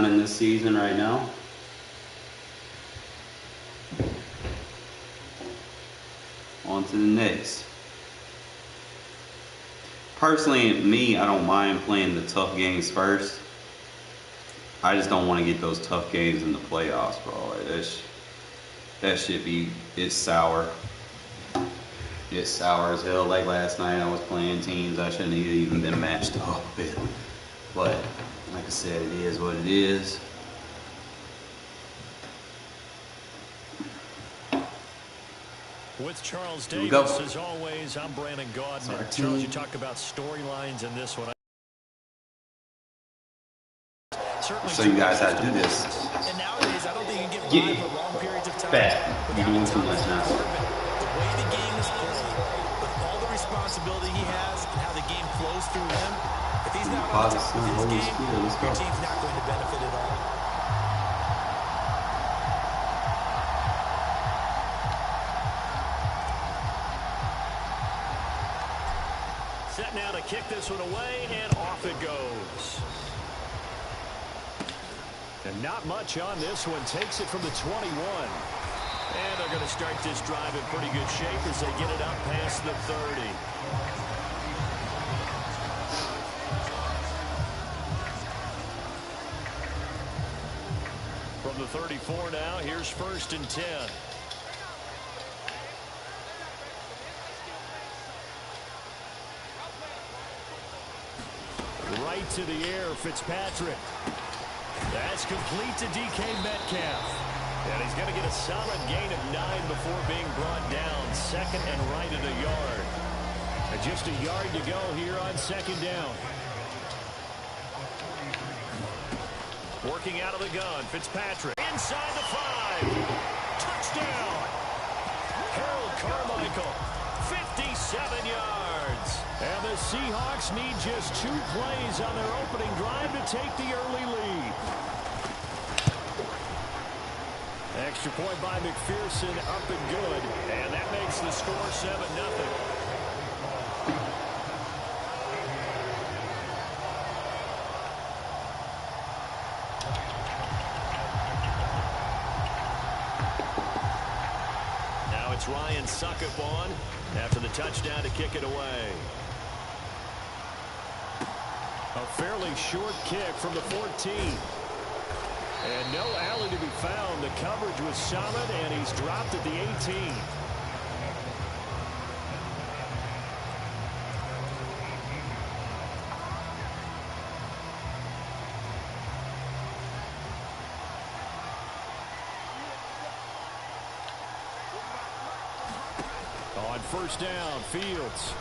running this season right now. On to the next. Personally, me, I don't mind playing the tough games first. I just don't want to get those tough games in the playoffs, bro. Like, that shit it's sour. It's sour as hell. Like last night, I was playing teams I shouldn't have even been matched up with. But like I said, it is what it is. With Charles Davis, as always, I'm Brandon Gaudin. Charles, you talked about storylines in this one. So you guys how to do this. And nowadays, I don't think you can get by for long periods of time. You're doing too much now. The way the game is played, with all the responsibility he has and how the game flows through him, if he's not on top of his game, your team's not going to benefit at all. Set now to kick this one away, and off it goes. And not much on this one. Takes it from the 21. And they're going to start this drive in pretty good shape as they get it up past the 30. From the 34 now, here's 1st and 10. Right to the air, Fitzpatrick. That's complete to DK Metcalf. And he's going to get a solid gain of 9 before being brought down. 2nd and right at a yard. And just a yard to go here on 2nd down. Working out of the gun, Fitzpatrick. Inside the 5. Touchdown. Harold Carmichael. 57 yards. And the Seahawks need just 2 plays on their opening drive to take the early lead. Extra point by McPherson, up and good. And that makes the score 7-0. Now it's Ryan Suckup on after the touchdown to kick it away. A fairly short kick from the 14. And no alley to be found. The coverage was solid, and he's dropped at the 18. On 1st down, Fields.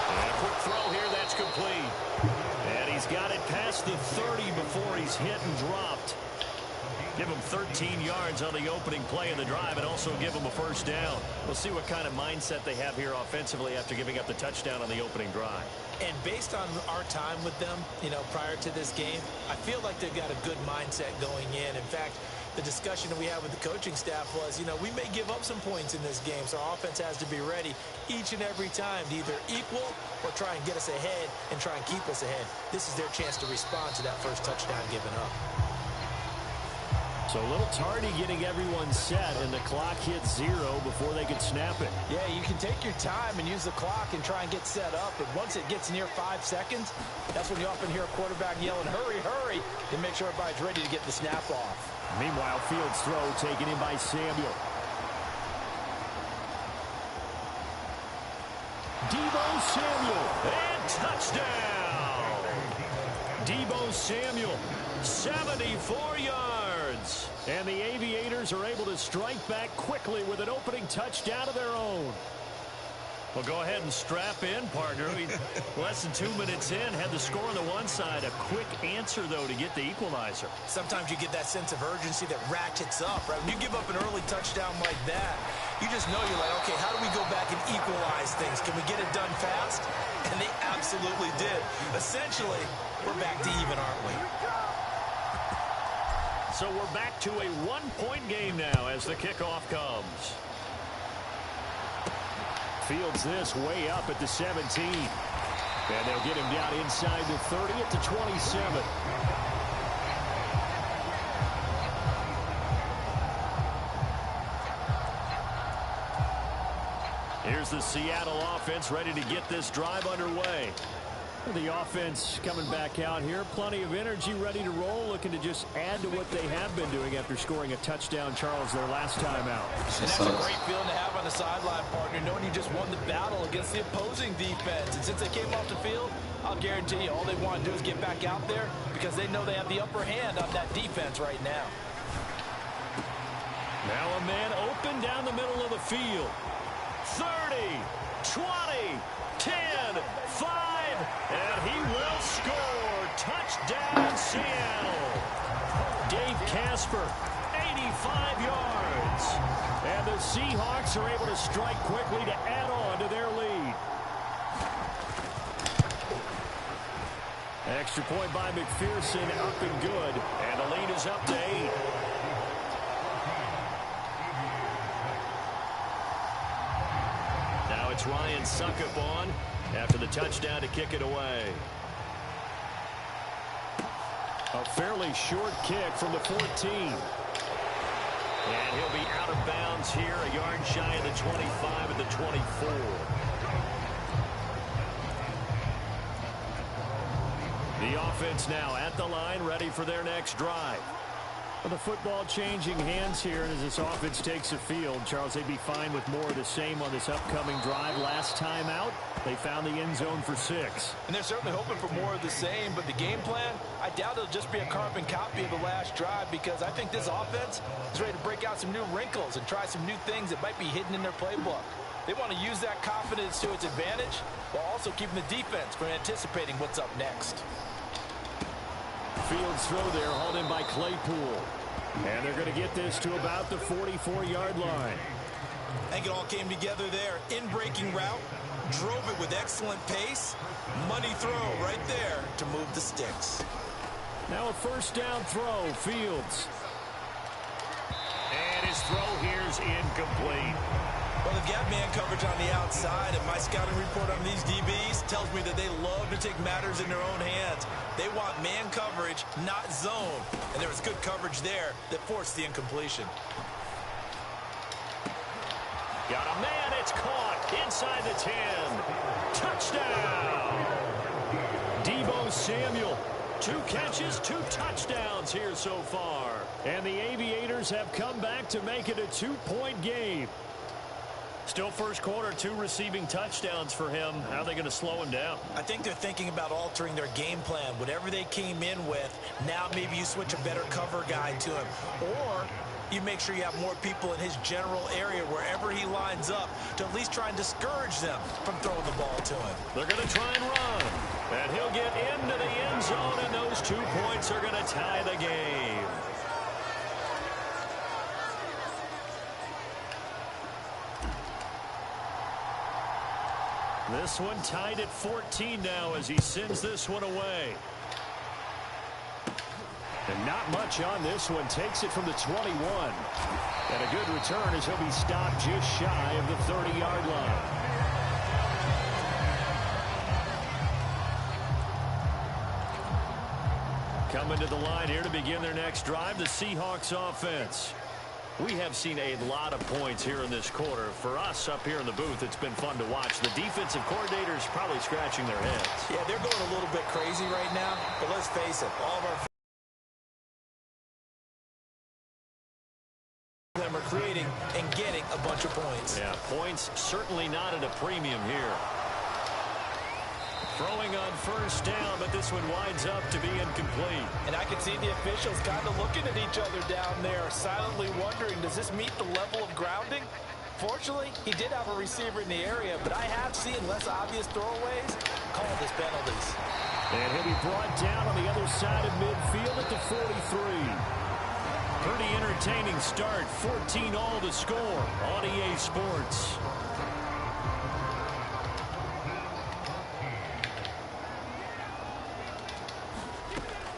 And a quick throw here, that's complete. And he's got it past the 30 before he's hit and dropped. Give him 13 yards on the opening play of the drive and also give him a 1st down. We'll see what kind of mindset they have here offensively after giving up the touchdown on the opening drive. And based on our time with them, prior to this game, I feel like they've got a good mindset going in. In fact, the discussion that we had with the coaching staff was, we may give up some points in this game, so our offense has to be ready each and every time to either equal or try and get us ahead and try and keep us ahead. This is their chance to respond to that first touchdown given up. So a little tardy getting everyone set, and the clock hits 0 before they can snap it. Yeah, you can take your time and use the clock and try and get set up, but once it gets near 5 seconds, that's when you often hear a quarterback yelling, hurry, hurry, to make sure everybody's ready to get the snap off. Meanwhile, Fields' throw taken in by Samuel. Deebo Samuel, and touchdown! Deebo Samuel, 74 yards. And the Aviators are able to strike back quickly with an opening touchdown of their own. Well, go ahead and strap in, partner. Less than 2 minutes in, had the score on the one side. A quick answer, though, to get the equalizer. Sometimes you get that sense of urgency that ratchets up, right? When you give up an early touchdown like that, you just know you're like, okay, how do we go back and equalize things? Can we get it done fast? And they absolutely did. Essentially, we're back to even, aren't we? So we're back to a 1-point game now as the kickoff comes. Fields this way up at the 17. And they'll get him down inside the 30 at the 27. here's the Seattle offense ready to get this drive underway. The offense coming back out here. Plenty of energy, ready to roll, looking to just add to what they have been doing after scoring a touchdown, Charles, their last time out. And that's a great feeling to have on the sideline, partner, knowing you just won the battle against the opposing defense. And since they came off the field, I'll guarantee you all they want to do is get back out there because they know they have the upper hand on that defense right now. Now a man open down the middle of the field. 30, 20, 10, 5. And he will score. Touchdown, Seattle. Dave Casper, 85 yards. And the Seahawks are able to strike quickly to add on to their lead. Extra point by McPherson, up and good. And the lead is up to 8. Now it's Ryan Suckup on after the touchdown to kick it away. A fairly short kick from the 14. And he'll be out of bounds here, a yard shy of the 25 at the 24. The offense now at the line, ready for their next drive. Well, the football changing hands here, and as this offense takes the field, Charles, they'd be fine with more of the same on this upcoming drive. Last time out, they found the end zone for 6. And they're certainly hoping for more of the same, but the game plan, I doubt it'll just be a carbon copy of the last drive because I think this offense is ready to break out some new wrinkles and try some new things that might be hidden in their playbook. They want to use that confidence to its advantage while also keeping the defense from anticipating what's up next. Fields throw there, hauled in by Claypool. And they're going to get this to about the 44-yard line. I think it all came together there. In-breaking route, drove it with excellent pace. Money throw right there to move the sticks. Now a first down throw, Fields. And his throw here's incomplete. Well, they've got man coverage on the outside, and my scouting report on these DBs tells me that they love to take matters in their own hands. They want man coverage, not zone. And there was good coverage there that forced the incompletion. Got a man, it's caught inside the 10. Touchdown! Deebo Samuel. 2 catches, 2 touchdowns here so far. And the Aviators have come back to make it a 2-point game. Still first quarter, 2 receiving touchdowns for him. How are they going to slow him down? I think they're thinking about altering their game plan. Whatever they came in with, now maybe you switch a better cover guy to him. Or you make sure you have more people in his general area wherever he lines up to at least try and discourage them from throwing the ball to him. They're going to try and run. And he'll get into the end zone, and those 2 points are going to tie the game. This one tied at 14 now as he sends this one away. And not much on this one. Takes it from the 21. And a good return as he'll be stopped just shy of the 30-yard line. Coming to the line here to begin their next drive, the Seahawks offense. We have seen a lot of points here in this quarter. For us up here in the booth, it's been fun to watch. The defensive coordinators probably scratching their heads. Yeah, they're going a little bit crazy right now. But let's face it, all of our them are creating and getting a bunch of points. Yeah, points certainly not at a premium here. Throwing on first down, but this one winds up to be incomplete. And I can see the officials kind of looking at each other down there, silently wondering, does this meet the level of grounding? Fortunately, he did have a receiver in the area, but I have seen less obvious throwaways called as penalties. And he'll be brought down on the other side of midfield at the 43. Pretty entertaining start. 14-all to score on EA Sports.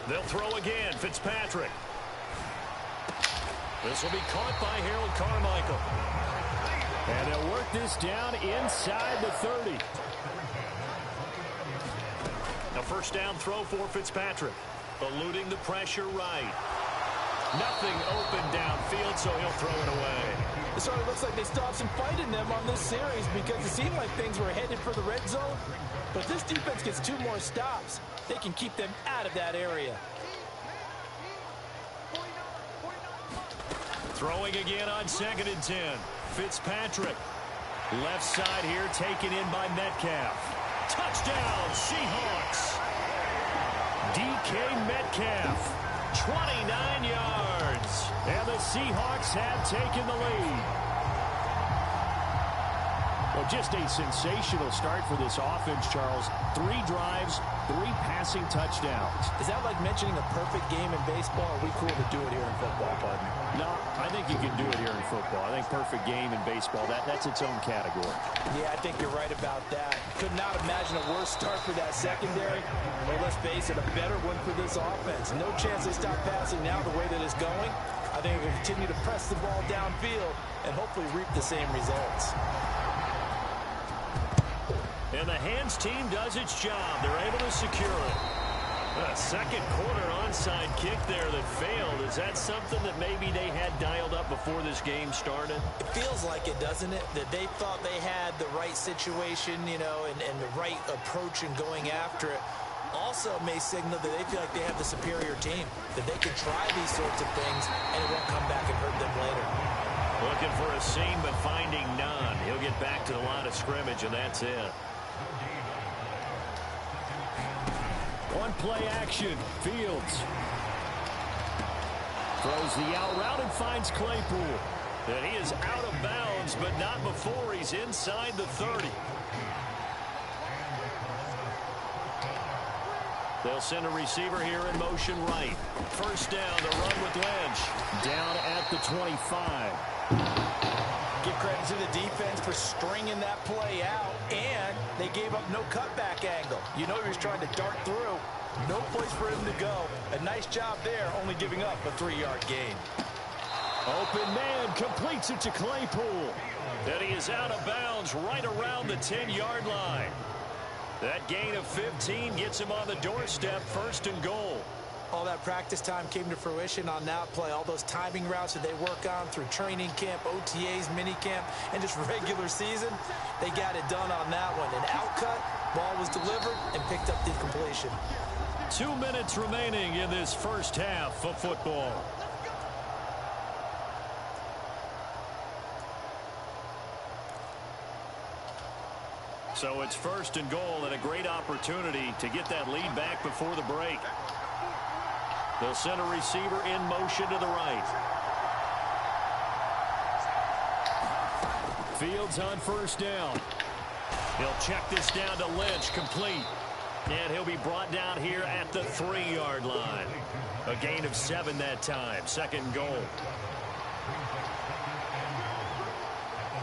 They'll throw again. Fitzpatrick. This will be caught by Harold Carmichael. And they'll work this down inside the 30. A first down throw for Fitzpatrick. Eluding the pressure right. Nothing open downfield, so he'll throw it away. It sort of looks like they still have some fight in them on this series because it seemed like things were headed for the red zone. But if this defense gets 2 more stops, they can keep them out of that area. Throwing again on 2nd and 10. Fitzpatrick. Left side here taken in by Metcalf. Touchdown, Seahawks. DK Metcalf. 29 yards. And the Seahawks have taken the lead. Well, just a sensational start for this offense, Charles. 3 drives, 3 passing touchdowns. Is that like mentioning a perfect game in baseball? Or are we cool to do it here in football, partner? No, I think you can do it here in football. I think perfect game in baseball, that's its own category. Yeah, I think you're right about that. Could not imagine a worse start for that secondary. Or let's face it, a better one for this offense. No chance they stop passing now the way that it's going. I think we'll continue to press the ball downfield and hopefully reap the same results. And the hands team does its job. They're able to secure it. A second quarter onside kick there that failed. Is that something that maybe they had dialed up before this game started? It feels like it, doesn't it? That they thought they had the right situation, you know, and the right approach in going after it. Also may signal that they feel like they have the superior team, that they can try these sorts of things and it won't come back and hurt them later. Looking for a seam but finding none. He'll get back to the line of scrimmage and that's it. On play action, Fields throws the out route and finds Claypool. And he is out of bounds, but not before he's inside the 30. They'll send a receiver here in motion right. First down, the run with Lynch. Down at the 25. Give credit to the defense for stringing that play out, and they gave up no cutback angle. You know he was trying to dart through. No place for him to go. A nice job there, only giving up a 3-yard gain. Open man completes it to Claypool. And he is out of bounds right around the 10-yard line. That gain of 15 gets him on the doorstep, 1st and goal. All that practice time came to fruition on that play. All those timing routes that they work on through training camp, OTAs, minicamp, and just regular season, they got it done on that one. An outcut, ball was delivered, and picked up the completion. 2 minutes remaining in this first half of football. So it's 1st and goal and a great opportunity to get that lead back before the break. They'll send a receiver in motion to the right. Fields on 1st down. He'll check this down to Lynch, complete. And he'll be brought down here at the 3-yard line. A gain of 7 that time, 2nd and goal.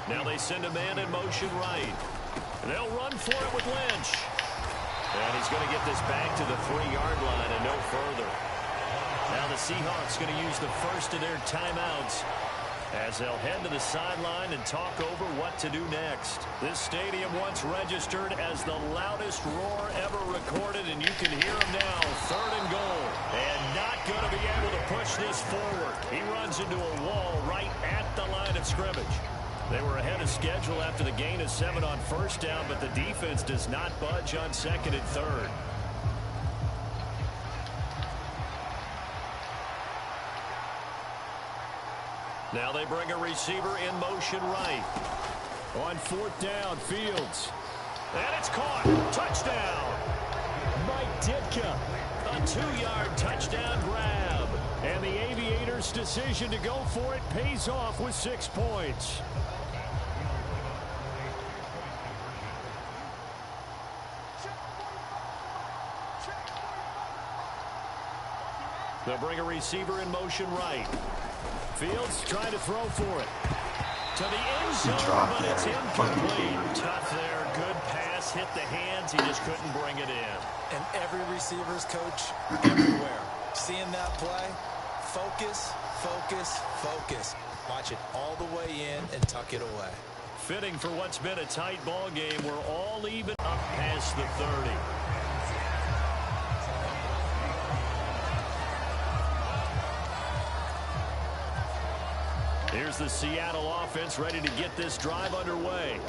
Now they send a man in motion right. And they'll run for it with Lynch. And he's going to get this back to the 3-yard line and no further. Now the Seahawks going to use the first of their timeouts as they'll head to the sideline and talk over what to do next. This stadium once registered as the loudest roar ever recorded, and you can hear him now. 3rd and goal. And not going to be able to push this forward. He runs into a wall right at the line of scrimmage. They were ahead of schedule after the gain of 7 on 1st down, but the defense does not budge on 2nd and 3rd. Now they bring a receiver in motion right. On 4th down, Fields. And it's caught. Touchdown. Mike Ditka. A 2-yard touchdown grab. And the Aviators' decision to go for it pays off with 6 points. They'll bring a receiver in motion right. Fields trying to throw for it. To the end zone, but it's incomplete. Tough there. Good pass. Hit the hands. He just couldn't bring it in. And every receiver's coach everywhere. Seeing that play, focus, focus, focus. Watch it all the way in and tuck it away. Fitting for what's been a tight ball game. We're all even up past the 30. Here's the Seattle offense ready to get this drive underway.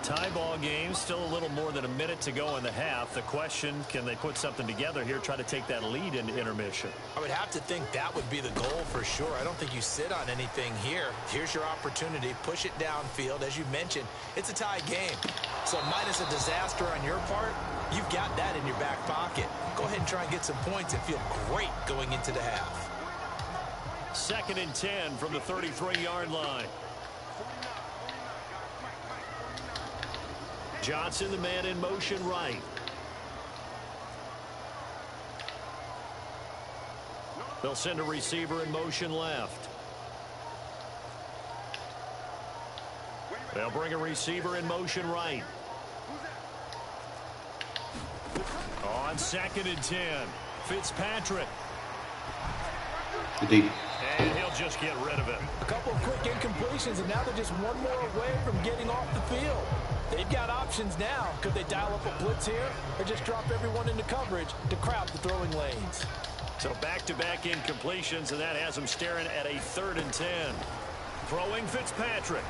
Tie ball game, still a little more than a minute to go in the half. The question, can they put something together here, try to take that lead into intermission? I would have to think that would be the goal for sure. I don't think you sit on anything here. Here's your opportunity. Push it downfield. As you mentioned, it's a tie game. So minus a disaster on your part, you've got that in your back pocket. Go ahead and try and get some points and feel great going into the half. 2nd and 10 from the 33-yard line. Johnson, the man in motion right. They'll send a receiver in motion left. They'll bring a receiver in motion right. On 2nd and 10, Fitzpatrick. Deep. And he'll just get rid of it. A couple of quick incompletions, and now they're just one more away from getting off the field. They've got options now. Could they dial up a blitz here or just drop everyone into coverage to crowd the throwing lanes? So back-to-back incompletions, and that has them staring at a 3rd and 10. Throwing Fitzpatrick.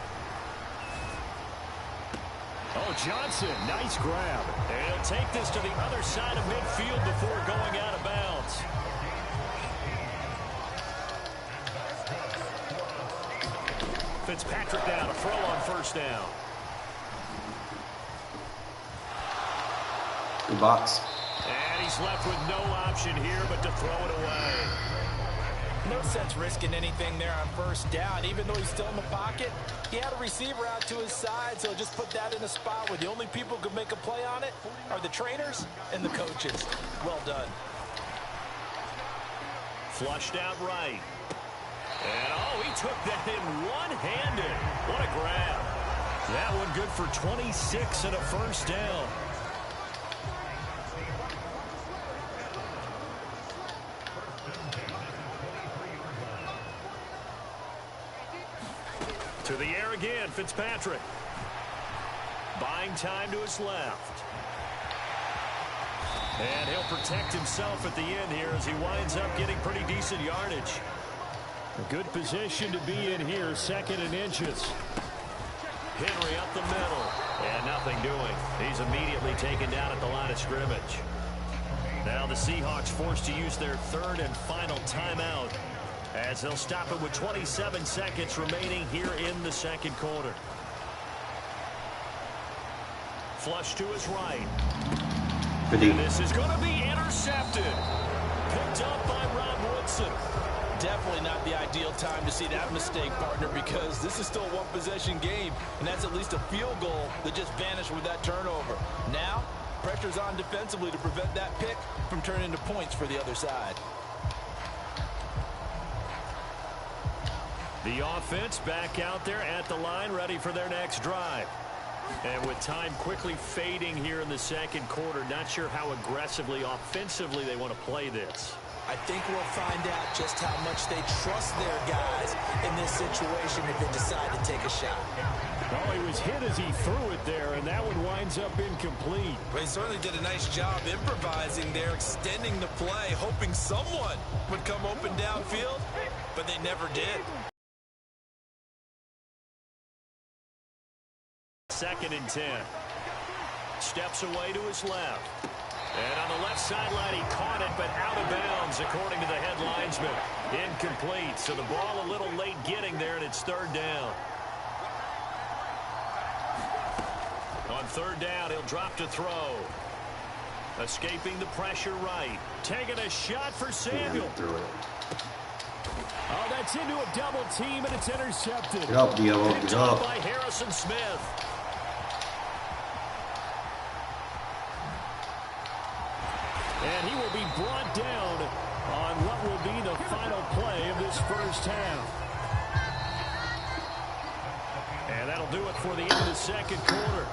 Oh, Johnson, nice grab. And he'll take this to the other side of midfield before going out of bounds. Fitzpatrick down, a throw on 1st down. Good box. And he's left with no option here but to throw it away. No sense risking anything there on 1st down. Even though he's still in the pocket, he had a receiver out to his side, so just put that in a spot where the only people who could make a play on it are the trainers and the coaches. Well done. Flushed out right. And, oh, he took that in one-handed. What a grab. That one good for 26 and a 1st down. To the air again, Fitzpatrick. Buying time to his left. And he'll protect himself at the end here as he winds up getting pretty decent yardage. A good position to be in here, 2nd and inches. Henry up the middle. And nothing doing. He's immediately taken down at the line of scrimmage. Now the Seahawks forced to use their 3rd and final timeout, as they'll stop it with 27 seconds remaining here in the 2nd quarter. Flush to his right. And this is going to be intercepted. Picked up by Rob Woodson. Definitely not the ideal time to see that mistake, partner, because this is still a one-possession game, and that's at least a field goal that just vanished with that turnover. Now, pressure's on defensively to prevent that pick from turning into points for the other side. The offense back out there at the line, ready for their next drive. And with time quickly fading here in the 2nd quarter, not sure how aggressively, offensively they want to play this. I think we'll find out just how much they trust their guys in this situation if they decide to take a shot. Oh, he was hit as he threw it there, and that one winds up incomplete. Well, he certainly did a nice job improvising there, extending the play, hoping someone would come open downfield, but they never did. 2nd and 10. Steps away to his left. And on the left sideline, he caught it, but out of bounds, according to the head linesman. Incomplete, so the ball a little late getting there, and it's 3rd down. On 3rd down, he'll drop to throw. Escaping the pressure right. Taking a shot for Samuel. Oh, that's into a double team, and it's intercepted. Get up, Dio. Picked up by Harrison Smith. And he will be brought down on what will be the final play of this 1st half. And that'll do it for the end of the 2nd quarter.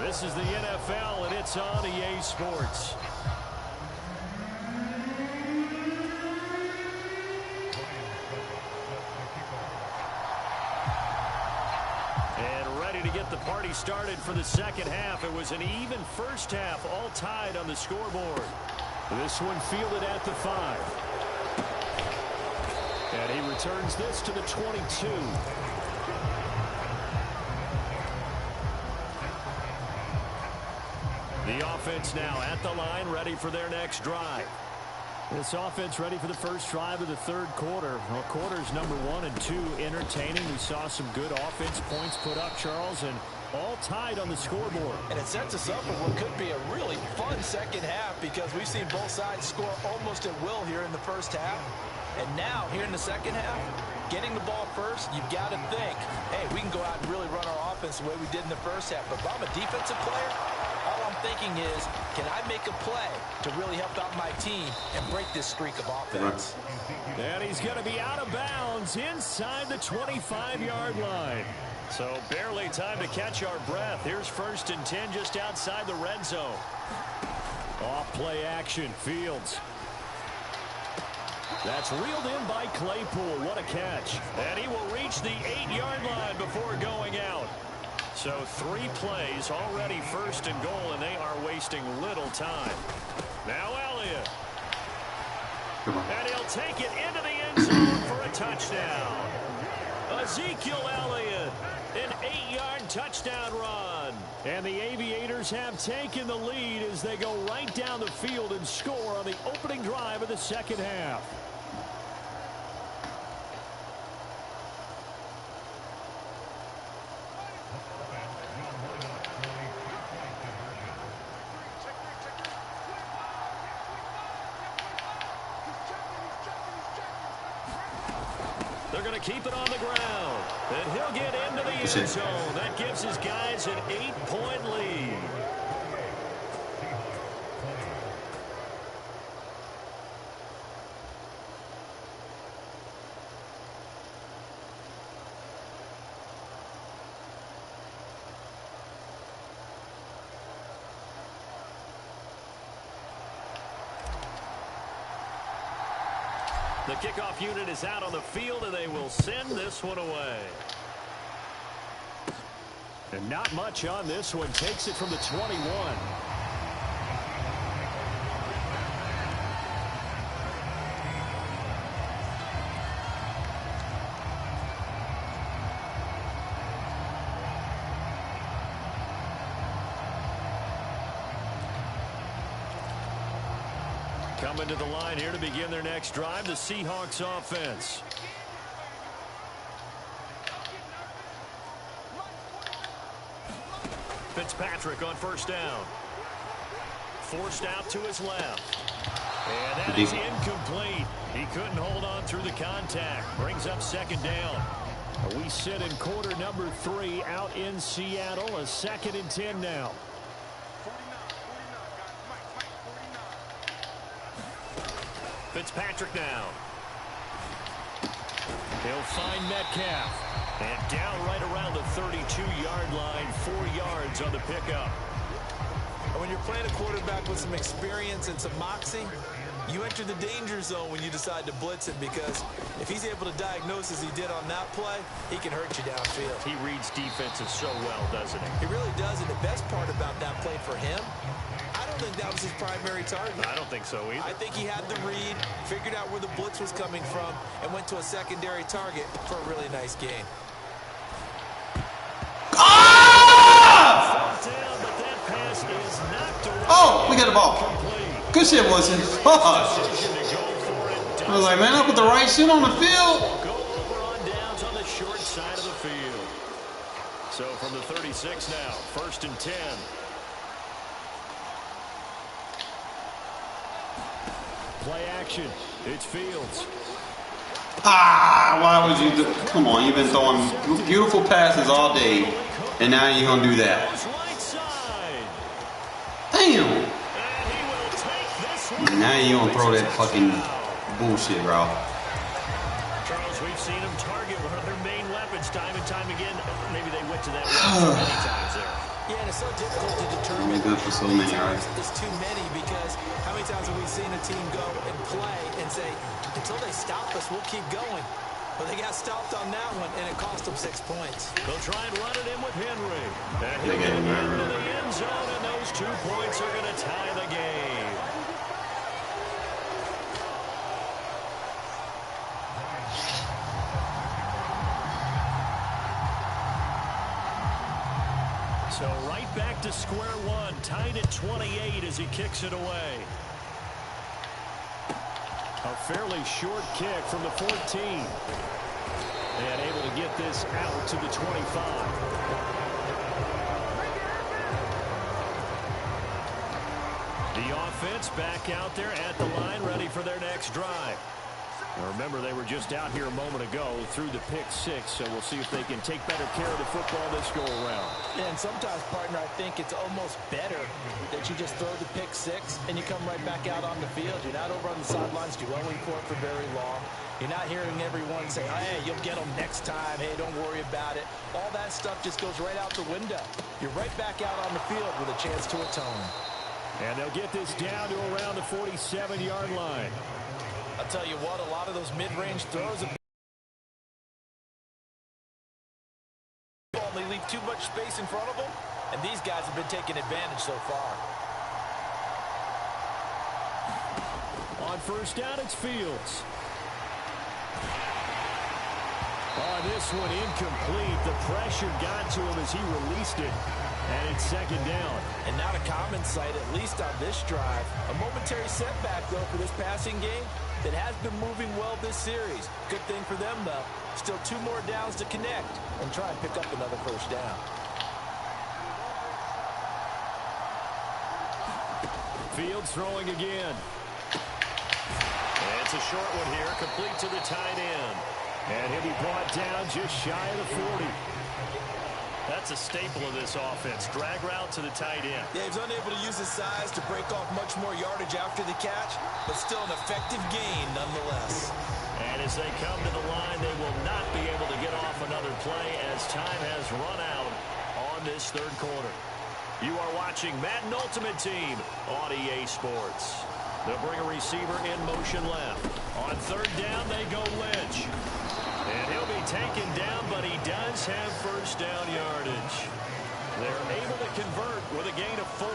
This is the NFL, and it's on EA Sports. And ready to get the party started for the 2nd half. It was an even 1st half, all tied on the scoreboard. This one fielded at the 5. And he returns this to the 22. The offense now at the line, ready for their next drive. This offense ready for the first drive of the third quarter. Well, quarters number 1 and 2 entertaining. We saw some good offense points put up, Charles, and all tied on the scoreboard. And it sets us up for what could be a really fun second half because we've seen both sides score almost at will here in the first half. And now, here in the second half, getting the ball first, you've got to think, hey, we can go out and really run our offense the way we did in the first half. But if I'm a defensive player, all I'm thinking is, can I make a play to really help out my team and break this streak of offense? And he's going to be out of bounds inside the 25-yard line. So barely time to catch our breath. Here's 1st and 10 just outside the red zone. Off play action, Fields. That's reeled in by Claypool. What a catch. And he will reach the 8-yard line before going out. So 3 plays already 1st and goal, and they are wasting little time. Now Elliott. And he'll take it into the end zone for a touchdown. Ezekiel Elliott, an 8-yard touchdown run. And the Aviators have taken the lead as they go right down the field and score on the opening drive of the second half. They're going to keep it on the ground. And he'll get into the end zone. That gives his guys an 8-point lead. The kickoff unit is out on the field, and they will send this one away. And not much on this one. Takes it from the 21. Coming to the line here to begin their next drive, the Seahawks offense. Fitzpatrick on 1st down. Forced out to his left. And that is incomplete. He couldn't hold on through the contact. Brings up 2nd down. We sit in quarter number 3 out in Seattle. A 2nd and 10 now. Fitzpatrick now. He'll find Metcalf. And down right around the 32-yard line, 4 yards on the pickup. And when you're playing a quarterback with some experience and some moxie, you enter the danger zone when you decide to blitz him, because if he's able to diagnose as he did on that play, he can hurt you downfield. He reads defenses so well, doesn't he? He really does, and the best part about that play for him, I don't think that was his primary target. I don't think so either. I think he had the read, figured out where the blitz was coming from, and went to a secondary target for a really nice gain. Oh, we got the ball. Good shit, Wilson. I was like, man, I put the right shit on the field. Go over on downs on the short side of the field. So from the 36 now, 1st and 10. Play action. It's Fields. Why would you do? Come on, you've been throwing beautiful passes all day, and now you're gonna do that. Damn. Now you gonna throw that fucking bullshit, bro. Charles, we've seen him target one of their main weapons time and time again. Maybe they went to that many times there. Yeah, and it's so difficult to determine. Only good for so many, right? It's too many, because how many times have we seen a team go and play and say, until they stop us, we'll keep going. But they got stopped on that one, and it cost them 6 points. They'll try and run it in with Henry. And he'll get into the end zone, and those 2 points are going to tie the game. So right back to square one, tied at 28 as he kicks it away. A fairly short kick from the 14. And able to get this out to the 25. The offense back out there at the line, ready for their next drive. Now remember, they were just out here a moment ago through the pick six, so we'll see if they can take better care of the football this go-around. And sometimes, partner, I think it's almost better that you just throw the pick six and you come right back out on the field. You're not over on the sidelines dwelling for it for very long. You're not hearing everyone say, hey, you'll get them next time. Hey, don't worry about it. All that stuff just goes right out the window. You're right back out on the field with a chance to atone. And they'll get this down to around the 47-yard line. I'll tell you what, a lot of those mid-range throws they leave too much space in front of them, and these guys have been taking advantage so far. On first down, it's Fields. Oh, this one incomplete. The pressure got to him as he released it. And it's second down. And not a common sight, at least on this drive. A momentary setback, though, for this passing game that has been moving well this series. Good thing for them, though. Still 2 more downs to connect and try and pick up another first down. Fields throwing again. And it's a short one here, complete to the tight end. And he'll be brought down just shy of the 40. That's a staple of this offense. Drag route to the tight end. Yeah, he's unable to use his size to break off much more yardage after the catch, but still an effective gain nonetheless. And as they come to the line, they will not be able to get off another play as time has run out on this third quarter. You are watching Madden Ultimate Team on EA Sports. They'll bring a receiver in motion left. On third down, they go Lynch. And he'll be taken down, but he does have first down yardage. They're able to convert with a gain of 4.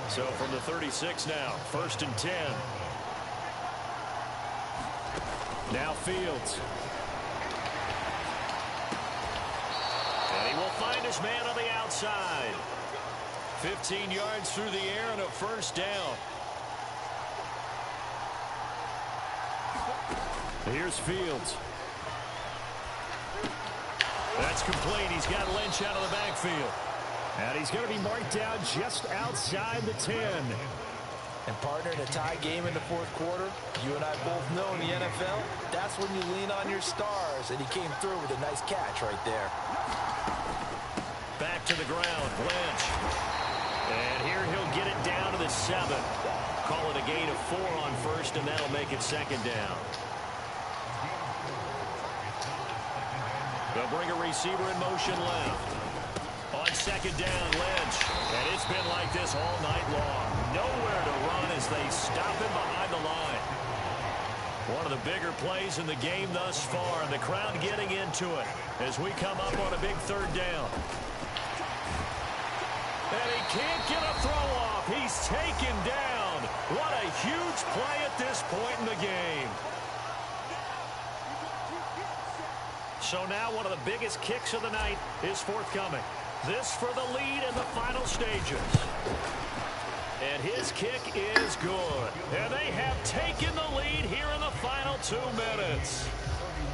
So from the 36 now, first and 10. Now Fields. And he will find his man on the outside. 15 yards through the air and a first down. Here's Fields. That's complete. He's got Lynch out of the backfield. And he's going to be marked down just outside the 10. And partner, in a tie game in the fourth quarter, you and I both know in the NFL, that's when you lean on your stars. And he came through with a nice catch right there. Back to the ground, Lynch. And here he'll get it down to the 7. Call it a gain of 4 on first, and that'll make it second down. They'll bring a receiver in motion left. On second down, Lynch. And it's been like this all night long. Nowhere to run as they stop him behind the line. One of the bigger plays in the game thus far, and the crowd getting into it as we come up on a big third down. And he can't get a throw off. He's taken down. What a huge play at this point in the game. So now one of the biggest kicks of the night is forthcoming. This for the lead in the final stages. And his kick is good. And they have taken the lead here in the final 2 minutes.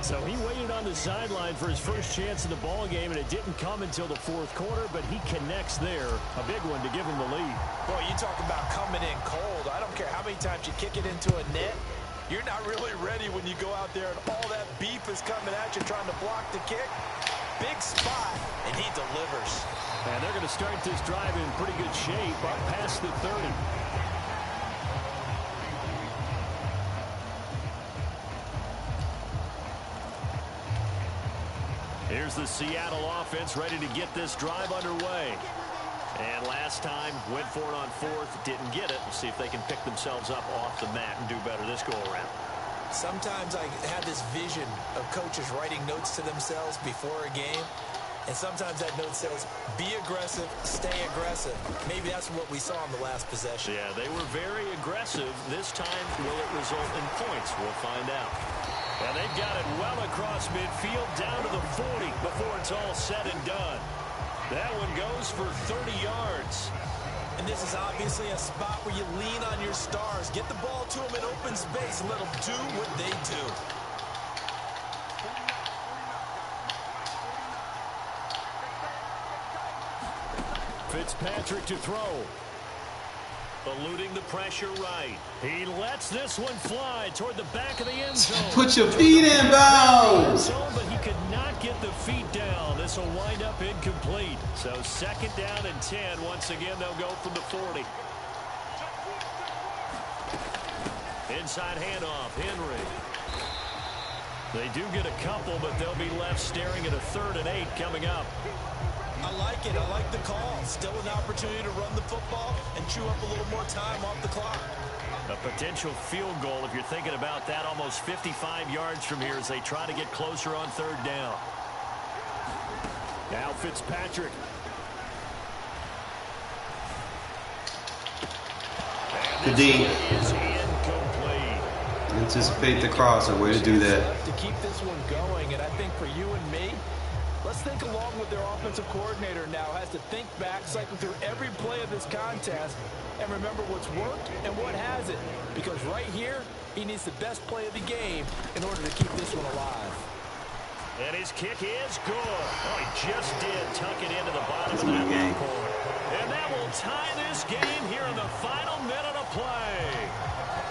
So he waited on the sideline for his first chance in the ball game, and it didn't come until the fourth quarter, but he connects there. A big one to give him the lead. Boy, you talk about coming in cold. I don't care how many times you kick it into a net. You're not really ready when you go out there and all that beef is coming at you trying to block the kick. Big spot, and he delivers. And they're going to start this drive in pretty good shape up past the 30. Here's the Seattle offense ready to get this drive underway. And last time, went for it on fourth, didn't get it. We'll see if they can pick themselves up off the mat and do better this go-around. Sometimes I have this vision of coaches writing notes to themselves before a game. And sometimes that note says, be aggressive, stay aggressive. Maybe that's what we saw in the last possession. Yeah, they were very aggressive. This time, will it result in points? We'll find out. And they've got it well across midfield down to the 40 before it's all said and done. That one goes for 30 yards. And this is obviously a spot where you lean on your stars. Get the ball to them in open space and let them do what they do. Fitzpatrick to throw. Eluding the pressure right. He lets this one fly toward the back of the end zone. Put your feet in bounds. But he could not get the feet down. This will wind up incomplete. So 2nd down and 10. Once again, they'll go from the 40. Inside handoff, Henry. They do get a couple, but they'll be left staring at a 3rd and 8 coming up. I like it. I like the call. Still an opportunity to run the football and chew up a little more time off the clock. A potential field goal, if you're thinking about that, almost 55 yards from here as they try to get closer on 3rd down. Now Fitzpatrick. Good D. Is incomplete. Anticipate the crosser. Way to do that. To keep this one going, and I think for you and me, let's think along with their offensive coordinator now. Has to think back, cycle through every play of this contest, and remember what's worked and what hasn't. Because right here, he needs the best play of the game in order to keep this one alive. And his kick is good. Oh, he just did tuck it into the bottom of That's a that good game. point. And that will tie this game here in the final minute of play.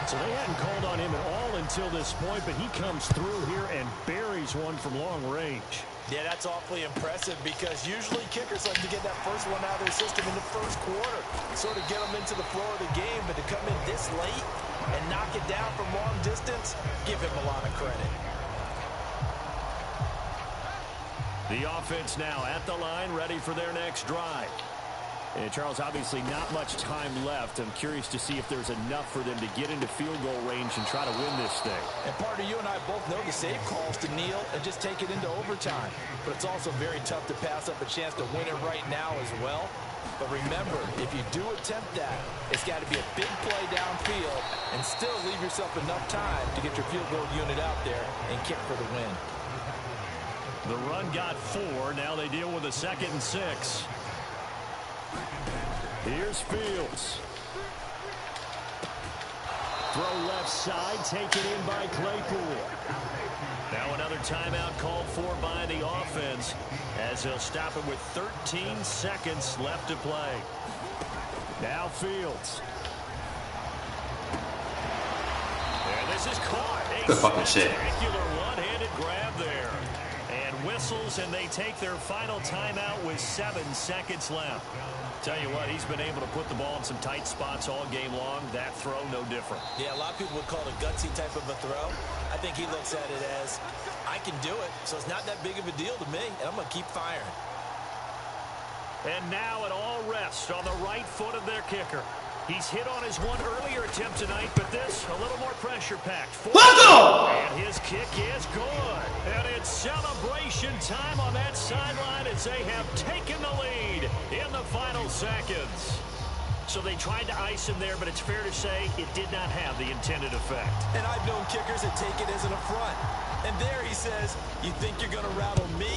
So they hadn't called on him at all until this point, but he comes through here and buries one from long range. Yeah, that's awfully impressive because usually kickers like to get that first one out of their system in the first quarter, sort of get them into the flow of the game, but to come in this late and knock it down from long distance, give him a lot of credit. The offense now at the line, ready for their next drive. And Charles, obviously not much time left. I'm curious to see if there's enough for them to get into field goal range and try to win this thing. And partner, you and I both know the safe calls to kneel and just take it into overtime. But it's also very tough to pass up a chance to win it right now as well. But remember, if you do attempt that, it's got to be a big play downfield and still leave yourself enough time to get your field goal unit out there and kick for the win. The run got 4. Now they deal with a 2nd and 6. Here's Fields. Throw left side, taken in by Claypool. Now another timeout called for by the offense as they'll stop it with 13 seconds left to play. Now Fields. And this is caught. Good fucking shit. Spectacular one-handed grab there. And whistles, and they take their final timeout with 7 seconds left. Tell you what, he's been able to put the ball in some tight spots all game long. That throw, no different. Yeah, a lot of people would call it a gutsy type of a throw. I think he looks at it as, I can do it, so it's not that big of a deal to me, and I'm going to keep firing. And now it all rests on the right foot of their kicker. He's hit on his one earlier attempt tonight, but this a little more pressure-packed. Let's go! And his kick is good. And it's celebration time on that sideline as they have taken the lead in the final seconds. So they tried to ice him there, but it's fair to say it did not have the intended effect. And I've known kickers that take it as an affront. And there he says, you think you're going to rattle me?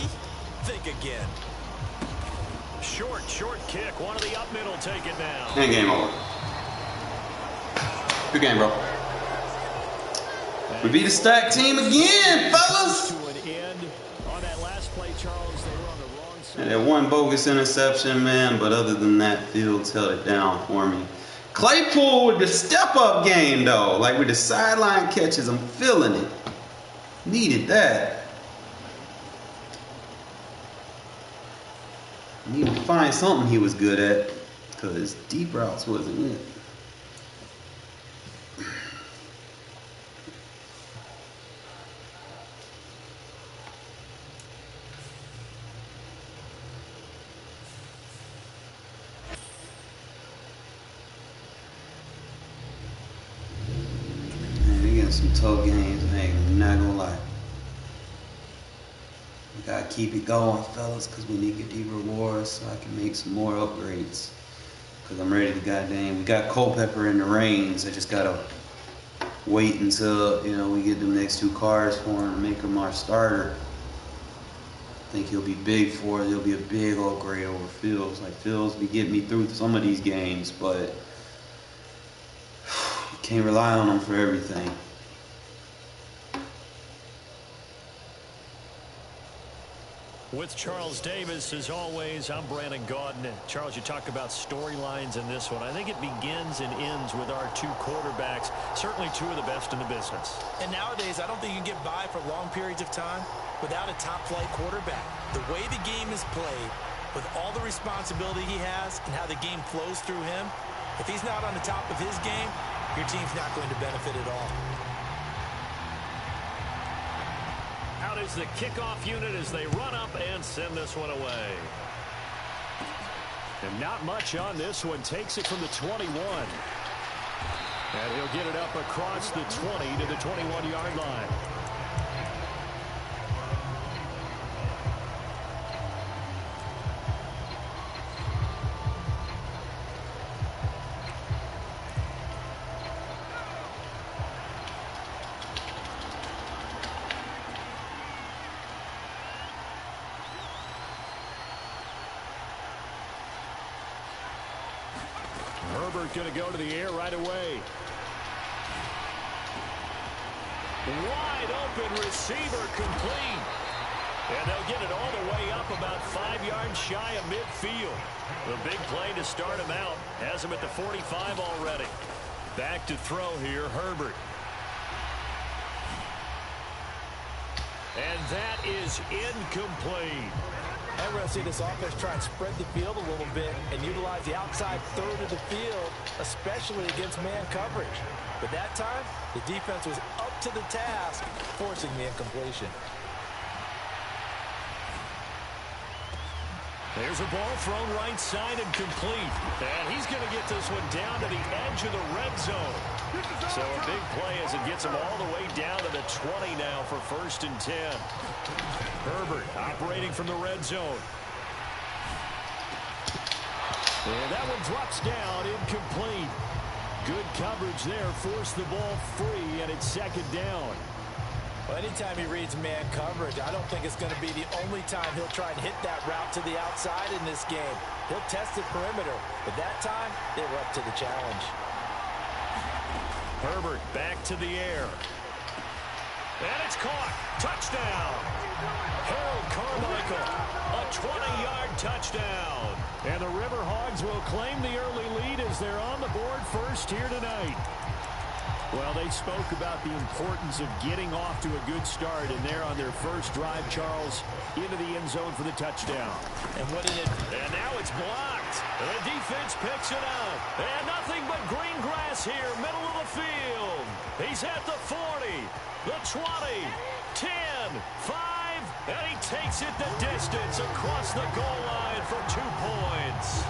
Think again. Short kick. One of the up middle take it down. And game over. Good game, bro. We beat a stacked team again, fellas. To an end on that last play, Charles. They were on the wrong side. And that one bogus interception, man. But other than that, Fields held it down for me. Claypool with the step-up game, though. Like with the sideline catches, I'm feeling it. Needed that. Need to find something he was good at, because deep routes wasn't it. Man, they getting some tough games, I'm not gonna lie. We gotta keep it going, fellas, because we need to get these rewards so I can make some more upgrades. Because I'm ready to goddamn. We got Culpepper in the reins. I just gotta wait until, we get the next 2 cars for him and make him our starter. I think he'll be big for us. He'll be a big upgrade over Fields. Like, Fields be getting me through some of these games, but you can't rely on him for everything. With Charles Davis, as always, I'm Brandon Gaudin. And Charles, you talk about storylines in this one. I think it begins and ends with our two quarterbacks, certainly two of the best in the business. And nowadays, I don't think you can get by for long periods of time without a top-flight quarterback. The way the game is played, with all the responsibility he has and how the game flows through him, if he's not on the top of his game, your team's not going to benefit at all. Out is the kickoff unit as they run up and send this one away. And not much on this one. Takes it from the 21. And he'll get it up across the 20 to the 21-yard line. Herbert going to go to the air right away. Wide open receiver complete. And they'll get it all the way up about 5 yards shy of midfield. The big play to start him out. Has him at the 45 already. Back to throw here, Herbert. And that is incomplete. And we're going to see this offense try and spread the field a little bit and utilize the outside third of the field, especially against man coverage. But that time, the defense was up to the task, forcing the incompletion. There's a ball thrown right side and complete. And he's going to get this one down to the edge of the red zone. So a big play as it gets him all the way down to the 20 now for 1st and 10. Herbert operating from the red zone. And that one drops down, incomplete. Good coverage there, forced the ball free, and it's 2nd down. Well, anytime he reads man coverage, I don't think it's going to be the only time he'll try and hit that route to the outside in this game. He'll test the perimeter, but that time, they were up to the challenge. Herbert back to the air. And it's caught. Touchdown. Harold Carmichael, a 20-yard touchdown. And the Riverhogs will claim the early lead as they're on the board first here tonight. Well, they spoke about the importance of getting off to a good start, and they're on their first drive, Charles, into the end zone for the touchdown. And what did it? And now it's blocked. The defense picks it up. And nothing but green grass here, middle of the field. He's at the 40, the 20, 10, 5, and he takes it the distance across the goal line for 2 points.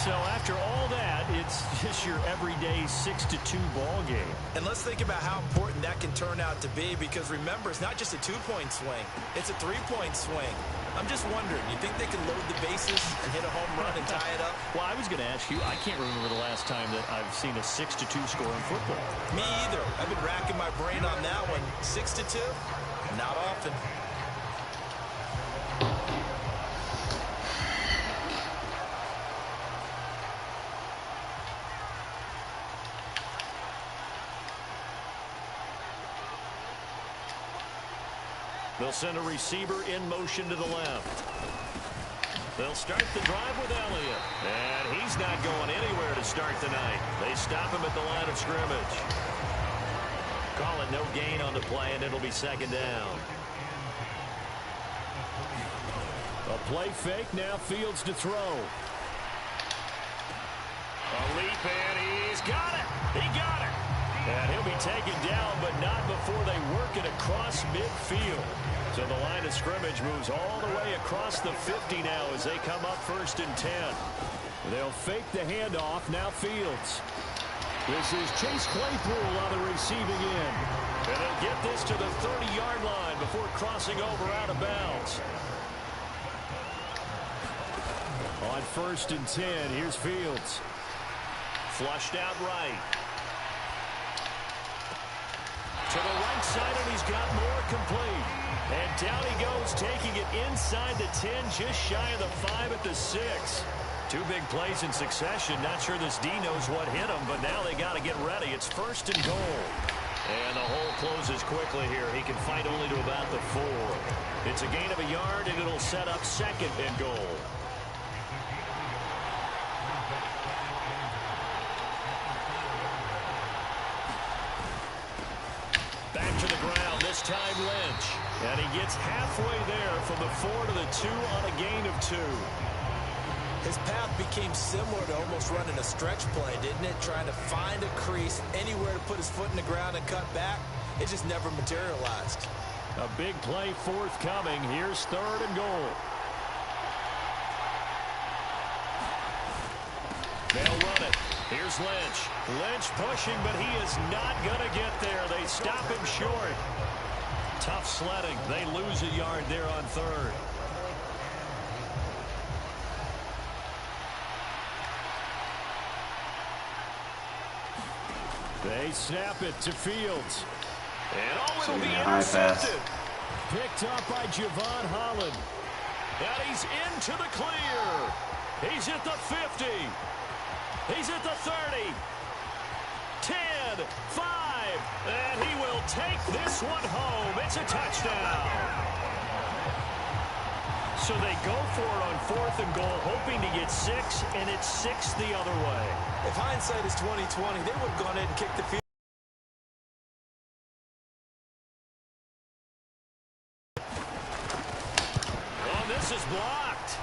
So after all that, it's just your everyday 6-2 ball game. And let's think about how important that can turn out to be, because remember, it's not just a 2-point swing. It's a 3-point swing. I'm just wondering, you think they can load the bases and hit a home run and tie it up? Well, I was going to ask you, I can't remember the last time that I've seen a 6-2 score in football. Me either. I've been racking my brain on that one. 6-2? Not often. They'll send a receiver in motion to the left. They'll start the drive with Elliott. And he's not going anywhere to start the night. They stop him at the line of scrimmage. Call it no gain on the play, and it'll be 2nd down. A play fake, now Fields to throw. A leap, and he's got it. He got it. And he'll be taken down, but not before they work it across midfield. So the line of scrimmage moves all the way across the 50 now as they come up 1st and 10. They'll fake the handoff, now Fields. This is Chase Claypool on the receiving end. And they'll get this to the 30-yard line before crossing over out of bounds. On 1st and 10, here's Fields. Flushed out right. To the right side, and he's got more complete. And down he goes, taking it inside the 10, just shy of the 5 at the 6. Two big plays in succession. Not sure this D knows what hit him, but now they got to get ready. It's 1st and goal. And the hole closes quickly here. He can fight only to about the 4. It's a gain of a yard, and it'll set up 2nd and goal. Back to the ground, this time Lynch. And he gets halfway there from the 4 to the 2 on a gain of 2. His path became similar to almost running a stretch play, didn't it? Trying to find a crease, anywhere to put his foot in the ground and cut back. It just never materialized. A big play forthcoming. Here's 3rd and goal. They'll run it. Here's Lynch. Lynch pushing, but he is not going to get there. They stop him short. Tough sledding. They lose a yard there on 3rd. They snap it to Fields. And it'll be intercepted. Picked up by Javon Holland. And he's into the clear. He's at the 50. He's at the 30. 10, 5. And he will take this one home. It's a touchdown. So they go for it on 4th and goal, hoping to get 6, and it's 6 the other way. If hindsight is 20/20, they would have gone in and kicked the field. Oh, this is blocked.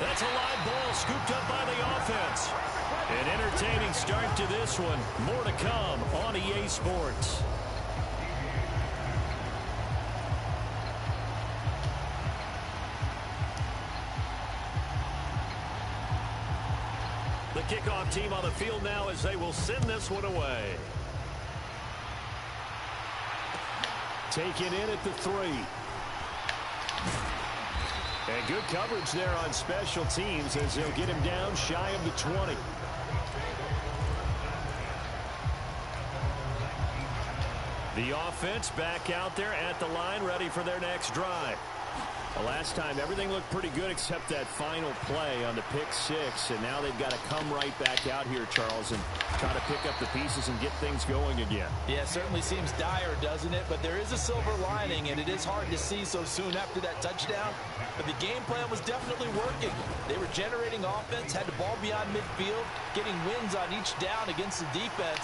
That's a live ball scooped up by the offense. An entertaining start to this one. More to come on EA Sports. The kickoff team on the field now as they will send this one away. Taken in at the 3. And good coverage there on special teams as they'll get him down shy of the 20. The offense back out there at the line, ready for their next drive. The last time, everything looked pretty good except that final play on the pick 6. And now they've got to come right back out here, Charles, and try to pick up the pieces and get things going again. Yeah, it certainly seems dire, doesn't it? But there is a silver lining, and it is hard to see so soon after that touchdown. But the game plan was definitely working. They were generating offense, had the ball beyond midfield, getting wins on each down against the defense.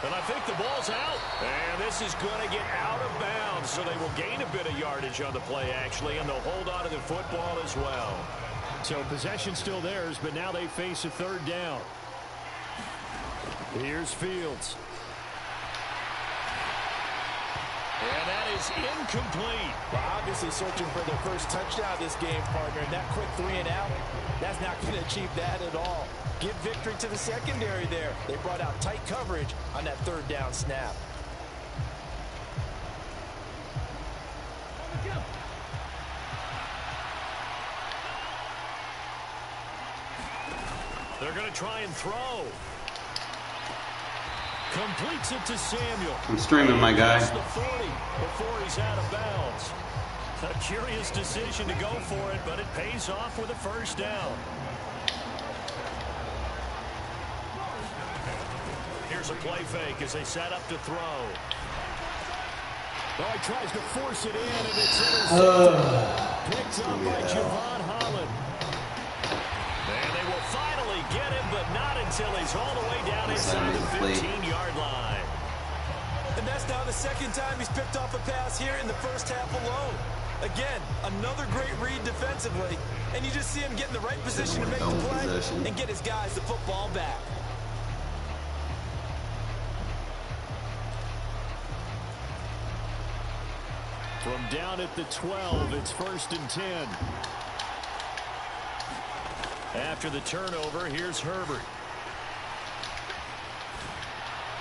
And I think the ball's out. And this is going to get out of bounds, so they will gain a bit of yardage on the play, actually, and they'll hold on to the football as well. So possession still theirs, but now they face a 3rd down. Here's Fields. And that is incomplete. Well, obviously searching for their first touchdown this game, partner. And that quick 3 and out, that's not going to achieve that at all. Give victory to the secondary there. They brought out tight coverage on that 3rd down snap. They're going to try and throw. Completes it to Samuel. I'm streaming, my guy. The 40 before he's out of bounds. A curious decision to go for it, but it pays off with a 1st down. Here's a play fake as they set up to throw. Oh, he tries to force it in, and it's intercepted. Picked up by Javon Holland. And they will finally get him, but not until he's all the way down inside the 15-yard line. And that's now the 2nd time he's picked off a pass here in the first half alone. Again, another great read defensively, and you just see him get in the right position to make the play and get his guys the football back. From down at the 12, it's 1st and 10. After the turnover, here's Herbert.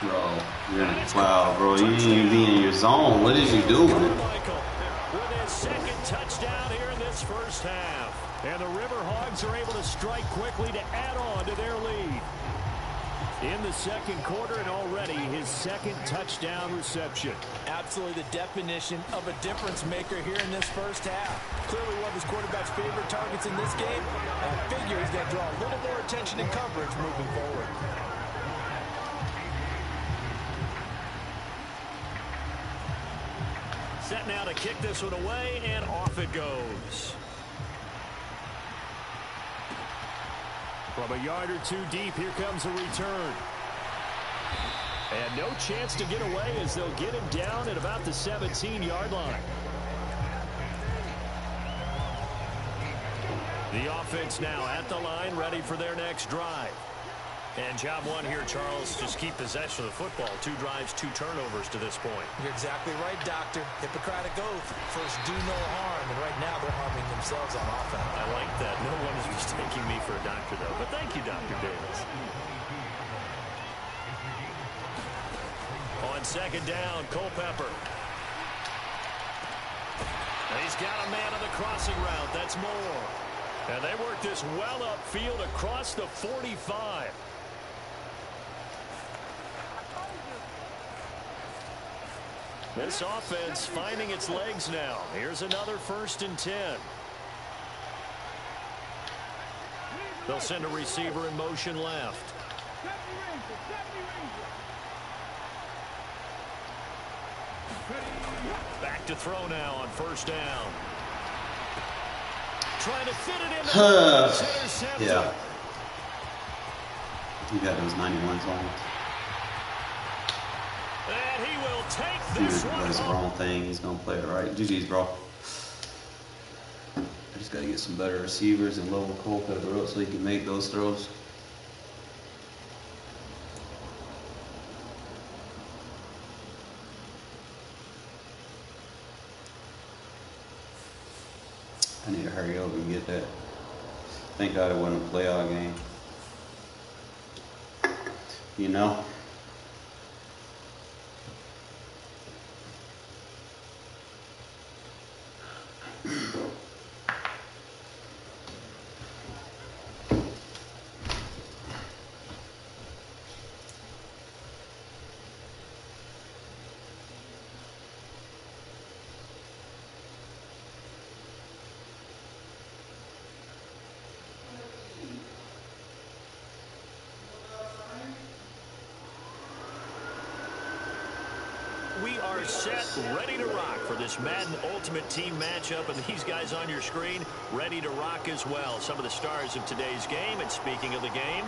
Bro, you're in the cloud, bro. You didn't even be in your zone. What is you doing? With his 2nd touchdown here in this first half. And the Riverhogs are able to strike quickly to add on to their lead. In the second quarter, and already his second touchdown reception. Absolutely the definition of a difference maker here in this first half. Clearly one of his quarterback's favorite targets in this game. I figure he's going to draw a little more attention and coverage moving forward. Set now to kick this one away, and off it goes. From a yard or two deep, here comes a return. And no chance to get away as they'll get him down at about the 17-yard line. The offense now at the line, ready for their next drive. And job one here, Charles, just keep possession of the football. 2 drives, 2 turnovers to this point. You're exactly right, Doctor. Hippocratic oath. First, do no harm. And right now, they're harming themselves on offense. I like that. No one is mistaking me for a doctor, though. But thank you, Dr. Davis. On second down, Culpepper. He's got a man on the crossing route. That's Moore. And they work this well upfield across the 45. This offense finding its legs now. Here's another 1st and 10. They'll send a receiver in motion left. Back to throw now on 1st down. Trying to fit it in. Yeah. You got those 91s on. And he will take this one. That's the wrong thing. He's going to play it right. GG's, bro. I just got to get some better receivers and lower Culpepper up so he can make those throws. I need to hurry up and get that. Thank God it wasn't a playoff game. You know? We are set, ready to rock for this Madden Ultimate Team matchup, and these guys on your screen ready to rock as well. Some of the stars of today's game, and speaking of the game,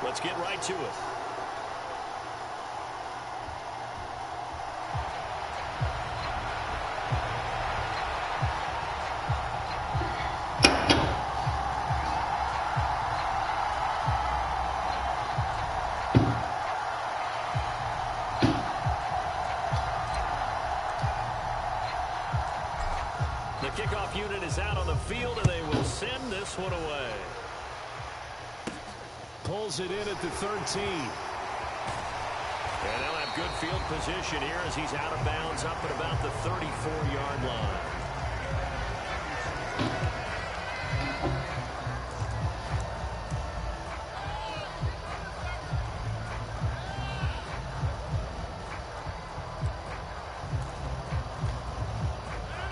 let's get right to it. Kickoff unit is out on the field, and they will send this one away. Pulls it in at the 13. And they'll have good field position here as he's out of bounds up at about the 34-yard line.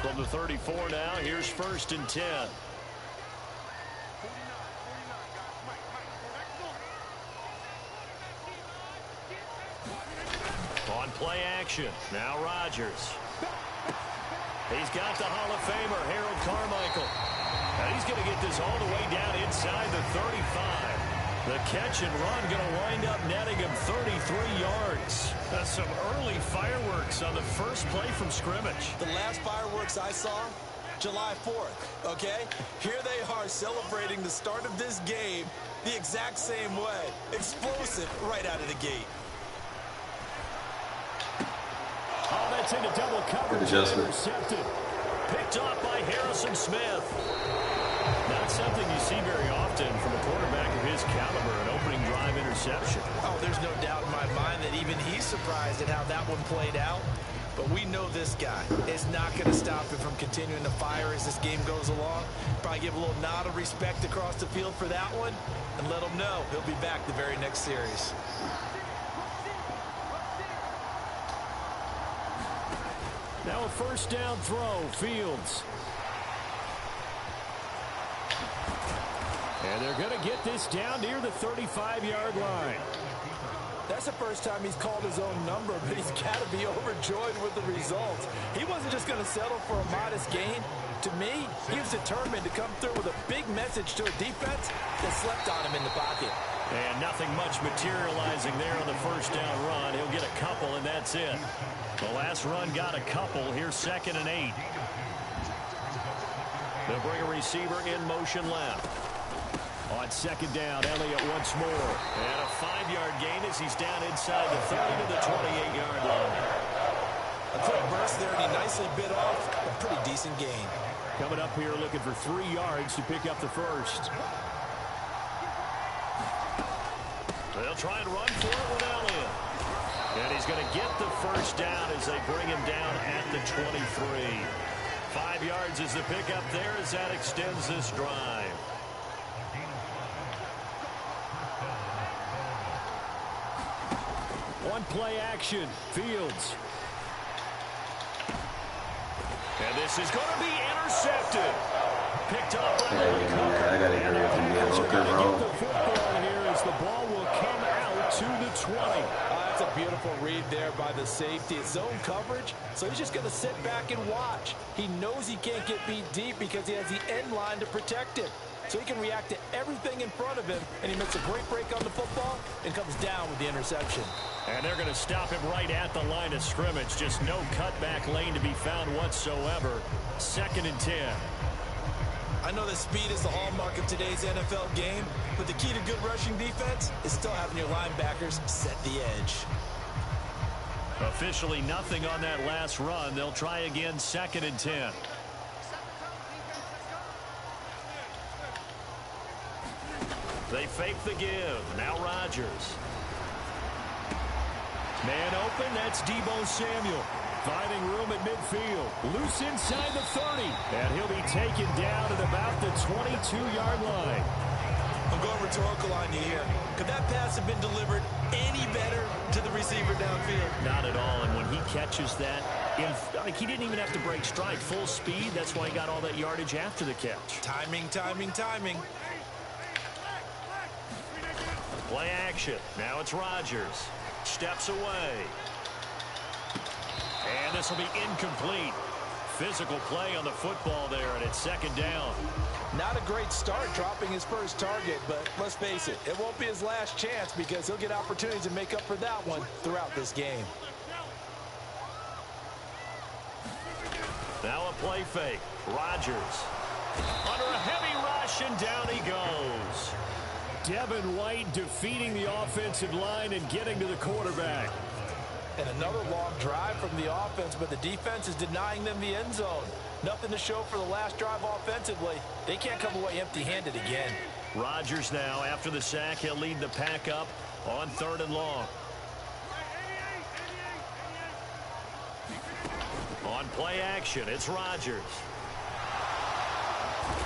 From the 34 now, here's 1st and 10. On play action, now Rodgers. He's got the Hall of Famer, Harold Carmichael. And he's going to get this all the way down inside the 35. The catch and run going to wind up netting him 33 yards. That's some early fireworks on the first play from scrimmage. The last fireworks I saw, July 4th, okay? Here they are celebrating the start of this game the exact same way. Explosive right out of the gate. Oh, that's into double coverage. Good adjustment. Intercepted. Picked off by Harrison Smith. Not something you see very often from a quarterback of his caliber, an opening drive interception. Oh, there's no doubt in my mind that even he's surprised at how that one played out. But we know this guy is not going to stop him from continuing to fire as this game goes along. Probably give a little nod of respect across the field for that one and let him know he'll be back the very next series. Now a first down throw, Fields. And they're going to get this down near the 35-yard line. That's the first time he's called his own number, but he's got to be overjoyed with the results. He wasn't just going to settle for a modest gain. To me, he was determined to come through with a big message to a defense that slept on him in the pocket. And nothing much materializing there on the first down run. He'll get a couple, and that's it. The last run got a couple. Here's 2nd and 8. They'll bring a receiver in motion left. On 2nd down, Elliott once more. And a 5-yard gain as he's down inside the 30 to the 28-yard line. A quick burst there, and he nicely bit off a pretty decent gain. Coming up here looking for 3 yards to pick up the first. They'll try and run for it with Elliott. And he's going to get the first down as they bring him down at the 23. 5 yards is the pickup there as that extends this drive. One play action, Fields. And this is going to be intercepted. Picked up by the Cook. I got to agree with you. They're going to get the football here as the ball will come out to the 20. That's a beautiful read there by the safety. It's zone coverage, so he's just going to sit back and watch. He knows he can't get beat deep because he has the end line to protect it. So he can react to everything in front of him, and he makes a great break on the football and comes down with the interception. And they're going to stop him right at the line of scrimmage. Just no cutback lane to be found whatsoever. 2nd and 10. I know that speed is the hallmark of today's NFL game, but the key to good rushing defense is still having your linebackers set the edge. Officially nothing on that last run. They'll try again 2nd and 10. They fake the give. Now Rodgers. Man open, that's Deebo Samuel. Finding room at midfield. Loose inside the 30. And he'll be taken down at about the 22-yard line. I'm going rhetorical on you here. Could that pass have been delivered any better to the receiver downfield? Not at all. And when he catches that, he didn't even have to break stride. Full speed. That's why he got all that yardage after the catch. Timing, timing, timing. Play action. Now it's Rodgers. Steps away. And this will be incomplete. Physical play on the football there, and it's 2nd down. Not a great start dropping his first target, but let's face it, it won't be his last chance because he'll get opportunities to make up for that one throughout this game. Now a play fake. Rodgers. Under a heavy rush, and down he goes. Devin White defeating the offensive line and getting to the quarterback. And another long drive from the offense, but the defense is denying them the end zone. Nothing to show for the last drive offensively. They can't come away empty-handed again. Rodgers now, after the sack, he'll lead the pack up on 3rd and long. On play action, it's Rodgers.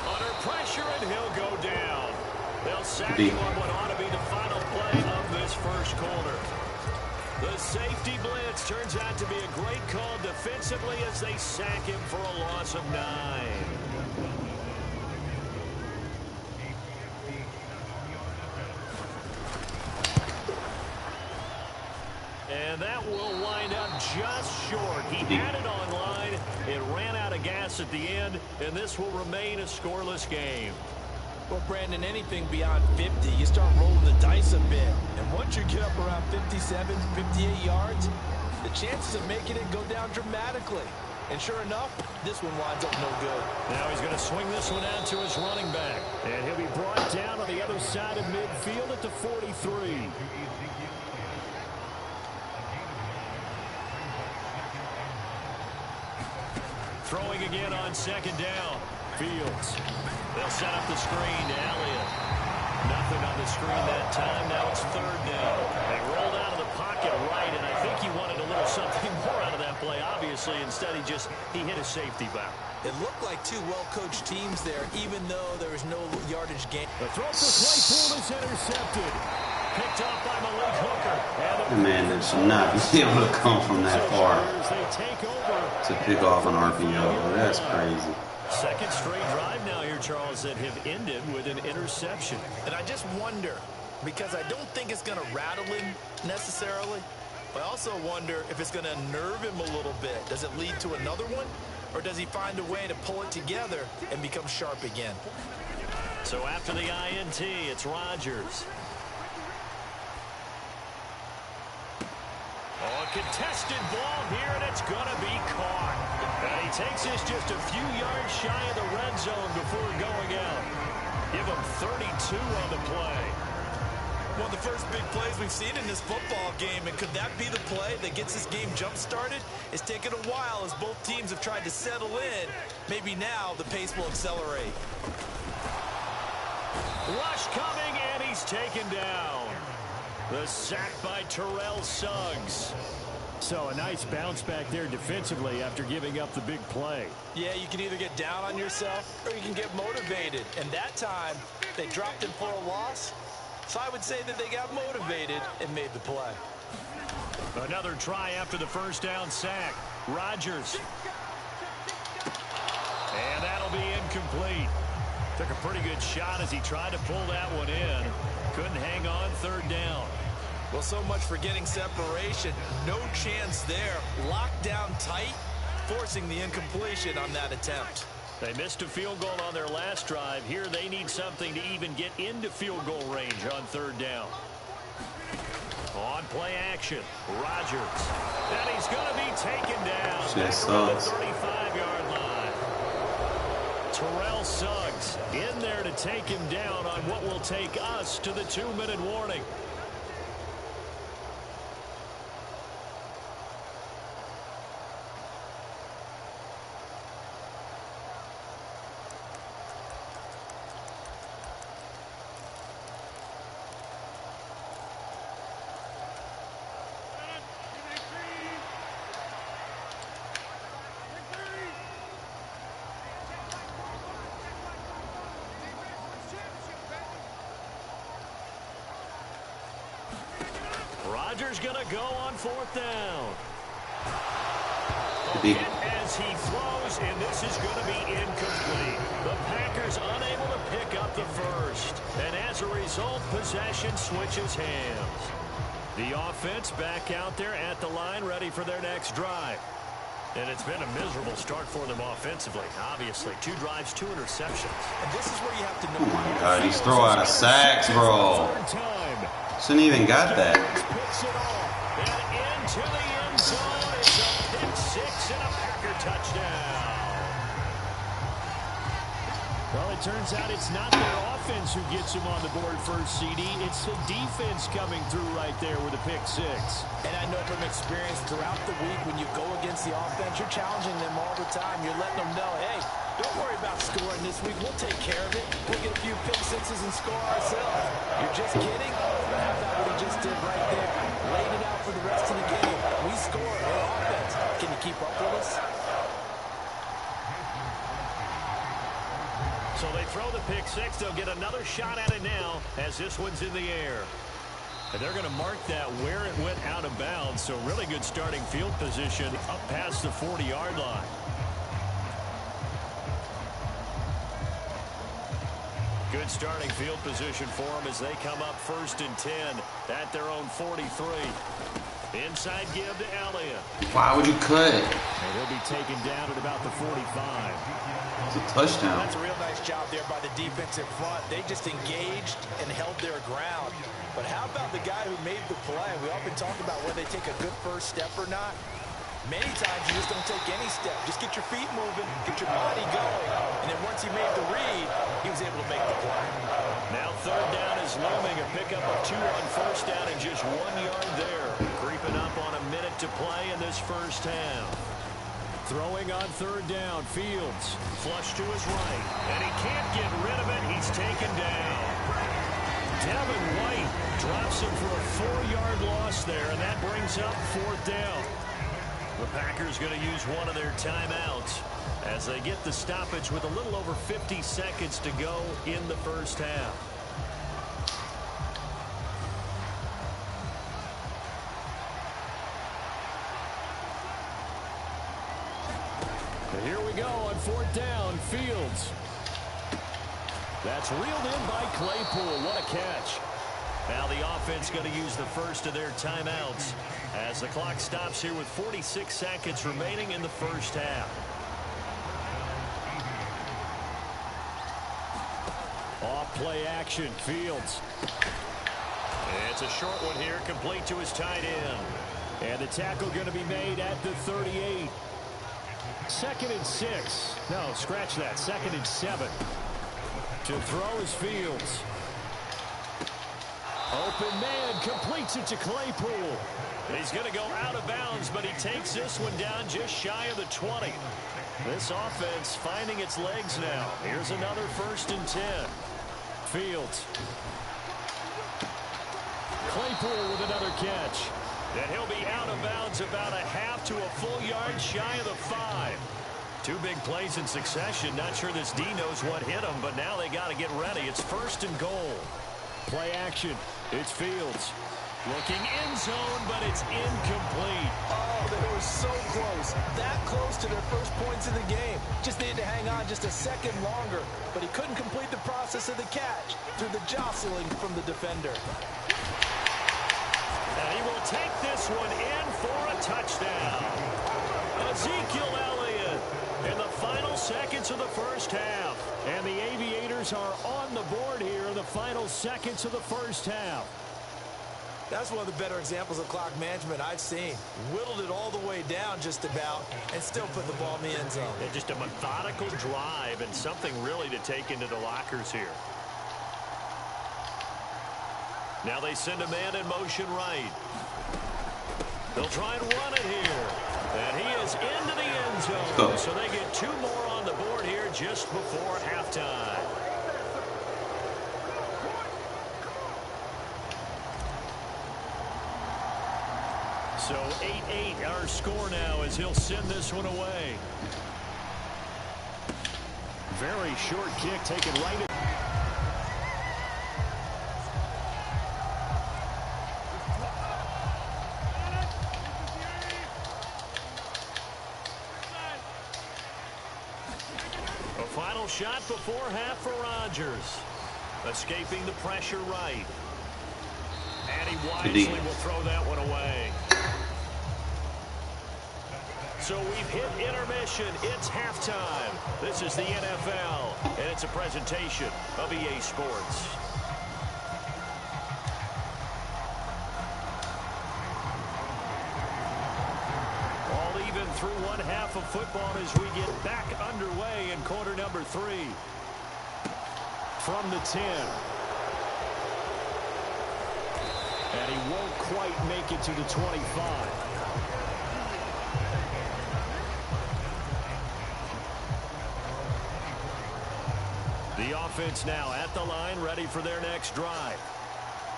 Under pressure, and he'll go down. They'll sack him on what ought to be the final play of this first quarter. The safety blitz turns out to be a great call defensively as they sack him for a loss of 9. And that will wind up just short. He had it on line. It ran out of gas at the end, and this will remain a scoreless game. Well, Brandon, anything beyond 50, you start rolling the dice a bit. And once you get up around 57, 58 yards, the chances of making it go down dramatically. And sure enough, this one winds up no good. Now he's going to swing this one out to his running back. And he'll be brought down on the other side of midfield at the 43. Throwing again on 2nd down. Fields. They'll set up the screen to Elliott. Nothing on the screen that time. Now it's 3rd down. They rolled out of the pocket right, and I think he wanted a little something more out of that play, obviously. Instead, he hit a safety valve. It looked like two well-coached teams there, even though there was no yardage gain. The throw for Claypool is intercepted. Picked off by Malik Hooker. That man should not be able to come from that far to pick off an RPO. That's crazy. Second straight drive now here, Charles, that have ended with an interception. And I just wonder, because I don't think it's going to rattle him necessarily, but I also wonder if it's going to nerve him a little bit. Does it lead to another one? Or does he find a way to pull it together and become sharp again? So after the INT, it's Rodgers. Oh, a contested ball here, and it's going to be Carr. And he takes this just a few yards shy of the red zone before going out. Give him 32 on the play. One of the first big plays we've seen in this football game, and could that be the play that gets this game jump-started? It's taken a while as both teams have tried to settle in. Maybe now the pace will accelerate. Rush coming, and he's taken down. The sack by Terrell Suggs. So a nice bounce back there defensively after giving up the big play. Yeah, you can either get down on yourself or you can get motivated. And that time, they dropped him for a loss. So I would say that they got motivated and made the play. Another try after the first down sack. Rodgers. And that'll be incomplete. Took a pretty good shot as he tried to pull that one in. Couldn't hang on third down. Well, so much for getting separation. No chance there. Locked down tight, forcing the incompletion on that attempt. They missed a field goal on their last drive. Here they need something to even get into field goal range on third down. On play action, Rodgers. And he's going to be taken down. Shit Back sucks. the 35-yard line. Terrell Suggs in there to take him down on what will take us to the 2-minute warning. Rodgers going to go on fourth down. As he throws, and this is going to be incomplete. The Packers unable to pick up the first. And as a result, possession switches hands. The offense back out there at the line, ready for their next drive. And it's been a miserable start for them offensively, obviously. 2 drives, 2 interceptions. And this is where you have to know. Oh my God, he's throwing out of sacks, bro. Shouldn't even got that. Picks it off. And into the end zone. It's a pick 6 and a Packer touchdown. Well, it turns out it's not their offense who gets him on the board first, CD. It's the defense coming through right there with a pick 6. And I know from experience throughout the week when you go against the offense, you're challenging them all the time. You're letting them know, hey, don't worry about scoring this week. We'll take care of it. We'll get a few pick 6s and score ourselves. You're just kidding? But how about what he just did right there? Laid it out for the rest of the game. We score. Our offense. Can you keep up with us? So they throw the pick 6. They'll get another shot at it now as this one's in the air. And they're going to mark that where it went out of bounds. So really good starting field position up past the 40-yard line. Good starting field position for them as they come up 1st and 10 at their own 43. Inside give to Elliott. Why would you cut? And he'll be taken down at about the 45. It's a touchdown. That's a real nice job there by the defense in front. They just engaged and held their ground. But how about the guy who made the play? We often talk about whether they take a good first step or not. Many times you just don't take any step. Just get your feet moving, get your body going. And then once he made the read, he was able to make the play. Now third down is looming. A pickup of 2 on first down and just 1 yard there. Creeping up on a minute to play in this first half. Throwing on third down, Fields. Flush to his right. And he can't get rid of it. He's taken down. Devin White drops him for a 4-yard loss there, and that brings up 4th down. The Packers going to use one of their timeouts as they get the stoppage with a little over 50 seconds to go in the first half. And here we go on 4th down. Fields. That's reeled in by Claypool. What a catch. Now the offense going to use the first of their timeouts as the clock stops here with 46 seconds remaining in the first half. Off play action. Fields. It's a short one here, complete to his tight end. And the tackle going to be made at the 38. 2nd and 6. No, scratch that. 2nd and 7. To throw is Fields. Open man, completes it to Claypool. He's going to go out of bounds, but he takes this one down just shy of the 20. This offense finding its legs now. Here's another 1st and 10. Fields. Claypool with another catch. And he'll be out of bounds about a half to a full yard shy of the 5. 2 big plays in succession. Not sure this D knows what hit him, but now they got to get ready. It's 1st and goal. Play action. It's Fields. Looking end zone, but it's incomplete. Oh, they were so close. That close to their first points in the game. Just needed to hang on just a second longer. But he couldn't complete the process of the catch through the jostling from the defender. And he will take this one in for a touchdown. Ezekiel Elliott in the final seconds of the first half. And the Aviators are on the board here in the final seconds of the first half. That's one of the better examples of clock management I've seen. Whittled it all the way down just about and still put the ball in the end zone. And just a methodical drive and something really to take into the lockers here. Now they send a man in motion right. They'll try and run it here. And he is into the end zone. So they get 2 more on the board here just before halftime. So 8-8 our score now as he'll send this one away. Very short kick taken right at. A final shot before half for Rodgers. Escaping the pressure right. And he wisely will throw that one away. So we've hit intermission. It's halftime. This is the NFL, and it's a presentation of EA Sports. All even through one half of football as we get back underway in quarter number 3. From the 10. And he won't quite make it to the 25. The offense now at the line, ready for their next drive.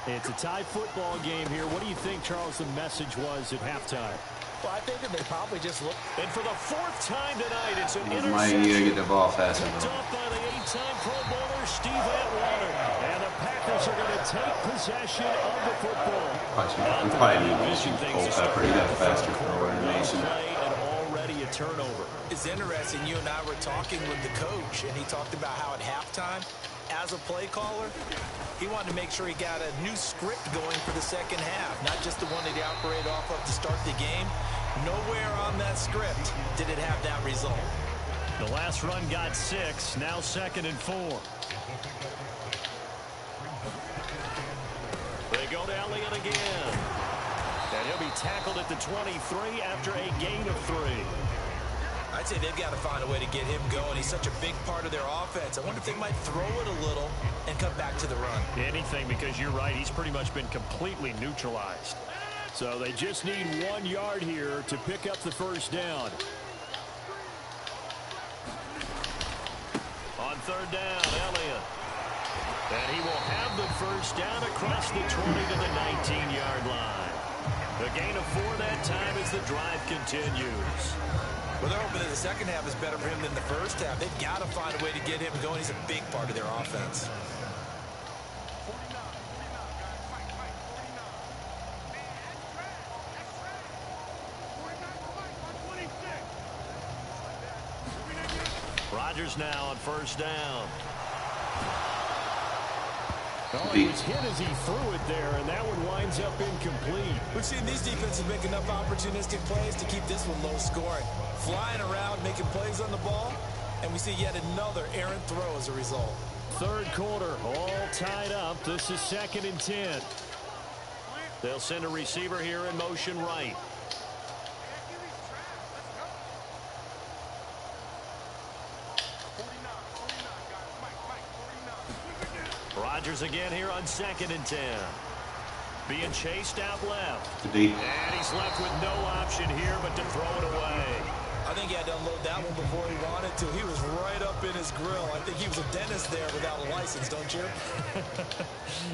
It's a tie football game here. What do you think, Charles, the message was at halftime? Well, I think that they probably just look. And for the 4th time tonight, it's an interception. Mike, you gotta get the ball faster, Picked bro. up by the 8-time Pro Bowler, Steve Atwater. And the Packers are going to take possession of the football. We probably need to shoot Culpepper. He got a faster coordination. And already a turnover. It's interesting. You and I were talking with the coach, and he talked about how at halftime, as a play caller, he wanted to make sure he got a new script going for the second half, not just the one that he operated off of to start the game. Nowhere on that script did it have that result. The last run got 6, now 2nd and 4. They go to Elliott again. And he'll be tackled at the 23 after a gain of 3. I'd say they've got to find a way to get him going. He's such a big part of their offense. I wonder if they might throw it a little and come back to the run. Anything, because you're right. He's pretty much been completely neutralized. So they just need 1 yard here to pick up the first down. On 3rd down, Elliott. And he will have the first down across the 20 to the 19-yard line. A gain of 4 that time as the drive continues. Well, they're hoping that the second half is better for him than the first half. They've got to find a way to get him going. He's a big part of their offense. Rodgers now on first down. Oh, he was hit as he threw it there, and that one winds up incomplete. We've seen these defenses make enough opportunistic plays to keep this one low scoring. Flying around, making plays on the ball, and we see yet another errant throw as a result. Third quarter, all tied up. This is 2nd and 10. They'll send a receiver here in motion right. Rodgers again here on 2nd and 10. Being chased out left. Deep. And he's left with no option here but to throw it away. I think he had to unload that one before he wanted to. He was right up in his grill. I think he was a dentist there without a license, don't you?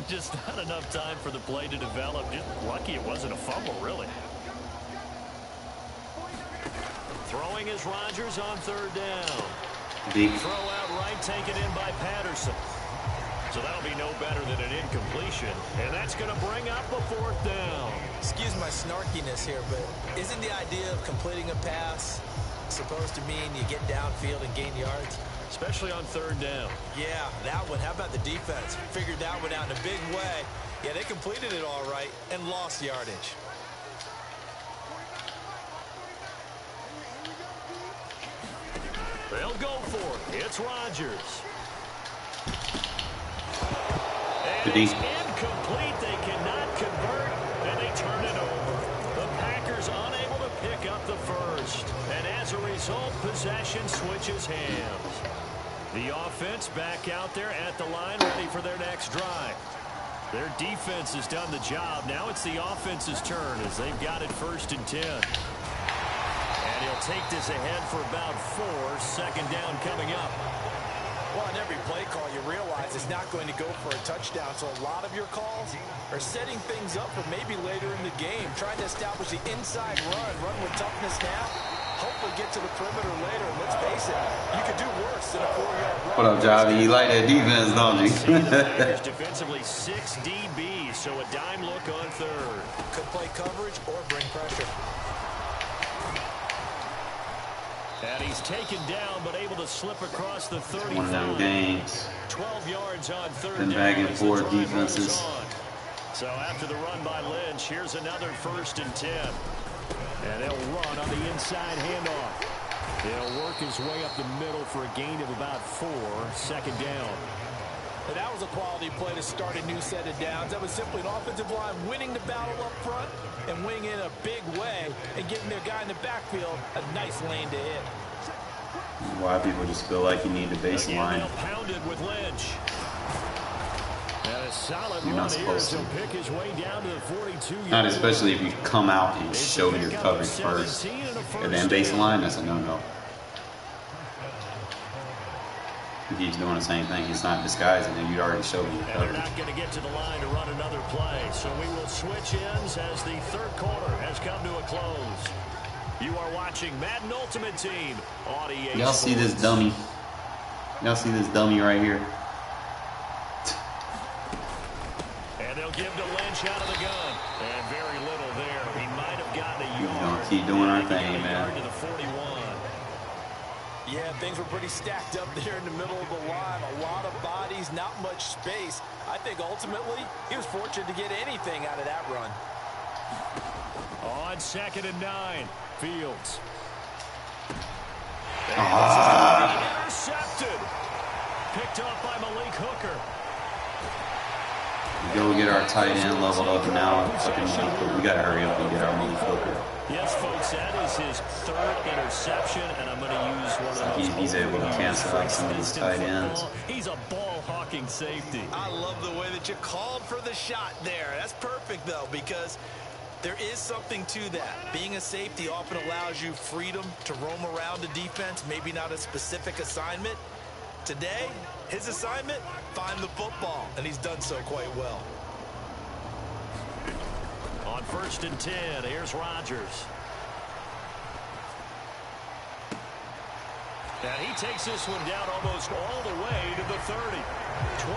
Just not enough time for the play to develop. Just lucky it wasn't a fumble, really. Throwing is Rodgers on 3rd down. Deep. Throw out right, taken in by Patterson. So that'll be no better than an incompletion. And that's going to bring up a 4th down. Excuse my snarkiness here, but isn't the idea of completing a pass supposed to mean you get downfield and gain yards? Especially on 3rd down. Yeah, that one. How about the defense? Figured that one out in a big way. Yeah, they completed it all right and lost yardage. They'll go for it. It's Rodgers. And it's incomplete. They cannot convert, and they turn it over. The Packers unable to pick up the first. And as a result, possession switches hands. The offense back out there at the line, ready for their next drive. Their defense has done the job. Now it's the offense's turn as they've got it 1st and 10. And he'll take this ahead for about 4. 2nd down coming up. Well, on every play call, you realize it's not going to go for a touchdown. So a lot of your calls are setting things up for maybe later in the game, trying to establish the inside run with toughness now, hopefully get to the perimeter later. And let's face it, you could do worse than a 4-yard run. What up, Javi? You like that defense, don't you? Defensively, 6 DBs, so a dime look on 3rd. Could play coverage or bring pressure. And he's taken down, but able to slip across the 35. One of them games. 12 yards on 3rd Been down. back and forth defenses. So after the run by Lynch, here's another 1st and 10. And they'll run on the inside handoff. They'll work his way up the middle for a gain of about 4. 2nd down. And that was a quality play to start a new set of downs. That was simply an offensive line winning the battle up front and winning in a big way and giving their guy in the backfield a nice lane to hit. Why people just feel like you need the baseline. Pounded with Lynch. And a solid You're not run supposed here to. to pick his way down to the 42-yard Not especially if you come out and show your coverage first. And then baseline, that's a no-no. He keeps doing the same thing. He's not disguising it. You already showed me. And they're not going to get to the line to run another play. So we will switch ends as the 3rd quarter has come to a close. You are watching Madden Ultimate Team on EA Y'all see this dummy? Y'all see this dummy right here? And they'll give to Lynch out of the gun. And very little there. He might have gotten a We're yard. gonna keep doing our thing, man. To the 41. Yeah, things were pretty stacked up there in the middle of the line. A lot of bodies, not much space. I think ultimately he was fortunate to get anything out of that run. On 2nd and 9, Fields. Intercepted. Picked up by Malik Hooker. We go get our tight end leveled up now. We gotta hurry up and get our Malik Hooker. Yes, folks, that is his 3rd interception, and I'm going to use one of those. He's able to cancel out some of these tight ends. He's a ball-hawking safety. I love the way that you called for the shot there. That's perfect, though, because there is something to that. Being a safety often allows you freedom to roam around the defense, maybe not a specific assignment. Today, his assignment, find the football, and he's done so quite well. On 1st and 10. Here's Rodgers. And he takes this one down almost all the way to the 30.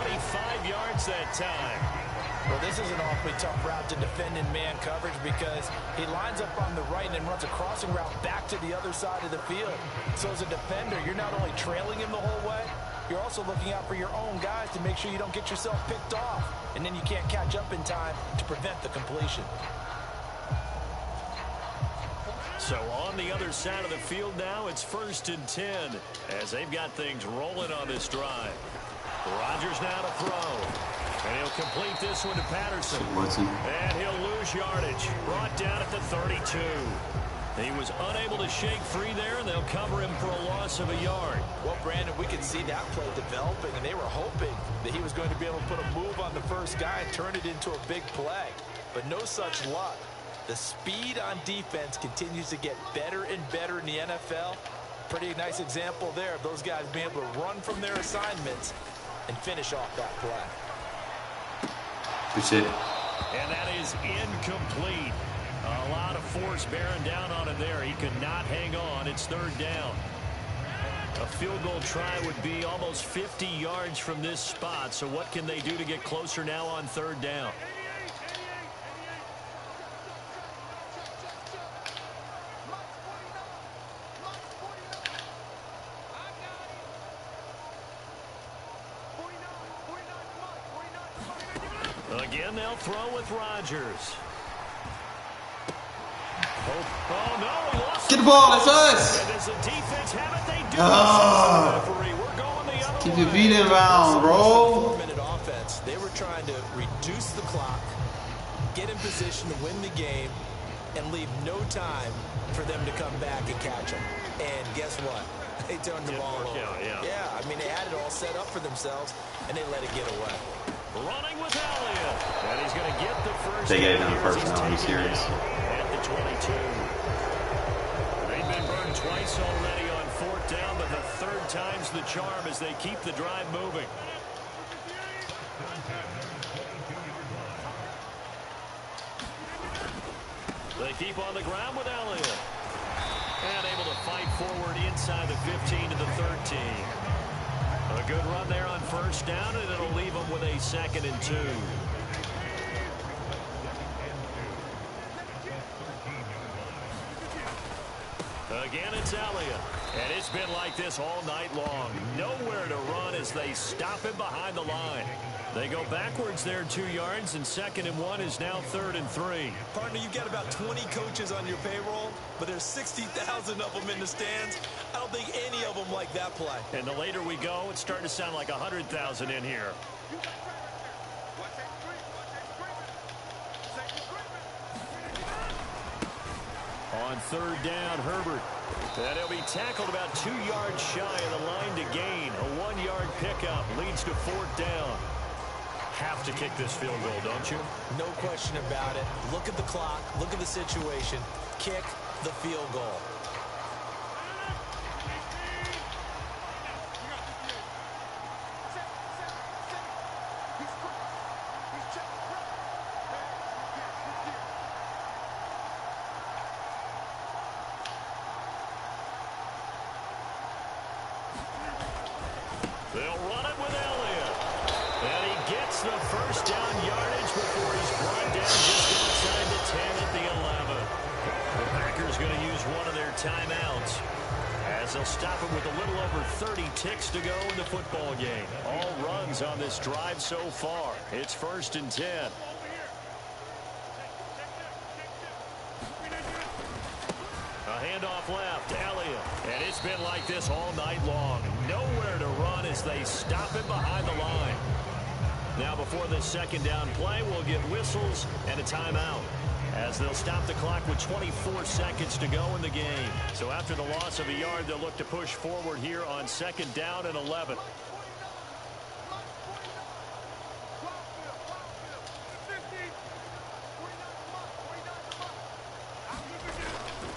25 yards that time. Well, this is an awfully tough route to defend in man coverage because he lines up on the right and then runs a crossing route back to the other side of the field. So as a defender, you're not only trailing him the whole way, you're also looking out for your own guys to make sure you don't get yourself picked off. And then you can't catch up in time to prevent the completion. So on the other side of the field now, it's 1st and 10 as they've got things rolling on this drive. Rodgers now to throw. And he'll complete this one to Patterson. And he'll lose yardage. Brought down at the 32. He was unable to shake free there, and they'll cover him for a loss of a yard. Well, Brandon, we could see that play developing, and they were hoping that he was going to be able to put a move on the first guy and turn it into a big play. But no such luck. The speed on defense continues to get better and better in the NFL. Pretty nice example there of those guys being able to run from their assignments and finish off that play. Good shit. And that is incomplete. A lot of force bearing down on him there. He could not hang on. It's 3rd down. A field goal try would be almost 50 yards from this spot. So what can they do to get closer now on 3rd down? Again, they'll throw with Rodgers. Oh, no, he lost. Get the ball, that's us. And does the defense have it? They do. We're going the other keep way. your feet in bounds, bro. 4-minute offense. They were trying to reduce the clock, get in position to win the game, and leave no time for them to come back and catch them. And guess what? They turned the ball over. Yeah, I mean, they had it all set up for themselves, and they let it get away. Running with Elliott. And he's going to get the first. They gave him the first down. I'm serious. At the 22. They've been burned twice already on 4th down, but the 3rd time's the charm as they keep the drive moving. They keep on the ground with Elliott. And able to fight forward inside the 15 to the 13. A good run there on 1st down, and it'll leave them with a 2nd and 2. Again, it's Elliott. And it's been like this all night long. Nowhere to run as they stop him behind the line. They go backwards there 2 yards, and 2nd and 1 is now 3rd and 3. Partner, you've got about 20 coaches on your payroll, but there's 60,000 of them in the stands. I don't think any of them like that play. And the later we go, it's starting to sound like 100,000 in here. On 3rd down, Herbert. And he'll be tackled about 2 yards shy of the line to gain. A 1-yard pickup leads to 4th down. Have to kick this field goal, don't you? No question about it. Look at the clock. Look at the situation. Kick the field goal. They'll run it with Elliott. And he gets the first down yardage before he's brought down just outside the 10 at the 11. The Packers going to use one of their timeouts as they'll stop him with a little over 30 ticks to go in the football game. All runs on this drive so far. It's 1st and 10. A handoff left, Elliott. And it's been like this all night long. Nowhere to run as they stop him behind the line. Now before this 2nd down play, we'll get whistles and a timeout as they'll stop the clock with 24 seconds to go in the game. So after the loss of a yard, they'll look to push forward here on 2nd down and 11.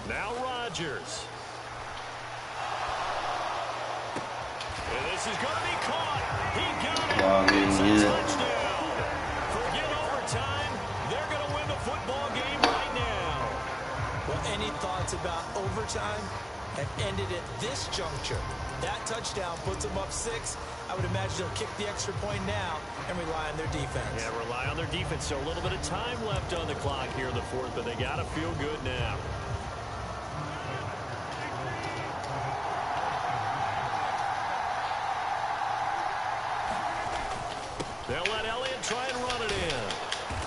Now Rodgers. And this is going to be caught. He got it. It's a touchdown. Forget overtime. They're going to win the football game thoughts about overtime have ended at this juncture. That touchdown puts them up 6. I would imagine they'll kick the extra point now and rely on their defense. Yeah, rely on their defense. So a little bit of time left on the clock here in the 4th, but they got to feel good now. They'll let Elliott try and run it in.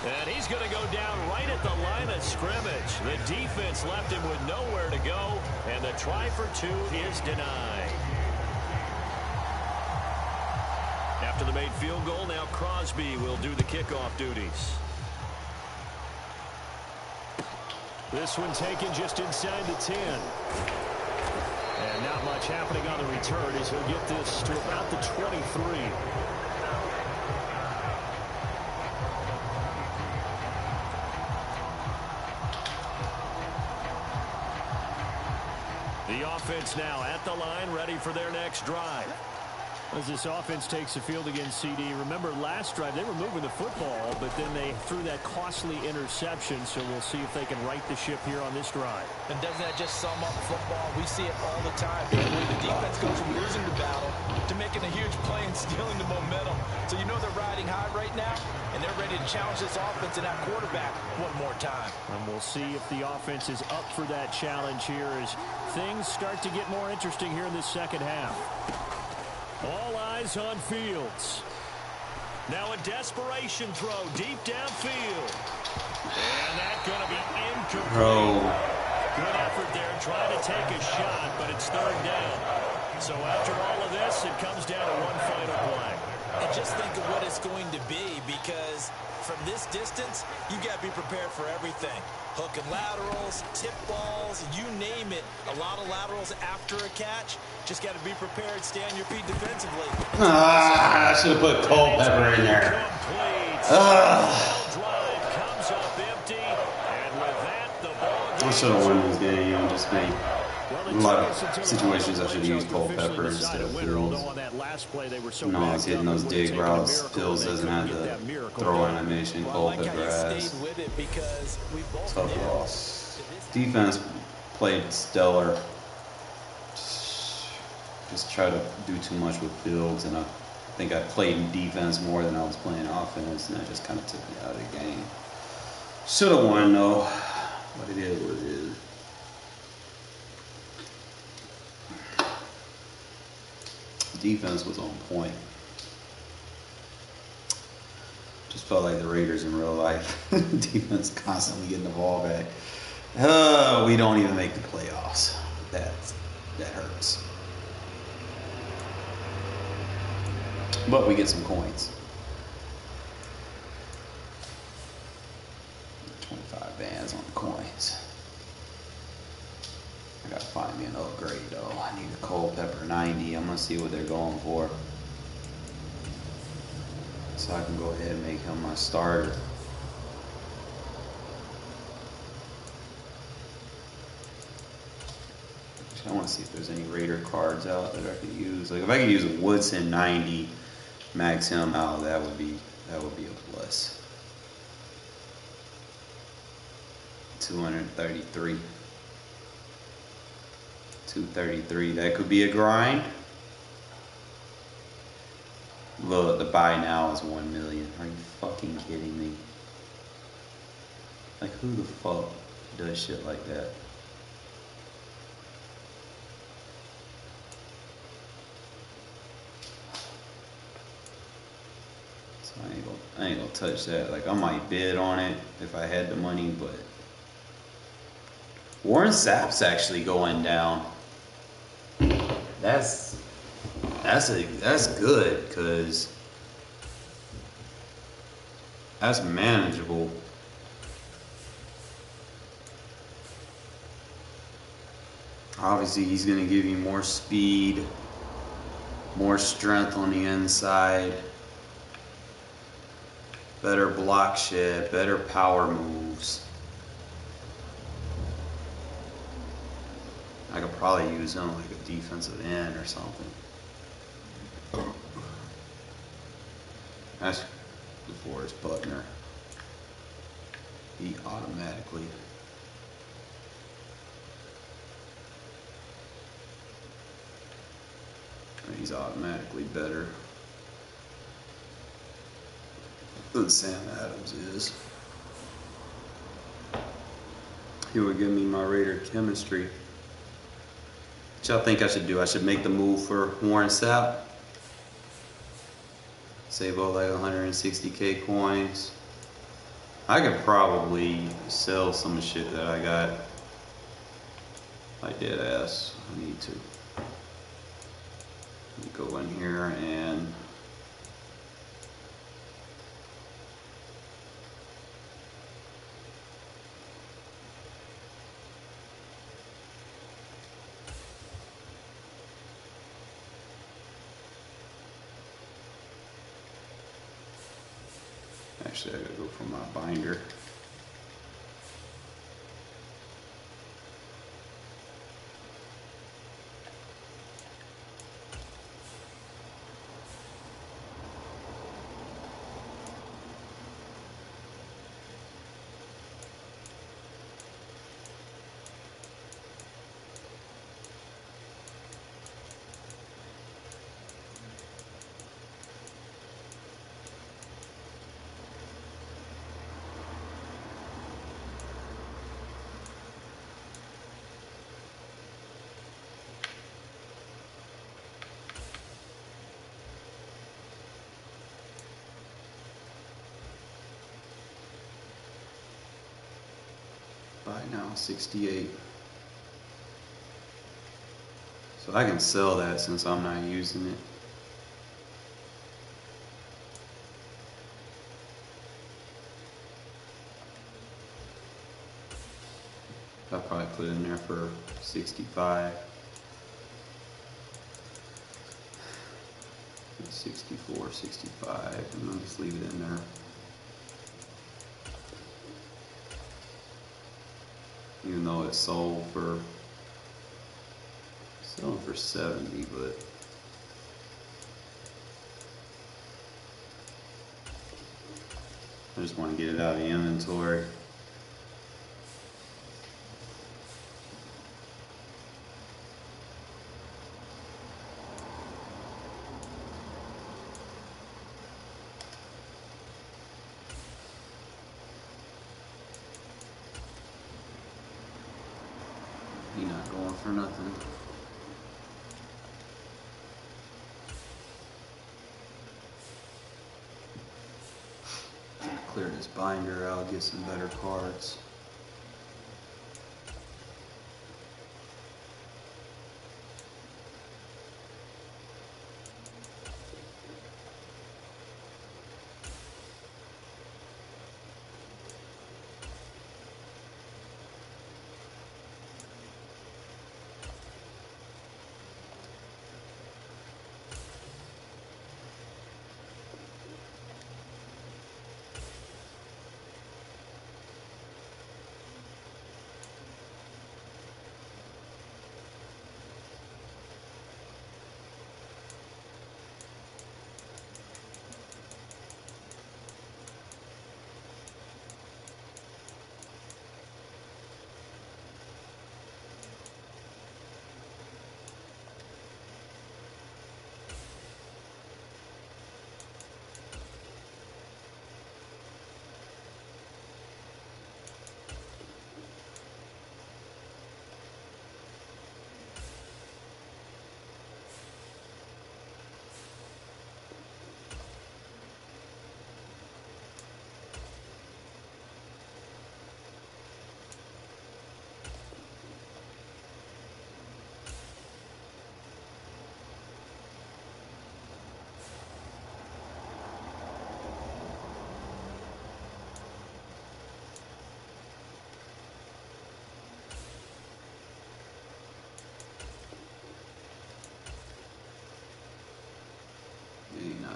And he's going to go down right at the line of scrimmage. The defense left him with nowhere to go, and the try for 2 is denied. After the made field goal, now Crosby will do the kickoff duties. This one taken just inside the 10. And not much happening on the return as he'll get this to about the 23. The offense now at the line, ready for their next drive. As this offense takes the field against CD, remember last drive they were moving the football, but then they threw that costly interception, so we'll see if they can right the ship here on this drive. And doesn't that just sum up football? We see it all the time. The defense goes from losing the battle to making a huge play and stealing the momentum. So you know they're riding high right now, and they're ready to challenge this offense and that quarterback one more time. And we'll see if the offense is up for that challenge here as things start to get more interesting here in this second half. All eyes on Fields. Now a desperation throw deep downfield. And that's going to be incomplete. Good effort there trying to take a shot, but it's 3rd down. So after all of this, it comes down to one final play. And just think of what it's going to be, because from this distance, you got to be prepared for everything. Hook and laterals, tip balls, you name it. A lot of laterals after a catch. Just got to be prepared, stay on your feet defensively. I should have put Culpepper in there. I should have won this game. Just made a lot of situations I should have used Culpepper instead of Fields. No, I was hitting those dig routes. Fields doesn't have the throw animation. Culpepper has. Tough loss. Defense played stellar. Just try to do too much with Fields, and I think I played defense more than I was playing offense, and that just kind of took me out of the game. Should have won though, but it is what it is. Defense was on point. Just felt like the Raiders in real life. Defense constantly getting the ball back. We don't even make the playoffs. That hurts. But we get some coins. 25 bands on the coins. I gotta find me an upgrade though. I need a Culpepper 90. I'm gonna see what they're going for, so I can go ahead and make him my starter. I want to see if there's any Raider cards out that I could use. Like if I could use a Woodson 90, max him out, that would be a plus. 233. 233. That could be a grind. Look, the buy now is 1 million. Are you fucking kidding me? Like who the fuck does shit like that? So I ain't gonna touch that. Like I might bid on it if I had the money, but Warren Sapp's actually going down. That's good, because that's manageable. Obviously, he's going to give you more speed, more strength on the inside, better block shed, better power moves. I could probably use him like a defensive end or something. That's DeForest Buckner. He automatically. he's automatically better than Sam Adams is. He would give me my Raider chemistry. What y'all think I should do? I should make the move for Warren Sapp. Save all like 160k coins. I could probably sell some shit that I got. I dead ass. I need to. Go in here and actually I gotta go for my binder. Buy now 68. So I can sell that since I'm not using it. I'll probably put it in there for 65. 64, 65, and I'll just leave it in there. Even though it's sold for selling for 70, but I just want to get it out of the inventory. He not going for nothing. Clear this binder out, get some better cards.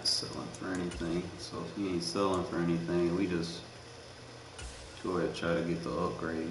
Selling for anything, so if he ain't selling for anything, we just go ahead and try to get the upgrade.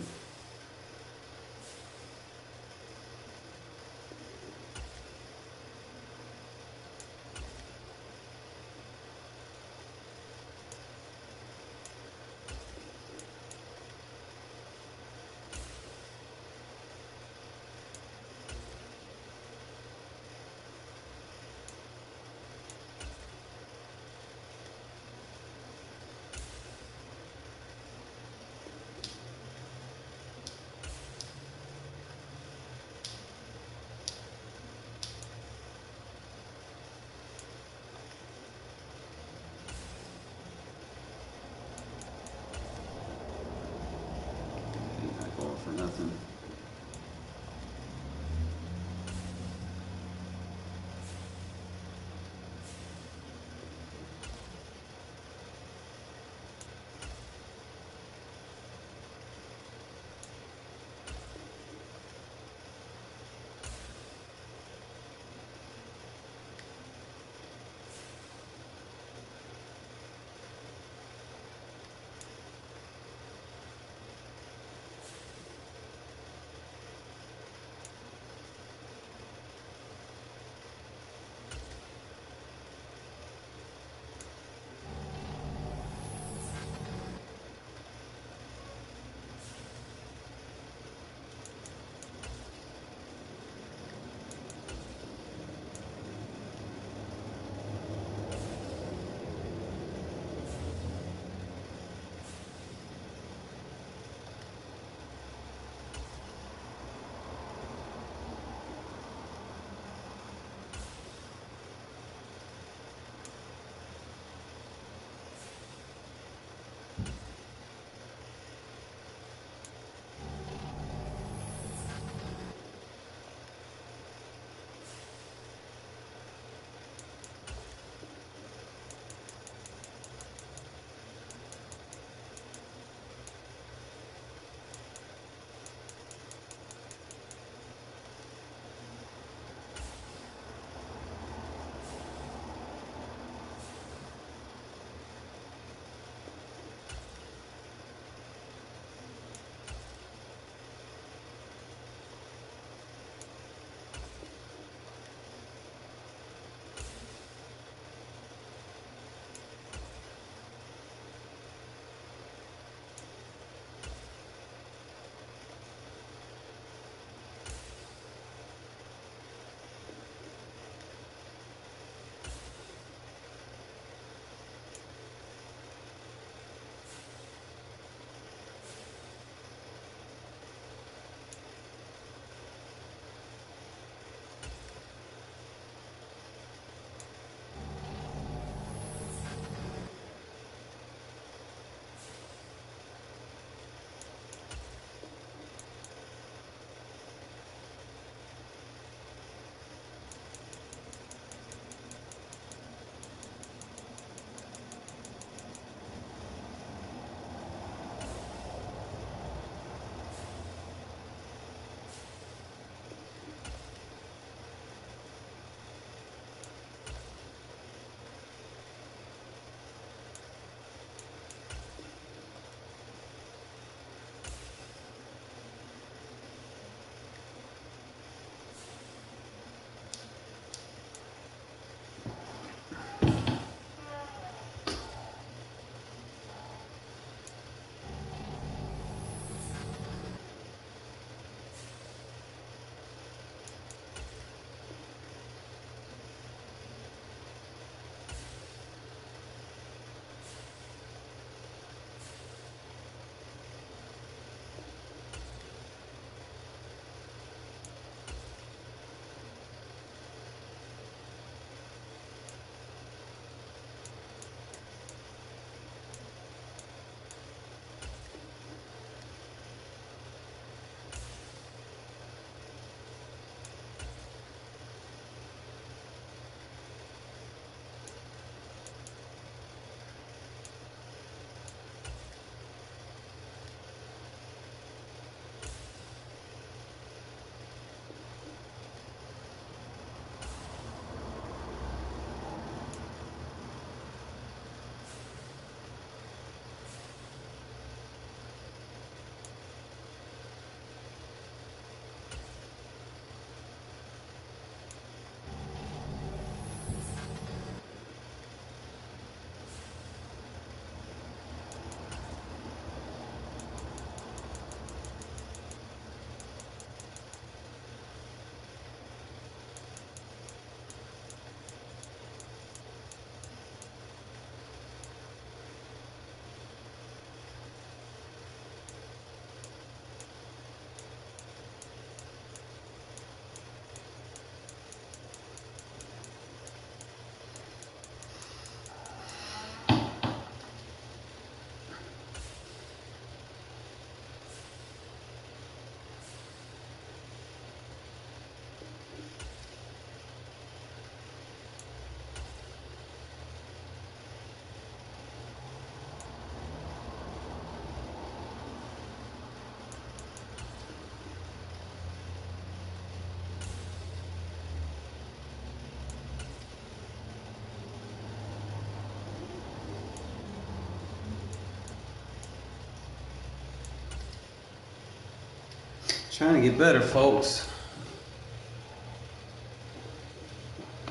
Trying to get better, folks.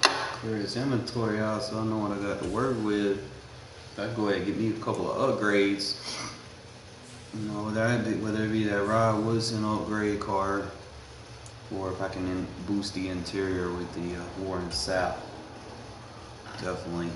Clear this inventory out so I know what I got to work with. I'd go ahead and get me a couple of upgrades. You know, whether it be that Rod Woodson upgrade card, or if I can boost the interior with the Warren Sapp. Definitely.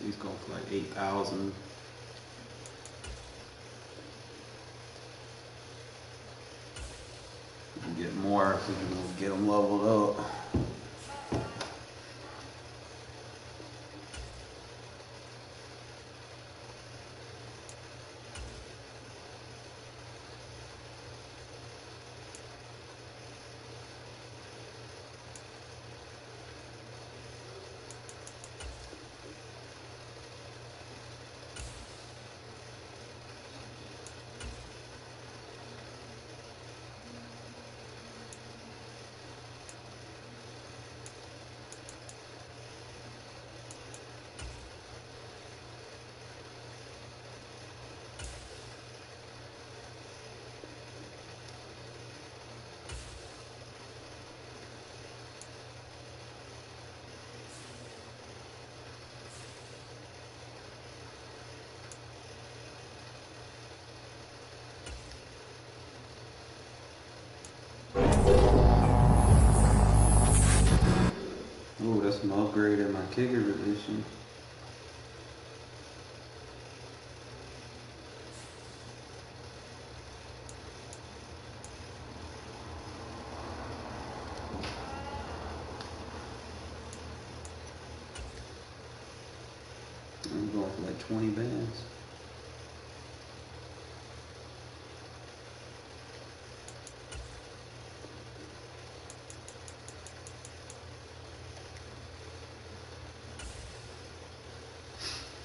These go for like 8,000. We can get more if we can get them leveled up. Ooh, that's an upgrade in my kicker position. I'm going for like 20 bands.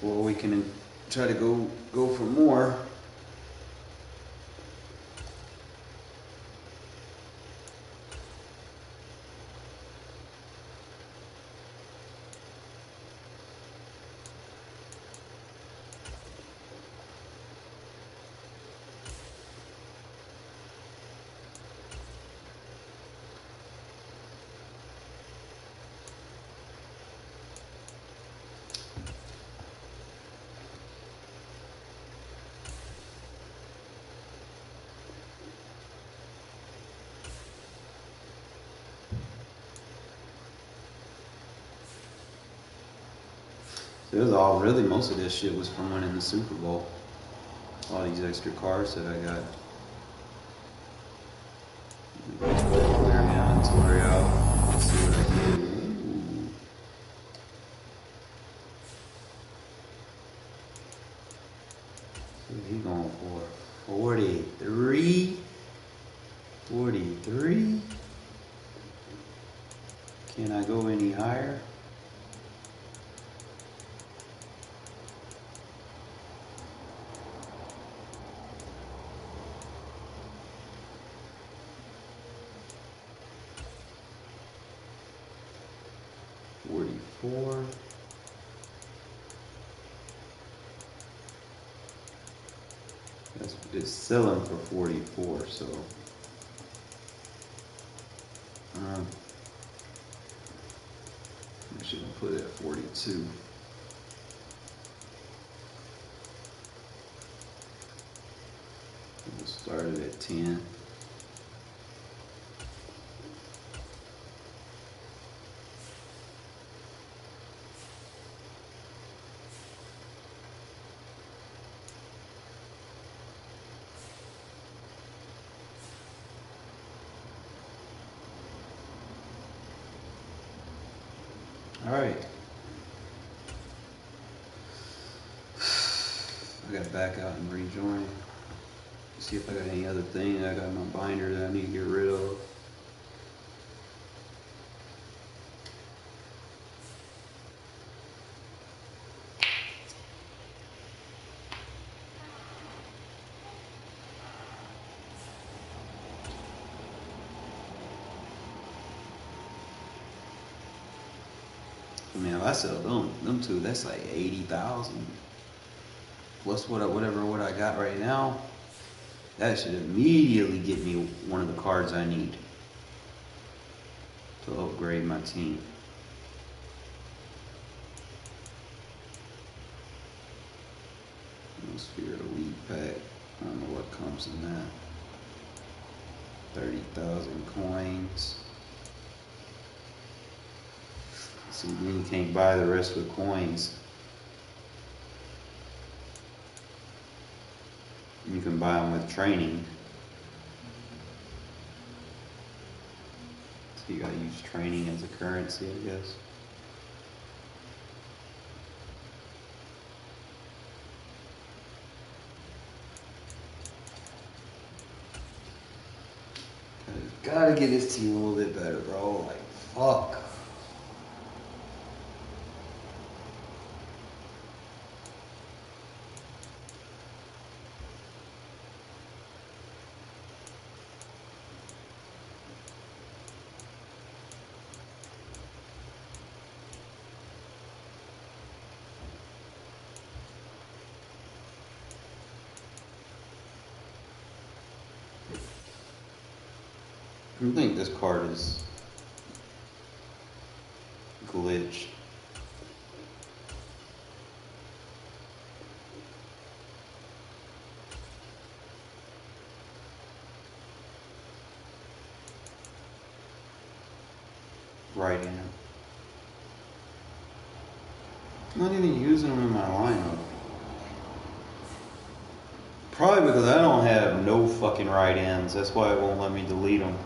Or we can try to go for more. It was all really, most of this shit was from winning the Super Bowl. All these extra cards that I got. Clear the inventory out. Let's see what I get. Ooh. So he going for 43. 43. Can I go any higher? It's selling for 44, so I should have put it at 42. We'll start it at 10. All right. I gotta back out and rejoin. See if I got any other thing. I got my binder that I need to get rid of. I mean, if I sell them two, that's like 80,000 plus whatever I got right now. That should immediately get me one of the cards I need to upgrade my team. Sphere Elite Pack. I don't know what comes in that. 30,000 coins. See, then you can't buy the rest with coins. You can buy them with training. So you gotta use training as a currency, I guess. Gotta get this team a little bit better, bro. Like, fuck. I think this card is glitched. Right hand. Not even using them in my lineup. Probably because I don't have no fucking right ends. That's why it won't let me delete them.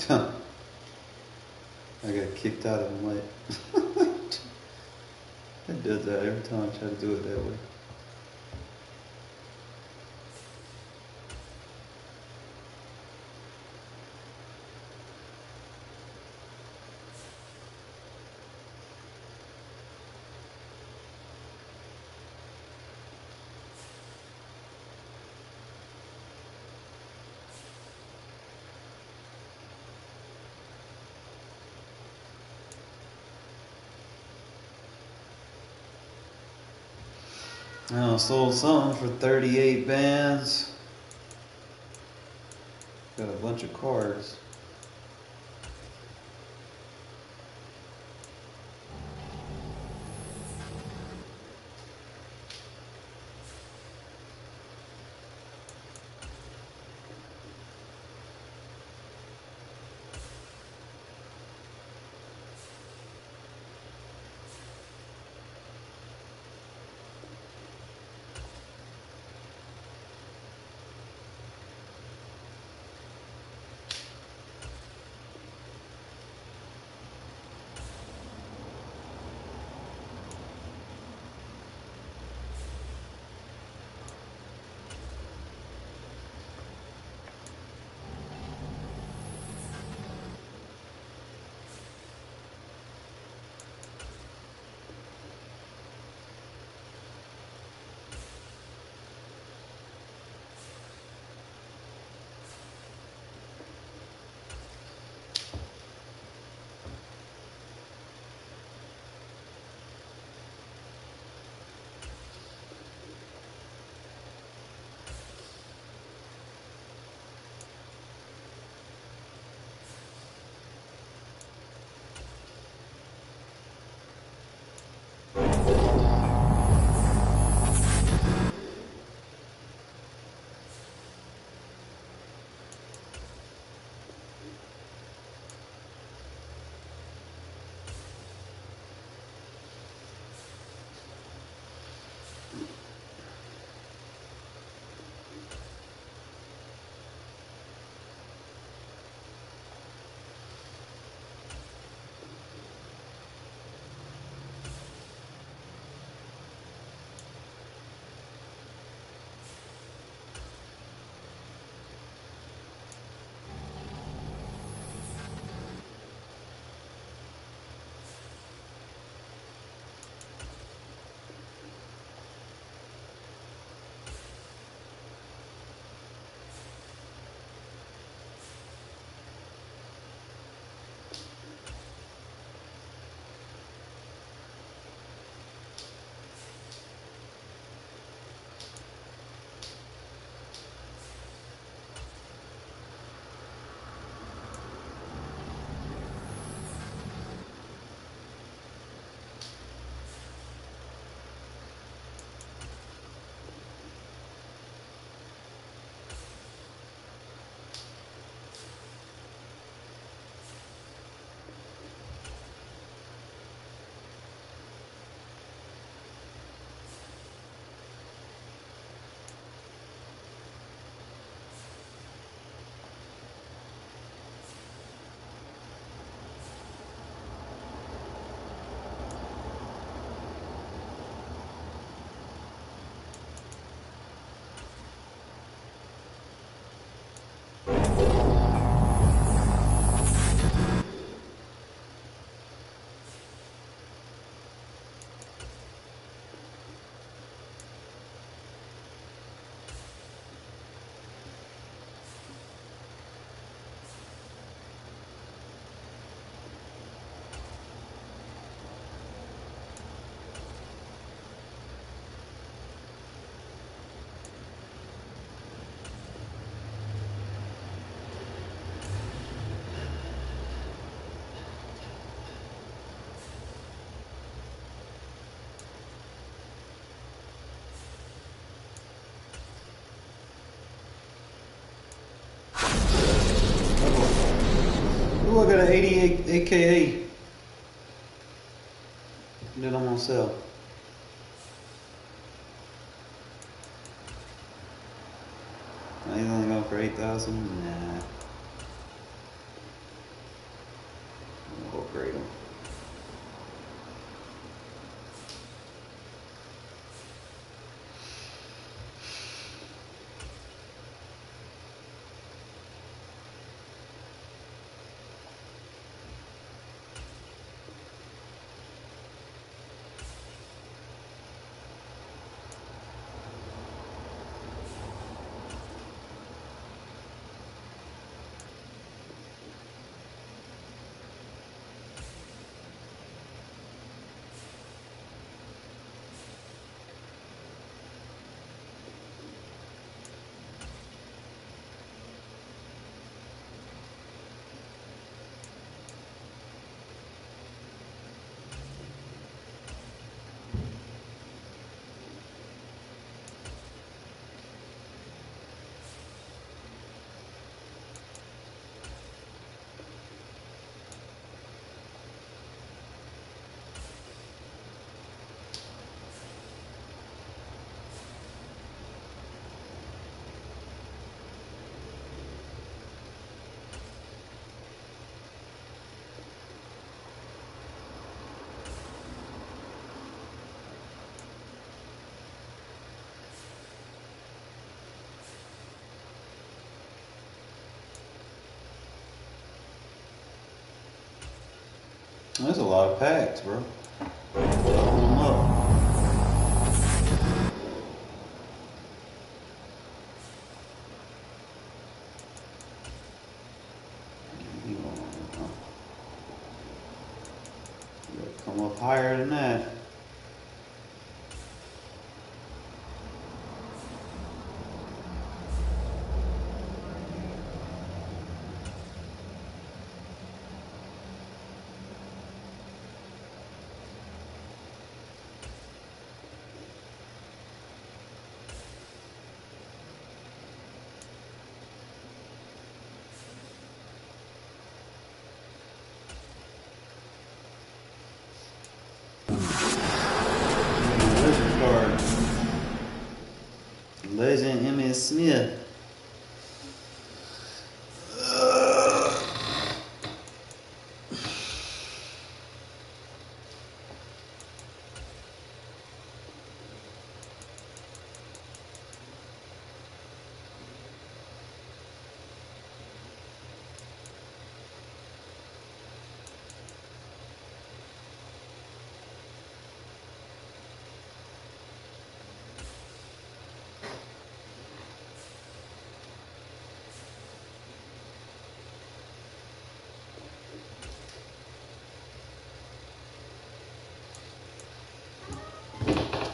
I got kicked out of MUT. It does that every time I try to do it that way. I sold something for 38 bands. Got a bunch of cards. Ooh, I got an 88 AKA that I'm gonna sell. He's only going for 8,000. Nah. That's a lot of packs, bro. Double them up. Come up higher than that. Legend M.S. Smith.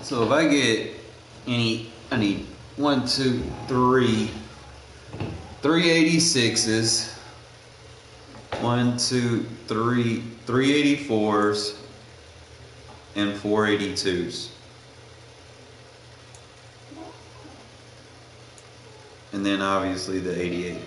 So if I get I need 1, 2, 3, 386s, 1, 2, 3, 384s, and 482s. And then obviously the 88.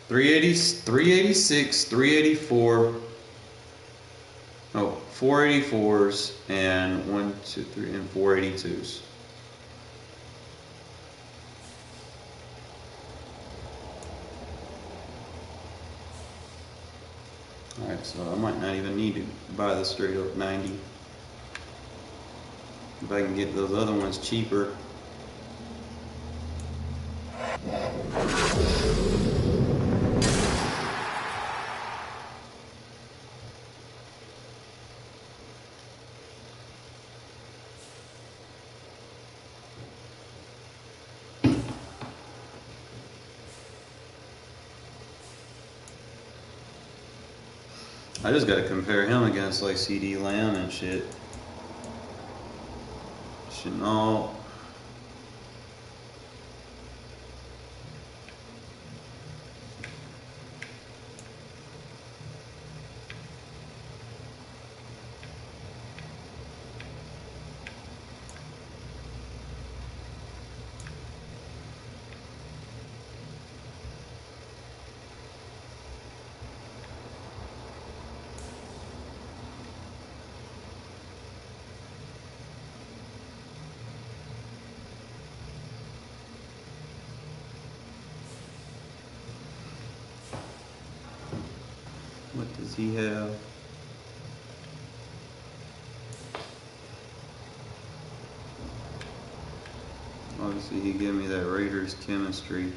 $386, 384, no, 484s, and 1, 2, 3, and 482s. Alright, so I might not even need to buy the straight up 90. If I can get those other ones cheaper. I just gotta compare him against like CD Lamb and shit. Chanel. What does he have? Obviously, he gave me that Raiders chemistry.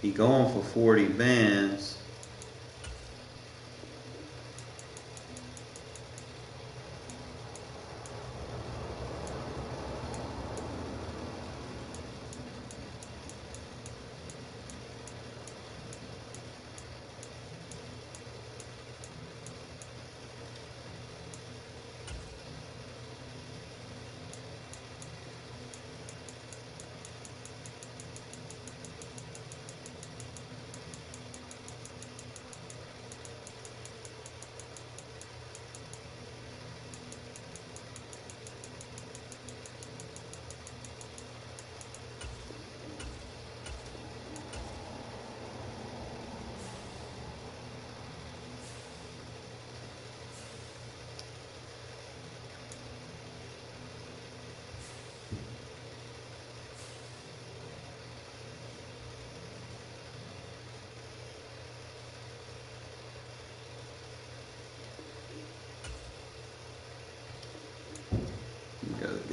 He going for 40 bands.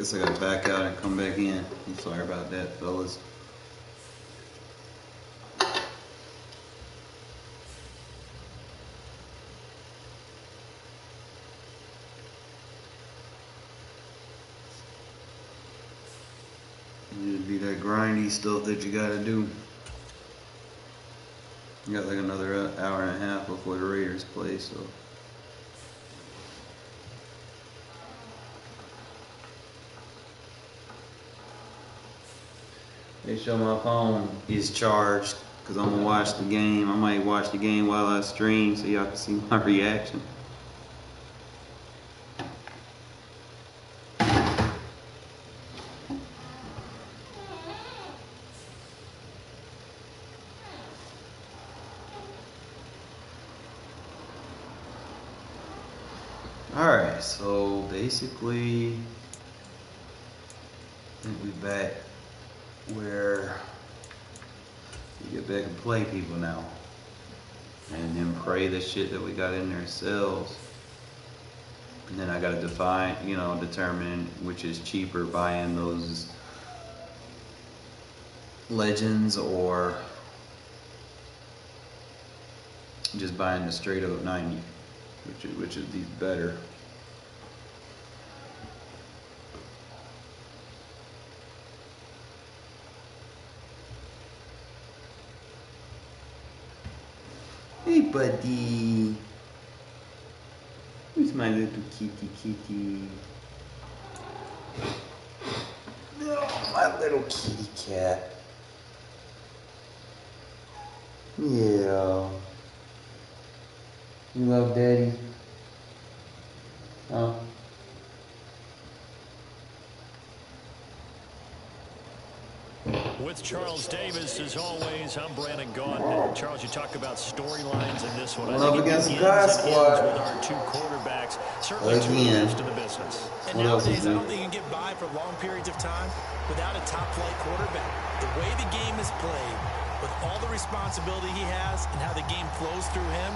Guess I gotta back out and come back in. I'm sorry about that, fellas. It'd be that grindy stuff that you gotta do. You got like another hour and a half before the Raiders play, so. They show my phone is charged because I'm gonna watch the game. I might watch the game while I stream so y'all can see my reaction. Alright, so basically, I think we back where we get back and play people now. And then pray the shit that we got in there sells. And then I gotta determine which is cheaper, buying those legends or just buying the straight up 90. Which is the better. Hey buddy, who's my little kitty? Oh, my little kitty cat. Yeah. You love Daddy? Huh? With Charles Davis, as always, I'm Brandon Gaudin. Charles, you talk about storylines in this one. Well, up against the Carr squad. With our two quarterbacks, certainly two years to the business. And nowadays, I don't think you can get by for long periods of time without a top-flight quarterback. The way the game is played, with all the responsibility he has and how the game flows through him,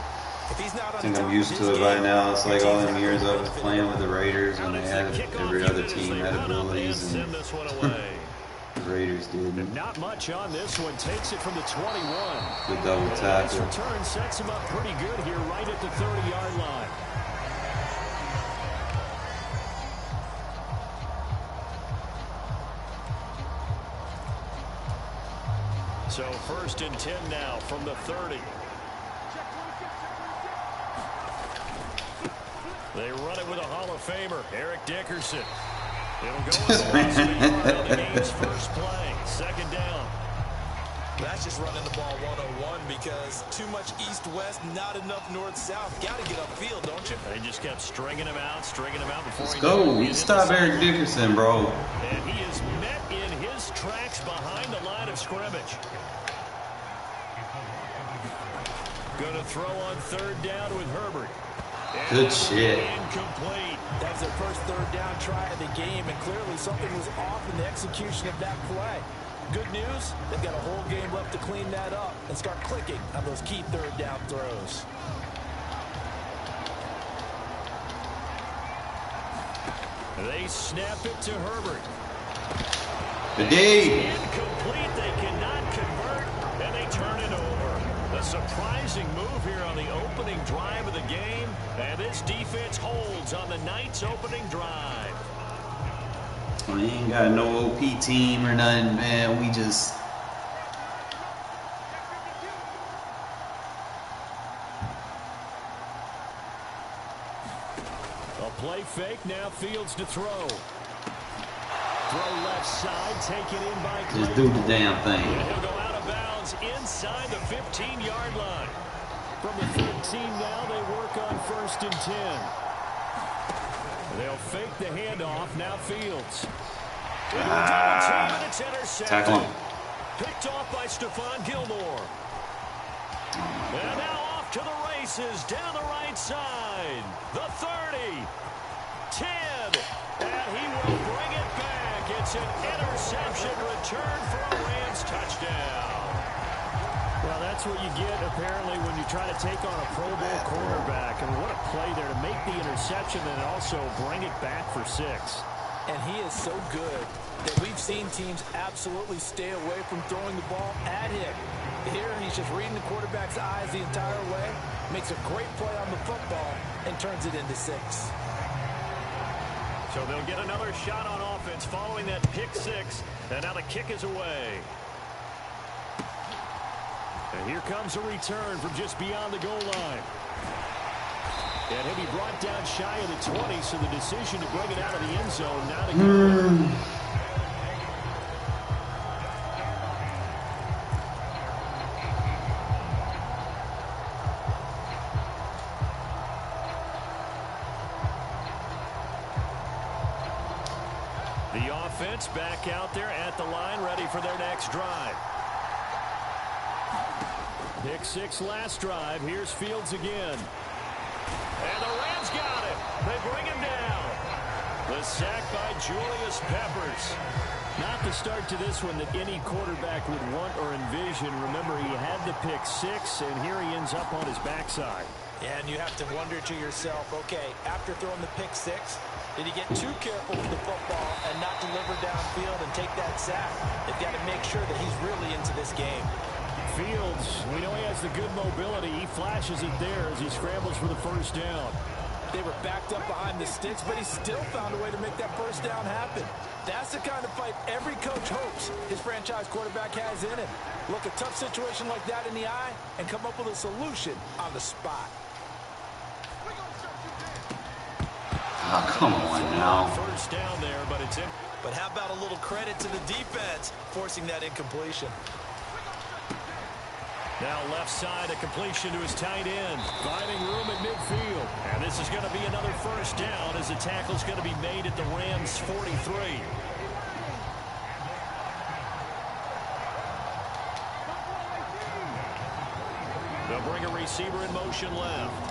if he's not on I think top I'm used of to his it by game, now. It's like all them years I was benefit. playing with the Raiders when they had every other team had abilities and Send this one away. the Raiders didn't. Not much on this one. Takes it from the 21. The double This tackle. return sets him up pretty good here, right at the 30-yard line. So 1st and 10 now from the 30. They run it with a Hall of Famer, Eric Dickerson. It'll go in the loss of a yard on the game's first play. 2nd down. That's just running the ball 101 because too much east-west, not enough north-south. Got to get upfield, don't you? They just kept stringing him out before Let's he go. knew it. Stop Eric Dickerson, bro. And he is met in his tracks behind the line of scrimmage. Going to throw on 3rd down with Herbert. Good shit. Incomplete. That was their first 3rd down try of the game, and clearly something was off in the execution of that play. Good news, they've got a whole game left to clean that up and start clicking on those key 3rd down throws. They snap it to Herbert. The D. Incomplete. They cannot convert, and they turn it over. A surprising move here on the opening drive of the game, and this defense holds on the Knights' opening drive. We ain't got no OP team or nothing, man. We just... A play fake, now Fields to throw. Throw left side, taken in by Clayton. Just do the damn thing. And he'll go out of bounds inside the 15-yard line. From the 13 now, they work on 1st and 10. They'll fake the handoff, now Fields. It's intercepted. Tackle him. Picked off by Stephon Gilmore. And now off to the races, down the right side. The 30, 10, and he will bring it back. It's an interception return for a Rams touchdown. Well, that's what you get, apparently, when you try to take on a Pro Bowl quarterback. I mean, what a play there to make the interception and also bring it back for 6. And he is so good that we've seen teams absolutely stay away from throwing the ball at him. Here, he's just reading the quarterback's eyes the entire way, makes a great play on the football, and turns it into 6. So they'll get another shot on offense following that pick 6, and now the kick is away. And here comes a return from just beyond the goal line. And he'll be brought down shy of the 20, so the decision to bring it out of the end zone, not a good one. The offense back out there at the line, ready for their next drive. Pick 6 last drive. Here's Fields again. And the Rams got him. They bring him down. The sack by Julius Peppers. Not the start to this one that any quarterback would want or envision. Remember, he had the pick 6, and here he ends up on his backside. Yeah, and you have to wonder to yourself, okay, after throwing the pick 6, did he get too careful with the football and not deliver downfield and take that sack? They've got to make sure that he's really into this game. Fields, we know he has the good mobility. He flashes it there as he scrambles for the first down. They were backed up behind the sticks, but he still found a way to make that first down happen. That's the kind of fight every coach hopes his franchise quarterback has in him. Look a tough situation like that in the eye and come up with a solution on the spot. Oh, come on now. First down there, but it's in. But how about a little credit to the defense forcing that incompletion? Now left side, a completion to his tight end. Finding room at midfield. And this is going to be another first down as the tackle's going to be made at the Rams' 43. They'll bring a receiver in motion left.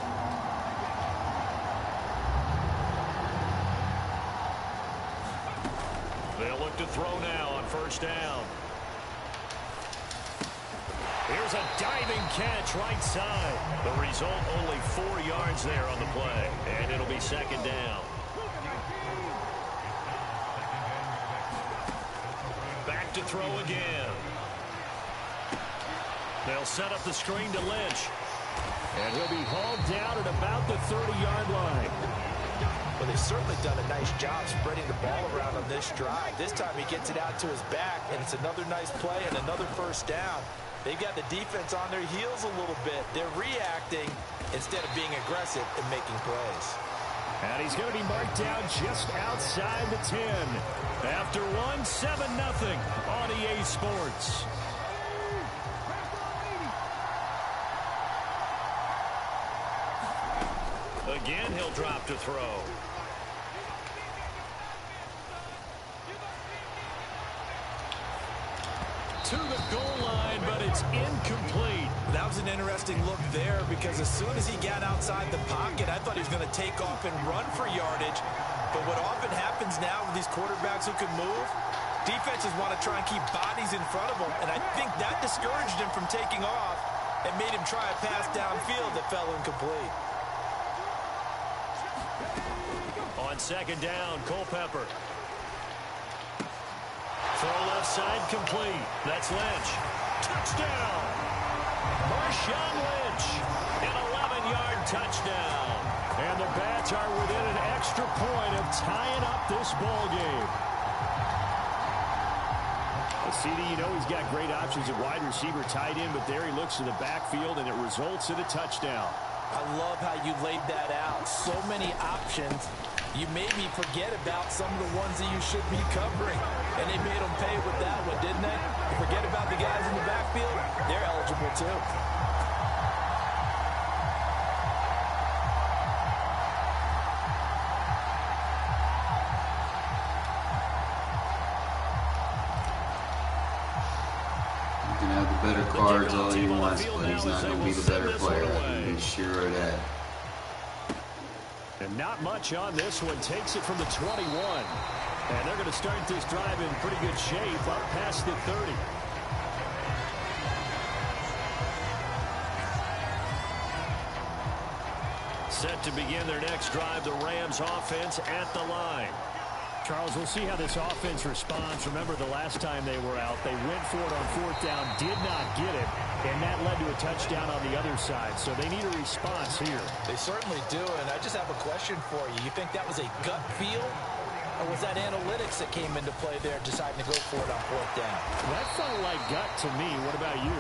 They'll look to throw now on first down. Here's a diving catch right side. The result, only 4 yards there on the play. And it'll be second down. Back to throw again. They'll set up the screen to Lynch. And he'll be hauled down at about the 30-yard line. Well, they've certainly done a nice job spreading the ball around on this drive. This time he gets it out to his back, and it's another nice play and another first down. They've got the defense on their heels a little bit. They're reacting instead of being aggressive and making plays. And he's going to be marked down just outside the 10. After 7-0 on EA Sports. Again, he'll drop to throw. To the goal line, but it's incomplete. That was an interesting look there because as soon as he got outside the pocket, I thought he was going to take off and run for yardage. But what often happens now with these quarterbacks who can move, defenses want to try and keep bodies in front of them, and I think that discouraged him from taking off and made him try a pass downfield that fell incomplete. On second down, Culpepper. Throw left side complete. That's Lynch. Touchdown! Marshawn Lynch. An 11-yard touchdown. And the Bats are within an extra point of tying up this ball game. CD, you know he's got great options at wide receiver, tight end, but there he looks to the backfield, and it results in a touchdown. I love how you laid that out. So many options. You made me forget about some of the ones that you should be covering. And they made them pay with that one, didn't they? You forget about the guys in the backfield. They're eligible, too. You can have the better cards all he wants, but he's not going to be the better player. I can be sure of that. And not much on this one. Takes it from the 21. And they're going to start this drive in pretty good shape up past the 30. Set to begin their next drive, the Rams offense at the line. Charles, we'll see how this offense responds. Remember, the last time they were out, they went for it on 4th down, did not get it, and that led to a touchdown on the other side. So they need a response here. They certainly do, and I just have a question for you. You think that was a gut feel, or was that analytics that came into play there deciding to go for it on 4th down? That felt like gut to me. What about you?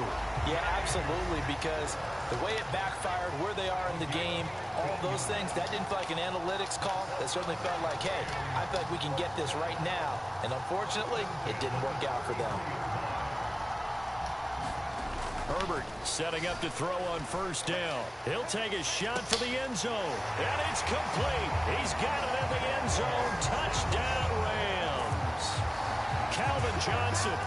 Yeah, absolutely, because the way it backfired, where they are in the game, all those things, that didn't feel like an analytics call. That certainly felt like, hey, I feel like we can get this right now. And unfortunately, it didn't work out for them. Herbert setting up to throw on 1st down. He'll take a shot for the end zone. And it's complete. He's got it in the end zone. Touchdown, Rams. Calvin Johnson,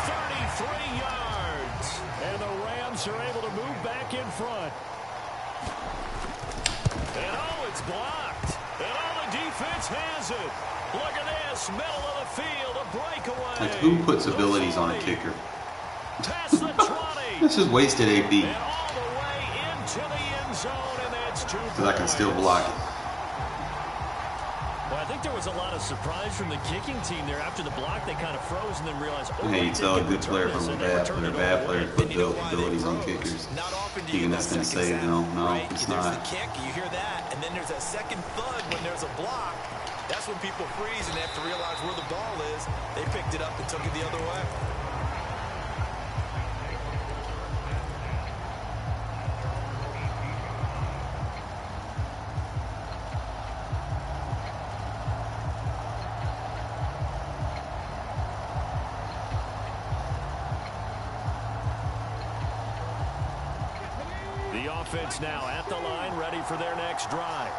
33 yards. And the Rams are able to move back in front. And it's blocked. And the defense has it. Look at this, middle of the field, a breakaway. Like, who puts abilities on a kicker? Past the 20. This is wasted AP. And all the way into the end zone, and that's 2 points. Because I can still block it. Well, I think there was a lot of surprise from the kicking team there. After the block, they kind of froze and then realized, oh, Hey, you tell a good player from a bad player. Bad players put abilities on kickers. Thinking that's going to save them. No, right? it's There's not. the kick, you hear that, and then there's a second thud when there's a block. That's when people freeze and they have to realize where the ball is. They picked it up and took it the other way. The offense now at the line, ready for their next drive.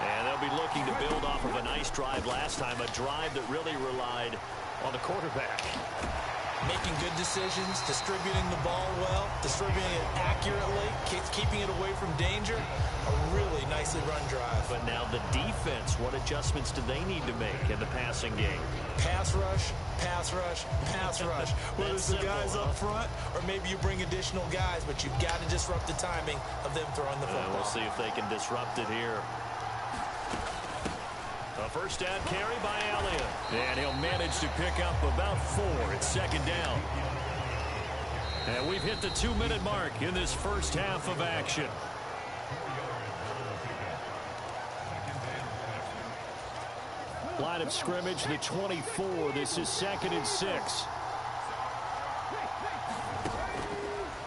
And they'll be looking to build off of a nice drive last time, a drive that really relied on the quarterback. Making good decisions, distributing the ball well, distributing it accurately, keeping it away from danger. A really nicely run drive. But now the defense, what adjustments do they need to make in the passing game? Pass rush, pass rush, pass rush. Whether it's the guys up front or maybe you bring additional guys, but you've got to disrupt the timing of them throwing the football. We'll see if they can disrupt it here. A 1st down carry by Elliott. And he'll manage to pick up about 4. It's 2nd down. And we've hit the 2-minute mark in this first half of action. Line of scrimmage, the 24. This is 2nd and 6.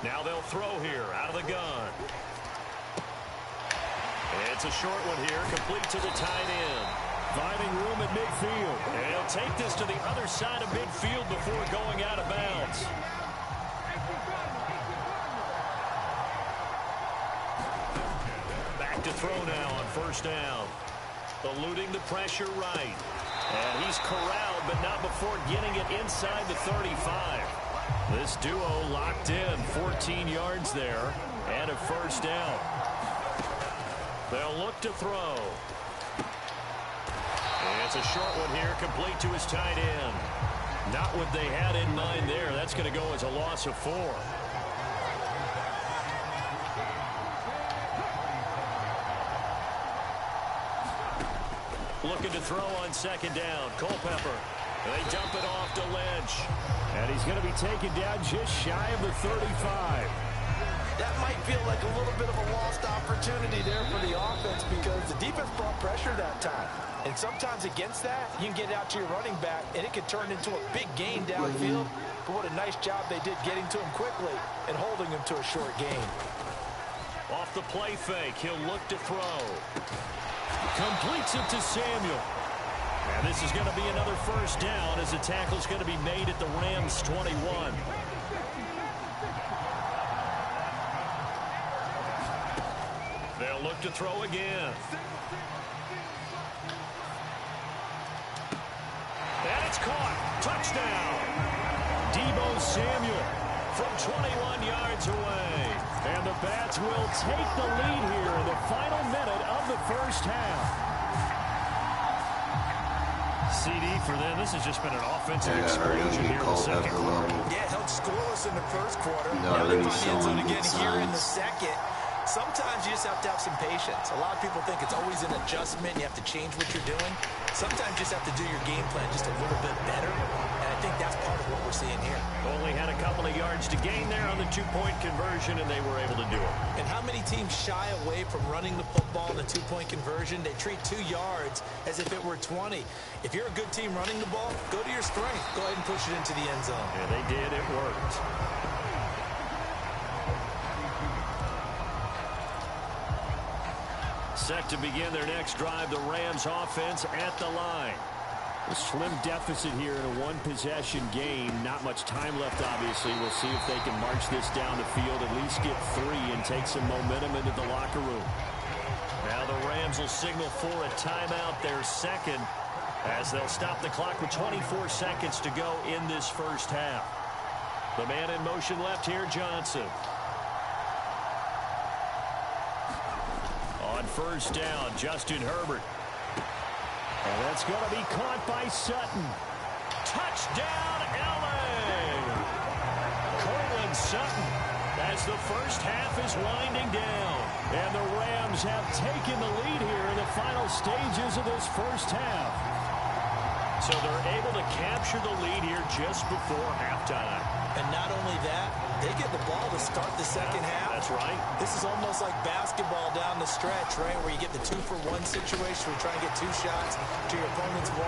Now they'll throw here out of the gun. It's a short one here, complete to the tight end. Finding room at midfield. And he'll take this to the other side of midfield before going out of bounds. Back to throw now on 1st down. Eluding the pressure right. And he's corralled, but not before getting it inside the 35. This duo locked in, 14 yards there, and a 1st down. They'll look to throw. It's a short one here, complete to his tight end. Not what they had in mind there. That's going to go as a loss of 4. Looking to throw on 2nd down. Culpepper. They dump it off to Lynch. And he's going to be taken down just shy of the 35. That might feel like a little bit of a lost opportunity there for the offense because the defense brought pressure that time. And sometimes against that, you can get out to your running back, and it could turn into a big gain downfield. But what a nice job they did getting to him quickly and holding him to a short gain. Off the play fake, he'll look to throw. Completes it to Samuel. And this is going to be another 1st down as the tackle's going to be made at the Rams' 21. They'll look to throw again. And it's caught. Touchdown. Deebo Samuel from 21 yards away. And the Bats will take the lead here in the final minute of the first half. CD for them. This has just been an offensive explosion here in the second quarter. Yeah, held scoreless in the first quarter. Now they really find the end zone showing again good here in the signs. second. Sometimes you just have to have some patience. A lot of people think it's always an adjustment. You have to change what you're doing. Sometimes you just have to do your game plan just a little bit better. And I think that's part of what we're seeing here. Only had a couple of yards to gain there on the two-point conversion, and they were able to do it. And how many teams shy away from running the football in the two-point conversion? They treat 2 yards as if it were 20. If you're a good team running the ball, go to your strength. Go ahead and push it into the end zone. Yeah, they did. It worked. Set to begin their next drive, the Rams offense at the line. A slim deficit here in a one-possession game. Not much time left, obviously. We'll see if they can march this down the field, at least get 3 and take some momentum into the locker room. Now the Rams will signal for a timeout, their second, as they'll stop the clock with 24 seconds to go in this first half. The man in motion left here, Johnson. On first down, Justin Herbert. And that's going to be caught by Sutton. Touchdown, L.A. Cortland Sutton, as the first half is winding down. And the Rams have taken the lead here in the final stages of this first half. So they're able to capture the lead here just before halftime. And not only that, they get the ball to start the second half. That's right. This is almost like basketball down the stretch, right, where you get the 2-for-1 situation where you try and get 2 shots to your opponent's 1.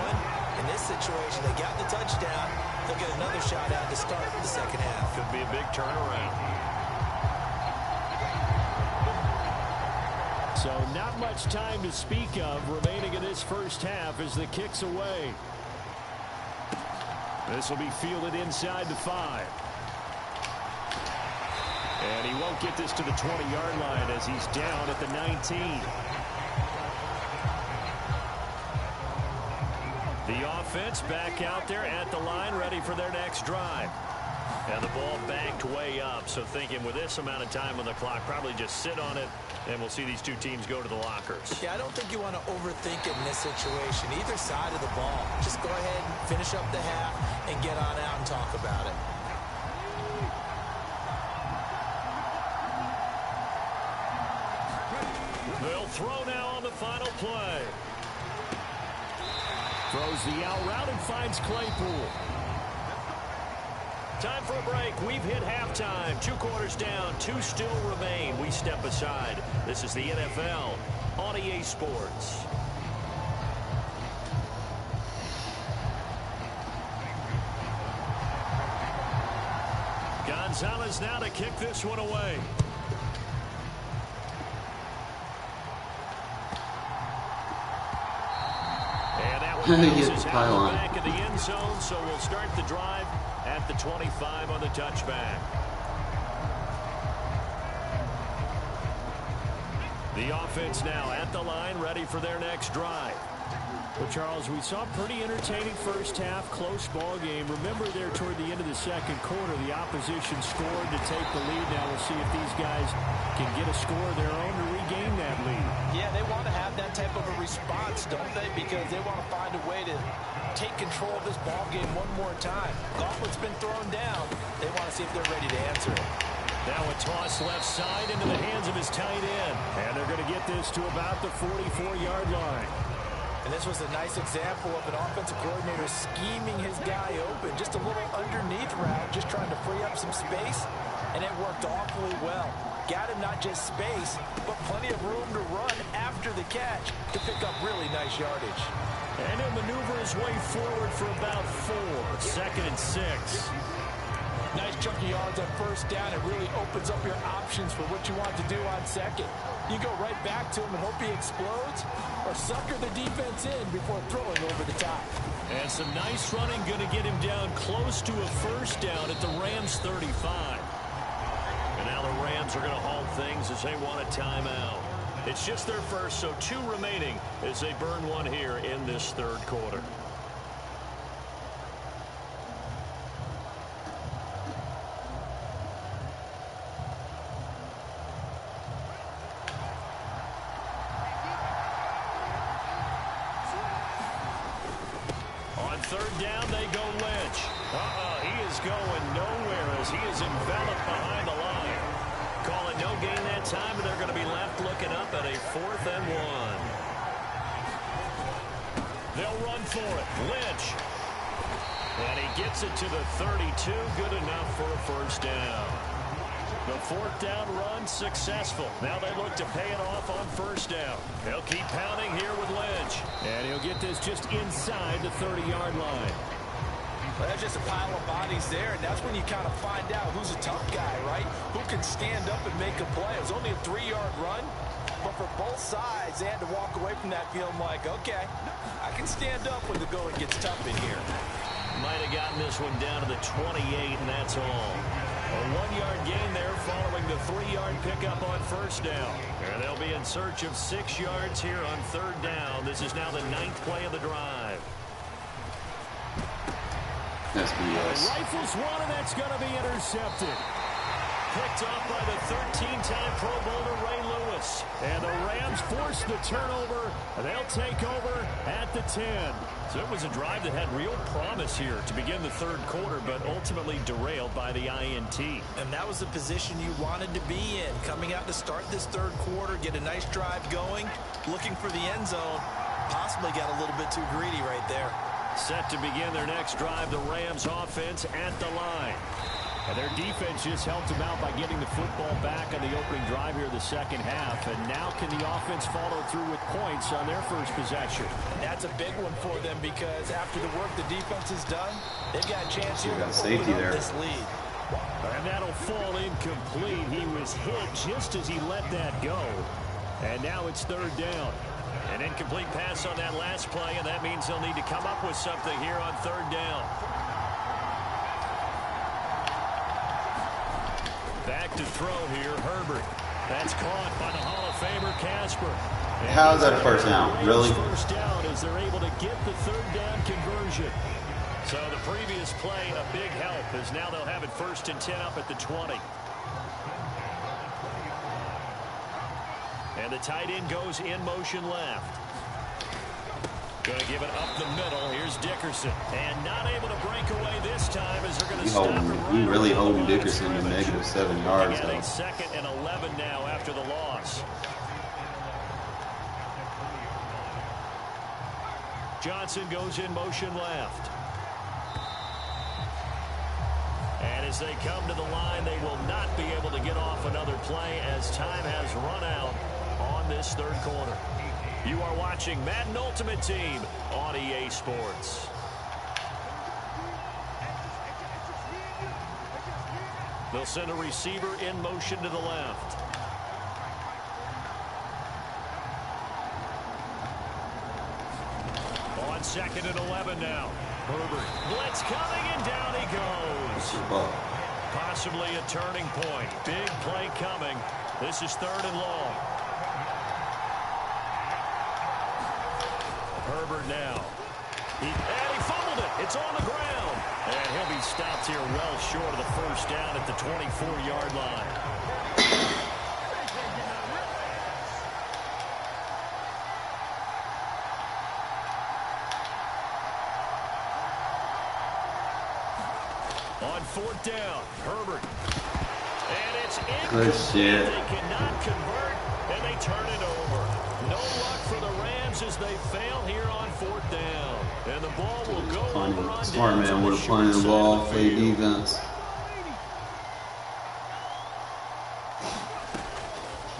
In this situation, they got the touchdown. They'll get another shot out to start the second half. Could be a big turnaround. So not much time to speak of remaining in this first half as the kick's away. This will be fielded inside the 5. And he won't get this to the 20-yard line as he's down at the 19. The offense back out there at the line, ready for their next drive. And the ball banked way up, so thinking with this amount of time on the clock, probably just sit on it, and we'll see these two teams go to the lockers. Yeah, I don't think you want to overthink it in this situation. Either side of the ball. Just go ahead and finish up the half and get on out and talk about it. They'll throw now on the final play. Throws the out route and finds Claypool. Time for a break. We've hit halftime. 2 quarters down. 2 still remain. We step aside. This is the NFL on EA Sports. Gonzalez now to kick this one away. And that one bounces out the back of the end zone, so we'll start the drive at the 25 on the touchback. The offense now at the line, ready for their next drive. Well, Charles, we saw a pretty entertaining first half, close ball game. Remember there toward the end of the second quarter, the opposition scored to take the lead. Now we'll see if these guys can get a score of their own to regain that lead. Yeah, they want to have that type of a response, don't they? Because they want to find a way to take control of this ball game one more time. Gauntlet's been thrown down. They want to see if they're ready to answer it. Now a toss left side into the hands of his tight end. And they're going to get this to about the 44-yard line. And this was a nice example of an offensive coordinator scheming his guy open. Just a little underneath route, just trying to free up some space. And it worked awfully well. Got him not just space, but plenty of room to run after the catch to pick up really nice yardage. And he'll maneuver his way forward for about 4. 2nd and 6. Nice chunky yards on first down. It really opens up your options for what you want to do on second. You go right back to him and hope he explodes, or sucker the defense in before throwing over the top. And some nice running, going to get him down close to a first down at the Rams 35. And now the Rams are going to halt things as they want a timeout. It's just their first, so 2 remaining as they burn one here in this third quarter. On third down, they go Lynch. He is going nowhere as he is enveloped behind the line. Call it no gain that time, and they're going to be left looking up at a 4th and 1. They'll run for it. Lynch. And he gets it to the 32. Good enough for a first down. The 4th down run successful. Now they look to pay it off on first down. They'll keep pounding here with Lynch. And he'll get this just inside the 30-yard line. Well, there's just a pile of bodies there, and that's when you kind of find out who's a tough guy, right? Who can stand up and make a play. It was only a 3-yard run, but for both sides, they had to walk away from that feeling like, okay, I can stand up when the going gets tough in here. Might have gotten this one down to the 28, and that's all. A 1-yard gain there following the 3-yard pickup on first down. And they'll be in search of 6 yards here on 3rd down. This is now the 9th play of the drive. That's BS. Rifles one, and that's going to be intercepted. Picked off by the 13-time Pro Bowler Ray Lewis. And the Rams force the turnover. They'll take over at the 10. So it was a drive that had real promise here to begin the 3rd quarter, but ultimately derailed by the INT. And that was the position you wanted to be in. Coming out to start this 3rd quarter, get a nice drive going, looking for the end zone. Possibly got a little bit too greedy right there. Set to begin their next drive, the Rams offense at the line. And their defense just helped them out by getting the football back on the opening drive here in the 2nd half. And now can the offense follow through with points on their first possession? That's a big one for them because after the work the defense has done, they've got a chance here to safety there. This lead. And that'll fall incomplete. He was hit just as he let that go. And now it's 3rd down. An incomplete pass on that last play, and that means they'll need to come up with something here on 3rd down. Back to throw here, Herbert. That's caught by the Hall of Famer Casper. How is that a first down? Really? First down as they're able to get the 3rd down conversion. So the previous play, a big help, as now they'll have it 1st and 10 up at the 20. And the tight end goes in motion left. Going to give it up the middle. Here's Dickerson. And not able to break away this time as they're going to stop him. You really holding Dickerson to negative 7 yards. Again, a 2nd and 11 now after the loss. Johnson goes in motion left. And as they come to the line, they will not be able to get off another play as time has run out on this 3rd quarter. You are watching Madden Ultimate Team on EA Sports. They'll send a receiver in motion to the left. On 2nd and 11 now. Herbert. Blitz coming, and down he goes. Possibly a turning point. Big play coming. This is 3rd and long. Herbert now. And he fumbled it. It's on the ground. And he'll be stopped here well short of the first down at the 24-yard line. On 4th down, Herbert. And it's incomplete. They cannot convert, and they turn it over. No luck for the Rams as they fail here on 4th down. And the ball will go over on Smart man would have punted the ball, play defense.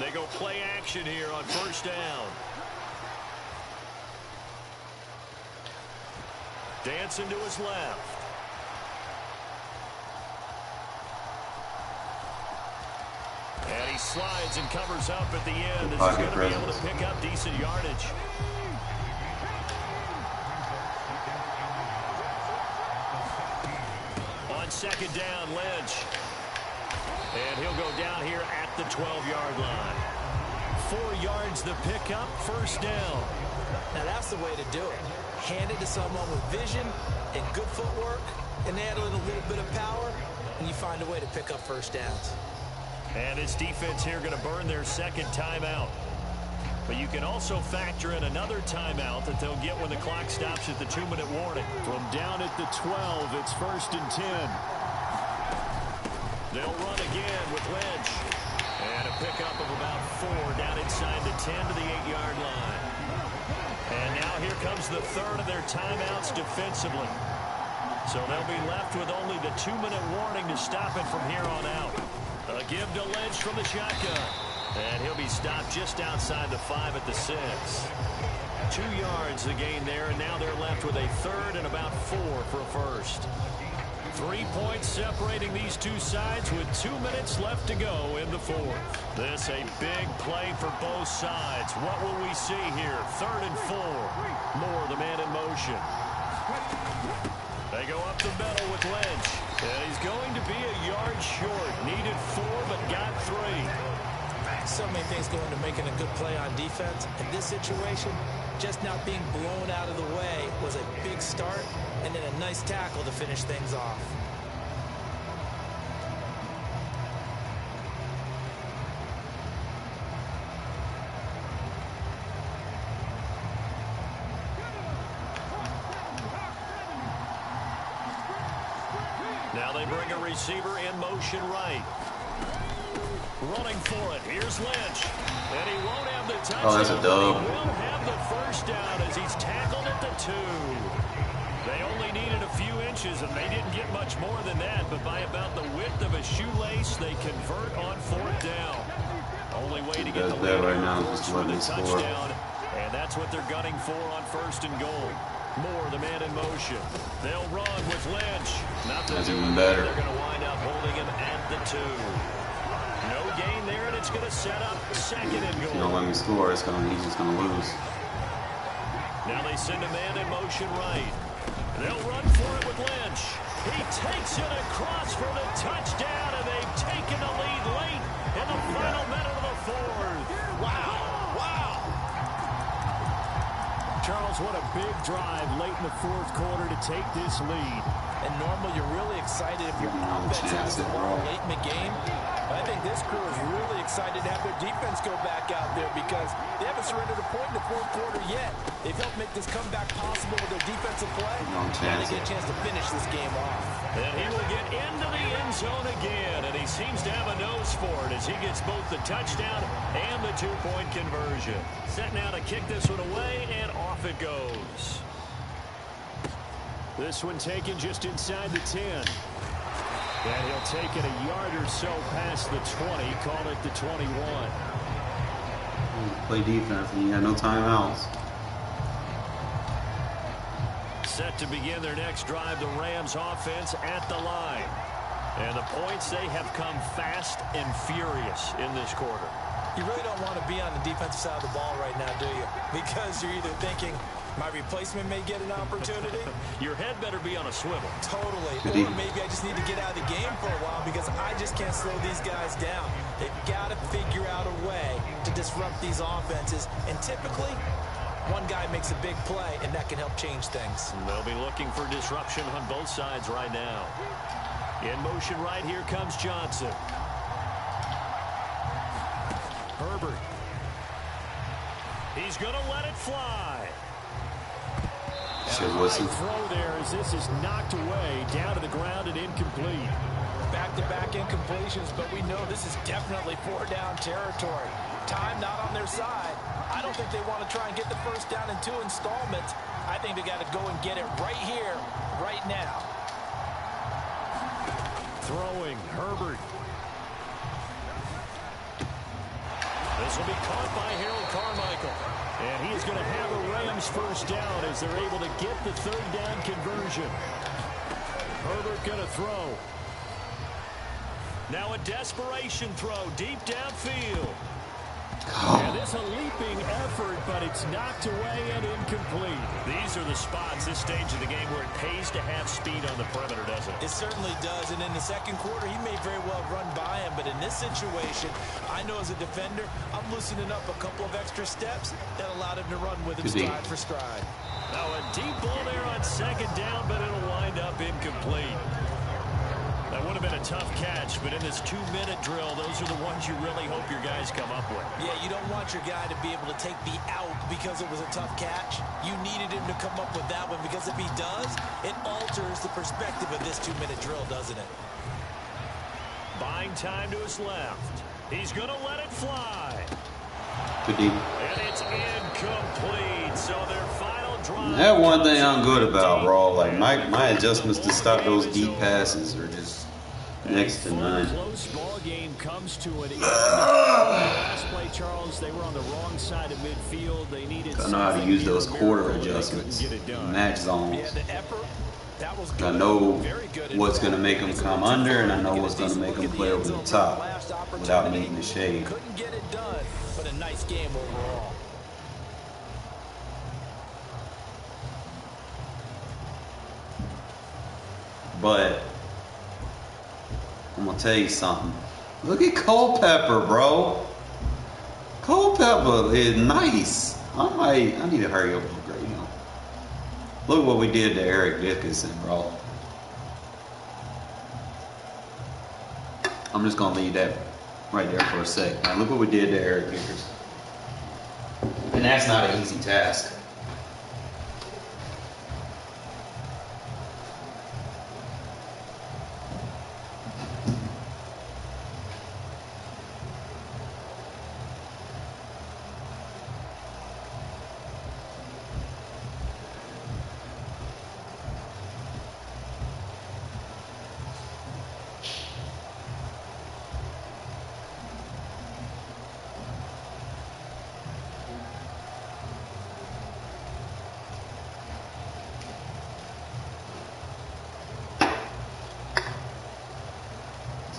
They go play action here on 1st down. Dancing to his left. And he slides and covers up at the end. This is going to be able to pick up decent yardage. On 2nd down, Lynch. And he'll go down here at the 12-yard line. 4 yards the pickup, 1st down. Now that's the way to do it. Hand it to someone with vision and good footwork, and add in a little bit of power, and you find a way to pick up 1st downs. And this defense here going to burn their 2nd timeout. But you can also factor in another timeout that they'll get when the clock stops at the 2-minute warning. From down at the 12, it's 1st and 10. They'll run again with Lynch. And a pickup of about 4 down inside the 10 to the 8-yard line. And now here comes the third of their timeouts defensively. So they'll be left with only the 2-minute warning to stop it from here on out. A give to Lynch from the shotgun. And he'll be stopped just outside the 5 at the 6. 2 yards the gain there, and now they're left with a third and about 4 for a first. 3 points separating these two sides with 2 minutes left to go in the fourth. This a big play for both sides. What will we see here? 3rd and 4. Moore, the man in motion. They go up the middle with Lynch. And he's going to be a yard short. Needed 4, but got 3. So many things go into making a good play on defense. In this situation, just not being blown out of the way was a big start, and then a nice tackle to finish things off. Now they bring a receiver in motion right. Running for it. Here's Lynch. And he won't have the touchdown. Oh, that's a dub. He will have the first down as he's tackled at the 2. They only needed a few inches, and they didn't get much more than that. But by about the width of a shoelace, they convert on 4th down. Only way to get the lead right now is just for the letting score. touchdown. And that's what they're gunning for on 1st and goal. Moore, the man in motion. They'll run with Lynch. That's even better. They're going to wind up holding him at the 2. No gain there, and it's going to set up 2nd and goal. If you don't let me score, he's just gonna lose. Now they send a man in motion right. They'll run for it with Lynch. He takes it across for the touchdown, and they've taken the lead late in the final minute of the 4th. Wow. Charles, what a big drive late in the 4th quarter to take this lead. And normal, you're really excited if your offense has the ball late in the game. I think this crew is really excited to have their defense go back out there because they haven't surrendered a point in the 4th quarter yet. They've helped make this comeback possible with their defensive play. And they get a chance to finish this game off. And he will get into the end zone again, and he seems to have a nose for it as he gets both the touchdown and the 2-point conversion. Set now to kick this one away, and off it goes. This one taken just inside the 10. And he'll take it a yard or so past the 20, call it the 21. Play defense, and you got no timeouts. Set to begin their next drive, the Rams offense at the line. And the points, they have come fast and furious in this quarter. You really don't want to be on the defensive side of the ball right now, do you? Because you're either thinking, my replacement may get an opportunity. Your head better be on a swivel. Totally. Or maybe I just need to get out of the game for a while because I just can't slow these guys down. They've got to figure out a way to disrupt these offenses. And typically, one guy makes a big play, and that can help change things. And they'll be looking for disruption on both sides right now. In motion right, here comes Johnson. Herbert. He's going to let it fly. Throw there as this is knocked away down to the ground and incomplete. Back-to-back incompletions, but we know this is definitely 4-down territory. Time not on their side. I don't think they want to try and get the first down in 2 installments. I think they got to go and get it right here, right now. Throwing, Herbert. This will be caught by Harold Carmichael. And he is going to have a Rams first down as they're able to get the 3rd down conversion. Herbert going to throw. Now a desperation throw deep downfield. And this a leaping effort, but it's knocked away and incomplete. These are the spots, this stage of the game, where it pays to have speed on the perimeter, doesn't it? It certainly does, and in the 2nd quarter, he may very well run by him, but in this situation, I know as a defender, I'm loosening up a couple of extra steps that allowed him to run with him stride for stride. Now a deep ball there on 2nd down, but it'll wind up incomplete. That would have been a tough catch, but in this 2-minute drill, those are the ones you really hope your guys come up with. Yeah, you don't want your guy to be able to take the out because it was a tough catch. You needed him to come up with that one because if he does, it alters the perspective of this 2-minute drill, doesn't it? Buying time to his left. He's going to let it fly. Too deep. And it's incomplete. So their final drive. That one thing I'm good about, bro. Like my adjustments to stop those deep passes are just next to none. Close ball game comes to an end. Last play, Charles, they were on the wrong side of midfield. They needed. I know how to use those quarter adjustments, match zones. Yeah, the effort, that was good. I know Very good. what's going to make them come under, and I know what's going to make them play over the top without needing the shade. Couldn't get it done, but a nice game overall. But I'm going to tell you something. Look at Culpepper, bro. Culpepper is nice. I need to hurry up and upgrade him. Look what we did to Eric Dickinson, bro. I'm just going to leave that right there for a sec. Now, look what we did to Eric Dickinson. And that's not an easy task.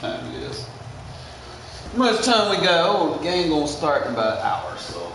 Time it is. How much time we got? Oh, the game gonna start in about an hour or so.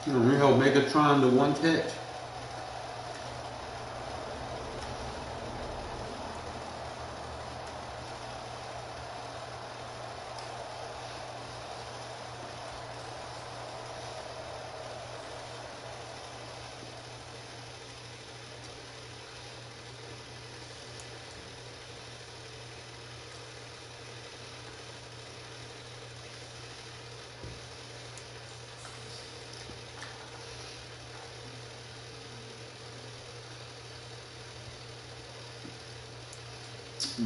We held Megatron to one catch.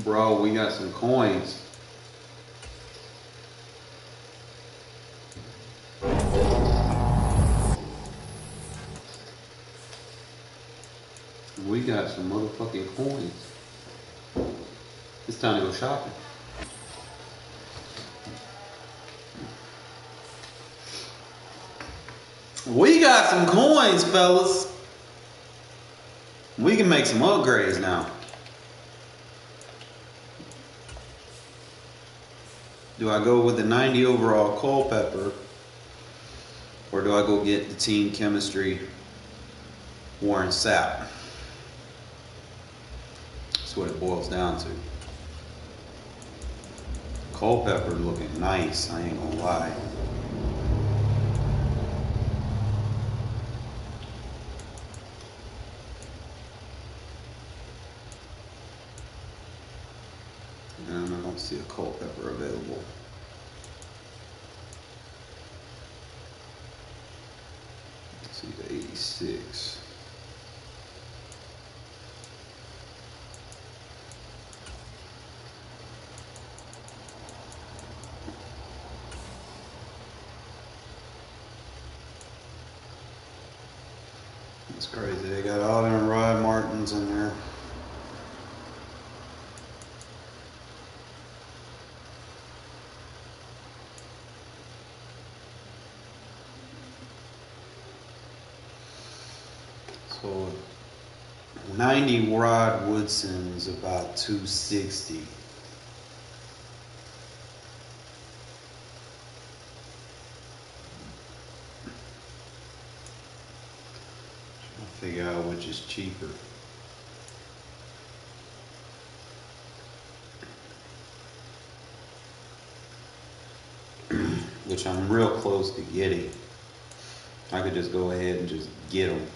Bro, we got some coins. We got some motherfucking coins. It's time to go shopping. We got some coins, fellas. We can make some upgrades now. Do I go with the 90 overall Culpepper, or do I go get the team chemistry Warren Sapp? That's what it boils down to. Culpepper looking nice, I ain't gonna lie. And I don't see a Culpepper available. Let's see the 86. It's crazy. They got all them Rod Martins in there. So 90 Rod Woodson's about 260. Figure out which is cheaper. Which I'm real close to getting. I could just go ahead and just get them.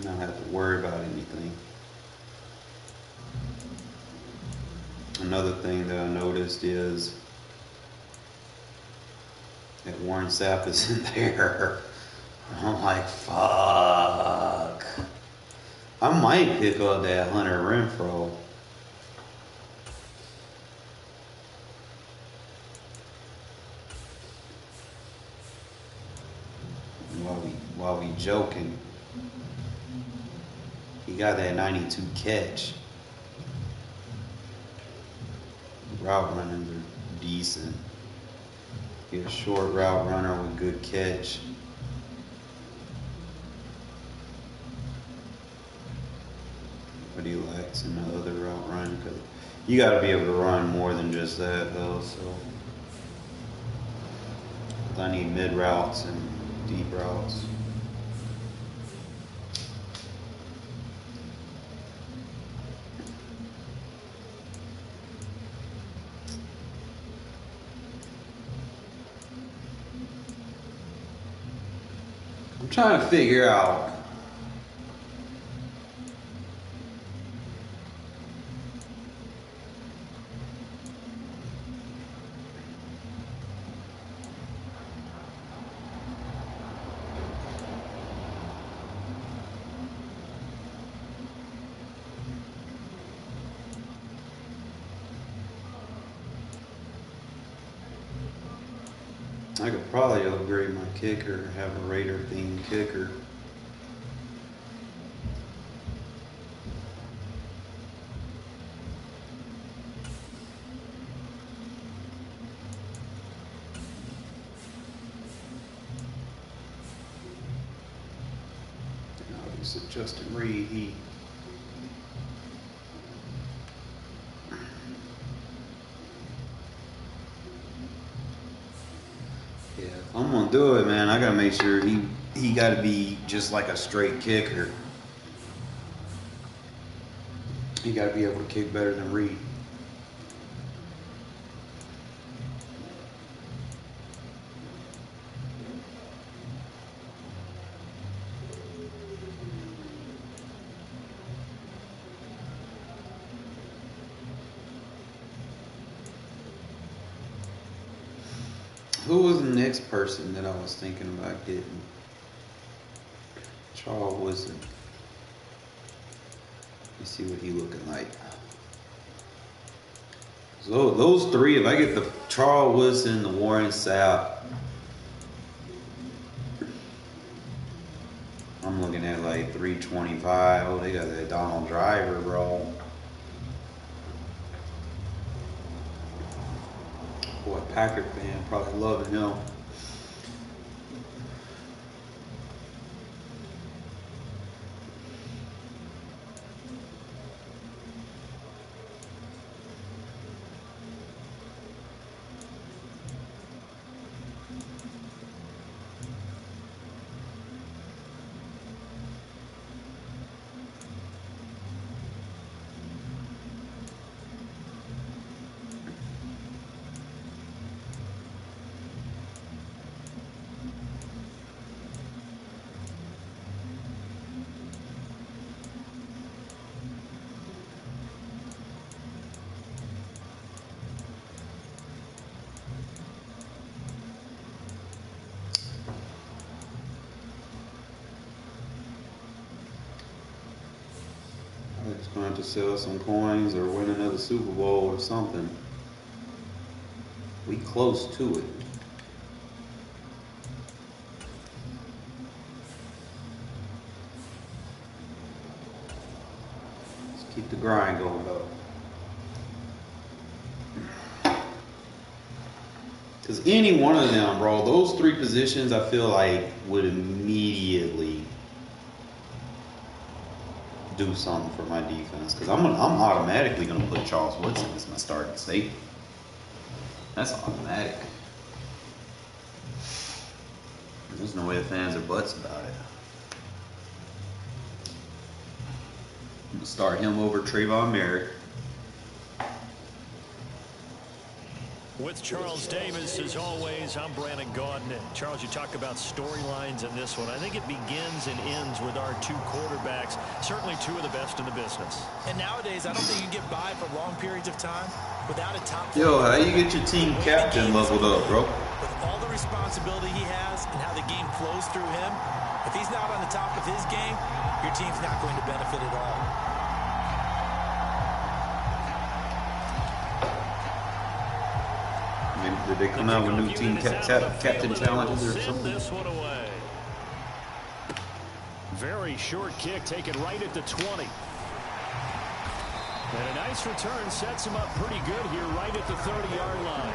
Not have to worry about anything. Another thing that I noticed is that Warren Sapp is in there. I'm like, fuck. I might pick up that Hunter Renfrow. While we joking, he got that 92 catch. Route runners are decent. He's a short route runner with good catch. What he lacks in the other route run, because you got to be able to run more than just that, though. So I need mid routes and deep routes. I'm trying to figure out I could probably upgrade my kicker, have a Raider themed kicker. Obviously, Justin Reed, yeah, if I'm gonna do it, man, I gotta make sure he gotta be just like a straight kicker. He gotta be able to kick better than Reed. Who was the next person that I was thinking about getting? Charles Woodson. Let's see what he looking like. So those three, if I get the Charles Woodson, the Warren Sapp, I'm looking at like 325. Oh, they got that Donald Driver, bro. Boy, Packer fan probably loving him. I'm just going to have to sell some coins or win another Super Bowl or something. We close to it. Keep the grind going, though. Because any one of them, bro, those three positions, I feel like would immediately do something for my defense. Because I'm automatically gonna put Charles Woodson as my starting safety. That's automatic. There's no way the fans are butts about it. I'm gonna start him over Trayvon Merrick. With Charles Davis, as always, I'm Brandon Gaudin. Charles, you talk about storylines in this one. I think it begins and ends with our two quarterbacks, certainly two of the best in the business. And nowadays, I don't think you can get by for long periods of time without a top. Yo, how you get your team captain leveled up, bro? With all the responsibility he has and how the game flows through him, if he's not on the top of his game, your team's not going to benefit at all. Did they come out with new team captain challenges or something? This one away. Very short kick taken right at the 20. And a nice return sets him up pretty good here right at the 30-yard line.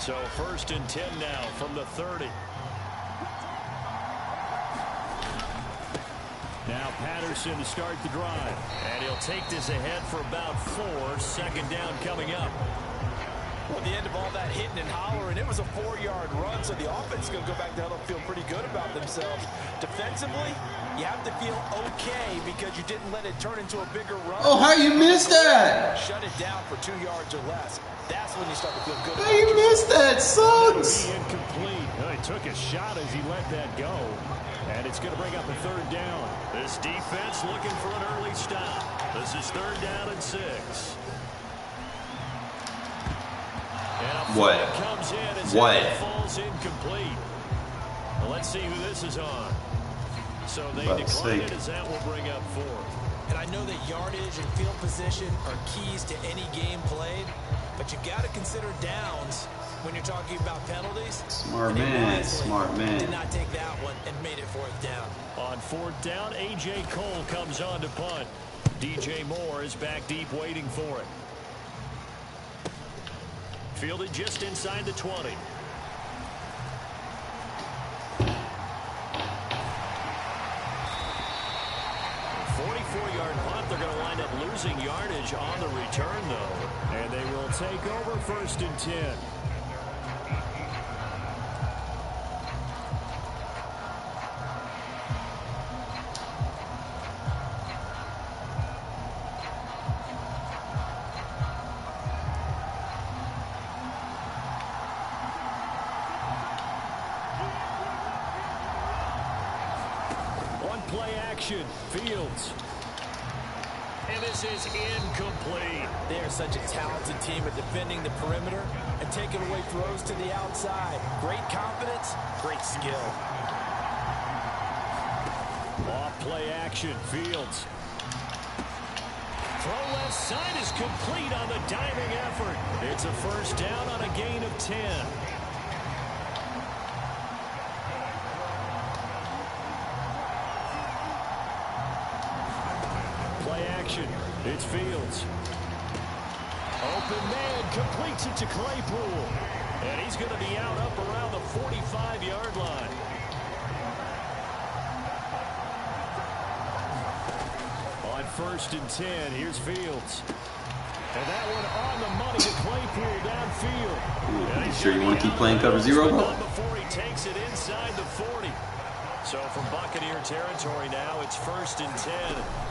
So 1st and 10 now from the 30. Now Patterson to start the drive. And he'll take this ahead for about 4. 2nd down coming up. Well, at the end of all that hitting and hollering, it was a 4-yard run, so the offense is going to go back down and feel pretty good about themselves. Defensively, you have to feel okay because you didn't let it turn into a bigger run. Oh, how you missed that? Shut it down for 2 yards or less. That's when you start to feel good. How you missed that? Sucks. Incomplete. Well, he took a shot as he let that go. And it's going to bring up a 3rd down. This defense looking for an early stop. This is 3rd down and 6. What? Comes in as what? It falls incomplete. Well, let's see who this is on. So they decline it as that will bring up 4th. And I know that yardage and field position are keys to any game played, but you've got to consider downs when you're talking about penalties. Smart man, smart man. Did not take that one and made it 4th down. On 4th down, A.J. Cole comes on to punt. DJ Moore is back deep waiting for it. Fielded just inside the 20. 44-yard punt. They're going to wind up losing yardage on the return, though. And they will take over 1st and 10. Fields. And this is incomplete. They are such a talented team at defending the perimeter and taking away throws to the outside. Great confidence, great skill. Off play action. Fields. Throw left side is complete on the diving effort. It's a 1st down on a gain of 10. It's Fields. Open man completes it to Claypool. And he's going to be out up around the 45-yard line. On 1st and 10, here's Fields. And that one on the money to Claypool downfield. You sure you want to keep playing cover 0, bro? Before he takes it inside the 40. So from Buccaneer territory now, it's 1st and 10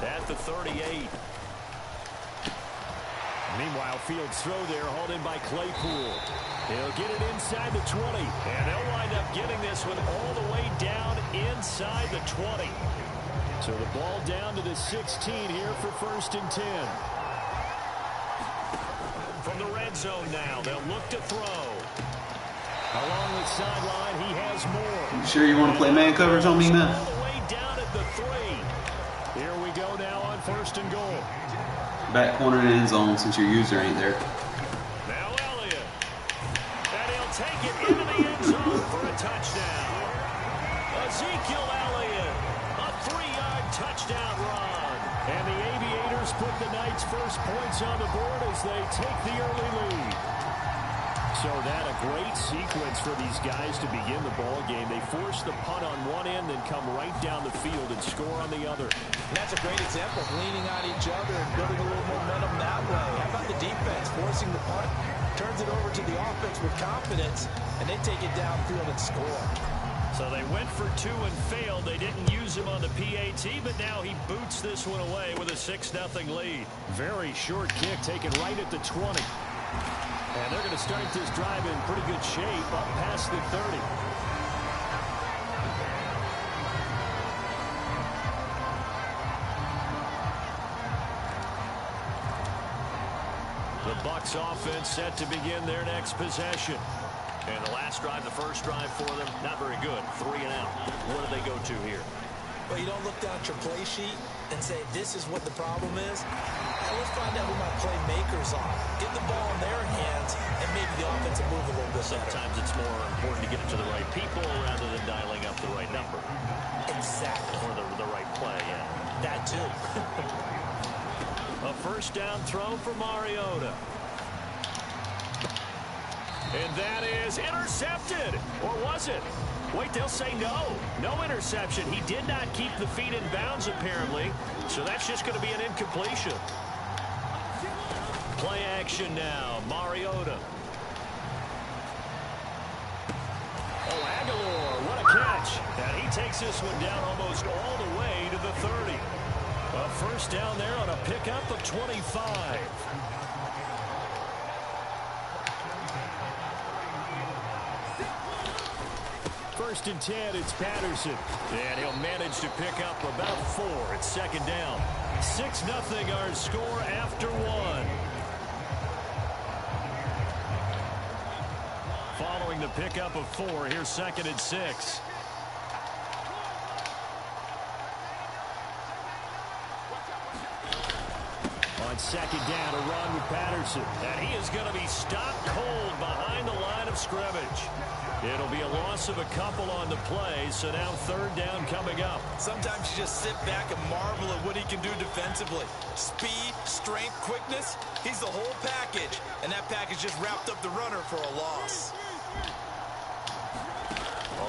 at the 38. Meanwhile, Fields' throw there, hauled in by Claypool. He'll get it inside the 20. And they'll wind up getting this one all the way down inside the 20. So the ball down to the 16 here for 1st and 10. From the red zone now, they'll look to throw. Along the sideline, he has more. You sure you want to play man coverage on me, man? All the way down at the 3. Here we go now on 1st and goal. Back corner in the end zone since your user ain't there. Now Elliott. And he'll take it into the end zone for a touchdown. Ezekiel Elliott, a 3-yard touchdown run. And the Aviators put the Knights' first points on the board as they take the early lead. So that a great sequence for these guys to begin the ball game. They force the punt on one end, then come right down the field and score on the other. And that's a great example of leaning on each other and building a little momentum that way. How about the defense forcing the punt, turns it over to the offense with confidence, and they take it downfield and score. So they went for 2 and failed. They didn't use him on the PAT, but now he boots this one away with a 6-0 lead. Very short kick taken right at the 20. And they're going to start this drive in pretty good shape up past the 30. The Bucs offense set to begin their next possession. And the last drive, the first drive for them, not very good. 3 and out. What do they go to here? Well, you don't look down at your play sheet and say, this is what the problem is. Let's find out who my playmakers are. Get the ball in their hands, and maybe the offense will move a little bit better. Sometimes it's more important to get it to the right people rather than dialing up the right number. Exactly. Or the right play, yeah. That too. A first down throw for Mariota. And that is intercepted. Or was it? Wait, they'll say no. No interception. He did not keep the feet in bounds, apparently. So that's just going to be an incompletion. Play action now. Mariota. Oh, Aguilar. What a catch. And he takes this one down almost all the way to the 30. A first down there on a pickup of 25. First and 10, it's Patterson. And he'll manage to pick up about 4. It's second down. 6-0 our score after 1. Following the pickup of 4, here's second and 6. On second down, a run with Patterson. And he is going to be stopped cold behind the line of scrimmage. It'll be a loss of a couple on the play, so now third down coming up. Sometimes you just sit back and marvel at what he can do defensively. Speed, strength, quickness, he's the whole package. And that package just wrapped up the runner for a loss.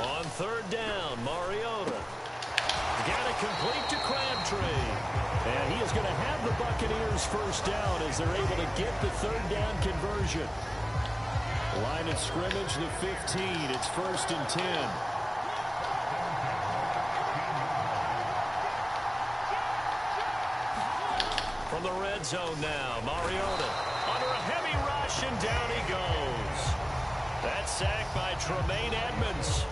On third down, Mariota. Got it complete to Crabtree. And he is going to have the Buccaneers first down as they're able to get the third down conversion. Line of scrimmage, the 15. It's first and 10. From the red zone now, Mariota under a heavy rush, and down he goes. That sack by Tremaine Edmonds.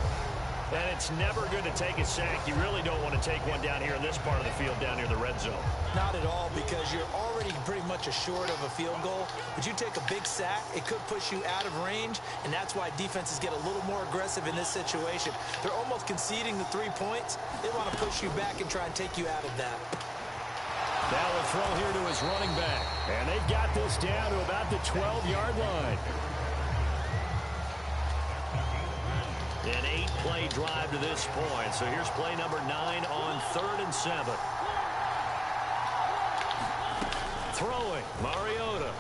And it's never good to take a sack. You really don't want to take one down here in this part of the field, down near the red zone. Not at all, because you're already pretty much assured of a field goal. But you take a big sack, it could push you out of range, and that's why defenses get a little more aggressive in this situation. They're almost conceding the 3 points. They want to push you back and try and take you out of that. Now a throw here to his running back. And they've got this down to about the 12-yard line. An 8-play drive to this point. So here's play number 9 on 3rd and 7. Throwing, Mariota.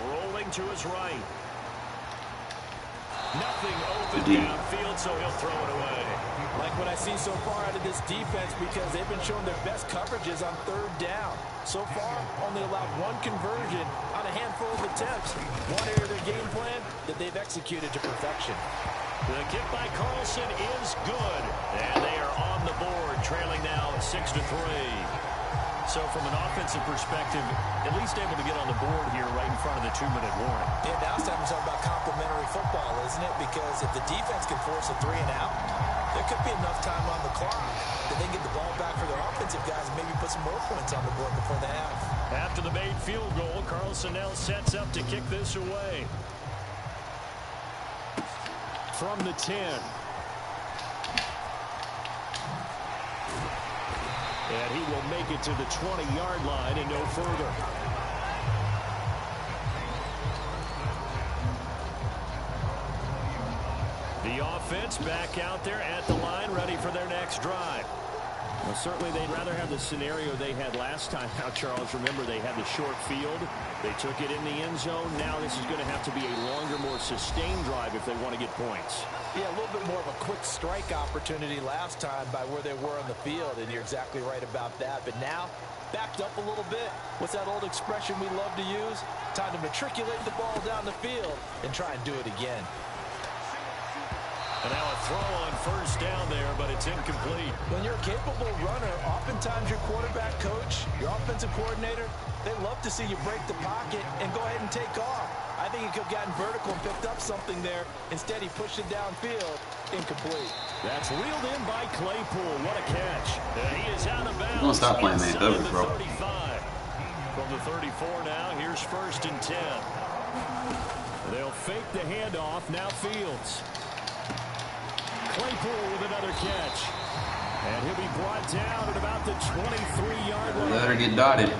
Rolling to his right. Nothing open downfield, so he'll throw it away. Like what I've seen so far out of this defense, because they've been showing their best coverages on third down. So far, only allowed 1 conversion on a handful of attempts. One area of their game plan that they've executed to perfection. The kick by Carlson is good. And they are on the board, trailing now 6-3. So from an offensive perspective, at least able to get on the board here right in front of the 2-minute warning. Yeah, now it's time to talk about complementary football, isn't it? Because if the defense can force a 3 and out, there could be enough time on the clock that they get the ball back for their offensive guys and maybe put some more points on the board before the half. After the made field goal, Carlson now sets up to kick this away. From the 10. And he will make it to the 20-yard line and no further. The offense back out there at the line, ready for their next drive. Well, certainly they'd rather have the scenario they had last time out, Charles. Remember, they had the short field. They took it in the end zone. Now this is going to have to be a longer, more sustained drive if they want to get points. Yeah, a little bit more of a quick strike opportunity last time by where they were on the field, and you're exactly right about that. But now, backed up a little bit. What's that old expression we love to use? Time to matriculate the ball down the field and try and do it again. And now a throw on first down there, but it's incomplete. When you're a capable runner, oftentimes your quarterback coach, your offensive coordinator, they love to see you break the pocket and go ahead and take off. I think he could have gotten vertical and picked up something there. Instead, he pushed it downfield. Incomplete. That's reeled in by Claypool. What a catch. He is out of bounds. Don't stop playing man coverage, bro. 35. From the 34 now, here's 1st and 10. They'll fake the handoff. Now Fields. Claypool with another catch. And he'll be brought down at about the 23-yard line. Let her get dotted.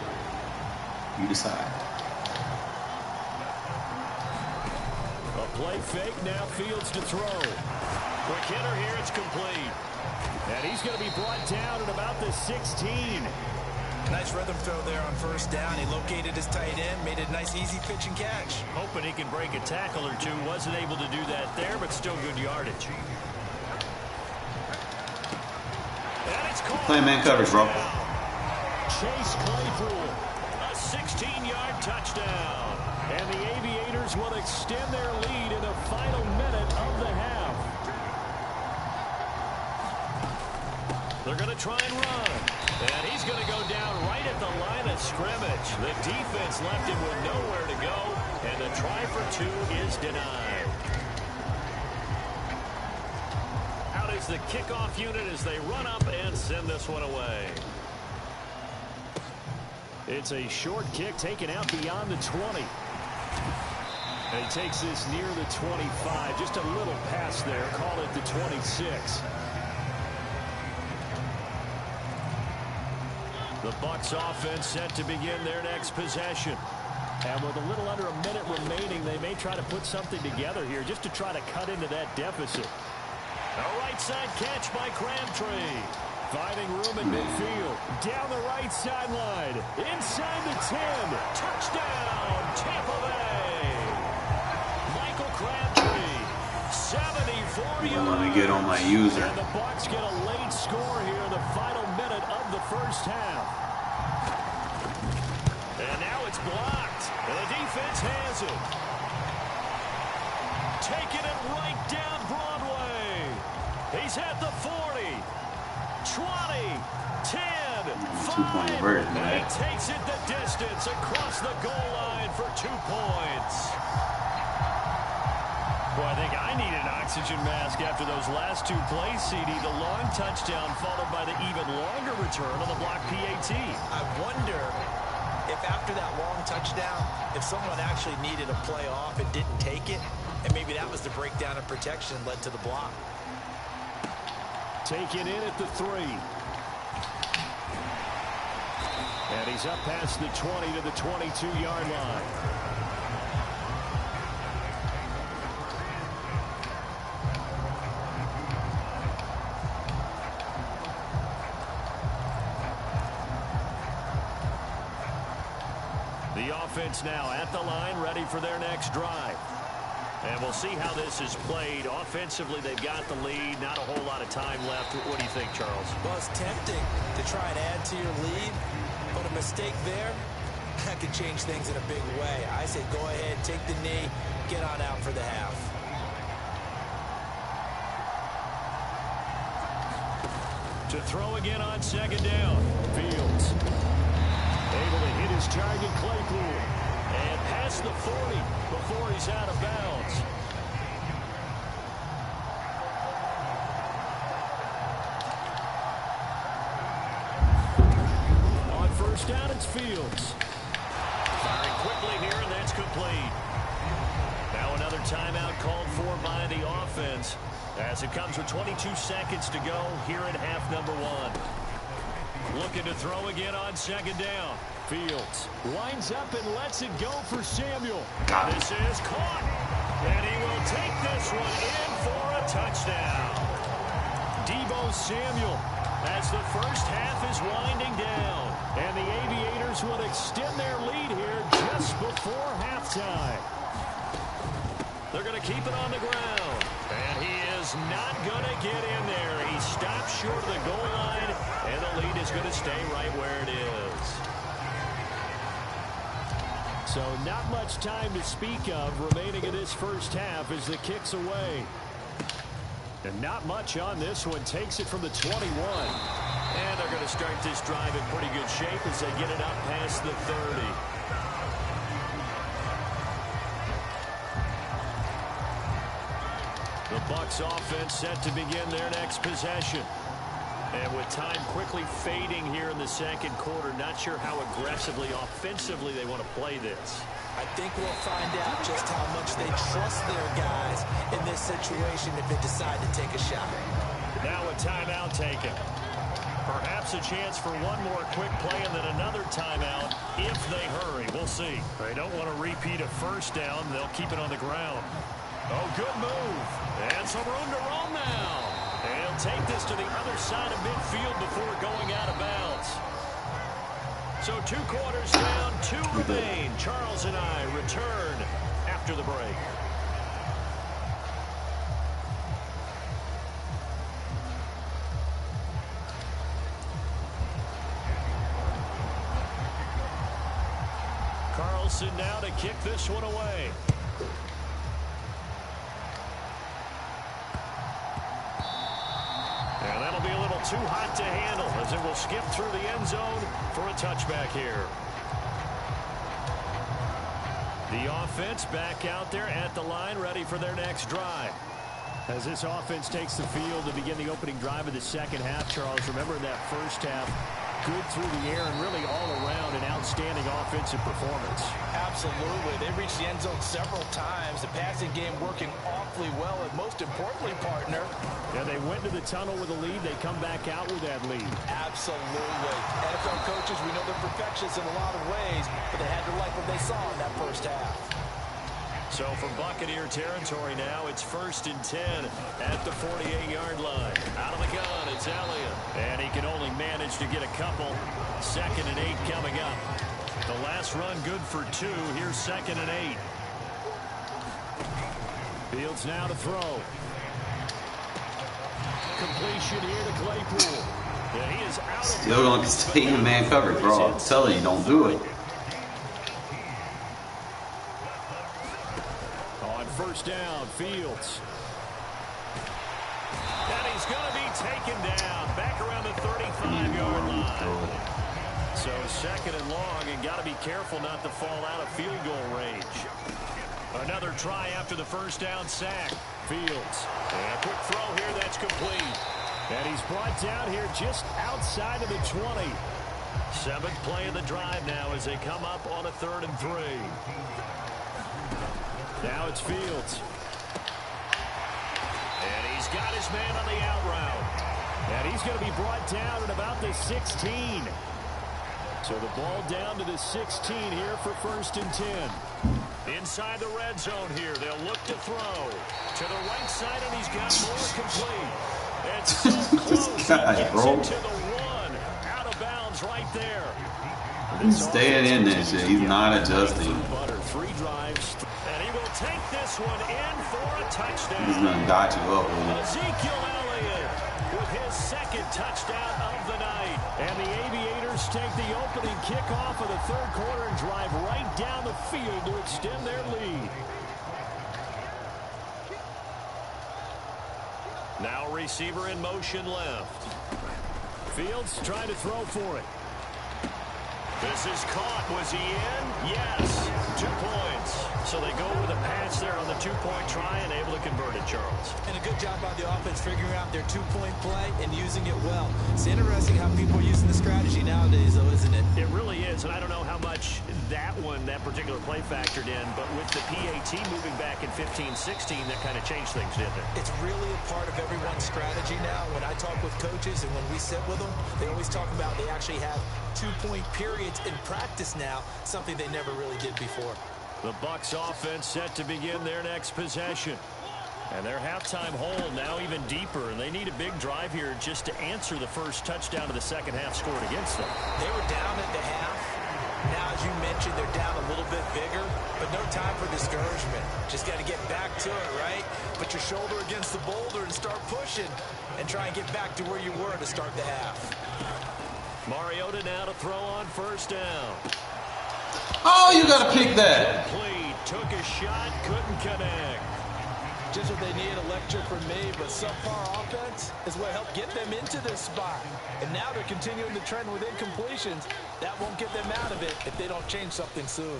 You decide. A play fake. Now Fields to throw. Quick hitter here. It's complete. And he's going to be brought down at about the 16. Nice rhythm throw there on first down. He located his tight end, made a nice easy pitch and catch. Hoping he can break a tackle or two. Wasn't able to do that there, but still good yardage. Play man coverage, bro. Chase Claypool, a 16-yard touchdown. And the Aviators will extend their lead in the final minute of the half. They're going to try and run. And he's going to go down right at the line of scrimmage. The defense left him with nowhere to go. And the try for two is denied. Out is the kickoff unit as they run up and send this one away. It's a short kick taken out beyond the 20. And he takes this near the 25. Just a little pass there. Call it the 26. The Bucs offense set to begin their next possession. And with a little under a minute remaining, they may try to put something together here just to try to cut into that deficit. A right side catch by Crabtree. Finding room in midfield. Down the right sideline. Inside the 10. Touchdown, Tampa Bay. Michael Crabtree. 74 yards. Let me get on my user. And the Bucs get a late score here in the final minute of the first half. And now it's blocked. And the defense has it. Taking it right down Broadway. He's at the 40. 20, 10, 5, and he takes it the distance across the goal line for 2 points. Boy, I think I need an oxygen mask after those last two plays, CD. The long touchdown followed by the even longer return on the block PAT. I wonder if after that long touchdown, if someone actually needed a play off and didn't take it, and maybe that was the breakdown of protection that led to the block. Taken in at the 3. And he's up past the 20 to the 22-yard line. The offense now at the line, ready for their next drive. And we'll see how this is played. Offensively, they've got the lead. Not a whole lot of time left. What do you think, Charles? Well, it's tempting to try and add to your lead, but a mistake there, that could change things in a big way. I say go ahead, take the knee, get on out for the half. To throw again on second down. Fields. Able to hit his target, Claypool. And past the 40 before he's out of bounds. On first down, it's Fields. Firing quickly here, and that's complete. Now another timeout called for by the offense as it comes with 22 seconds to go here in half number 1. Looking to throw again on second down. Fields lines up and lets it go for Samuel. This is caught. And he will take this one in for a touchdown. Deebo Samuel as the first half is winding down. And the Aviators will extend their lead here just before halftime. They're going to keep it on the ground. And he is not going to get in there. He stops short of the goal line, and the lead is going to stay right where it is. So not much time to speak of remaining in this first half as the kick's away. And not much on this one. Takes it from the 21. And they're going to start this drive in pretty good shape as they get it up past the 30. The Bucs offense set to begin their next possession. And with time quickly fading here in the second quarter, not sure how aggressively, offensively they want to play this. I think we'll find out just how much they trust their guys in this situation if they decide to take a shot. Now a timeout taken. Perhaps a chance for one more quick play and then another timeout if they hurry. We'll see. They don't want to repeat a first down. They'll keep it on the ground. Oh, good move. And some room to roam now. And he'll take this to the other side of midfield before going out of bounds. So 2 quarters down, 2 remain. Charles and I return after the break. Carlson now to kick this one away. And that'll be a little too hot to handle as it will skip through the end zone for a touchback here. The offense back out there at the line, ready for their next drive. As this offense takes the field to begin the opening drive of the second half, Charles, remember in that first half, good through the air and really all around an outstanding offensive performance. Absolutely. They reached the end zone several times. The passing game working awfully well, and most importantly, partner. Yeah, they went to the tunnel with a lead. They come back out with that lead. Absolutely. NFL coaches, we know they're perfectionists in a lot of ways, but they had to like what they saw in that first half. So from Buccaneer territory now, it's 1st and 10 at the 48-yard line. Out of the gun, it's Elliott. And he can only manage to get a couple. 2nd and 8 coming up. The last run good for 2. Here's 2nd and 8. Fields now to throw. Completion here to Claypool. Yeah, he is out. Still going to stay in man coverage, bro. I'm telling you, don't do it. First down, Fields. And he's going to be taken down back around the 35-yard line. So 2nd and long, and got to be careful not to fall out of field goal range. Another try after the first down sack. Fields. And a quick throw here that's complete. And he's brought down here just outside of the 20. 7th play of the drive now as they come up on a 3rd and 3. Now it's Fields. And he's got his man on the out route. And he's going to be brought down at about the 16. So the ball down to the 16 here for 1st and 10. Inside the red zone here. They'll look to throw. To the right side, and he's got more complete. It's so close. Guy, bro. Into the 1. Out of bounds right there. He's staying in there, shit. He's not adjusting. 3 drives. And he will take this one in for a touchdown. He's going to dot you up with it. Ezekiel Elliott with his 2nd touchdown of the night. And the Aviators take the opening kickoff of the 3rd quarter and drive right down the field to extend their lead. Now receiver in motion left. Fields trying to throw for it. This is caught. Was he in? Yes. 2 points. So they go with a pass there on the 2-point try and able to convert it, Charles. And a good job by the offense figuring out their 2-point play and using it well. It's interesting how people are using the strategy nowadays, though, isn't it? It really is, and I don't know how much that particular play factored in, but with the PAT moving back in 15-16, that kind of changed things, didn't it? It's really a part of everyone's strategy now. When I talk with coaches and when we sit with them, they always talk about they actually have 2-point periods in practice now, something they never really did before. The Bucs offense set to begin their next possession. And their halftime hole now even deeper, and they need a big drive here just to answer the first touchdown of the second half scored against them. They were down at the half. Now, as you mentioned, they're down a little bit bigger, but no time for discouragement. Just got to get back to it, right? Put your shoulder against the boulder and start pushing and try and get back to where you were to start the half. Mariota now to throw on first down. Oh, you got to pick that. Complete. Took a shot, couldn't connect. Just what they need, a lecture from me, but subpar offense is what helped get them into this spot. And now they're continuing the trend with incompletions. That won't get them out of it if they don't change something soon.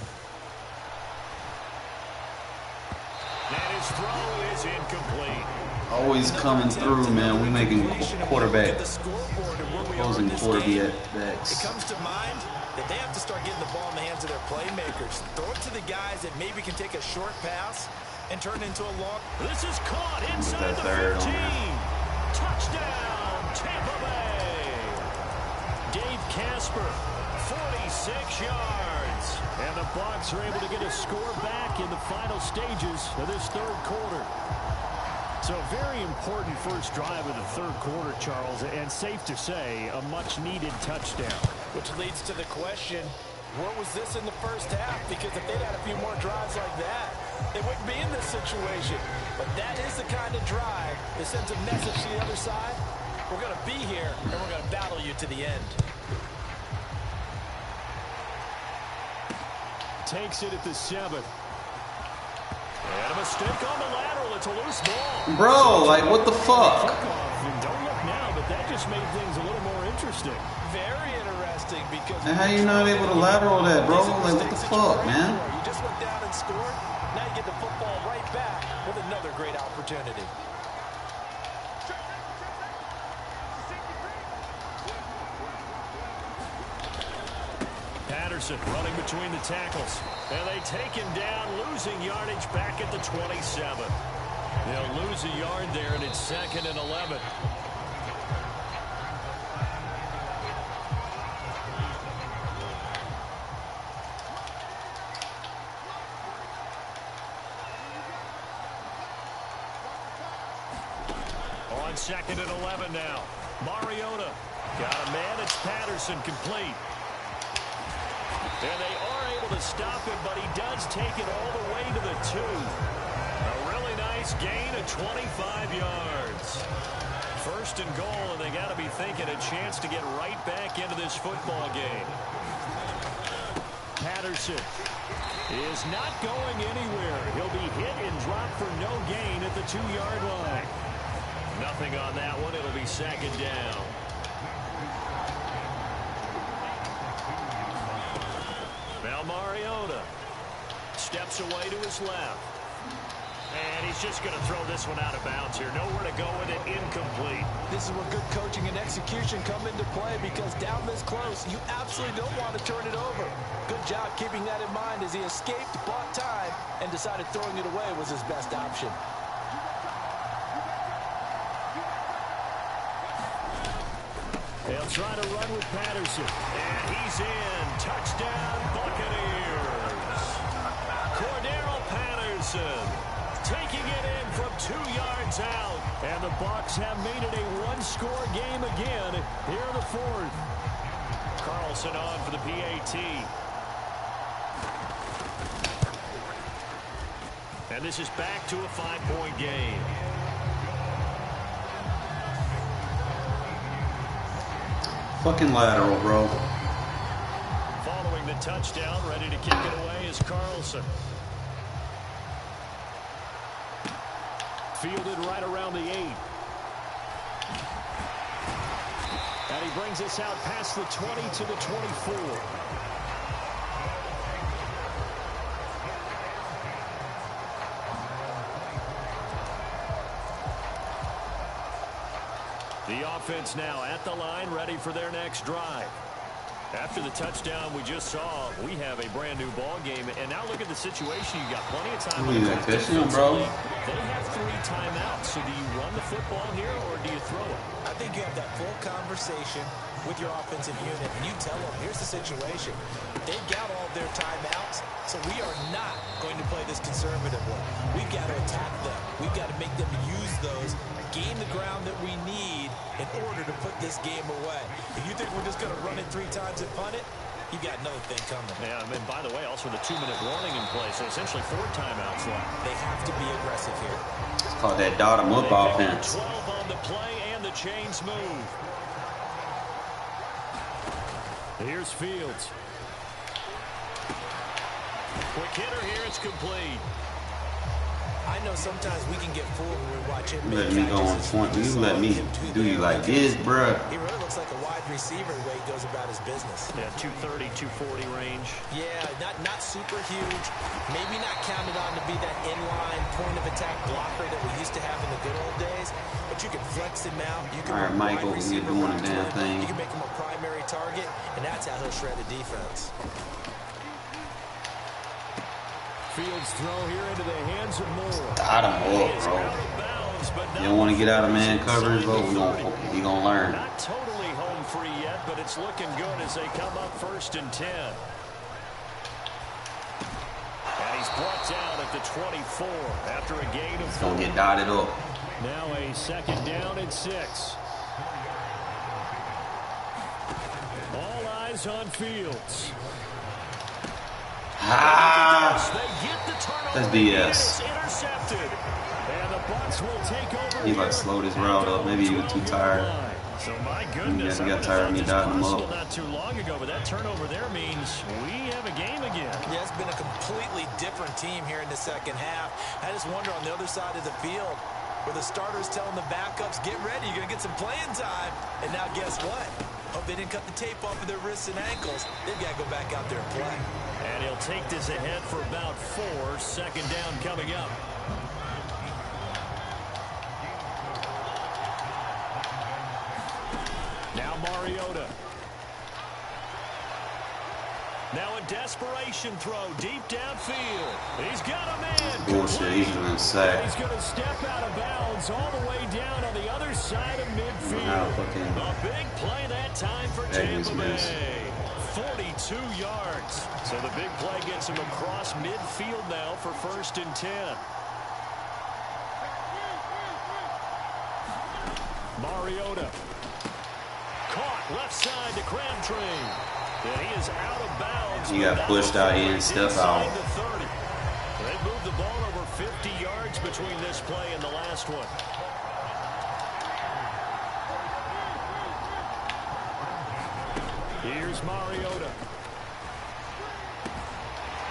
And his throw is incomplete. Always coming through, man. We making quarterback, opposing quarterbacks. It comes to mind that they have to start getting the ball in the hands of their playmakers. Throw it to the guys that maybe can take a short pass and turn into a long. This is caught inside the 15. Touchdown, Tampa Bay. Dave Casper, 46 yards. And the Bucs are able to get a score back in the final stages of this third quarter. So a very important first drive of the third quarter, Charles, and safe to say, a much-needed touchdown. Which leads to the question, where was this in the first half? Because if they'd had a few more drives like that, they wouldn't be in this situation. But that is the kind of drive that sends a message to the other side. We're going to be here, and we're going to battle you to the end. Takes it at the 7. And a mistake on the lateral. It's a loose ball. Bro, like, what the fuck? Don't look now, but that just made things a little more interesting. Very interesting because... And how you not able to lateral that, bro? Like, what the fuck, man? You just went down and scored. Now you get the football right back with another great opportunity. Patterson running between the tackles. And they take him down, losing yardage back at the 27. They'll lose a yard there, and it's 2nd and 11. On 2nd and 11 now. Mariota got a man. It's Patterson complete. And they are able to stop him, but he does take it all the way to the 2. A really nice gain of 25 yards. 1st and goal, and they got to be thinking a chance to get right back into this football game. Patterson is not going anywhere. He'll be hit and dropped for no gain at the 2-yard line. Nothing on that one. It'll be 2nd down. Now Mariota steps away to his left. And he's just going to throw this one out of bounds here. Nowhere to go with it. Incomplete. This is where good coaching and execution come into play because down this close, you absolutely don't want to turn it over. Good job keeping that in mind as he escaped, bought time, and decided throwing it away was his best option. They'll try to run with Patterson. And he's in. Touchdown, Buccaneers. Cordero Patterson taking it in from 2 yards out. And the Bucs have made it a one-score game again here in the 4th. Carlson on for the PAT. And this is back to a 5-point game. Fucking lateral, bro. Following the touchdown, ready to kick it away is Carlson. Fielded right around the 8. And he brings us out past the 20 to the 24. The offense now at the line, ready for their next drive. After the touchdown we just saw, we have a brand new ball game. And now look at the situation. You got plenty of time. Look at that touchdown, bro. They have 3 timeouts. So do you run the football here or do you throw it? I think you have that full conversation with your offensive unit, and you tell them, here's the situation. They've got all of their timeouts, so we are not going to play this conservatively. We've got to attack them. We've got to make them use those, gain the ground that we need in order to put this game away. If you think we're just going to run it 3 times and punt it, you got another thing coming. Yeah, and by the way, also the 2-minute warning in place, so essentially 4 timeouts left. They have to be aggressive here. It's called that dot 'em up offense. 12 on the play, and the chains move. Here's Fields. Quick hitter here, it's complete. I know sometimes we can get fooled when we watch him. You let me go on point. You let me do you like this, bruh. He really looks like a wide receiver the way he goes about his business. Yeah, 230, 240 range. Yeah, not super huge. Maybe not counted on to be that inline point of attack blocker that we used to have in the good old days. But you can flex him out. You can all right, Mike over here doing the damn thing. You can make him a primary target, and that's how he'll shred the defense. Fields throw here into the hands of Moore. Dot 'em up, bro. You don't want to get out of man coverage, but he gonna learn. Not totally home free yet, but it's looking good as they come up 1st and 10. And he's brought down at the 24 after a gain of 4. Gonna get dotted up. Now a 2nd down and 6. All eyes on Fields. Ah, They get the turnover. that's BS. It's intercepted. And the Bucs will take over. He like slowed his route up. Maybe he was too tired. So my goodness, He got tired of me dotting him up. Not too long ago, but that turnover there means we have a game again. Yeah, it's been a completely different team here in the second half. I just wonder on the other side of the field, where the starters telling the backups, get ready, you're going to get some playing time. And now guess what? Hope they didn't cut the tape off of their wrists and ankles. They've got to go back out there and play. And he'll take this ahead for about 4. 2nd down coming up. Now Mariota. Now a desperation throw deep downfield. He's got a man. Bullshit, he's doing sack. He's going to step out of bounds all the way down on the other side of midfield. A big play that time for Tampa Bay. 42 yards. So the big play gets him across midfield now for 1st and 10. Mariota. Caught left side to Crabtree. And he is out of bounds. He got pushed out here and step out. They moved the ball over 50 yards between this play and the last one. Here's Mariota.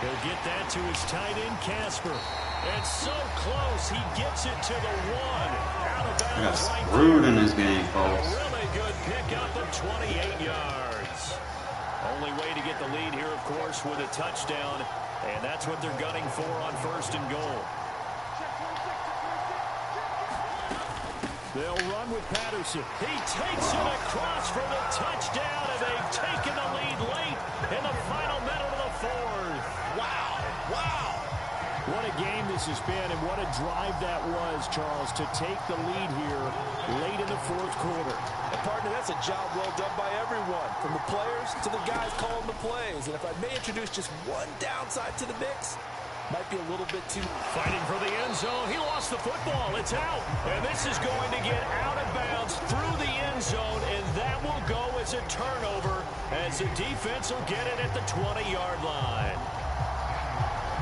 He'll get that to his tight end, Casper. And so close, he gets it to the 1. Out of bounds. I got screwed in this game, folks. A really good pickup of 28 yards. Only way to get the lead here, of course, with a touchdown. And that's what they're gunning for on 1st and goal. They'll run with Patterson. He takes it across for the touchdown, and they've taken the lead late in the final minute of the 4th. Wow. Wow. What a game this has been, and what a drive that was, Charles, to take the lead here late in the 4th quarter. And partner, that's a job well done by everyone, from the players to the guys calling the plays. And if I may introduce just one downside to the mix, might be a little bit too... Fighting for the end zone. He lost the football. It's out. And this is going to get out of bounds through the end zone, and that will go as a turnover as the defense will get it at the 20-yard line.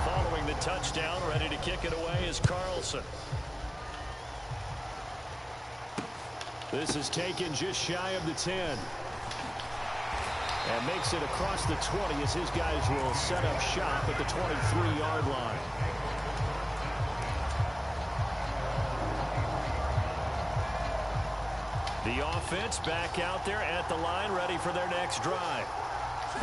Following the touchdown, ready to kick it away is Carlson. This is taken just shy of the 10. And makes it across the 20 as his guys will set up shop at the 23-yard line. The offense back out there at the line, ready for their next drive.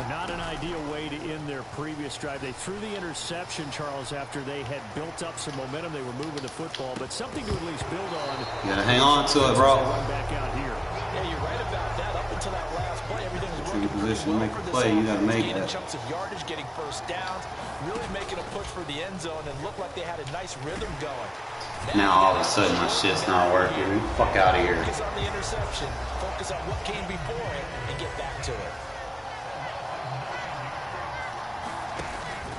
Not an ideal way to end their previous drive. They threw the interception, Charles, after they had built up some momentum. They were moving the football, but something to at least build on. You gotta hang on to it, bro. Back out here. Yeah, you're right about that. Up until that last play, everything was in position to make a play. You got to make that. Chunks of yardage, getting first downs, really making a push for the end zone, and looked like they had a nice rhythm going. Now all of a sudden my shit's not working. Fuck out of here. Focus on the interception. Focus on what came before it, and get back to it.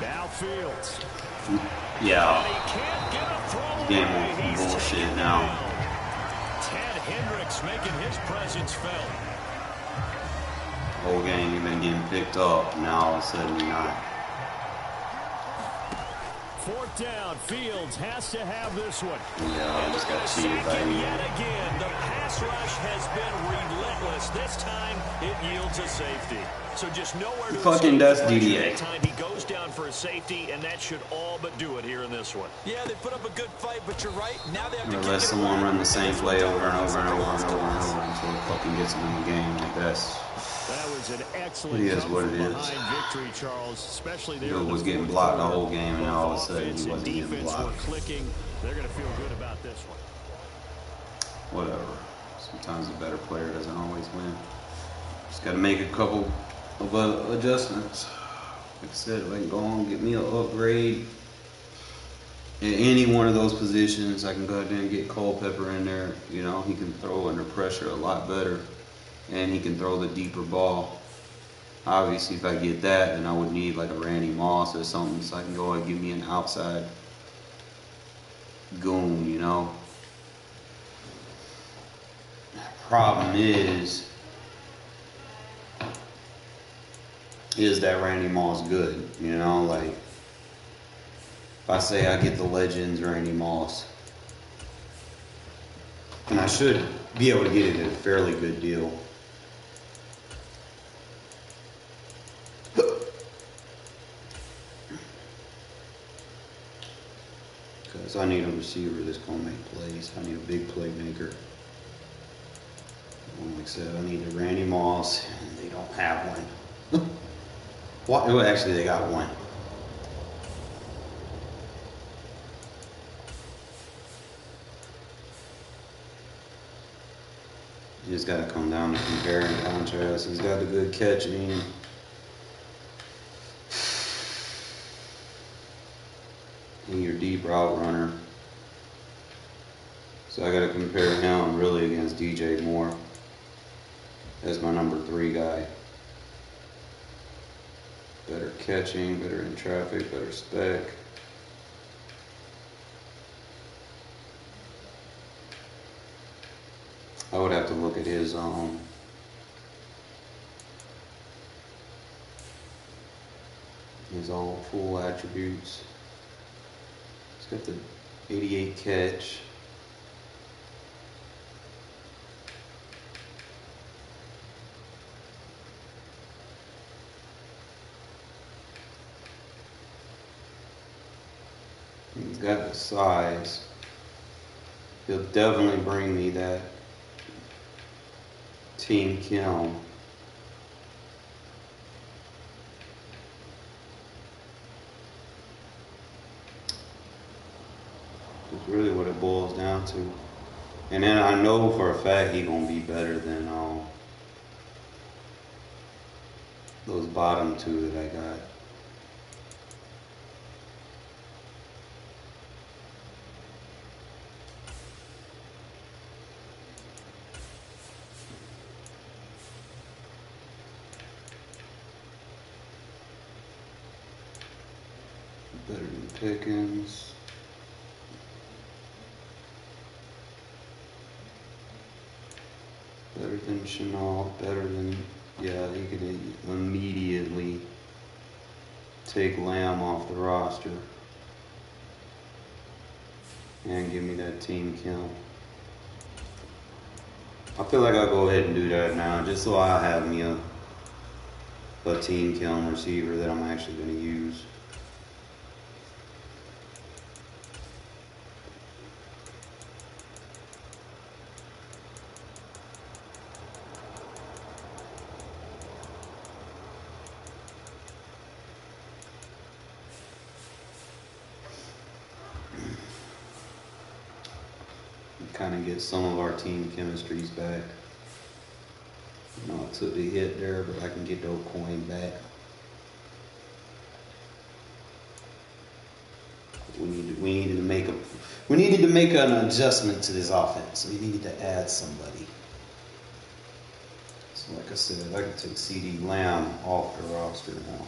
Now Fields. Yeah. Game He's bullshit now. Ted Hendricks making his presence felt. Whole game you've been getting picked up. Now all of a sudden you're not. Fourth down, Fields has to have this one. Yeah, I just got cheated by him. Yet again, the pass rush has been relentless. This time, it yields a safety. So just nowhere to fucking does DDA. Time he goes down for a safety, and that should all but do it here in this one. Yeah, they put up a good fight, but you're right. Now they have to let someone run the same play over and over and over and over and over until it fucking gets them in the game. Like that was an excellent it is what it is. victory, Charles, especially there. Dude was getting blocked the whole game, and now all of a sudden he wasn't getting blocked. Clicking. They're going to feel good about this one. Whatever. Sometimes a better player doesn't always win. Just got to make a couple of adjustments. Like I said, if I can go on, get me an upgrade in any one of those positions, I can go ahead and get Culpepper in there. You know, he can throw under pressure a lot better, and he can throw the deeper ball. Obviously, if I get that, then I would need like a Randy Moss or something, so I can go and give me an outside goon, you know. Problem is that Randy Moss good, you know? Like, if I say I get the Legends Randy Moss, and I should be able to get it at a fairly good deal. Because I need a receiver that's going to make plays. I need a big playmaker. Like I said, I need the Randy Moss, and they don't have one. What? Well, actually, they got one. You just got to come down to compare and contrast. He's got the good catching. And your deep route runner. So I got to compare him really against DJ Moore as my number 3 guy. Better catching, better in traffic, better spec. I would have to look at his all full attributes. He's got the 88 catch. He's got the size. He'll definitely bring me that team kiln. That's really what it boils down to. And then I know for a fact he's gonna be better than those bottom 2 that I got. Better than Pickens. Better than Chenault. Better than, yeah, he could immediately take Lamb off the roster and give me that team kill. I feel like I'll go ahead and do that now, just so I have me a team kill receiver that I'm actually going to use. Kind of get some of our team chemistries back. You know, I took the hit there, but I can get the coin back. We needed to make an adjustment to this offense. We needed to add somebody. So like I said, I can take CD Lamb off the roster now.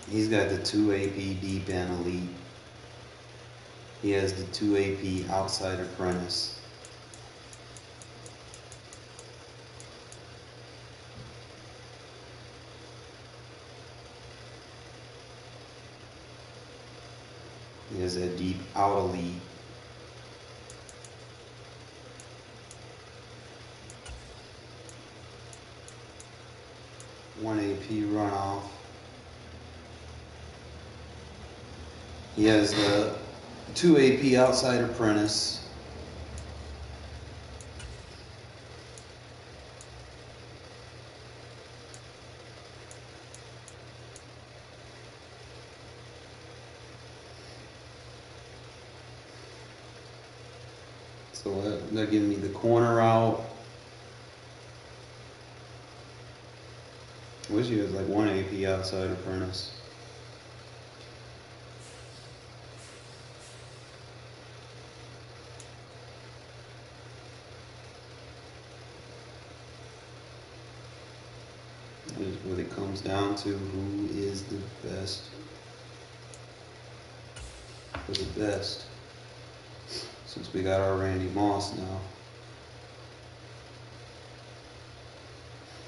He's got the 2 AP deep and elite. He has the 2 AP outside apprentice. He has a deep out elite. One AP runoff. He has the 2 AP outside apprentice. So that gives me the corner out. I wish he has like 1 AP outside apprentice. That is what it comes down to. Who is the best for the best? Since we got our Randy Moss now.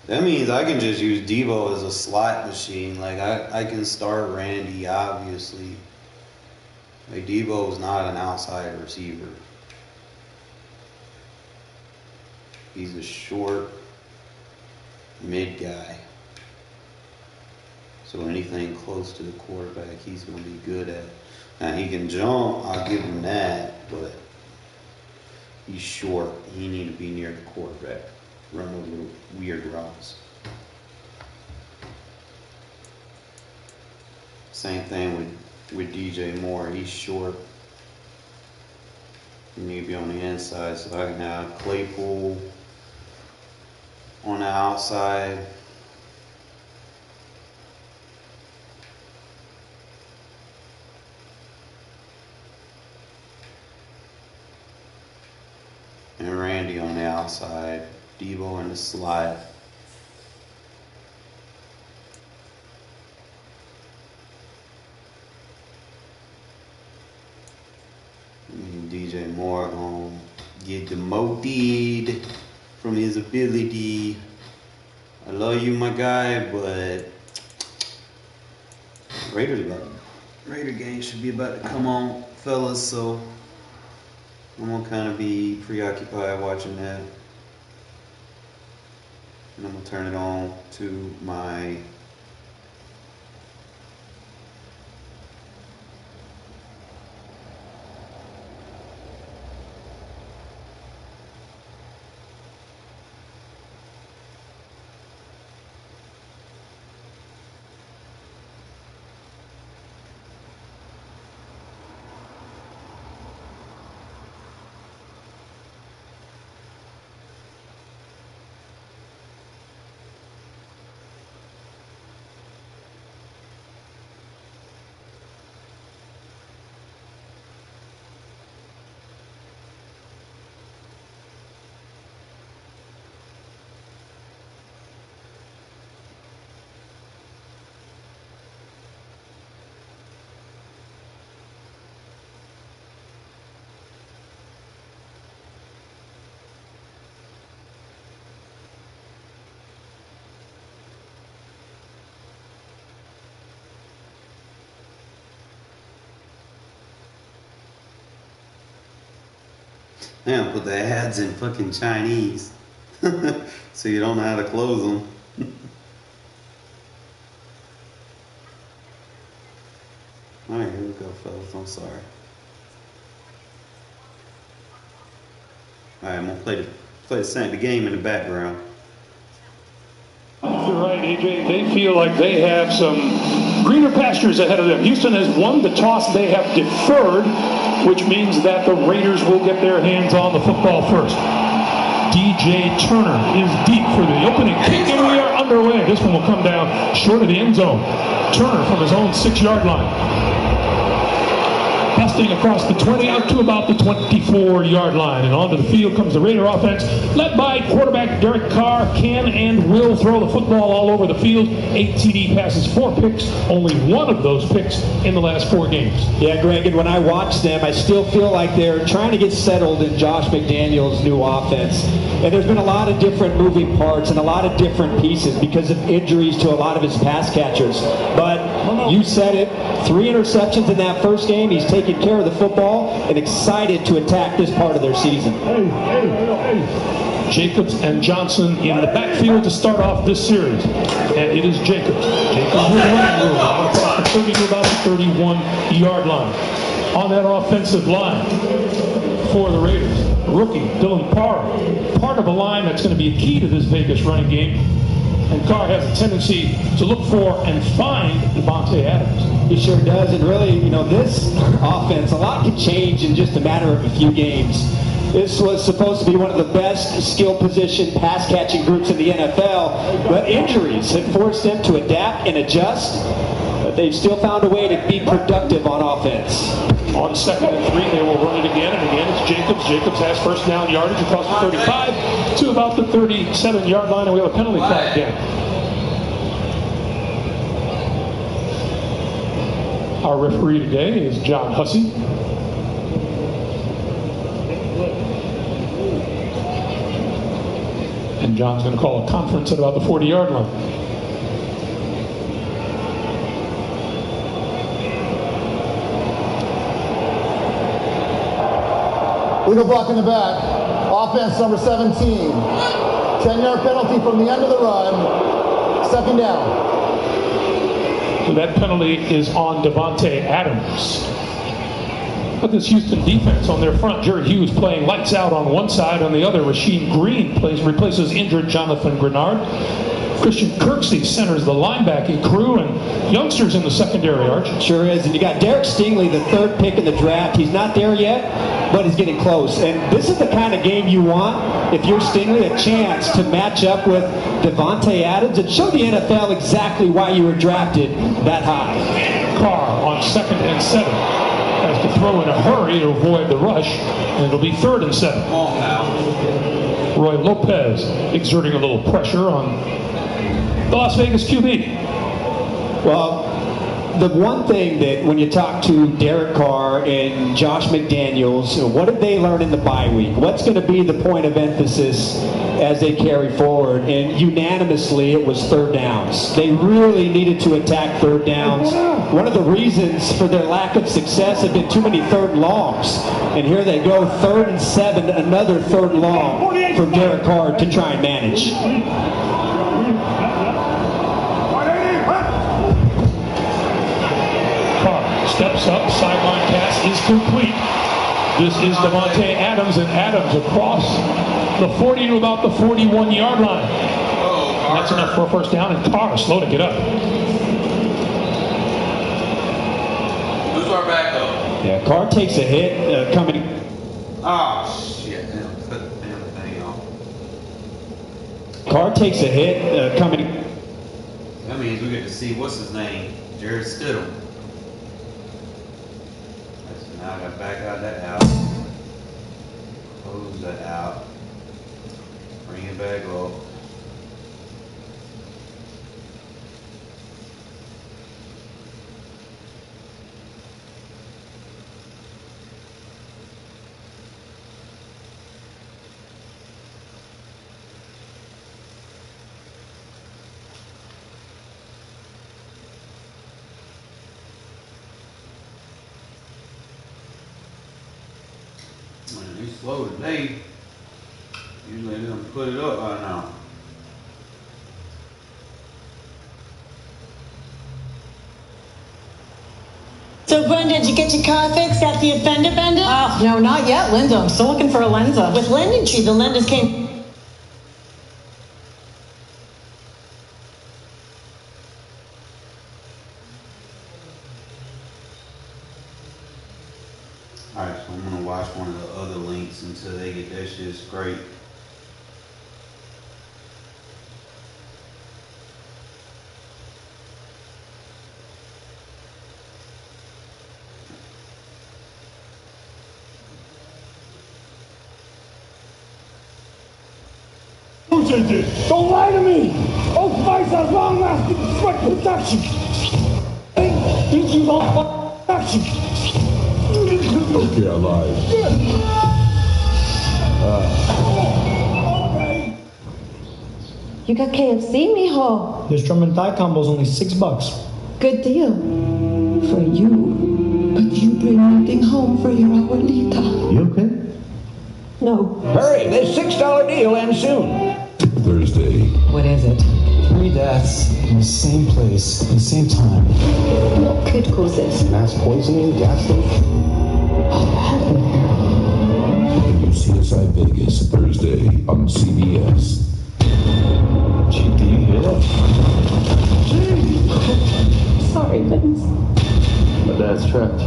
That means I can just use Debo as a slot machine. Like, I can start Randy, obviously. Like, Debo is not an outside receiver. He's a short mid guy. So anything close to the quarterback, he's going to be good at. Now, he can jump, I'll give him that, but he's short. He need to be near the quarterback. Run those little weird routes. Same thing with DJ Moore. He's short. He need to be on the inside, so I can have Claypool on the outside. And Randy on the outside. Debo in the slot. And DJ Moore gonna get demoted from his ability. I love you, my guy, but Raider game should be about to come on, fellas, so I'm gonna kind of be preoccupied watching that. And I'm gonna turn it on to my Yeah, put the ads in fucking Chinese. So you don't know how to close them. Alright, here we go, fellas. I'm sorry. Alright, I'm gonna play the game in the background. You're right, AJ. They feel like they have some greener pastures ahead of them. Houston has won the toss. They have deferred, which means that the Raiders will get their hands on the football first. DJ Turner is deep for the opening kick, and we are underway. This one will come down short of the end zone. Turner from his own 6-yard line. Busting across the 20 out to about the 24-yard line. And onto the field comes the Raider offense, led by quarterback Derek Carr. Can and will throw the football all over the field. 8 TD passes, 4 picks. Only one of those picks in the last 4 games. Yeah, Greg, and when I watch them, I still feel like they're trying to get settled in Josh McDaniels' new offense. And there's been a lot of different moving parts and a lot of different pieces because of injuries to a lot of his pass catchers. But you said it, 3 interceptions in that first game. He's taking care of the football and excited to attack this part of their season. Jacobs and Johnson in the backfield to start off this series. And it is Jacobs. Jacobs with running room across the 30 to about the 31-yard line. On that offensive line for the Raiders, rookie Dylan Carr, part of a line that's going to be a key to this Vegas running game. And Carr has a tendency to look for and find Davante Adams. He sure does, and really, you know, this offense, a lot can change in just a matter of a few games. This was supposed to be one of the best skill position pass catching groups in the NFL, but injuries have forced them to adapt and adjust, but they've still found a way to be productive on offense. On 2nd and 3, they will run it again, and again it's Jacobs. Jacobs has first down yardage across the 35 to about the 37-yard line, and we have a penalty flag down. Our referee today is John Hussey. And John's going to call a conference at about the 40-yard line. Legal block in the back. Offense number 17. 10-yard penalty from the end of the run. 2nd down. That penalty is on Davante Adams. But this Houston defense on their front, Jerry Hughes playing lights out on one side. On the other, Rasheem Green replaces injured Jonathan Grenard. Christian Kirksey centers the linebacking crew, and youngsters in the secondary, Arch. Sure is, and you got Derek Stingley, the 3rd pick in the draft. He's not there yet, but he's getting close. And this is the kind of game you want if you're Stingley, a chance to match up with Davante Adams and show the NFL exactly why you were drafted that high. Carr on 2nd and 7 has to throw in a hurry to avoid the rush, and it'll be 3rd and 7. Roy Lopez exerting a little pressure on the Las Vegas QB. Well, the one thing that when you talk to Derek Carr and Josh McDaniels, what did they learn in the bye week? What's going to be the point of emphasis as they carry forward? And unanimously, it was 3rd downs. They really needed to attack 3rd downs. One of the reasons for their lack of success have been too many 3rd and longs. And here they go, 3rd and 7, another 3rd and long from Derek Carr to try and manage. Steps up, sideline pass is complete. This is Davante Adams, and Adams across the 40 to about the 41-yard line. That's enough for a first down, and Carr slow to get up. Who's our backup? Yeah, Carr takes a hit coming. Oh, shit. Put the damn thing on. Carr takes a hit coming. That means we get to see, what's his name? Jared Stidham. Now I gotta back out that out. Close that out. Bring it back up. slow today. Usually they don't put it up by now. So, Brenda, did you get your car fixed after your fender bender? No, not yet, Linda. I'm still looking for a Lenza. With Lending Tree, the lenders came... Alright, so I'm gonna watch one of the other links until they get that shit straight. Don't lie to me! Old Spice has long-lasting sweat protection! Think you don't protection! Okay, I lied. You got KFC, mijo. This drum and thigh combo's only $6. Good deal. For you. But you bring nothing home for your abuelita. You okay? No. Hurry, this $6 deal ends soon. Thursday. What is it? 3 deaths in the same place, at the same time. What could cause this? Mass poisoning, gas leak. CSI Vegas, Thursday on CBS. GD, yeah. Sorry, Vince. My dad's trapped.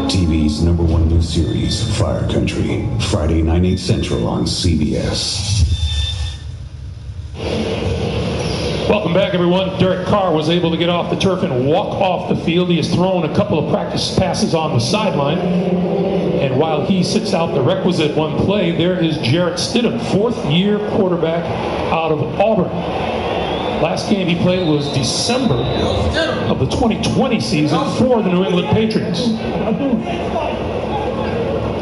TV's #1 new series, Fire Country, Friday 9/8 Central on CBS. Welcome back, everyone. Derek Carr was able to get off the turf and walk off the field. He has thrown a couple of practice passes on the sideline. And while he sits out the requisite one play, there is Jarrett Stidham, fourth-year quarterback out of Auburn. Last game he played was December of the 2020 season for the New England Patriots.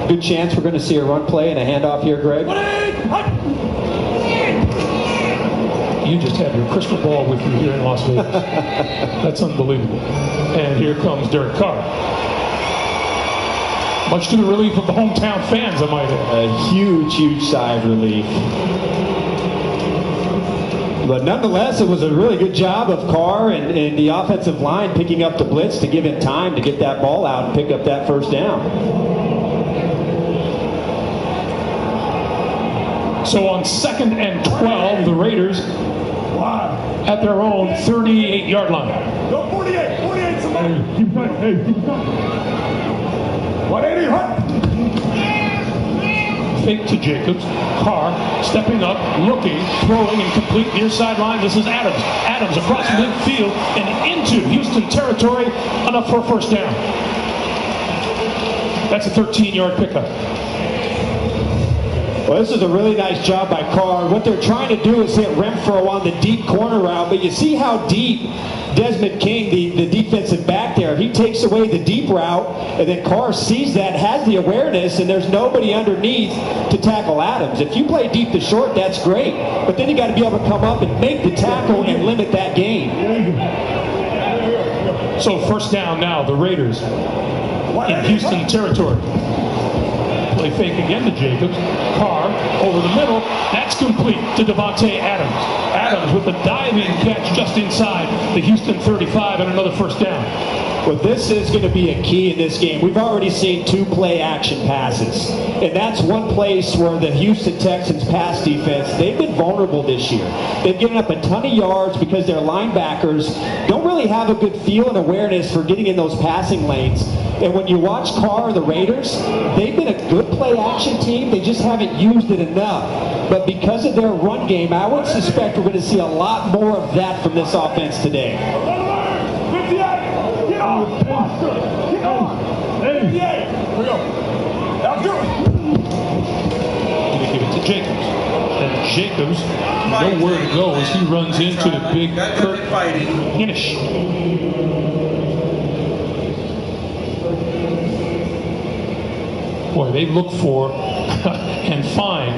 Good chance we're going to see a run play and a handoff here, Greg. You just have your crystal ball with you here in Las Vegas. That's unbelievable. And here comes Derek Carr. Much to the relief of the hometown fans, I might add. A huge, huge sigh of relief. But nonetheless, it was a really good job of Carr and the offensive line picking up the blitz to give him time to get that ball out and pick up that first down. So on 2nd and 12, the Raiders at their own 38-yard line. Go 48, somebody. Keep going, hey, keep going. 180, hut. Fake to Jacobs. Carr stepping up, looking, throwing, incomplete near sideline. This is Adams. Adams across midfield and into Houston territory, enough for a first down. That's a 13-yard pickup. Well, this is a really nice job by Carr. What they're trying to do is hit Renfrow on the deep corner route, but you see how deep Desmond King, the defensive back there, he takes away the deep route, and then Carr sees that, has the awareness, and there's nobody underneath to tackle Adams. If you play deep to short, that's great, but then you got to be able to come up and make the tackle and limit that gain. So first down now, the Raiders in Houston territory. Play fake again to Jacobs. Carr over the middle. That's complete to Devontae Adams. Adams with the diving catch just inside the Houston 35 and another first down. Well, this is going to be a key in this game. We've already seen 2 play action passes. And that's one place where the Houston Texans pass defense, they've been vulnerable this year. They've given up a ton of yards because their linebackers don't really have a good feel and awareness for getting in those passing lanes. And when you watch Carr, the Raiders, they've been a good play action team. They just haven't used it enough. But because of their run game, I would suspect we're going to see a lot more of that from this offense today. 58, get on, get on, 88, here we go. Now do it. Going to give it to Jacobs. And Jacobs, nowhere to go as he runs into the big Kurt Hinish. boy, they look for and find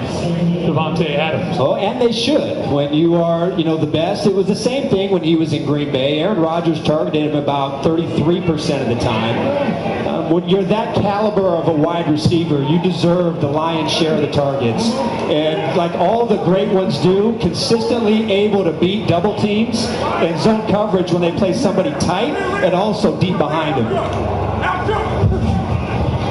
Devontae Adams. Oh, and they should. When you are, the best. It was the same thing when he was in Green Bay. Aaron Rodgers targeted him about 33% of the time. When you're that caliber of a wide receiver, you deserve the lion's share of the targets. And like all the great ones do, consistently able to beat double teams and zone coverage when they play somebody tight and also deep behind him.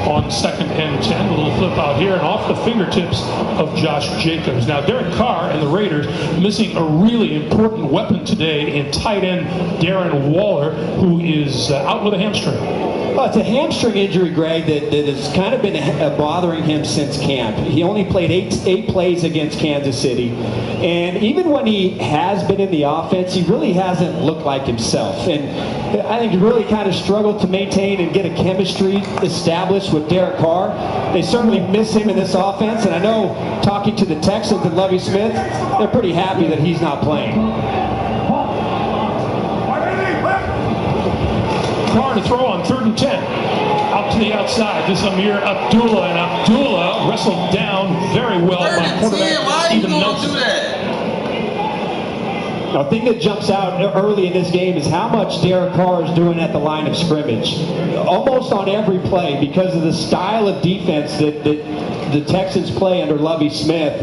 On 2nd and 10, a little flip out here and off the fingertips of Josh Jacobs. Now, Derek Carr and the Raiders missing a really important weapon today in tight end Darren Waller, who is out with a hamstring. Well, it's a hamstring injury, Greg, that has kind of been bothering him since camp. He only played eight plays against Kansas City. And even when he has been in the offense, he really hasn't looked like himself. And I think he really kind of struggled to maintain and get a chemistry established with Derek Carr. They certainly miss him in this offense. And I know, talking to the Texans and Lovie Smith, they're pretty happy that he's not playing. Carr to throw on 3rd and 10. Out to the outside. This is Amir Abdullah, and Abdullah wrestled down very well by quarterback Steven Nelson. Now, the thing that jumps out early in this game is how much Derek Carr is doing at the line of scrimmage. Almost on every play, because of the style of defense that the Texans play under Lovie Smith.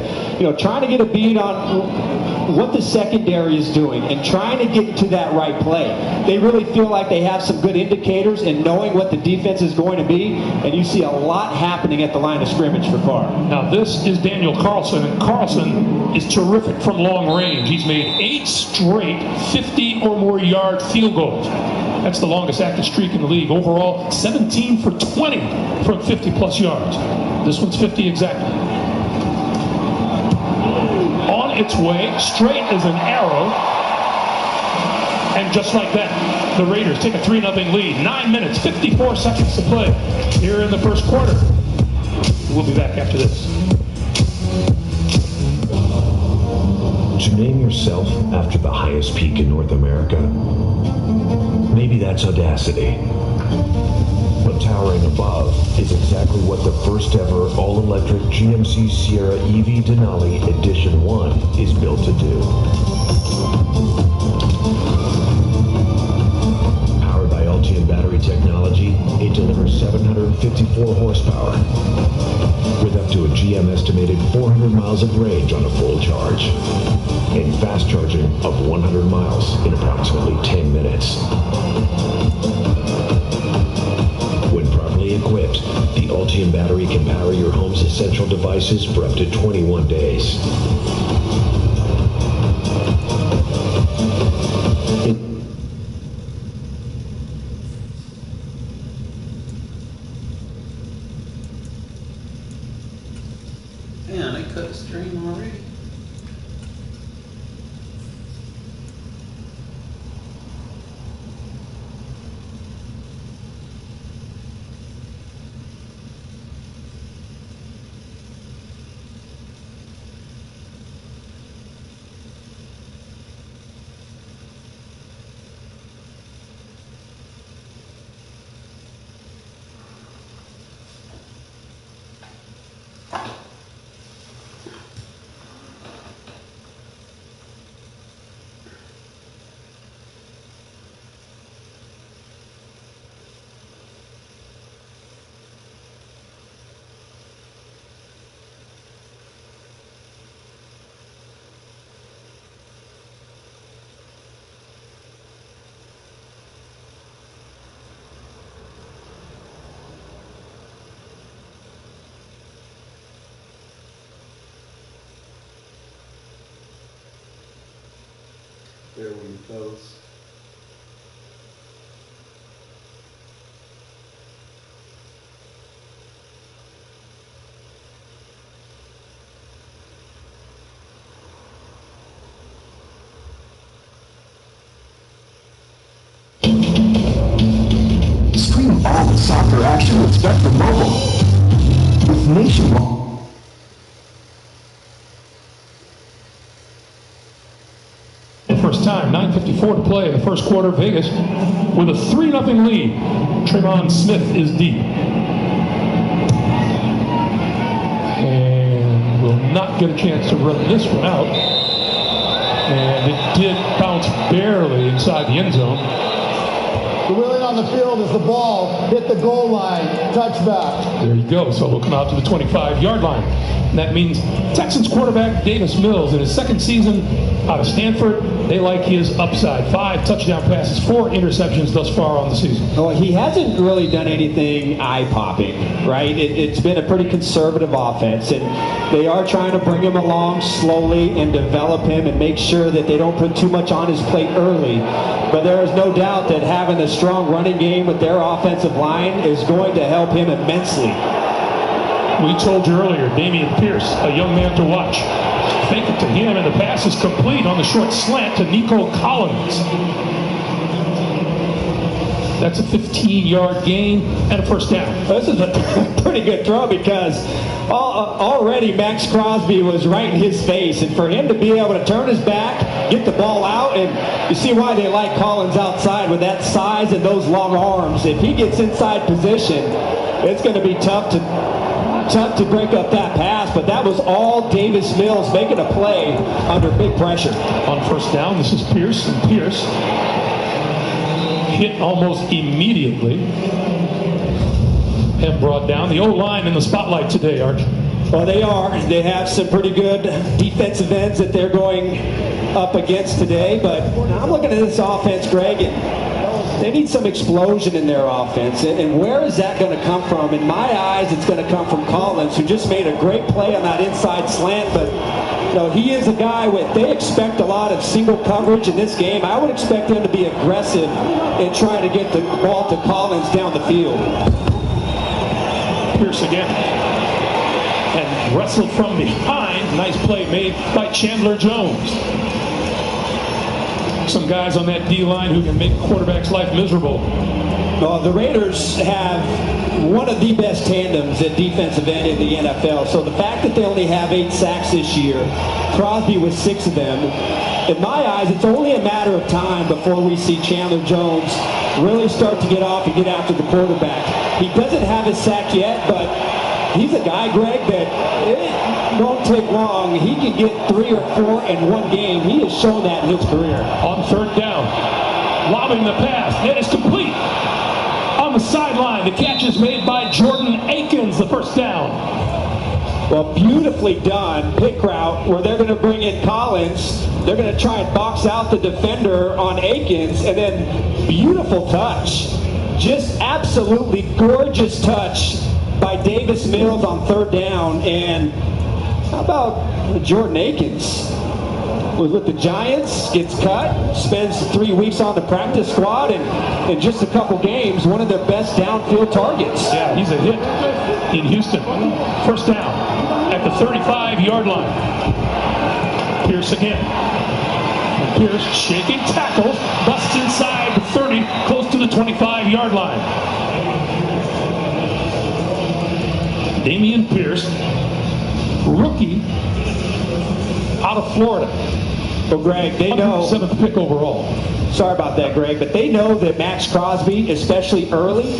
Trying to get a beat on what the secondary is doing and trying to get to that right play. They really feel like they have some good indicators in knowing what the defense is going to be, and you see a lot happening at the line of scrimmage for Carr. Now, this is Daniel Carlson, and Carlson is terrific from long range. He's made 8 straight 50 or more yard field goals. That's the longest active streak in the league. Overall, 17 for 20 from 50 plus yards. This one's 50 exactly. On its way, straight as an arrow. And just like that, the Raiders take a 3-0 lead. 9 minutes, 54 seconds to play here in the first quarter. We'll be back after this. To name yourself after the highest peak in North America, maybe that's audacity. But towering above is exactly what the first ever all-electric GMC Sierra EV Denali Edition 1 is built to do. Powered by Ultium battery technology, it delivers 754 horsepower with up to a GM estimated 400 miles of range on a full charge and fast charging of 100 miles in approximately 10 minutes. Equipped, the Ultium battery can power your home's essential devices for up to 21 days. Damn, they cut the stream already. There we go. Stream all the soccer action with Spectrum Mobile with nationwide. First time, 9:54 to play in the first quarter. Vegas with a 3-0 lead. Tremon Smith is deep. not get a chance to run this one out. And it did bounce barely inside the end zone. The wheeling on the field as the ball hit the goal line, touchback. There you go. So we'll come out to the 25-yard line. And that means Texans quarterback Davis Mills in his second season out of Stanford. They like his upside. 5 touchdown passes, 4 interceptions thus far on the season. Well, he hasn't really done anything eye-popping, right? It's been a pretty conservative offense, and they are trying to bring him along slowly and develop him and make sure that they don't put too much on his plate early. But there is no doubt that having a strong running game with their offensive line is going to help him immensely. We told you earlier, Dameon Pierce, a young man to watch. Fake it to him, and the pass is complete on the short slant to Nico Collins. That's a 15-yard gain and a first down. This is a pretty good throw because already Max Crosby was right in his face, and for him to be able to turn his back, get the ball out, and you see why they like Collins outside with that size and those long arms. If he gets inside position, it's going to be tough to break up that pass, but that was all Davis Mills making a play under big pressure. On first down, this is Pierce, and Pierce hit almost immediately and brought down. The O-line in the spotlight today, Arch. Well, they are. They have some pretty good defensive ends that they're going up against today, but I'm looking at this offense, Greg, and they need some explosion in their offense, and where is that going to come from? In my eyes, it's going to come from Collins, who just made a great play on that inside slant, but he is a guy they expect a lot of single coverage in this game. I would expect him to be aggressive in trying to get the ball to Collins down the field. Pierce again, and wrestled from behind. Nice play made by Chandler Jones. Some guys on that D-line who can make quarterback's life miserable. Well, the Raiders have one of the best tandems at defensive end in the NFL. So the fact that they only have 8 sacks this year, Crosby with 6 of them, in my eyes, it's only a matter of time before we see Chandler Jones really start to get off and get after the quarterback. He doesn't have his sack yet, but he's a guy, Greg, that it won't take long. He can get 3 or 4 in one game. He has shown that in his career. On third down, lobbing the pass, and it's complete. On the sideline, the catch is made by Jordan Akins, the first down. Well, beautifully done pick route where they're going to bring in Collins. They're going to try and box out the defender on Akins, and then beautiful touch. Just absolutely gorgeous touch by Davis Mills on third down. And how about Jordan Akins? Was with the Giants, gets cut, spends 3 weeks on the practice squad, and in just a couple games, one of their best downfield targets. Yeah, he's a hit in Houston. First down at the 35-yard line. Pierce again. And Pierce shaking tackles, busts inside the 30, close to the 25-yard line. Dameon Pierce, rookie out of Florida. Well, Greg, they know 7th pick overall. Sorry about that, Greg, but they know that Max Crosby, especially early,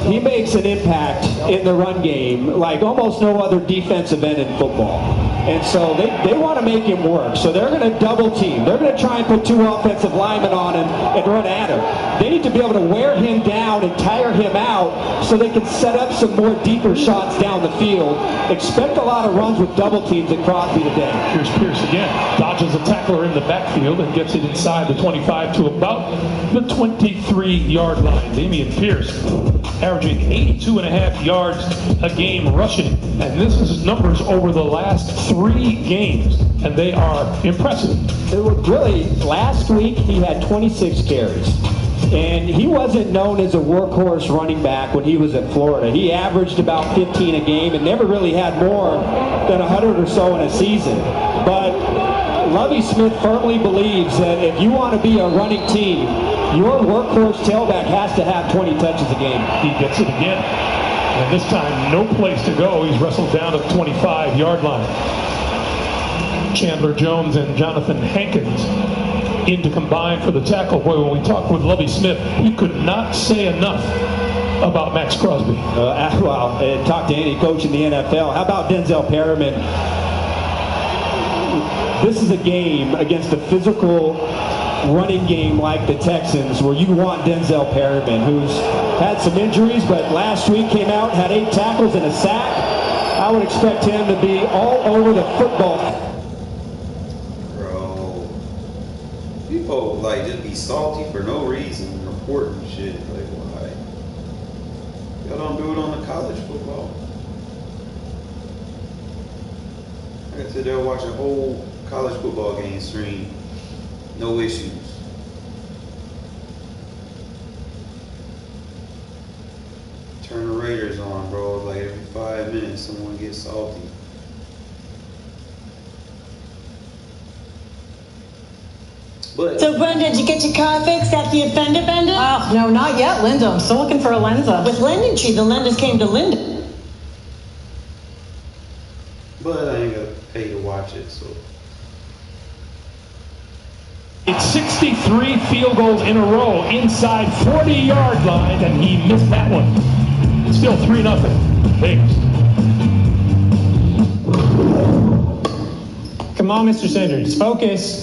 he makes an impact in the run game like almost no other defensive end in football. And so they want to make him work. So they're going to double team. They're going to try and put 2 offensive linemen on him and run at him. They need to be able to wear him down and tire him out so they can set up some more deeper shots down the field. Expect a lot of runs with double teams at Crosby today. Here's Pierce again. Dodges a tackler in the backfield and gets it inside the 25 to about the 23-yard line. Dameon Pierce averaging 82.5 yards a game rushing. And this is his numbers over the last 3 games, and they are impressive. It was really, last week he had 26 carries. And he wasn't known as a workhorse running back when he was at Florida. He averaged about 15 a game and never really had more than 100 or so in a season. But Lovie Smith firmly believes that if you want to be a running team, your workhorse tailback has to have 20 touches a game. He gets it again. And this time, no place to go. He's wrestled down to the 25-yard line. Chandler Jones and Jonathan Hankins in to combine for the tackle. Boy, when we talked with Lovie Smith, he could not say enough about Max Crosby? Well, talk to any coach in the NFL. How about Denzel Perryman? This is a game against a physical running game like the Texans where you want Denzel Perryman, who's had some injuries, but last week came out, had 8 tackles and a sack. I would expect him to be all over the football. Bro, people like just be salty for no reason, reporting shit. Like, why? Y'all don't do it on the college football. I can sit there and watch a whole college football game stream. No issues. Turn the Raiders on, bro. Like every 5 minutes, someone gets salty. But So, Brenda, did you get your car fixed at the offender bender? Oh, no, not yet, Linda. I'm still looking for a Lenza. With Lending Tree, the lenders came to Linda. I ain't gonna pay to watch it, so. It's 63 field goals in a row inside 40-yard line, and he missed that one. Still 3-0. Vegas. Come on, Mr. Sanders. Focus.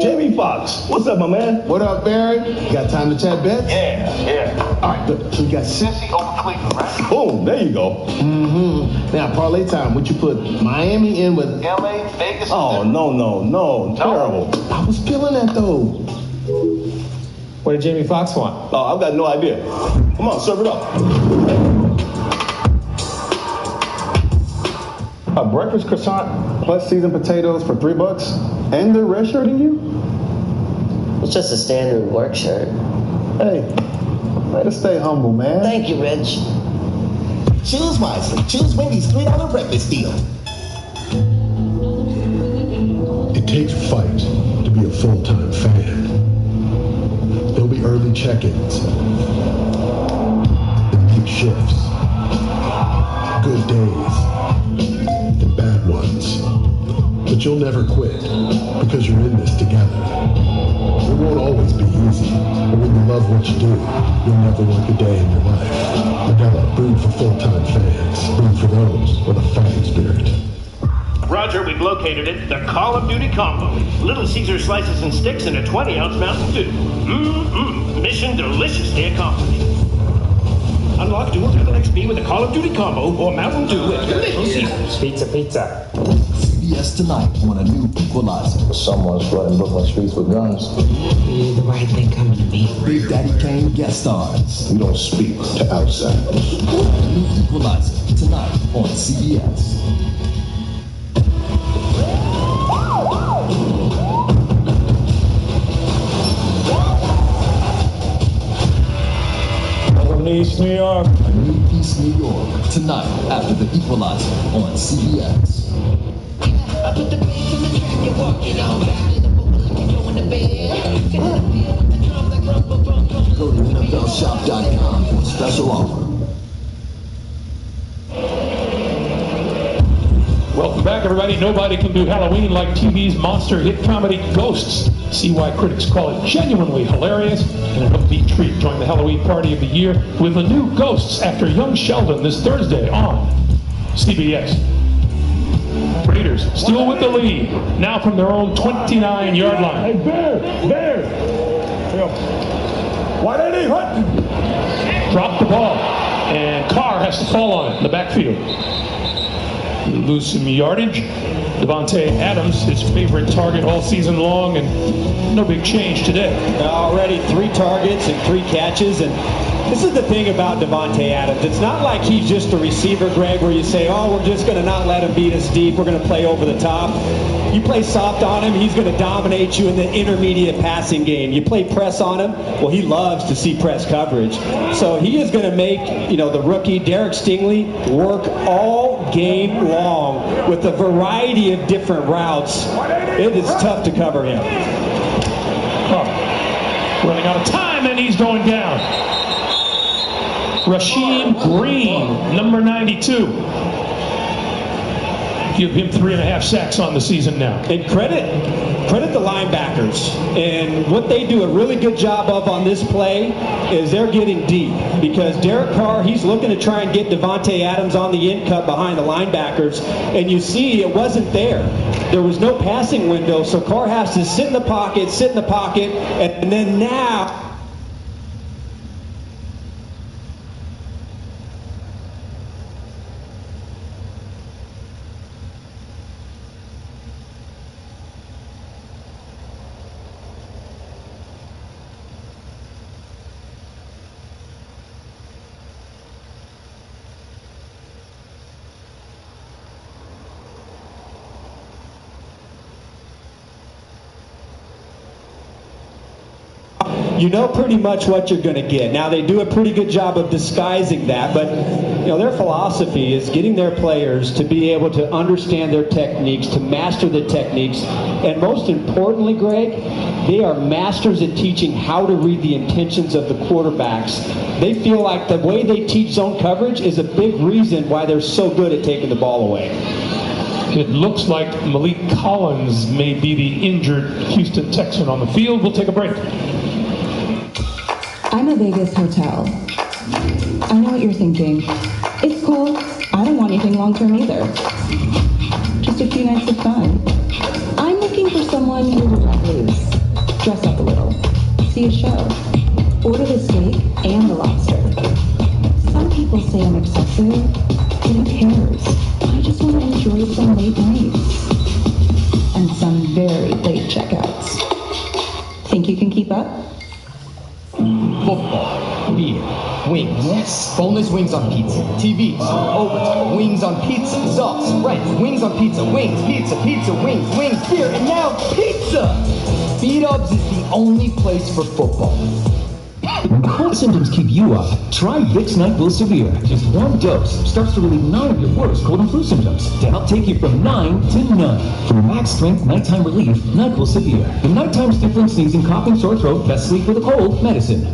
Jamie Foxx, what's up, my man? What up, Barry? Got time to chat bets? Yeah. All right, good. So we got Cincy over Cleveland, right? Boom, there you go. Mm-hmm. Now, parlay time. What you put Miami in with LA, Vegas? Oh, no. Terrible. I was feeling that, though. What did Jamie Foxx want? Oh, I've got no idea. Come on, serve it up. A breakfast croissant plus seasoned potatoes for $3, and they're redshirting you? It's just a standard work shirt. Hey, way to stay humble, man. Thank you, Rich. Choose wisely. Choose Wendy's $3 breakfast deal. It takes a fight to be a full-time fan. There'll be early check-ins, and late shifts, good days, and bad ones. But you'll never quit because you're in this together. It won't always be easy, but when you love what you do, you'll never work a day in your life. Modelo, brewed for full-time fans, brewed for those with a fighting spirit. Roger, we've located it. The Call of Duty combo. Little Caesar slices and sticks and a 20-ounce Mountain Dew. Mission deliciously accomplished. Unlock dual level XP with the Call of Duty combo or Mountain Dew at Little Caesars. Pizza. CBS tonight on a new Equalizer. Someone's flooding Brooklyn streets with guns. The right thing coming to me. Big Daddy Kane guest stars. We don't speak to outsiders. New Equalizer tonight on CBS. East New York. A new East New York tonight after the Equalizer on CBS. I put the bass in the track and walk it on. Back in the book, you go in the bed. Get the feel with the drums like rumble, bum, bum. Go to NFLshop.com for a special offer. Welcome back, everybody. Nobody can do Halloween like TV's monster hit comedy Ghosts. See why critics call it genuinely hilarious and an upbeat treat. Join the Halloween party of the year with the new Ghosts after Young Sheldon this Thursday on CBS. Raiders still with the lead, now from their own 29-yard line. Hey, Bear! Why didn't he hut? Drop the ball, and Carr has to fall on it in the backfield. Lose some yardage. Devontae Adams, his favorite target all season long, and no big change today. Already 3 targets and 3 catches, and this is the thing about Devontae Adams. It's not like he's just a receiver, Greg, where you say, oh, we're just going to not let him beat us deep. We're going to play over the top. You play soft on him, he's going to dominate you in the intermediate passing game. You play press on him, well, he loves to see press coverage. So he is going to make, the rookie, Derek Stingley, work all game long with a variety of different routes. It is tough to cover him. Running out of time, and he's going down. Rasheem Green, number 92. Give him 3.5 sacks on the season now. And credit the linebackers. And what they do a really good job of on this play is they're getting deep. Because Derek Carr, he's looking to try and get Devontae Adams on the in cut behind the linebackers. And you see it wasn't there. There was no passing window, so Carr has to sit in the pocket, and then now... You know pretty much what you're going to get. Now, they do a pretty good job of disguising that, but their philosophy is getting their players to be able to understand their techniques, to master the techniques, and most importantly, Greg, they are masters at teaching how to read the intentions of the quarterbacks. They feel like the way they teach zone coverage is a big reason why they're so good at taking the ball away. It looks like Malik Collins may be the injured Houston Texan on the field. We'll take a break. I'm a Vegas hotel. I know what you're thinking. It's cool. I don't want anything long-term either. Just a few nights of fun. I'm looking for someone who will let loose. Dress up a little. See a show. Order the steak and the lobster. Some people say I'm excessive, but who cares? I just want to enjoy some late nights. And some very late checkouts. Think you can keep up? Football, beer, wings, yes, boneless wings on pizza, TVs, overtime, wings on pizza, sauce, rent, wings on pizza, wings, pizza, wings, beer, and now pizza! B-Dubs is the only place for football. When cold symptoms keep you up, try Vicks NyQuil Severe. Just one dose starts to relieve 9 of your worst cold and flu symptoms to help take you from 9 to none. For max strength nighttime relief, NyQuil Severe. The nighttime sniffling, sneezing, coughing, sore throat, best sleep with a cold medicine.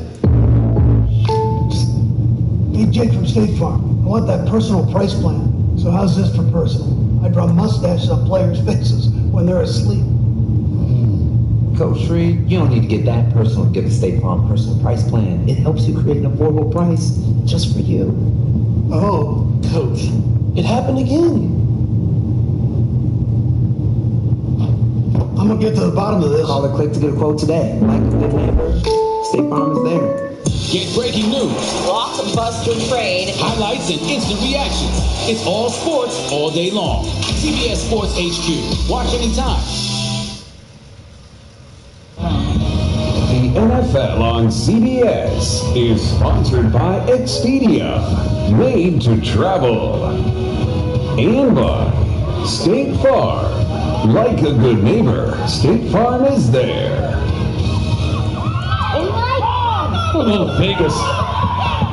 Hey, Jake from State Farm. I want that personal price plan. So how's this for personal? I draw mustaches on players' faces when they're asleep. Coach Reed, you don't need to get that personal to get the State Farm personal price plan. It helps you create an affordable price just for you. Oh, Coach, it happened again. I'm gonna get to the bottom of this. Call or click to get a quote today. Like a good neighbor, State Farm is there. Get breaking news, blockbuster trade, highlights, and instant reactions. It's all sports all day long. CBS Sports HQ. Watch anytime. The NFL on CBS is sponsored by Expedia, made to travel, and by State Farm. Like a good neighbor, State Farm is there. A little Vegas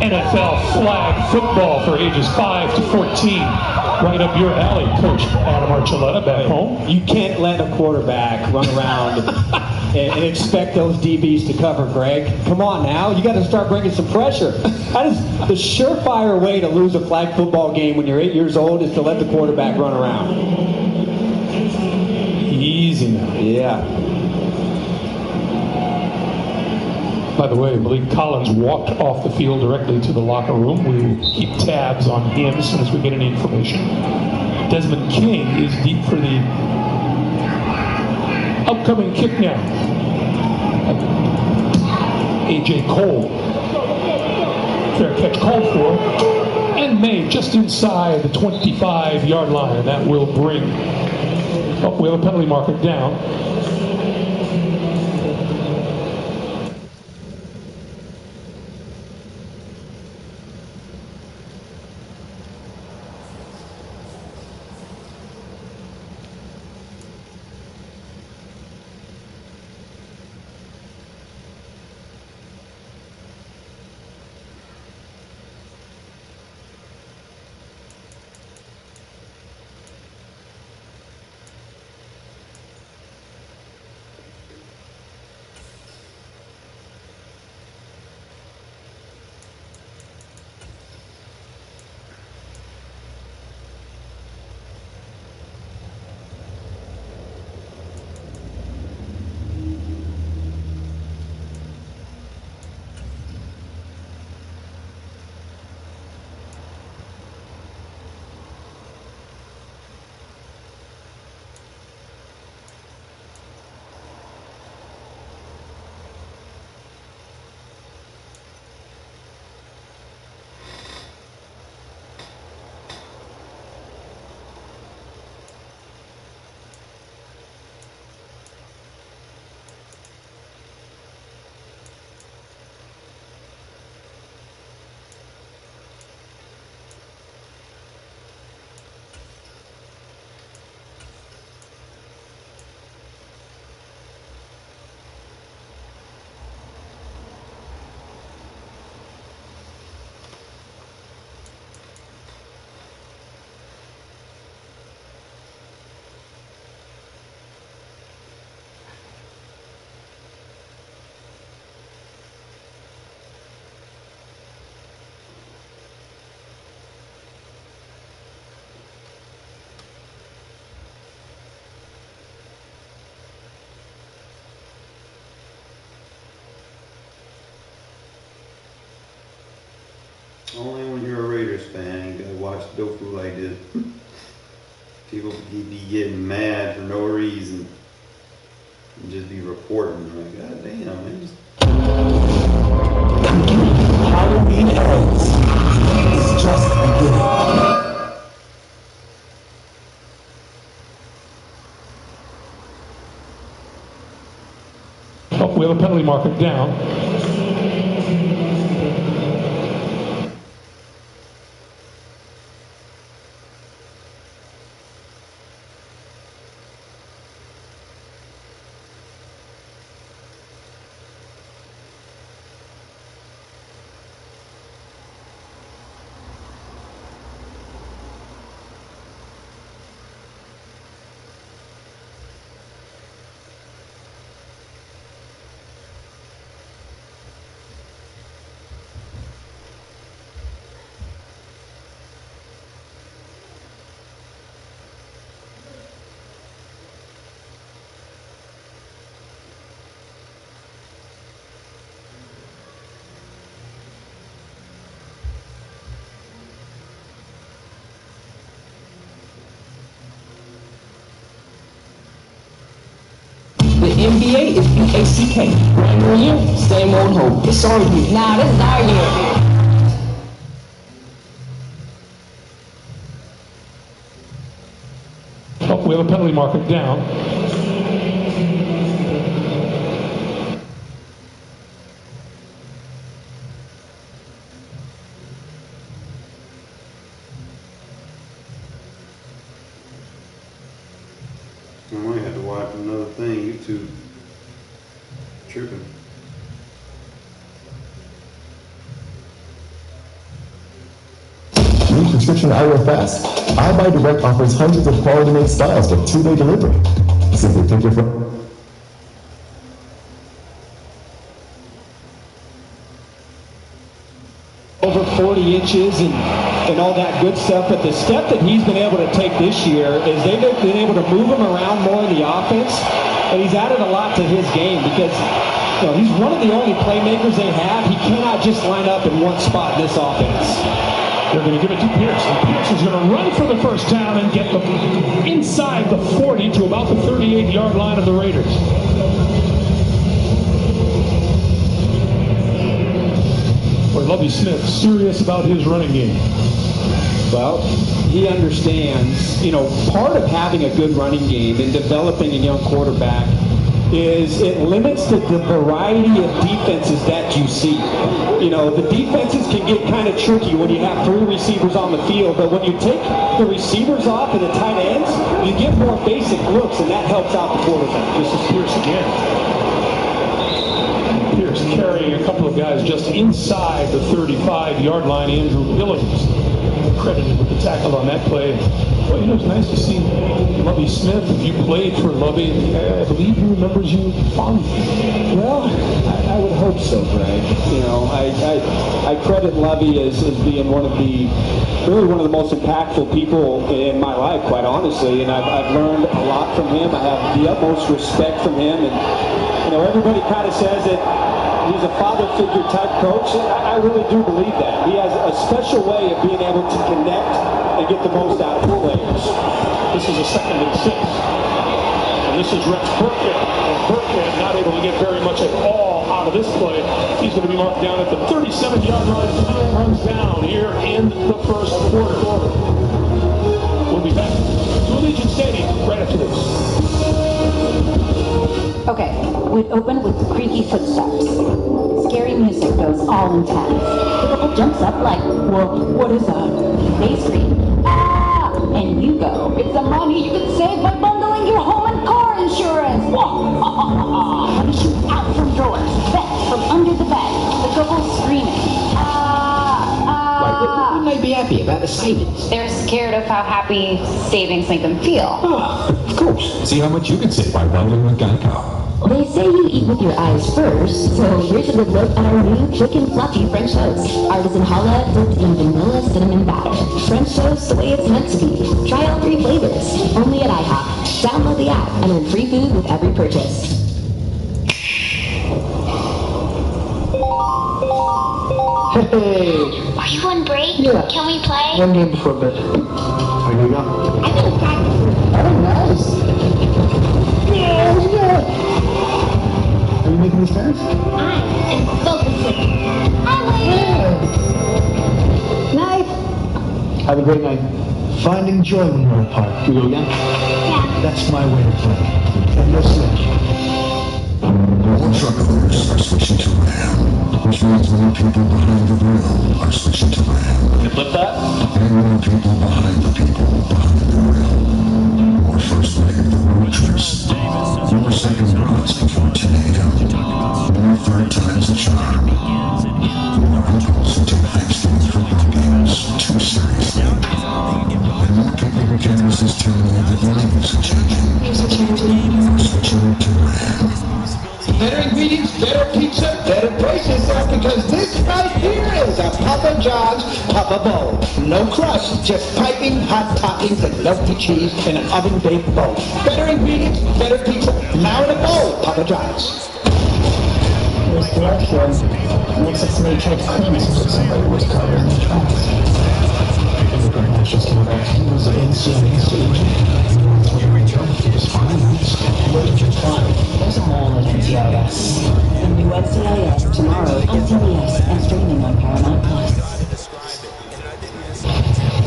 NFL flag football for ages 5 to 14. Right up your alley, Coach Adam Archuleta back home. You can't let a quarterback run around and expect those DBs to cover, Greg. Come on now. You got to start bringing some pressure. That is the surefire way to lose a flag football game when you're 8 years old is to let the quarterback run around. Easy now. Yeah. By the way, Malik Collins walked off the field directly to the locker room. We will keep tabs on him as soon as we get any information. Desmond King is deep for the upcoming kick now. A.J. Cole. Fair catch called for. And made just inside the 25-yard line. And that will bring... Oh, we have a penalty marker down. Only when you're a Raiders fan, you gotta watch dope food like this. People be getting mad for no reason and just be reporting like, God damn, man. Just... Halloween ends. It's just beginning. Oh, we have a penalty marker down. The NBA is BACK. Brand new year, same old hope. It's our year. Nah, this is our year. Oh, we have a penalty marker down. I might have to watch another thing. YouTube tripping. New prescription eyewear fast. iBuy Direct offers hundreds of quality-made styles with 2-day delivery. Simply pick your phone. Over 40 inches and all that good stuff, but the step that he's been able to take this year is they've been able to move him around more in the offense, and he's added a lot to his game because he's one of the only playmakers they have. He cannot just line up in one spot in this offense. They're going to give it to Pierce, and Pierce is going to run for the first down and get them inside the 40 to about the 38-yard line of the Raiders. Boy, Lovie Smith serious about his running game. Well, he understands, part of having a good running game and developing a young quarterback is it limits the variety of defenses that you see. The defenses can get kind of tricky when you have 3 receivers on the field, but when you take the receivers off and the tight ends, you get more basic looks, and that helps out the quarterback. This is Pierce again. Pierce carrying a couple of guys just inside the 35-yard line. Andrew Billings credited with the tackle on that play. Well, it's nice to see Lovie Smith. If you played for Lovie, I believe he remembers you fondly. Well, I would hope so, Greg. I credit Lovie as being one of the most impactful people in my life, quite honestly, and I've learned a lot from him. I have the utmost respect from him, and everybody kind of says that he's a father figure type coach. I really do believe that. He has a special way of being able to connect and get the most out of the players. This is a 2nd and 6. And this is Rex Burkhead. And Burkhead not able to get very much at all out of this play. He's going to be marked down at the 37-yard line. Time runs down here in the first quarter. We'll be back to Allegiant Stadium right after this. Okay, we'd open with creaky footsteps. Scary music goes all intense. The couple jumps up like, whoa, what is that? They scream, ah! And you go, it's the money you can save by bundling your home and car insurance! Whoa! Money shoots out from drawers, vents from under the bed. The couple screaming, What might be happy about the savings? They're scared of how happy savings make them feel. Of course. See how much you can save by bundling with Geico. They say you eat with your eyes first, so here's a good look at our new Chicken Fluffy French Toast. Artisan challah dipped in vanilla cinnamon batter. French toast the way it's meant to be. Try all 3 flavors, only at IHOP. Download the app and earn free food with every purchase. Hey! Are you on break? Yeah. Can we play? One game before bed. Are you go? I'm gonna practice. Oh, nice! Oh, yeah! Are you making these parents? I am focusing. I win. Night! Have a great night. Finding joy when we're apart. We go again? Yeah. That's my way to play. And no switch. All truck owners are switching to RAM, which means more people behind the wheel are switching to RAM. Can you flip that? And more people behind the wheel. More first leg of the road trips. More second rods before 10 a.m. More third times the charm. More uncles who take Thanksgiving football games too seriously. And more people who can resist telling you that lives are changing. Are switching to RAM. Better ingredients, better pizza, better brace yourself because this right here is a Papa John's Papa Bowl. No crust, just piping hot toppings and melty cheese in an oven-baked bowl. Better ingredients, better pizza, now in a bowl, Papa John's. This direction makes it seem like Christmas if somebody was covered in the tracks. The Grandmasters came back. He was insane. He was financed. There's a mall in NCIS. The new NCIS tomorrow on CBS and streaming on Paramount Plus.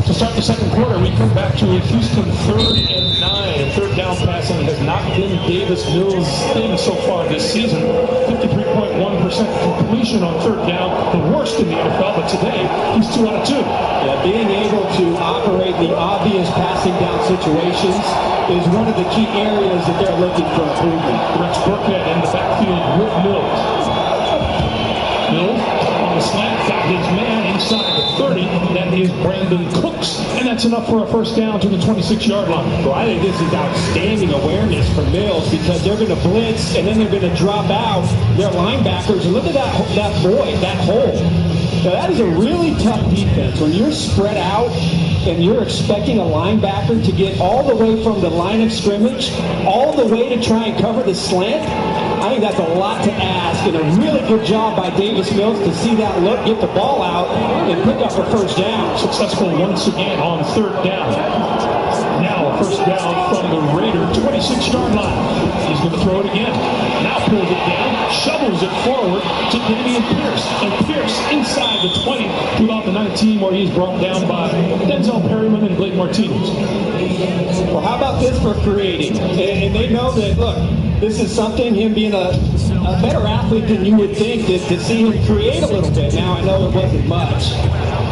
To start the second quarter, we come back to Houston 3rd and 9. Third down passing has not been Davis Mills' thing so far this season. 53.1% completion on third down, the worst in the NFL, but today he's 2 out of 2. Yeah, being able to operate the obvious passing down situations is one of the key areas that they're looking for improvement. Rex Burkhead in the backfield with Mills. Mills on the slant, got his man inside the 30. That is Brandon Cooks, and that's enough for a first down to the 26-yard line. Well, I think this is outstanding awareness for Mills because they're going to blitz and then they're going to drop out their linebackers. And look at that void, that hole. Now, that is a really tough defense. When you're spread out and you're expecting a linebacker to get all the way from the line of scrimmage, all the way to try and cover the slant, I think that's a lot to ask, and a really good job by Davis Mills to see that look, get the ball out, and pick up a first down. Successful once again on third down. Now a first down from the Raider 26-yard line. He's going to throw it again. Now pulls it down, shovels it forward to Damian Pierce. And Pierce inside the 20 to about the 19 where he's brought down by Denzel Perryman and Blake Martinez. Well, how about this for creating? And they know that, look, this is something, him being a better athlete than you would think, to see him create a little bit. Now, I know it wasn't much,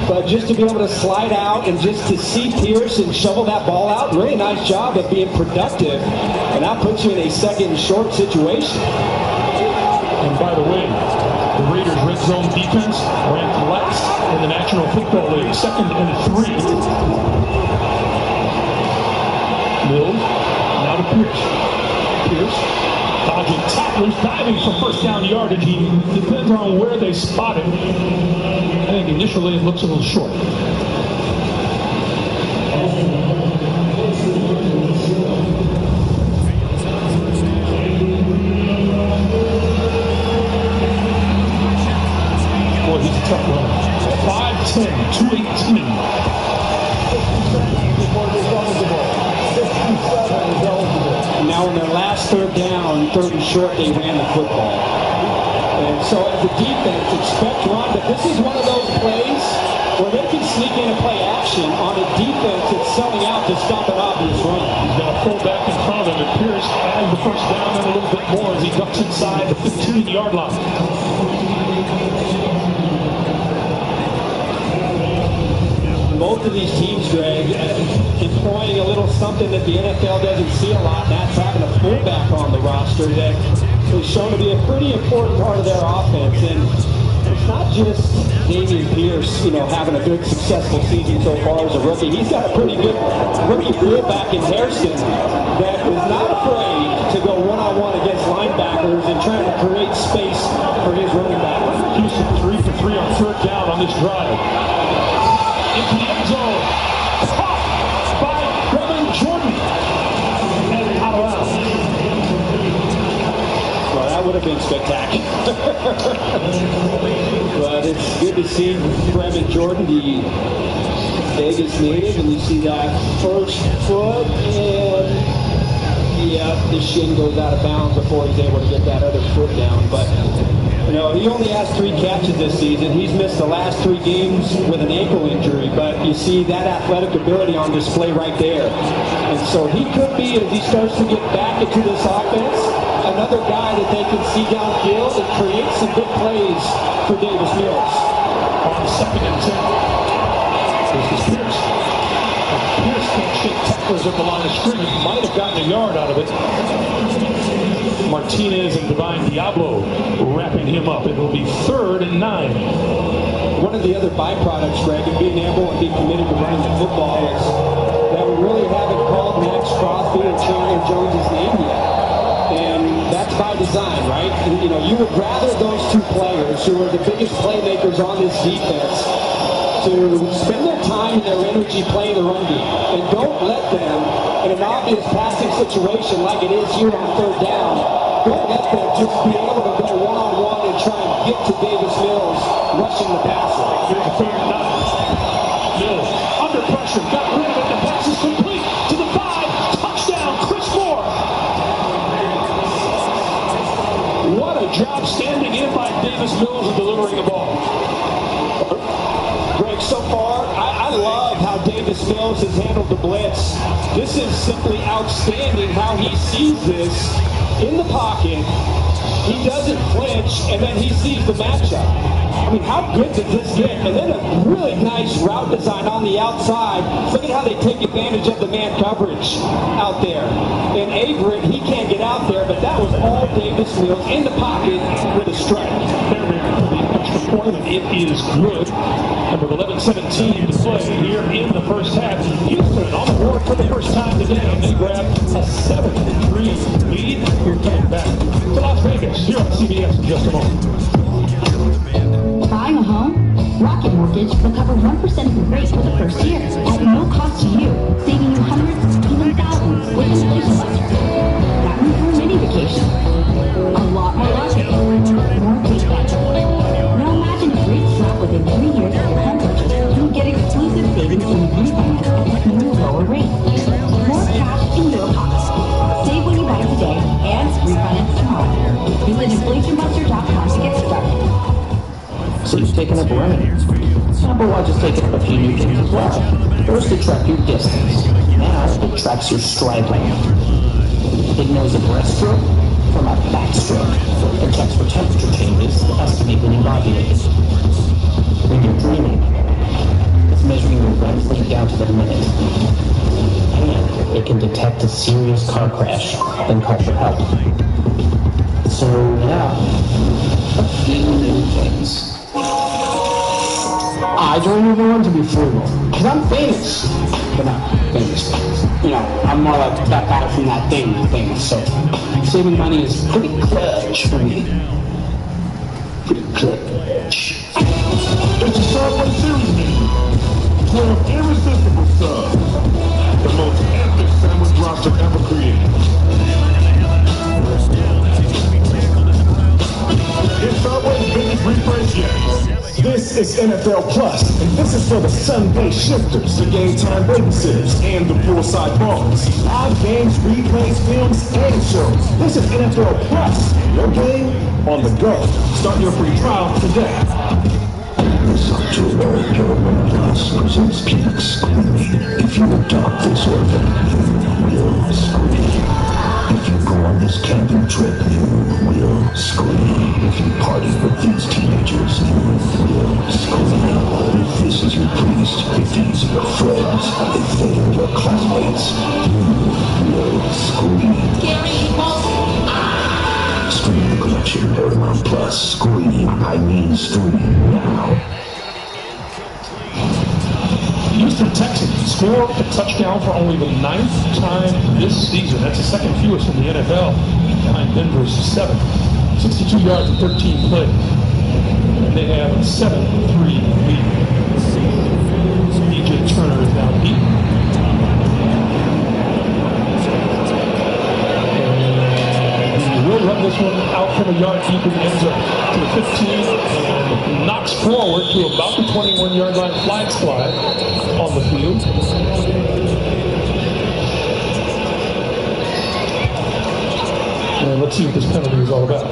but just to be able to slide out and just to see Pierce and shovel that ball out, really nice job of being productive. And that puts you in a second and short situation. And by the way, the Raiders' red zone defense ranked last in the National Football League, 2nd and 3. Mills, now to Pierce. Pierce, dodging tacklers, diving for first down yardage. He depends on where they spot him. I think initially it looks a little short. Boy, he's a tough runner. 5'10", 218. Now in their last third down, third and short, they ran the football. And so as a defense, expect run, but this is one of those plays where they can sneak in and play action on a defense that's selling out to stop an obvious run. He's got a fullback in front of him, and Pierce has the first down and a little bit more as he ducks inside the 15-yard line. Both of these teams, Greg, employing a little something that the NFL doesn't see a lot, and that's having a fullback on the roster that is shown to be a pretty important part of their offense. And it's not just Damian Pierce, having a good, successful season so far as a rookie. He's got a pretty good rookie fullback in Harrison that is not afraid to go one-on-one against linebackers and trying to create space for his running back. Houston 3 for 3 on third down on this drive. Into the end zone. Caught by Brevin Jordan. And out of bounds. Well, that would have been spectacular. But it's good to to see Brevin Jordan, the Vegas native, and you see that first foot, and yeah, the shin goes out of bounds before he's able to get that other foot down. But you know, he only has 3 catches this season. He's missed the last 3 games with an ankle injury, but you see that athletic ability on display right there. And so he could be, as he starts to get back into this offense, another guy that they can see downfield and create some good plays for Davis Mills. On 2nd and 10. This is Pierce. And Pierce can't shake tacklers at the line of scrimmage. Might have gotten a yard out of it. Martinez and Divine Diablo wrapping him up. It will be 3rd and 9. One of the other byproducts, Greg, of being able to be committed to running the football is that we really haven't called Max Crosby and Chandler Jones' name yet. And that's by design, right? And, you know, you would rather those 2 players who are the biggest playmakers on this defense to spend their time and their energy playing the run game. And don't let them, in an obvious passing situation like it is here on 3rd down, don't let them just be able to go one-on-one and try and get to Davis Mills rushing the passer. Here's the 3rd and 9. Mills under pressure, got rid of it. The pass is complete to the 5. Touchdown, Chris Moore. What a job standing in by Davis Mills and delivering the ball. Greg, so far, I love how Davis Mills has handled the blitz. This is simply outstanding how he sees this in the pocket. He doesn't flinch, and then he sees the matchup. I mean, how good does this get? And then a really nice route design on the outside. Look at how they take advantage of the man coverage out there. And Averett, he can't get out there, but that was all Davis Mills in the pocket with a strike. They're there for the extra point, and it is good. Number 11-17 to play here in the first half. Houston on the board for the first time today, and they grab a 7-3 lead. We're coming back to Las Vegas here on CBS in just a moment. Buying a home? Rocket Mortgage will cover 1% of your rate for the first year at no cost to you, saving you hundreds, even thousands with inflation buster. That means more mini vacation, a lot more lodging, more take back. Now imagine if rates drop within 3 years of your home purchase, you will get exclusive savings when you refinance at new lower rates. More cash in your pocket. Save when you buy today and refinance tomorrow. Visit inflationbuster.com to get started. So you've taken up running. Apple Watch has taken up a few new things as well. First, it tracked your distance. Now, it tracks your stride length. It knows a breaststroke from a backstroke. It checks for temperature changes to estimate when you ovulate. When you're dreaming, it's measuring your REM sleep down to the minute. And it can detect a serious car crash and call for help. So, yeah, a few new things. I joined everyone to be frugal, because I'm famous, but not famous. You know, I'm more like that guy from that thing, famous, so saving money is pretty clutch for me. Pretty clutch. It's a Subway Series menu. 12 irresistible subs. The most epic sandwich roster ever created. Is Subway's biggest refresh yet? This is NFL Plus, and this is for the Sunday shifters, the game time babysitters, and the poolside ballers. Live games, replays, films, and shows. This is NFL Plus, your game on the go. Start your free trial today. This October, Paramount Plus presents Peak Screaming. If you adopt this orphan, you will scream. If you go on this camping trip, you will scream. If you party with these teenagers, you will scream. If this is your priest, if these are your friends, if they are your classmates, you will scream. Stream the collection, Paramount Plus. Scream, I mean stream now. Houston Texans scored a touchdown for only the 9th time this season. That's the second fewest in the NFL, behind Denver's 7. 62 yards and 13 plays. And they have a 7-3 lead. DJ Turner is now deep. He will run this one out from a yard deep in the end zone to the 15 and knocks forward. forward to about the 21-yard line. Flags fly on the field. And let's see what this penalty is all about.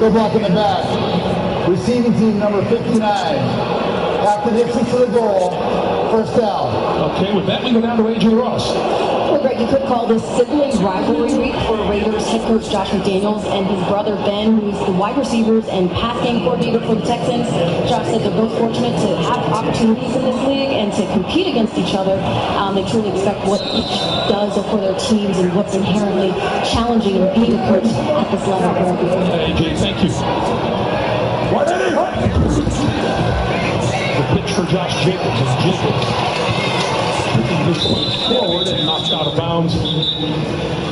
Block in the back. Receiving team number 59. After the distance to the goal, first down. Okay, with that we go down to A.J. Ross. Well, Greg, you could call this sibling rivalry week for Raiders head coach Josh McDaniels and his brother Ben, who's the wide receivers and pass game coordinator for the Texans. Josh said they're both fortunate to have opportunities in this league and to compete against each other. They truly expect what each does for their teams and what's inherently challenging in being a coach at this level. AJ, thank you. The pitch for Josh Jacobs, and Jacobs picking this one forward and knocked out of bounds.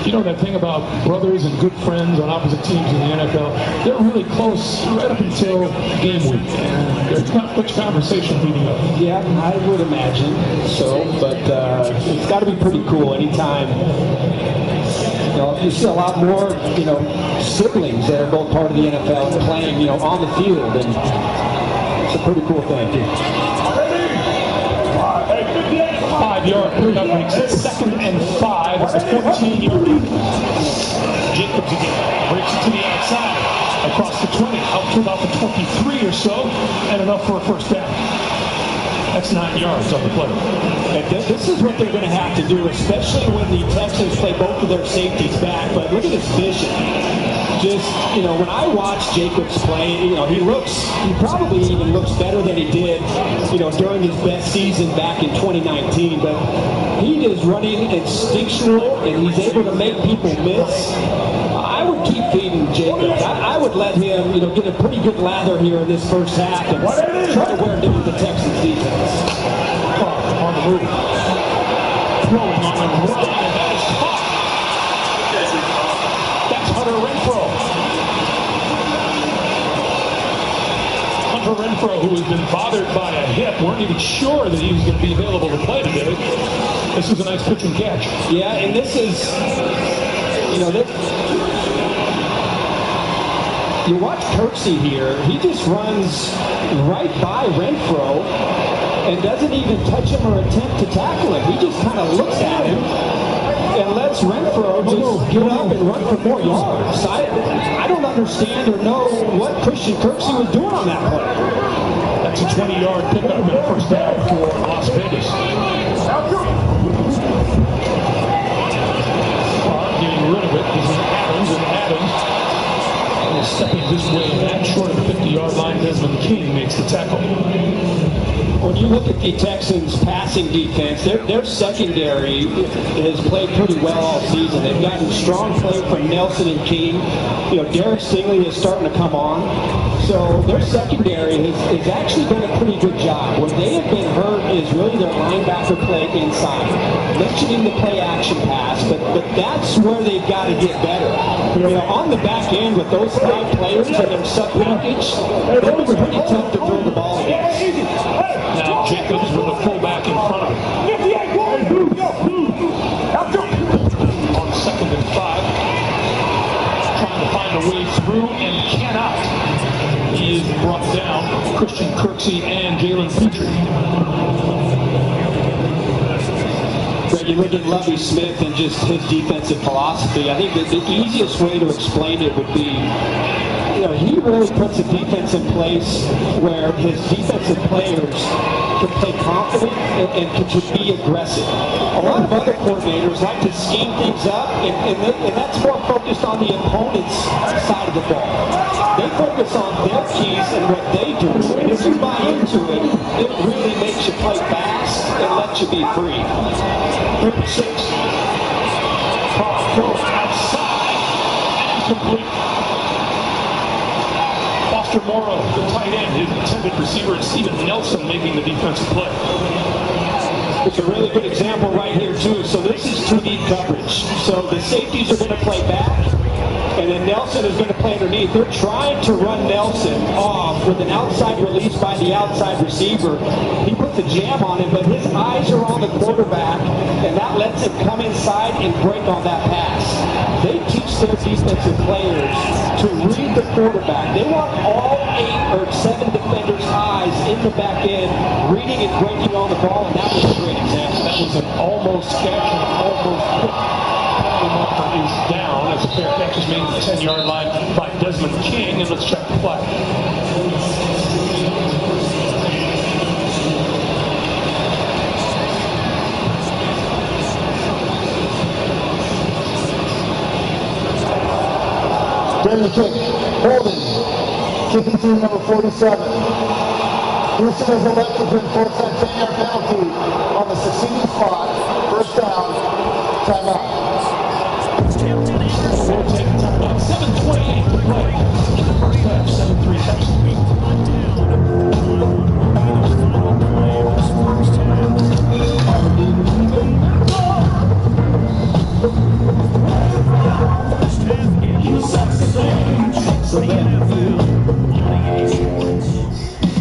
You know that thing about brothers and good friends on opposite teams in the NFL? They're really close right up until game week. And there's not much conversation leading up. Yeah, I would imagine so, but it's got to be pretty cool anytime. You see a lot more, siblings that are both part of the NFL playing, on the field, and it's a pretty cool thing. 5-yard pickup makes it 2nd and 5 at the 14-yard. Jacobs again breaks it to the outside, across the 20, out to about the 23 or so, and enough for a first down. That's 9 yards on the play. And this is what they're going to have to do, especially when the Texans play both of their safeties back. But look at his vision. Just, when I watch Jacobs play, he probably even looks better than he did, during his best season back in 2019. But he is running instinctual, and he's able to make people miss. I would keep feeding Jacobs. I would let him, get a pretty good lather here in this first half and try to wear down the Texans defense. On the move. Throwing on the run, and that is caught. That's Hunter Renfrow. Hunter Renfrow, who has been bothered by a hip, weren't even sure that he was going to be available to play today. This is a nice pitch and catch. Yeah, and this is, you watch Kirksey here, he just runs right by Renfrow and doesn't even touch him or attempt to tackle him. He just kind of looks at him and lets Renfrow just get up and run for more yards. I don't understand or know what Christian Kirksey was doing on that play. That's a 20-yard pickup and first down for Las Vegas. Carr getting rid of it. This is Adams, and Adams is stepping this way back short of the 50-yard line. Desmond King makes the tackle. When you look at the Texans' passing defense, their secondary has played pretty well all season. They've gotten strong play from Nelson and King. Derek Stingley is starting to come on. So their secondary has actually done a pretty good job. Where they have been hurt is really their linebacker play inside. Mentioning the play action pass, but that's where they've got to get better. On the back end with those 5 players and their sub package, they're pretty tough to throw the ball against. Now Jacobs with a fullback in front of him. On 2nd and 5. Trying to find a way through and cannot. He is brought down. Christian Kirksey and Jalen Petrie. You look at Lovie Smith and just his defensive philosophy. I think that the easiest way to explain it would be, he really puts a defense in place where his defensive players can play confident and can just be aggressive. A lot of other coordinators like to scheme things up, and that's more focused on the opponent's side of the ball. They focus on their keys and what they do. And if you buy into it, it really makes you play fast and lets you be free. 36. Carr throws outside and complete. Foster Morrow, the tight end, his intended receiver, and Steven Nelson making the defensive play. It's a really good example right here, too. So this is 2 deep coverage. So the safeties are going to play back. and then Nelson is going to play underneath. They're trying to run Nelson off with an outside release by the outside receiver. He put the jam on him, but his eyes are on the quarterback, and that lets him come inside and break on that pass. They teach their defensive players to read the quarterback. They want all 8 or 7 defenders' eyes in the back end, reading and breaking on the ball, and that was a great example. That was an almost catch and almost pick. Penalty marker is down as a fair catch is made at the 10-yard line by Desmond King, and let's check the flag. During the kick, holding, kicking team number 47. Houston has elected to enforce that 10-yard penalty on the succeeding spot. First down, timeout. 7:28 to play. First half, 7-3 Texans.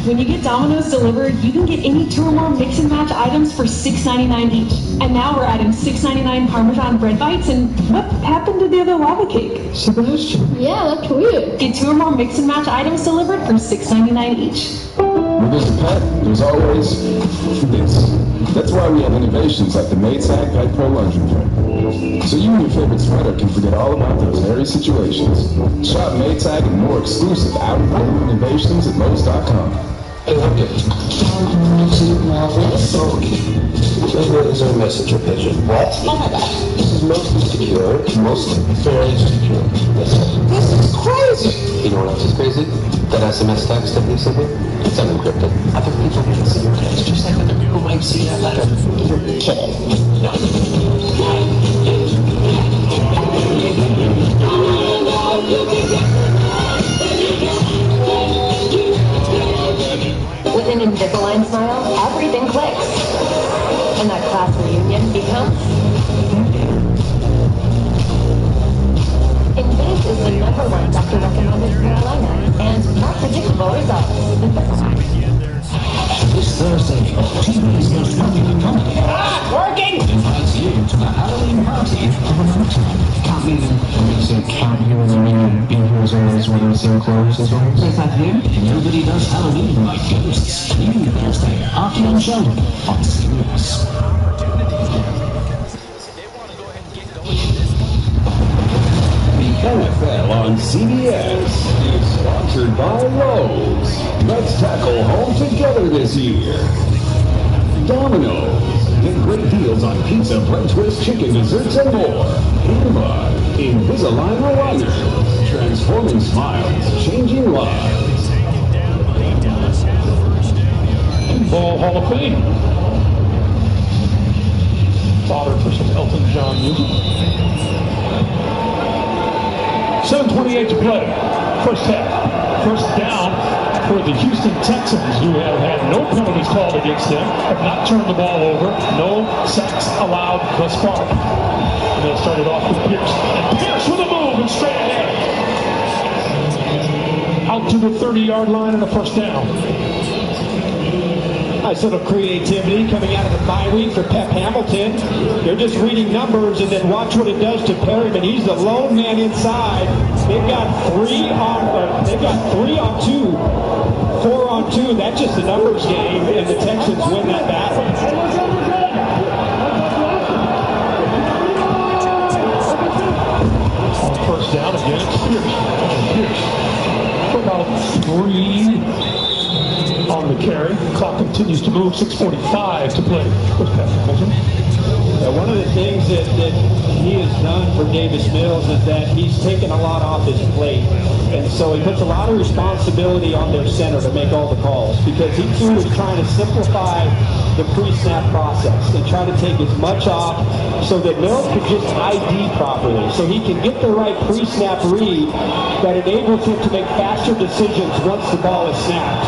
When you get Domino's delivered, you can get any 2 or more mix and match items for $6.99 each. And now we're adding $6.99 Parmesan bread bites. And what happened to the other lava cake? Sebastian. Yeah, that's weird. Get 2 or more mix and match items delivered for $6.99 each. Where there's a pet, there's always this. That's why we have innovations like the Maytag Pet Pro Laundry Print. So you and your favorite sweater can forget all about those hairy situations. Shop Maytag and more exclusive out-of-home innovations at Lowe's.com. Hey, look it. Maybe is there a messenger pigeon? What? Oh my gosh. This is mostly secure. Mostly. Very secure. This is crazy. You know what else is crazy? That SMS text that we sent me? It's unencrypted. Other people can see your text just like other people might see that letter. You're kidding. No. With an Invisalign smile, everything clicks. And that class reunion becomes... Invis is the #1 doctor recommended clear aligner and more predictable results. This Thursday, TV's most popular comedy. Working! Invites you to the Halloween party of a lifetime. Can't mean when they say count heroes are in and be heroes always when they say clothes as well. Is that here? Nobody does Halloween like ghosts. New Thursday, Archie and Sheldon on CBS. The NFL on CBS is sponsored by Lowe's. Let's tackle home together this year. Domino's. Get great deals on pizza, bread twist, chicken, desserts, and more. And by Invisalign Aligners. Transforming smiles, changing lives. Ball Hall of Fame. Father for some Elton John music. 7:28 to play. First half. First down for the Houston Texans, who have had no penalties called against them, have not turned the ball over, no sacks allowed thus far. And they'll start it off with Pierce. And Pierce with a move and straight ahead. Out to the 30-yard line and a first down. Nice little creativity coming out of the bye week for Pep Hamilton. They're just reading numbers, and then watch what it does to Perryman. He's the lone man inside. They've got 3 on 2, 4 on 2. That's just a numbers game, and the Texans win that battle. First down again, it's Pierce. For about 3 on the carry. The clock continues to move. 6:45 to play. What's Pat Hamilton? One of the things that he has done for Davis Mills is that he's taken a lot off his plate. And so he puts a lot of responsibility on their center to make all the calls, because he too is trying to simplify the pre-snap process and try to take as much off so that Mills can just ID properly, so he can get the right pre-snap read that enables him to make faster decisions once the ball is snapped.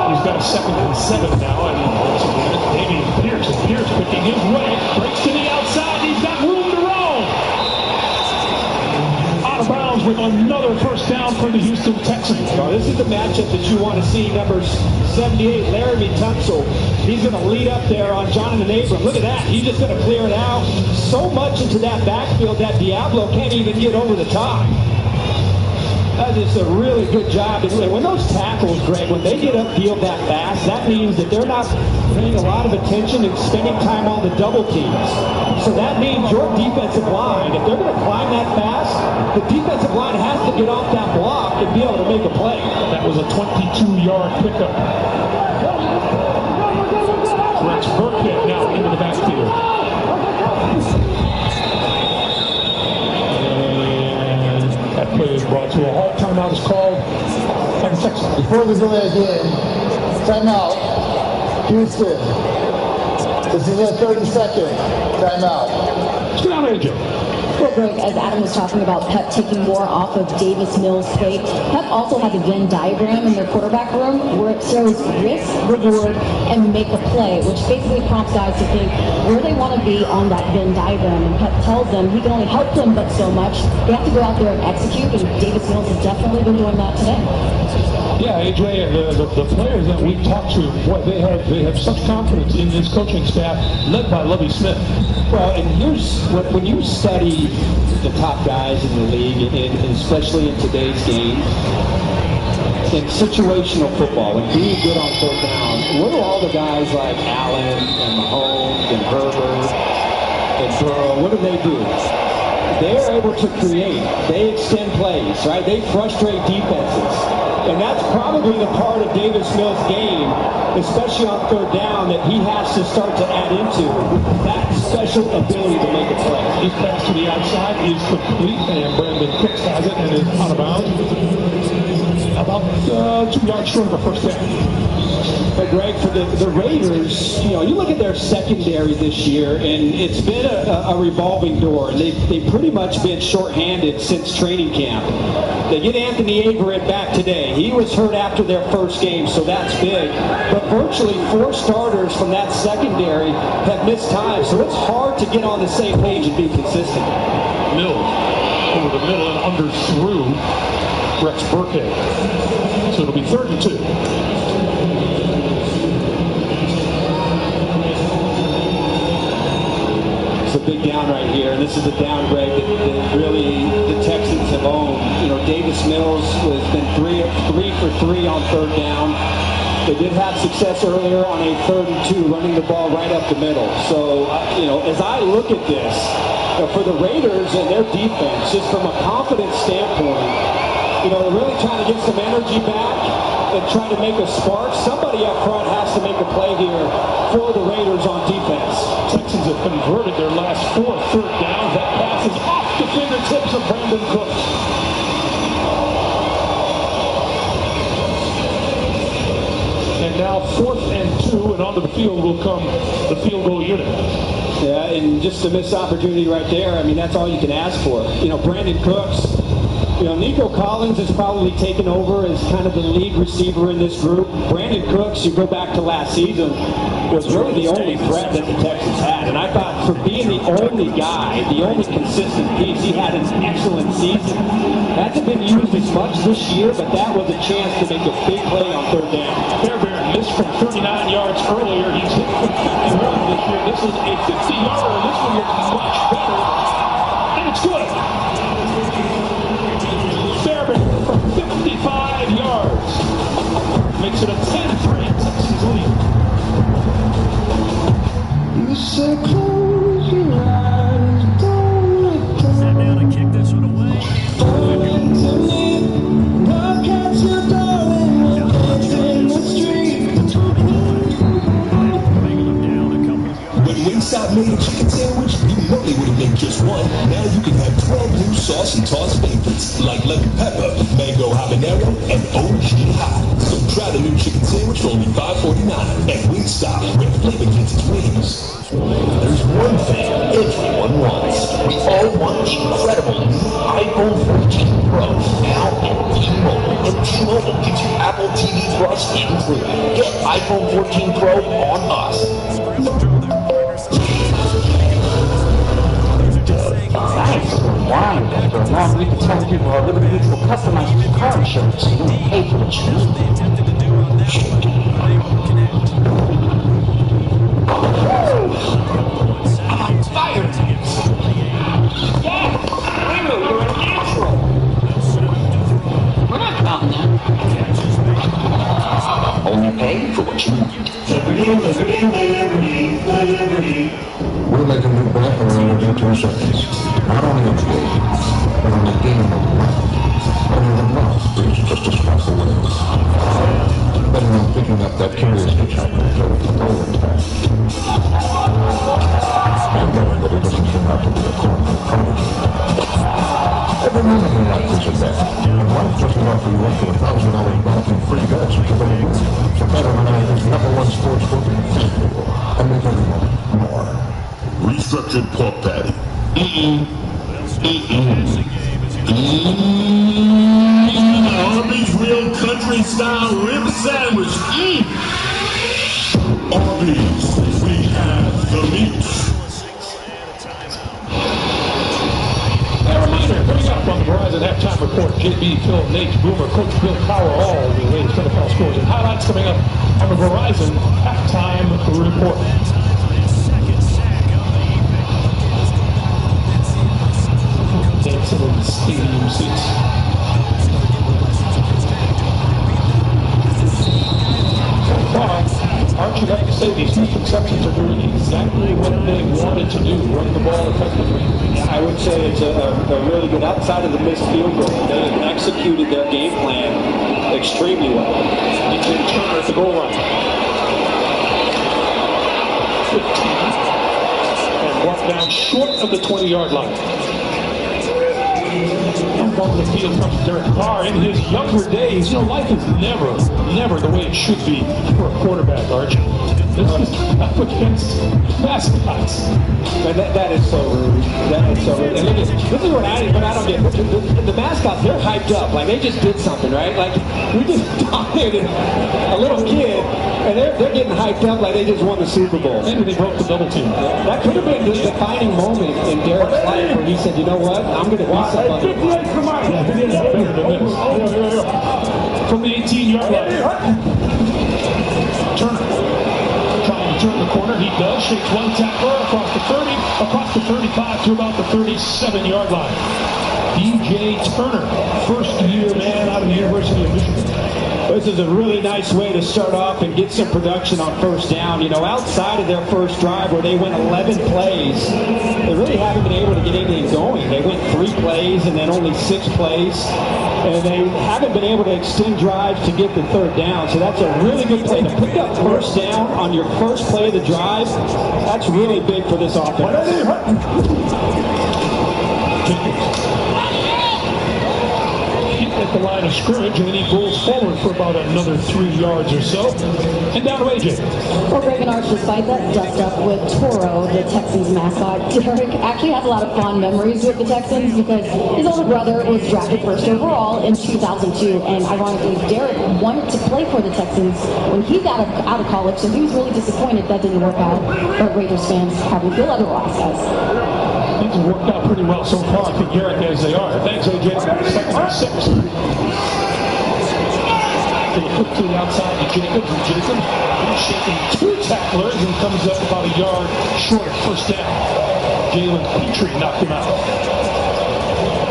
He's got a 2nd and 7 now, and once again it's Davian Pierce. And Pierce picking his way, breaks to the outside, he's got room to roll. with another first down for the Houston Texans. Well, this is the matchup that you want to see. Number 78, Laramie Tunsil. He's going to lead up there on Jonathan Abram. Look at that. He's just going to clear it out. So much into that backfield that Diablo can't even get over the top. That is a really good job. And when those tackles, Greg, when they get upfield that fast, that means that they're not paying a lot of attention and spending time on the double teams. So that means your defensive line, if they're going to climb that fast, the defensive line has to get off that block and be able to make a play. That was a 22-yard pickup. Rex Burkhead now into the backfield. That play is brought to a halt. Timeout is called by the Texans. Before we go again, timeout. Houston. This is a 30-second timeout. Let's go down, AJ. Well, Greg, as Adam was talking about Pep taking more off of Davis Mills' plate, Pep also has a Venn diagram in their quarterback room where it shows risk, reward, and make a play, which basically prompts guys to think where they want to be on that Venn diagram. And Pep tells them he can only help them but so much. They have to go out there and execute, and Davis Mills has definitely been doing that today. Yeah, AJ, the players that we talked to, boy, they have such confidence in this coaching staff, led by Lovie Smith. Well, and here's when you study the top guys in the league, and especially in today's game, in situational football, and being good on third down, what do all the guys like Allen and Mahomes and Herbert and Burrow, what do? They're able to create. They extend plays, right? They frustrate defenses. And that's probably the part of Davis Mills' game, especially on third down, that he has to start to add into that special ability to make a play. His pass to the outside is complete, and Brandon Cooks has it and is out of bounds. About 2 yards short of a first down. But Greg, for the Raiders, you look at their secondary this year, and it's been a revolving door. They've pretty much been shorthanded since training camp. They get Anthony Averett back today. He was hurt after their first game, so that's big. But virtually 4 starters from that secondary have missed time, so it's hard to get on the same page and be consistent. Mills over the middle and under through Rex Burkhead. So it'll be 3rd and 2. It's a big down right here, and this is a down, Greg, that really the Texans have owned. Davis Mills has been 3 for 3 on third down. They did have success earlier on a 3rd and 2, running the ball right up the middle. So, as I look at this, for the Raiders and their defense, just from a confidence standpoint, they're really trying to get some energy back and try to make a spark. Somebody up front has to make a play here for the Raiders on defense. Texans have converted their last 4 third downs. That pass is off the fingertips of Brandon Cooks. And now 4th and 2, and onto the field will come the field goal unit. Yeah, and just a missed opportunity right there. I mean, that's all you can ask for. Brandon Cooks, Nico Collins has probably taken over as kind of the lead receiver in this group. Brandon Cooks, you go back to last season, was really the only threat that the Texans had. And I thought for being the only guy, the only consistent piece, he had an excellent season. Hasn't been used as much this year, but that was a chance to make a big play on third down. Fairbairn missed from 39 yards earlier. He's hit from 51 this year. This is a 50-yarder. This one looks much better. And it's good. Fairbairn from 55 yards. Makes it a 10-3 Texans lead. You said close your eyes, don't look down. Sat down and kicked this one away. Look at your darling, dance in the street. When Wingstop made a chicken sandwich, you know they wouldn't make just one. Now you can have 12 new sauce and toss favorites like lemon pepper, mango habanero, and OG hot. So try the new chicken sandwich for only $5.49 at Wingstop, where flavor gets its wings. There's one thing everyone wants. We all want the incredible new iPhone 14 Pro now at T-Mobile. And T-Mobile gives you Apple TV Plus included. Get iPhone 14 Pro on us. Nice. Why, for a long week of telling people how Liberty Mutual customizes your car insurance so you don't pay for what you need. I'm fired! Yes! Renfrow, you're a natural! We're not counting that. Only pay for what you need. We're making new back around in 2 seconds. Not only on the game, but on the game of life. Better than life is just a step away. Better than picking up that curious hitchhiker and throwing the goal intact. And knowing that it doesn't turn out to be a corner prodigy. Every moment in life is a bet, and life doesn't offer you up to $1,000 back in free bets until they win. So better than life is #1 sports book in Philanthropy. And make everyone more. Restructured pork patty. Arby's real country style rib sandwich. Arby's, we have the meat. A reminder, coming up on the Verizon Halftime Report, JB, Phil, Nate, Boomer, Coach Bill Carr, all the latest NFL scores and highlights coming up on the Verizon Halftime Report. Dancing in the stadium seats. Aren't you like to say these misconceptions are doing exactly what they wanted to do, run the ball effectively? Yeah, I would say it's a really good, outside of the missed field goal, they have executed their game plan extremely well. DJ Turner at the goal line. 15. And walk down short of the 20-yard line. And on the field comes Darren Carr. In his younger days, life is never the way it should be for a quarterback, Arch. This is up against mascots. And that is so rude. That is so rude. And this is what I don't get. The mascots, they're hyped up. Like, they just did something, right? Like, we just dominated a little kid, and they're getting hyped up like they just won the Super Bowl. Maybe they broke the double team. That could have been the defining moment in Darren's life where he said, you know what? I'm going to be somebody. 58, come on. Yeah, he did better than this. From the 18-yard line. Turner. Trying to turn the corner. He does. Shakes one tackler across the 30, across the 35 to about the 37-yard line. DJ Turner, first-year man out of the University of Michigan. This is a really nice way to start off and get some production on first down. Outside of their first drive where they went 11 plays, they really haven't been able to get anything going. They went 3 plays and then only 6 plays. And they haven't been able to extend drives to get the third down. So that's a really good play. To pick up first down on your first play of the drive, that's really big for this offense. At the line of scrimmage, and then he pulls forward for about another 3 yards or so. And down to AJ. Well, Greg and Arch, despite that dust-up with Toro, the Texans mascot, Derek actually has a lot of fond memories with the Texans because his older brother was drafted first overall in 2002, and ironically, Derek wanted to play for the Texans when he got out of college, so he was really disappointed that didn't work out, but Raiders fans probably feel otherwise. Things have worked out pretty well so far for Garrett as they are. Thanks, AJ. Second and 6. They flip to the outside to Jacobs, and Jacobs is shaking 2 tacklers and comes up about a yard short of first down. Jalen Petrie knocked him out.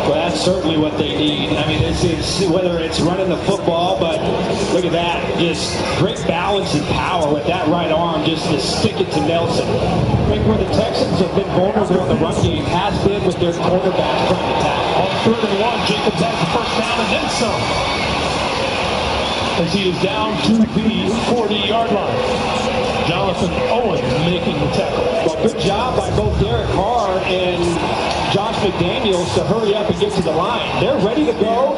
Well, that's certainly what they need. I mean, this is whether it's running the football, but look at that. Just great balance and power with that right arm just to stick it to Nelson. I think where the Texans have been vulnerable in the run game has been with their quarterback trying to tackle. On 3rd and 1, Jacobs has the first down and then some. As he is down to the 40-yard line. Jonathan Owen making the tackle. Well, good job by both Derek Carr and Josh McDaniels to hurry up and get to the line. They're ready to go,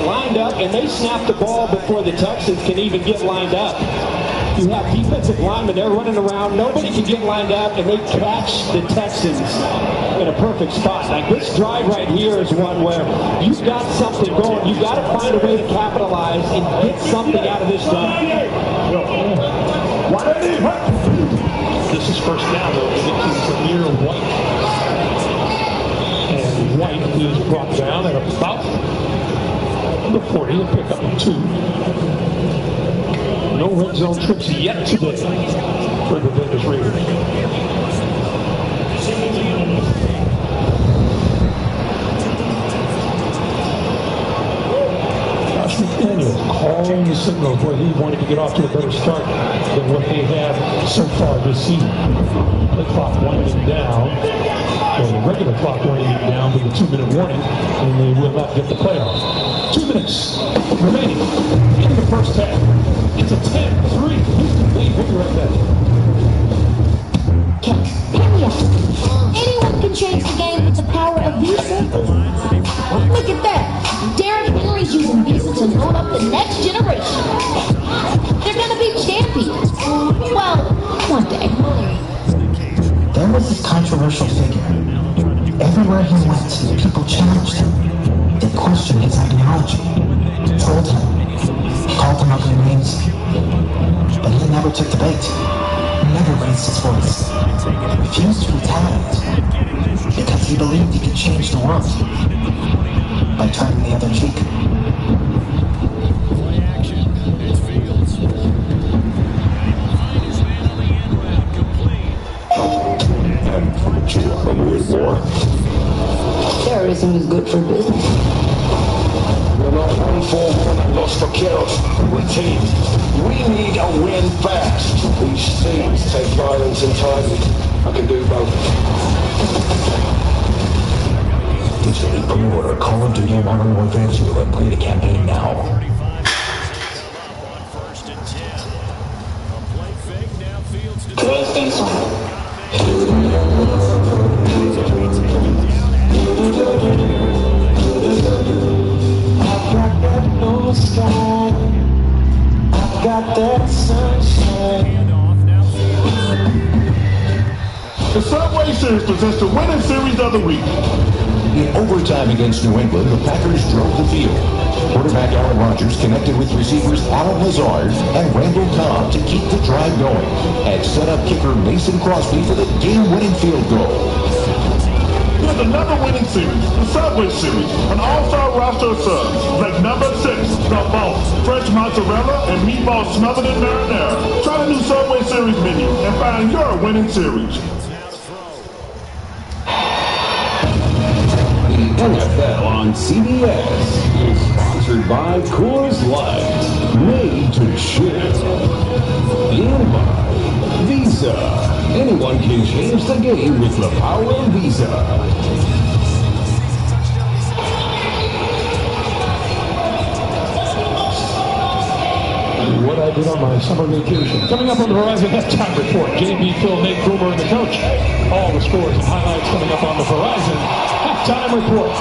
lined up, and they snap the ball before the Texans can even get lined up. You have defensive linemen, they're running around, nobody can get lined up, and they catch the Texans in a perfect spot. Like this drive right here is one where you've got something going. You've got to find a way to capitalize and get something out of this drive. This is first down, though, to get to Zamir White. And White is brought down at about the 40, a pickup of 2. No red zone trips yet today for the Vegas Raiders. Josh McDaniels calling the signals where he wanted to get off to a better start than what they have so far this season. The clock winding down, or the regular clock winding down with a 2-minute warning, and they will not get the playoff. 2 minutes remaining in the first half. It's a 10-3 Houston lead. We'll be right back. Anyone can change the game with the power of Visa. Look at that. Darren Henry's using Visa to load up the next generation. They're going to be champions. Well, one day. There was this controversial figure. Everywhere he went, people challenged him. They questioned his ideology, trolled him, called him ugly names. But he never took the bait. Never raised his voice. Refused to retaliate. Because he believed he could change the world by turning the other cheek. And from a Jew, I'm worth more. Terrorism is good for business. We're not 1-4-1 and lost for kills. We're team. We need a win fast. These things take violence and timing. I can do both. It's an equal order. Call of Duty Modern Warfare 2 and play the campaign now. PlayStation. I've got that blue sky. I've got that sunshine. The Subway Series presents the winning series of the week. In overtime against New England, the Packers drove the field. Quarterback Aaron Rodgers connected with receivers Alan Lazard and Randall Cobb to keep the drive going and set up kicker Mason Crosby for the game-winning field goal. Here's another winning series, the Subway Series, an all-star roster of subs, like number 6, the Boss, fresh mozzarella and meatballs smothered in marinara. Try the new Subway Series menu and find your winning series. NFL on CBS is sponsored by Coors Light, made to chill, and by Visa. Anyone can change the game with the power of Visa. What I did on my summer vacation. Coming up on the Verizon Halftime Report, JB, Phil, Nate, Boomer, and the coach. All the scores and highlights coming up on the Verizon Halftime Report.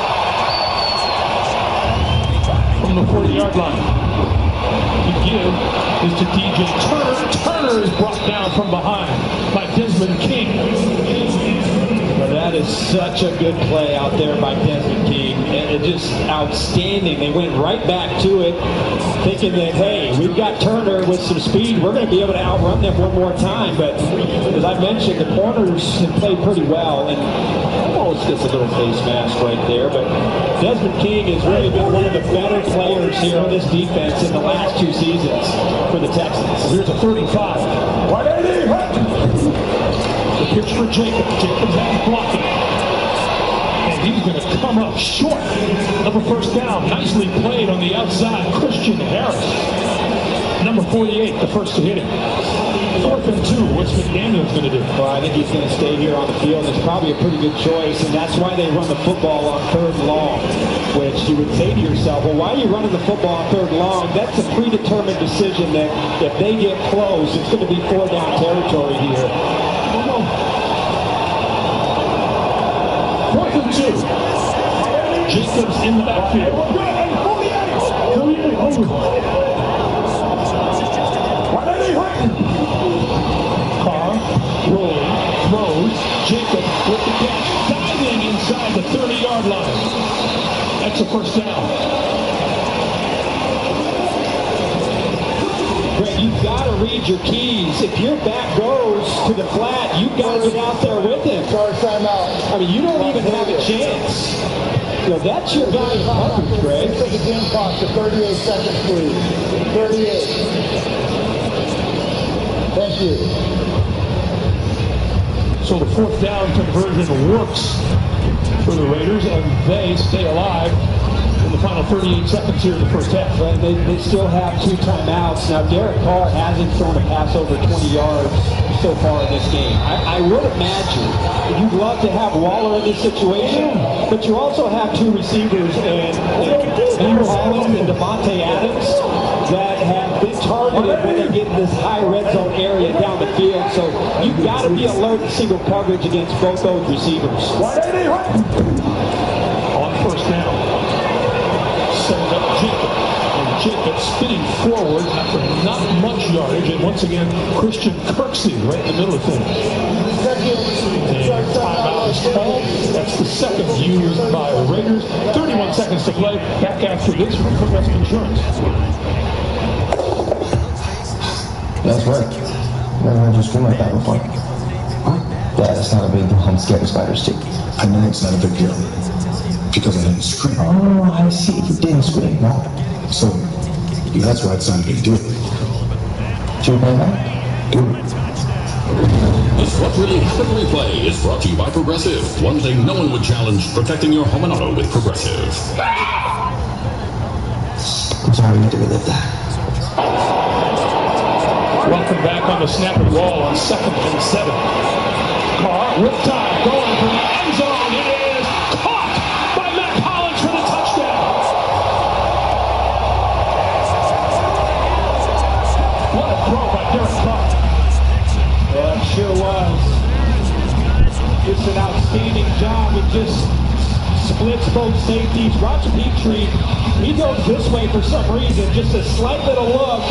From the 40-yard line. The give is to DJ Turner. Turner is brought down from behind by Desmond King. Well, that is such a good play out there by Desmond King. And just outstanding. They went right back to it, thinking that, hey, we've got Turner with some speed. We're going to be able to outrun them one more time. But as I mentioned, the corners have played pretty well. And almost gets a little face mask right there. But Desmond King has really been one of the better players here on this defense in the last 2 seasons for the Texans. Here's a 35. 180. The pitch for Jacobs. Jacobs has blocking. And he's going to come up short of a first down. Nicely played on the outside. Christian Harris. Number 48, the first to hit him. 4th and 2. What's McDaniels going to do? Well, I think he's going to stay here on the field. It's probably a pretty good choice, and that's why they run the football on 3rd and long, which you would say to yourself, well, why are you running the football on 3rd and long? That's a predetermined decision that if they get close, it's going to be 4-down territory here. 4th and 2. Jacobs in the backfield. Carr rolling, throws, Jacobs with the catch, diving inside the 30-yard line. That's a first down. Greg, you've got to read your keys. If your back goes to the flat, you've got to get out there with him. Timeout. I mean, you don't even have a chance. You know, that's your guy in coverage, Greg. Take a game clock to 38 seconds, please. 38. Thank you. So the fourth down conversion works for the Raiders, and they stay alive in the final 38 seconds here in the first half. But they still have 2 timeouts. Now, Derek Carr hasn't thrown a pass over 20 yards so far in this game. I would imagine you'd love to have Waller in this situation, but you also have 2 receivers, and Andrew Holland and Devontae Adams, that have been targeted when they get in this high red zone area down the field. So you've got to be alert in single coverage against both those receivers. On first down, sends up Jacob. And Jacob spinning forward after not much yardage. And once again, Christian Kirksey right in the middle of things. And timeout is called. That's the second used by the Raiders. 31 seconds to play. Back after this from Progressive Insurance. That's right. Never just dreamed like that before. Yeah, that's not a big deal. I'm scared of spiders too. I know it's not a big deal. Because I didn't scream. Oh, I see. You didn't scream, no. So, that's why it's not a big deal. Should we play that? This What Really Happened replay is brought to you by Progressive. One thing no one would challenge, protecting your home and auto with Progressive. I'm sorry we had to relive that. Welcome back on the snapping wall on 2nd and 7. Carr with time going for the end zone. It is caught by Matt Collins for the touchdown. What a throw by Darren Carr. Yeah, it sure was. Just an outstanding job. It just splits both safeties. Watch Petrie. He goes this way for some reason. Just a slight little look.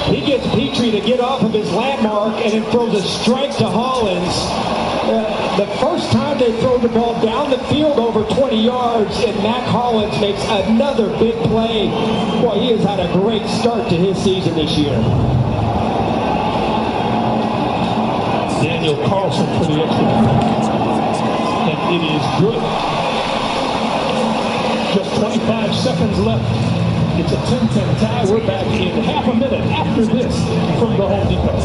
He gets Petrie to get off of his landmark and then throws a strike to Hollins. The first time they throw the ball down the field over 20 yards, and Mac Hollins makes another big play. Boy, he has had a great start to his season this year. Daniel Carlson for the extra point. And it is good. Just 25 seconds left. It's a 10-10 tie. We're back in half a minute after this from the Home Depot.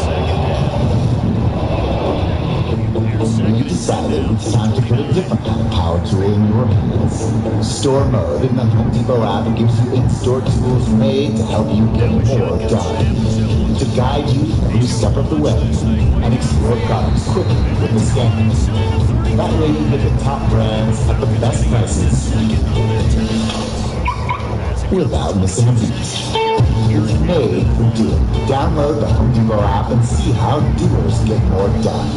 You decided it's time to put a different kind of power tool in your hands. Store mode in the Home Depot app gives you in-store tools made to help you get more done. To guide you every step of the way and explore products quickly with the scanners. That way you get the top brands at the best prices. Without missing a beat. It's made for doing. Download the Home Depot app and see how doers get more done.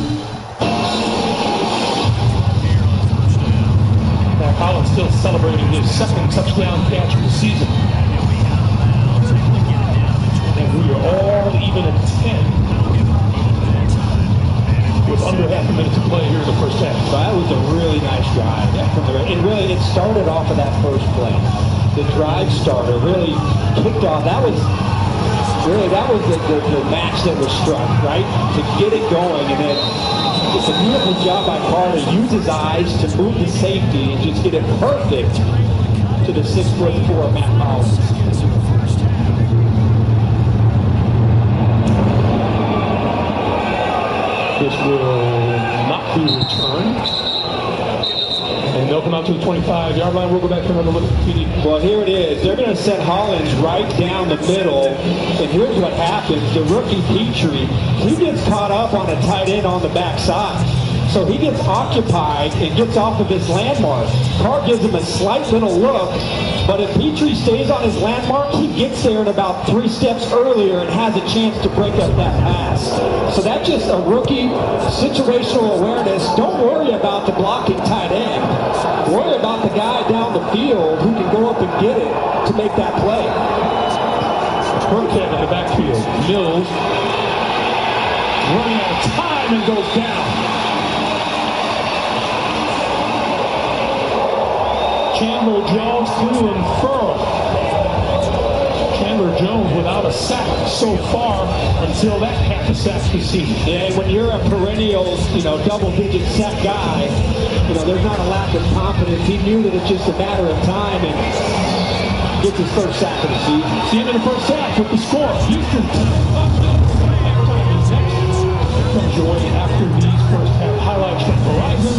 Mac Hollins still celebrating his second touchdown catch of the season. And we are all even at 10 with under half a minute to play here in the first half. So that was a really nice drive. It started off of that first play. The drive starter really kicked off. That was the match that was struck, right? To get it going, and then it's a beautiful job by Carr to use his eyes to move the safety and just get it perfect to the 6'4" Matt Collins. This will not be returned. And they'll come out to the 25-yard line. We'll go back and another look at the TD. Well, here it is. They're going to set Hollins right down the middle. And here's what happens. The rookie Petrie, he gets caught up on a tight end on the backside. So he gets occupied and gets off of his landmark. Carr gives him a slight little look. But if Petrie stays on his landmark, he gets there in about 3 steps earlier and has a chance to break up that pass. So that's just a rookie situational awareness. Don't worry about the blocking tight end. Worry about the guy down the field who can go up and get it to make that play. Burkhead in the backfield. Mills running out of time and goes down. Chandler Jones through and furrow. Chandler Jones without a sack, so far until that half a sack this season. Yeah, and when you're a perennial, double-digit sack guy, there's not a lack of confidence. He knew that it's just a matter of time and gets his first sack of the season. It's the end of the first half with the score. Houston. Enjoy after these first half highlights from Verizon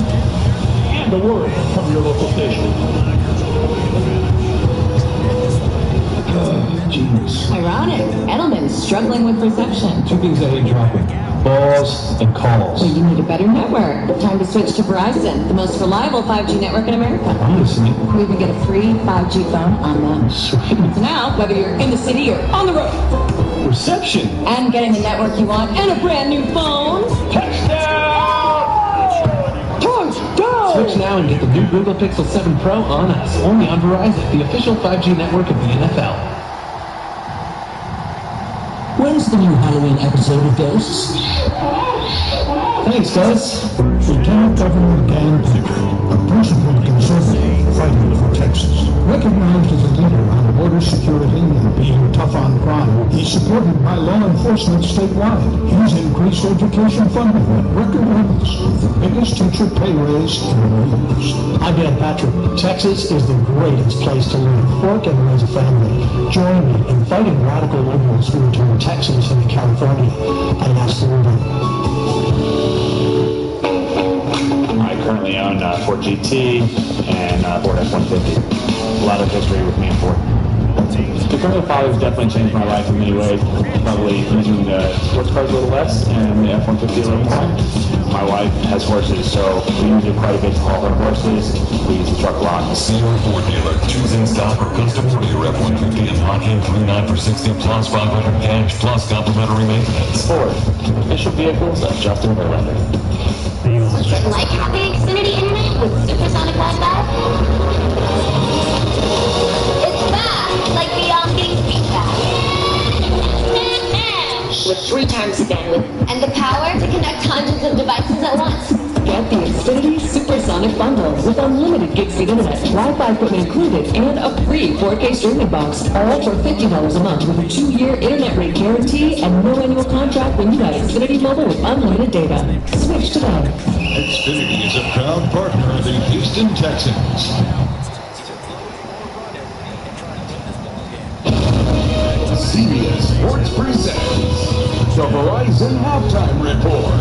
and a word from your local station. Genius. Ironic. Edelman's struggling with reception. Two things I hate dropping. Balls and calls. So you need a better network. Time to switch to Verizon, the most reliable 5G network in America. Honestly. We even get a free 5G phone on them. Sweet. So now, whether you're in the city or on the road, Reception. and getting the network you want and a brand new phone. Touchdown! Touchdown! Switch now and get the new Google Pixel 7 Pro on us. Only on Verizon, the official 5G network of the NFL. When's the new Halloween episode of Ghosts? Thanks, guys. Lieutenant Governor Dan Pickard, a principled conservative fighting for Texas. Recognized as a leader on border security and being tough on crime, he's supported by law enforcement statewide. He's increased education funding at record levels, with the biggest teacher pay raise in years. I'm Dan Patrick. Texas is the greatest place to live, work, and raise a family. Join me in fighting radical liberals who return Texas into California. I ask for I currently own Ford GT and Ford F-150. A lot of history with me and Ford. Becoming a father has definitely changed my life in many ways. Probably using the sports cars a little less and the F-150 a little more. My wife has horses, so we use it quite a bit to haul her horses. We use the truck a lot. See your Ford dealer. Choose in stock or custom order your F-150 and lock in 39 for 60 plus 500 cash plus complimentary maintenance. Ford. Official vehicles of Justin Verlander. Like having Xfinity Internet with supersonic Wi-Fi? It's fast, like beyond being speed fast. With 3 times the bandwidth. And the power to connect hundreds of devices at once. Get the Xfinity Supersonic Bundle with unlimited gig speed internet, Wi-Fi equipment included, and a free 4K streaming box, all for $50 a month with a 2-year internet rate guarantee and no annual contract when you got Xfinity Mobile with unlimited data. Switch today. Xfinity is a proud partner of the Houston Texans. CBS Sports presents the Verizon Halftime Report.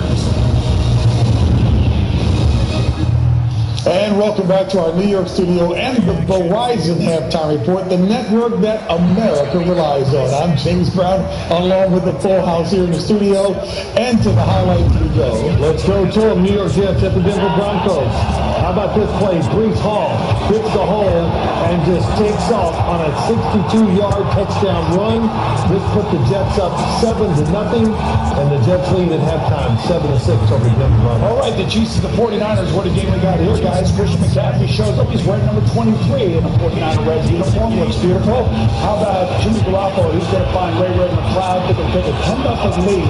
And welcome back to our New York studio and the Verizon Halftime Report, the network that America relies on. I'm James Brown, along with the full house here in the studio, and to the highlights we go. Let's go to them. New York Jets at the Denver Broncos. How about this play? Brees Hall hits the hole and just takes off on a 62-yard touchdown run. This put the Jets up 7-0, and the Jets lead at halftime, 7-6 over Denver. All right, the Chiefs and the 49ers, what a game we got here, guys. Christian McCaffrey shows up. He's wearing number 23 in a 49er Reds uniform. Looks beautiful. How about Jimmy Garoppolo? He's going to find Ray McLeod. They're going to take a 10-0 lead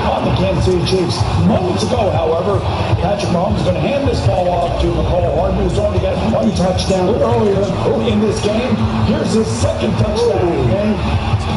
on the Kansas City Chiefs. Moments ago, however, Patrick Mahomes is going to hand this ball off to McCall Hardman, who's only got 1 touchdown earlier in this game. Here's his 2nd touchdown in the game.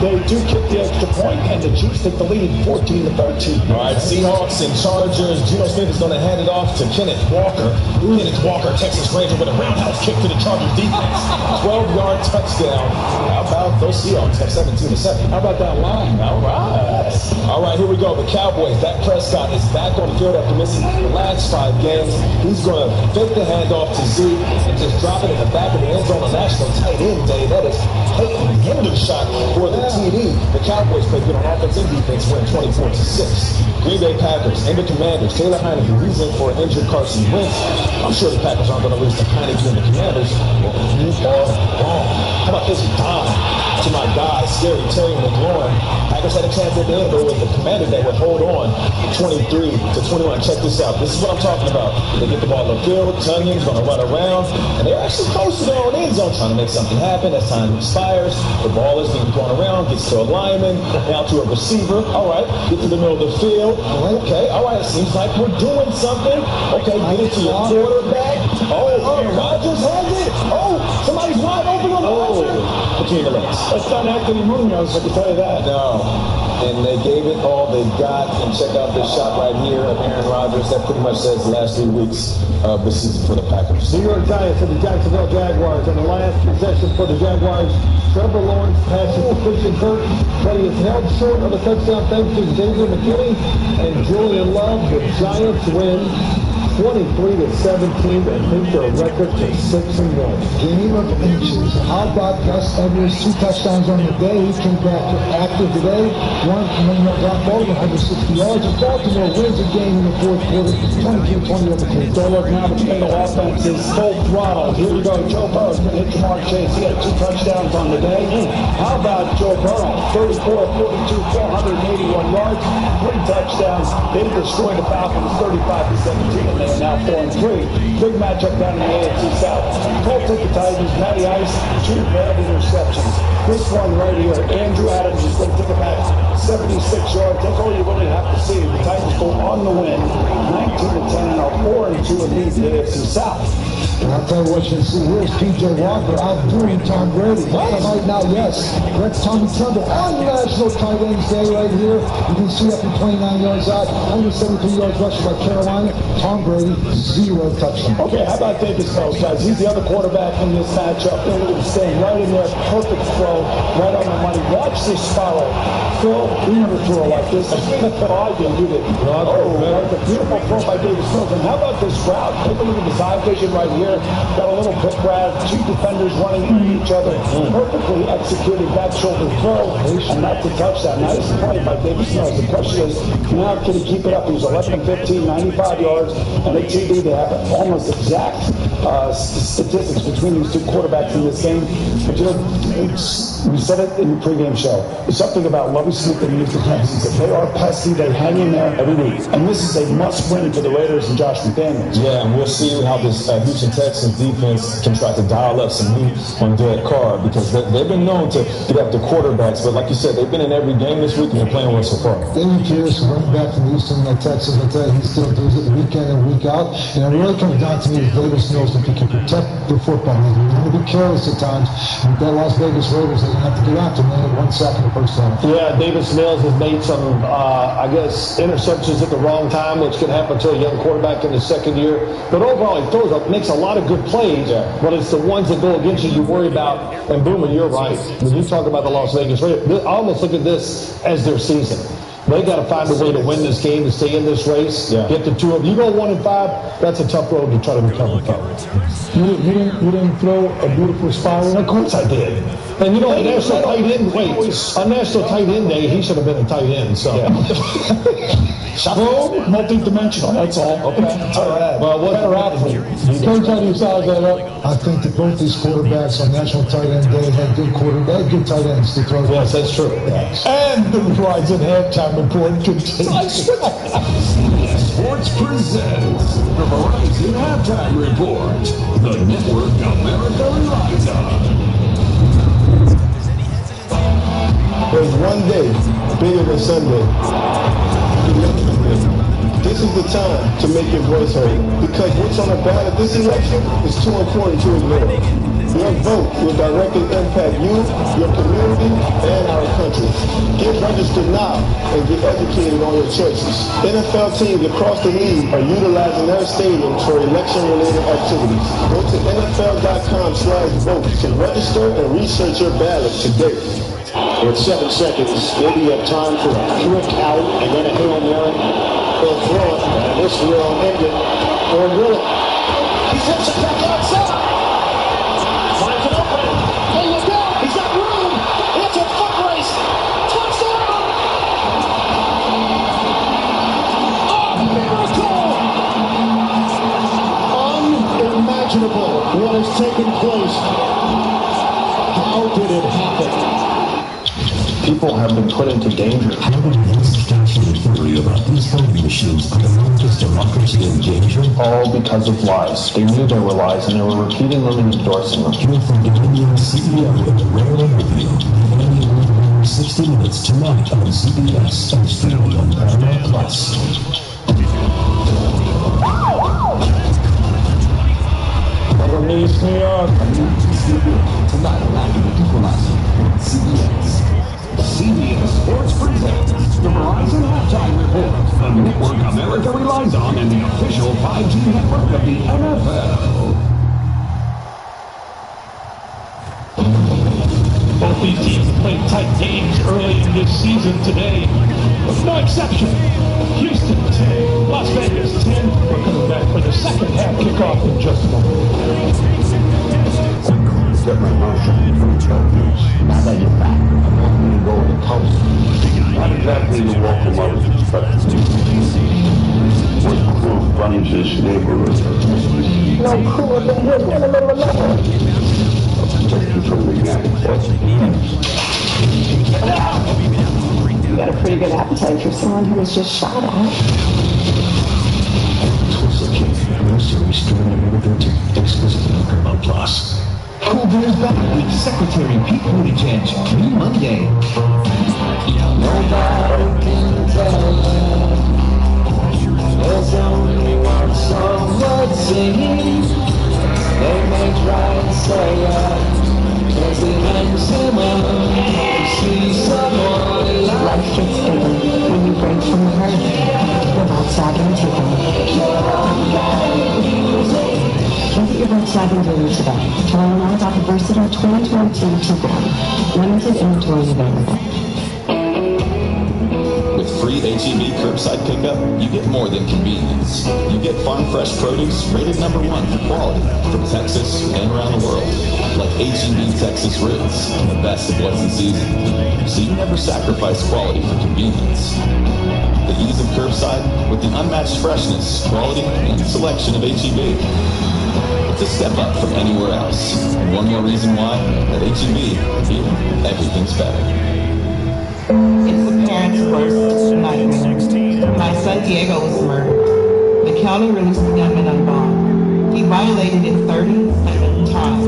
They do kick the extra point, and the Chiefs take the lead 14-13. All right, Seahawks and Chargers. Geno Smith is going to hand it off to Kenneth Walker. Kenneth Walker, Texas Ranger, with a roundhouse kick to the Chargers defense. 12-yard touchdown. How about those Seahawks have 17-7? How about that line? All right. All right, here we go. The Cowboys. Dak Prescott is back on the field after missing the last 5 games. He's going to fake the handoff to Zeke and just drop it in the back of the end zone on national tight end day. That is Peyton Hendershot for the TD. The Cowboys play good on offense and defense, winning 24-6. Green Bay Packers and the Commanders. Taylor Heineke, he's in for an injured Carson Wentz. I'm sure the Packers aren't going to lose to Heineke and the Commanders. Well, you are wrong. How about this dime to my guy, Scary Terry McLaurin? Packers had a chance at the end, but with the Commanders, they would hold on 23-21. Check this out. This is what I'm talking about. They get the ball in the field. Tunyon's going to run around, and they're actually close to their own end zone, trying to make something happen. As time expires, the ball is being thrown around, gets to a lineman, now to a receiver. All right, get to the middle of the field. Okay, all right, it seems like we're doing something. Okay, get it to your quarterback. Rodgers has it. Somebody's wide open on the Hakeem Ellis. That's not Anthony Munoz, I can tell you that. No. and they gave it all they got. And check out this shot right here of Aaron Rodgers. That pretty much says the last 3 weeks of the season for the Packers. New York Giants and the Jacksonville Jaguars. On the last possession for the Jaguars, Trevor Lawrence passes to Christian Kirk, but he is held short of a touchdown thanks to Xavier McKinney and Julian Love. The Giants win 23-17 and take their record to 6-1. Game of inches. How about Gus Edwards? 2 touchdowns on the day. He came back active today. One got Baltimore 160 yards. And Baltimore wins the game in the fourth quarter, 22-20 over Cleveland. Don't look now, the Bengal offense is full throttle. Here we go. Joe Burrow's going to hit Jamar Chase. He had 2 touchdowns on the day. How about Joe Burrow? 34-42, 481 yards, 3 touchdowns. They destroyed the Falcons 35-17. They are now 4-3. Big matchup down in the AFC South. Colts at the Titans. Matty Ice, 2 bad interceptions. This one right here, Andrew Adams is going to take it back 76 yards. That's all you really have to see. The Titans go on the win, 19-10, and are 4-2 and lead the AFC South. And I'll tell you what you see. Here's P.J. Walker outdoing Tom Brady. Right now, yes. That's Tommy Tremble on National Tight Ends Day right here. You can see up to 29 yards out, 173 yards rushing by Carolina. Tom Brady, 0 touchdown. Okay, how about Davis Mills, guys? He's the other quarterback in this matchup. They're staying right in there. Perfect throw, right on the money. Watch this follow. Phil, we never threw it like this. I didn't do that. Oh, that's a beautiful throw by Davis Mills. And how about this route? Take a look at the side vision right here. Got a little pick route. 2 defenders running into each other. Perfectly executed back shoulder throw. And that's a touchdown. Nice play by Davis Mills. The question is, now can he keep it up? He was 11-15, 95 yards. And at TD, they have almost exact statistics between these 2 quarterbacks in this game. But you know, we said it in the pregame show. There's something about Lovie Smith and Houston Texans. If they are pesky, they hang in there every week. And this is a must-win for the Raiders and Josh McDaniels. Yeah, and we'll see how this Houston Texans defense can try to dial up some heat on Derek Carr, because they've been known to get after quarterbacks. But like you said, they've been in every game this week and they're playing well so far. David Pierce, running back from Houston Texans, I tell you, he still does it week in and week out. And it really comes down to me with Davis Mills, if he can protect the football. You want to be careless at times. With that Las Vegas Raiders, they have to get after him. They had 1 sack in the first half. Yeah, Davis Mills has made some, interceptions at the wrong time, which can happen to a young quarterback in his second year. But overall, he throws up, makes a lot of good plays. But it's the ones that go against you worry about. And Boomer, you're right. When you talk about the Las Vegas Raiders, I almost look at this as their season. They got to find a way to win this game, to stay in this race, get the 2 of them. You go 1-5, that's a tough road to try to recover from. You didn't throw a beautiful spiral? Of course I did. And you know, on National Tight End Day, he should have been a tight end. So. Well, multi-dimensional, that's all. Okay. All right. Well, what better athlete? Coach, how do you size that up? I think that both these quarterbacks on National Tight End Day had good tight ends to throw. Yes, that's true. Yes. And the Verizon halftime report continues. Sports presents the Verizon halftime report. The network America relies on. There's one day bigger than Sunday. This is the time to make your voice heard, because what's on the ballot this election is too important to ignore. Your vote will directly impact you, your community, and our country. Get registered now and get educated on your choices. NFL teams across the league are utilizing their stadiums for election-related activities. Go to NFL.com/vote to register and research your ballot today. With 7 seconds, maybe you have time for a quick out and then a Hail Mary. They'll throw it, and this will end it. Or will it? He tips it back outside. Finds an opening. There you go. He's got room. It's a foot race. Touchdown! A miracle! Unimaginable what has taken place. How did it happen? People have been put into danger. Nobody has substantiated theory about these voting machines are the largest democracy in danger. All because of lies. They knew there were lies and they were repeating them and endorsing them. Hear from Dominion CEO in a rare interview. Dominion will be 60 Minutes tonight on CBS and streaming on Paramount Plus. Release New York. Tonight, 9 Equalizer. CBS. CBS Sports presents Halftime Report, the network America relies on and the official 5G network of the NFL. Both these teams played tight games early in this season. Today was no exception. Houston 10, Las Vegas 10. We're coming back for the second half kickoff in just a moment. Get my motion from Chinese. Now that you're back, I want you to go to the coast. Not exactly the welcome I was expecting. What crew runs this neighborhood? No cooler than this in the middle of nowhere. Take you from the United States. You got a pretty good appetite for someone who was just shot at. No series streaming available exclusively on Paramount Plus. Cool Bears back with Secretary Pete Buttigieg. New Monday. Nobody can tell you. There's only one song worth singing. They may try and say there's an intimate to see someone Life gets bigger when you break from the herd. The Volkswagen Tiguan. Go get your Volkswagen dealer today to learn more about the versatile 2022 Tiguan. Limited inventory available. With free HEB curbside pickup, you get more than convenience. You get farm fresh produce rated #1 for quality from Texas and around the world. Like HEB Texas Roots, the best of what's in season. So you never sacrifice quality for convenience. The ease of curbside with the unmatched freshness, quality, and selection of HEB. It's a step up from anywhere else. And one more reason why, at HEB, here, everything's better. It's a parent's worst nightmare. My son Diego was murdered. The county released the gunman on bond. He violated it 37 times,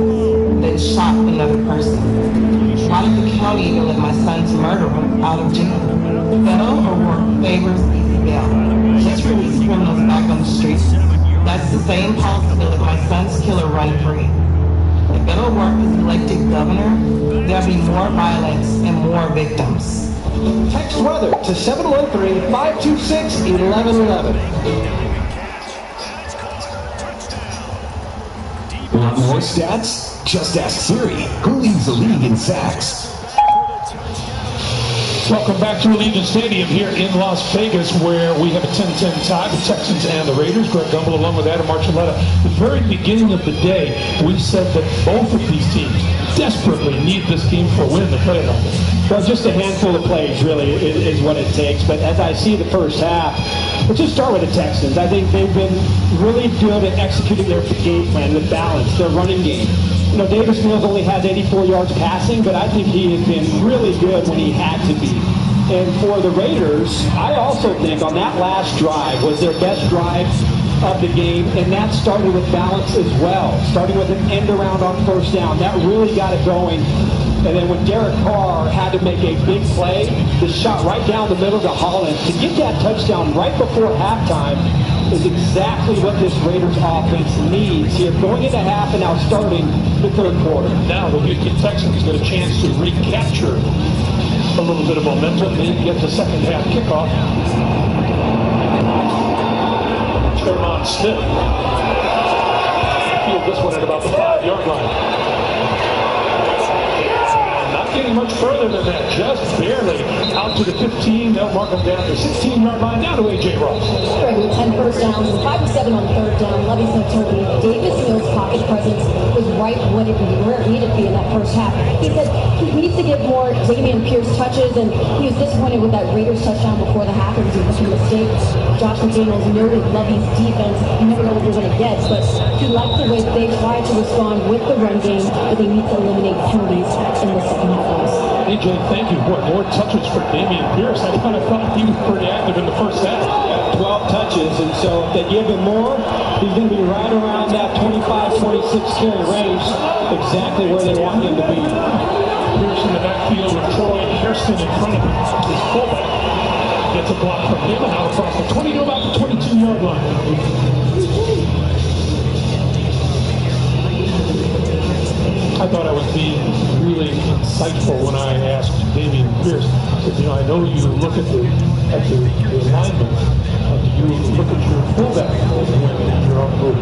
then shot another person. Why did the county even let my son's murderer out of jail? Federal award favors easy bail. Just release criminals back on the streets. That's the same policy that let my son's killer run free. If Beto O'Rourke is elected governor, there'll be more violence and more victims. Text weather to 713-526-1111. Want more stats? Just ask Siri. Who leads the league in sacks? Welcome back to Allegiant Stadium here in Las Vegas, where we have a 10-10 tie, the Texans and the Raiders. Greg Gumbel along with Adam Marcelletta. At the very beginning of the day, we said that both of these teams desperately need this game for a win to play it on. Well, just a handful of plays really is what it takes. But as I see the first half, let's just start with the Texans. I think they've been really good at executing their game plan, the balance, their running game. You know, Davis Mills only has 84 yards passing, but I think he has been really good when he had to be. And for the Raiders, I also think on that last drive was their best drive of the game, and that started with balance as well, starting with an end around on first down. That really got it going. And then when Derek Carr had to make a big play, the shot right down the middle to Holland, to get that touchdown right before halftime is exactly what this Raiders offense needs here going into half and now starting the third quarter. Now the Houston Texans get a chance to recapture a little bit of momentum and get the second half kickoff. Tremont Smith. Field this one at about the 5-yard line. Not getting much further than that, just barely out to the 15. They'll mark them down to the 16-yard line. Now to A.J. Ross. 10 first downs and 5 of 7 on third down. Lovie Smith told me Davis Mills' pocket presence was right where it needed to be in that first half. He said he needs to give more Dameon Pierce touches, and he was disappointed with that Raiders touchdown before the half. It was a mistake. Josh McDaniels noted Lovie's defense. You never know what you're going to get, but he liked the way they tried to respond with the run game, but they need to eliminate penalties in the second half. AJ, thank you. What, more touches for Dameon Pierce? I kind of thought he was pretty active in the first half. 12 touches, and so if they give him more, he's going to be right around that 25-26 carry range, exactly where they want him to be. Pierce in the backfield with Troy Hairston in front of him. His fullback gets a block from him and out across the 20 to about the 22-yard line. I thought I was being really insightful when I asked Dameon Pierce. I said, you know, I know you look at the at the alignment. Do you look at your fullback when you're on the move?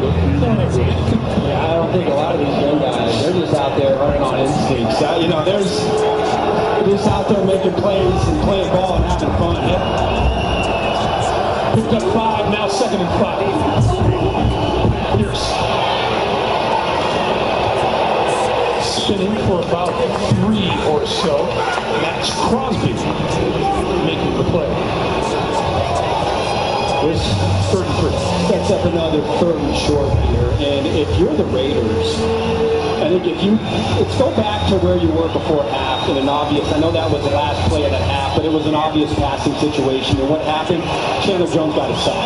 Yeah, I don't think a lot of these young guys, they're just out there running on instincts. You know, they're just out there making plays and playing ball and having fun. Picked up 5, now 2nd and 5. Pierce. Spinning for about 3 or so. That's Crosby making the play. This 33 sets up another 3rd and short here. And if you're the Raiders, I think let's go back to where you were before half in an obvious, I know that was the last play of the half, but it was an obvious passing situation. And what happened? Chandler Jones got a sack.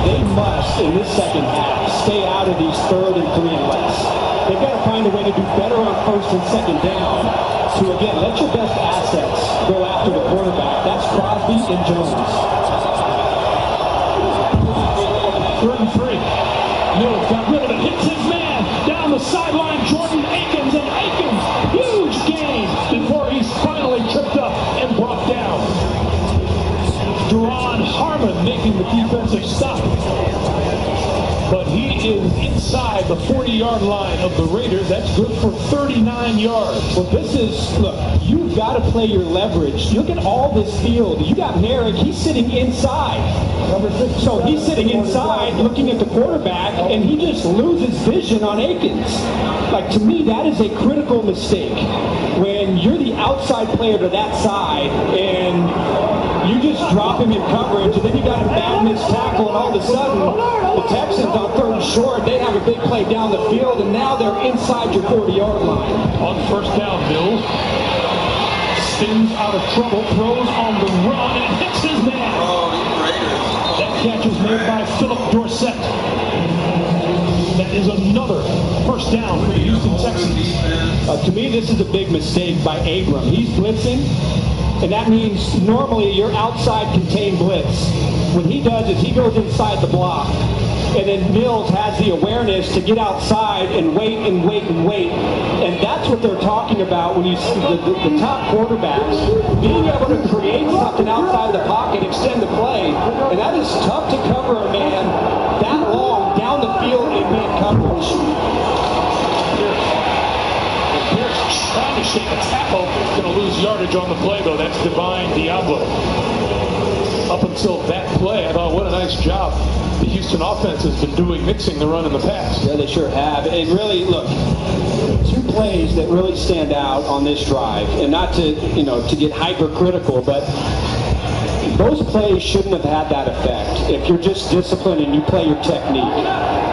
They must, in this second half, stay out of these 3rd and 3 and less. They've got to find a way to do better on 1st and 2nd down to, again, let your best assets go after the quarterback. That's Crosby and Jones. 3rd and 3. Mills got rid of it, hits his man down the sideline. Jordan Akins, and Akins, huge gain before he's finally tripped up and brought down. Duron Harmon making the defensive stop. But he is inside the 40-yard line of the Raiders. That's good for 39 yards. Well, this is, look, you've got to play your leverage. Look at all this field. You got Merrick, he's sitting inside. So he's sitting inside looking at the quarterback, and he just loses vision on Akins. Like, to me, that is a critical mistake. When you're the outside player to that side, and you just drop him in coverage, and then you got a bad missed tackle, and all of a sudden, the Texans on 3rd and short, they have a big play down the field, and now they're inside your 40-yard line. On 1st down, Mills spins out of trouble, throws on the run, and hits his man. That catch is made by Philip Dorsett. That is another 1st down for the Houston Texans. To me, this is a big mistake by Abram. He's blitzing, and that means normally your outside contained blitz. What he does is he goes inside the block, and then Mills has the awareness to get outside and wait and wait and wait. And that's what they're talking about when you see the top quarterbacks being able to create something outside the pocket, extend the play. And that is tough to cover a man that long down the field in man coverage. Pierce trying to shake a tackle. Going to lose yardage on the play, though. That's Divine Diablo. Up until that play, I thought, what a nice job the Houston offense has been doing, mixing the run and the pass. Yeah, they sure have. And really, look, 2 plays that really stand out on this drive, and not to, to get hypercritical, but those plays shouldn't have had that effect if you're just disciplined and you play your technique.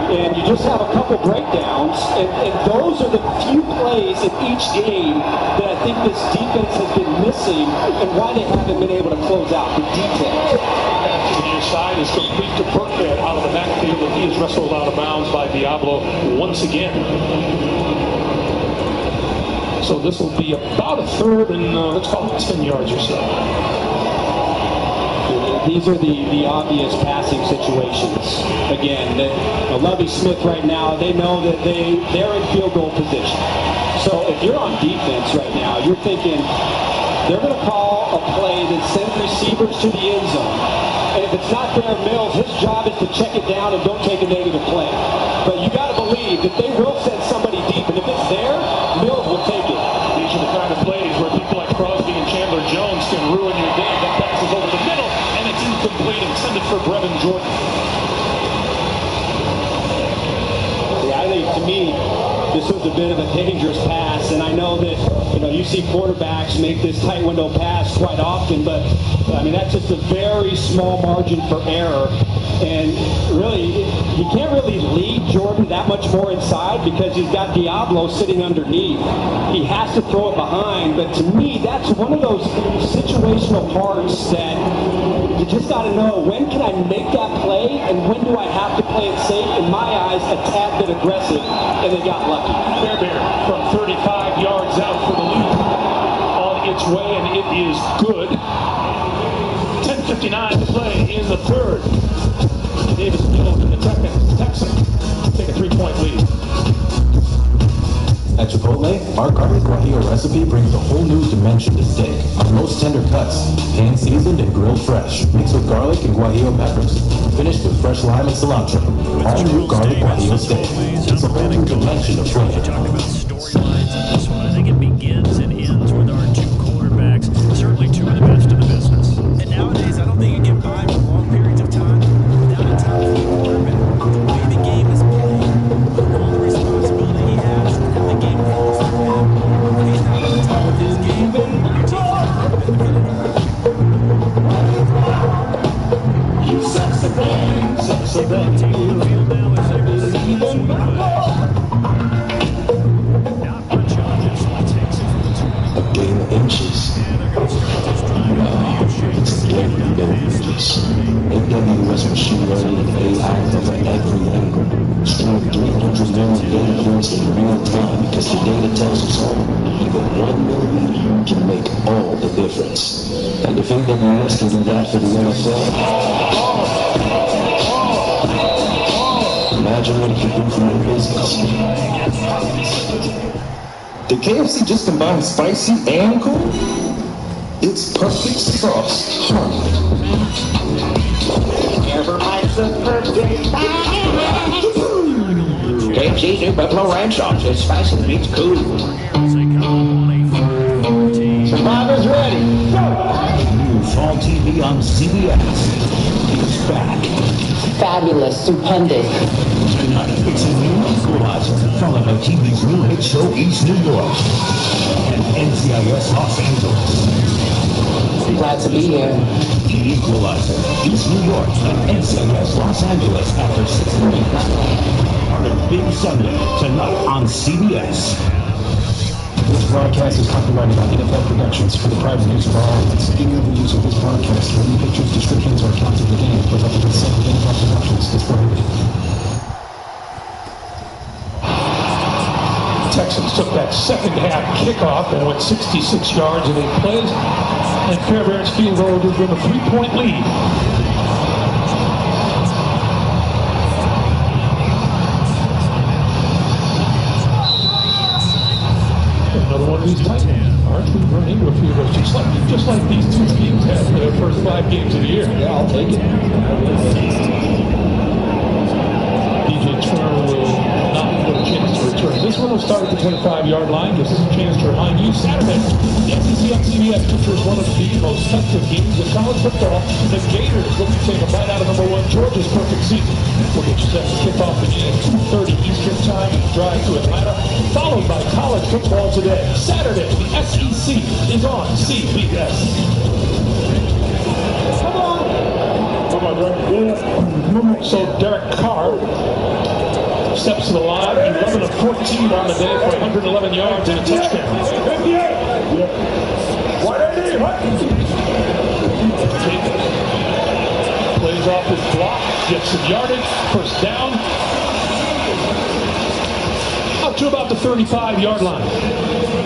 And you just have a couple breakdowns, and those are the few plays in each game that I think this defense has been missing, and why they haven't been able to close out the details. Back to the near side is complete to Burkhead out of the backfield, and he is wrestled out of bounds by Diablo once again. So this will be about a 3rd and let's call it 10 yards or so. These are the obvious passing situations. Again, Lovie Smith right now, they know that they're in field goal position. So if you're on defense right now, you're thinking they're going to call a play that sends receivers to the end zone. And if it's not there, Mills, his job is to check it down and don't take a negative play. But you got to believe that they will send somebody deep, and if it's there, Mills will take it. These are the kind of plays where people like Crosby and Chandler Jones can ruin your game. That pass is over the middle, and it's incomplete, intended for Brevin Jordan. Yeah, I think to me, this was a bit of a dangerous pass, and I know that you see quarterbacks make this tight window pass quite often, but I mean that's just a very small margin for error. And really, he can't really lead Jordan that much more inside because he's got Diablo sitting underneath. He has to throw it behind, but to me, that's one of those situational parts that you just got to know, when can I make that play and when do I have to play it safe? In my eyes, a tad bit aggressive, and they got lucky. Fairbairn from 35 yards out for the lead on its way, and it is good. 10:59 to play in the 3rd. Davis Mills and the Texans take a 3-point lead. At Chipotle, our garlic guajillo recipe brings a whole new dimension to steak. Our most tender cuts, hand-seasoned and grilled fresh, mixed with garlic and guajillo peppers, finished with fresh lime and cilantro. All new garlic guajillo steak. It's a whole new dimension of flavor. I think it begins and ends with our two quarterbacks, certainly two of the best in the business. And nowadays, I don't think you get by for long periods of time without a top quarterback. The way the game is played, all the responsibility he has, and the game falls to him. If he's not on top of his game, your team's not going to benefit. You sex the bang, sex the bang. The team on the field now is able to sweep A game of inches. It's a game of inches. AWS machine learning and AI cover every angle. Stream 300 million data points in real time because the data tells us all. Even 1 million can make all the difference. And if AWS can do that for the NFL, imagine what it can do for your business. Did KFC just combine spicy and cool? It's perfect sauce. Everybody's a birthday. KFC's new buffalo ranch sauce. It's spicy meets cool. Survivors ready. New fall TV on CBS is back. Fabulous, stupendous. Tonight, it's a new equalizer, followed by TV's new hit show East New York and NCIS Los Angeles. Glad to be here. The Equalizer, East New York and NCIS Los Angeles after 6 p.m. on a big Sunday tonight on CBS. This broadcast is copyrighted by NFL Productions for the private use of all rights. Any other use of this broadcast, written pictures, descriptions, or accounts of the game without the consent of NFL Productions is prohibited. Texans took that second half kickoff and went 66 yards in 8 plays. And Fairbairn's field goal gives them a 3-point lead. Another one of these tight ends. Archie run into a few of those, just like these two teams had for their first 5 games of the year. Yeah, I'll take it. DJ Turner will not get a chance to return. This one will start at the 25-yard line. Gives us a chance to remind you Saturday, the SEC on CBS features one of the most festive games in college football. The Gators look to take a bite out of number 1 Georgia's perfect season. We'll get you set to kick off the game at 2:30 Eastern Time and drive to Atlanta, followed by college football today. Saturday, the SEC is on CBS. Come on, Derek. So Derek Carr steps to the line, 11 of 14 on the day for 111 yards and a touchdown. Plays off his block, gets some yardage, first down. Up to about the 35-yard line.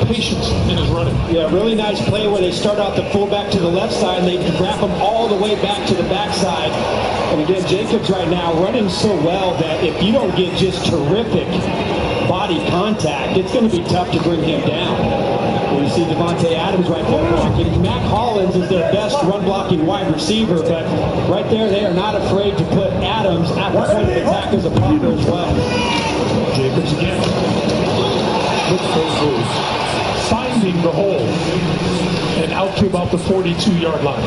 Patience in his running. Yeah, really nice play where they start out the fullback to the left side and they wrap him all the way back to the backside. And again, Jacobs right now running so well that if you don't get just terrific body contact, it's going to be tough to bring him down. We see Devontae Adams right there blocking. Matt Hollins is their best run-blocking wide receiver, but right there they are not afraid to put Adams at the point of attack as a blocker as well. Jacobs again. Finding the hole and out to about the 42-yard line.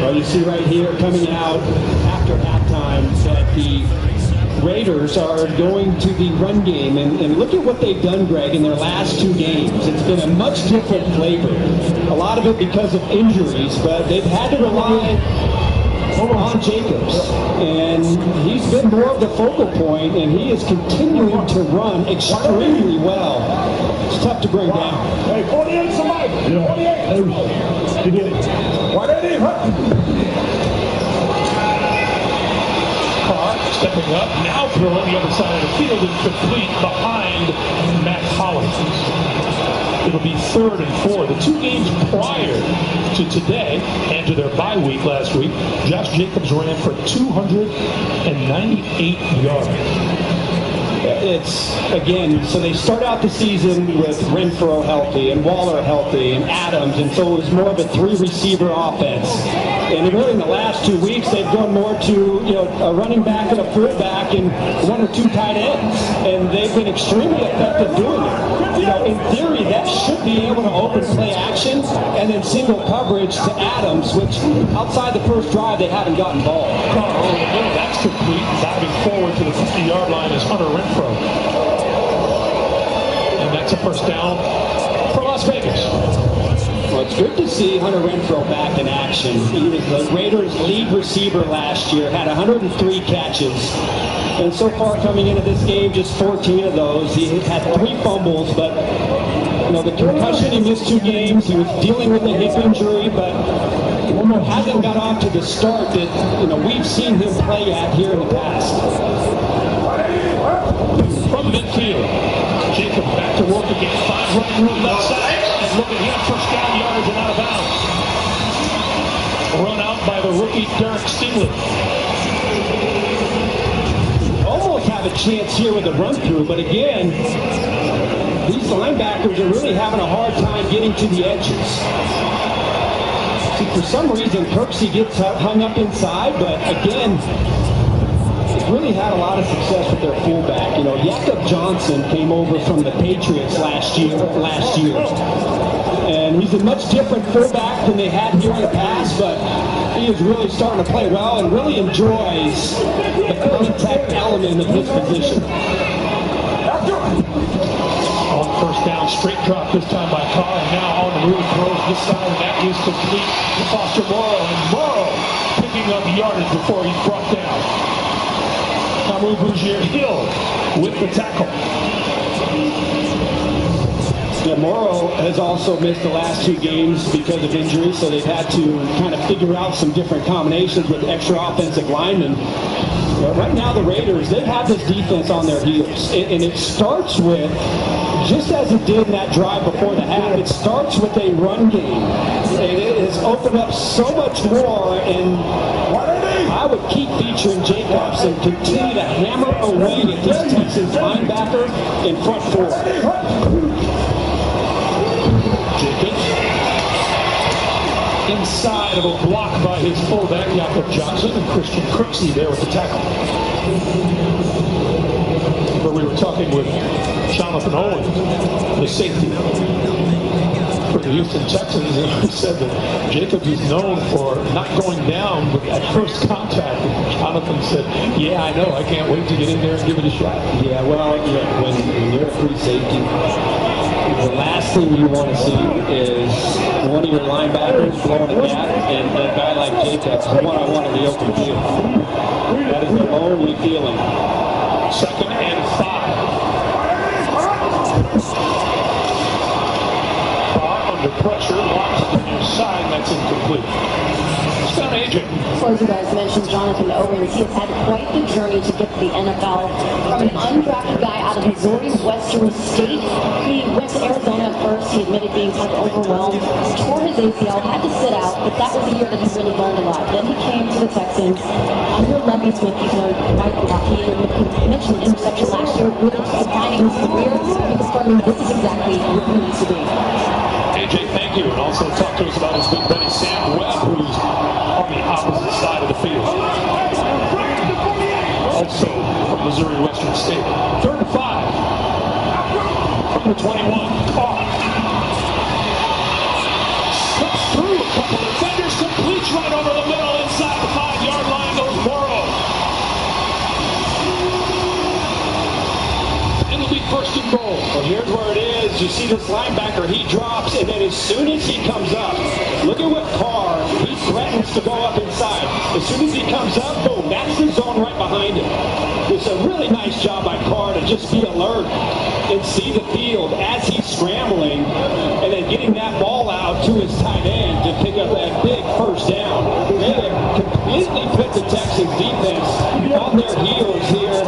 Well, you see right here coming out after halftime that the Raiders are going to the run game. And look at what they've done, Greg, in their last 2 games. It's been a much different flavor. A lot of it because of injuries, but they've had to rely on Jacobs. And he's been more of the focal point, and he is continuing to run extremely well. It's tough to bring down. Hey, 48 somebody. 48. You get it. Why they need Carr stepping up, now throwing the other side of the field and complete behind Matt Hollins. It'll be 3rd and 4. The 2 games prior to today and to their bye week last week, Josh Jacobs ran for 298 yards. It's, again, so they start out the season with Renfrow healthy and Waller healthy and Adams, and so it was more of a three-receiver offense. And really in the last 2 weeks, they've gone more to, a running back and a fullback and one or two tight ends. And they've been extremely effective doing it. In theory, that should be able to open play action and then single coverage to Adams, which outside the first drive, they haven't gotten ball. Carr over the middle, that's complete. Diving forward to the 50-yard line is Hunter Renfrow. And that's a first down for Las Vegas. Well, it's good to see Hunter Renfrow back in action. He was the Raiders' lead receiver last year, had 103 catches. And so far coming into this game, just 14 of those. He had 3 fumbles, but the concussion, he missed 2 games. He was dealing with a hip injury, but hasn't got off to the start that we've seen him play at here in the past. From midfield, Jacob back to work again. 5 running room left side. And look at him, first down yardage and out of bounds. Run out by the rookie Darren Stingley. Almost have a chance here with a run through, but again, these linebackers are really having a hard time getting to the edges. See, for some reason, Kirksey gets hung up inside, but again, they've really had a lot of success with their fullback. Jakob Johnson came over from the Patriots last year, and he's a much different fullback than they had here in the past, but he is really starting to play well and really enjoys the contact element of his position. On first down, straight drop this time by Carr, and now on the move, throws this side, and that is complete to Foster Morrow, and Morrow picking up yardage before he's brought down. Cameron Bougier-Hill with the tackle. Yeah, Morrow has also missed the last 2 games because of injury, so they've had to kind of figure out some different combinations with extra offensive linemen. But right now, the Raiders, they've had this defense on their heels, and it starts with, just as it did in that drive before the half, it starts with a run game. And it has opened up so much more, and I would keep featuring Jacobs and continue to hammer away at this Texans linebacker in front 4. Jacobs inside of a block by his fullback, Jakob Johnson, and Christian Kirksey there with the tackle. But we were talking with Jonathan Owen, the safety for the Houston Texans, and he said that Jacobs is known for not going down at first contact. And Jonathan said, yeah, I know, I can't wait to get in there and give it a shot. Yeah, well, when you're a free safety, the last thing you want to see is one of your linebackers blowing a gap and a guy like Jacobs one-on-one in the open field. That is a lonely feeling. 2nd and 5. Carr under pressure, walks to the near side, and that's incomplete. It's down AJ. Well, as you guys mentioned, Jonathan Owens, he has had quite the journey to get to the NFL. From an undrafted guy out of Missouri Western State, he went to Arizona at first. He admitted being kind of overwhelmed, tore his ACL, had to sit out, but that was the year that he really learned a lot. Then he came to the Texans. Under Lovie Smith, he learned quite a lot. He mentioned interception last year, really defining his career, confirming this is exactly where he needs to be. AJ, thank you. And also talk to us about his big buddy Sam Webb, who's on the opposite side of the field. Also from Missouri Western State. 3rd and 5. From the 21. Carr. Slips through a couple of defenders, completes right over the middle inside the 5-yard line goes Morrow. It'll be 1st and goal. Well, here's where it is. You see this linebacker, he drops, and then as soon as he comes up, look at what Carr, he threatens to go up inside. As soon as he comes up, boom, that's the zone right behind him. It's a really nice job by Carr to just be alert and see the field as he's scrambling, and then getting that ball out to his tight end to pick up that big first down. They have completely put the Texans defense on their heels here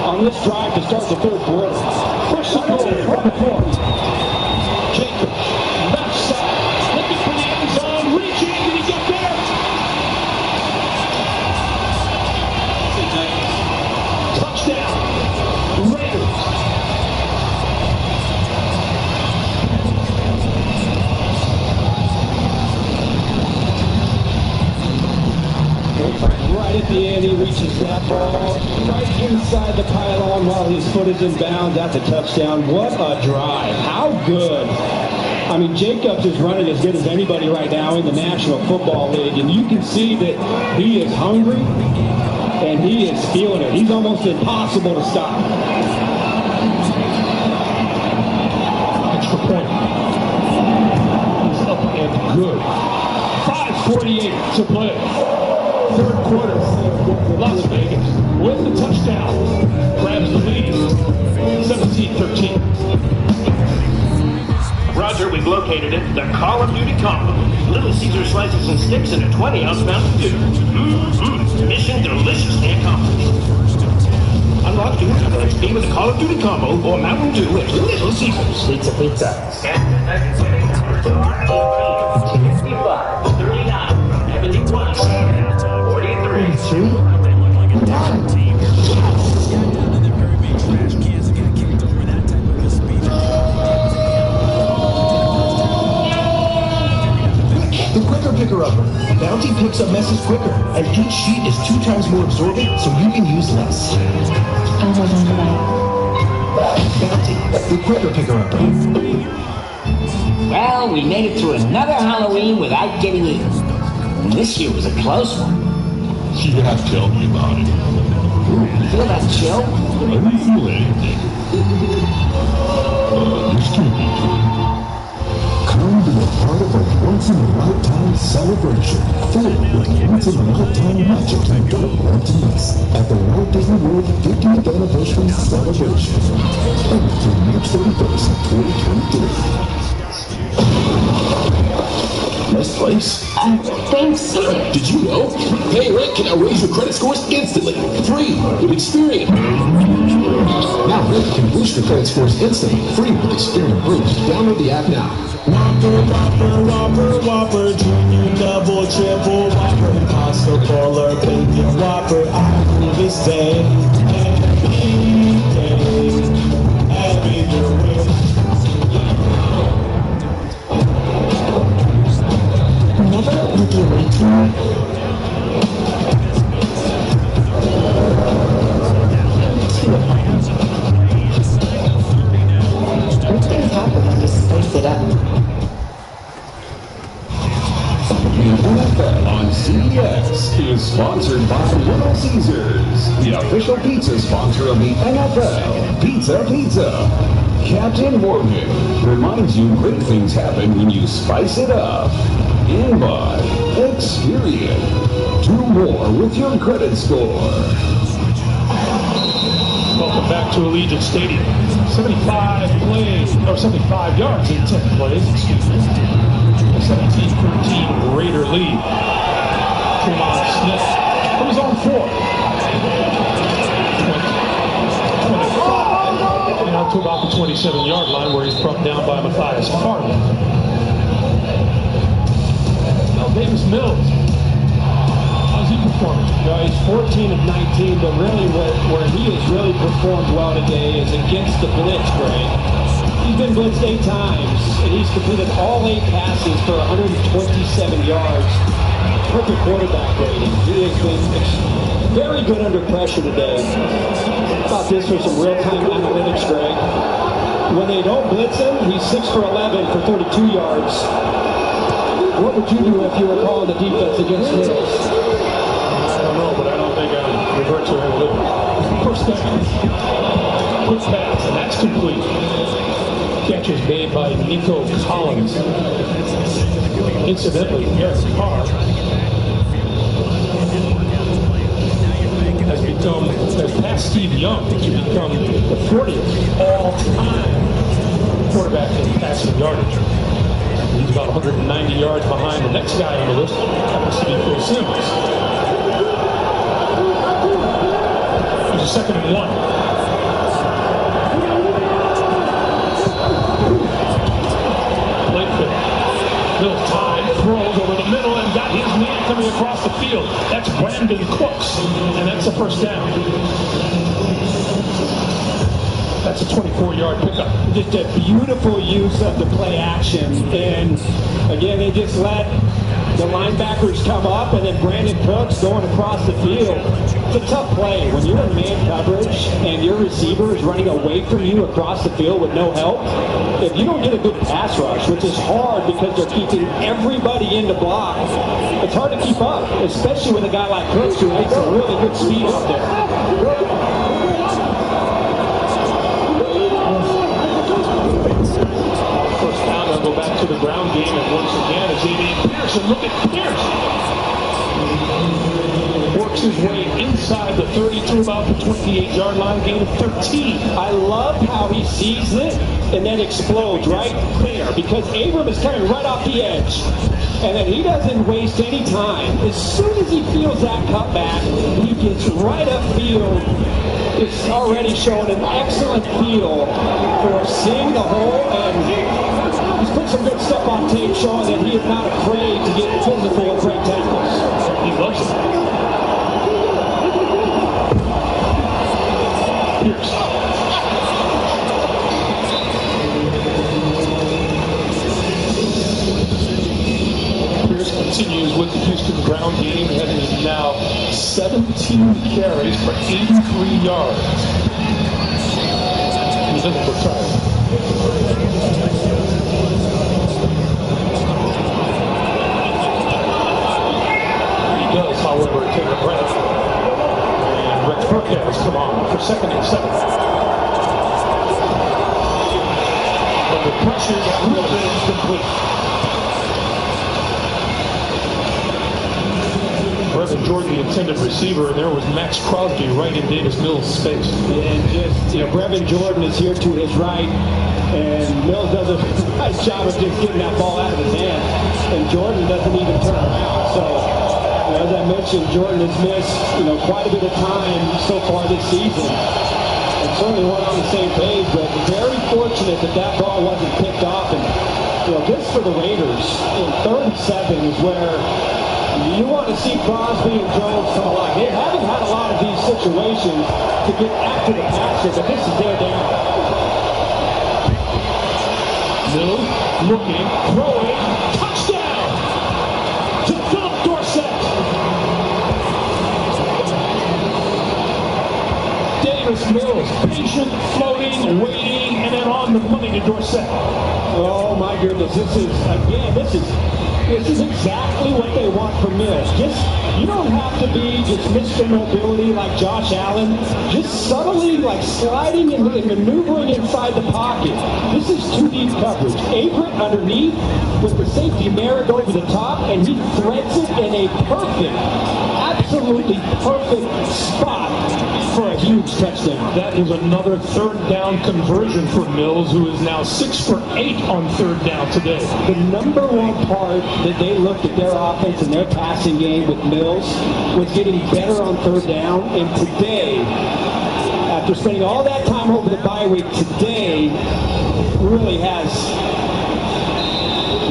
on this drive to start the 3rd quarter. First and goal from the 4. Jacobs, left side, looking for the end zone, reaching, did he get there? Touchdown, Raiders. at the end, he reaches that ball right inside the pylon while his foot is in bounds. That's a touchdown. What a drive. How good. I mean, Jacobs is running as good as anybody right now in the National Football League, and you can see that he is hungry and he is feeling it. He's almost impossible to stop. Extra point. He's up and good. 5:48 to play. Third quarter. Las Vegas with the touchdown. Grabs the lead. 17-13. Roger, we've located it. The Call of Duty combo. Little Caesar slices and sticks in a 20-ounce Mountain Dew. Mission deliciously accomplished. Unlock dual XP with the Call of Duty combo or Mountain Dew at Little Caesars. Pizza, pizza. 65, 39, 71, 43. The quicker picker-upper. Bounty picks up messes quicker, and each sheet is 2 times more absorbent, so you can use less. I'll hold on to that. Bounty, the quicker picker-upper. Well, we made it through another Halloween without getting eaten. And this year was a close one. Yeah, tell me about it. Ooh, you feel that chill? I don't feel anything. This can't be true. Come be a part of a once-in-a-lifetime celebration filled with once-in-a-lifetime magic you don't want to miss at the Walt Disney World 50th Anniversary Celebration. Only through March 31st, 2023. Nice place. Thanks. Did you know? Paying rent can now raise your credit scores instantly. Free with Experian. Now Rent can boost your credit scores instantly, free with Experian Boost. Download the app now. Whopper, Whopper, Whopper, Whopper, Junior, Double, Triple, Whopper, Impossible, or Bacon Whopper. I rule this day, every day, every day. Never with your waiting. What's going to happen when you spice it up? The NFL on CBS is sponsored by Little Caesars, the official pizza sponsor of the NFL. Pizza, pizza. Captain Morgan reminds you great things happen when you spice it up. In by Experian. Do more with your credit score. Welcome back to Allegiant Stadium. 75 yards in 10 plays, excuse me. 17-13 Raider lead. Tremont Smith from his own 4. 25. Now to about the 27-yard line where he's brought down by Matthias Farley. Davis Mills. How's he performing? He's 14 of 19, but really where he has really performed well today is against the blitz, Greg. He's been blitzed 8 times, and he's completed all 8 passes for 127 yards. Perfect quarterback rating. He has been very good under pressure today. Thought this was some real-time analytics, Greg. When they don't blitz him, he's 6 for 11 for 32 yards. What would you do if you were calling the defense against Mills? I don't know, but I don't think I would revert to him a little. First down. Quick pass, and that's complete. Catch is made by Nico Collins. Incidentally, Eric Carr has passed Steve Young to become the 40th all-time quarterback in passing yardage. He's about 190 yards behind the next guy on the list. Happens to be Phil Sims. There's a 2nd and 1. Late pick. Mills tied, throws over the middle, and got his man coming across the field. That's Brandon Cooks, and that's a first down. That's a 24-yard pickup. Just a beautiful use of the play action. And again, they just let The linebackers come up, and then Brandon Cooks going across the field. It's a tough play. When you're in man coverage and your receiver is running away from you across the field with no help, if you don't get a good pass rush, which is hard because they're keeping everybody in the block, it's hard to keep up, especially with a guy like Cooks who makes some really good speed out there. First down, they'll go back to the ground game, and once again, it's Adrian Pearson. Look at Pierce. Works his way inside the 32, about the 28-yard line, gain of 13. I love how he sees it and then explodes right there, because Abram is coming right off the edge. And then he doesn't waste any time. As soon as he feels that cutback, he gets right upfield. It's already showing an excellent feel for seeing the hole, and he's put some good stuff on tape showing that he is not afraid to get physical with great tackles. He loves it. Pierce. Pierce continues with the Houston ground game, having now 17 carries for 83 yards. He doesn't look tired. He does, however, take a breath. And Renfrow has come on for 2nd and 7. But the pressure got a little bit incomplete. Brevin Jordan, the intended receiver, and there was Max Crosby right in Davis Mills' space. And just, Brevin Jordan is here to his right, and Mills does a nice job of just getting that ball out of his hand, and Jordan doesn't even turn around. So, as I mentioned, Jordan has missed, quite a bit of time so far this season. And certainly weren't on the same page, but very fortunate that that ball wasn't picked off. And, just for the Raiders, in 3rd and 7 is where you want to see Crosby and Jones come alive. They haven't had a lot of these situations to get after the passer, but this is their down. Mills looking, throwing, touchdown to Philip Dorsett. Davis Mills, patient, floating, waiting, and then on the money to Dorsett. Oh my goodness, this is exactly what they want from Mills. You don't have to be just Mr. Mobility like Josh Allen. Just subtly sliding and maneuvering inside the pocket. This is too deep coverage. Averett underneath with the safety Merritt over the top, and he threads it in a absolutely perfect spot for a huge touchdown. That is another 3rd down conversion for Mills, who is now 6 for 8 on 3rd down today. The number one part that they looked at their offense and their passing game with Mills was getting better on 3rd down. And today, after spending all that time over the bye week, today really has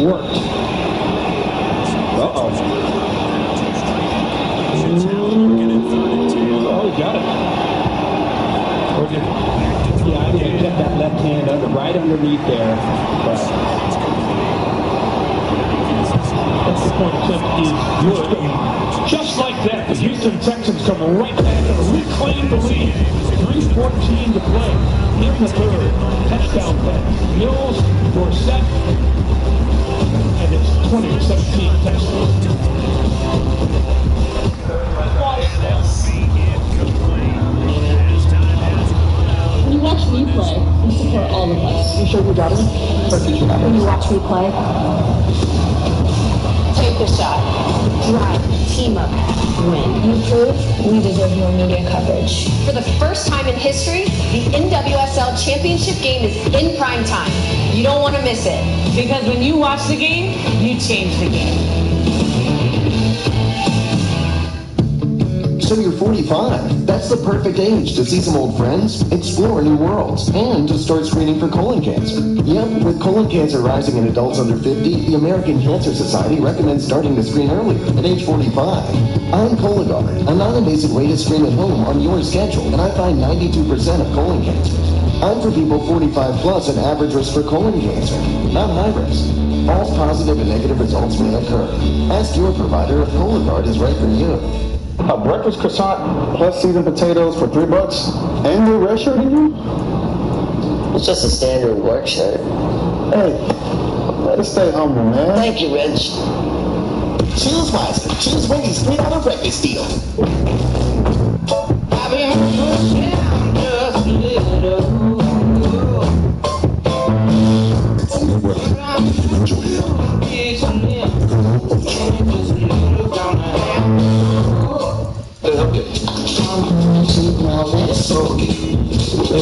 worked. Uh-oh. Oh, he got it. Yeah, I think he kept that left hand right underneath there. But that's the point attempt is good. Just like that, the Houston Texans come right back and reclaim the lead. 3:14 to play in the 3rd. Touchdown pass. Mills, Dorsett, and it's 20-17 Texans. When you watch me play, you support all of us. You sure you got it? When you watch me play, take the shot, drive, team up, win. You prove we deserve more media coverage. For the first time in history, the NWSL Championship game is in prime time. You don't want to miss it. Because when you watch the game, you change the game. So you're 45. That's the perfect age to see some old friends, explore new worlds, and to start screening for colon cancer. Yep, with colon cancer rising in adults under 50, the American Cancer Society recommends starting to screen earlier, at age 45. I'm Cologuard, a non-invasive way to screen at home on your schedule, and I find 92% of colon cancers. I'm for people 45 plus and average risk for colon cancer, not high risk. All positive and negative results may occur. Ask your provider if Cologuard is right for you. A breakfast croissant plus seasoned potatoes for $3 and you're redshirting you? It's just a standard work shirt. Hey, let us stay humble, man. Thank you, Reg. Choose wisely. Choose Wendy's $3 breakfast deal. I've been pushed down just a little. Enjoy it.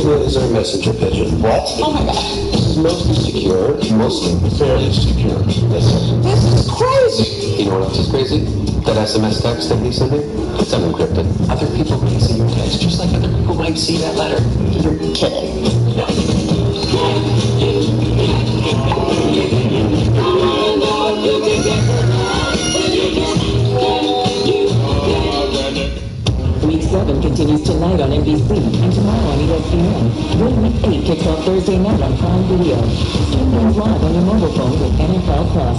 Is our messenger pigeon. What? Oh my God. This is mostly secure, mostly fairly secure. Yes, sir. This is crazy. You know what else is crazy? That SMS text that he's sending? It's unencrypted. Other people can see your text just like other people might see that letter. You're kidding. Week 7 continues tonight on NBC and tomorrow on ESPN. Then Week 8 kicks off Thursday night on Prime Video. Stream games live on your mobile phone with NFL Plus.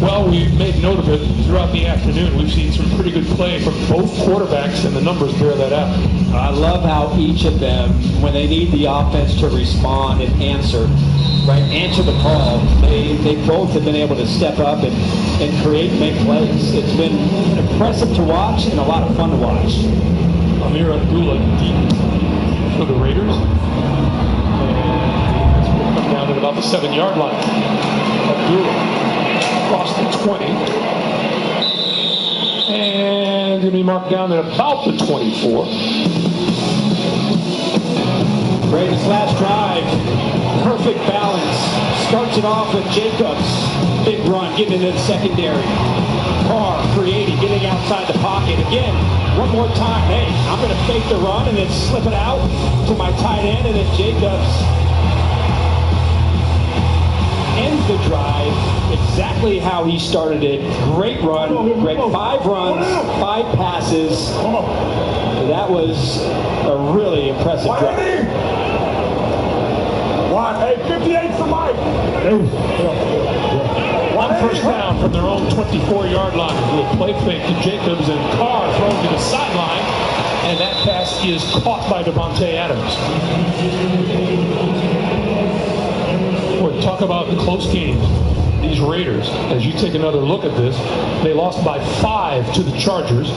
Well, we've made note of it throughout the afternoon. We've seen some pretty good play from both quarterbacks, and the numbers bear that out. I love how each of them, when they need the offense to respond and answer the call, they both have been able to step up and create and make plays. It's been impressive to watch and a lot of fun to watch. Amir Abdullah deep for the Raiders. And it's going to come down at about the 7-yard line. Abdullah across the 20. And going to be marked down at about the 24. Raiders last drive. Perfect balance. Starts it off with Jacobs. Big run, getting into the secondary. Carr creating, getting outside the pocket. Again, one more time. Hey, I'm going to fake the run and then slip it out to my tight end, and then Jacobs ends the drive exactly how he started it. Great run. Great 5 runs, 5 passes. That was a really impressive drive. Hey, 58 for Mike. One first down from their own 24-yard line. A little play fake to Jacobs, and Carr thrown to the sideline. And that pass is caught by Devontae Adams. Boy, talk about the close games. These Raiders, as you take another look at this, they lost by 5 to the Chargers,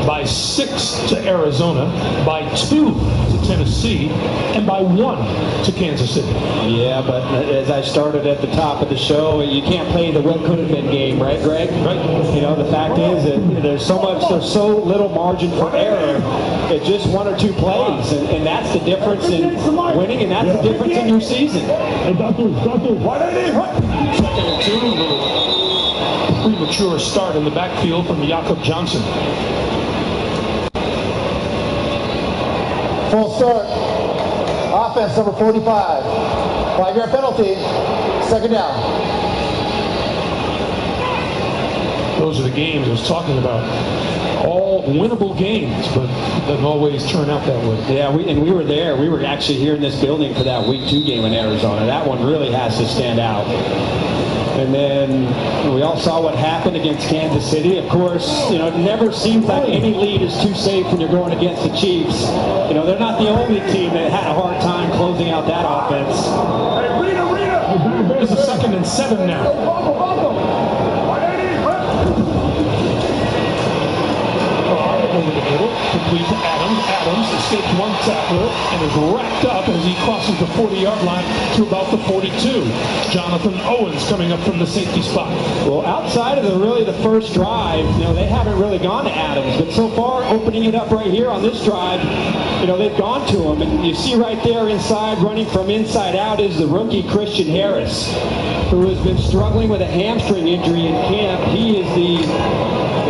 by 6 to Arizona, by 2 to Tennessee, and by 1 to Kansas City. Yeah, but as I started at the top of the show, you can't play the what could have been game, right, Greg? Right. You know, the fact is that there's so little margin for error. It's just 1 or 2 plays, and that's the difference in winning, and that's the difference in your season. Second and 2, a little premature start in the backfield from Jakob Johnson. Full start. Offense number 45. 5-yard penalty. 2nd down. Those are the games I was talking about. All winnable games, but it doesn't always turn out that way. Yeah, we were there. We were actually here in this building for that Week 2 game in Arizona. That one really has to stand out. And then we all saw what happened against Kansas City. Of course, you know, it never seems like any lead is too safe when you're going against the Chiefs. You know, they're not the only team that had a hard time closing out that offense. There's a 2nd and 7 now. Over the middle, complete to Adams. Adams escaped one tackler and is racked up as he crosses the 40-yard line to about the 42. Jonathan Owens coming up from the safety spot. Well, outside of the first drive, you know, they haven't really gone to Adams, but so far, opening it up right here on this drive, you know, they've gone to him, and you see right there inside, running from inside out, is the rookie Christian Harris, who has been struggling with a hamstring injury in camp. He is the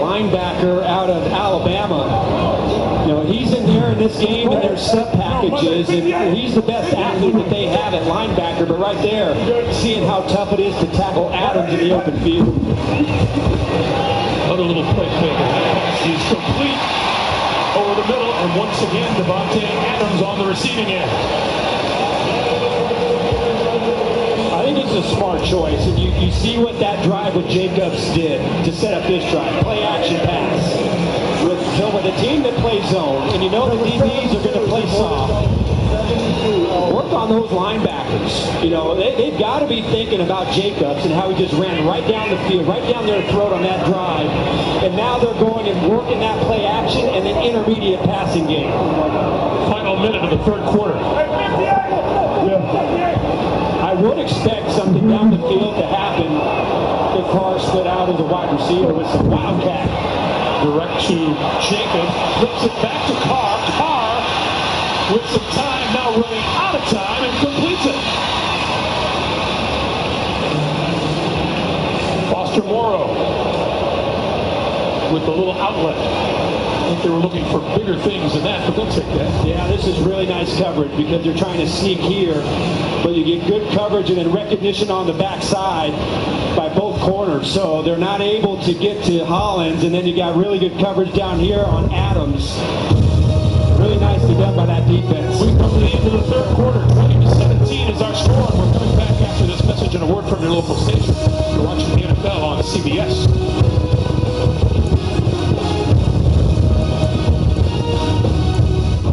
linebacker out of Alabama. You know, he's in there in this game, and there's sub packages, and he's the best athlete that they have at linebacker. But right there, seeing how tough it is to tackle Adams in the open field. Another little play fake. He's complete over the middle, and once again, Devontae Adams on the receiving end. I think it's a smart choice, and you see what that drive with Jacobs did to set up this drive. Play action pass. With a team that plays zone, and you know the DBs are going to play soft, work on those linebackers. You know, they've got to be thinking about Jacobs and how he just ran right down the field, right down their throat on that drive. And now they're going and working that play action and an intermediate passing game. Final minute of the third quarter. I would expect something down the field to happen if Carr split out as a wide receiver with some wildcat. Direct to Jacobs, flips it back to Carr. Carr with some time, now running out of time, and completes it. Foster Morrow with the little outlet. I think they were looking for bigger things than that, but they'll take that. Yeah, this is really nice coverage because they're trying to sneak here, but you get good coverage and then recognition on the backside by both corners. So they're not able to get to Hollins, and then you got really good coverage down here on Adams. Really nicely done by that defense. We come to the end of the third quarter. 20-17 is our score, and we're coming back after this message and a word from your local station. You're watching the NFL on CBS.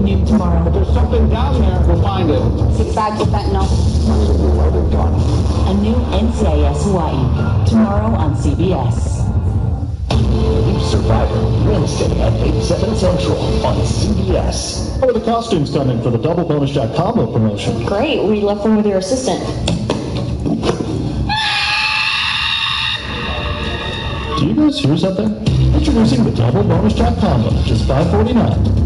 Noon tomorrow. If there's something down there, we'll find it. 6 bags of fentanyl. A new NCIS Hawaii. Tomorrow on CBS. Survivor, Wednesday at 8/7 Central on CBS. How are the costumes coming for the double bonus jack combo promotion? Great. We left one with your assistant. Do you guys hear something? Introducing the double bonus jack combo, just $5.49.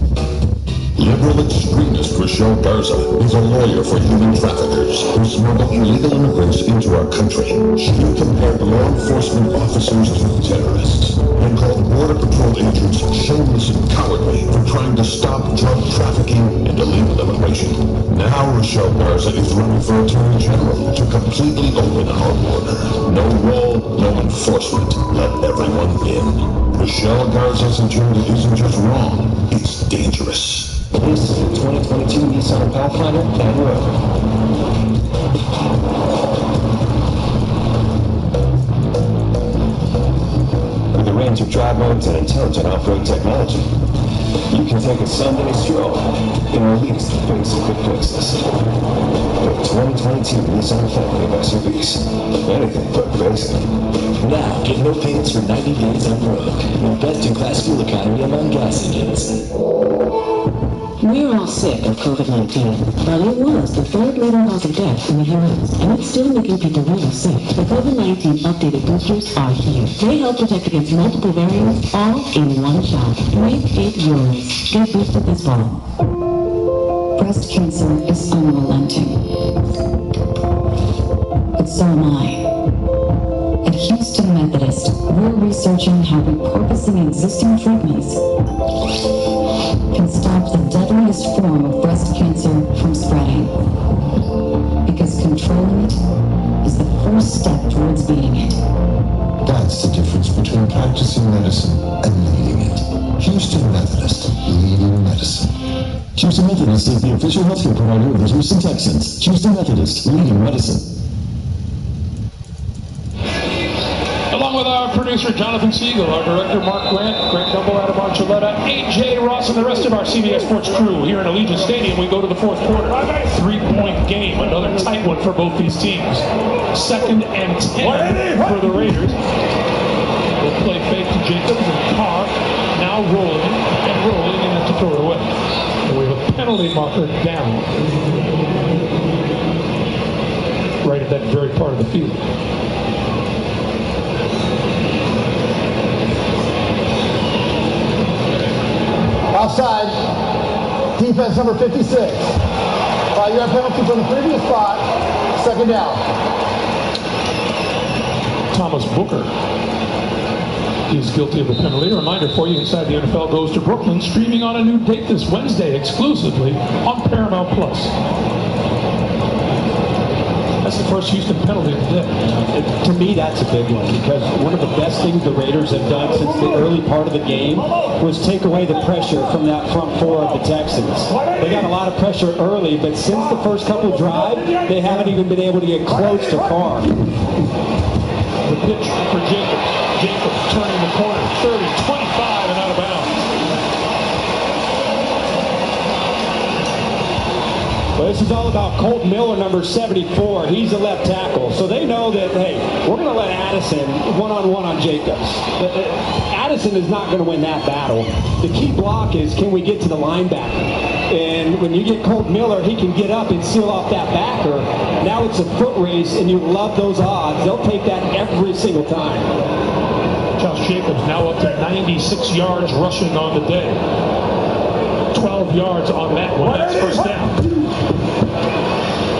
Liberal extremist Rochelle Garza is a lawyer for human traffickers who smuggle illegal immigrants into our country. She compared law enforcement officers to terrorists and called Border Patrol agents shameless and cowardly for trying to stop drug trafficking and illegal immigration. Now Rochelle Garza is running for Attorney General to completely open our border. No wall, no enforcement. Let everyone in. Rochelle Garza's agenda isn't just wrong, it's dangerous. This 2022 Nissan Pathfinder and Rover. With a range of drive modes and intelligent off-road technology, you can take a Sunday stroll in our latest basic quick fixes. The 2022 Nissan family of SUVs. Anything but basic. Now, get no payments for 90 days on road. Your best-in-class fuel economy among gas engines. We're all sick of COVID-19, but it was the third leading cause of death in the U.S., and it's still making people really sick. The COVID-19 updated boosters are here. They help protect against multiple variants, all in one shot. Make it yours. Get boosted this fall. Breast cancer is unrelenting. But so am I. At Houston Methodist, we're researching how repurposing existing treatments can stop the deadliest form of breast cancer from spreading. Because controlling it is the first step towards beating it. That's the difference between practicing medicine and leading it. Houston Methodist, leading medicine. Houston Methodist is the official healthcare provider of the Houston Texans. Houston Methodist, leading medicine. Along with our producer, Jonathan Siegel, our director, Mark Grant, Greg Gumbel, Adam Archuleta, AJ Ross, and the rest of our CBS Sports crew here in Allegiant Stadium. We go to the fourth quarter. 3-point game, another tight one for both these teams. 2nd and 10 for the Raiders. We'll play fake to Jacobs and Carr, now rolling and have to throw it away. And we have a penalty marker down. Right at that very part of the field. Offside. Defense number 56. 5-yard penalty from the previous spot. 2nd down. Thomas Booker is guilty of a penalty. A reminder for you, Inside the NFL Goes to Brooklyn, streaming on a new date this Wednesday exclusively on Paramount Plus. As the first Houston penalty of the day. To me, that's a big one because one of the best things the Raiders have done since the early part of the game was take away the pressure from that front four of the Texans. They got a lot of pressure early, but since the first couple drives, they haven't even been able to get close to Carr. The pitch for Jacobs. Jacobs turning the corner, 30, 25, and out of bounds. Well, this is all about Colt Miller, number 74. He's a left tackle. So they know that, hey, we're going to let Addison one-on-one on Jacobs. Addison is not going to win that battle. The key block is, can we get to the linebacker? And when you get Colt Miller, he can get up and seal off that backer. Now it's a foot race, and you love those odds. They'll take that every single time. Josh Jacobs now up to 96 yards rushing on the day. 12 yards on that one. That's first down.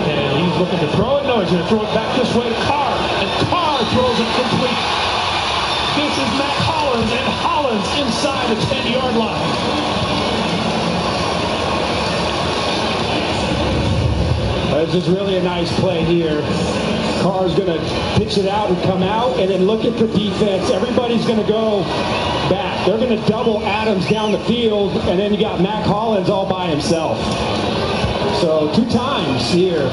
And he's looking to throw it. No, he's going to throw it back this way to Carr. And Carr throws it complete. This is Matt Hollins, and Hollins inside the 10-yard line. This is really a nice play here. Carr's going to pitch it out and come out, and then look at the defense. Everybody's going to go back. They're going to double Adams down the field, and then you got Mac Hollins all by himself. So 2 times here,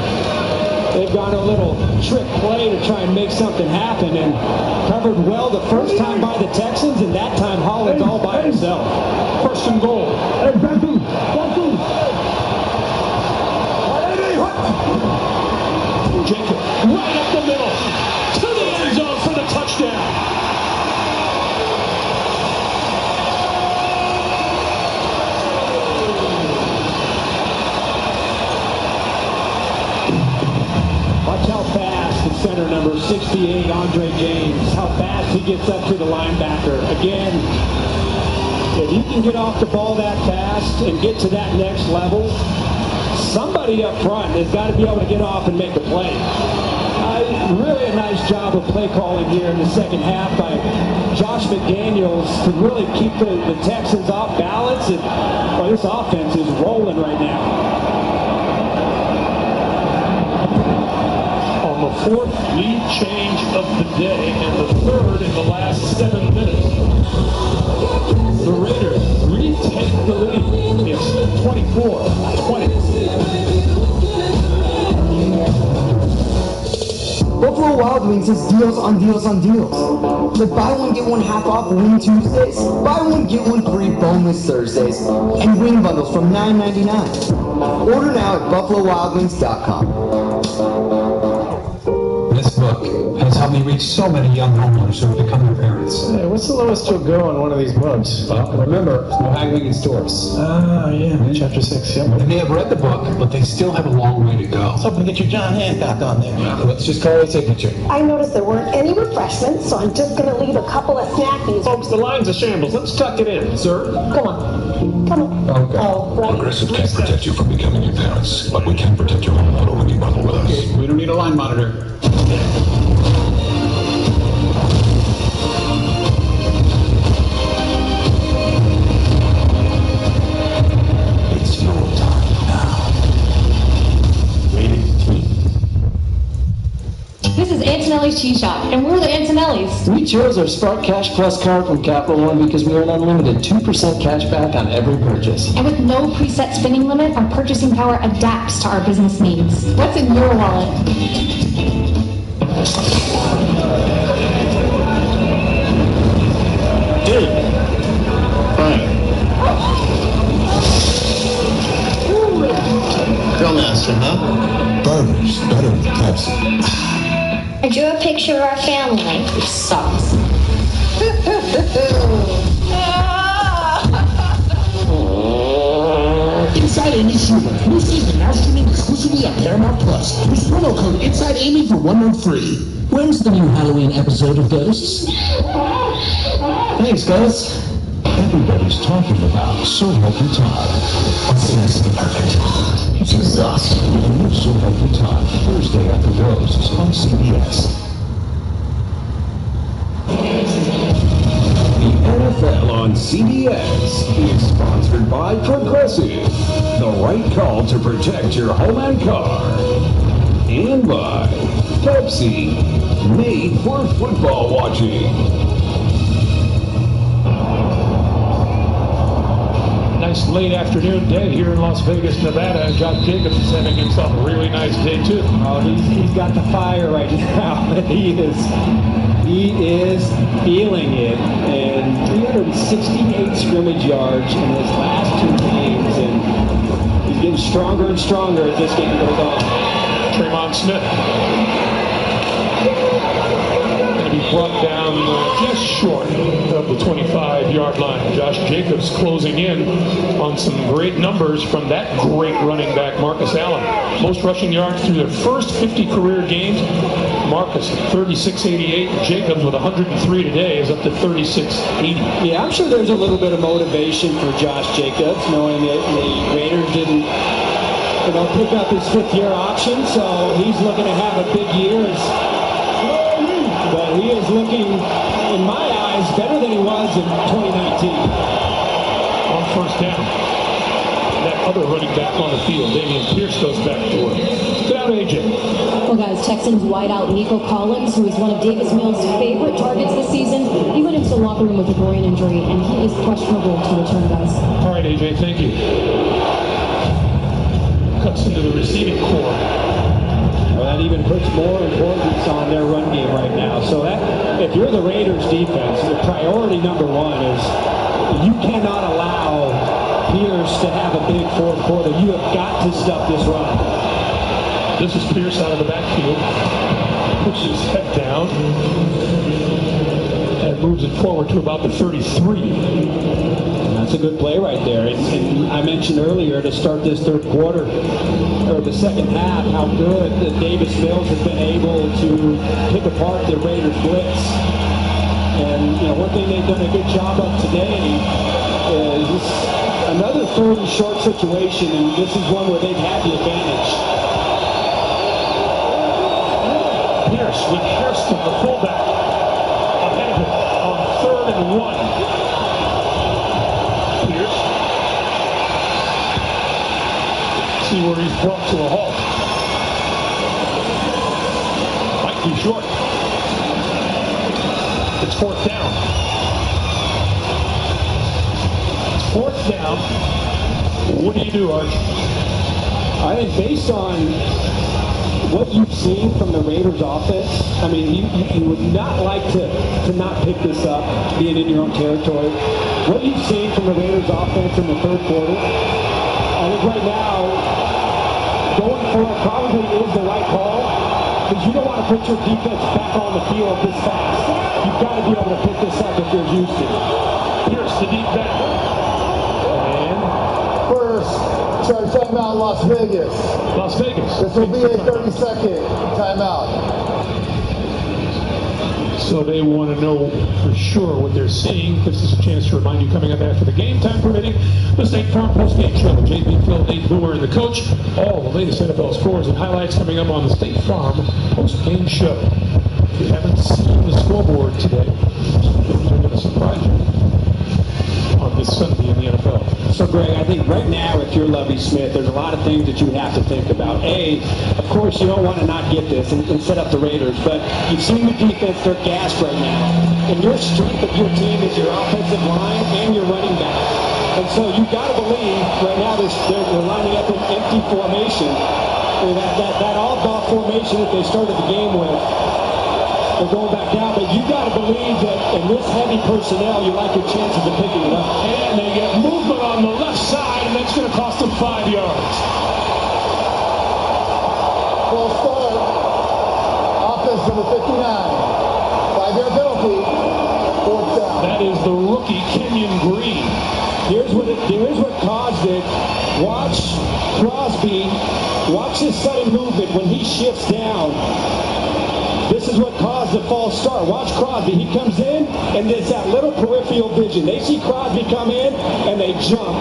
they've gone a little trick play to try and make something happen, and covered well the first time by the Texans, and that time Hollins all by himself. First and goal. Jacob right up the middle to the end zone for the touchdown. Watch how fast the center number 68, Andre James, how fast he gets up to the linebacker. Again, if you can get off the ball that fast and get to that next level, somebody up front has got to be able to get off and make a play. Really a nice job of play calling here in the second half by Josh McDaniels to really keep the Texans off balance. And this offense is rolling right now. On the 4th lead change of the day and the 3rd in the last 7 minutes. The Raiders retake the lead. It's 24-20. Buffalo Wild Wings has deals on deals on deals. Like buy one, get one half off Wing Tuesdays, buy one, get one free boneless Thursdays, and wing bundles from $9.99. Order now at BuffaloWildWings.com. This book has helped me reach so many young homeowners who have become their parents. Hey, what's the lowest you'll go on one of these books? Well, remember, no haggling in stores. Ah, yeah, chapter 6, yep. They may have read the book, but they still have a long way to go. Let's hope to get your John Hancock on there. Let's just call it a signature. I noticed there weren't any refreshments, so I'm just going to leave a couple of snackies. Folks, the line's a shambles. Let's tuck it in, sir. Come on. Come on. Okay. Oh, right. Progressive can't protect you from becoming your parents, but we can protect your home auto when you bundle with us. Okay, we don't need a line monitor. It's your time now. Rated T. This is Antonelli's Cheese Shop, and we're the Antonellis. We chose our Spark Cash Plus card from Capital One because we earn unlimited 2% cash back on every purchase. And with no preset spending limit, our purchasing power adapts to our business needs. What's in your wallet? Dude. Fine. Grill master, huh? Burgers, better than Pepsi. I drew a picture of our family. It sucks. Inside Amy's Humor. New season now streaming exclusively on Paramount Plus. Use promo code Inside Amy for 1 month free. When's the new Halloween episode of Ghosts? Thanks, guys. Everybody's talking about So Help You Todd. What's next? Perfect. It's exhausting. The new So Help You Todd, Thursday after Ghosts on CBS. The NFL on CBS is sponsored by Progressive, the right call to protect your home and car, and by Pepsi, made for football watching. Nice late afternoon day here in Las Vegas, Nevada. Josh Jacobs is having himself a really nice day too. Oh, he's got the fire right now. He is feeling it. And 368 scrimmage yards in his last 2 games, and he's getting stronger and stronger as this game goes on. Tremont Smith going to be brought down just short of the 25-yard line. Josh Jacobs closing in on some great numbers from that great running back, Marcus Allen. Most rushing yards through their first 50 career games. Marcus 36.88. Jacobs with 103 today is up to 36.80. Yeah, I'm sure there's a little bit of motivation for Josh Jacobs, knowing that the Raiders didn't pick up his 5th-year option, so he's looking to have a big year. But he is looking, in my eyes, better than he was in 2019. On first down, that other running back on the field, Damian Pierce, goes back to work. Get out, AJ. Well, guys, Texans wideout Nico Collins, who is one of Davis Mills' favorite targets this season, he went into the locker room with a groin injury, and he is questionable to return, guys. All right, AJ, thank you. Cuts into the receiving core. Well, that even puts more importance on their run game right now. So that, if you're the Raiders defense, the priority number 1 is you cannot allow Pierce to have a big 4th quarter. You have got to stop this run. This is Pierce out of the backfield. Puts his head down and moves it forward to about the 33. That's a good play right there. And I mentioned earlier to start this 3rd quarter, or the second half, how good the Davis Mills has been able to pick apart the Raiders blitz. And one thing they've done a good job of today is another 3rd and short situation, and this is one where they've had the advantage. Pierce with Hairston, the fullback, ahead of him on 3rd and 1. Pierce. See where he's brought to a halt. Might be short. It's 4th down. It's 4th down. What do you do, Arch? I think based on what you've seen from the Raiders offense, I mean, you would not like to not pick this up, being in your own territory. What you've seen from the Raiders offense in the 3rd quarter, I think right now, going for it probably is the right call, because you don't want to put your defense back on the field this fast. You've got to be able to pick this up if you're used to. Here's the deep back. And first, charge timeout, Las Vegas. Las Vegas. This will be a 30-second timeout. So they want to know for sure what they're seeing. This is a chance to remind you, coming up after the game, time permitting, the State Farm Postgame Show. JB, Phil, Nate Boomer, and the coach. All the latest NFL scores and highlights coming up on the State Farm Postgame Show. If you haven't seen the scoreboard today, things are going to surprise you on this Sunday in the NFL. So, Greg, I think right now, if you're Lovie Smith, there's a lot of things that you have to think about. A, of course, you don't want to not get this and set up the Raiders, but you've seen the defense, they're gassed right now. And your strength of your team is your offensive line and your running back. And so you've got to believe right now they're lining up in empty formation. That all-ball formation that they started the game with, they're going back down. But you've got to believe that in this heavy personnel, you like your chances of picking it up. And they get movement on the left side, and that's going to cost them 5 yards. Full start. Offense number 59. 5-yard penalty. 4th down. That is the rookie, Kenyon Green. Here's what caused it. Watch Crosby. Watch his sudden movement when he shifts down. This is what caused the false start. Watch Crosby. He comes in, and there's that little peripheral vision. They see Crosby come in, and they jump.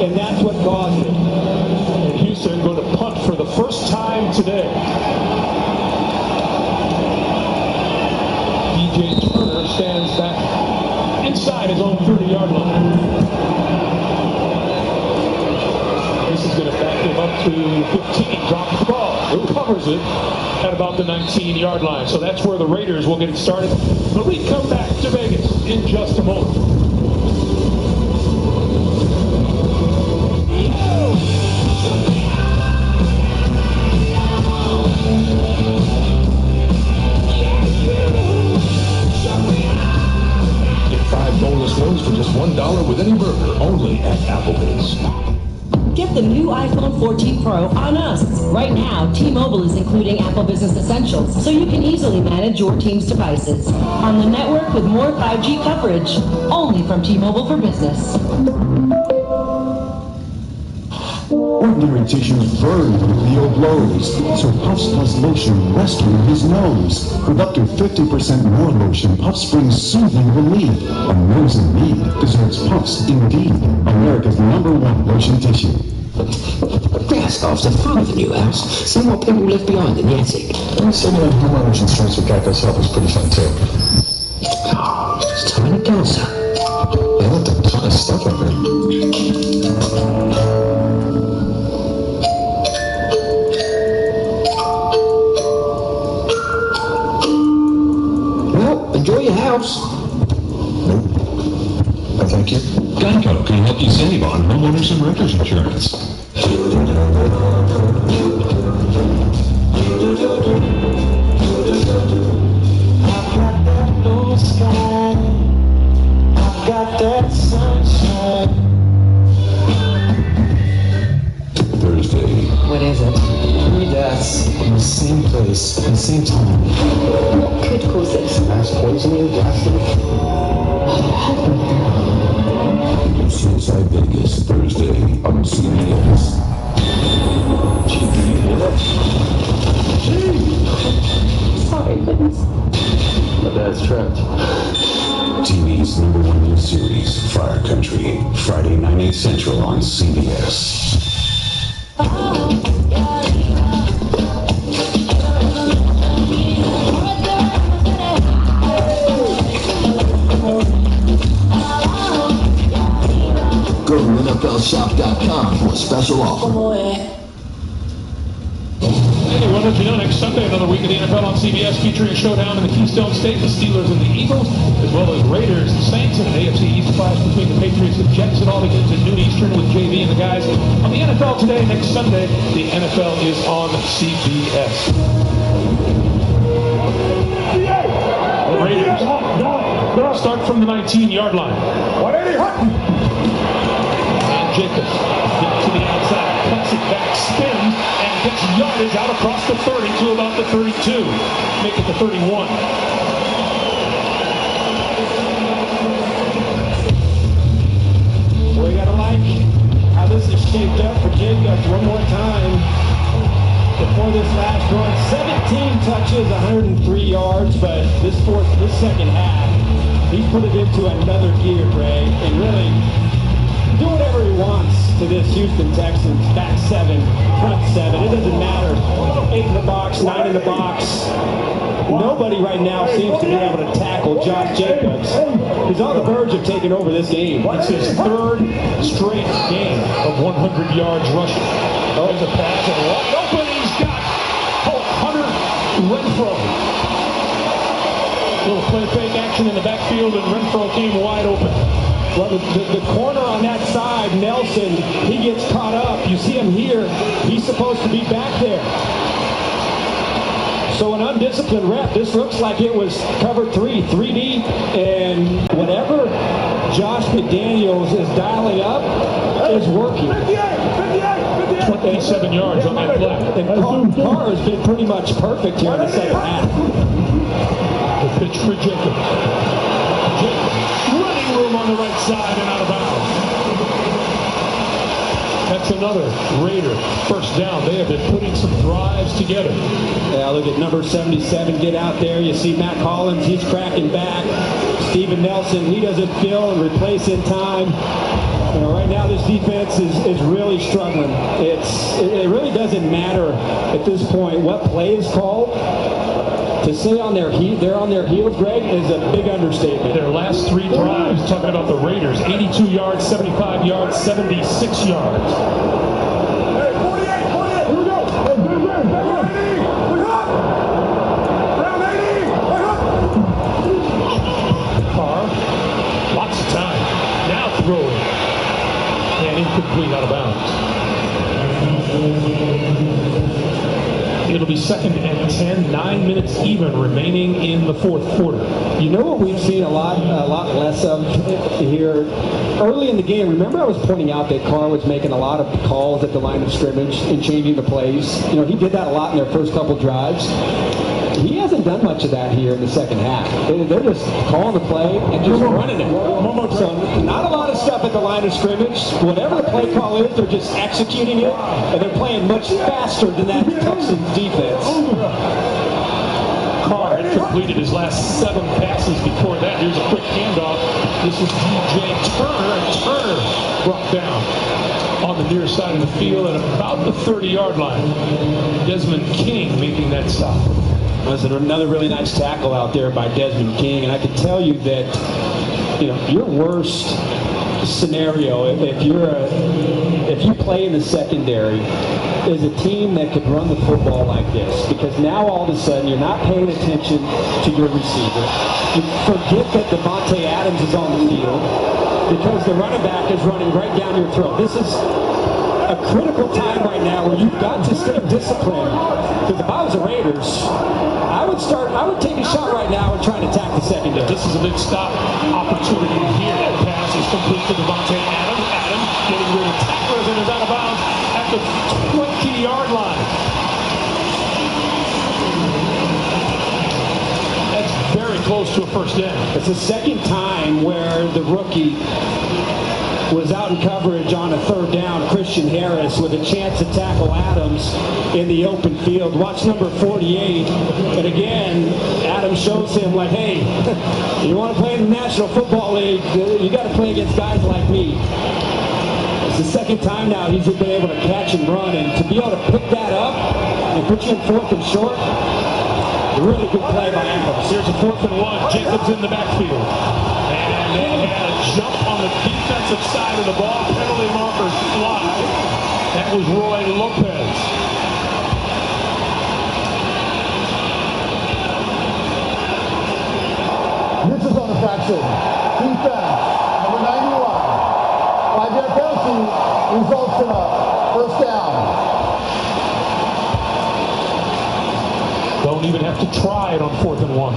And that's what caused it. And Houston going to punt for the first time today. DJ Turner stands back inside his own 30-yard line. This is going to back him up to to 15, drops the ball, recovers it at about the 19-yard line. So that's where the Raiders will get it started. But we come back to Vegas in just a moment. Get 5 boneless wings for just $1 with any burger, only at Applebee's. Get the new iPhone 14 Pro on us. Right now, T-Mobile is including Apple Business Essentials, so you can easily manage your team's devices. On the network with more 5G coverage, only from T-Mobile for Business. Ordinary tissues burn with Leo blows, so Puffs Plus Lotion rescued his nose. With up to 50% more lotion, Puffs brings soothing relief. A nose in need deserves Puffs indeed. America's #1 lotion tissue. Grass off the front of the new house. Some more people left behind than Yancy. Saving on homeowners insurance with Geico's help is pretty fun too. Oh, it's time to go, son. They left a ton of stuff up there. Enjoy your house. Nope. No, thank you. Geico can help you save on homeowners and renters insurance. I've got that blue sky. I've got that sunshine. Thursday. What is it? 3 deaths in the same place, at the same time. What could cause this? Mass poisoning, gas leak. Suicide Vegas, Thursday on CBS. Sorry, goodness. My dad's trapped. TV's #1 news series, Fire Country, Friday 9/8 Central on CBS. Go to NFLShop.com for a special offer. Hey, well, as you know, next Sunday, another week of the NFL on CBS featuring a showdown in the Keystone State, the Steelers and the Eagles, as well as Raiders and Saints, and an AFC East clash between the Patriots and Jets. It all begins at noon Eastern with JV and the guys. On the NFL today, next Sunday, the NFL is on CBS. The Raiders start from the 19-yard line. And Jacobs gets to the outside, cuts it back, spins, and gets yardage out across the 30 to about the 32. Make it the 31. We gotta like how this is shaped up for Jacobs one more time. Before this last run, 17 touches, 103 yards, but this second half, he's put it into another gear, Greg, and really do whatever he wants to this Houston Texans back 7, front 7. It doesn't matter. 8 in the box, 9 in the box. Nobody right now seems to be able to tackle Josh Jacobs. He's on the verge of taking over this game. It's his third straight game of 100 yards rushing. There's a pass and wide open. He's got Hunter Renfrow. Little play fake action in the backfield, and Renfrow came wide open. Well, the corner on that side, Nelson, he gets caught up. You see him here. He's supposed to be back there. So an undisciplined rep. This looks like it was cover 3D, and whatever Josh McDaniels is dialing up is working. 27 yards on that play. And Carr has been pretty much perfect here in the second half. The pitch for Jacobs. Running room on the right side and out of bounds. That's another Raider first down. They have been putting some drives together. Yeah, look at number 77 get out there. You see Matt Collins, he's cracking back. Steven Nelson, he doesn't fill and replace in time. You know, right now this defense is really struggling. It really doesn't matter at this point what play is called. To say they're on their heels, Greg, is a big understatement. Their last 3 drives, talking about the Raiders, 82 yards, 75 yards, 76 yards. complete out of bounds. It'll be 2nd and 10, 9 minutes even remaining in the 4th quarter. You know what we've seen a lot less of here early in the game. Remember I was pointing out that Carr was making a lot of calls at the line of scrimmage and changing the plays. You know, he did that a lot in their first couple drives. He hasn't done much of that here in the second half. They're just calling the play and just running it. So not a lot of stuff at the line of scrimmage. Whatever the play call is, they're just executing it, and they're playing much faster than that Texans defense. Carr had completed his last 7 passes before that. Here's a quick handoff. This is DJ Turner, and Turner brought down on the near side of the field at about the 30-yard line. Desmond King making that stop. Was another really nice tackle out there by Desmond King, and I can tell you that, you know, your worst scenario if you play in the secondary is a team that could run the football like this, because now all of a sudden you're not paying attention to your receiver. You forget that Devontae Adams is on the field because the running back is running right down your throat. This is a critical time right now where you've got to stay disciplined. Because if I was the Raiders, I would take a shot right now and try to attack the secondary. This is a big stop opportunity here. That pass is complete to Devontae Adams. Adams getting rid of tacklers and is out of bounds at the 20-yard line. That's very close to a first down. It's the second time where the rookie was out in coverage on a 3rd down. Christian Harris with a chance to tackle Adams in the open field. Watch number 48. And again, Adams shows him like, hey, you want to play in the National Football League, you got to play against guys like me. It's the second time now he's been able to catch and run, and to be able to pick that up and put you in 4th and short, a really good play by Adams. Here's a 4th and 1. Jacobs in the backfield. And they had a jump on the defensive side of the ball. Penalty markers fly. That was Roy Lopez. This is on the faction. Defense, number 91. 5-yard penalty results in a first down. Don't even have to try it on 4th and 1.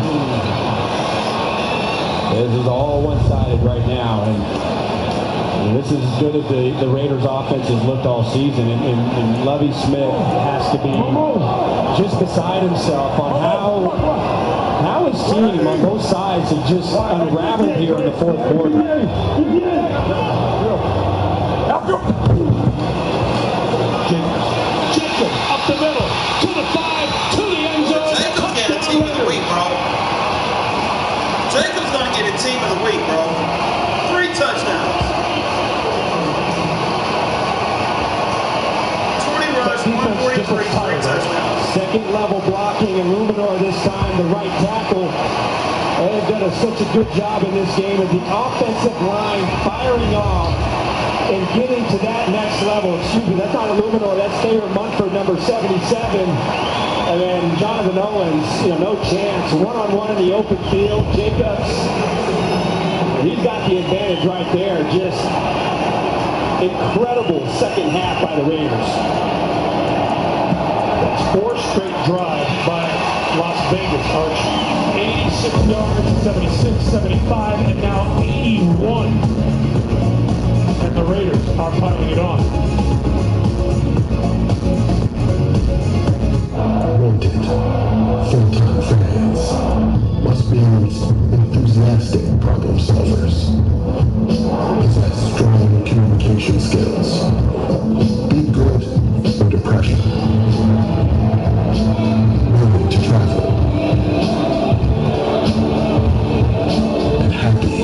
This is all one-sided right now, and this is as good as the Raiders' offense has looked all season, and Lovie Smith has to be just beside himself on how his team on both sides have just unraveled here in the 4th quarter. Jacob up the middle, to the 5, to the end zone. Jacob's got a team of the week, bro. Jacob's going to get a team of the week, bro. 3 touchdowns. 20 rush, 143, 3 touchdowns. Second level blocking, and Ruminor this time, the right tackle. They've done such a good job in this game of the offensive line firing off and getting to that next level. Excuse me, that's not a Ruminor, that's Thayer Munford, number 77. And then Jonathan Owens, no chance. One-on-one in the open field. Jacobs, he's got the advantage right there. Just incredible second half by the Raiders. That's 4 straight drives by Las Vegas, Arch. 86 yards, 76, 75, and now 81. And the Raiders are piling it on. Wanted, full-time fans must be enthusiastic problem solvers, possess strong communication skills, be good under pressure, willing to travel, and happy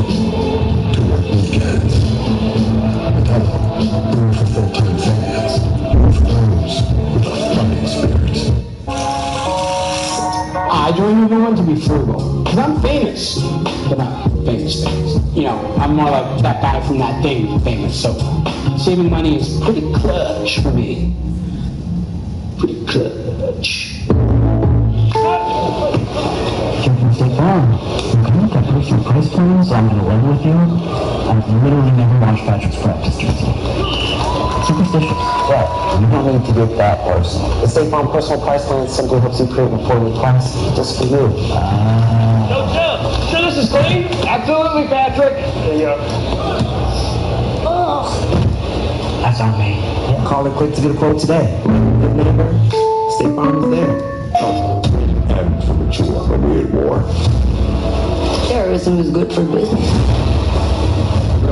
to work weekends. Hello, for full-time fans, for those with a fighting spirit. I join everyone to be frugal, because I'm famous, but not famous. I'm more like that guy from that thing, famous. So saving money is pretty clutch for me. Pretty clutch. Captain State Farm, can you get personal price plans so I'm going to level with you? I've literally never watched Patrick's practice jersey. superstitious. Right. You don't need to get that personal. The State Farm Personal Price Plan simply helps you create an affordable price just for you. No, Jim. Sure this is clean? Absolutely, Patrick. There you go. That's on me. Yeah, call it quick to get a quote today. Good neighbor, State Farm is there. And from the chew on the weird war. Terrorism is good for business.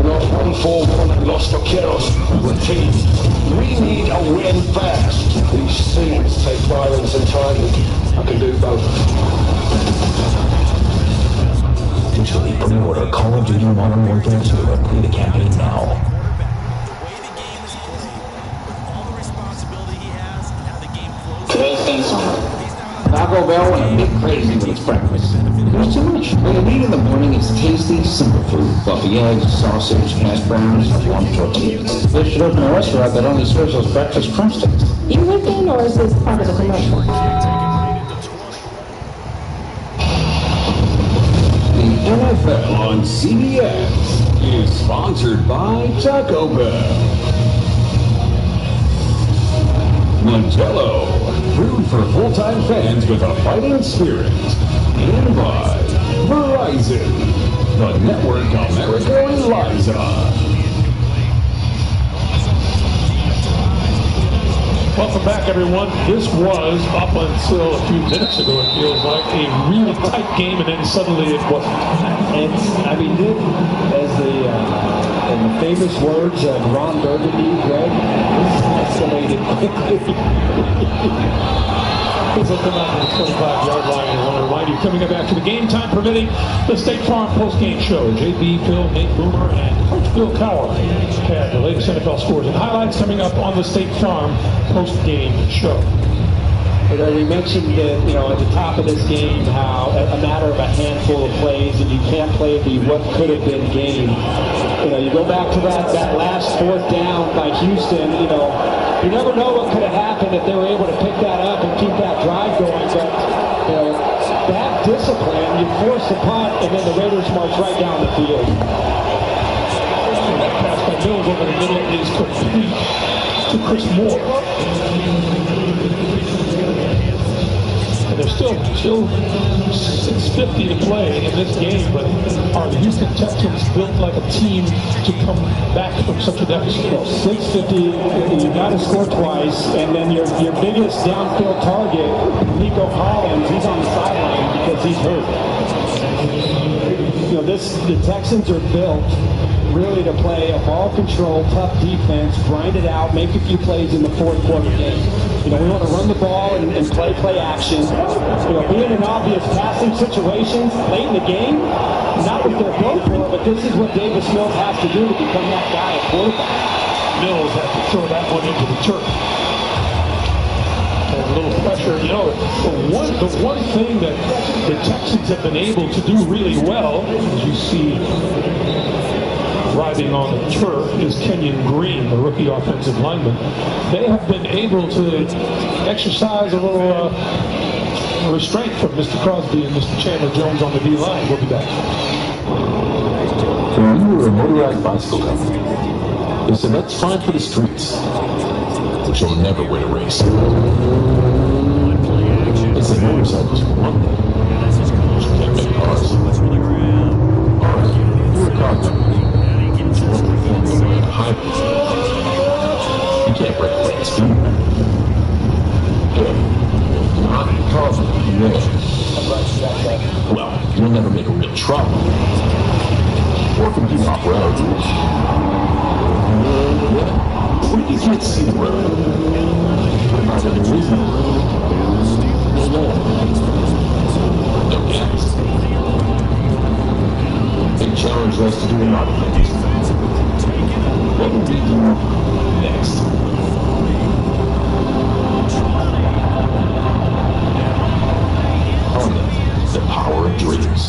Los 141 and Los Vaqueros repeat. We need a win fast. These scenes take violence and timing. I can do both. Digitally pre-order Call of Duty Modern Warfare 2 and play the campaign now. Today's theme song. Taco Bell went a bit crazy with its breakfast. There's too much. What you need in the morning is tasty, simple food. Fluffy eggs, sausage, hash browns, and warm tortillas. They should open a restaurant that only serves those breakfast crunch sticks. You live in, or is this part of the commercial? The NFL on CBS is sponsored by Taco Bell. Montello, food for full-time fans with a fighting spirit. And by Verizon, the network America relies on. Welcome back, everyone. This was, up until a few minutes ago, it feels like, a really tight game, and then suddenly it wasn't. I mean, as in the famous words of Ron Burgundy, Greg, this escalated quickly. It's up to the 25-yard line. I want to remind you, coming up after the game, time permitting, the State Farm post-game show. JB, Phil, Nate Boomer, and Coach Bill Carr have the latest NFL scores and highlights coming up on the State Farm post-game show. We mentioned that, at the top of this game, how a matter of a handful of plays, and you can't play the what could have been game. You go back to that last fourth down by Houston, you never know what could have happened if they were able to pick that up and keep that drive going. But, that discipline, you force the punt, and then the Raiders march right down the field. That pass by Mills over the middle is complete to Chris Moore. And there's still 6:50 to play in this game, but are the Houston Texans built like a team to come back from such a deficit? Well, 6:50, you got to score twice, and then your biggest downfield target, Nico Collins, he's on the sideline because he's hurt. The Texans are built really to play a ball control, tough defense, grind it out, make a few plays in the fourth quarter game. We want to run the ball and play action. Being in obvious passing situations late in the game, not what they're built for, but this is what Davis Mills has to do to become that guy at quarterback. Mills has to throw that one into the turf. And a little pressure. The one thing that the Texans have been able to do really well, as you see driving on the turf, is Kenyon Green, the rookie offensive lineman. They have been able to exercise a little restraint from Mr. Crosby and Mr. Chandler Jones on the D-line. We'll be back. When you were a motorized bicycle company, they said that's fine for the streets, but you'll never win a race. They said motorcycles for one thing, but you can't make cars. Alright, you're a car company. You can't break away at speed. Not because of you. Well, you'll never make a real truck. Or compete off-road. What if you can't see the road? What about there is no road? No gas. They challenged us to do a lot of things. What will we do next? Honda, the power of dreams.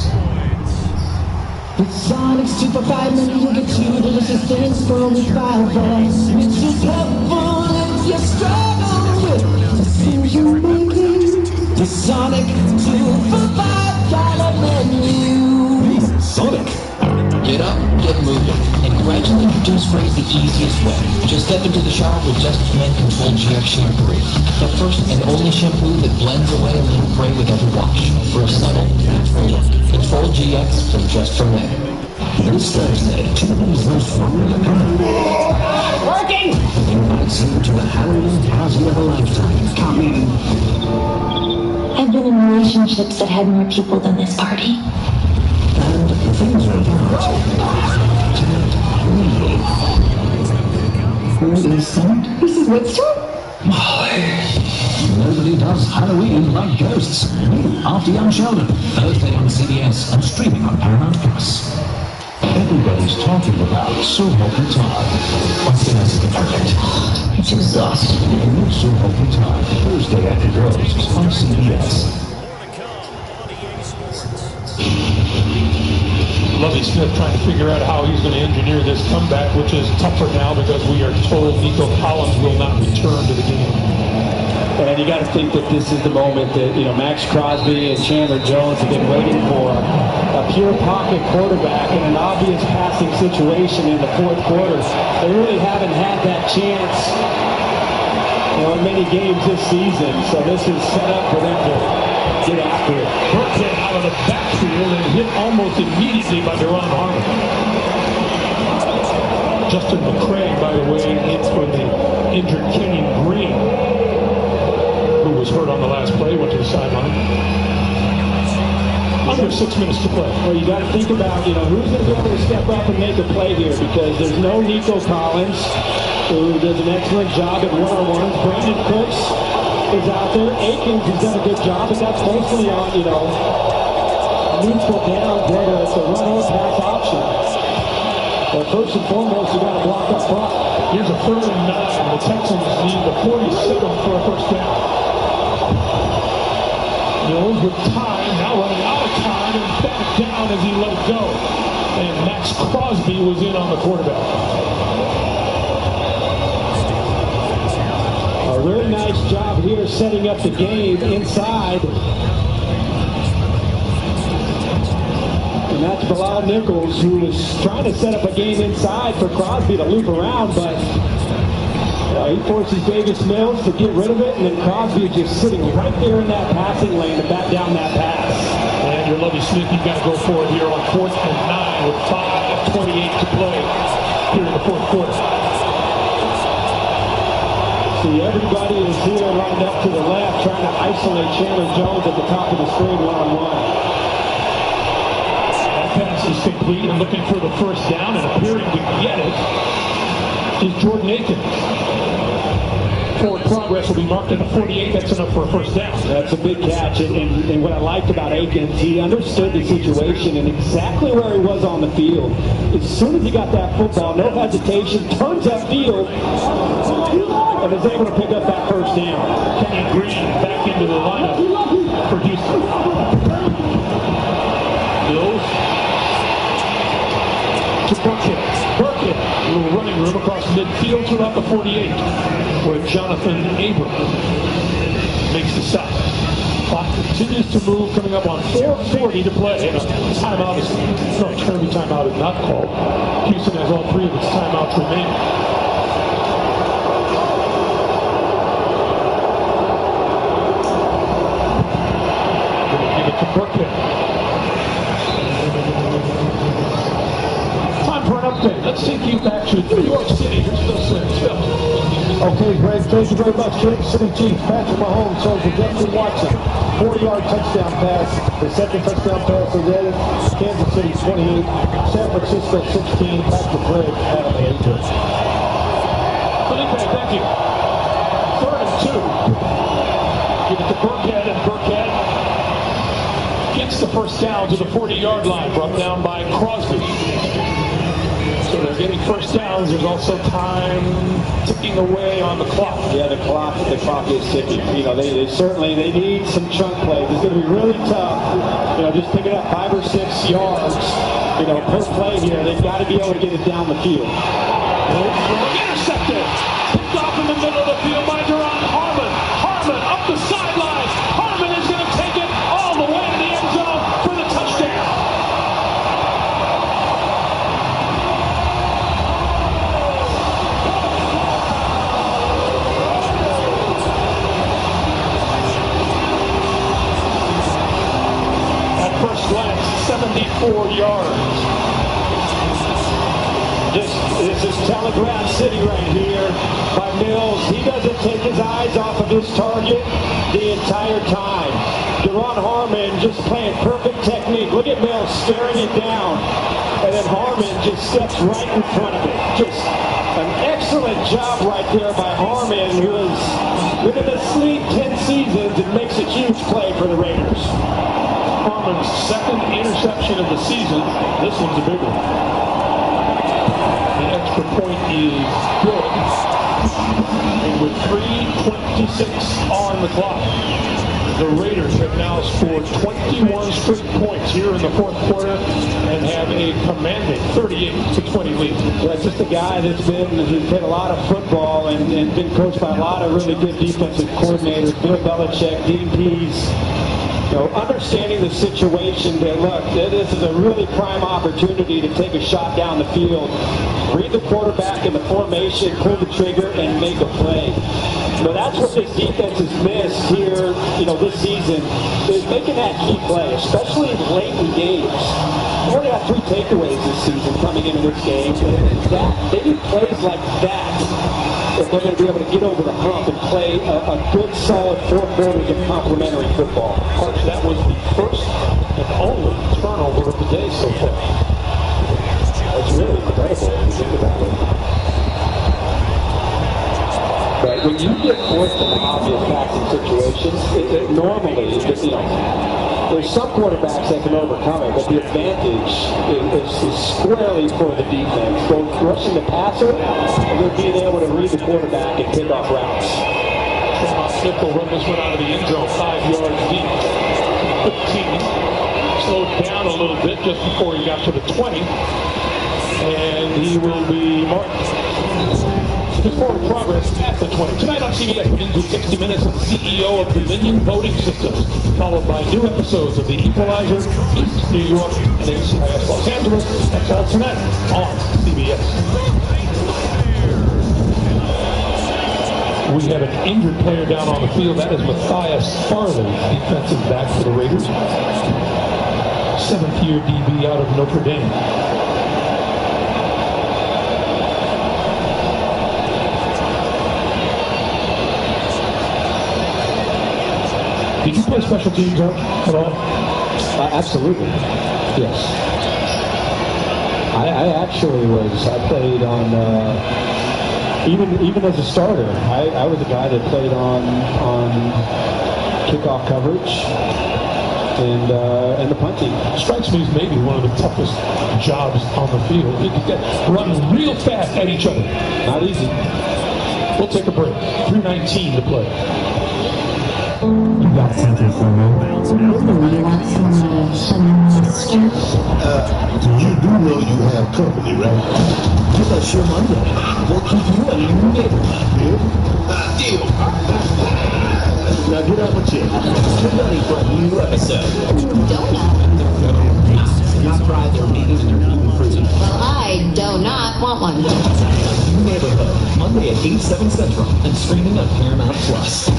With Sonic's 245 million, you get 2 delicious things for only 5 bucks. Which is helpful if you struggle with a decision making. The Sonic 245 menu. Sonic! Get up, get moving, and gradually introduce freight the easiest way. Just Step into the shower with Just for Men Control GX shampoo. The first and only shampoo that blends away a little gray with every wash for a subtle, natural look. Control GX from Just for Men. This Thursday, Children's most formula Working! invites you to a Halloween party of a lifetime coming. I've been in relationships that had more people than this party. And things are about to real. Who is that? Mrs. Woodstone? Molly. Nobody does Halloween like ghosts. After Young Sheldon, Thursday on CBS and streaming on Paramount Plus. Everybody's talking about Soho Time. What's the message of perfect? It's exhausting. New Soho Time, Thursday after Ghosts on CBS. Lovie Smith trying to figure out how he's going to engineer this comeback, which is tougher now because we are told Nico Collins will not return to the game. And you got to think that this is the moment that, Max Crosby and Chandler Jones have been waiting for. A pure pocket quarterback in an obvious passing situation in the fourth quarter. They really haven't had that chance, in many games this season. So this is set up for them to get after it. Burkhead out of the backfield and hit almost immediately by Darren Harmon. Justin McCray, by the way, hits for the injured Kenny Green, who was hurt on the last play, went to the sideline. Under 6 minutes to play. Well, you got to think about, who's going to be able to step up and make a play here, because there's no Nico Collins, who does an excellent job at one-on-ones. Brandon Cooks is out there. Akins has done a good job, but that's mostly on, neutral down, whether it's a run or pass option. But first and foremost, you got to block up front. Here's a 3rd and 9. The Texans need the 47 for a first down. Mills with time, now running out of time, and back down as he let it go. And Max Crosby was in on the quarterback. A really nice job here setting up the game inside. And that's Bilal Nichols, who was trying to set up a game inside for Crosby to loop around, but he forces Davis Mills to get rid of it, and then Crosby is just sitting right there in that passing lane to back down that pass. And your Lovie Smith, you've got to go for it here on 4th and 9 with 5:28 to play here in the fourth quarter. See, everybody is here lined up to the left, trying to isolate Chandler Jones at the top of the screen one-on-one. That pass is complete, and looking for the first down and appearing to get it is Jordan Akins. Forward progress will be marked at the 48. That's enough for a first down. That's a big catch. And what I liked about Akins, he understood the situation and exactly where he was on the field. As soon as he got that football, no hesitation, turns upfield, and is able to pick up that first down. Kenny Green back into the lineup for Houston. Mills to Burkhead. Burkhead, a little running room across midfield to about the 48, where Jonathan Abram makes the stop. Clock continues to move, coming up on 4:40 to play. And a timeout is, no, Kirby timeout is not called. Houston has all 3 of its timeouts remaining. Going to give it to Burkhead. Let's take you back to New York City. Here's Phil Sims. Phil. Okay, Greg, thank you very much. Kansas City Chiefs, Patrick Mahomes over Justin Watson. 40-yard touchdown pass. The second touchdown pass of the day. Kansas City 28, San Francisco 16. Back to Greg out of the Angels. Felipe, thank you. 3rd and 2. Give it to Burkhead, and Burkhead gets the first down to the 40-yard line, brought down by Crosby. So they're getting first downs. There's also time ticking away on the clock. Yeah, the clock is ticking. They certainly need some chunk plays. It's going to be really tough. Just picking up 5 or 6 yards, per play here. They've got to be able to get it down the field. Intercepted. Picked off in the middle of the field by Darren Harmon. Harmon up the sidelines. Harmon is going to take it all the way to the end zone for the touchdown. 74 yards. This is Telegraph City right here by Mills. He doesn't take his eyes off of his target the entire time. Deron Harmon just playing perfect technique. Look at Mills staring it down. And then Harmon just steps right in front of it. Just an excellent job right there by Harmon, who has been in the league 10 seasons and makes a huge play for the Raiders. Harmon's second interception of the season. This one's a big one. The extra point is good. And with 3:26 on the clock, the Raiders have now scored 21 straight points here in the fourth quarter and have a commanding 38-20 lead. Yeah, just a guy that's he's played a lot of football and been coached by a lot of really good defensive coordinators, Bill Belichick, Dean Pease. You know, understanding the situation that, look, this is a really prime opportunity to take a shot down the field, read the quarterback in the formation, pull the trigger, and make a play. You know, that's what this defense has missed here, you know, this season, is making that key play, especially late in games. We only got 3 takeaways this season coming into this game. They need plays like that if they're going to be able to get over the hump and play a good, solid 4 quarters of complimentary football. Coach, that was the first and only turnover of the day so far. That's really incredible if you think about it. But when you get forced in obvious passing situations, normally, you know, there's some quarterbacks that can overcome it, but the advantage is squarely for the defense, both rushing the passer and then being able to read the quarterback and pick off routes. Smith will run this one out of the end zone, 5 yards deep. 15. Slowed down a little bit just before he got to the 20. And he will be marked. His forward progress at the 20. Tonight on CBS begins with 60 Minutes of the CEO of Dominion Voting Systems, followed by new episodes of The Equalizer, East New York, and NCIS Los Angeles. That's all tonight on CBS. We have an injured player down on the field. That is Matthias Farley, defensive back for the Raiders. 7th-year DB out of Notre Dame. Did you play special teams at all? Absolutely. Yes. I actually was. I played on, even as a starter, I was a guy that played on kickoff coverage and the punt team. Strikes me as maybe one of the toughest jobs on the field. You get run real fast at each other. Not easy. We'll take a break. 3:19 to play. You got something for me. You want some skirt? You do know you have company, right? Give us your money. We'll keep you a new neighborhood. Deal. Now get out my chair. Get ready for a new episode. Not private meetings and they're even free. Well, I do not want one. New neighborhood, Monday at 8, 7 Central, and streaming on Paramount Plus.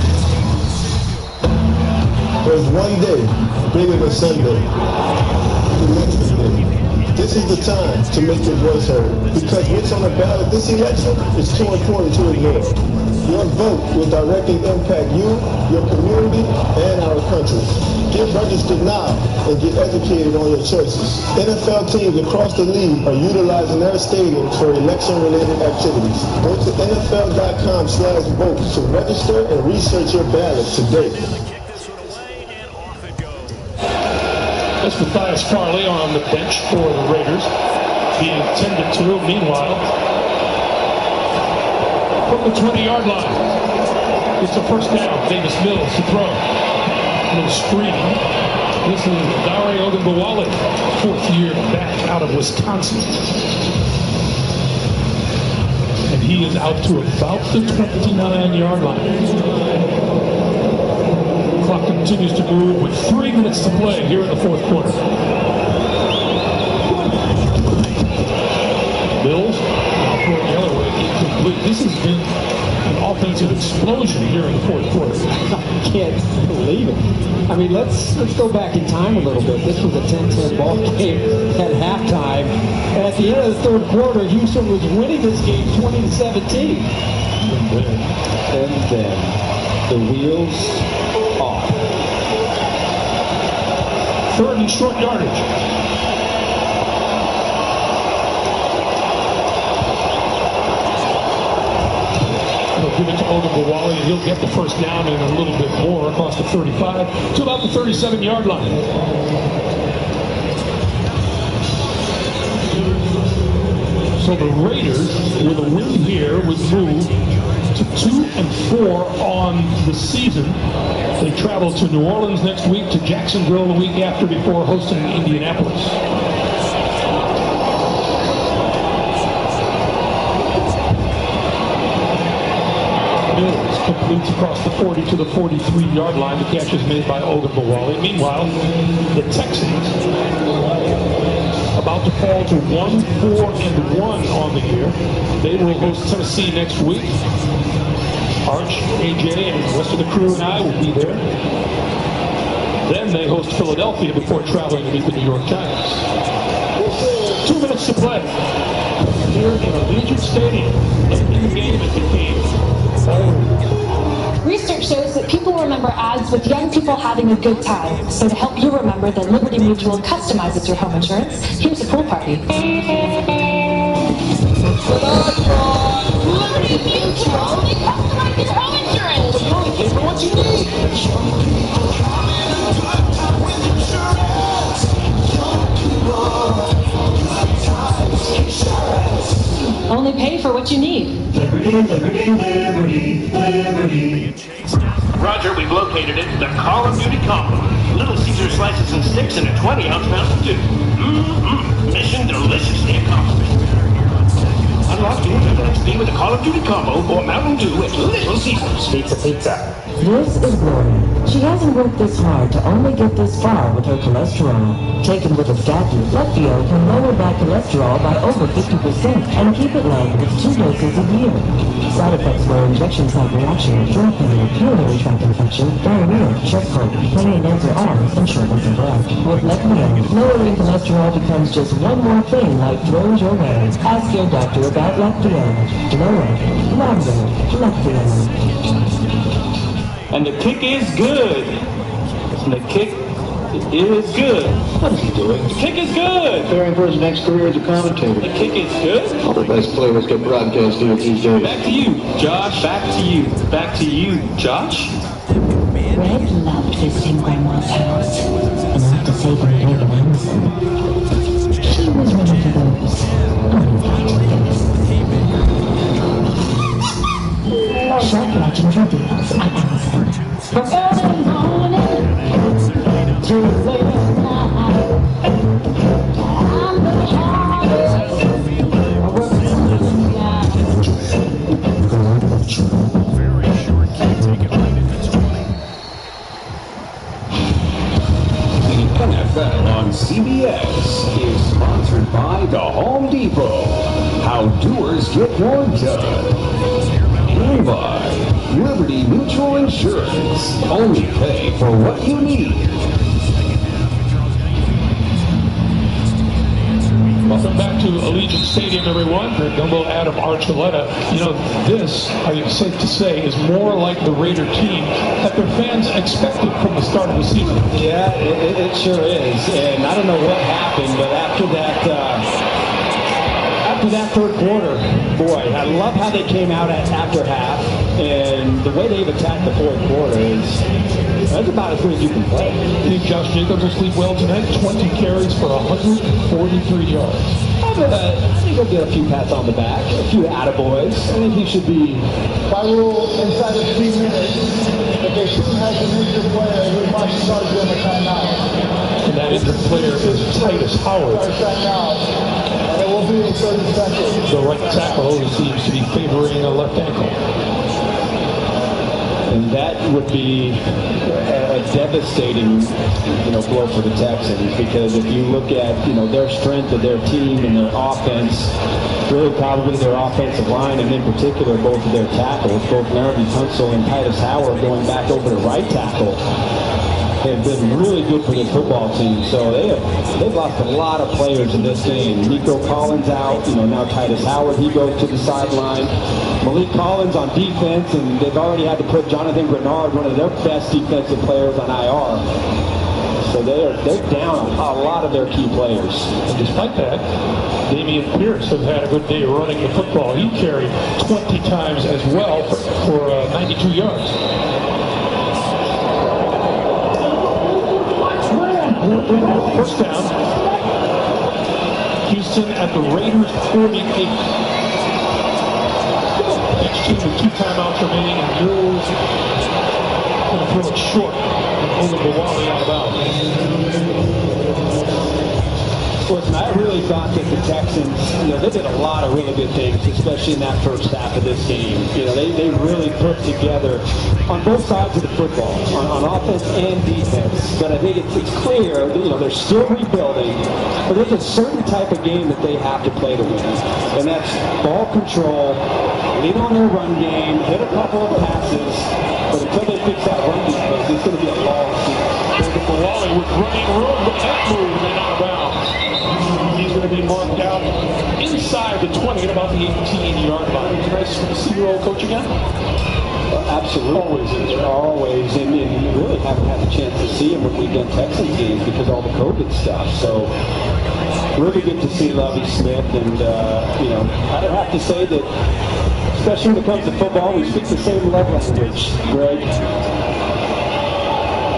There's one day bigger than Sunday. Election day. This is the time to make your voice heard. Because what's on the ballot this election is too important to ignore. Your vote will directly impact you, your community, and our country. Get registered now and get educated on your choices. NFL teams across the league are utilizing their stadiums for election-related activities. Go to NFL.com/vote to register and research your ballot today. That's Matthias Farley on the bench for the Raiders, being tended to. Meanwhile, from the 20-yard line, it's a first down. Davis Mills to throw. A little screen. This is Darren Ogunbowale, 4th-year back out of Wisconsin. And he is out to about the 29-yard line. Clock continues to move with 3 minutes to play here in the fourth quarter. Mills, now throwing the other way, incomplete. This has been an offensive offensive explosion here in the fourth quarter. I can't believe it. I mean, let's go back in time a little bit. This was a 10-10 ball game at halftime. And at the end of the third quarter, Houston was winning this game 20-17. And then the wheels off. Third and short yardage. They'll give it to Ogunbowale, and he'll get the first down and a little bit more across the 35 to about the 37-yard line. So the Raiders, with a win here, would move to 2-4 on the season. They travel to New Orleans next week, to Jacksonville the week after, before hosting Indianapolis. Mills completes across the 40 to the 43-yard line. The catch is made by Ogunbowale. Meanwhile, the Texans about to fall to 1-4-1 on the year. They will host Tennessee next week. Arch, AJ, and the rest of the crew and I will be there. Then they host Philadelphia before traveling to meet the New York Giants. 2 minutes to play here in Allegiant Stadium. And in the game it became Research shows that people remember ads with young people having a good time. So to help you remember that Liberty Mutual customizes your home insurance, here's a pool party. Liberty Mutual, they customize your home insurance. You only pay for what you need. Only pay for what you need. Roger, we've located it. The Call of Duty combo. Little Caesar slices and sticks in a 20-ounce Mountain Dew. Mission deliciously accomplished. Unlock your XP with the Call of Duty combo or Mountain Dew at Little Caesars. Pizza. This is Gloria. She hasn't worked this hard to only get this far with her cholesterol. Taken with a statin, Leftio can lower that cholesterol by over 50% and keep it low with 2 doses a year. Side effects were injection site reaction, joint pain, urinary tract infection, diarrhea, chest cold, pain in legs or arms, and shortness of breath. With Leftio, lowering cholesterol becomes just one more thing life throws your way. Ask your doctor about Leftio. Lower, longer, Leftio. And the kick is good. And the kick is good. What is he doing? The kick is good. Preparing for his next career as a commentator. The kick is good. All the best players get broadcast here these days. Back to you, Josh. Back to you. Back to you, Josh. Red loved visiting Grandma's house, and after saving David Anderson, she was ready for those uninvited things. Shop legendary deals at Amazon. From early morning to late night, I'm the hardest. Very short kick taken right in its 20. The NFL on CBS is sponsored by The Home Depot. How doers get more done. And by Liberty Mutual Insurance. Only pay for what you need. Welcome back to Allegiant Stadium, everyone. For Gumbo Adam Archuleta. You know, this, I think it's safe to say, is more like the Raider team that their fans expected from the start of the season. Yeah, it sure is. And I don't know what happened, but after that third quarter, boy, I love how they came out after half, and the way they've attacked the fourth quarter that's about as good as you can play. I think Josh Jacobs will sleep well tonight. 20 carries for 143 yards. I think he'll get a few pats on the back, a few attaboys. I think he should be... By rule, inside of 3 minutes, if their team has an injured player, we must start doing a timeout. And that injured player is Titus Howard. Start timeout. And it will be in 30 seconds. The right tackle seems to be favoring a left ankle. And that would be a devastating, blow for the Texans, because if you look at, their strength of their team and their offense, really probably their offensive line, and in particular both of their tackles, both Larry Tunsil and Titus Howard going back over to right tackle, have been really good for this football team. So they've lost a lot of players in this game. Nico Collins out, now Titus Howard, he goes to the sideline. Malik Collins on defense, and they've already had to put Jonathan Grenard, one of their best defensive players, on IR. So they're down a lot of their key players. And despite that, Dameon Pierce has had a good day running the football. He carried 20 times as well for 92 yards. First down. Houston at the Raiders 48. Each team with 2 timeouts remaining, and Mills going to throw it short and over the Wally out of bounds. Listen, I really thought that the Texans, they did a lot of really good things, especially in that first half of this game. They really put together on both sides of the football, on offense and defense. But I think it's clear, they're still rebuilding, but there's a certain type of game that they have to play to win. And that's ball control, lean on their run game, hit a couple of passes, but until they fix that run defense, it's going to be a long season. Wally with running room, but that move and out of bounds. He's going to be marked out inside the 20 at about the 18-yard line. Nice to see your old coach again. Absolutely. Always is. Always. And you really haven't had the chance to see him when we've done Texans games because of all the COVID stuff. So really good to see Lovie Smith. And, I'd have to say that, especially when it comes to football, we speak the same love language, Greg.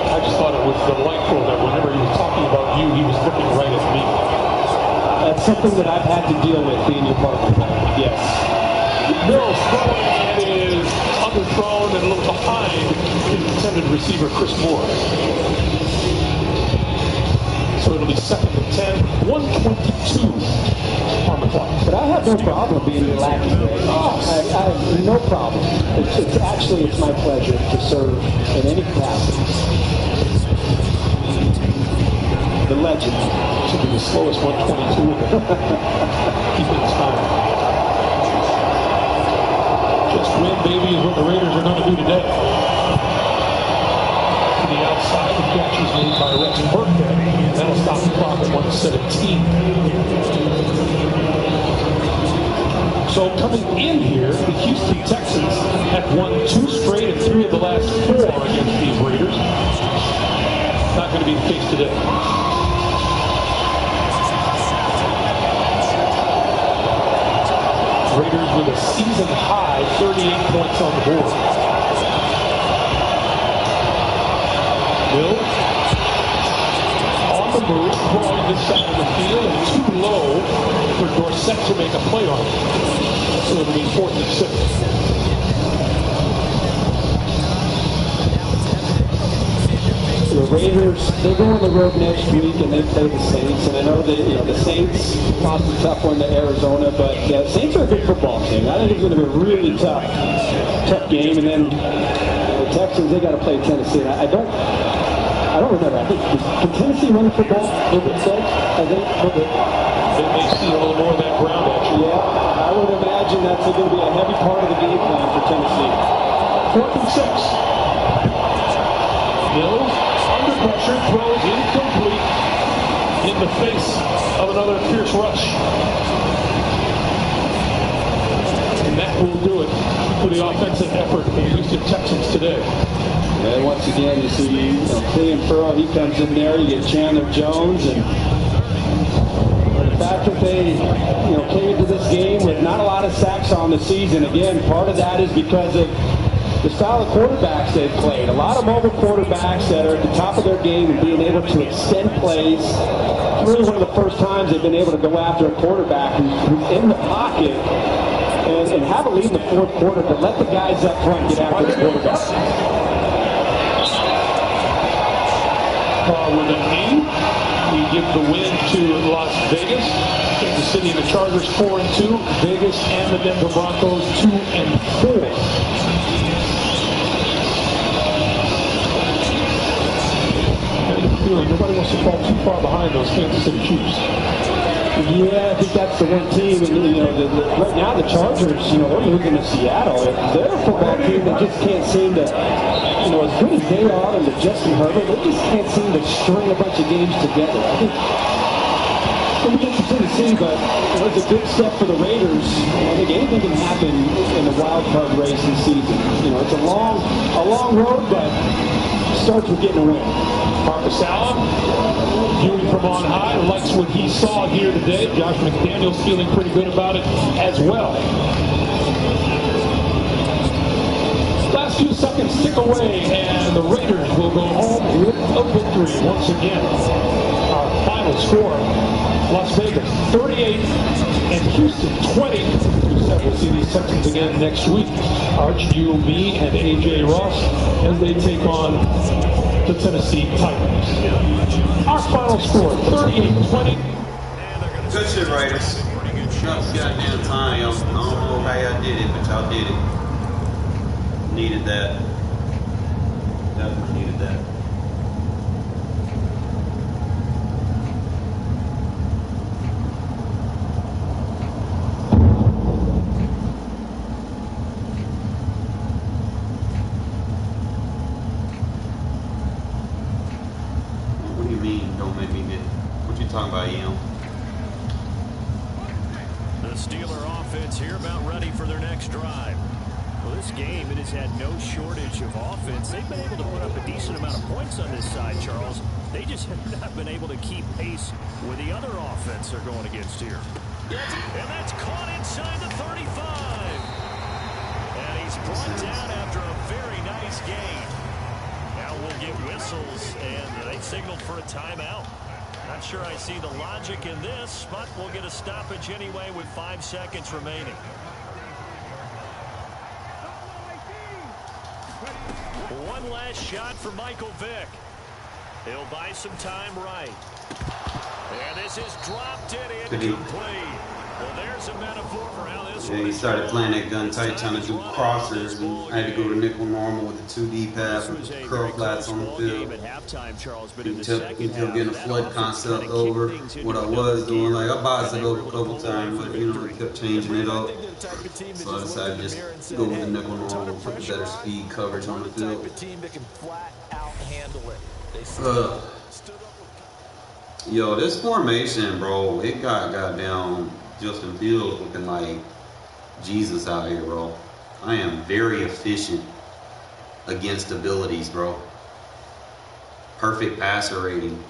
I just thought it was delightful that whenever he was talking about you, he was looking right at me. That's something that I've had to deal with being your partner. Yes. Mills throwing, and it is underthrown and a little behind his intended receiver, Chris Moore. So it'll be 2nd and 10, 1:22 on the clock. But I have no problem being relaxed today. I have no problem. It's my pleasure to serve in any capacity. The legend. Should be the slowest 1:22. Keeping his time. Just win, baby, is what the Raiders are going to do today. To the outside, the catch is made by Rex Burkhead. That'll stop the clock at 1:17. So coming in here, the Houston Texans have won 2 straight and 3 of the last 4 against these Raiders. Not going to be the case today. Raiders with a season high 38 points on the board. Mills on the move, throwing this side of the field, and too low for Dorsett to make a play on it. So it'll be 4th and 6. The Raiders, they go on the road next week and they play the Saints. And I know that the Saints lost a tough one to Arizona, but the Saints are a good football team. I think it's going to be a really tough game. And then the Texans, they got to play Tennessee. And I don't remember. I think can Tennessee run the football? I think They may see a little more of that ground action. Yeah, I would imagine that's going to be a heavy part of the game plan for Tennessee. 4th and 6. Mills under pressure, throws incomplete in the face of another fierce rush. And that will do it for the offensive effort for the Houston Texans today. And once again, you see Renfrow, he comes in there. You get Chandler Jones, and the fact that they came into this game with not a lot of sacks on the season. Again, part of that is because of the style of quarterbacks they've played. A lot of mobile quarterbacks that are at the top of their game and being able to extend plays. It's really one of the first times they've been able to go after a quarterback who's in the pocket and have a lead in the 4th quarter, but let the guys up front get after the quarterback. Carr with a knee. We give the win to Las Vegas. Kansas City and the Chargers 4-2. Vegas and the Denver Broncos 2-4. feeling nobody wants to fall too far behind those Kansas City Chiefs. Yeah, I think that's the one team. And, you know, right now the Chargers, you know, they're moving to Seattle. They're a football team that just can't seem to, you know, as good as they are and the Justin Herbert, they just can't seem to string a bunch of games together. I think when we get to Tennessee, but it was a big step for the Raiders. I think anything can happen in the wild card race this season. You know, it's a long road, but it starts with getting a win. Marcus Allen, viewing from on high, likes what he saw here today. Josh McDaniels feeling pretty good about it as well. Last few seconds tick away, and the Raiders will go home with a victory once again. Our final score, Las Vegas 38 and Houston 20. We said we'll see these Texans again next week. Arch, you, me, and AJ Ross as they take on the Tennessee Titans. Our final score, 38-20. Good shit, Raiders. Goddamn time. I don't know how y'all did it, but y'all did it. Needed that. Definitely needed that. Talking about, you know. The Steeler offense here about ready for their next drive. Well, this game, it has had no shortage of offense. They've been able to put up a decent amount of points on this side, Charles. They just have not been able to keep pace with the other offense they're going against here. And that's caught inside the 35. And he's brought down after a very nice gain. Now we'll get whistles, and they signaled for a timeout. Not sure I see the logic in this, but we'll get a stoppage anyway with 5 seconds remaining. One last shot for Michael Vick. He'll buy some time right. And this is dropped it incomplete. Well, there's a metaphor for how this he started playing that gun tight, trying to do crossers, and I had to go to nickel normal with the 2D pass with the curl flats on the field. Until getting a flood concept over what I was doing. Like, I boxed it over a couple times, but you know, I kept changing it up. So I decided to just go with the nickel normal, put the better speed coverage on the field. Yo, this formation, bro, it got down. Justin Fields looking like Jesus out here, bro. I am very efficient against abilities, bro. Perfect passer rating.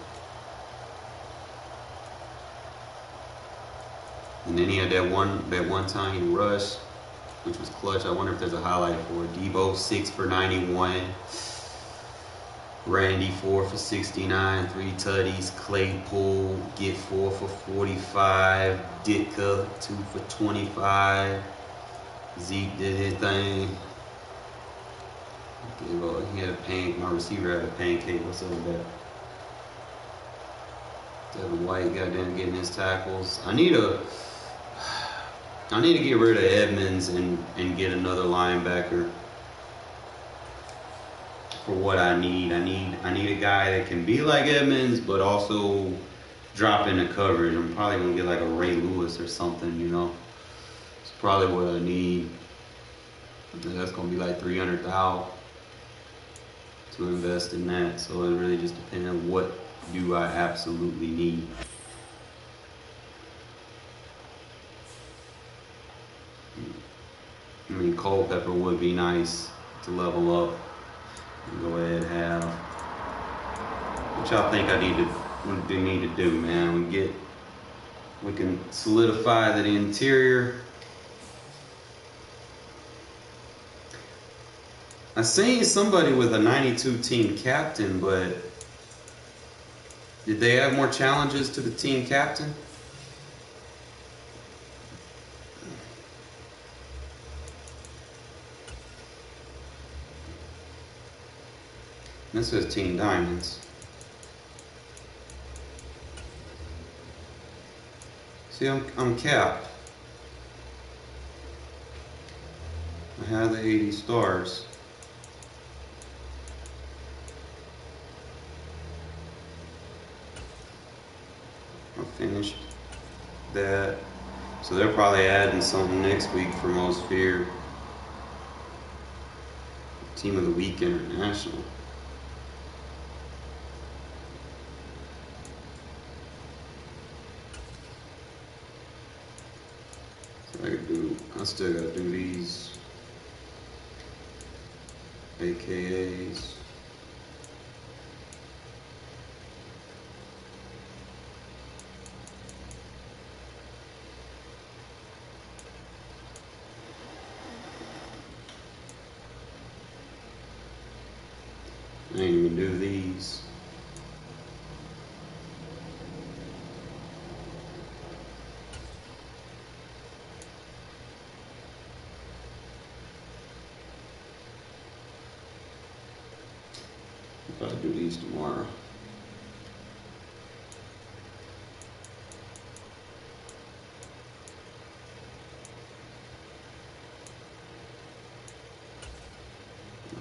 And then he had that one time he rushed, which was clutch. I wonder if there's a highlight for it. Debo 6 for 91. Randy 4 for 69, 3 tutties. Claypool get 4 for 45. Ditka 2 for 25. Zeke did his thing. He had a pancake. My receiver had a pancake. What's up with that? Devin White goddamn getting his tackles. I need to get rid of Edmonds and get another linebacker. For what I need. I need a guy that can be like Edmonds, but also drop into coverage. I'm probably gonna get like a Ray Lewis or something, you know. It's probably what I need. And that's gonna be like $300,000 to invest in that. So it really just depends on what do I absolutely need. I mean, Culpepper would be nice to level up. Go ahead and have. What y'all think I need to do, man? We can solidify the interior. I seen somebody with a 92 team captain, but did they have more challenges to the team captain? This says Team Diamonds. See, I'm capped. I have the 80 stars. finished that. So they're probably adding something next week for Most Feared. Team of the Week International. So I still gotta do these AKAs. I ain't even do these. I'll do these tomorrow.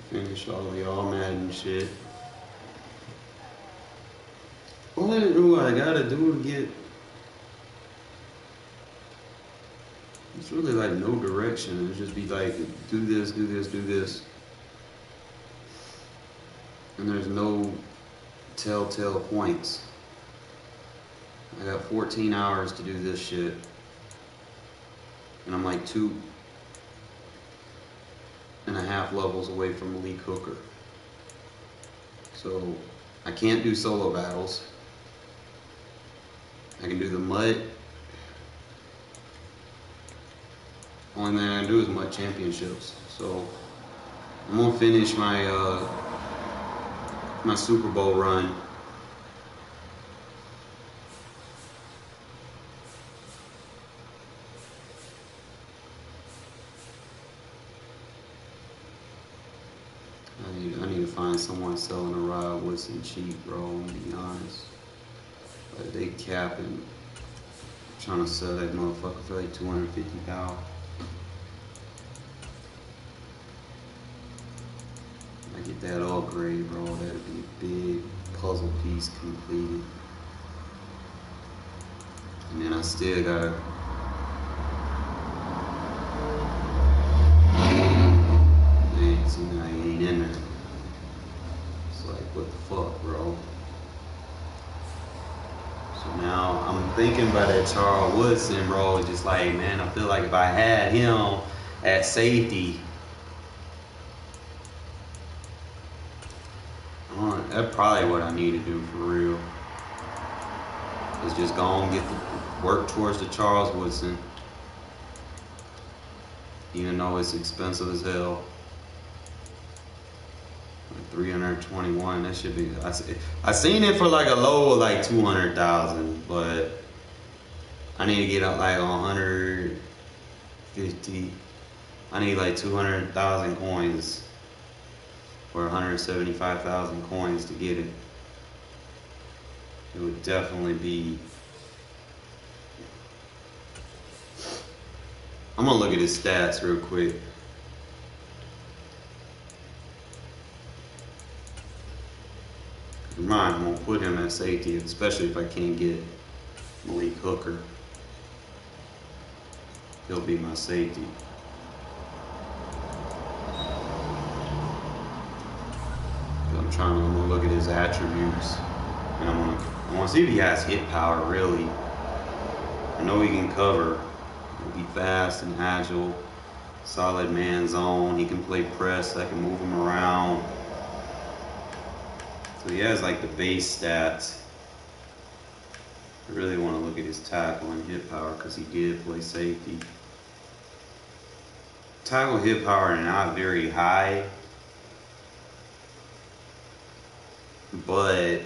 Finish all the All Madden shit. What do I gotta do to get? It's really like no direction. It's just be like, do this, do this, do this. And there's no telltale points. I got 14 hours to do this shit. And I'm like 2.5 levels away from Elite Hooker. So I can't do solo battles. I can do the MUT. Only thing I can do is MUT championships. So I'm gonna finish my my Super Bowl run. I need to find someone selling a Rod Woodson cheap, bro. To be honest, like they capping, trying to sell that motherfucker for like $250,000. I get that upgrade, bro. That'd be a big puzzle piece completed. And then I still gotta. Man, see now he ain't in there. It's like, what the fuck, bro? So now I'm thinking about that Charles Woodson, bro. Just like, man, I feel like if I had him at safety, that's probably what I need to do for real. Is just go and get the work towards the Charles Woodson. Even though it's expensive as hell. Like 321, that should be, I seen it for like a low of like 200,000, but I need to get up like 150. I need like 200,000 coins. Or 175,000 coins to get it. It would definitely be. I'm gonna look at his stats real quick. Mine, I'm gonna put him at safety, especially if I can't get Malik Hooker. He'll be my safety. I'm gonna look at his attributes, and I wanna see if he has hit power, really. I know he can cover. He'll be fast and agile, solid man zone. He can play press, I can move him around. So he has like the base stats. I really wanna look at his tackle and hit power because he did play safety. Tackle hit power are not very high, but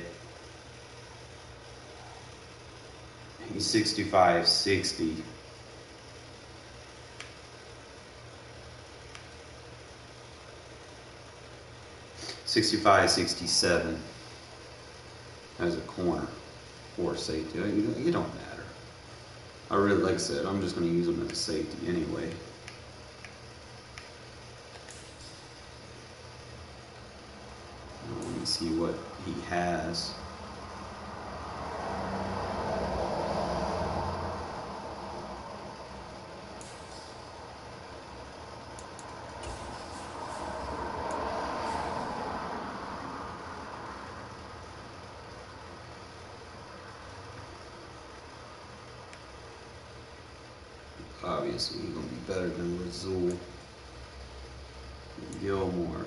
he's 65-60. $65-67 as a corner or safety. It don't matter. I really, like I said, I'm just going to use him as a safety anyway. Let me see what he has. Obviously, he's gonna be better than Razul. Gilmore.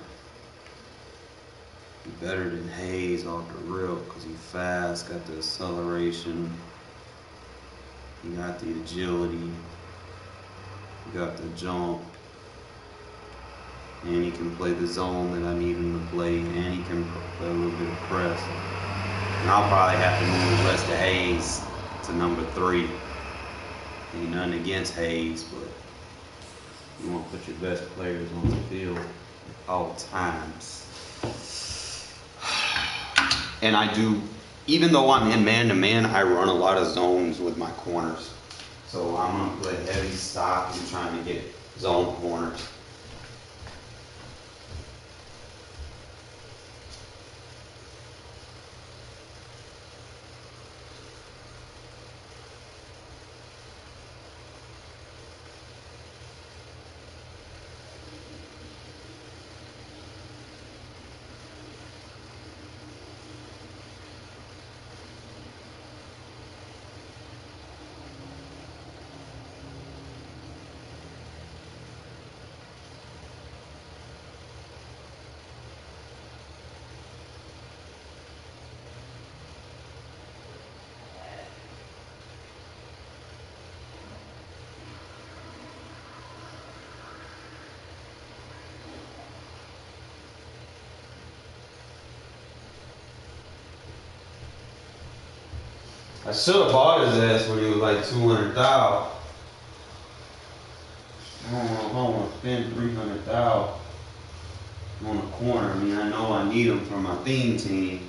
Be better than Hayes off the rip because he's fast, got the acceleration, he got the agility, he got the jump, and he can play the zone that I need him to play, and he can play a little bit of press. And I'll probably have to move Lester Hayes to number 3. Ain't nothing against Hayes, but you want to put your best players on the field at all times. And I do, even though I'm in man-to-man, I run a lot of zones with my corners. So I'm going to put heavy stock in trying to get zone corners. I should have bought his ass when he was like 200,000. I don't want to spend 300,000 on a corner. I mean, I know I need him for my theme team.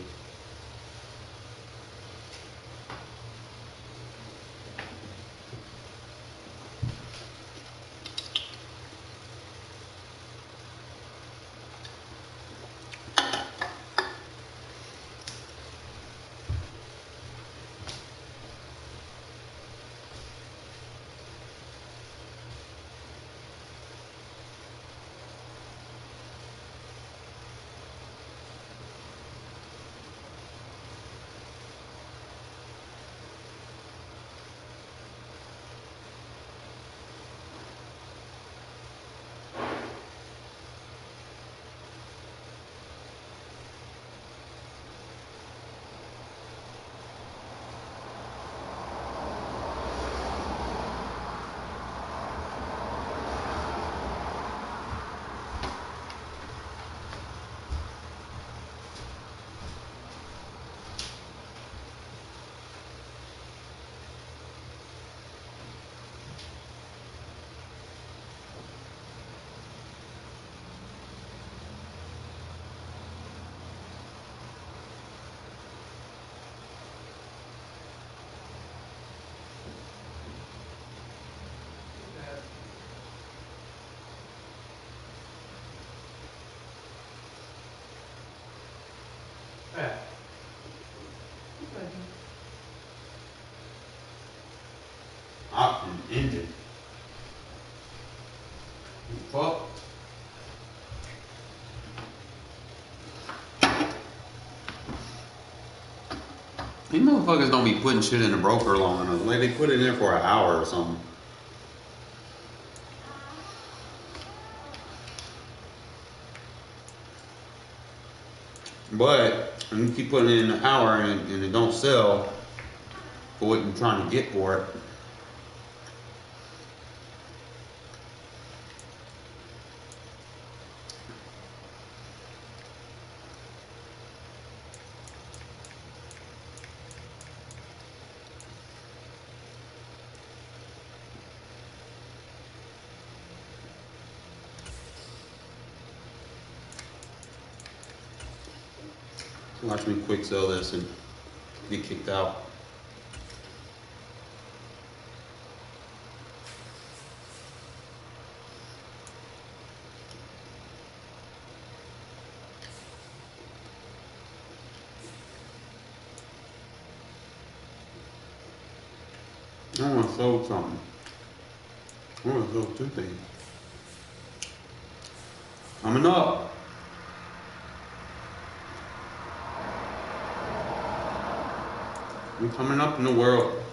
Option ended. Fuck. These motherfuckers don't be putting shit in the broker long enough. Like they put it in for an hour or something. But when you keep putting it in an hour and it don't sell for what you're trying to get for it, watch me quick sell this and get kicked out. I want to sell something. I want to sell 2 things. Coming up. We're coming up in the world.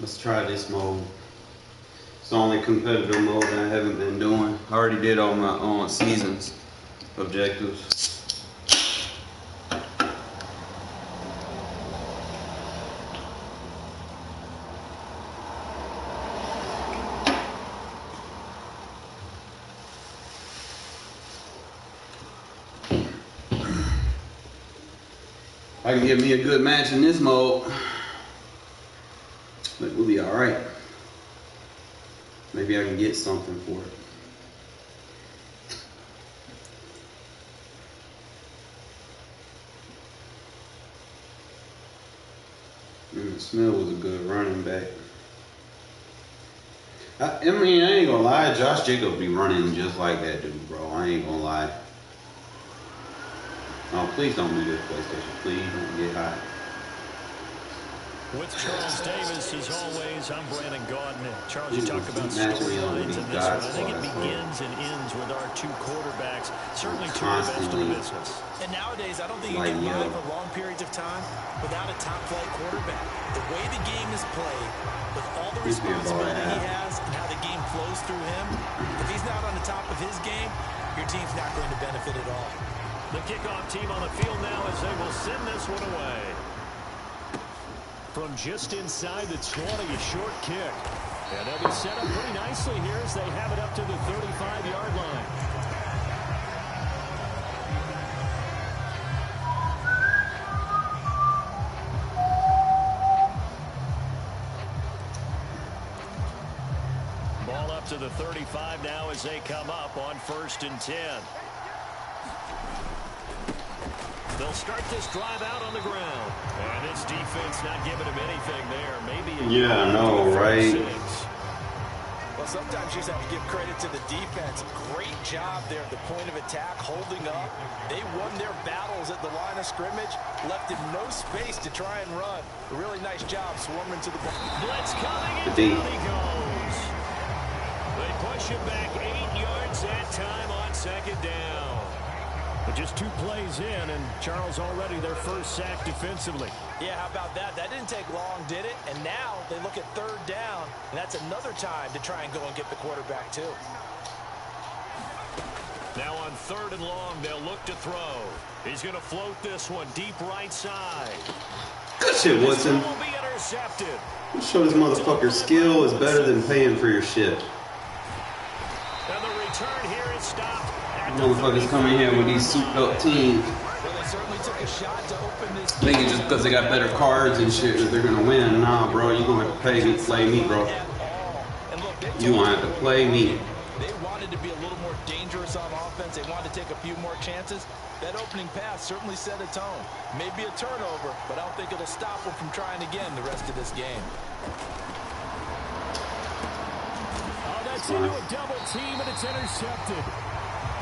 Let's try this mode. It's the only competitive mode that I haven't been doing. I already did all my own seasons objectives. I can give me a good match in this mode, but we'll be all right. Maybe I can get something for it. Smell was a good running back. I mean, I ain't gonna lie, Josh Jacobs be running just like that dude, bro. I ain't gonna lie. Oh, please don't do this, PlayStation. Please don't get hot. With Charles Davis, as always, I'm Brandon Gaudin. Charles, you talk about storylines in this one. I think it begins and ends with our two quarterbacks. Certainly two of the best in the business. And nowadays, I don't think you can ride for long periods of time without a top-flight quarterback. The way the game is played, with all the responsibility he has and how the game flows through him, if he's not on the top of his game, your team's not going to benefit at all. The kickoff team on the field now as they will send this one away. From just inside the 20, a short kick. And they'll be set up pretty nicely here as they have it up to the 35-yard line. Ball up to the 35 now as they come up on 1st and 10. They'll start this drive out on the ground. And this defense not giving him anything there. Maybe I know, right? Well, sometimes you just have to give credit to the defense. Great job there at the point of attack, holding up. They won their battles at the line of scrimmage, left him no space to try and run. A really nice job swarming to the ball. Blitz coming, and down he goes. They push him back 8 yards that time on 2nd down. But just 2 plays in, and Charles already their first sack defensively. Yeah, how about that? That didn't take long, did it? And now they look at 3rd down, and that's another time to try and go and get the quarterback, too. Now on 3rd and long, they'll look to throw. He's going to float this one deep right side. Good shit, Woodson. Will be intercepted. Show this motherfucker skill is better than paying for your shit. And the return here is stopped. Motherfuckers coming here with these souped up teams. Well, they certainly took a shot to open this game. Thinking just because they got better cards and shit that they're gonna win. Nah, bro, you gonna have to play me, bro. You gonna have to play me. They wanted to be a little more dangerous on offense. They wanted to take a few more chances. That opening pass certainly set a tone. Maybe a turnover, but I don't think it'll stop them from trying again the rest of this game. Oh, that's into a double team, and it's intercepted.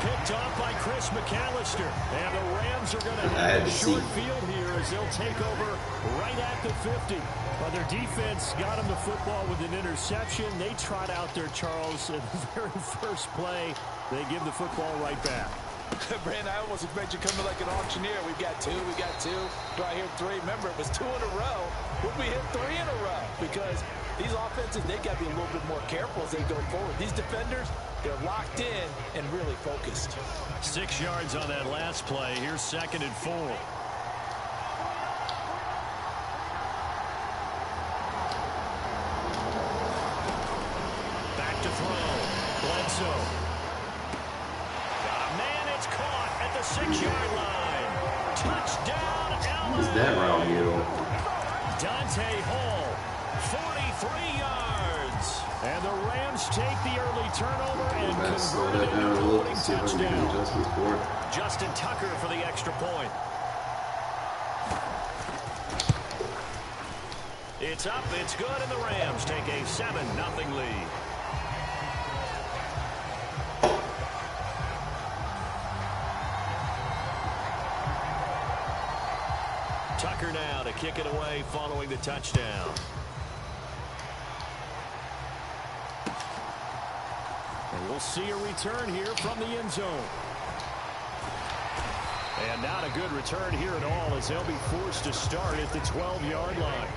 Picked off by Chris McAllister. And the Rams are going to have a short field here as they'll take over right at the 50. Well, their defense got them the football with an interception. They trot out there, Charles, at the very first play. They give the football right back. Brandon, I almost expect you coming like an auctioneer. We've got 2, we got 2. Do I hear 3? Remember, it was 2 in a row. Would we hit 3 in a row? Because these offenses, they got to be a little bit more careful as they go forward. These defenders, they're locked in and really focused. 6 yards on that last play. Here's 2nd and 4. Back to throw. Bledsoe. It's caught at the 6-yard line. Touchdown, Elway. What's that route, yo? Dante Hall, 43 yards. And the Rams take the early turnover and convert it into a winning touchdown. Justin Tucker for the extra point. It's up, it's good, and the Rams take a 7-0 lead. Tucker now to kick it away following the touchdown. And we'll see a return here from the end zone. And not a good return here at all as they'll be forced to start at the 12-yard line.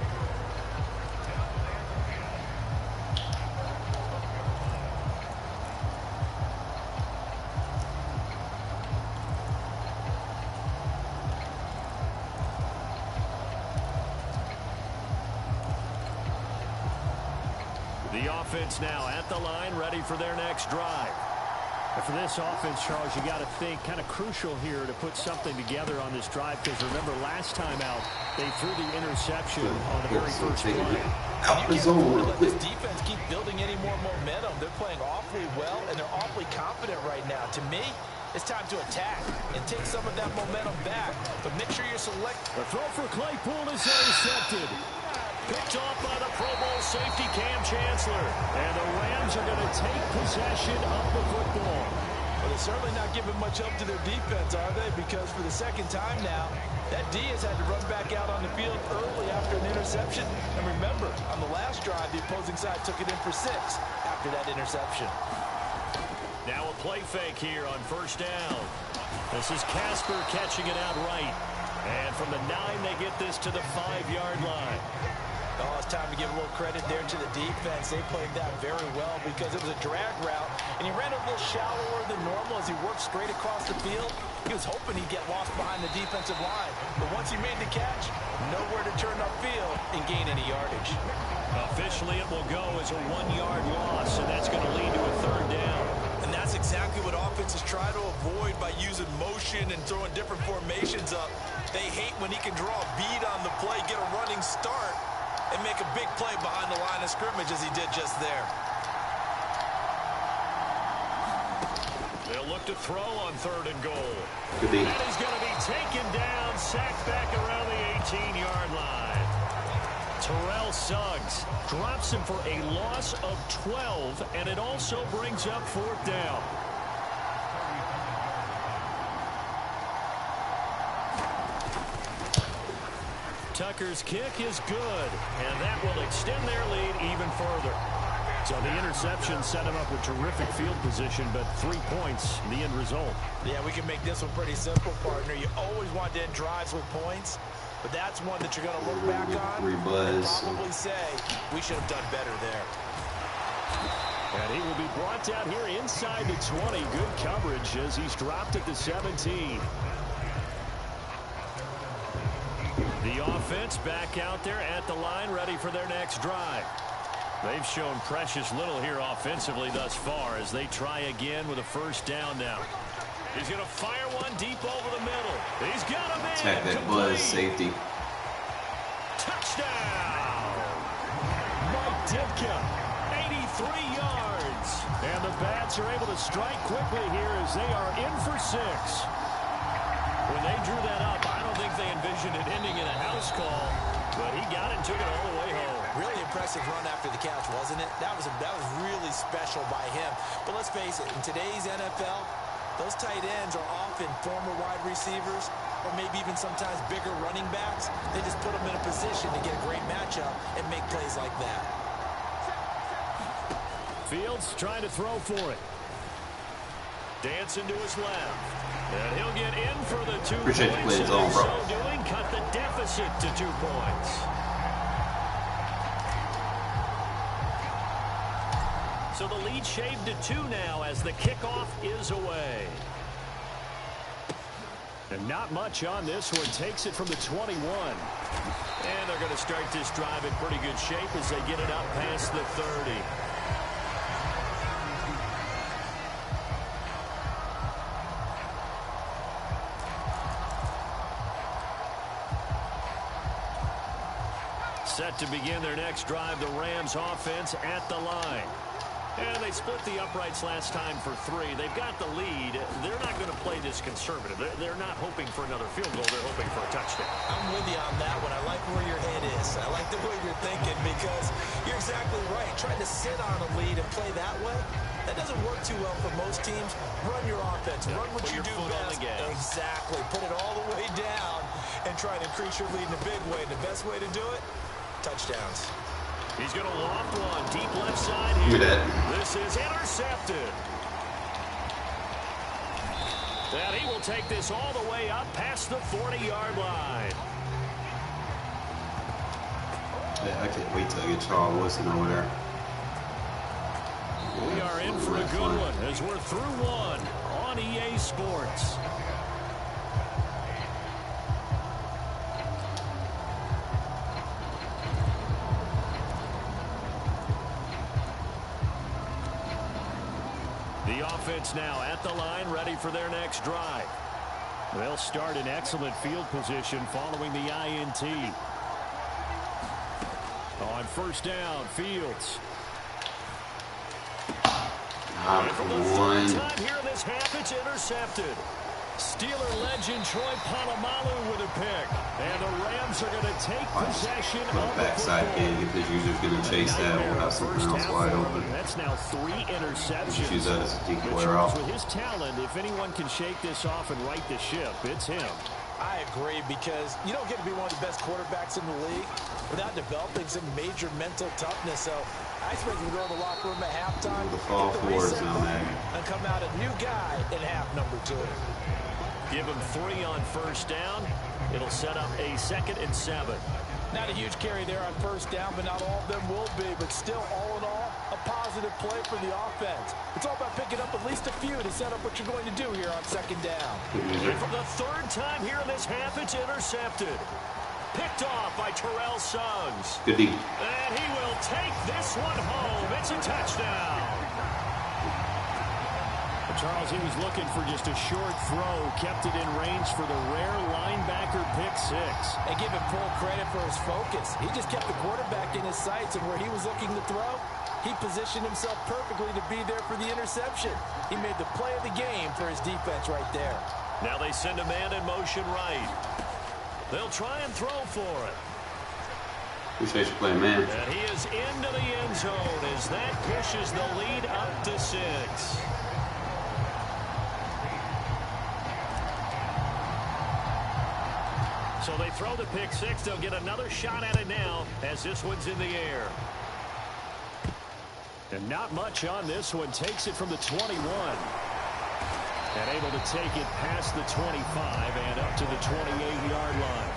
The offense now at the line, ready for their next drive. And for this offense, Charles, you got to think kind of crucial here to put something together on this drive, because remember last time out they threw the interception on the very first play. You can't afford to let this defense keep building any more momentum. They're playing awfully well and they're awfully confident right now. To me, it's time to attack and take some of that momentum back. But make sure you select. The throw for Claypool is intercepted. Picked off by the Pro Bowl safety Cam Chancellor. And the Rams are going to take possession of the football. Well, they're certainly not giving much up to their defense, are they? Because for the second time now, that D has had to run back out on the field early after an interception. And remember, on the last drive, the opposing side took it in for 6 after that interception. Now a play fake here on first down. This is Casper catching it out right. And from the 9, they get this to the 5-yard line. Oh, it's time to give a little credit there to the defense. They played that very well because it was a drag route, and he ran a little shallower than normal as he worked straight across the field. He was hoping he'd get lost behind the defensive line, but once he made the catch, nowhere to turn upfield and gain any yardage. Officially, it will go as a 1-yard loss, and that's going to lead to a 3rd down. And that's exactly what offenses try to avoid by using motion and throwing different formations up. They hate when he can draw a bead on the play, get a running start, and make a big play behind the line of scrimmage as he did just there. They'll look to throw on 3rd and goal. Could be. That is going to be taken down, sacked back around the 18-yard line. Terrell Suggs drops him for a loss of 12, and it also brings up 4th down. Tucker's kick is good, and that will extend their lead even further. So the interception set him up with terrific field position, but 3 points, the end result. Yeah, we can make this one pretty simple, partner. You always want to end drives with points, but that's one that you're going to look back on and probably say, we should have done better there. And he will be brought down here inside the 20. Good coverage as he's dropped at the 17. The offense back out there at the line, ready for their next drive. They've shown precious little here offensively thus far as they try again with a 1st down now. He's going to fire one deep over the middle. He's got a man. Attack that buzz safety. Touchdown! Mike Ditka, 83 yards. And the Bats are able to strike quickly here as they are in for 6. When they drew that up, I don't think they envisioned it ending in a house call, but he got it and took it all the way home. Really impressive run after the catch, wasn't it? That was really special by him. But let's face it, in today's NFL, those tight ends are often former wide receivers or maybe even sometimes bigger running backs. They just put them in a position to get a great matchup and make plays like that. Fields trying to throw for it. Dancing to his left. And he'll get in for the 2 Appreciate points. the play, bro. So doing, cut the deficit to 2 points. So the lead shaved to 2 now as the kickoff is away. And not much on this one. Takes it from the 21. And they're going to start this drive in pretty good shape as they get it up past the 30. Set to begin their next drive, the Rams offense at the line. And they split the uprights last time for 3. They've got the lead. They're not going to play this conservative. They're not hoping for another field goal. They're hoping for a touchdown. I'm with you on that one. I like where your head is. I like the way you're thinking because you're exactly right. Trying to sit on a lead and play that way, that doesn't work too well for most teams. Run your offense. Run what you do best. Exactly. Put it all the way down and try to increase your lead in a big way. The best way to do it, touchdowns. He's going to loft one deep left side here. This is intercepted. And he will take this all the way up past the 40-yard line. Yeah, I can't wait till I get Charles Wilson over there. We are in for a good one as we're through 1 on EA Sports. offense now at the line, ready for their next drive. They'll start in excellent field position following the INT. On first down, Fields. And for the third time here in this half, it's intercepted. Steeler legend Troy Polamalu with a pick. And the Rams are going to take possession of the backside in if this user's going to chase that or have something else wide open. That's now 3 interceptions. Use that as a decoy route. With his talent, if anyone can shake this off and right the ship, it's him. I agree, because you don't get to be one of the best quarterbacks in the league without developing some major mental toughness. So I expect him to go to the locker room at halftime, fall forwards now, man, and come out a new guy in half number 2. Give him 3 on first down. It'll set up a 2nd and 7. Not a huge carry there on first down, but not all of them will be. But still, all in all, a positive play for the offense. It's all about picking up at least a few to set up what you're going to do here on 2nd down. And for the 3rd time here in this half, it's intercepted. Picked off by Terrell Suggs. Good deep. And he will take this one home. It's a touchdown. Charles, he was looking for just a short throw, kept it in range for the rare linebacker pick 6. And give him full credit for his focus. He just kept the quarterback in his sights, and where he was looking to throw, he positioned himself perfectly to be there for the interception. He made the play of the game for his defense right there. Now they send a man in motion right. They'll try and throw for it. Wish they should play man. And he is into the end zone as that pushes the lead up to 6. So they throw the pick 6. They'll get another shot at it now as this one's in the air. And not much on this one. Takes it from the 21. And able to take it past the 25 and up to the 28-yard line.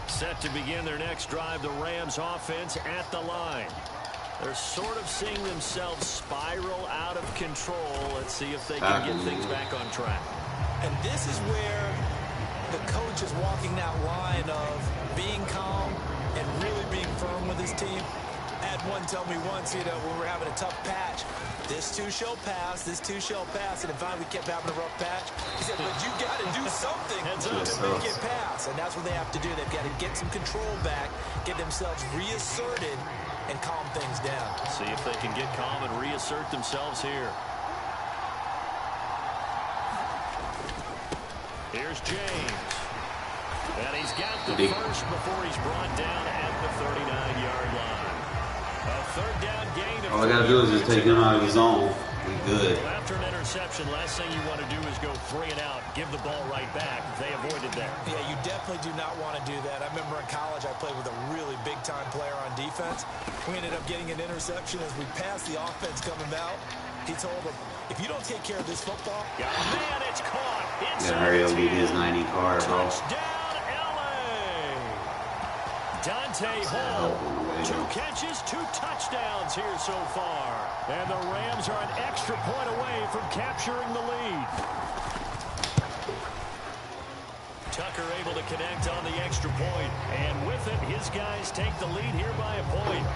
Set to begin their next drive, the Rams offense at the line. They're sort of seeing themselves spiral out of control. Let's see if they can get things back on track. And this is where the coach is walking that line of being calm and really being firm with his team. I had one tell me once, when we were having a tough patch, this too shall pass, this too shall pass, and then finally we kept having a rough patch. He said, but you got to do something to make it pass, and that's what they have to do. They've got to get some control back, get themselves reasserted, and calm things down. See if they can get calm and reassert themselves here. Here's James. And he's got the first before he's brought down at the 39-yard line. A 3rd down gain. All I got to do is just take him out of his zone. We good. Well, after an interception, last thing you want to do is go 3 and out, give the ball right back. They avoided that. Yeah, you definitely do not want to do that. I remember in college I played with a really big-time player on defense. We ended up getting an interception as we passed the offense coming out. He told him, if you don't take care of this football... Man, it's caught. Yeah, hurry up, get his 90 Carr, bro. Touchdown, L.A. Dante Hall. 2 catches, 2 touchdowns here so far. And the Rams are an extra point away from capturing the lead. Tucker able to connect on the extra point. And with it, his guys take the lead here by a point.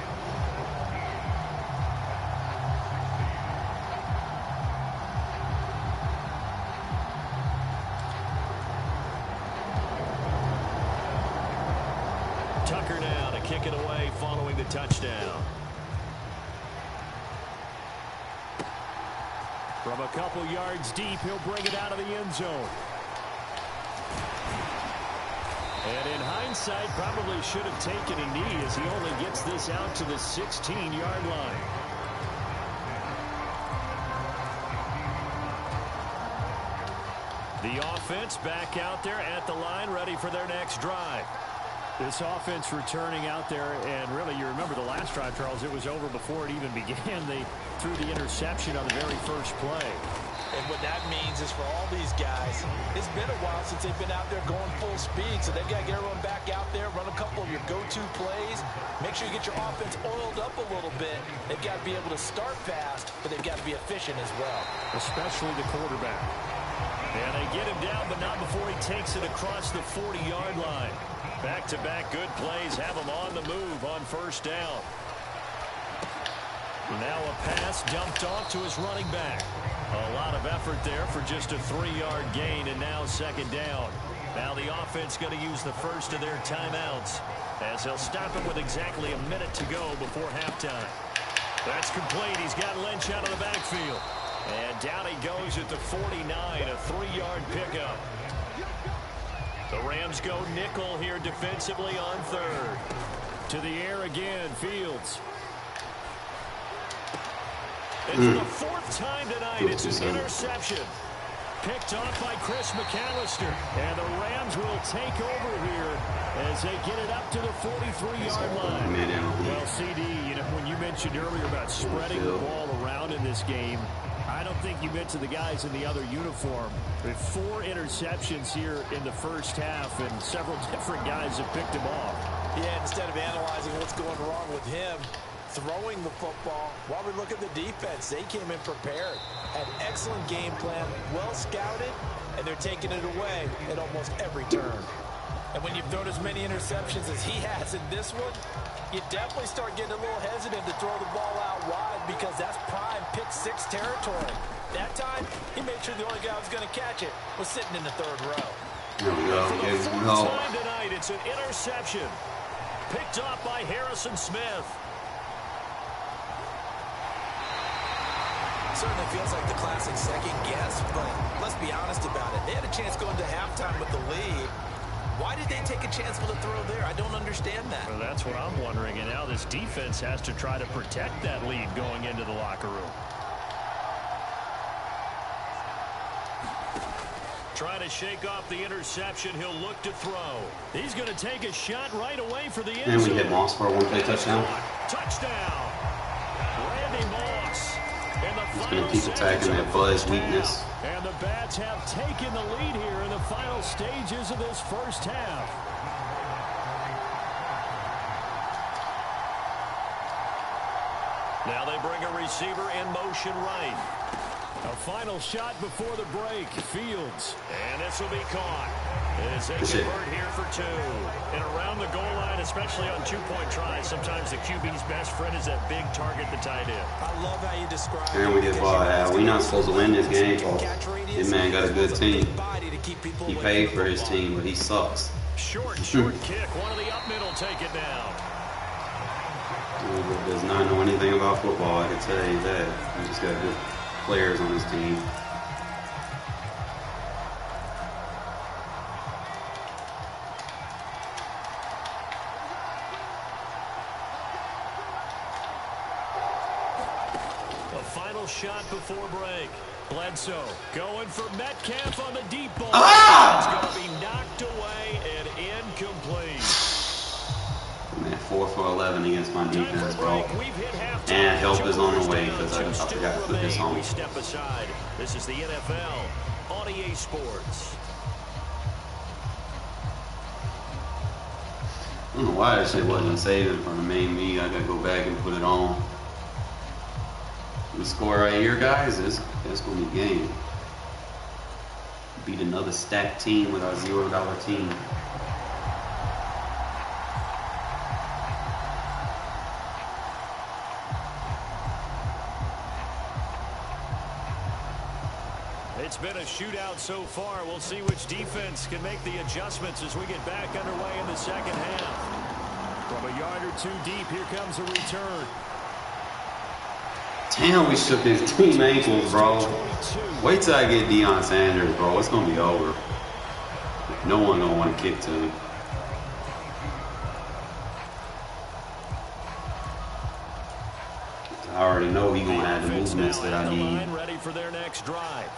Tucker now to kick it away following the touchdown. From a couple yards deep, he'll bring it out of the end zone. And in hindsight, probably should have taken a knee as he only gets this out to the 16-yard line. The offense back out there at the line, ready for their next drive. This offense returning out there, and really, you remember the last drive, Charles, it was over before it even began. They threw the interception on the very first play. And what that means is for all these guys, it's been a while since they've been out there going full speed, so they've got to get everyone back out there, run a couple of your go-to plays, make sure you get your offense oiled up a little bit. They've got to be able to start fast, but they've got to be efficient as well. Especially the quarterback. And they get him down, but not before he takes it across the 40-yard line. Back-to-back good plays have him on the move on first down. Now a pass dumped off to his running back. A lot of effort there for just a 3-yard gain, and now second down. Now the offense going to use the first of their timeouts as they'll stop it with exactly a minute to go before halftime. That's complete. He's got Lynch out of the backfield. And down he goes at the 49, a 3-yard pickup. The Rams go nickel here defensively on third. To the air again, Fields. And for the fourth time tonight, it's an interception. Picked off by Chris McAllister. And the Rams will take over here as they get it up to the 43-yard line. Well, CD, you know, when you mentioned earlier about spreading the ball around in this game, I don't think you mentioned the guys in the other uniform. With 4 interceptions here in the first half, and several different guys have picked him off. Yeah, instead of analyzing what's going wrong with him, throwing the football, while we look at the defense, they came in prepared, had excellent game plan, well scouted, and they're taking it away at almost every turn. And when you've thrown as many interceptions as he has in this one, you definitely start getting a little hesitant to throw the ball out wide because that's prime pick-6 territory. That time, he made sure the only guy who was going to catch it was sitting in the third row. There we go. For the fourth time tonight, it's an interception. Picked off by Harrison Smith. Certainly feels like the classic second guess, but let's be honest about it. They had a chance going to halftime with the lead. Why did they take a chance for the throw there? I don't understand that. Well, that's what I'm wondering, and now this defense has to try to protect that lead going into the locker room. Trying to shake off the interception. He'll look to throw. He's going to take a shot right away for the end zone. And we hit Moss for a one-play touchdown. Touchdown. Randy Moss. He's going to keep attacking that Buzz weakness. And the Bats have taken the lead here in the final stages of this first half. Now they bring a receiver in motion right. A final shot before the break. Fields. And this will be caught. As they convert here for 2. And around the goal line, especially on 2-point tries, sometimes the QB's best friend is that big target, the tight end. I love how you describe it. And we get ball out. We're not supposed to win this game, folks. This man got a good team. He paid for his team, but he sucks. Short kick. One of the up middle take it down. He does not know anything about football, I can tell you that. He just got good players on his team. Shot before break. Bledsoe going for Metcalf on the deep ball. It's going to be knocked away and incomplete. Man, 4 for 11 against my defense, bro. And help is on the way because I forgot to put this on. We step aside. This is the NFL on EA Sports. I don't know why that shit wasn't saving from the main me. I gotta go back and put it on. The score right here, guys, is going to be game. Beat another stacked team with our $0 team. It's been a shootout so far. We'll see which defense can make the adjustments as we get back underway in the second half. From a yard or 2 deep, here comes a return. Damn, we shook his team ankles, bro. Wait till I get Deion Sanders, bro. It's going to be over. No one going to want to kick to him. I already know he's going to have the movements that I need. Ready for their next drive.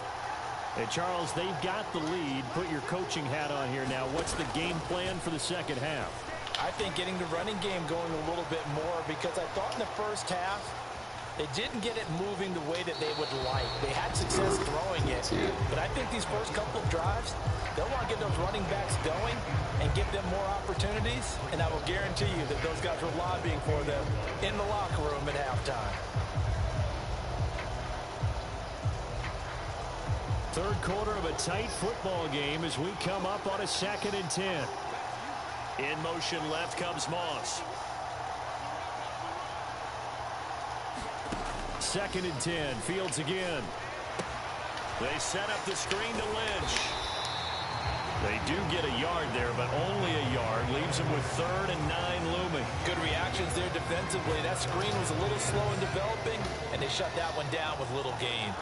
Hey, Charles, they've got the lead. Put your coaching hat on here now. What's the game plan for the second half? I think getting the running game going a little bit more because I thought in the first half, they didn't get it moving the way that they would like. They had success throwing it, but I think these first couple of drives, they'll want to get those running backs going and give them more opportunities, and I will guarantee you that those guys were lobbying for them in the locker room at halftime. Third quarter of a tight football game as we come up on a 2nd and 10. In motion left comes Moss. 2nd and 10. Fields again. They set up the screen to Lynch. They do get a yard there, but only a yard. Leaves them with 3rd and 9 looming. Good reactions there defensively. That screen was a little slow in developing, and they shut that one down with little gain.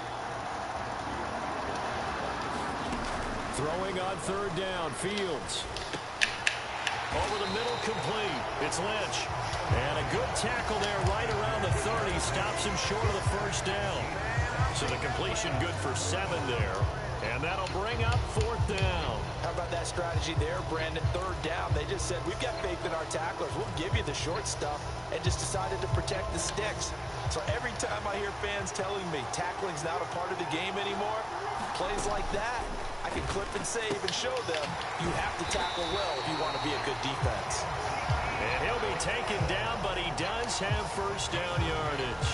Throwing on 3rd down. Fields. Over the middle, complete. It's Lynch. And a good tackle there right around the 30. Stops him short of the 1st down. So the completion good for 7 there. And that'll bring up 4th down. How about that strategy there, Brandon? 3rd down. They just said, we've got faith in our tacklers. We'll give you the short stuff, and just decided to protect the sticks. So every time I hear fans telling me tackling's not a part of the game anymore, plays like that, I can clip and save and show them you have to tackle well if you want to be a good defense. And he'll be taken down, but he does have 1st down yardage.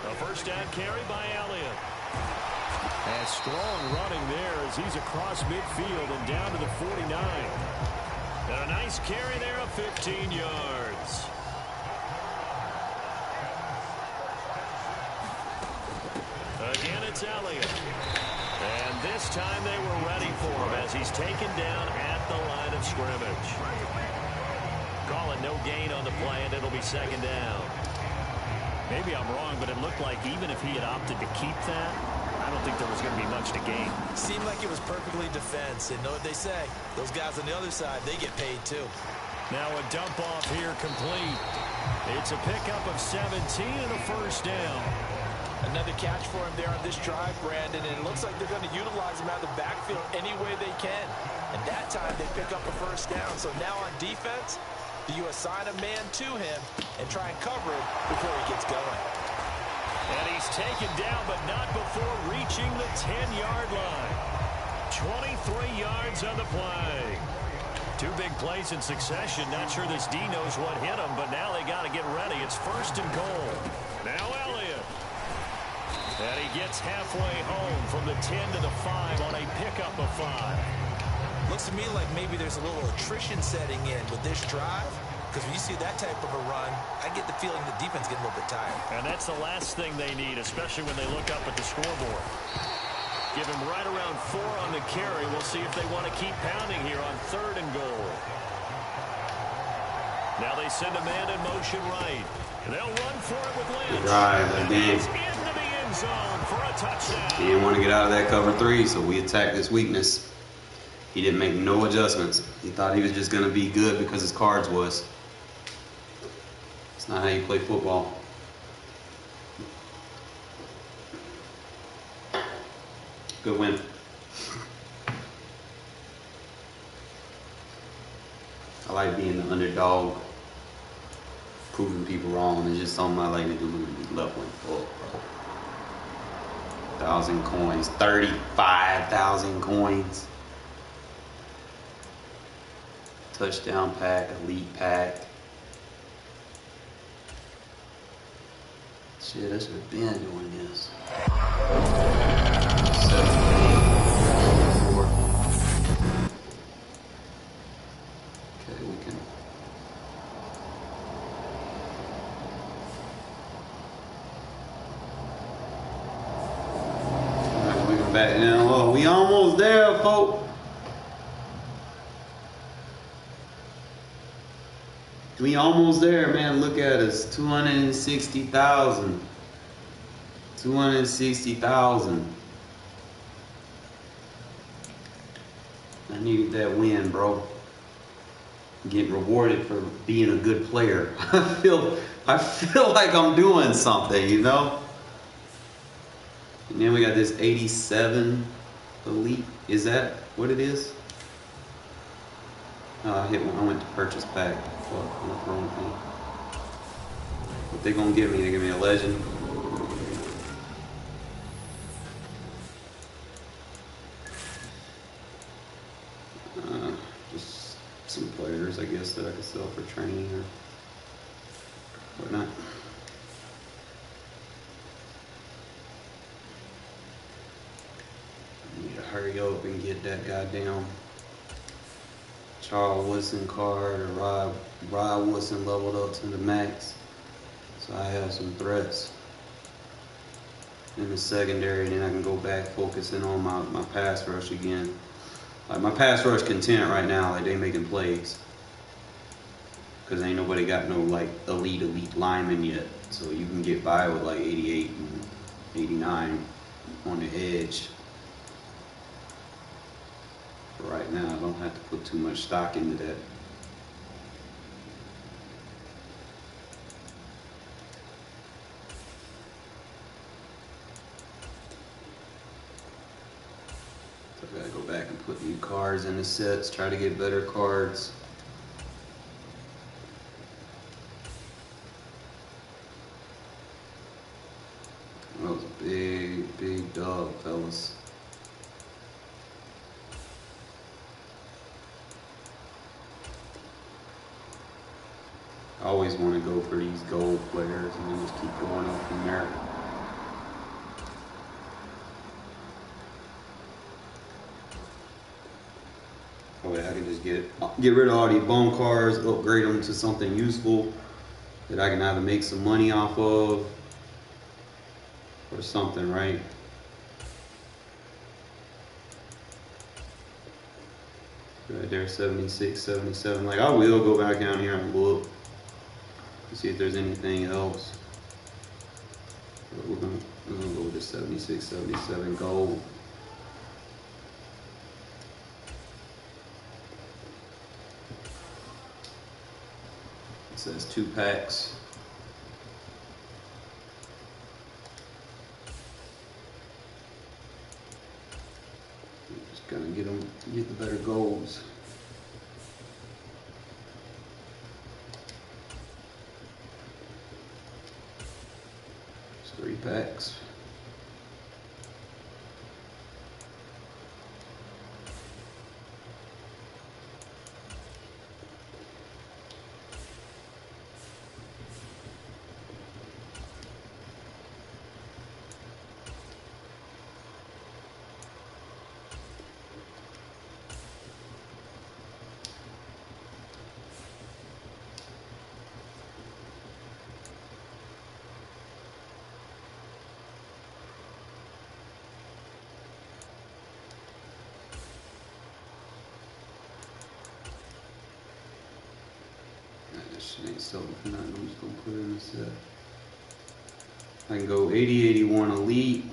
A 1st down carry by Elliott. And strong running there as he's across midfield and down to the 49. And a nice carry there of 15 yards. Again, it's Elliott. And this time they were ready for him as he's taken down at the line of scrimmage. Call it no gain on the play, and it'll be 2nd down. Maybe I'm wrong, but it looked like even if he had opted to keep that, I don't think there was going to be much to gain. Seemed like it was perfectly defense. And know what they say? Those guys on the other side, they get paid too. Now a dump off here complete. It's a pickup of 17 and a 1st down. Another catch for him there on this drive, Brandon, and it looks like they're going to utilize him out of the backfield any way they can. And that time they pick up a 1st down. So now on defense, do you assign a man to him and try and cover it before he gets going? And he's taken down, but not before reaching the 10-yard line. 23 yards on the play. 2 big plays in succession. Not sure this D knows what hit him, but now they got to get ready. It's 1st and goal. Now Elliott. And he gets halfway home from the 10 to the 5 on a pickup of 5. Looks to me like maybe there's a little attrition setting in with this drive. Because when you see that type of a run, I get the feeling the defense getting a little bit tired. And that's the last thing they need, especially when they look up at the scoreboard. Give him right around 4 on the carry. We'll see if they want to keep pounding here on 3rd and goal. Now they send a man in motion right. They'll run for it with Lynch. Drive again. Into the end zone for a touchdown. He didn't want to get out of that cover 3, so we attacked this weakness. He didn't make no adjustments. He thought he was just going to be good because his cards was. It's not how you play football. Good win. I like being the underdog, proving people wrong. It's just something I like to do in leveling up. 1,000 coins, 35,000 coins. Touchdown pack, elite pack. Shit, I should have been doing this. 7, 8, 4. Okay, we can. Alright, we go back now. Oh, we almost there, folks. We almost there, man. Look at us. 260,000. 260,000. I needed that win, bro. Getting rewarded for being a good player. I feel like I'm doing something, you know? And then we got this 87 elite. Is that what it is? Oh, I hit one. I went to purchase pack. Fuck, what's wrong with me? What they gonna give me? They give me a legend. Just some players, I guess, that I could sell for training or whatnot. I need to hurry up and get that goddamn Charles Woodson card or Rod Woodson leveled up to the max. So I have some threats in the secondary, and then I can go back focusing on my pass rush again. Like my pass rush content right now, like they making plays. Cause ain't nobody got no like elite lineman yet. So you can get by with like 88 and 89 on the edge. But right now I don't have to put too much stock into that. So I gotta go back and put new cards in the sets, try to get better cards. That was a big dog, fellas. I always want to go for these gold players and then just keep going up from there. Oh yeah, I can just get rid of all these bone cards, upgrade them to something useful that I can either make some money off of or something, right? Right there, 76, 77. Like, I will go back down here and look to see if there's anything else. But we're gonna go with the 76, 77 gold. It says 2 packs. Just gonna get the better golds. It's 3 packs. This shit ain't selling for nothing. I'm just gonna put it in the set. I can go 80, 81 elite.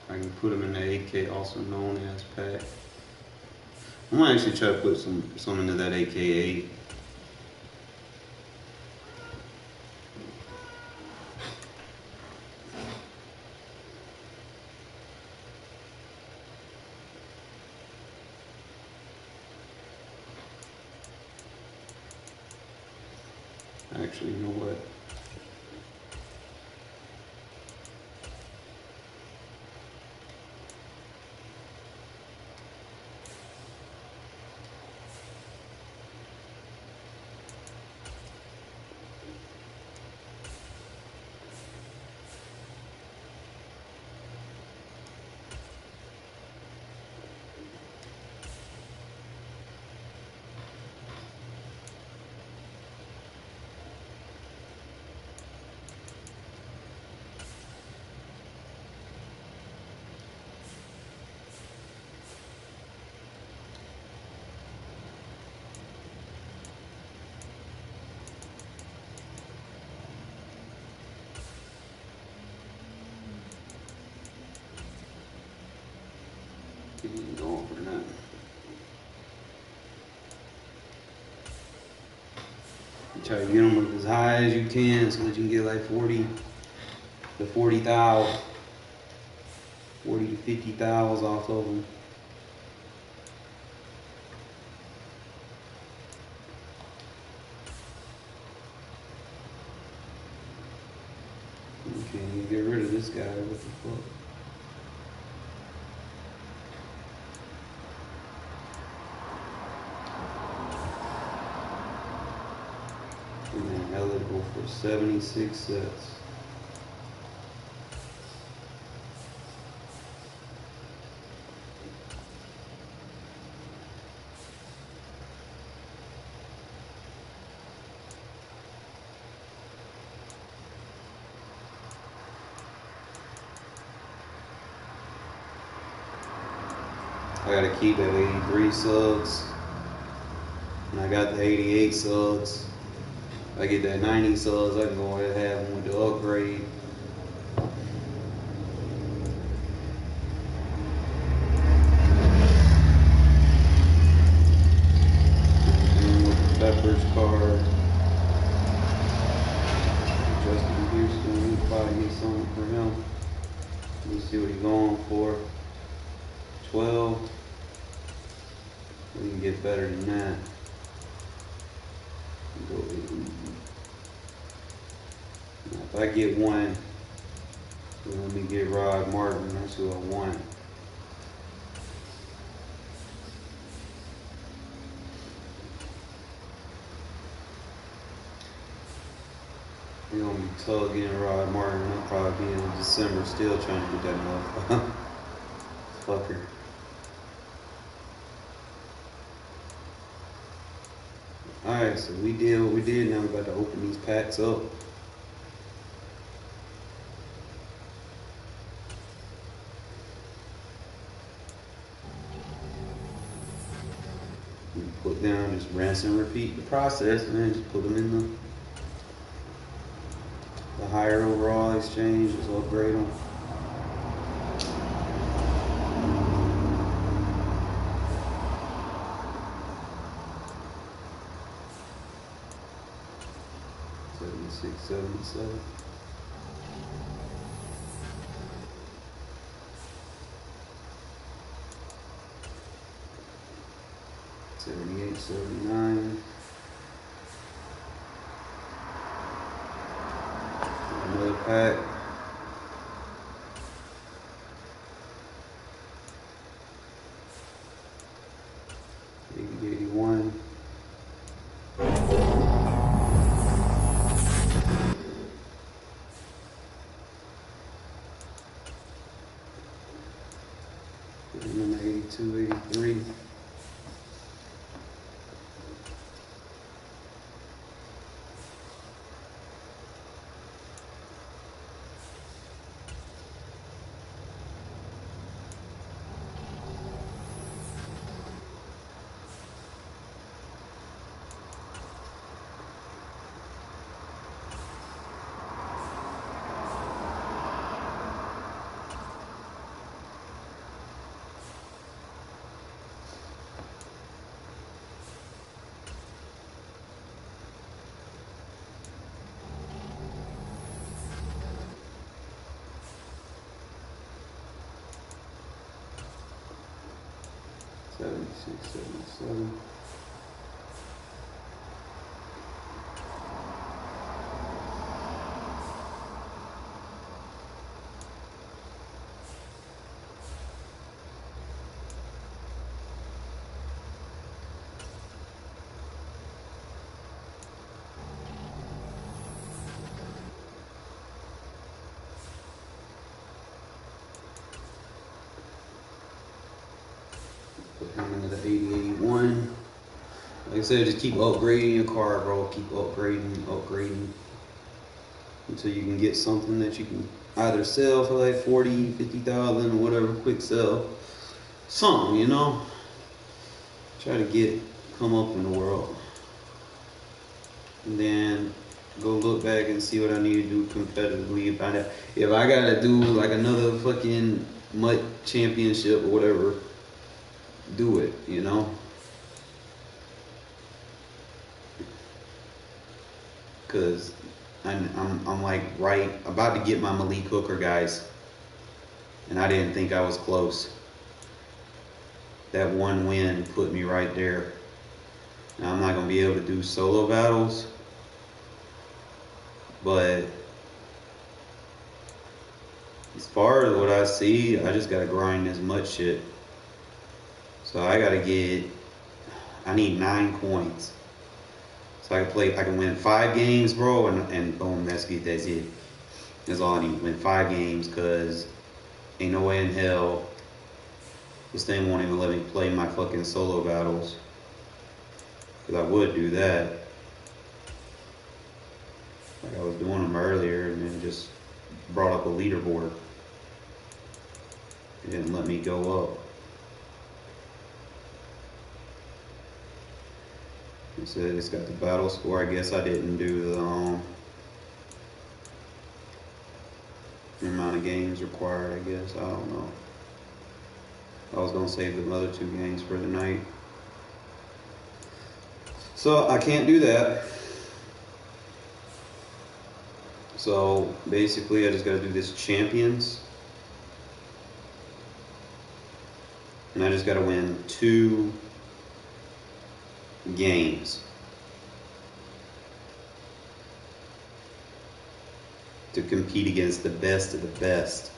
I can put them in the AK, also known as pack. I'm gonna actually try to put some into that AK8. Actually, you know what? Going for that. You try to get them up as high as you can so that you can get like 40 to 40 thou, 40 to 50 thous off of them. Get rid of this guy. What the fuck? And then eligible for 76 sets. I gotta keep at 83 subs. And I got the 88 subs. I get that 90 subs, I can go ahead and have them with the upgrade. And with the Peppers card. Justin Houston, we probably get something for him. Let me see what he's going for. 12. We can get better than that. Go now, if I get one, then let me get Rod Martin. That's who I want. We're gonna be tugging Rod Martin. I'll probably be in December still trying to get that motherfucker. Fucker. Alright, so we did what we did. Now we're about to open these packs up. We put down, just rinse and repeat the process, and then just put them in the higher overall exchange, just upgrade them. $76, $77. $78, $79. Another pack. $81. Number 82, 83. $76, $77. Put him into the 8081. Like I said, just keep upgrading your car, bro. Keep upgrading until you can get something that you can either sell for like 40, 50,000 or whatever, quick sell. Something, you know. Try to come up in the world. And then go look back and see what I need to do competitively. If I gotta do like another fucking MUT championship or whatever, do it, you know. Cause I'm like right about to get my Malik Hooker, guys, and I didn't think I was close. That one win put me right there. Now I'm not gonna be able to do solo battles, but As far as what I see, I just gotta grind this MUT shit. So I need 9 coins. So I can win 5 games, bro, and boom, that's it. That's all I need, win 5 games, cause ain't no way in hell this thing won't even let me play my fucking solo battles. Cause I would do that. Like I was doing them earlier and then just brought up a leaderboard. It didn't let me go up. It said it's got the battle score. I guess I didn't do the amount of games required, I guess. I don't know. I was gonna save the other 2 games for the night. So I can't do that. So basically I just gotta do this champions. And I just gotta win 2 games to compete against the best of the best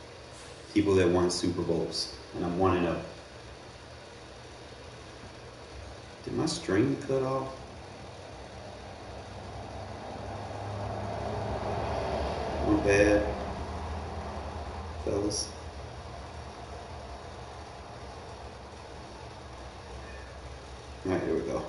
people that won Super Bowls, and I'm 1-0. Did my string cut off? My bad, fellas. All right, here we go.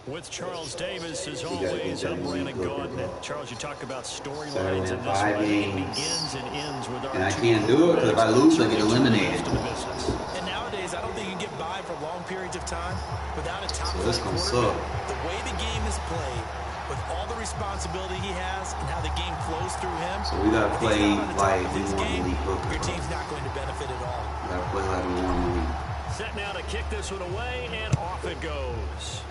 With Charles Davis, as always, I'm Brandon Gaudin. Charles, you talk about storylines in this one. It begins and ends with our and I can't do it because if I lose, I get eliminated. And nowadays, I don't think you can get by for long periods of time without a top this gonna suck. The way the game is played, with all the responsibility he has and how the game flows through him. So we gotta play like we want the league hooker. Your team's not going to benefit at all. We gotta play like we want the league. Set now to kick this one away, and off it goes.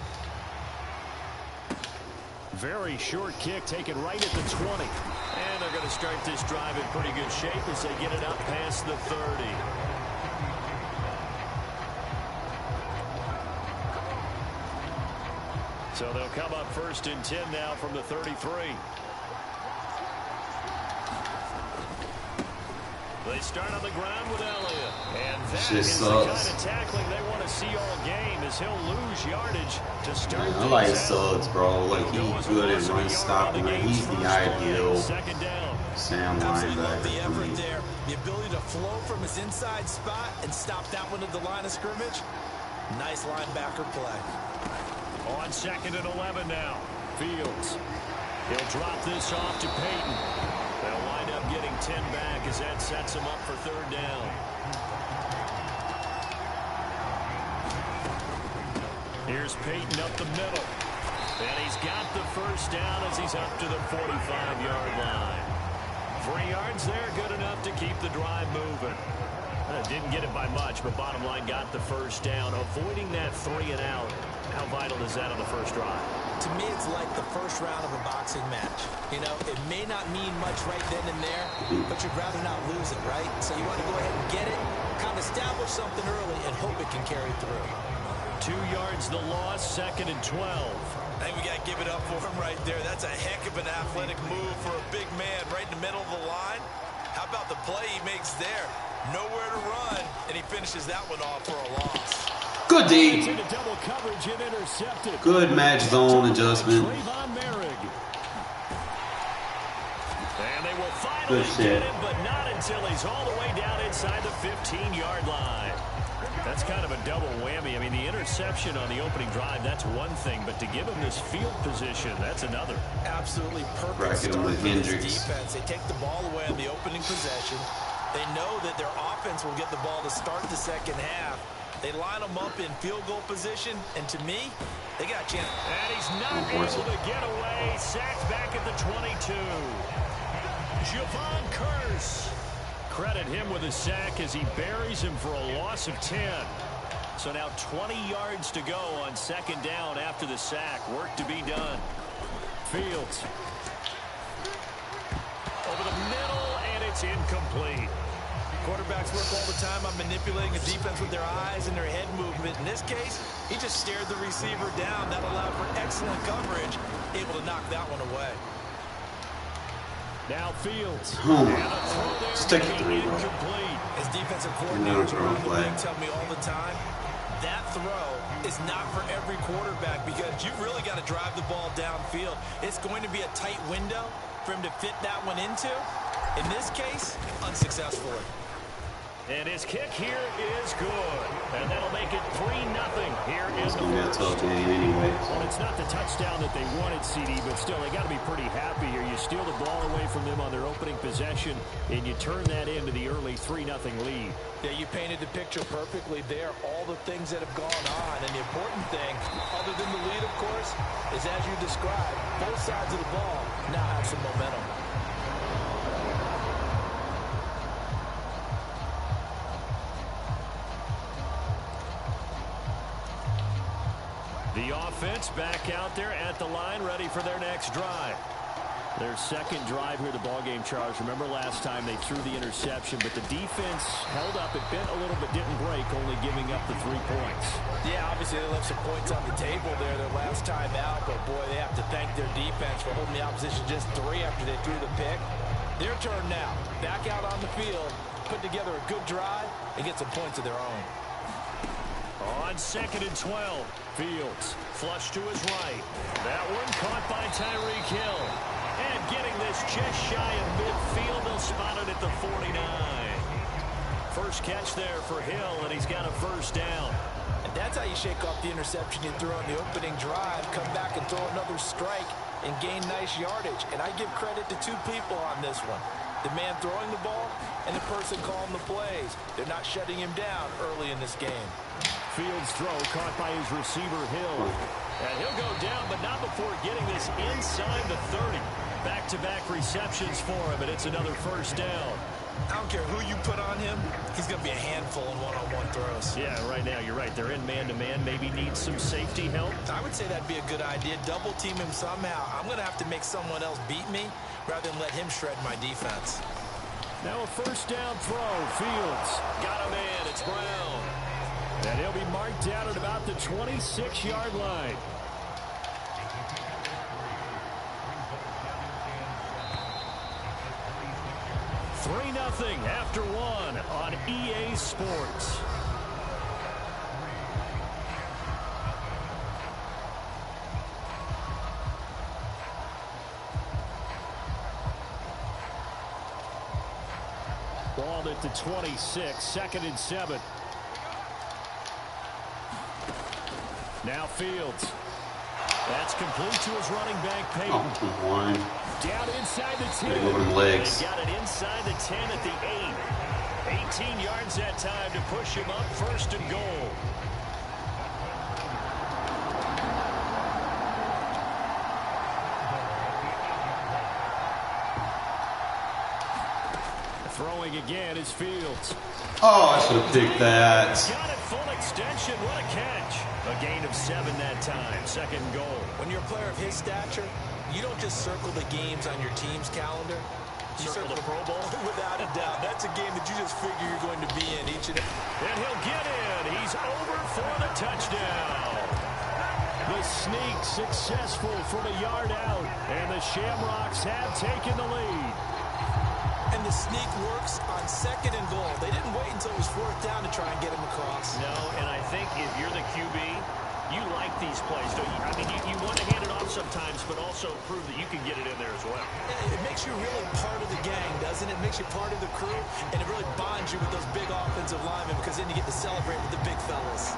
Very short kick taken right at the 20. And they're going to start this drive in pretty good shape as they get it up past the 30. So they'll come up 1st and 10 now from the 33. They start on the ground with Elliott. And that is the kind of tackling they want to see all game, as he'll lose yardage to start. I like Suggs, bro. Like, he's good at run stopping. Like, he's the ideal Sam linebacker the effort there. The ability to flow from his inside spot and stop that one at the line of scrimmage. Nice linebacker play. On 2nd and 11 now. Fields. He'll drop this off to Peyton. They'll wind up getting 10 back as that sets him up for 3rd down. Here's Peyton up the middle. And he's got the 1st down as he's up to the 45-yard line. 3 yards there, good enough to keep the drive moving. Didn't get it by much, but bottom line got the 1st down. Avoiding that 3 and out. How vital is that on the 1st drive? To me, it's like the 1st round of a boxing match. You know, it may not mean much right then and there, but you'd rather not lose it, right? So you want to go ahead and get it, kind of establish something early, and hope it can carry through. 2 yards the loss, 2nd and 12. I think we got to give it up for him right there. That's a heck of an athletic move for a big man right in the middle of the line. How about the play he makes there? Nowhere to run, and he finishes that one off for a loss. Good D. Good match zone adjustment. And they will finally get him, but not until he's all the way down inside the 15-yard line. That's kind of a double whammy. I mean, the interception on the opening drive, that's one thing, but to give him this field position, that's another. Absolutely perfect start for this defense. They take the ball away on the opening possession. They know that their offense will get the ball to start the 2nd half. They line them up in field goal position, and to me, they got a chance. And he's not able to get away. Sacked back at the 22. Javon Curse. Credit him with a sack as he buries him for a loss of 10. So now 20 yards to go on 2nd down after the sack. Work to be done. Fields. Over the middle, and it's incomplete. Quarterbacks work all the time on manipulating a defense with their eyes and their head movement. In this case, he just stared the receiver down. That allowed for excellent coverage, able to knock that one away. Now Fields. Stick it through, bro. His defensive coordinators around the league tell me all the time, that throw is not for every quarterback because you've really got to drive the ball downfield. It's going to be a tight window for him to fit that one into. In this case, unsuccessfully. And his kick here is good. And that'll make it 3-0 here in the first. Tough game anyway. Well, it's not the touchdown that they wanted, CD, but still, they got to be pretty happy here. You steal the ball away from them on their opening possession, and you turn that into the early 3-0 lead. Yeah, you painted the picture perfectly there. All the things that have gone on. And the important thing, other than the lead, of course, is as you described, both sides of the ball now have some momentum. The offense back out there at the line, ready for their next drive. Their second drive here, the ballgame, Charles. Remember last time they threw the interception, but the defense held up. It bent a little but didn't break, only giving up the 3 points. Yeah, obviously they left some points on the table there their last time out, but boy, they have to thank their defense for holding the opposition just 3 after they threw the pick. Their turn now. Back out on the field, put together a good drive, and get some points of their own. On 2nd and 12, Fields flush to his right. That one caught by Tyreek Hill. And getting this just shy of midfield, they'll spot it at the 49. First catch there for Hill, and he's got a first down. And that's how you shake off the interception you threw on the opening drive, come back and throw another strike and gain nice yardage. And I give credit to 2 people on this one. The man throwing the ball and the person calling the plays. They're not shutting him down early in this game. Fields throw caught by his receiver Hill. And he'll go down, but not before getting this inside the 30. Back-to-back receptions for him, and it's another first down. I don't care who you put on him, he's going to be a handful in one-on-one throws. Yeah, right now, you're right. They're in man-to-man, maybe need some safety help. I would say that'd be a good idea. Double team him somehow. I'm going to have to make someone else beat me rather than let him shred my defense. Now a first down throw. Fields got a man. It's Brown. And he'll be marked down at about the 26-yard line. $3-0 after 1 on EA Sports. Ball at the 26, 2nd and 7. Now Fields. That's complete to his running back, Payton. Oh, down inside the 10. Over the legs. Got it inside the 10 at the 8. 18 yards that time to push him up 1st and goal. Throwing again is Fields. Oh, I should have picked that. Got it full extension. What a catch. A gain of 7 that time. 2nd and goal. When you're a player of his stature, you don't just circle the games on your team's calendar. You circle the Pro Bowl? Without a doubt. That's a game that you just figure you're going to be in each and every. And he'll get in. He's over for the touchdown. The sneak successful from a yard out. And the Shamrocks have taken the lead. And the sneak works on 2nd and goal. They didn't wait until it was 4th down to try and get him across. No, and I think if you're the QB, you like these plays, don't you? I mean, you want to hand it off sometimes, but also prove that you can get it in there as well. It makes you really part of the gang, doesn't it? It makes you part of the crew, and it really bonds you with those big offensive linemen because then you get to celebrate with the big fellas.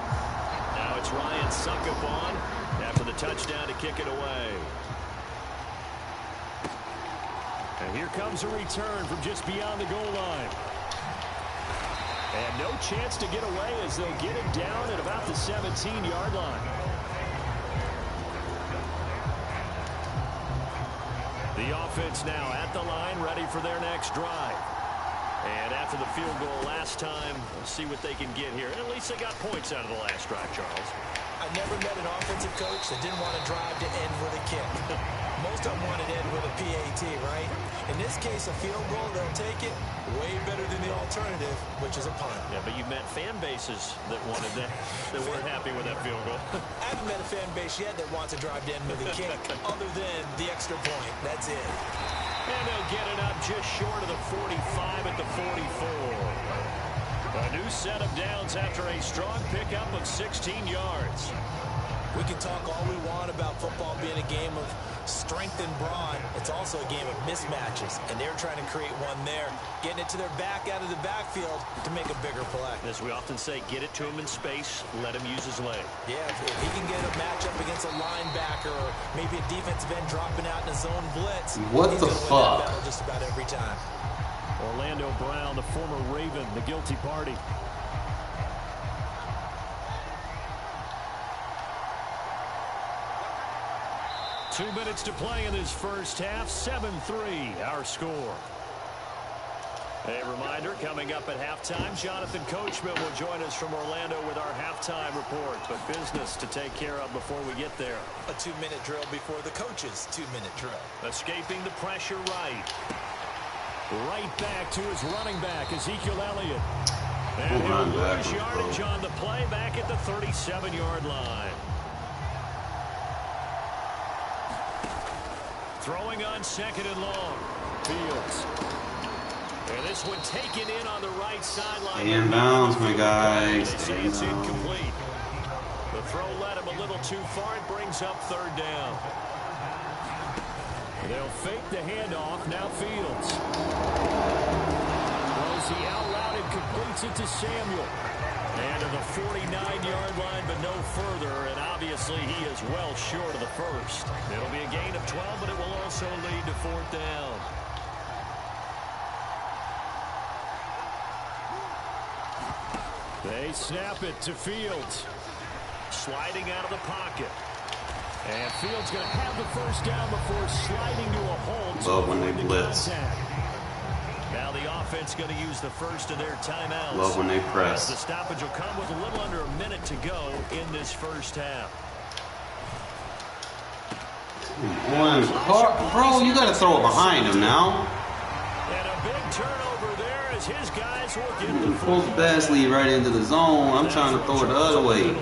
Now it's Ryan Sunkabon after the touchdown to kick it away. And here comes a return from just beyond the goal line. And no chance to get away as they'll get him down at about the 17-yard line. The offense now at the line, ready for their next drive. And after the field goal last time, we'll see what they can get here. And at least they got points out of the last drive, Charles. I never met an offensive coach that didn't want to drive to end with a kick. Most of them wanted to end with a PAT, right? In this case, a field goal, they'll take it way better than the alternative, which is a punt. Yeah, but you met fan bases that wanted that, that weren't happy with that field goal. I haven't met a fan base yet that wants to drive to end with a kick, other than the extra point. That's it. And they'll get it up just short of the 45 at the 44. A new set of downs after a strong pickup of 16 yards. We can talk all we want about football being a game of strength and brawn. It's also a game of mismatches, and they're trying to create one there, getting it to their back out of the backfield to make a bigger play. As we often say, get it to him in space, let him use his leg. Yeah, if he can get a matchup against a linebacker or maybe a defensive end dropping out in a zone blitz, what the fuck? Just about every time. Orlando Brown, the former Raven, the guilty party. Two minutes to play in this first half. 7-3, our score. A reminder, coming up at halftime, Jonathan Coachman will join us from Orlando with our halftime report. But business to take care of before we get there. A 2-minute drill before the coach's 2-minute drill. Escaping the pressure right. Right back to his running back, Ezekiel Elliott. And he'll lose yardage on the play back at the 37-yard line. Throwing on second and long. Fields. And this one taken in on the right sideline. Stay in bounds, my guys. They say it's incomplete. The throw led him a little too far. It brings up third down. They'll fake the handoff. Now Fields. Throws the out route and completes it to Samuel. And to the 49-yard line, but no further. And obviously, he is well short of the first. It'll be a gain of 12, but it will also lead to fourth down. They snap it to Fields. Sliding out of the pocket. And Fields going to have the first down before sliding to a hold. Love when they blitz. Now the offense going to use the first of their timeouts. Love when they press. The stoppage will come with a little under a minute to go in this first half. Carr, bro, you got to throw it behind him now. And a big turnover there as his guys will get the pulls Basley right into the zone. I'm trying to throw it the other way.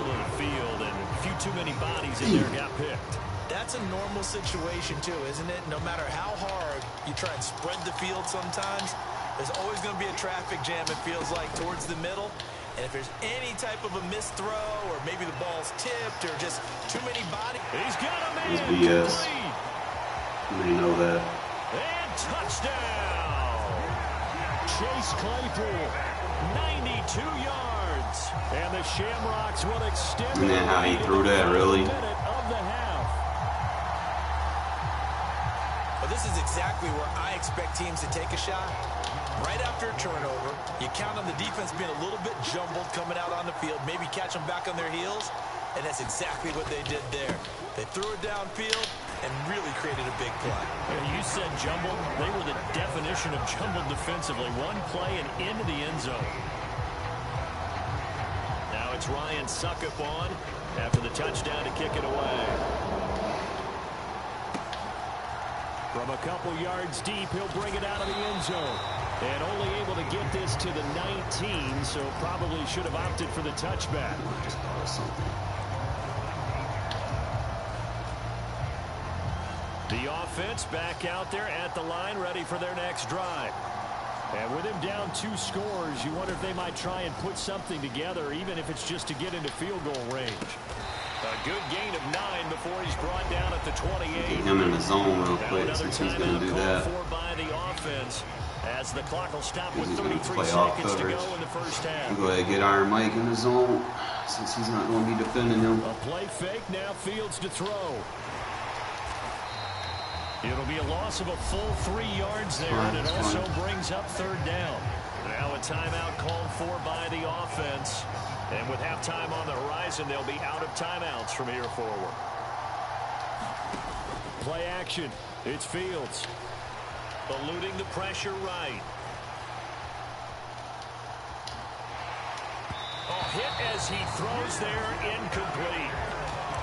Too many bodies in there got picked. That's a normal situation too, isn't it? No matter how hard you try and spread the field sometimes, there's always going to be a traffic jam, it feels like, towards the middle. And if there's any type of a missed throw or maybe the ball's tipped or just too many bodies. He's got a man. It's BS. You know that. And touchdown. Chase Claypool, 92 yards. And the Shamrocks will extend. And then how he threw that, really? Of the half. Well, this is exactly where I expect teams to take a shot. Right after a turnover, you count on the defense being a little bit jumbled coming out on the field, maybe catch them back on their heels, and that's exactly what they did there. They threw it downfield and really created a big play. You said jumbled. They were the definition of jumbled defensively. One play and into the end zone. Now it's Ryan Suckup on after the touchdown to kick it away. From a couple yards deep, he'll bring it out of the end zone. And only able to get this to the 19, so probably should have opted for the touchback. The offense back out there at the line, ready for their next drive. And with him down 2 scores, you wonder if they might try and put something together, even if it's just to get into field goal range. A good gain of 9 before he's brought down at the 28. Get him in the zone real quick since he's going to do that. By the offense as the clock will stop with 33 seconds to go in the first half. Go ahead and get Iron Mike in the zone since he's not going to be defending him. A play fake, now Fields to throw. It'll be a loss of a full 3 yards there, and it also brings up third down. Now a timeout called for by the offense. And with halftime on the horizon, they'll be out of timeouts from here forward. Play action. It's Fields. Eluding the pressure right. hit as he throws there, incomplete.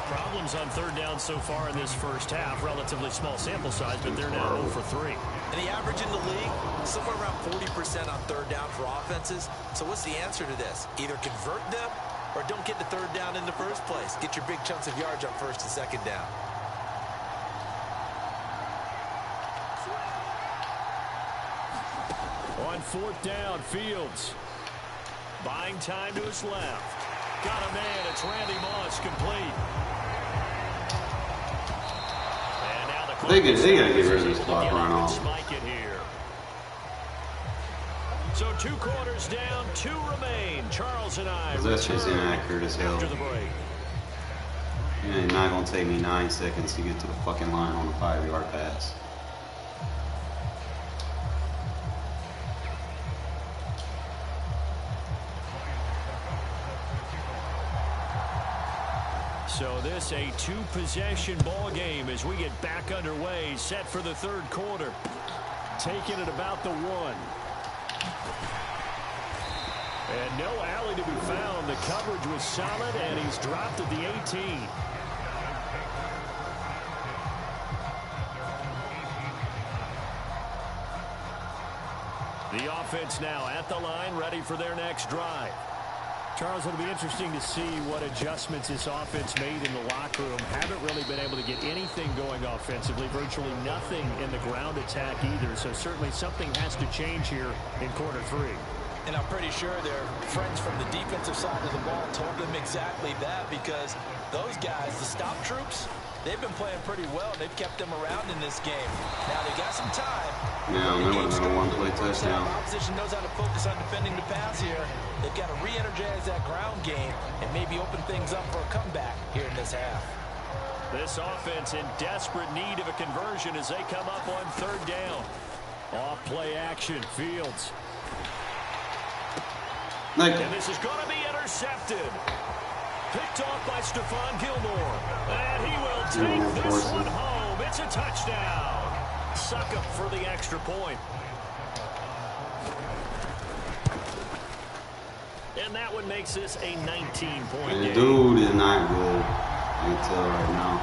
Problems on third down so far in this first half. Relatively small sample size, but they're now 0 for 3. And the average in the league, somewhere around 40% on third down for offenses. So what's the answer to this? Either convert them or don't get the third down in the first place. Get your big chunks of yards on first and second down. On fourth down, Fields. Buying time to his left. Got a man. It's Randy Moss, complete. And now the they gotta get rid of this clock run off. Spike it here. So 2 quarters down, 2 remain. Charles and I. That's just inaccurate as hell. After the break. It's not gonna take me 9 seconds to get to the fucking line on a 5-yard pass. So this a 2-possession ball game as we get back underway, set for the third quarter. Taking it about the 1. And no alley to be found. The coverage was solid, and he's dropped at the 18. The offense now at the line, ready for their next drive. Charles, it'll be interesting to see what adjustments this offense made in the locker room. Haven't really been able to get anything going offensively, virtually nothing in the ground attack either. So certainly something has to change here in quarter 3. And I'm pretty sure their friends from the defensive side of the ball told them exactly that, because those guys, the stop troops, they've been playing pretty well. They've kept them around in this game. Now they got some time. Yeah, that would have been a one-play touchdown. The opposition knows how to focus on defending the pass here. They've got to re-energize that ground game and maybe open things up for a comeback here in this half. This offense in desperate need of a conversion as they come up on third down. Off play action, Fields. And this is going to be intercepted. Picked off by Stephon Gilmore. And he will take this one home. It's a touchdown. Suck up for the extra point. And that one makes this a 19-point game. The dude is not good. I can tell right now.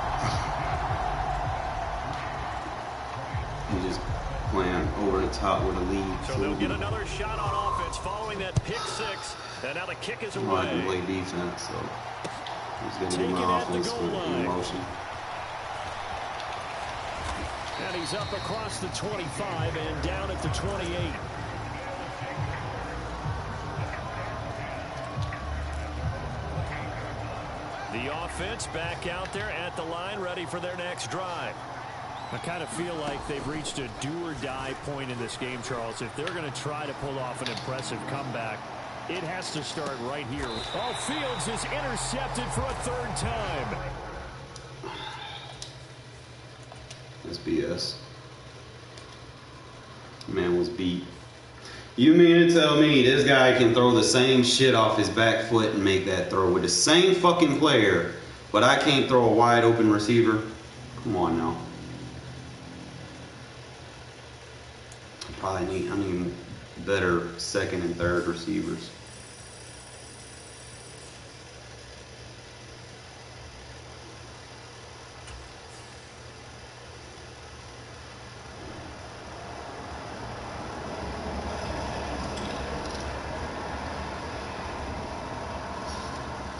He's just playing over the top with a lead. So they'll get another shot on offense following that pick 6. And now the kick is away. I can play defense, so he's going to do my offense with emotion. And he's up across the 25 and down at the 28. The offense back out there at the line, ready for their next drive. I kind of feel like they've reached a do-or-die point in this game, Charles. If they're going to try to pull off an impressive comeback, it has to start right here. Oh, Fields is intercepted for a 3rd time. That's BS. Man was beat. You mean to tell me this guy can throw the same shit off his back foot and make that throw with the same fucking player, but I can't throw a wide open receiver? Come on now. I need better second and third receivers.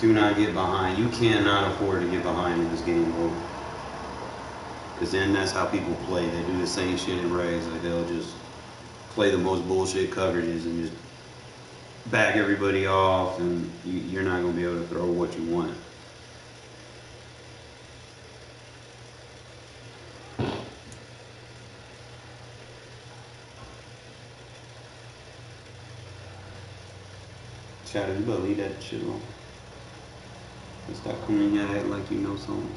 Do not get behind. You cannot afford to get behind in this game, bro. Because then that's how people play. They do the same shit in Regs. Like, they'll just play the most bullshit coverages and just back everybody off, and you're not going to be able to throw what you want. Shadow, you better leave that shit alone. Stop coming in here acting like you know something.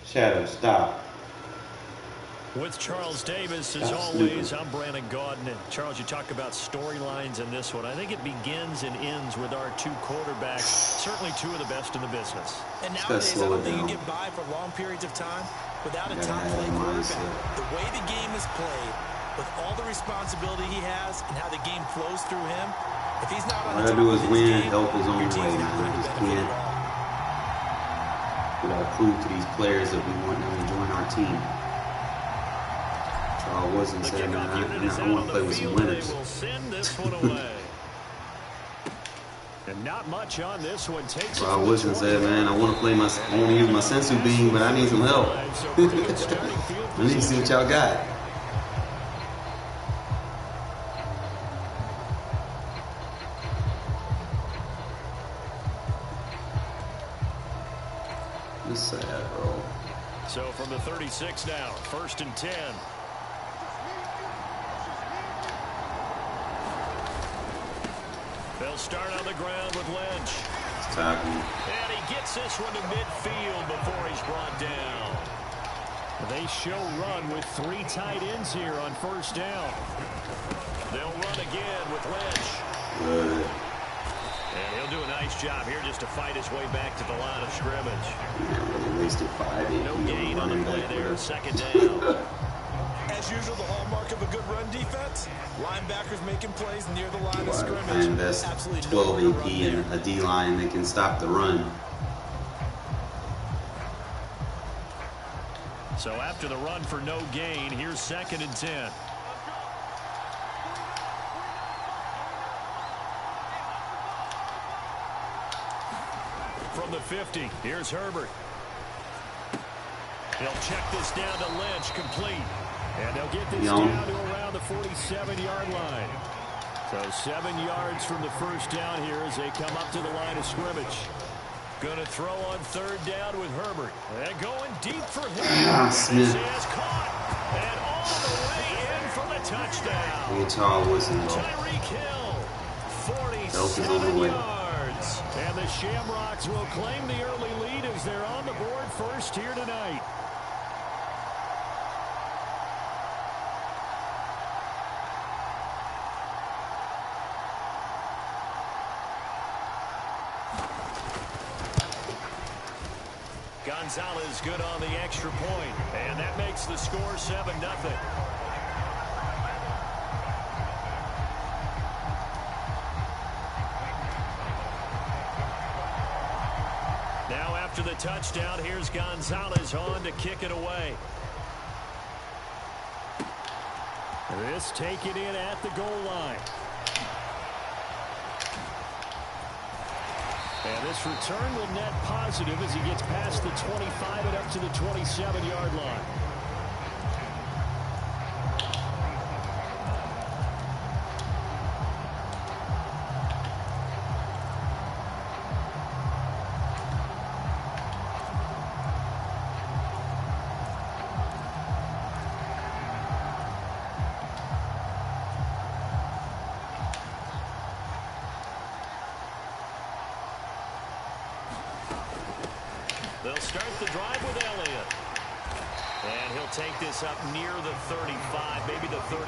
Shadow, stop. With Charles Davis, as always, I'm Brandon Gaudin. And Charles, you talk about storylines in this one. I think it begins and ends with our 2 quarterbacks, certainly 2 of the best in the business. And nowadays, I don't think you get by for long periods of time without a top-play quarterback. The way the game is played, with all the responsibility he has and how the game flows through him, if he's not on all I the gotta do is top of win, his game, help his own your way, team's man. not going I to just benefit can't. at all. We gotta prove to these players that we want them to join our team. Charles Woodson said, man, I want to play with some winners. Will send this one away. And not much on this one. Takes Charles Woodson said, man, I want to use my sensu bean, but I need some help. I need to see what y'all got. This sad, bro. So from the 36 now, 1st and 10. They'll start on the ground with Lynch. And he gets this one to midfield before he's brought down. They show run with 3 tight ends here on 1st down. They'll run again with Lynch. Good. And he'll do a nice job here just to fight his way back to the line of scrimmage. Yeah, really wasted 5. No gain on the play there, 2nd down. As usual, the hallmark of a good run defense, linebackers making plays near the line of scrimmage. I invest 12 AP in a D-line that can stop the run. So after the run for no gain, here's 2nd and 10. From the 50, here's Herbert. They'll check this down to Lynch, complete. And they'll get this down to around the 47-yard line. So 7 yards from the 1st down here as they come up to the line of scrimmage. Going to throw on 3rd down with Herbert. And going deep for him. Smith. Is caught. And all the way in for the touchdown. Look at Charles Woodson, bro. Tyreek Hill, 47 yards. And the Shamrocks will claim the early lead as they're on the board first here tonight. Gonzalez good on the extra point, and that makes the score 7-0. Now after the touchdown, here's Gonzalez on to kick it away. This taken in at the goal line. And this return will net positive as he gets past the 25 and up to the 27-yard line. They'll start the drive with Elliott. And he'll take this up near the 35, maybe the 34.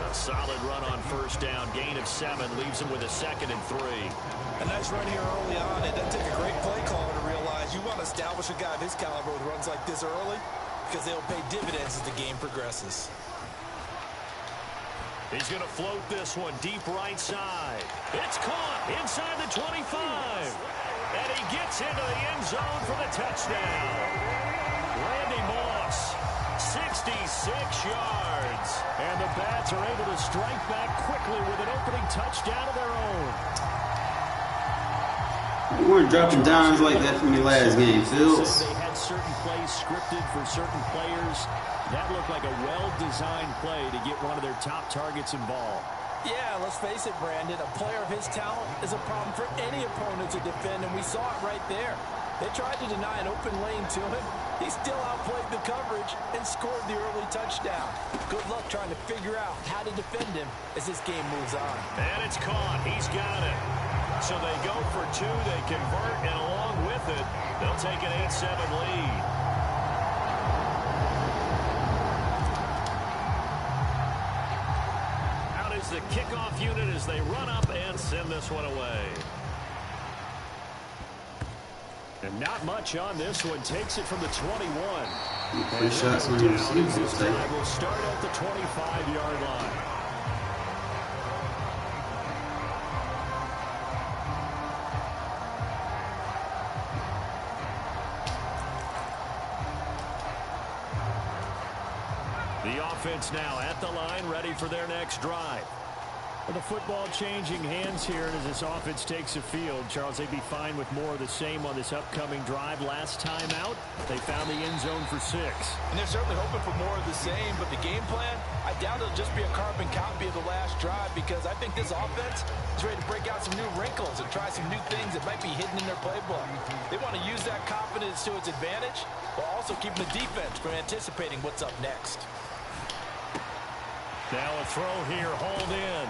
A solid run on 1st down. Gain of 7 leaves him with a 2nd and 3. A nice run here early on, and that took a great play caller to realize you want to establish a guy of his caliber with runs like this early because they'll pay dividends as the game progresses. He's going to float this one deep right side. It's caught inside the 25. And he gets into the end zone for the touchdown. Randy Moss, 66 yards. And the Bats are able to strike back quickly with an opening touchdown of their own. You weren't dropping downs like that from your last game, Fields. They had certain plays scripted for certain players. That looked like a well-designed play to get one of their top targets involved. Yeah, let's face it, Brandon. A player of his talent is a problem for any opponent to defend, and we saw it right there. They tried to deny an open lane to him. He still outplayed the coverage and scored the early touchdown. Good luck trying to figure out how to defend him as this game moves on. And it's caught. He's got it. So they go for 2. They convert, and along with it, they'll take an 8-7 lead. The kickoff unit as they run up and send this one away. And not much on this one. Takes it from the 21. Free shots on your receivers. This drive will start at the 25-yard line. The offense now at the line, ready for their next drive. With the football changing hands here, and as this offense takes the field, Charles, they'd be fine with more of the same on this upcoming drive. Last time out, they found the end zone for 6. And they're certainly hoping for more of the same, but the game plan, I doubt it'll just be a carbon copy of the last drive, because I think this offense is ready to break out some new wrinkles and try some new things that might be hidden in their playbook. They want to use that confidence to its advantage, while also keeping the defense from anticipating what's up next. Now a throw here, hauled in.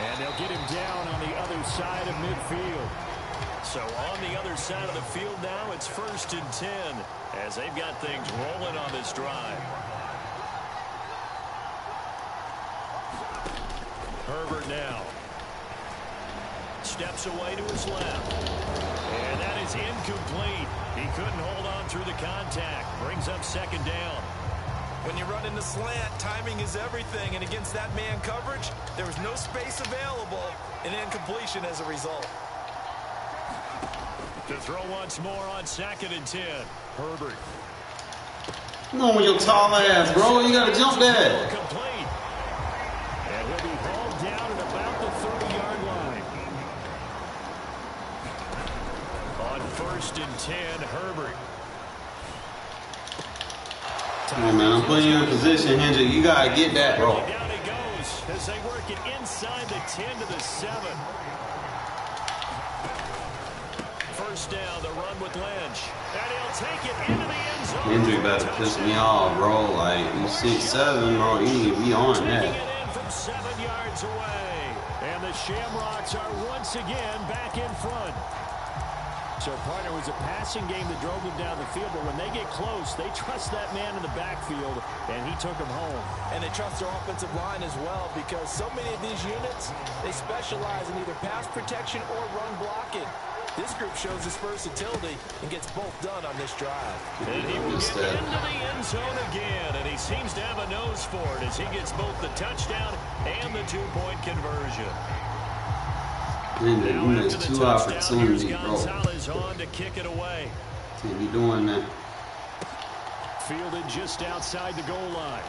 And they'll get him down on the other side of midfield. So on the other side of the field now, it's 1st and 10 as they've got things rolling on this drive. Herbert now. Steps away to his left. And that is incomplete. He couldn't hold on through the contact. Brings up 2nd down. When you run in the slant, timing is everything, and against that man coverage, there was no space available, and incompletion as a result. To throw once more on 2nd and 10. Herbert. Come on with your tall ass, bro. You got to jump there. Complete. And he'll be hauled down at about the 30-yard line. On 1st and 10, Herbert. Come on, man. I'm putting you in position, Hendrick. You got to get that, bro. Down he goes as they work it inside the 10 to the 7. 1st down, the run with Lynch. And he'll take it into the end zone. Hendrick better piss me off, bro. Like, you 6'7", bro. You need to be on that. Taking it in from 7 yards away. And the Shamrocks are once again back in front. So, partner, it was a passing game that drove them down the field, but when they get close, they trust that man in the backfield, and he took them home. And they trust their offensive line as well, because so many of these units, they specialize in either pass protection or run blocking. This group shows its versatility and gets both done on this drive. And he will get into the end zone again, and he seems to have a nose for it as he gets both the touchdown and the 2-point conversion. You missed 2 opportunities, bro. On to kick it away. Can't be doing that. Fielded just outside the goal line.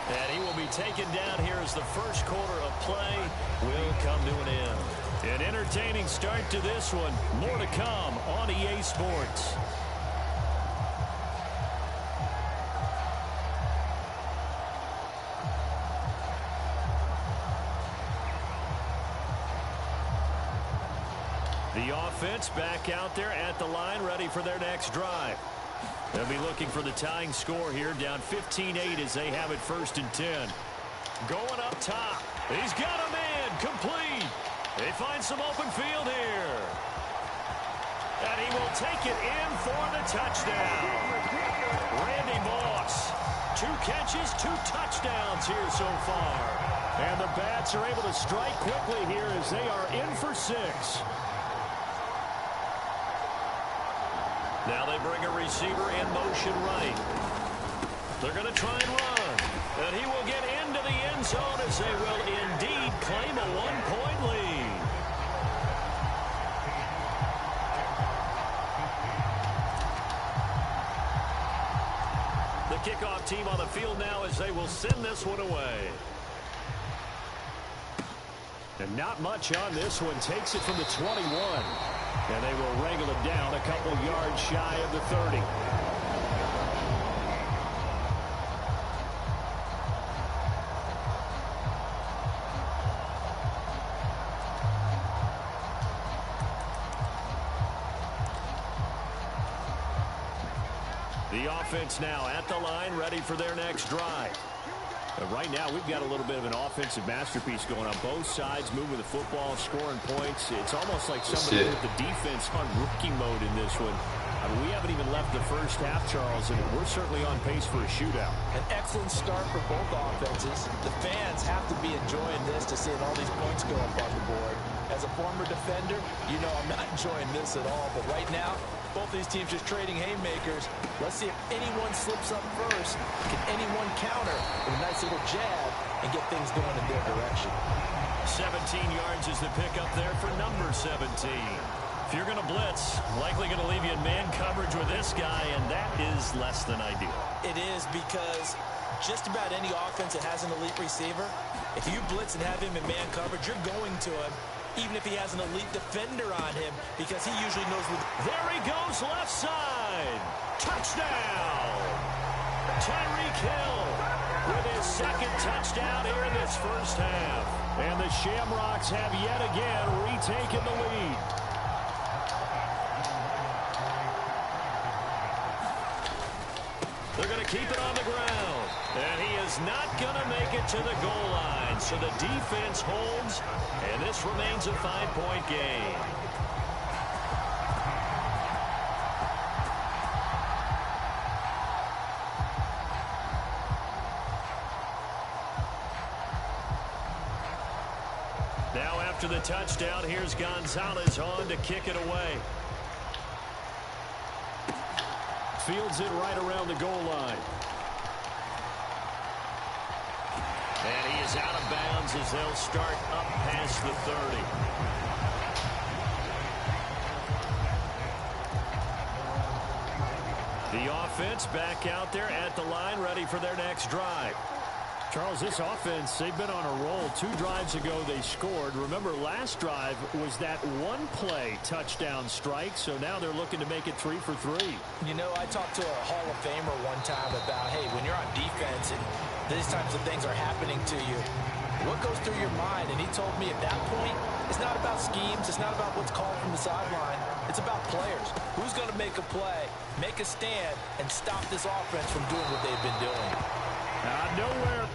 And he will be taken down here as the first quarter of play will come to an end. An entertaining start to this one. More to come on EA Sports. The offense back out there at the line, ready for their next drive. They'll be looking for the tying score here, down 15-8 as they have it 1st and 10. Going up top. He's got a man, complete. They find some open field here. And he will take it in for the touchdown. Randy Moss, 2 catches, 2 touchdowns here so far. And the Bats are able to strike quickly here as they are in for 6. Now they bring a receiver in motion right. They're going to try and run. And he will get into the end zone as they will indeed claim a 1-point lead. The kickoff team on the field now as they will send this one away. And not much on this one. Takes it from the 21. And they will wrangle it down a couple yards shy of the 30. The offense now at the line, ready for their next drive. Right now, we've got a little bit of an offensive masterpiece going on. Both sides moving the football, scoring points. It's almost like somebody put the defense on rookie mode in this one. I mean, we haven't even left the first half, Charles, and we're certainly on pace for a shootout. An excellent start for both offenses. The fans have to be enjoying this to seeing all these points go up on the board. As a former defender, you know I'm not enjoying this at all. But right now, both of these teams just trading haymakers. Let's see if anyone slips up first. Can anyone counter with a nice little jab and get things going in their direction? 17 yards is the pickup there for number 17. If you're going to blitz, likely going to leave you in man coverage with this guy, and that is less than ideal. It is, because just about any offense that has an elite receiver, if you blitz and have him in man coverage, you're going to him, even if he has an elite defender on him, because he usually knows where. There he goes, left side. Touchdown. Tyreek Hill with his second touchdown here in this first half. And the Shamrocks have yet again retaken the lead. They're going to keep it on the ground. And he is not going to make it to the goal line. So the defense holds, and this remains a 5-point game. Now after the touchdown, here's Gonzalez on to kick it away. Fields it right around the goal line. And he is out of bounds as they'll start up past the 30. The offense back out there at the line, ready for their next drive. Charles, this offense, they've been on a roll. 2 drives ago they scored. Remember, last drive was that one-play touchdown strike, so now they're looking to make it 3 for 3. You know, I talked to a Hall of Famer one time about, hey, when you're on defense and these types of things are happening to you, what goes through your mind? And he told me at that point, it's not about schemes, it's not about what's called from the sideline. It's about players. Who's going to make a play, make a stand, and stop this offense from doing what they've been doing? Nowhere.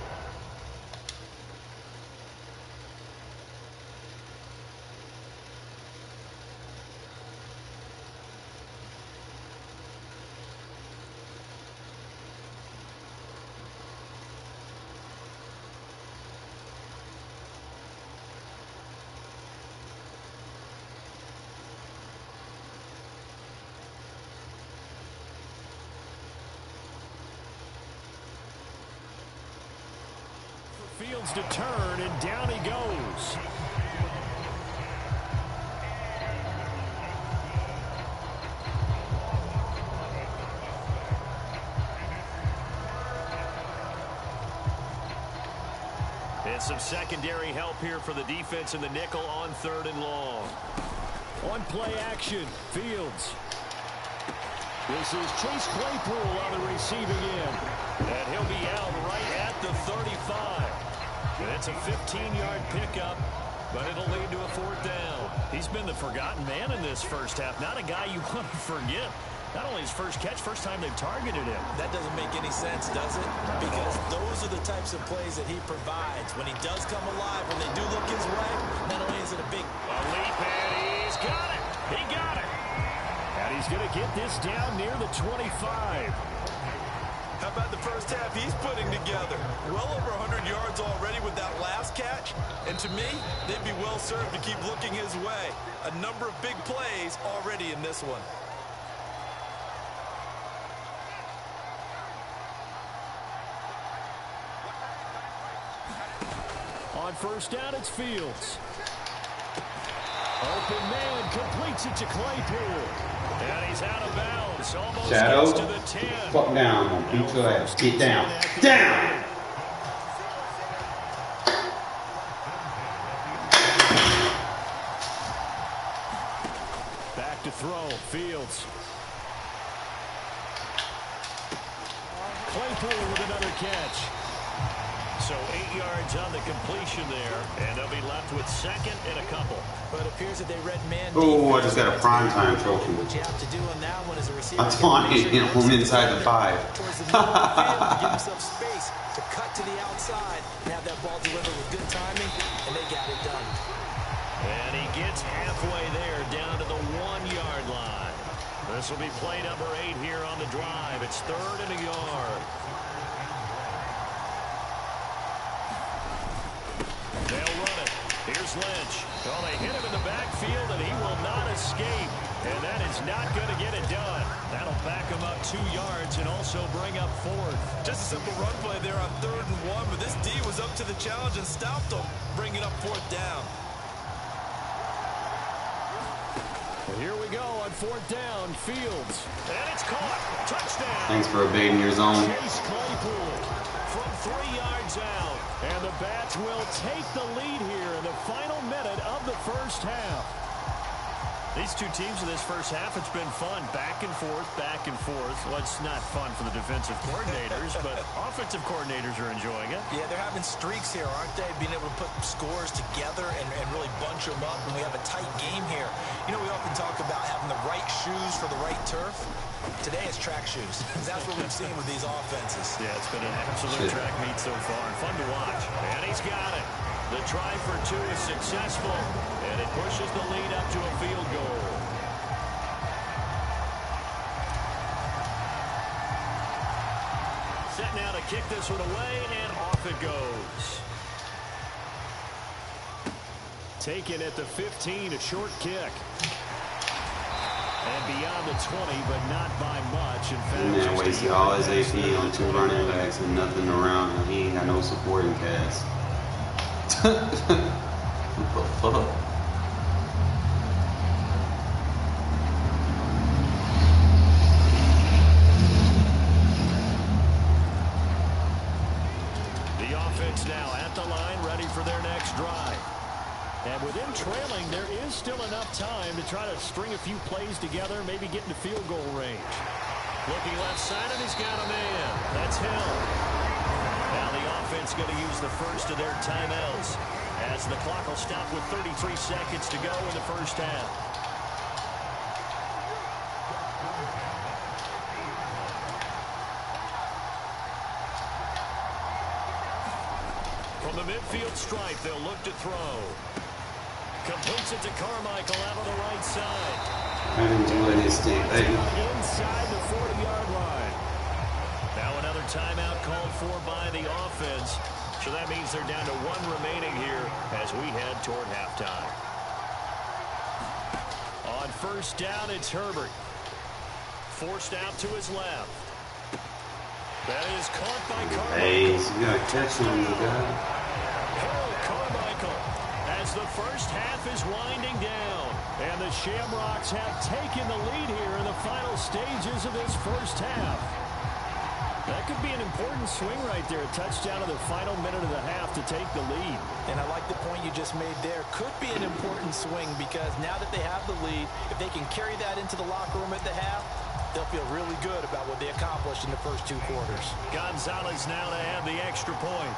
Fields to turn, and down he goes. And some secondary help here for the defense in the nickel on 3rd and long. On play action, Fields. This is Chase Claypool on the receiving end. And he'll be out right at the 35. And it's a 15-yard pickup, but it'll lead to a 4th down. He's been the forgotten man in this first half. Not a guy you want to forget. Not only his first catch, first time they've targeted him. That doesn't make any sense, does it? Because those are the types of plays that he provides. When he does come alive, when they do look his way, not only is it a big leap, and he's got it. He got it. And he's going to get this down near the 25. How about the first half he's putting together? Well over 100 yards already with that last catch. And to me, they'd be well served to keep looking his way. A number of big plays already in this one. On first down, it's Fields. Open man completes it to Claypool. And he's out of bounds. Almost Shadow, gets to the 10. fuck down, I'm gonna beat your ass. Get down. Down! Back to throw, Fields. Claypool with another catch. So 8 yards on the completion there, and they'll be left with 2nd and a couple. But it appears that they read man. Oh, I just got a primetime trophy. What you have to do on that one as a receiver. I'm taunting him from inside the 5. Give himself space to cut to the outside and have that ball delivered with good timing, and they got it done. And he gets halfway there, down to the 1-yard line. This will be play number 8 here on the drive. It's 3rd and a yard. They'll run it. Here's Lynch. Well, they hit him in the backfield, and he will not escape. And that is not going to get it done. That'll back him up 2 yards and also bring up 4th. Just a simple run play there on 3rd and 1, but this D was up to the challenge and stopped them, bringing up 4th down. Well, here we go on 4th down. Fields. And it's caught. Touchdown. Thanks for evading your zone. Chase Claypool from 3 yards out. And the Bats will take the lead here in the final minute of the first half. These two teams in this first half, it's been fun. Back and forth, back and forth. Well, it's not fun for the defensive coordinators, but offensive coordinators are enjoying it. Yeah, they're having streaks here, aren't they? Being able to put scores together and really bunch them up, and we have a tight game here. You know, we often talk about having the right shoes for the right turf. Today it's track shoes. That's what we've seen with these offenses. Yeah, it's been an absolute track meet so far. Fun to watch. And he's got it. The try for 2 is successful, and it pushes the lead up to a field goal. Set now to kick this one away, and off it goes. Taken at the 15, a short kick. And beyond the 20, but not by much. In fact, man wasted all his AP on 2 running backs and nothing around him. He ain't got no supporting cast. What the fuck? The offense now at the line, ready for their next drive. And within trailing, there is still enough time to try to string a few plays together, maybe get into field goal range. Looking left side, and he's got a man. That's Hill. Now the offense going to use the first of their timeouts as the clock will stop with 33 seconds to go in the first half. From the midfield stripe, they'll look to throw. Completes it to Carmichael out on the right side. I didn't do anything. Inside the 40-yard line. Now another timeout called for by the offense. So that means they're down to 1 remaining here as we head toward halftime. On first down, it's Herbert. Forced out to his left. That is caught by Carmichael. Hey, you got to catch him, you guy. Carmichael as the first half is winding down. And the Shamrocks have taken the lead here in the final stages of this first half. That could be an important swing right there. A touchdown in the final minute of the half to take the lead. And I like the point you just made there. Could be an important swing because now that they have the lead, if they can carry that into the locker room at the half, they'll feel really good about what they accomplished in the first 2 quarters. Gonzalez now to add the extra point.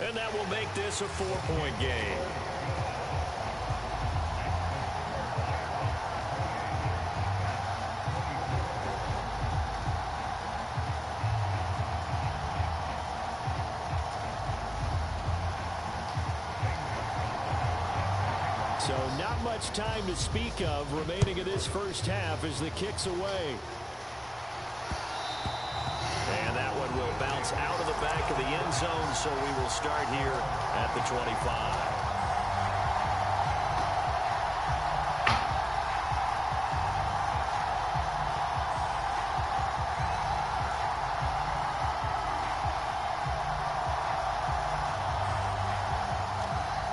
And that will make this a 4-point game. So not much time to speak of remaining in this first half as the kick's away. And that one will bounce out of the back of the end zone, so we will start here at the 25.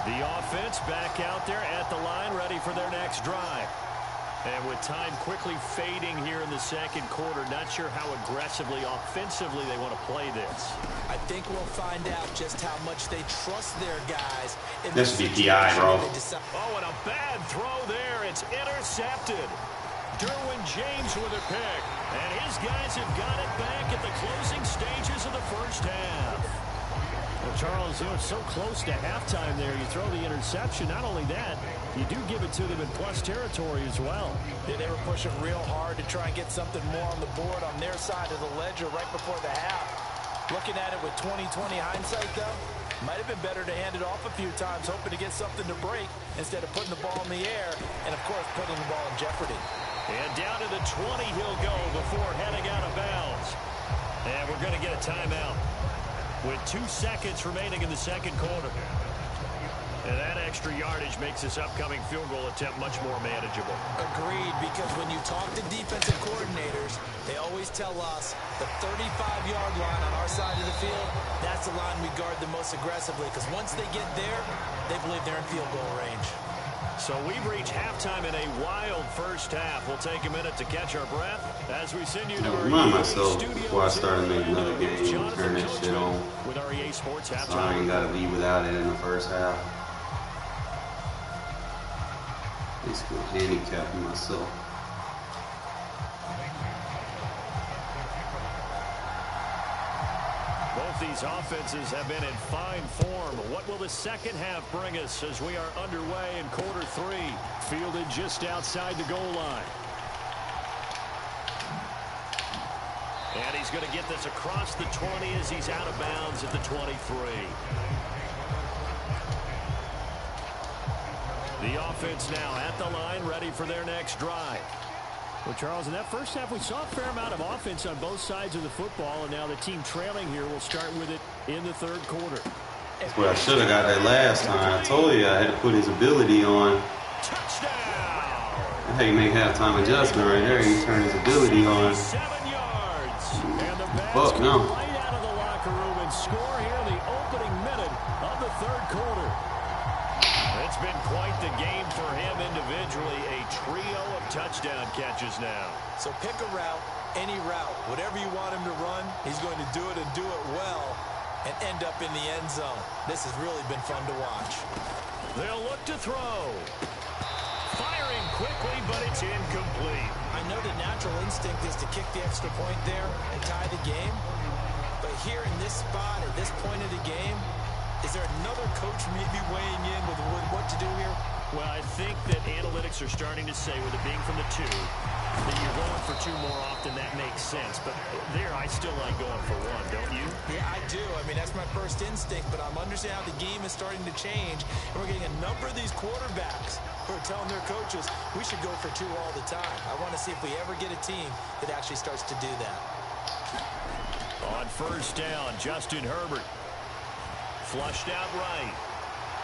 The offense back out there at the line, ready for their next drive. And with time quickly fading here in the second quarter, not sure how aggressively, offensively they want to play this. I think we'll find out just how much they trust their guys. This should be PI, bro. Oh, and a bad throw there. It's intercepted. Derwin James with a pick. And his guys have got it back at the closing stages of the first half. Well, Charles, you know, it's so close to halftime there. You throw the interception. Not only that, you do give it to them in plus territory as well. Yeah, they were pushing real hard to try and get something more on the board on their side of the ledger right before the half. Looking at it with 20/20 hindsight, though, might have been better to hand it off a few times, hoping to get something to break instead of putting the ball in the air and, of course, putting the ball in jeopardy. And down to the 20 he'll go before heading out of bounds. And we're going to get a timeout with 2 seconds remaining in the second quarter. And that extra yardage makes this upcoming field goal attempt much more manageable. Agreed, because when you talk to defensive coordinators, they always tell us the 35-yard line on our side of the field, that's the line we guard the most aggressively, because once they get there, they believe they're in field goal range. So we've reached halftime in a wild first half. We'll take a minute to catch our breath as we send you to our remind myself before I start to make another game, turn that shit on. With our EA Sports halftime. So I ain't got to be without it in the first half. Basically handicapping myself. Both these offenses have been in fine form. What will the second half bring us as we are underway in quarter three? Fielded just outside the goal line. And he's going to get this across the 20 as he's out of bounds at the 23. The offense now at the line, ready for their next drive. Well, Charles, in that first half, we saw a fair amount of offense on both sides of the football, and now the team trailing here will start with it in the third quarter. That's what I should have got that last time. I told you I had to put his ability on. Touchdown! I had to make halftime adjustment right there. He turned his ability on. 7 yards. And the Fuck no. right out of the locker room and score here in the opening minute of the third quarter. It's been quite the game for him individually. A trio of touchdown catches now. So pick a route, any route. Whatever you want him to run, he's going to do it and do it well and end up in the end zone. This has really been fun to watch. They'll look to throw. Firing quickly, but it's incomplete. I know the natural instinct is to kick the extra point there and tie the game. But here in this spot at this point of the game, is there another coach maybe weighing in with what to do here? Well, I think that analytics are starting to say, with it being from the 2, that you're going for 2 more often. That makes sense. But there, I still like going for 1, don't you? Yeah, I do. I mean, that's my first instinct. But I'm understanding how the game is starting to change. And we're getting a number of these quarterbacks who are telling their coaches, we should go for 2 all the time. I want to see if we ever get a team that actually starts to do that. On first down, Justin Herbert. Flushed out right.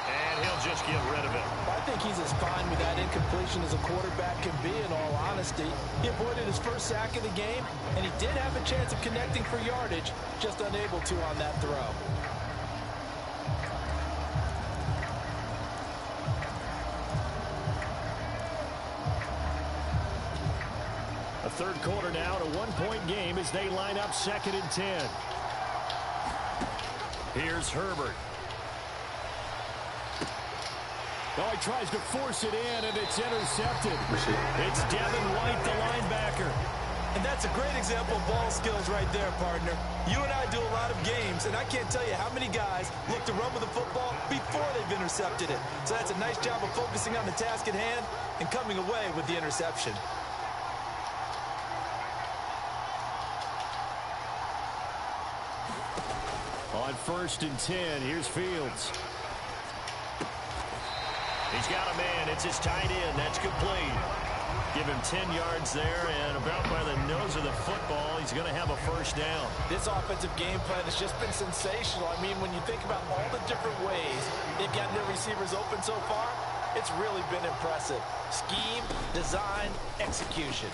And he'll just get rid of it. I think he's as fine with that incompletion as a quarterback can be, in all honesty. He avoided his first sack of the game, and he did have a chance of connecting for yardage, just unable to on that throw. A third quarter now, and a 1-point game as they line up 2nd and 10. Here's Herbert. Oh, he tries to force it in, and it's intercepted. It's Devin White, the linebacker. And that's a great example of ball skills right there, partner. You and I do a lot of games, and I can't tell you how many guys look to run with the football before they've intercepted it. So that's a nice job of focusing on the task at hand and coming away with the interception. On 1st and 10, here's Fields. He's got a man. It's his tight end. That's complete. Give him 10 yards there, and about by the nose of the football, he's going to have a first down. This offensive game plan has just been sensational. I mean, when you think about all the different ways they've gotten their receivers open so far, it's really been impressive. Scheme, design, execution.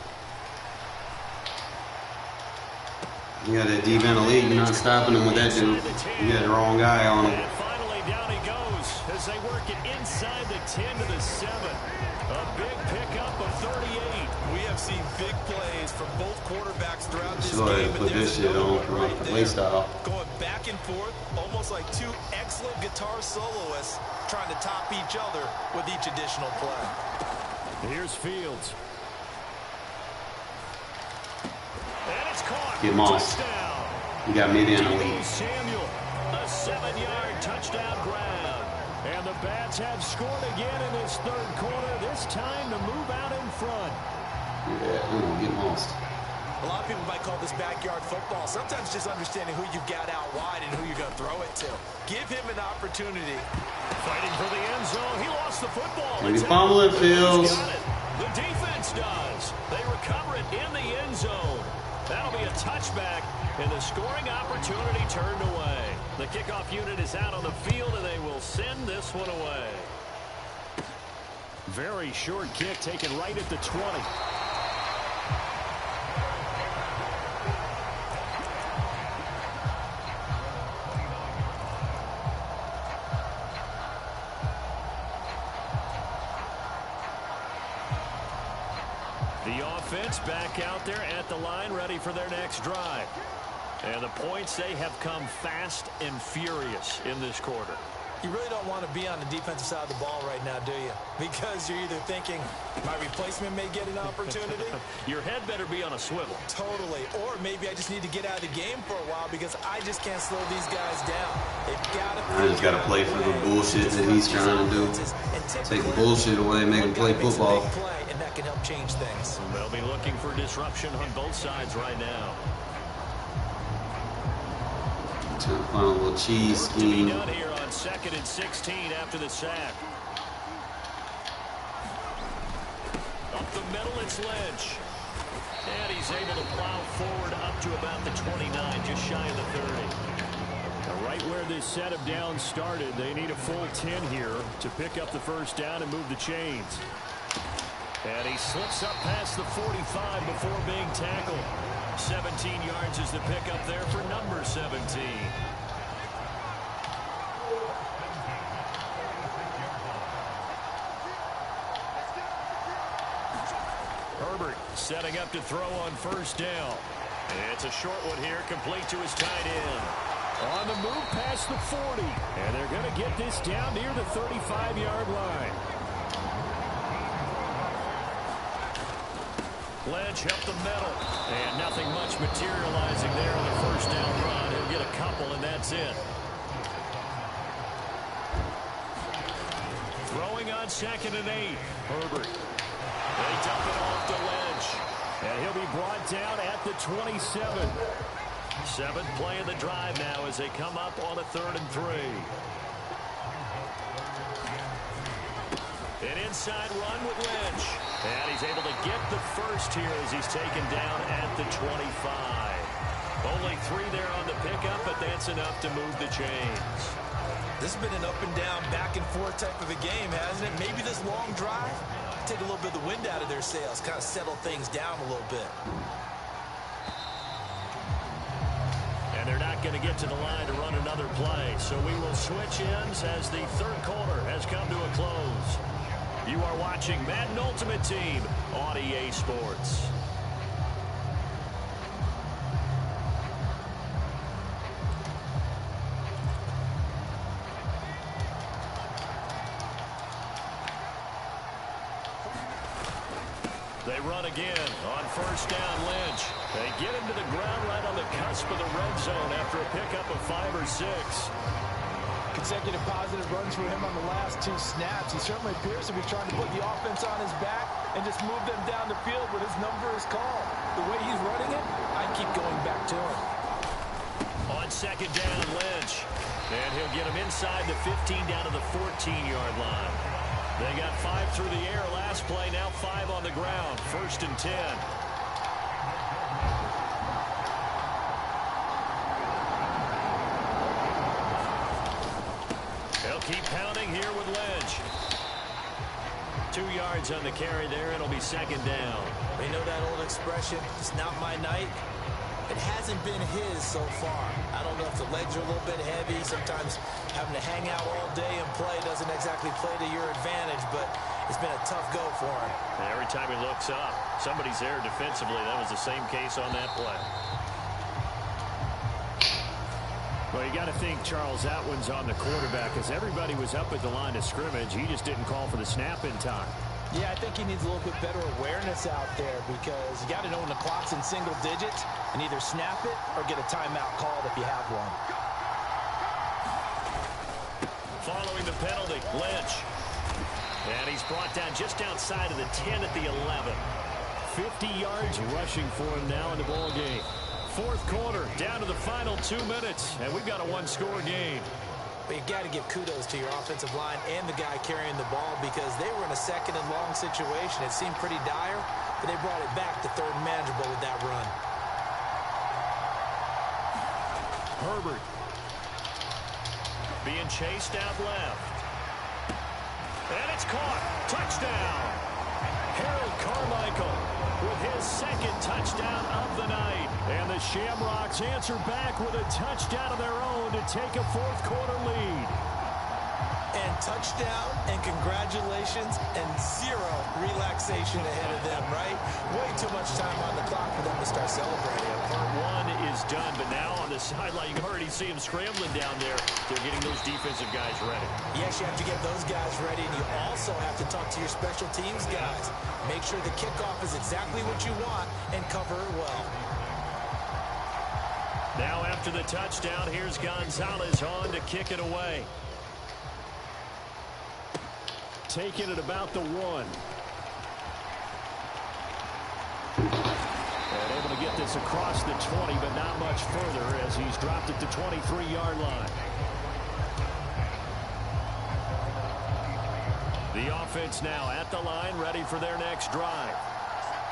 You got that deep end elite. You're not stopping him with that dude. You got the wrong guy on him. And finally, down he goes as they work it inside the 10 to the 7. A big pickup of 38. We have seen big plays from both quarterbacks throughout this Go ahead game. and put this shit on for my play style. Going back and forth, almost like 2 excellent guitar soloists trying to top each other with each additional play. Here's Fields. And it's caught. Get Moss. You got me in the lead. Samuel, a 7-yard touchdown grab. And the Bats have scored again in this third quarter, this time to move out in front. Yeah, get lost. A lot of people might call this backyard football. Sometimes just understanding who you've got out wide and who you're going to throw it to. Give him an opportunity. Fighting for the end zone. He lost the football. He's fumbling, Fields. The defense does. They recover it in the end zone. That'll be a touchback, and the scoring opportunity turned away. The kickoff unit is out on the field, and they will send this one away. Very short kick taken right at the 20. The offense back out there at the line, ready for their next drive. And the points, they have come fast and furious in this quarter. You really don't want to be on the defensive side of the ball right now, do you? Because you're either thinking, my replacement may get an opportunity. Your head better be on a swivel. Totally. Or maybe I just need to get out of the game for a while because I just can't slow these guys down. They've got to. I just got to play for the bullshit that he's trying to do. Take the bullshit away, make him play football. And that can help change things. They'll be looking for disruption on both sides right now. Trying to find a little cheese scheme. Done here on 2nd and 16 after the sack. Up the middle, it's Lynch. And he's able to plow forward up to about the 29, just shy of the 30. Now, right where this set of downs started, they need a full 10 here to pick up the first down and move the chains. And he slips up past the 45 before being tackled. 17 yards is the pickup there for number 17. Herbert setting up to throw on first down. It's a short one here, complete to his tight end. On the move past the 40. And they're going to get this down near the 35-yard line. Lynch up the middle, and nothing much materializing there on the first down run. He'll get a couple, and that's it. Throwing on 2nd and 8. Herbert. They dump it off to Lynch, and he'll be brought down at the 27. 7th play of the drive now as they come up on a 3rd and 3. An inside run with Lynch. And he's able to get the first here as he's taken down at the 25. Only 3 there on the pickup, but that's enough to move the chains. This has been an up and down, back and forth type of a game, hasn't it? Maybe this long drive, take a little bit of the wind out of their sails, kind of settle things down a little bit. And they're not going to get to the line to run another play, so we will switch ends as the 3rd quarter has come to a close. You are watching Madden Ultimate Team on EA Sports. They run again on first down. Lynch. They get him to the ground right on the cusp of the red zone after a pickup of 5 or 6. Consecutive positive runs for him on the last 2 snaps. He certainly appears to be trying to put the offense on his back and just move them down the field when his number is called. The way he's running it, I keep going back to him. On 2nd down, Lynch. And he'll get him inside the 15 down to the 14-yard line. They got 5 through the air last play, now 5 on the ground. 1st and 10. Keep pounding here with Lynch. 2 yards on the carry there. It'll be 2nd down. They know that old expression, it's not my night. It hasn't been his so far. I don't know if the legs are a little bit heavy. Sometimes having to hang out all day and play doesn't exactly play to your advantage, but it's been a tough go for him. And every time he looks up, somebody's there defensively. That was the same case on that play. Well, you got to think, Charles, that one's on the quarterback because everybody was up at the line of scrimmage. He just didn't call for the snap in time. Yeah, I think he needs a little bit better awareness out there because you got to know when the clock's in single digits and either snap it or get a timeout called if you have one. Following the penalty, Lynch. And he's brought down just outside of the 10 at the 11. 50 yards rushing for him now in the ball game. 4th quarter, down to the final 2 minutes, and we've got a 1-score game. But you got to give kudos to your offensive line and the guy carrying the ball because they were in a 2nd and long situation. It seemed pretty dire, but they brought it back to 3rd and manageable with that run. Herbert. Being chased out left. And it's caught. Touchdown. Harold Carmichael with his second touchdown of the night. And the Shamrocks answer back with a touchdown of their own to take a fourth quarter lead. And touchdown and congratulations and zero relaxation ahead of them, right? Way too much time on the clock for them to start celebrating. Part one is done, but now on the sideline, you can already see him scrambling down there. They're getting those defensive guys ready. Yes, you have to get those guys ready, and you also have to talk to your special teams guys. Make sure the kickoff is exactly what you want and cover it well. Now after the touchdown, here's Gonzalez on to kick it away. Taking it about the 1. And able to get this across the 20, but not much further as he's dropped it to 23-yard line. The offense now at the line, ready for their next drive.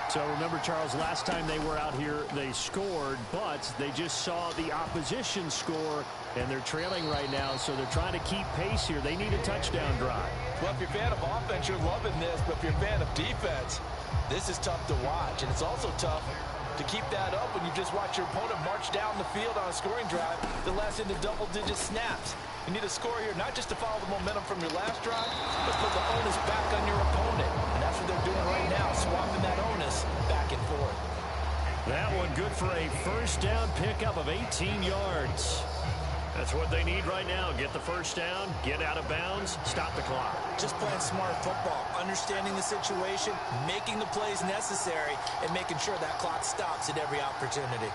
So remember, Charles, last time they were out here, they scored, but they just saw the opposition score, and they're trailing right now, so they're trying to keep pace here. They need a touchdown drive. Well, if you're a fan of offense, you're loving this, but if you're a fan of defense, this is tough to watch, and it's also tough to keep that up when you just watch your opponent march down the field on a scoring drive that lasts into double-digit snaps. You need a score here, not just to follow the momentum from your last drive, but put the onus back on your opponent. And that's what they're doing right now, swapping that onus back and forth. That one good for a first down pickup of 18 yards. That's what they need right now. Get the first down, get out of bounds, stop the clock. Just playing smart football, understanding the situation, making the plays necessary, and making sure that clock stops at every opportunity.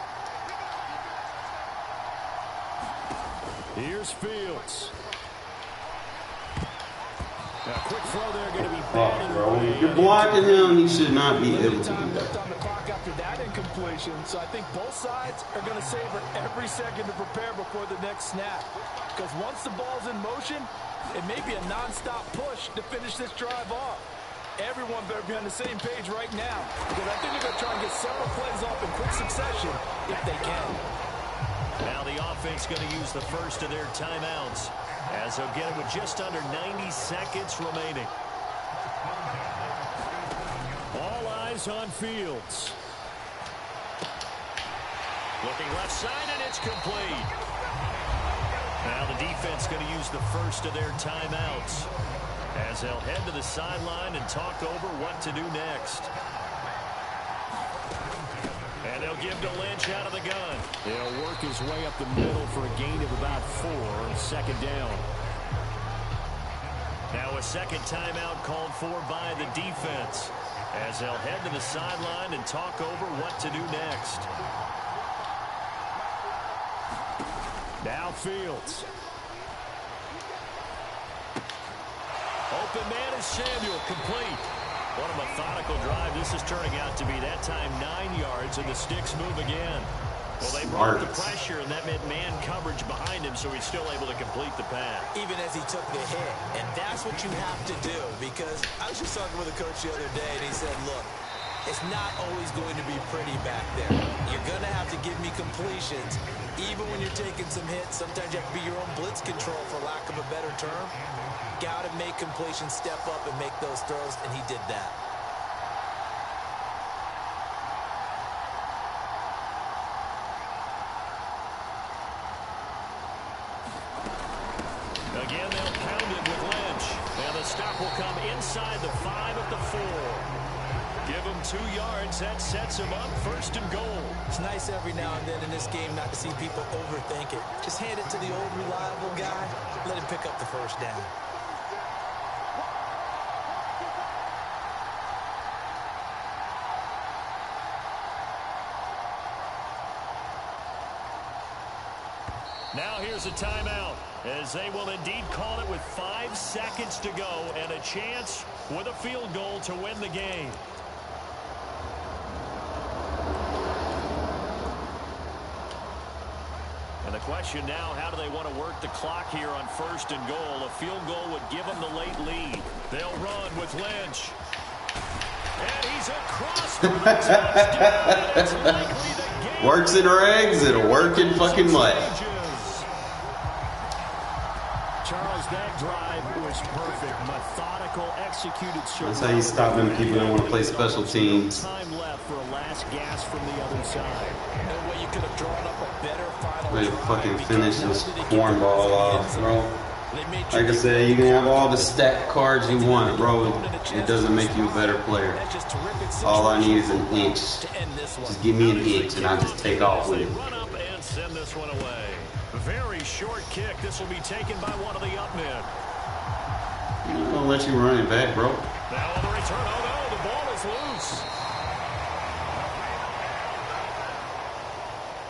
Here's Fields. Now, quick throw there, going to be bad. Bro, if you're blocking him, he should not be able to do that. On the clock after that incompletion, so I think both sides are going to savor every second to prepare before the next snap. Because once the ball's in motion, it may be a non-stop push to finish this drive off. Everyone better be on the same page right now, because I think they're going to try and get several plays off in quick succession if they can. Now the offense going to use the first of their timeouts, as they'll get it with just under 90 seconds remaining. All eyes on Fields. Looking left side, and it's complete. Now the defense going to use the first of their timeouts, as they'll head to the sideline and talk over what to do next. And they'll give to Lynch out of the gun. He'll work his way up the middle for a gain of about 4, second down. Now a second timeout called for by the defense, as they'll head to the sideline and talk over what to do next. Now Fields. Open man is Samuel, complete. What a methodical drive this is turning out to be. That time 9 yards, and the sticks move again. Well, they brought the pressure, and that meant man coverage behind him, so he's still able to complete the pass. Even as he took the hit. And that's what you have to do, because I was just talking with a coach the other day, and he said, look, it's not always going to be pretty back there. You're going to have to give me completions. Even when you're taking some hits, sometimes you have to be your own blitz control, for lack of a better term. Got to make completions, step up and make those throws, and he did that. Again, they'll pound it with Lynch. And the stop will come inside the 5 at the 4. Give him 2 yards. That sets him up first and goal. It's nice every now and then in this game not to see people overthink it. Just hand it to the old reliable guy. Let him pick up the first down. Now here's a timeout, as they will indeed call it with 5 seconds to go and a chance with a field goal to win the game. And the question now, how do they want to work the clock here on first and goal? A field goal would give them the late lead. They'll run with Lynch. And he's across for the touchdown. It's likely the game. Works in Regs, it'll work in fucking MUT. that drive was perfect. Methodical, executed. That's how you stop them people that want to play special teams. Time left for a last gas from the other side. No way you could have drawn up a better final Way to drive fucking finish this because cornball off, bro. Like I said, you can have all the stat cards you want, bro. It doesn't make you a better player. All I need is an inch. Just give me an inch and I'll just take off with it. Run up and send this one away. Very short kick. This will be taken by one of the up men. I'm gonna let you run it back, bro. Now on the return. Oh no, the ball is loose.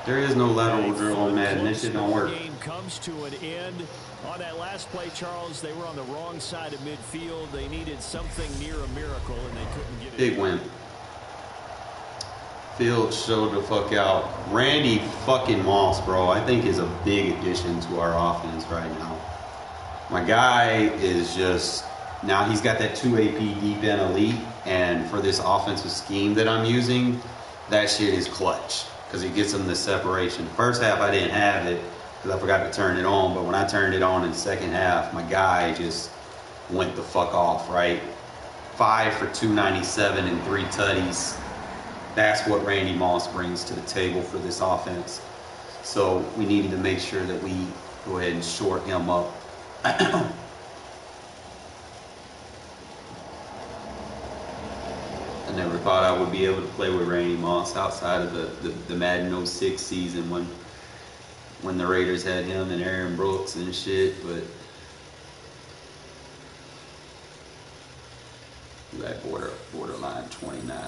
There is no lateral drill on Madden. This shit don't work. Game comes to an end. On that last play, Charles, they were on the wrong side of midfield. They needed something near a miracle, and they couldn't get it. Big win. Fields showed the fuck out. Randy fucking Moss, bro, I think is a big addition to our offense right now. My guy is just, now he's got that 2 AP deep end elite, and for this offensive scheme that I'm using, that shit is clutch because he gets him the separation. First half I didn't have it because I forgot to turn it on, but when I turned it on in the second half, my guy just went the fuck off, right? 5 for 297 and 3 tutties. That's what Randy Moss brings to the table for this offense. So we needed to make sure that we go ahead and short him up. I never thought I would be able to play with Randy Moss outside of the Madden 06 season when the Raiders had him and Aaron Brooks and shit, but that borderline 29.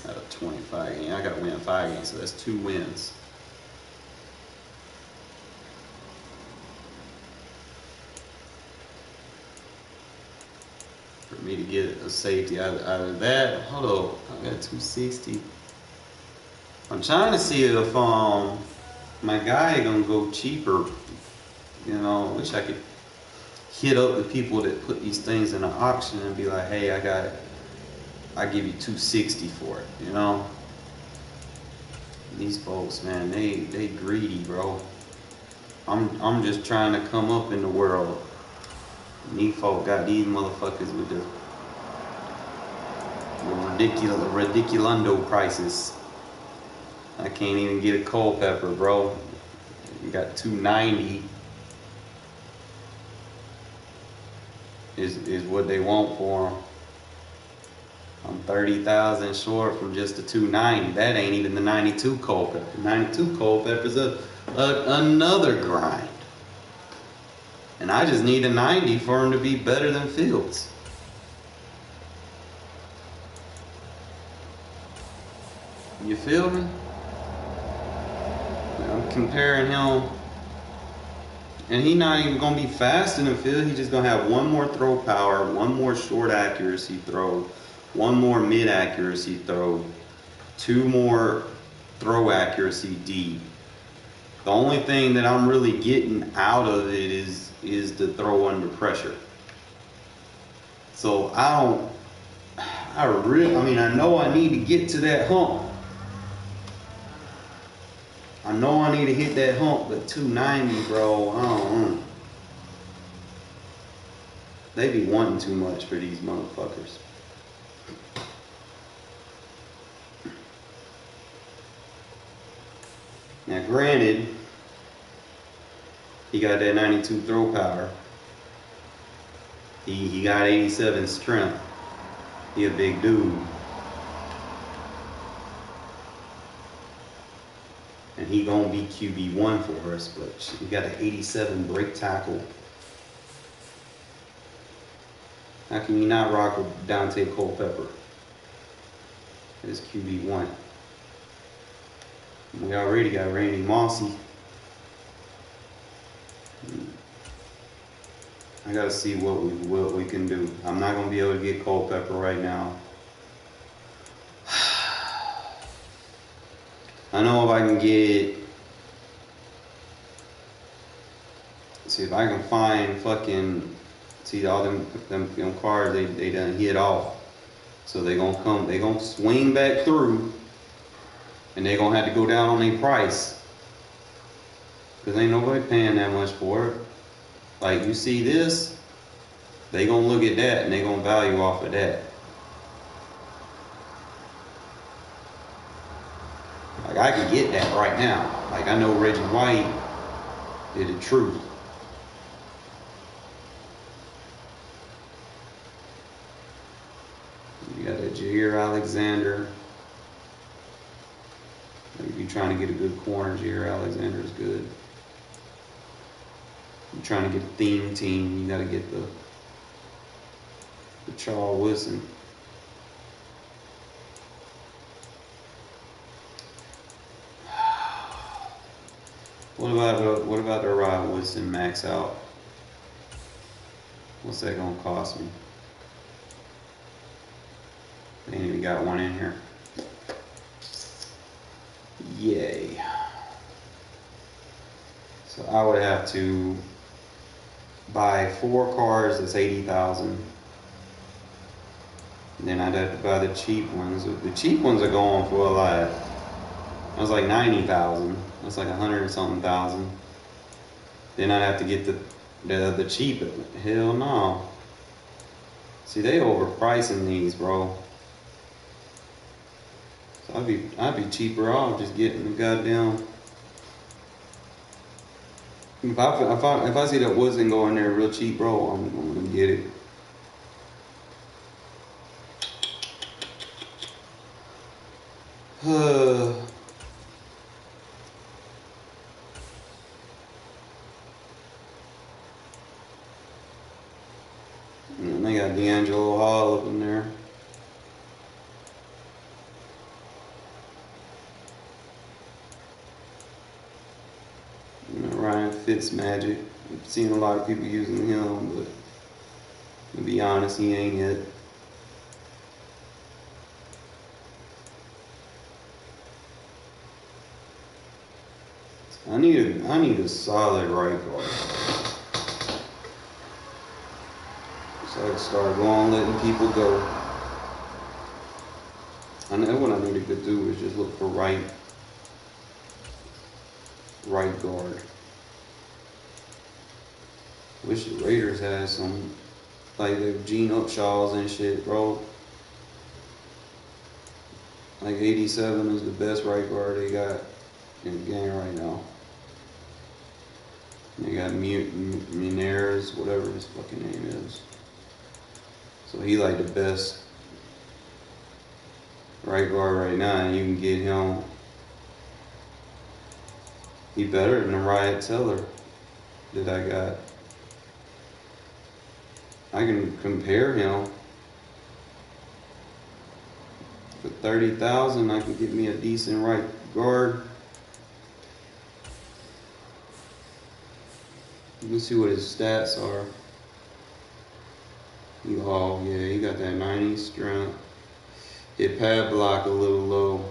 Out of 25 games. I got to win 5 games, so that's 2 wins. For me to get a safety out of that, hold on, I got 260. I'm trying to see if my guy gonna go cheaper. You know, I wish I could hit up the people that put these things in the auction and be like, hey, I give you 260 for it, you know? These folks, man, they greedy, bro. I'm just trying to come up in the world. And these folk got these motherfuckers with the ridiculando prices. I can't even get a Culpepper, bro. You got 290 is what they want for them. I'm 30,000 short from just the 290. That ain't even the 92 Culpepper. 92 Culpepper's another grind. And I just need a 90 for him to be better than Fields. You feel me? I'm comparing him, and he's not even going to be fast in the field. He's just going to have one more throw power, one more short accuracy throw, one more mid accuracy throw, 2 more throw accuracy deep. The only thing that I'm really getting out of it is the throw under pressure. So I know I need to get to that hump. I know I need to hit that hump, but 290, bro, I don't know. They be wanting too much for these motherfuckers. Now, granted, he got that 92 throw power. He got 87 strength. He a big dude. And he gonna be QB1 for us, but he got an 87 break tackle. How can you not rock with Dante Culpepper? It's QB1. We already got Randy Mossy. I gotta see what we can do. I'm not gonna be able to get Culpepper right now. I know if I can get, see if I can find fucking, see all them cars they done hit off. So they gonna swing back through, and they gonna have to go down on their price. Cause ain't nobody paying that much for it. Like you see this, they gonna look at that and they gonna value off of that. Like I can get that right now. Like I know Reggie White did the truth. You got that Jair Alexander. Like if you're trying to get a good corner, Jair Alexander is good. You're trying to get a theme team, you gotta get the Charles Woodson. What about the Rod Woodson max out? What's that gonna cost me? They ain't even got one in here. Yay. So I would have to buy 4 cars that's 80,000. And then I'd have to buy the cheap ones. The cheap ones are going for a lot. That was like 90,000. That's like 100 and something thousand. Then I'd have to get the cheap. Hell no. See, they overpricing these, bro. So I'd be cheaper off just getting the goddamn. If I see that Woodson go in there real cheap, bro, I'm gonna get it. And they got D'Angelo Hall up in there. Ryan Fitzmagic. I've seen a lot of people using him, but to be honest, he ain't it. I need a solid right guard. So I can start going, letting people go. I know what I need to do is just look for right guard. Wish the Raiders had some, like the Gene Upshaws and shit, bro. Like 87 is the best right guard they got in the game right now. They got Muniers, whatever his fucking name is. So he like the best right guard right now, and you can get him. He better than the Riot Teller that I got. I can compare him. For 30,000, I can get me a decent right guard. You can see what his stats are. Oh yeah, he got that 90 strength. Hit pad block a little low.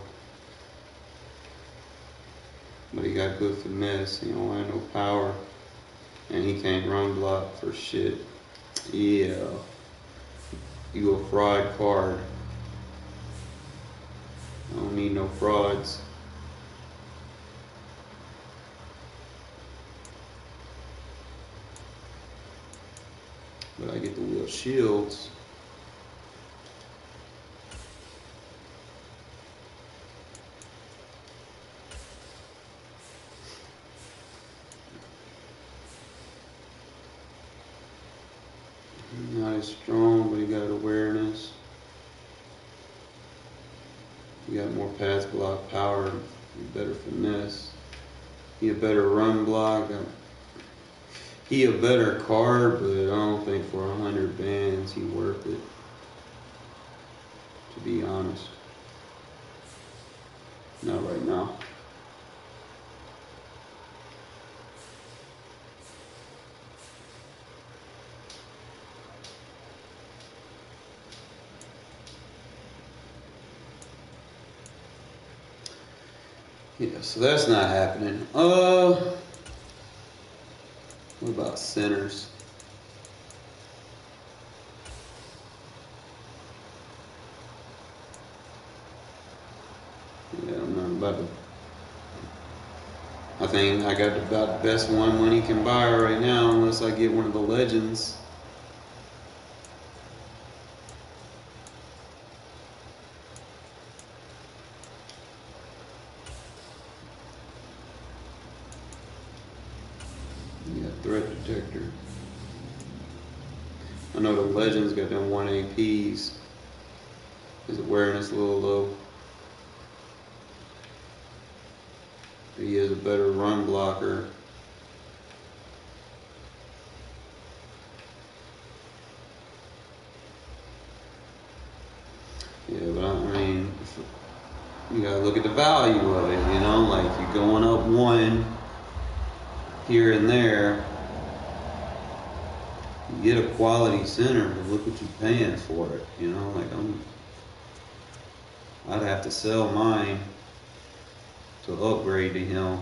But he got good finesse. He don't have no power. And he can't run block for shit. Yeah. You a fraud card. I don't need no frauds. But I get the Will Shields. Not as strong, but he got awareness. He got more pass block power, better finesse. He a better run block. He a better card, but I don't think for 100 bands he worth it. To be honest. Not right now. Yeah, so that's not happening. What about centers? Yeah, I'm not about to. I think I got about the best one money can buy right now, unless I get one of the legends. Yeah, threat detector. I know the legends got them 1 APs. His awareness a little low. He is a better run blocker. Yeah, but I mean, you gotta look at the value of it, you know? Like, you're going up one here and there. You get a quality center, but look what you're paying for it, you know? Like, I'd have to sell mine to upgrade to him.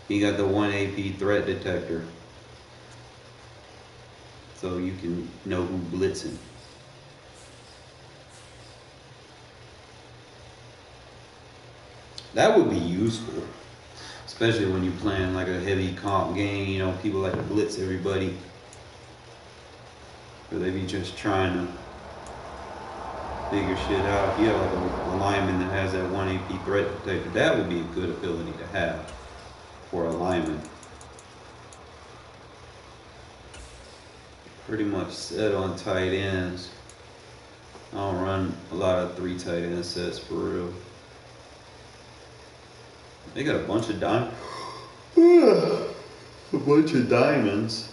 He got the 1 AP threat detector, so you can know who's blitzing. That would be useful, especially when you're playing like a heavy comp game. You know, people like to blitz everybody, or they be just trying to figure shit out. If you have like a lineman that has that 1 AP threat detector, that would be a good ability to have for a lineman. Pretty much set on tight ends. I don't run a lot of 3 tight end sets for real. They got a bunch of diamonds.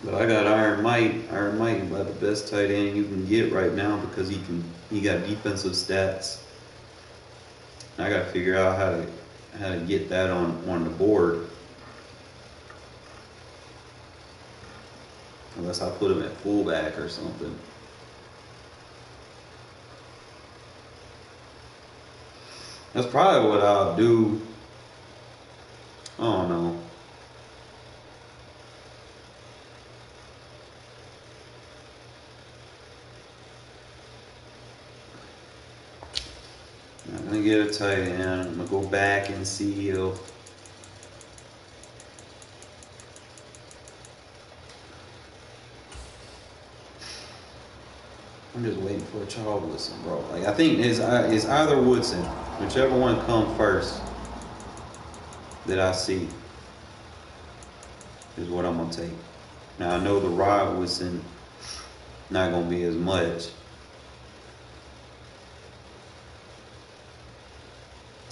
But I got Iron Might. Iron Might is about the best tight end you can get right now because he got defensive stats. I gotta figure out how to get that on the board. Unless I put him at fullback or something. That's probably what I'll do. I don't know. I'm gonna get a tight end. I'm gonna go back and see if I'm just waiting for a Charles Woodson, bro. Like, I think it's either Woodson, whichever one comes first that I see is what I'm gonna take. Now I know the Rod Woodson not gonna be as much.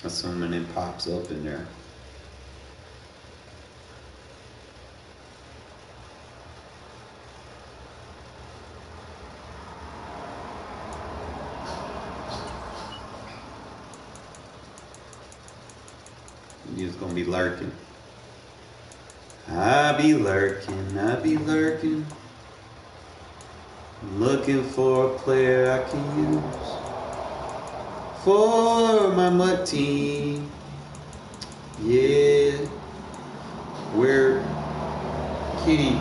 Assuming it pops up in there. You're just gonna be lurking. I be lurking. Looking for a player I can use for my MUT team. Yeah. Where, Kitty,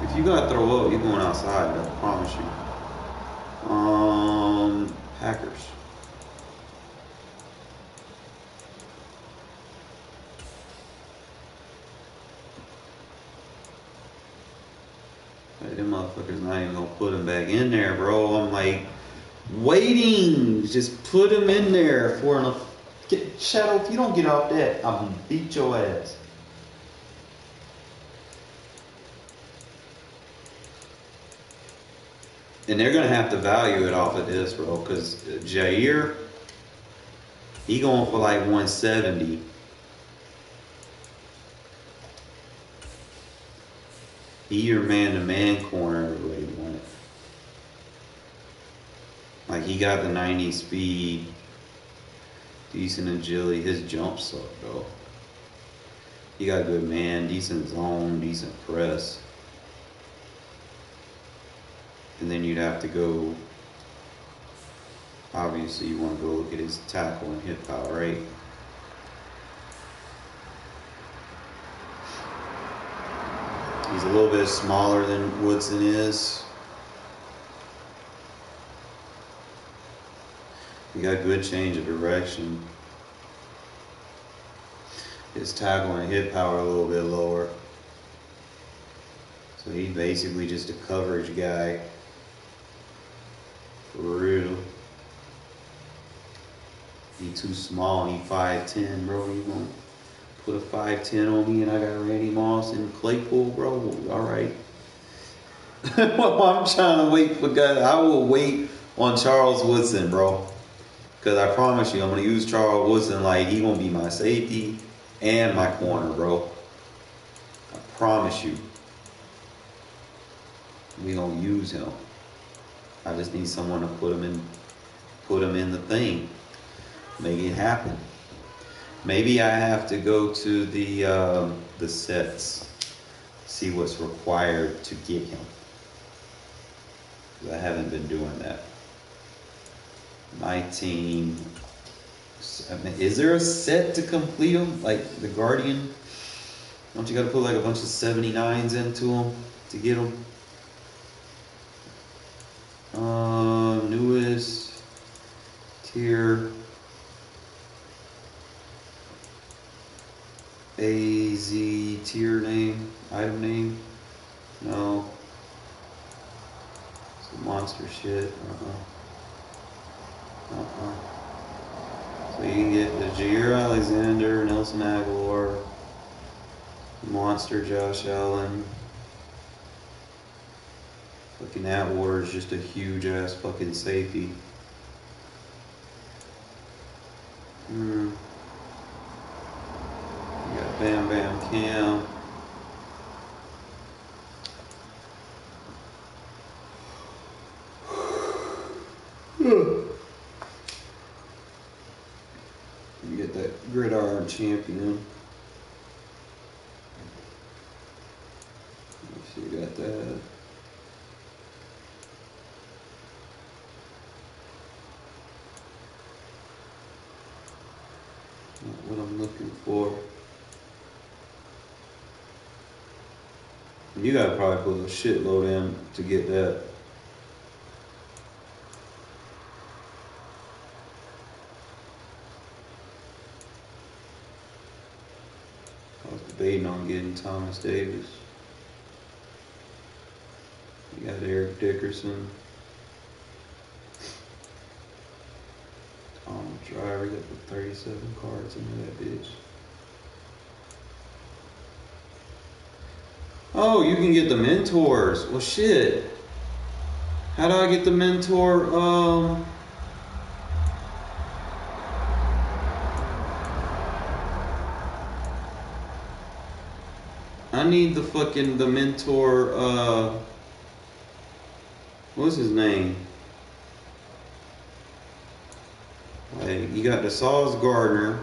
if you gotta throw up, you're going outside, I promise you. Packers. Hey, them motherfuckers not even gonna put him back in there, bro. I'm like, waiting. Just put him in there for an. Shadow, if you don't get off that, I'm gonna beat your ass. And they're gonna have to value it off of this, bro, because Jair, he going for like 170. He your man-to-man corner, everybody want it. Like, he got the 90 speed, decent agility. His jump suck though. He got good man, decent zone, decent press. And then you'd have to go, obviously you want to go look at his tackle and hit power, right? He's a little bit smaller than Woodson is. got good change of direction. His tackle and hit power a little bit lower. So he's basically just a coverage guy. For real. He too small, he 5'10", bro. You gonna put a 5'10" on me and I got Randy Moss and Claypool, bro? Alright. I'm trying to wait for guys. I will wait on Charles Woodson, bro. Because I promise you, I'm going to use Charles Woodson like he going to be my safety and my corner, bro. I promise you. We going to use him. I just need someone to put him in the thing. Make it happen. Maybe I have to go to the sets. See what's required to get him. I haven't been doing that. My team. I mean, is there a set to complete them? Like the Guardian? Don't you got to put like a bunch of 79s into them to get them? Newest tier. AZ tier name, item name. No. Monster shit. So you can get the Jair Alexander, Nelson Aguilar, Monster Josh Allen. Fucking Atwater is just a huge ass fucking safety. You got Bam Bam Cam. You get that gridiron champion. So you got that. Not what I'm looking for. You gotta probably put a shitload in to get that. Debating on getting Thomas Davis. You got Eric Dickerson. Tom Driver, got the 37 cards into that bitch. Oh, you can get the mentors. Well, shit. How do I get the mentor? I need the mentor, what's his name? Like, you got the Sauce Gardner,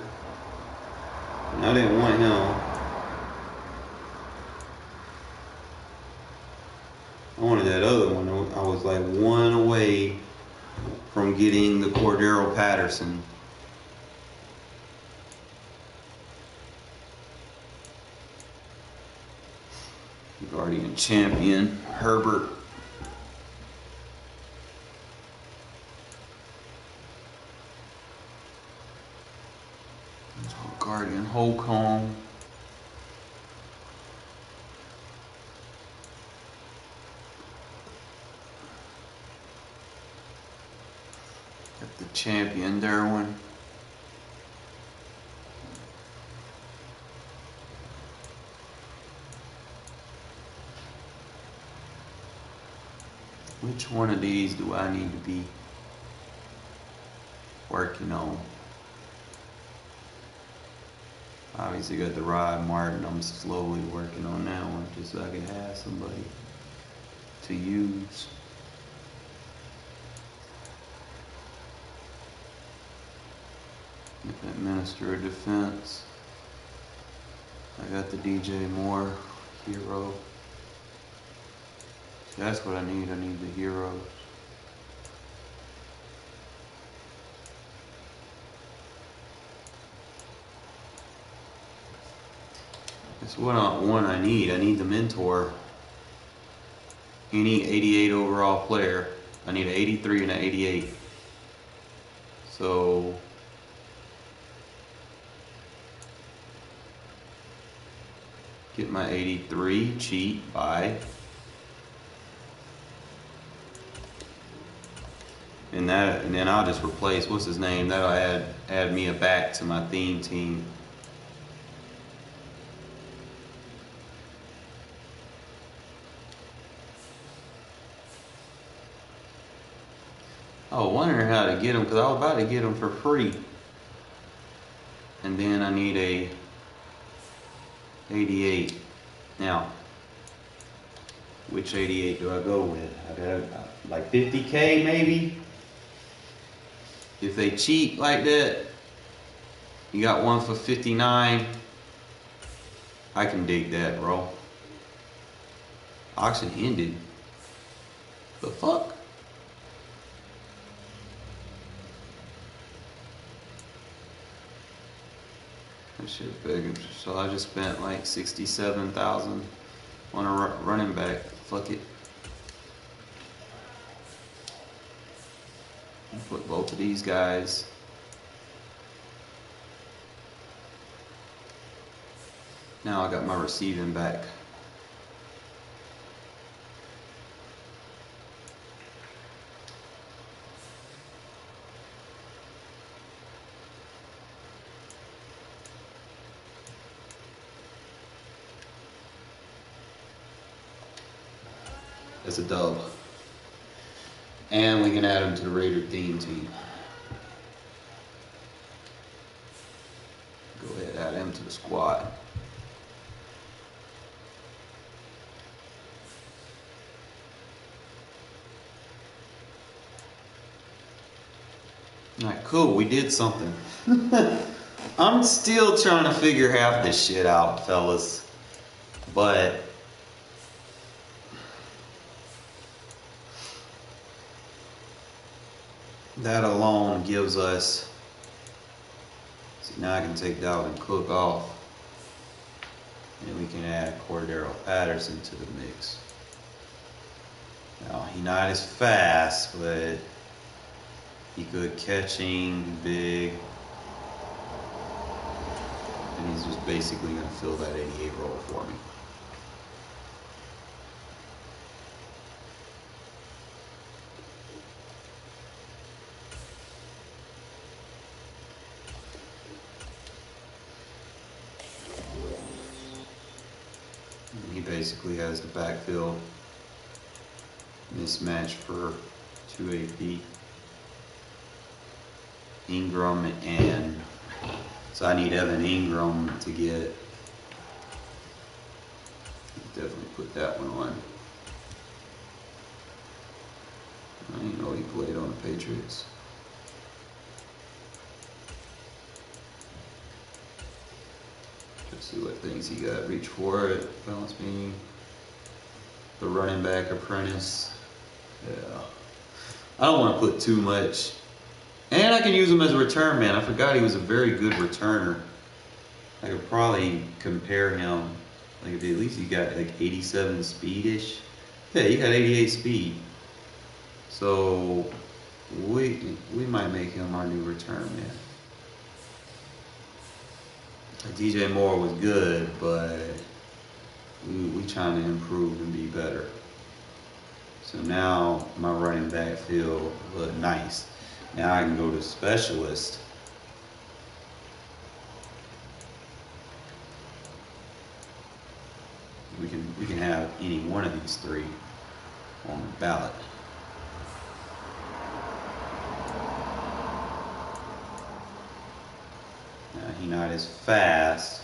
and I didn't want him. I wanted that other one. I was like one away from getting the Cordero Patterson. Guardian champion, Herbert. Guardian Holcomb. Got the champion, Darren. Which one of these do I need to be working on? Obviously got the Rod Martin. I'm slowly working on that one just so I can have somebody to use. Get that Minister of Defense. I got the DJ Moore hero. That's what I need. I need the heroes. That's what I need. I need the mentor. Any 88 overall player. I need an 83 and an 88. So get my 83, cheat, buy. And then I'll just replace, what's his name? That'll add me a back to my theme team. I was wondering how to get them because I was about to get them for free. And then I need a 88. Now, which 88 do I go with? I got like 50K maybe. If they cheat like that, you got one for 59. I can dig that, bro. Auction ended. The fuck? That shit big. So I just spent like 67,000 on a running back. Fuck it. Put both of these guys. Now I got my receiving back. That's a dub. And we can add them to the Raider theme team. Go ahead, add him to the squad. Alright, cool, we did something. I'm still trying to figure half this shit out, fellas. But that alone gives us, see, now I can take Dalvin Cook off and we can add Cordero Patterson to the mix. Now he's not as fast, but he good catching, big, and he's just basically going to fill that 88 role for me. He basically has the backfield mismatch for 2 AP. Ingram and so I need Evan Ingram to get. Definitely put that one on. I didn't know he played on the Patriots. Let's see what things he got. Reach for it. Balance beam. The running back apprentice. Yeah. I don't want to put too much. And I can use him as a return man. I forgot he was a very good returner. I could probably compare him. Like at least he got like 87 speed-ish. Yeah, he got 88 speed. So we might make him our new return man. DJ Moore was good, but we trying to improve and be better. So now my running back field look nice. Now I can go to specialist. We can have any one of these three on the ballot. Now he's not as fast,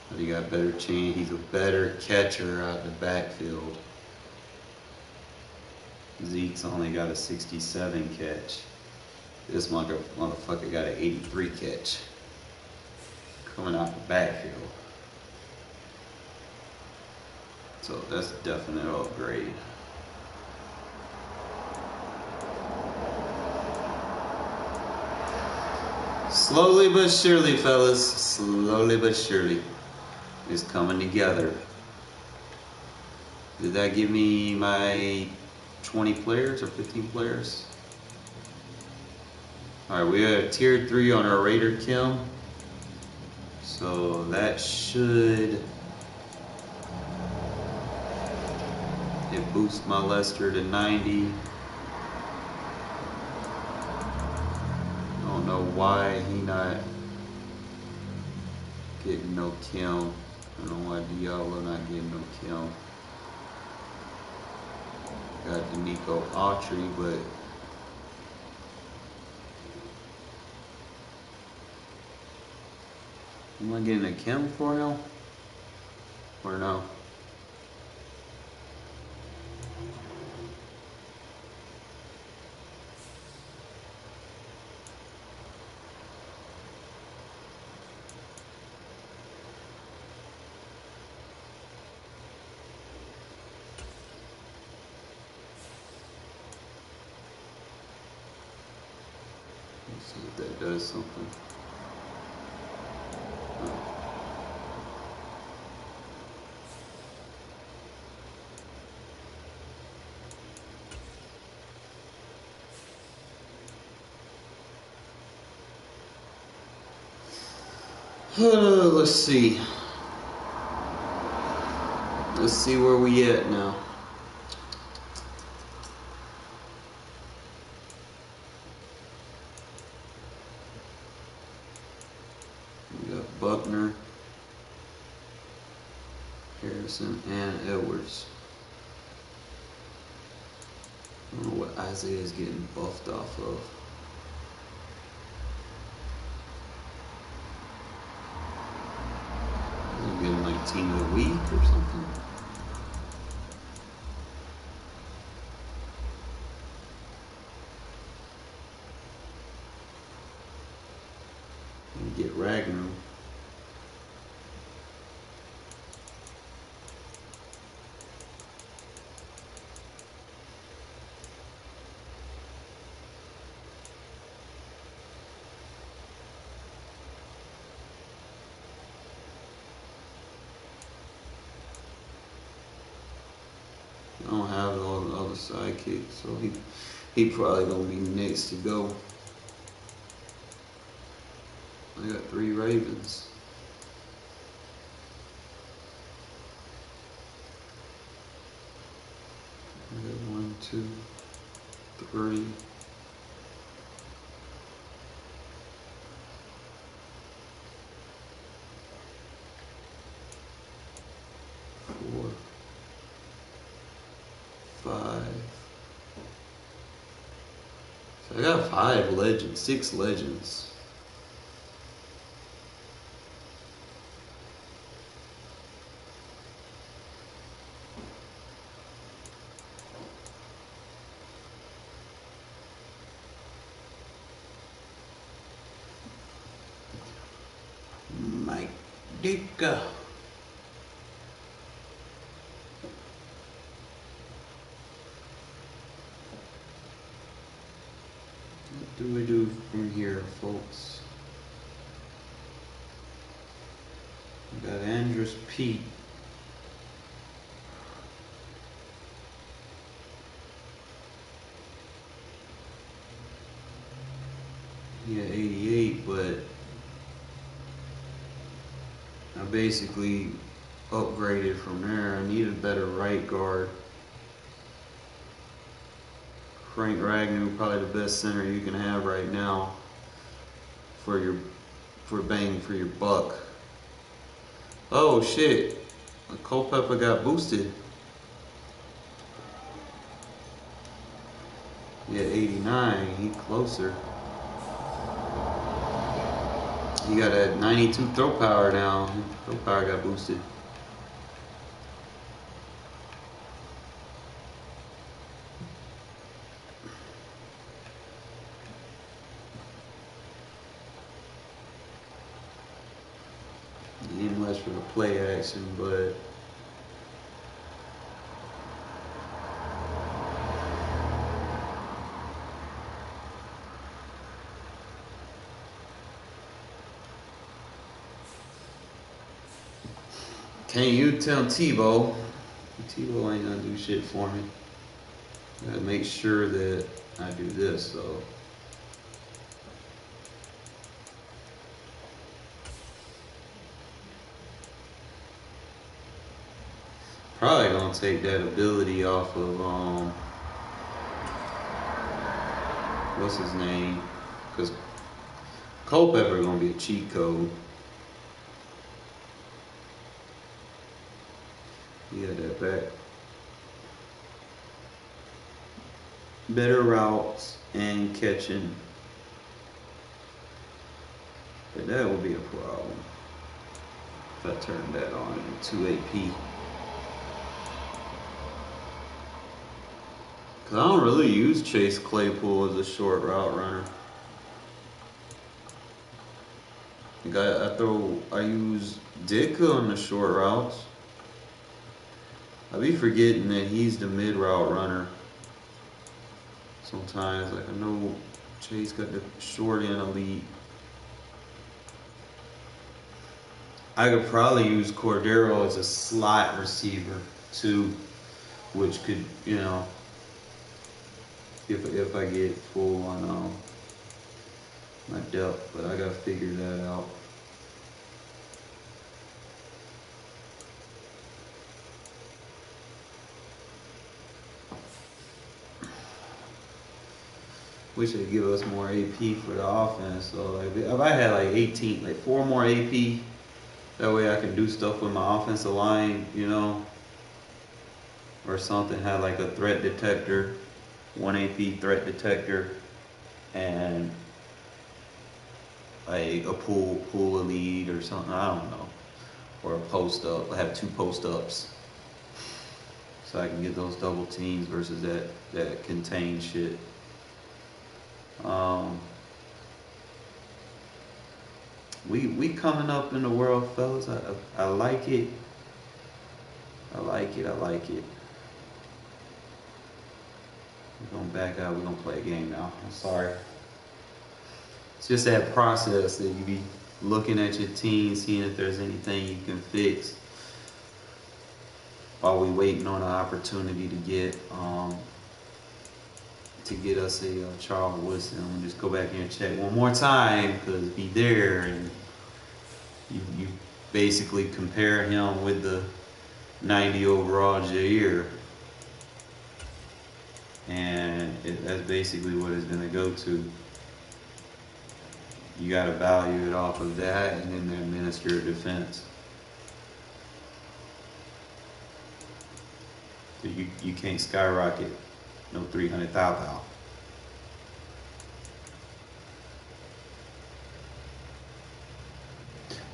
but he got better chance. He's a better catcher out of the backfield. Zeke's only got a 67 catch. This motherfucker got an 83 catch. Coming out the backfield. So that's a definite upgrade. Slowly but surely, fellas. Slowly but surely. It's coming together. Did that give me my 20 players or 15 players? All right, we are at tier 3 on our Raider Kim. So that should boost my Lester to 90. I don't know why he not getting no Kim. I don't know why Diallo not getting no Kim. Got Danico Autry, but am I getting a Kim for him? Or no? Let's see if that does something. Let's see. Let's see where we at now. We got Buckner, Harrison, and Edwards. I don't know what Isaiah's getting buffed off of. He's getting like team of the week or something. And get Ragnar. I don't have all the other sidekicks, so he probably gonna be next to go. I got 3 Ravens. I got 1, 2, 3. 4, 5. So I got 5 legends, 6 legends. Mike Ditka. What do we do from here, folks? We got Andrus Pete. Yeah, 88, but I basically upgraded from there. I need a better right guard. Frank Ragnar, probably the best center you can have right now for bang for your buck. Oh shit, Culpepper got boosted. Yeah, 89, he closer. He got a 92 throw power now. Throw power got boosted. Ain't much for the play action, but can you tell Tebow? Tebow ain't gonna do shit for me. Gotta make sure that I do this though. Probably gonna take that ability off of what's his name? Because Culpepper gonna be a cheat code. He had that back. Better routes and catching. But that would be a problem if I turned that on in 2 AP. Cause I don't really use Chase Claypool as a short route runner. Like I use Dick on the short routes. I be forgetting that he's the mid route runner. Sometimes, like I know Chase got the short and elite. I could probably use Cordero as a slot receiver too, which could, you know, if I get full on my depth, but I gotta figure that out. Wish they'd give us more AP for the offense. So like, if I had like 18, like 4 more AP, that way I can do stuff with my offensive line, you know, or something. Had like a threat detector, 1 AP threat detector, and like a pull a lead or something. I don't know, or a post up. I have 2 post ups, so I can get those double teams versus that contain shit. We coming up in the world, fellas. I like it. I like it. We're gonna back out. We're gonna play a game now. I'm sorry. It's just that process that you be looking at your team, seeing if there's anything you can fix while we waiting on an opportunity to get us a Charles Woodson. I'm gonna just go back here and check one more time because he there, and you basically compare him with the 90 overall Jair, and that's basically what it's gonna go to. You gotta value it off of that, and then the Minister of Defense. So you can't skyrocket no 300,000.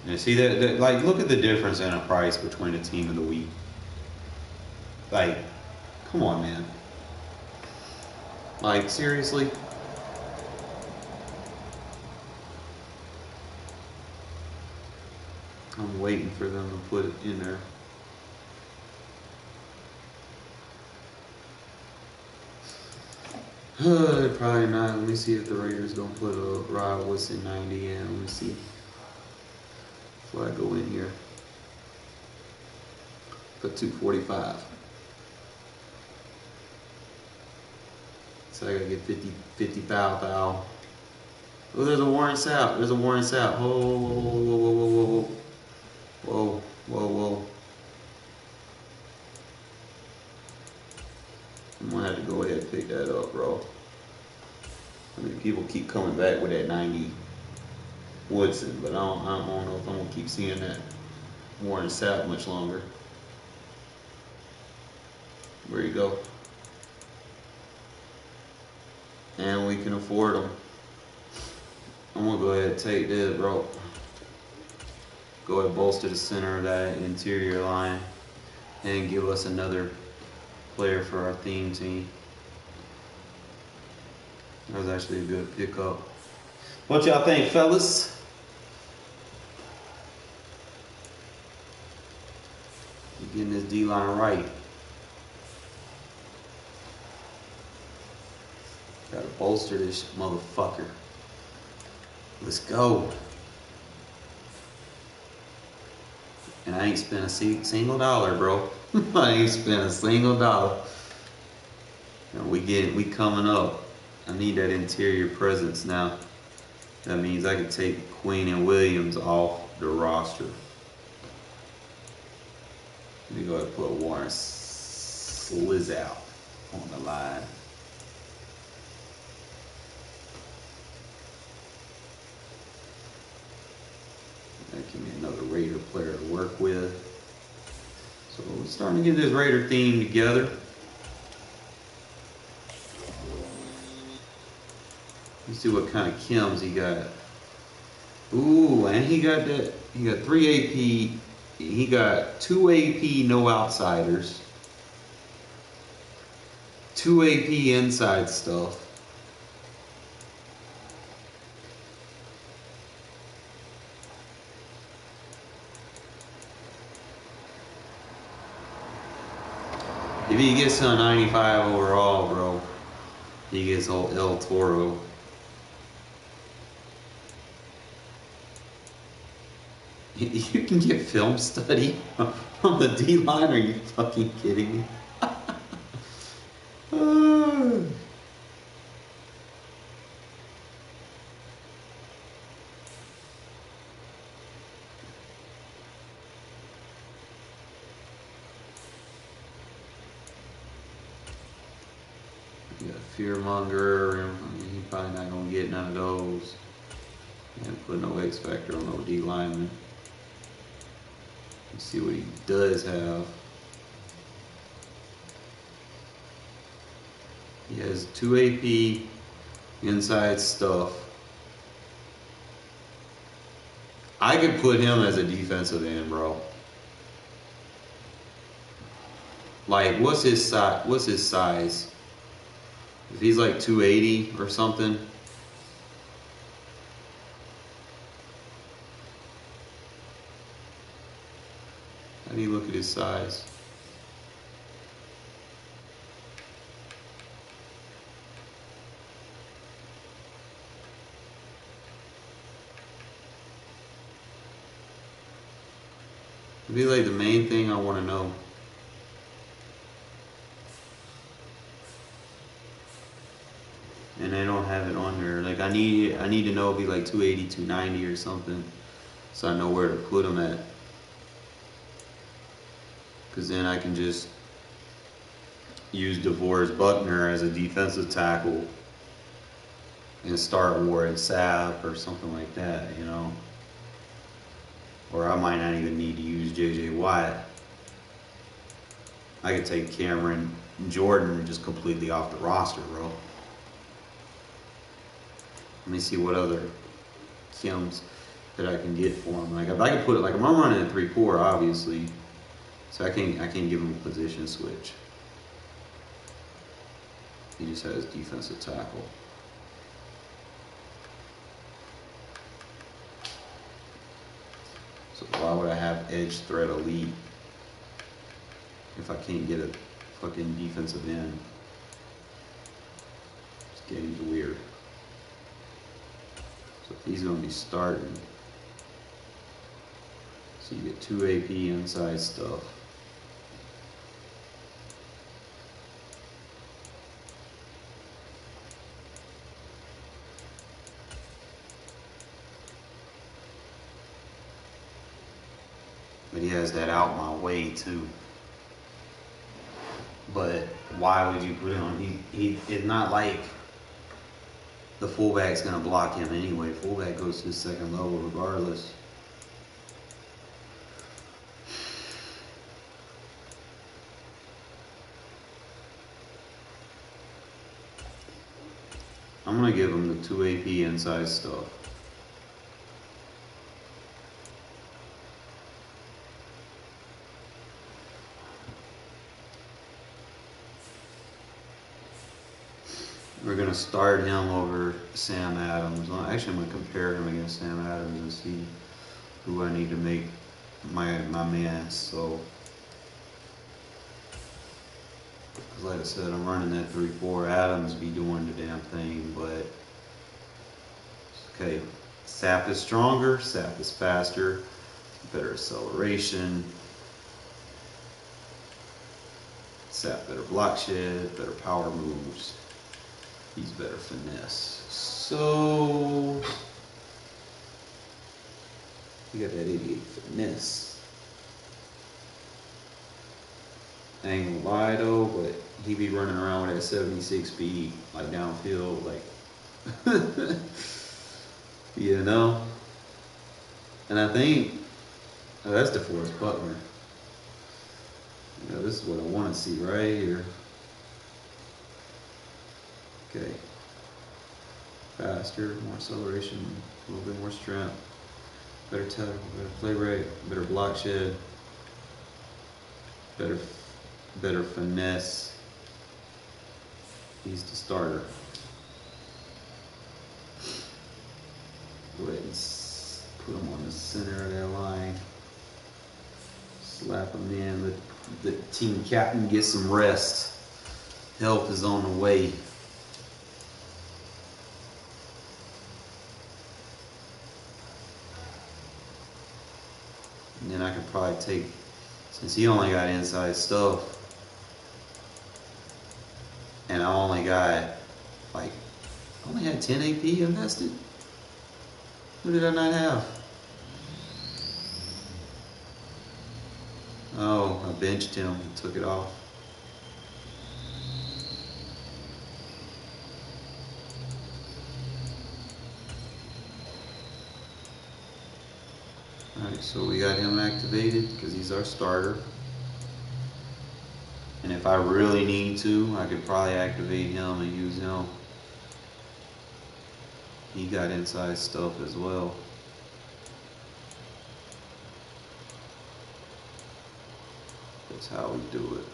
And see that, like, look at the difference in a price between a team of the week. Like, come on, man. Like, seriously? I'm waiting for them to put it in there. Probably not. Let me see if the Raiders don't put a Rod Woodson 90 in. Let me see. Before I go in here. Put 245. So I gotta get 50 foul. Oh, there's a Warren Sapp. Whoa. I'm gonna have to go ahead and pick that up, bro. I mean, people keep coming back with that 90 Woodson, but I don't know if I'm gonna keep seeing that Warren Sapp much longer. Where you go? And we can afford them. I'm gonna go ahead and take this, bro. Go ahead and bolster the center of that interior line and give us another player for our theme team. That was actually a good pickup. What y'all think, fellas? We're getting this D-line right. Gotta bolster this motherfucker. Let's go. And I ain't spent a single dollar, bro. I ain't spent a single dollar. You know, we coming up. I need that interior presence now. That means I can take Queen and Williams off the roster. Let me go ahead and put Warren Slizzout on the line. That give me another Raider player to work with. So we're starting to get this Raider theme together. Let's see what kind of chems he got. Ooh, and he got 3 AP. He got 2 AP no outsiders. 2 AP inside stuff. If he gets to a 95 overall, bro, he gets old El Toro. You can get film study from the D line? Are you fucking kidding me? You got Fearmonger. He's probably not gonna get none of those. And put no X factor on no D lineman. Let's see what he does have. He has 2 AP inside stuff. I could put him as a defensive end, bro. Like, what's his size? If he's like 280 or something. How do you look at his size? It'd be like the main thing I want to know. And I don't have it on there. Like I need to know it'd be like 280, 290 or something, so I know where to put him at. Because then I can just use DeVorest Buckner as a defensive tackle and start Warren Sapp or something like that, you know. Or I might not even need to use JJ Watt. I could take Cameron Jordan just completely off the roster, bro. Let me see what other chems that I can get for him. Like if I can put it, like I'm running a 3-4, obviously, so I can't give him a position switch. He just has defensive tackle. So why would I have edge threat elite if I can't get a fucking defensive end? It's getting weird. So if he's going to be starting, so you get 2 AP inside stuff. But he has that out my way too. But why would you put him on? It's not like the fullback's going to block him anyway. Fullback goes to the second level regardless. I'm going to give him the 2 AP inside stuff. We're going to start him over Sam Adams. Well, actually, I'm going to compare him against Sam Adams and see who I need to make my man. So, because like I said, I'm running that 3-4. Adams be doing the damn thing, but okay. Sapp is stronger. Sapp is faster. Better acceleration. Sapp better block shit. Better power moves. He's better finesse. So you got that idiot finesse. ain't gonna lie though, but he be running around with that 76 speed, like downfield, like, you know? And I think, oh, that's DeForest Buckner. You know, this is what I want to see right here. Okay. Faster, more acceleration, a little bit more strength, better tackle, better play rate, better block shed, better finesse. He's the starter. Go ahead and put him on the center of that line. Slap him in. Let the team captain get some rest. Help is on the way. And then I could probably take, since he only got inside stuff, and I only got, like, I only had 10 AP invested. What did I not have? Oh, I benched him and took it off. Alright, so we got him activated because he's our starter. And if I really need to, I could probably activate him and use him. He got inside stuff as well. That's how we do it.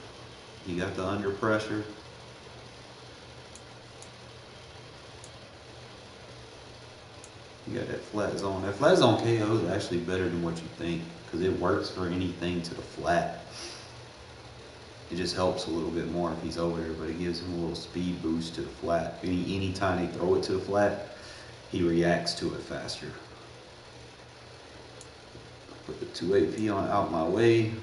He got the under pressure. You got that flat zone. That flat zone KO is actually better than what you think because it works for anything to the flat. It just helps a little bit more if he's over there, but it gives him a little speed boost to the flat. Anytime they throw it to the flat, he reacts to it faster. Put the 2 AP on out my way.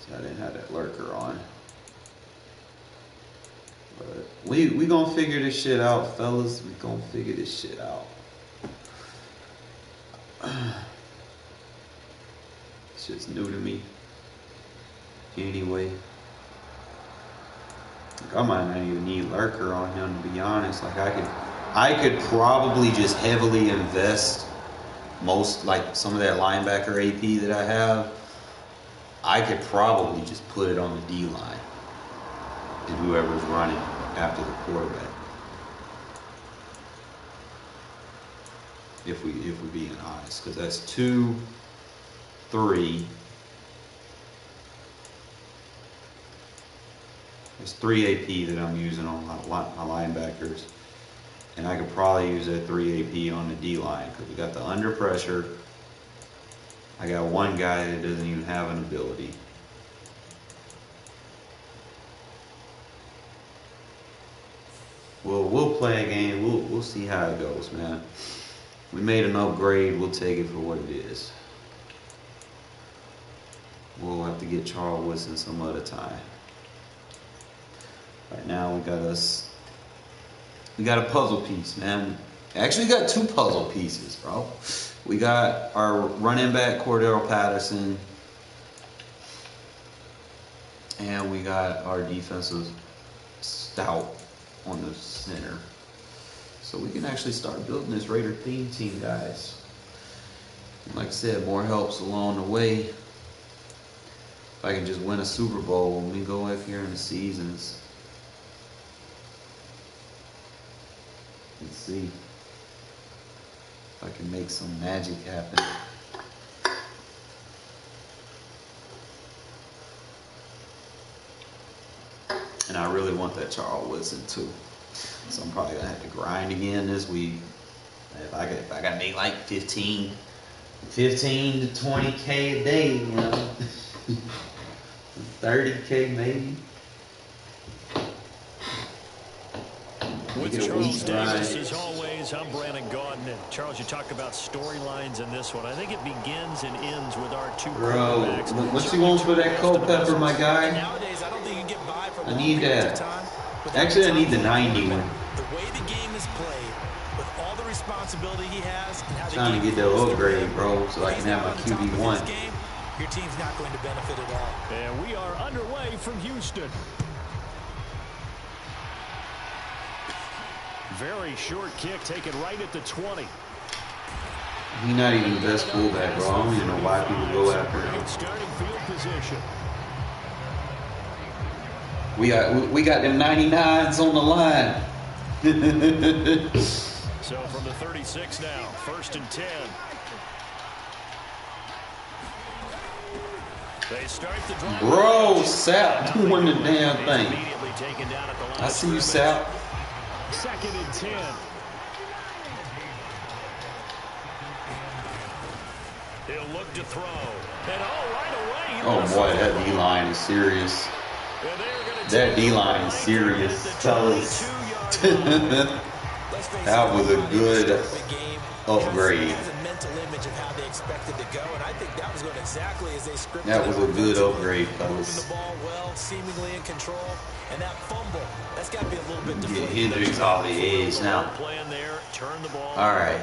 So I didn't have that lurker on. But we gonna figure this shit out, fellas. We gonna figure this shit out. It's just new to me. Anyway, like I might not even need lurker on him, to be honest. Like I could probably just heavily invest most, like some of that linebacker AP that I have. I could probably just put it on the D line and whoever's running after the quarterback. If we're being honest, because that's 2, 3. There's 3 AP that I'm using on my linebackers. And I could probably use that 3 AP on the D-line because we got the under pressure. I got one guy that doesn't even have an ability. We'll play a game. We'll see how it goes, man. We made an upgrade. We'll take it for what it is. We'll have to get Charles Woodson some other time. Right now we got a puzzle piece, man. Actually got 2 puzzle pieces, bro. We got our running back Cordell Patterson, and we got our defensive stout on the center. So we can actually start building this Raider theme team, guys. And like I said, more helps along the way. If I can just win a Super Bowl when we go up here in the seasons. Let's see if I can make some magic happen. And I really want that Charles Woodson too. So I'm probably gonna have to grind again this week. If I gotta make like 15 to 20K a day, you know. 30K maybe. With Charles Davis, as always, I'm Brandon Gaudin. And Charles, you talk about storylines in this one. I think it begins and ends with our 2 quarterbacks. Bro, what you want for that Culpepper, my guy? Nowadays, I don't think you can get by for I need that. Actually, I need the 90 one. The way the game is played, with all the responsibility he has, and how Trying to get that upgrade, bro, so I can have my QB1. your team's not going to benefit at all. And we are underway from Houston. Very short kick taken right at the 20. He's not even the best fullback, bro. I don't even know why people go after him. Starting field position. We got them 99s on the line. So from the 36 now, 1st and 10. They start the drive. Bro, Sap doing the damn thing. I see you, Sap. 2nd and 10. He'll look to throw. And right away. Oh boy, that D-line is serious. That D-line is serious, fellas. That was a good upgrade. That was a good upgrade, fellas. Seemingly in control, and that fumble, that's got to be a little bit Get Hendricks off the edge now. All right.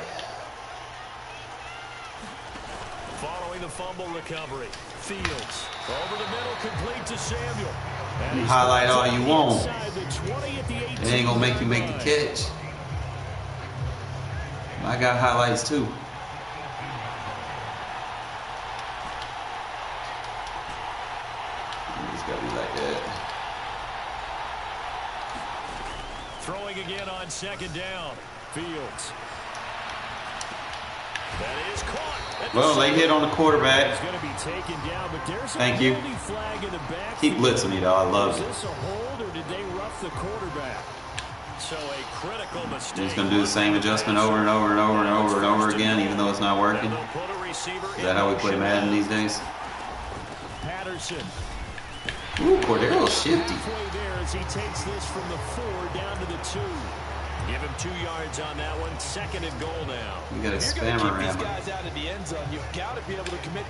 Following the fumble recovery, Fields over the middle, complete to Samuel. You highlight all you want. It ain't gonna make you make the catch. I got highlights too. It's gotta be like that. Throwing again on 2nd down. Fields. That is caught. Well, they hit on the quarterback. It's going to be taken down, but there's a Thank you. flag in the back. Keep blitzing me, though. I love it. Is this a hold, or did they rough the quarterback? So a critical mistake. He's going to do the same adjustment over and over and over and over and over again, even though it's not working. Is that how we play Madden these days? Patterson. Ooh, Cordero's shifty. There as he takes this from the 4 down to the 2. Give him 2 yards on that one. 2nd and goal now. You got a spammer rammer.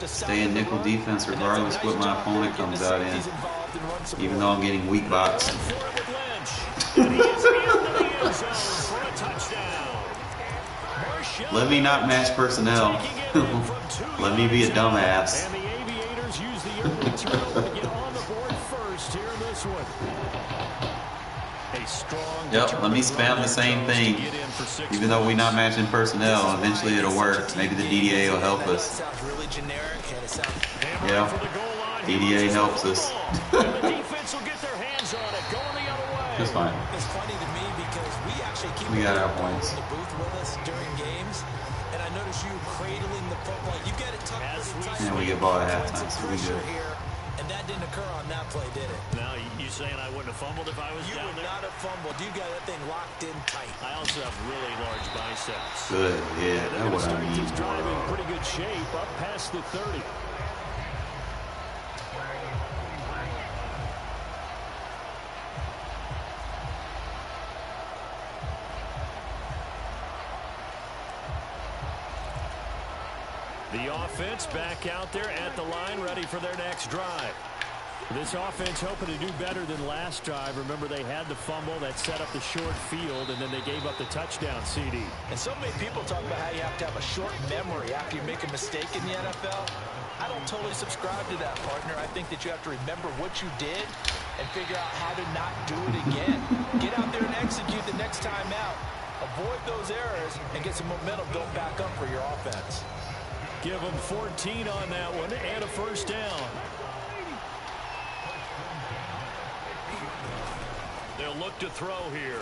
Stay in nickel defense regardless what my opponent comes out in. Even though I'm getting weak box. Let me not match personnel. Let me be a dumbass. And the Aviators use the early turnover to get on the board first here in this one. Yep, let me spam the same thing. Even though we're not matching personnel, eventually it'll work. Maybe the DDA will help us. Yeah, DDA helps us. It's fine. It's funny to me because we actually keep We got our points. in the booth with us during games, and I notice you cradling the football. You get it tucked really tight. And we get ball at halftime, so we good. And that didn't occur on that play, did it? Now, you saying I wouldn't have fumbled if I was down there? You would not have fumbled. You got that thing locked in tight. I also have really large biceps. Good, yeah, that's what I need. Drive in pretty good shape, up past the 30. The offense back out there at the line, ready for their next drive. This offense hoping to do better than last drive. Remember, they had the fumble that set up the short field, and then they gave up the touchdown CD. And so many people talk about how you have to have a short memory after you make a mistake in the NFL. I don't totally subscribe to that, partner. I think that you have to remember what you did and figure out how to not do it again. Get out there and execute the next time out. Avoid those errors and get some momentum built back up for your offense. Give them 14 on that one and a first down. They'll look to throw here.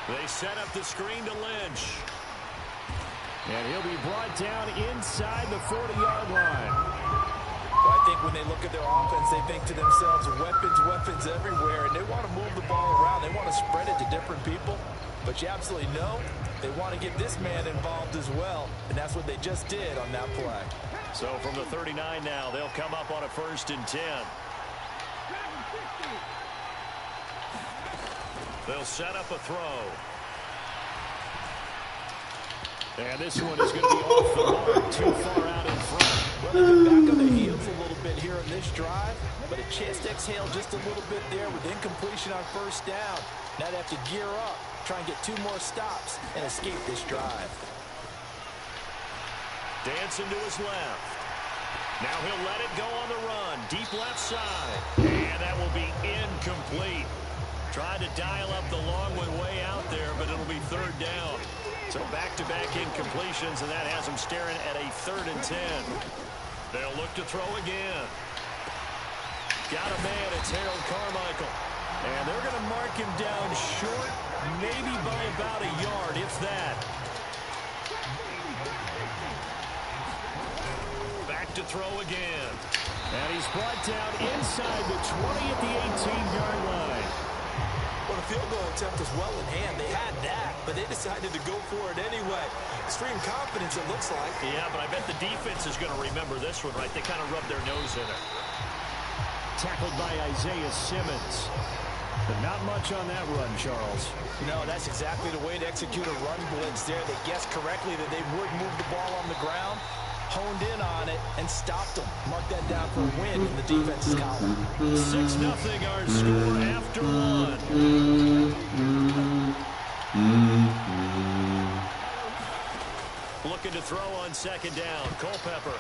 They set up the screen to Lynch. And he'll be brought down inside the 40-yard line. Well, I think when they look at their offense, they think to themselves, weapons everywhere, and they want to move the ball around. They want to spread it to different people. But you absolutely know they want to get this man involved as well, and that's what they just did on that play. So from the 39 now, they'll come up on a 1st and 10. They'll set up a throw. And this one is going to be off the mark, too far out in front. Well, they've been back on their heels a little bit here in this drive, but a chance to exhale just a little bit there with incompletion on 1st down. Now they have to gear up, try and get 2 more stops, and escape this drive. Dancing to his left. Now he'll let it go on the run. Deep left side. And that will be incomplete. Tried to dial up the long one way out there, but it'll be third down. So back-to-back incompletions, and that has them staring at a 3rd and 10. They'll look to throw again. Got a man, it's Harold Carmichael. And they're going to mark him down short, maybe by about a yard, if that. Back to throw again. And he's brought down inside the 20 at the 18-yard line. Well, the field goal attempt was well in hand. They had that, but they decided to go for it anyway. Extreme confidence, it looks like. Yeah, but I bet the defense is going to remember this one, right? They kind of rubbed their nose in it. Tackled by Isaiah Simmons. But not much on that run, Charles. No, that's exactly the way to execute a run blitz there. They guessed correctly that they would move the ball on the ground, honed in on it, and stopped them. Mark that down for a win in the defense's column. 6-0 our score after one. Looking to throw on 2nd down. Culpepper.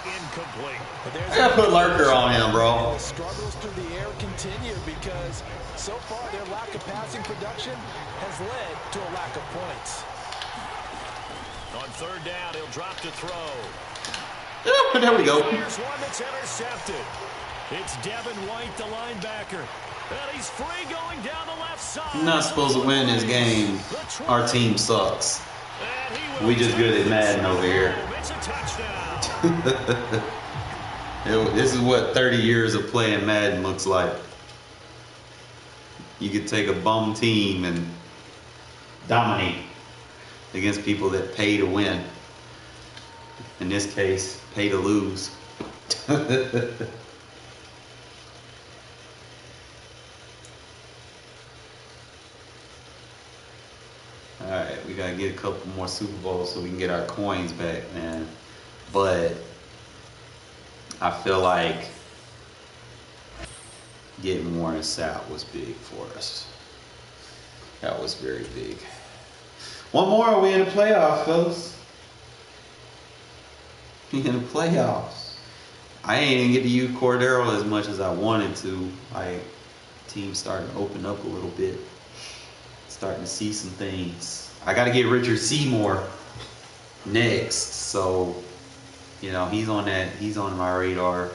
Incomplete. I gotta put lurker on him, bro. Struggles through the air continue because so far their lack of passing production has led to a lack of points. On 3rd down, he'll drop to throw. There we go. Here's one that's intercepted. It's Devin White, the linebacker. And he's free going down the left side. You're not supposed to win this game. Our team sucks. We just good at Madden over here. It's a touchdown. This is what 30 years of playing Madden looks like. You could take a bum team and dominate against people that pay to win. In this case, pay to lose. Alright, we gotta get a couple more Super Bowls so we can get our coins back, man. But I feel like getting Warren Sapp was big for us. That was very big. One more, are we in the playoffs, fellas? We in the playoffs. I ain't even get to use Cordero as much as I wanted to. Like, team's starting to open up a little bit. Starting to see some things. I got to get Richard Seymour next, so you know he's on my radar.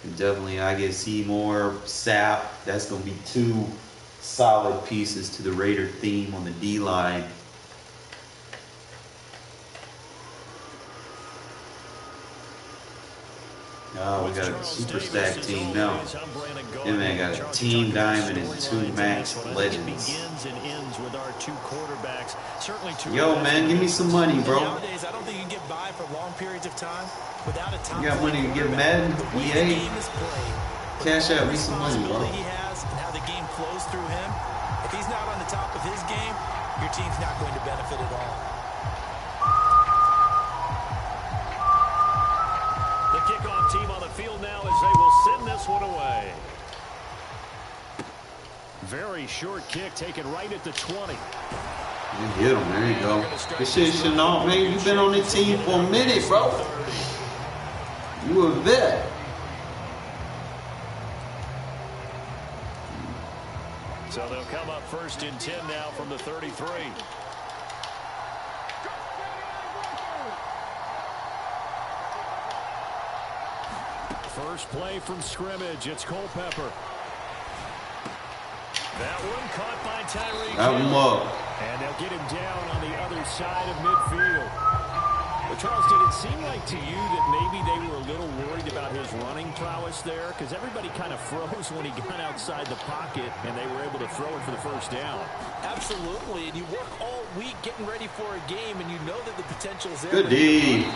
And definitely, I get Seymour, Sapp. That's gonna be 2 solid pieces to the Raider theme on the D line. Oh, we got a super stack team now. Yeah, man, got a team diamond and 2 max legends. Yo, man, give me some money, bro. Nowadays, I don't think you can get by for long periods of time without a top. You got money to get Madden, EA. Cash out me some money, bro. He has and how the game flows through him. If he's not on the top of his game, your team's not going to benefit at all. Kickoff team on the field now as they will send this one away. Very short kick taken right at the 20. You hit him. There you go. This shit should not, man. You've been on the team for a minute, bro. You a vet. So they'll come up 1st and 10 now from the 33. First play from scrimmage, it's Culpepper. That one caught by Tyreek. Have him up. And they'll get him down on the other side of midfield. But Charles, did it seem like to you that maybe they were a little worried about his running prowess there? Because everybody kind of froze when he got outside the pocket and they were able to throw it for the 1st down. Absolutely, and you work all week getting ready for a game and you know that the potential is there. Good D.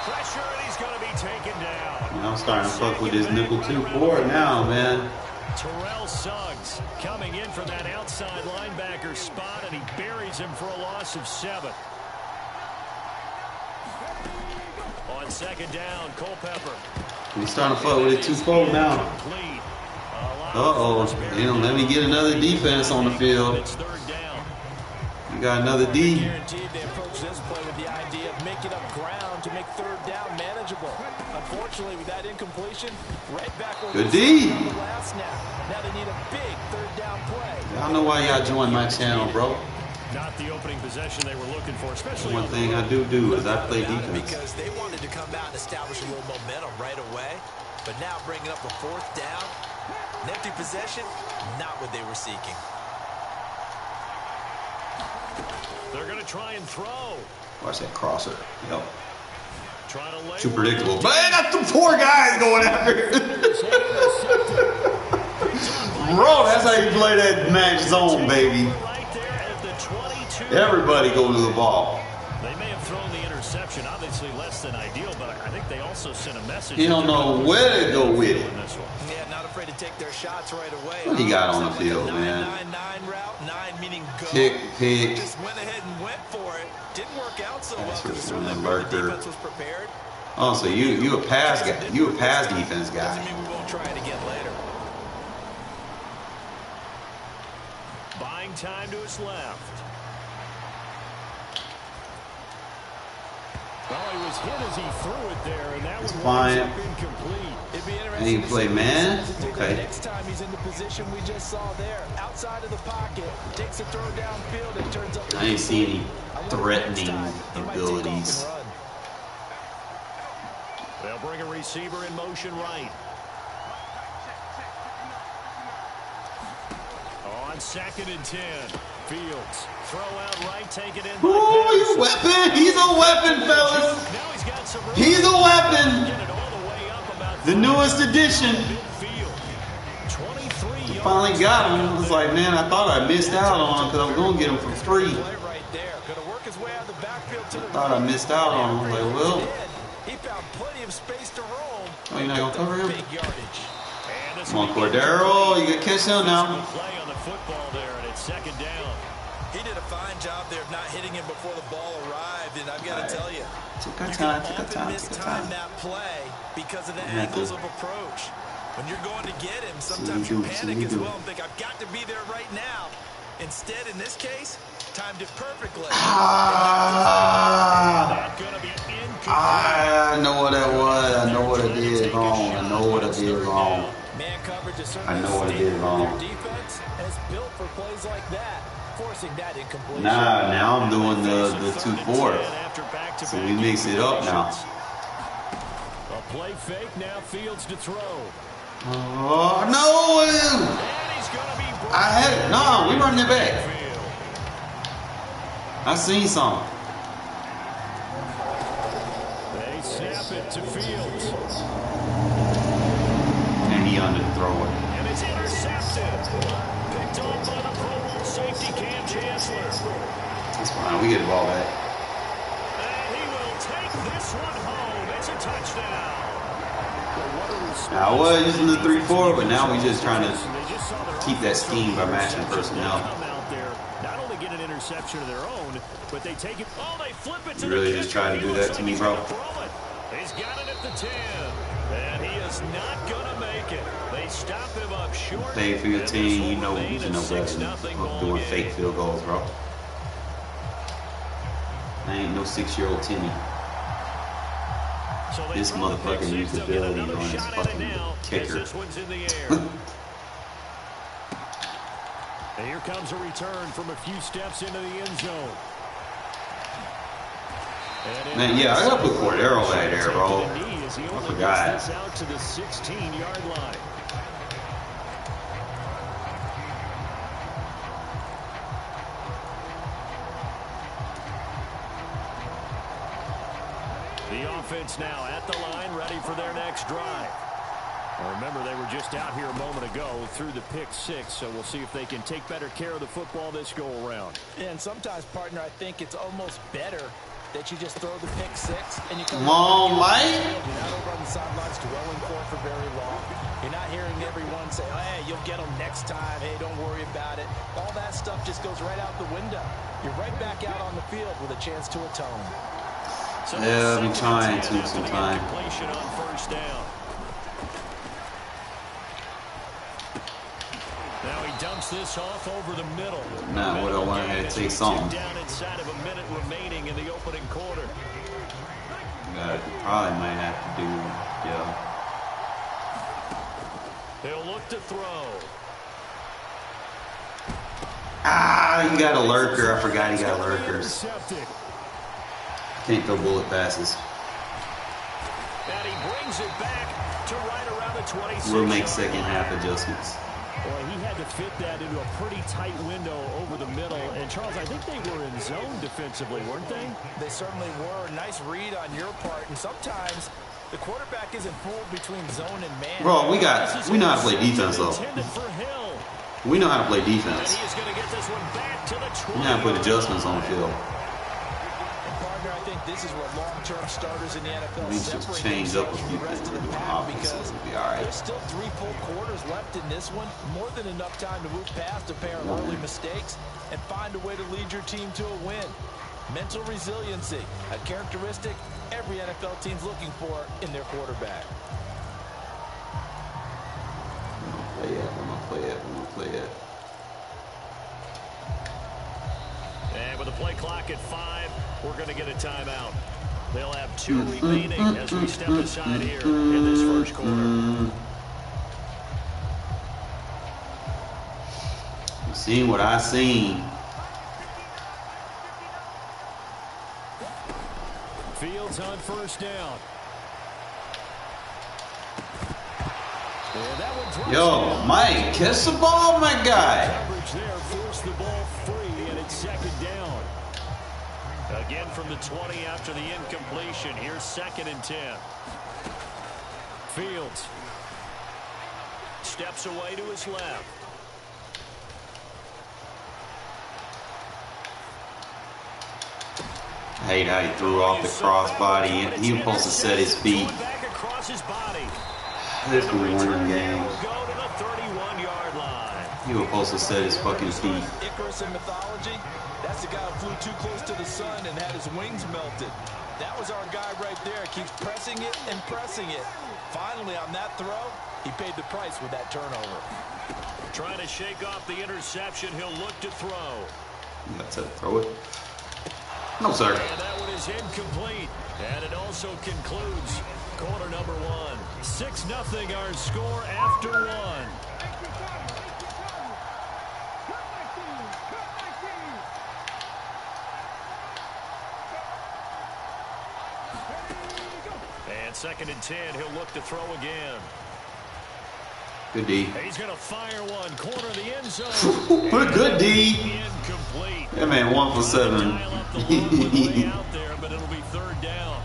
Pressure, and he's going to be taken down. You know, I'm starting to fuck with this nickel 2-4 now, man. Terrell Suggs coming in from that outside linebacker spot, and he buries him for a loss of 7. On 2nd down, Culpepper. He's starting to fuck with it 2-4 now. Uh-oh. Damn, let me get another defense on the field. You got another D. Guaranteed they approach this play with the idea of making up ground to make 3rd down manageable. manageable. Unfortunately, with that incompletion, right back where good D. last snap. Now they need a big third down play. I don't know why y'all joined my channel, bro. Not the opening possession they were looking for, especially One thing I do is I play defense. Because they wanted to come out and establish a little momentum right away, but now bringing up a fourth down, an empty possession, not what they were seeking. They're going to try and throw. Watch that crosser. Yep. To too predictable. But I got the four guys going after it. Bro, that's how you play that match zone, baby. Everybody go to the ball. They may have thrown the interception, obviously less than ideal, but I think they also sent a message. He don't know where to go with it. Yeah, not afraid to take their shots right away. What he got on the field, man? 9-9 route, 9 meaning go. Pick. Just went ahead and went for it. Didn't work out so well because certainly the defense was prepared. Oh, so you a pass guy. You a pass defense guy. Doesn't mean we won't try it again later. Buying time to his left. Well, he was hit as he threw it there, and that was incomplete. It'd be And he play man? Okay. Next time he's in the position we just saw there, outside of the pocket, takes a throw downfield and turns up. I ain't see any threatening abilities. They'll bring a receiver in motion right. On 2nd and 10. Fields. Throw out right, take it in. Ooh, he's a weapon. He's a weapon, fellas. He's a weapon. The newest addition. Finally got him. I was like, man, I thought I missed out on him because I was going to get him for free. I thought I missed out on him. I was like, well. He found plenty of space to roam. Oh, you're not going to cover him? Come on, Cordero. You got to catch him now. Play on the football there, and it's 2nd down. He did a fine job there of not hitting him before the ball arrived, and I've got to tell you, took our time. mistime that play because of the angles of approach. When you're going to get him, sometimes you panic as well and think, I've got to be there right now. Instead, in this case, timed it perfectly. I know what that was. I know what I did wrong. I know what I did wrong. I know what I did wrong. Defense is built for plays like that, forcing that incompletion. Nah, now I'm doing the 2-4. So we mix it up now. A play fake, now Fields to throw. Oh, no! I had it. No, we running it back. I seen something. They snap it to Fields. And he underthrow it. And it's intercepted. Picked off by the Pro Bowl safety Cam Chancellor. That's fine. We get the ball back. And he will take this one home. It's a touchdown. Now, I was using the 3-4, but now we're just trying to keep that scheme by matching personnel. Not only get an interception of their own, but they take it. Oh, they flip it to you really just trying to do that to me, bro? He's got it at the 10. And he is not going to make it. They stop him up short. Pay for your team, you know better than doing fake field goals, bro. I ain't no 6-year-old Timmy. This motherfucker used ability on his fucking kicker. And here comes a return from a few steps into the end zone. Man, yeah, I gotta put Cordero back there, bro. I forgot. Out to the 16-yard line. The offense now at the line, ready for their next drive. Well, remember, they were just out here a moment ago through the pick 6, so we'll see if they can take better care of the football this go-around. And sometimes, partner, I think it's almost better that you just throw the pick 6 and you come on, Mike. You're not over on the sidelines dwelling for very long. You're not hearing everyone say, oh, hey, you'll get them next time. Hey, don't worry about it. All that stuff just goes right out the window. You're right back out on the field with a chance to atone. So yeah, I've been trying to sometime. Completion on 1st down. Now he dumps this off over the middle. Nah, what I wanted to take something. Down inside of a minute remaining in the opening quarter. Probably might have to do, yeah. He'll look to throw. Ah, he got a lurker. I forgot he got lurkers. Can't throw bullet passes. And he brings it back to right around the 26. We'll make second half adjustments. Boy, he had to fit that into a pretty tight window over the middle. And Charles, I think they were in zone defensively, weren't they? They certainly were. Nice read on your part. And sometimes the quarterback isn't fooled between zone and man. Bro, we know how to play defense, though. We know how to play defense. We know how to put adjustments on the field. And partner, I think this is what long-term starters in the NFL We just change up a few things to do offense, so we'll be all right. There's still 3 full quarters left in this one. More than enough time to move past a pair of early mistakes and find a way to lead your team to a win. Mental resiliency, a characteristic every NFL team's looking for in their quarterback. I'm gonna play it. And with the play clock at 5, we're going to get a timeout. They'll have 2 remaining as we step aside here in this first quarter. You seen what I seen. Fields on first down. Yo, Mike, catch the ball, my guy. Coverage there, force the ball free, and it's second down. Again from the 20 after the incompletion. Here's 2nd and 10. Fields steps away to his left. I hate how he threw off the crossbody. He was supposed to set his feet. Back across his body. This is winning game. Go to the 31-yard line. He was supposed to set his fucking feet. Icarus in mythology, that's the guy who flew too close to the sun and had his wings melted. That was our guy right there. Keeps pressing it and pressing it. Finally, on that throw, he paid the price with that turnover. Trying to shake off the interception. He'll look to throw. That's it. Throw it. No, sir. And that one is incomplete. And it also concludes quarter number 1. 6-0 our score after 1. And 2nd and 10, he'll look to throw again. Good D. He's going to fire one. Corner of the end zone. What a good D. Incomplete. That man 1 for 7. out there, but it'll be 3rd down.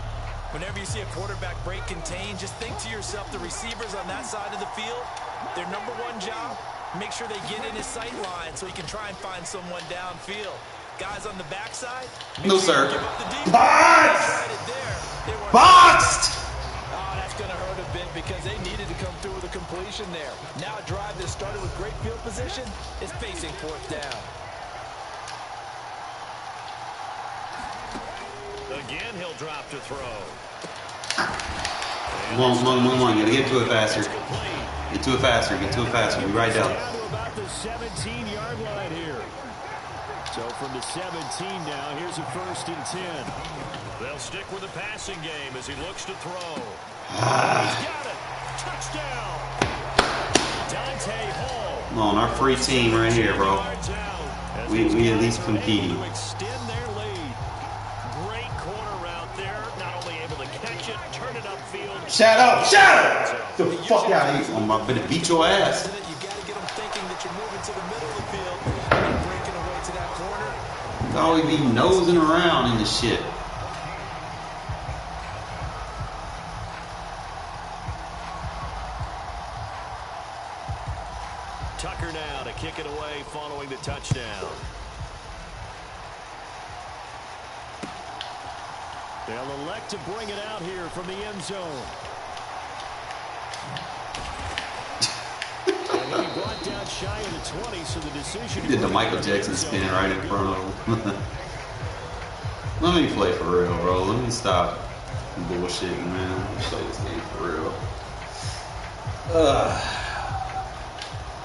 Whenever you see a quarterback break contain, just think to yourself, the receivers on that side of the field, their number 1 job, make sure they get in his sight line so he can try and find someone downfield. Guys on the backside, no, sir. Boxed! Boxed! Oh, that's going to hurt a bit because they needed to come through with a completion there. Now a drive that started with great field position is facing 4th down. Again, he'll drop to throw. Come on. Gotta get to it faster. Get to it faster. Be right down. About the 17-yard line here. So from the 17 now, here's a 1st and 10. They'll stick with the passing game as he looks to throw. He's got it. Touchdown. Dante Hall. Come on, our free team right here, bro. We at least competing. Extend their lead. Great corner route there. Not only able to catch it, turn it upfield. Shut up! The fuck out of here. I'm about to beat your ass. You got to get them thinking that you're moving to the middle of the field and breaking away to that corner. Always be nosing around in this shit. Tucker now to kick it away following the touchdown. They'll elect to bring it out here from the end zone. And he brought down shy of the 20, so the decision... He did the Michael Jackson spin right in front of him. Let me play for real, bro. Let me stop bullshitting, man. Let me play this game for real.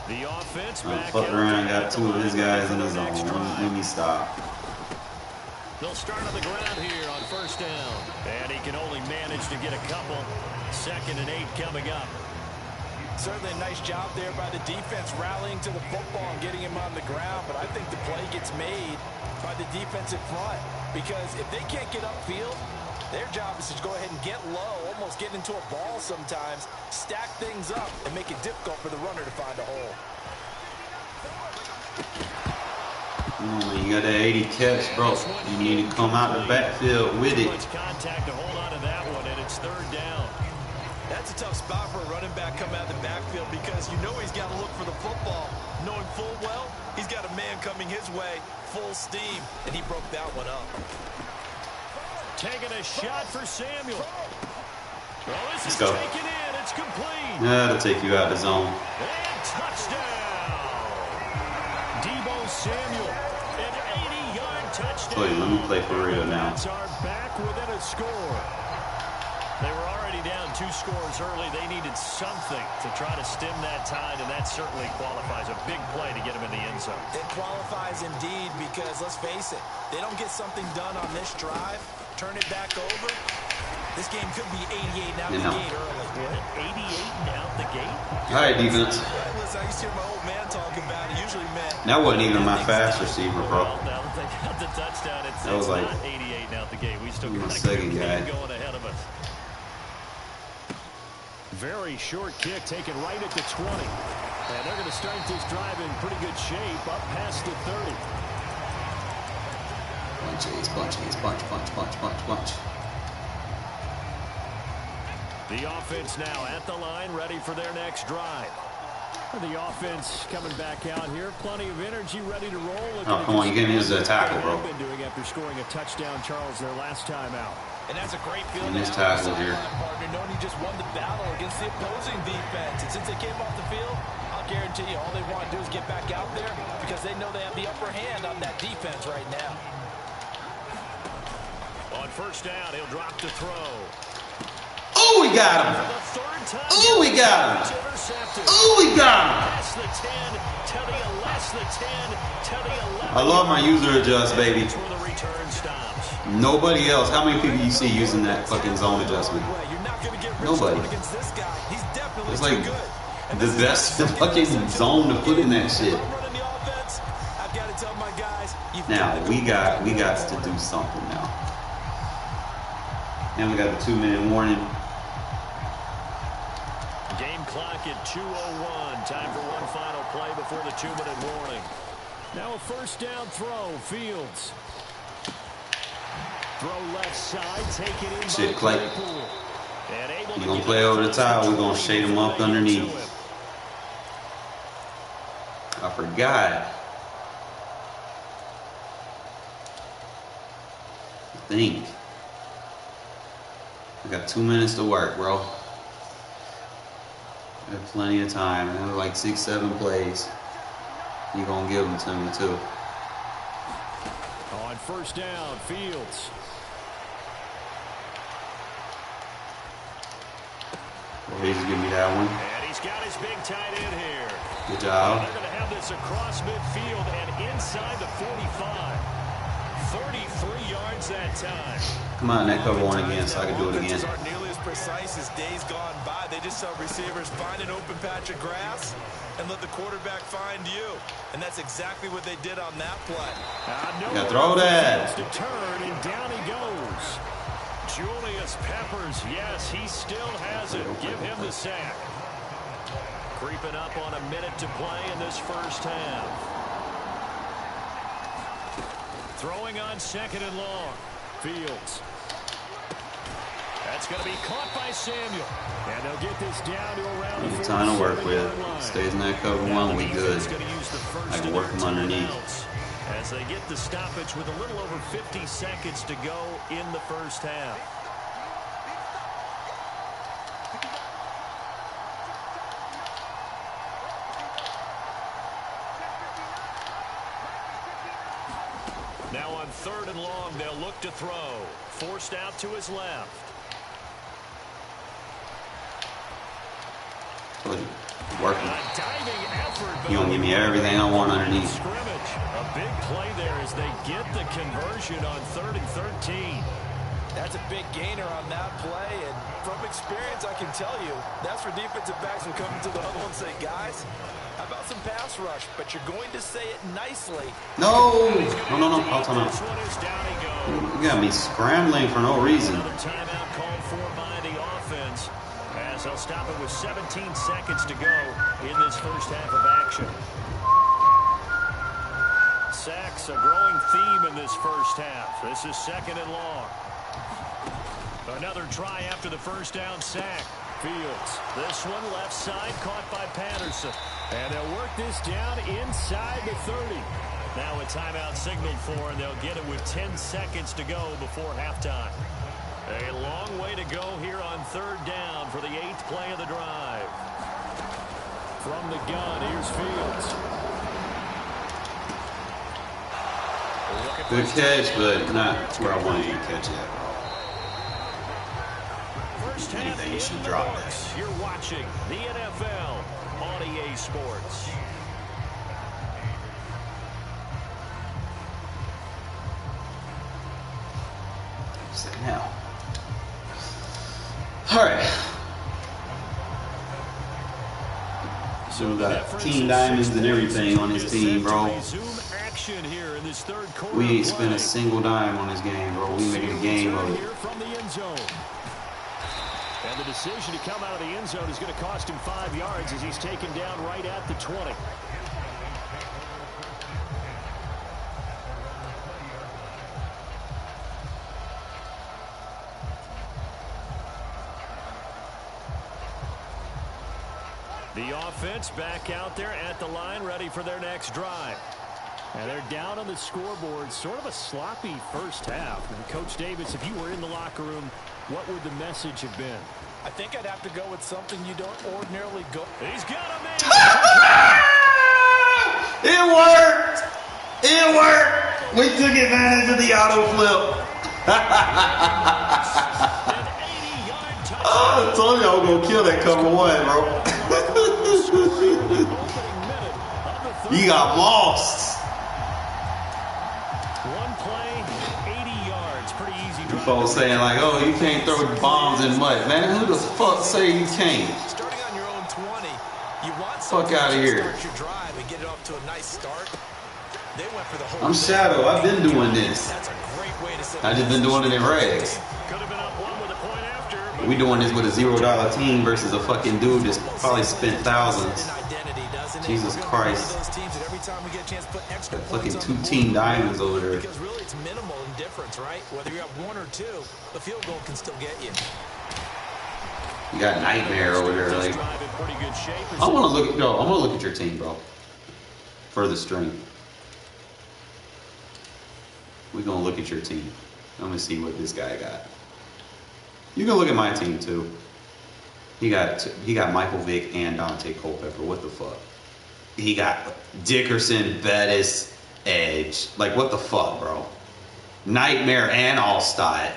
The offense I'm back fucking around, got 2 of his guys in the zone. Let me stop. They'll start on the ground here on first down. And he can only manage to get a couple. 2nd and 8 coming up. Certainly a nice job there by the defense rallying to the football and getting him on the ground. But I think the play gets made by the defensive front. Because if they can't get upfield, their job is to go ahead and get low, almost get into a ball sometimes, stack things up, and make it difficult for the runner to find a hole. You got that 80 catch, bro. You need to come out the backfield with it. Contact to hold on to that one, and it's 3rd down. That's a tough spot for a running back coming out of the backfield because you know he's got to look for the football, knowing full well he's got a man coming his way, full steam, and he broke that one up. Taking a shot for Samuel. Well, this is go. taken in. It's complete. That'll take you out of the zone. And touchdown. Deebo Samuel, an 80-yard touchdown. Wait, let me play for real now. That's our back within a score. They were already down 2 scores early. They needed something to try to stem that tide, and that certainly qualifies. A big play to get them in the end zone. It qualifies indeed because, let's face it, they don't get something done on this drive, turn it back over, this game could be 88 out the gate early. What? 88 out the gate? All right, defense. Listen, I used to hear my old man talking about it. Usually meant That wasn't even my fast receiver, bro. Well, now that they got the touchdown, it's like not 88 out the gate. We still got a second good guy game going ahead of us. Very short kick taken right at the 20. And they're going to start this drive in pretty good shape, up past the 30. Bunch. The offense now at the line, ready for their next drive. The offense coming back out here, plenty of energy, ready to roll. Oh, come on, you gave me as a tackle, bro. Been doing after scoring a touchdown, Charles, their last time out. And that's a great feeling. And this tackle here. Partner, knowing he just won the battle against the opposing defense. And since they came off the field, I'll guarantee you all they want to do is get back out there because they know they have the upper hand on that defense right now. On first down, he'll drop to throw. Oh, we got him. Oh, we got him. Oh, we got him. I love my user adjust, baby. Nobody else. How many people you see using that fucking zone adjustment? Nobody. It's like the best fucking zone to put in that shit. Now we got to do something now. And we got the 2-minute warning. Game clock at 2:01. Time for one final play before the 2-minute warning. Now a first down throw. Fields. Throw left side. Take it in. Shit, Clay. You gonna play over the top? We're gonna shade him up underneath. I forgot. I think. I got 2 minutes to work, bro. I have plenty of time. I have like 6-7 plays. You're gonna give them to me too. On first down, Fields. Well, he just give me that one. And he's got his big tight end here. Good job. They're going to have this across midfield and inside the 45. 33 yards that time. Come on, that cover one again so I can do it again. Aren't nearly as precise as days gone by. They just saw receivers find an open patch of grass and let the quarterback find you. And that's exactly what they did on that play. Yeah, throw that. To turn, and down he goes. Julius Peppers, yes, he still has it. Give him the sack. Creeping up on a minute to play in this first half. Throwing on 2nd and long. Fields. That's going to be caught by Samuel. And they'll get this down to around the time to work with. Stays in that cover one, we good. I can work him underneath. As they get the stoppage with a little over 50 seconds to go in the first half. Now on 3rd and long, they'll look to throw. Forced out to his left. working. He gonna give me everything I want underneath. A big play there as they get the conversion on 3rd and 13. That's a big gainer on that play, and from experience, I can tell you, that's where defensive backs will come to the huddle and say, guys, how about some pass rush? But you're going to say it nicely. No! No. I'll time out. You got me scrambling for no reason. Another timeout called for by the offense, as they'll stop it with 17 seconds to go in this first half of action. Sacks, a growing theme in this first half. This is 2nd and long. Another try after the first down sack. Fields. This one left side caught by Patterson. And they'll work this down inside the 30. Now a timeout signaled for, and they'll get it with 10 seconds to go before halftime. A long way to go here on 3rd down for the 8th play of the drive. From the gun, here's Fields. Good catch, but not where I wanted you to catch it. Anything, you should drop this. You're watching the NFL on EA Sports. Second half. All right. So we got team diamonds and everything on this team, bro. We ain't spent a single dime on this game, bro. We making a game of it. And the decision to come out of the end zone is going to cost him 5 yards as he's taken down right at the 20. The offense back out there at the line, ready for their next drive. And they're down on the scoreboard. Sort of a sloppy first half. And Coach Davis, if you were in the locker room, what would the message have been? I think I'd have to go with something you don't ordinarily go. He's got a man. It worked. It worked. We took advantage of the auto flip. Oh, I told you I was going to kill that cover 1, bro. You got mossed. Folks saying like, oh, you can't throw bombs in mud. Man, who the fuck say you can't? Starting on your own 20, you want fuck out of here. Start your drive and get it off to a nice start. They went for the whole I'm Shadow. I've been doing this. That's a great way to set I just been doing it in Regs. We doing this with a $0 team versus a fucking dude that's probably spent thousands. Jesus Christ. That fucking 2 team diamonds over there. Because really it's minimal in difference, right? Whether you have 1 or 2, the field goal can still get you. You got Nightmare over there. Like, I want to look at I want to look at your team, bro. For the strength. We're gonna look at your team. Let me see what this guy got. You can look at my team too. He got Michael Vick and Dante Culpepper. What the fuck? He got Dickerson, Bettis, Edge. Like, what the fuck, bro? Nightmare and Allstott.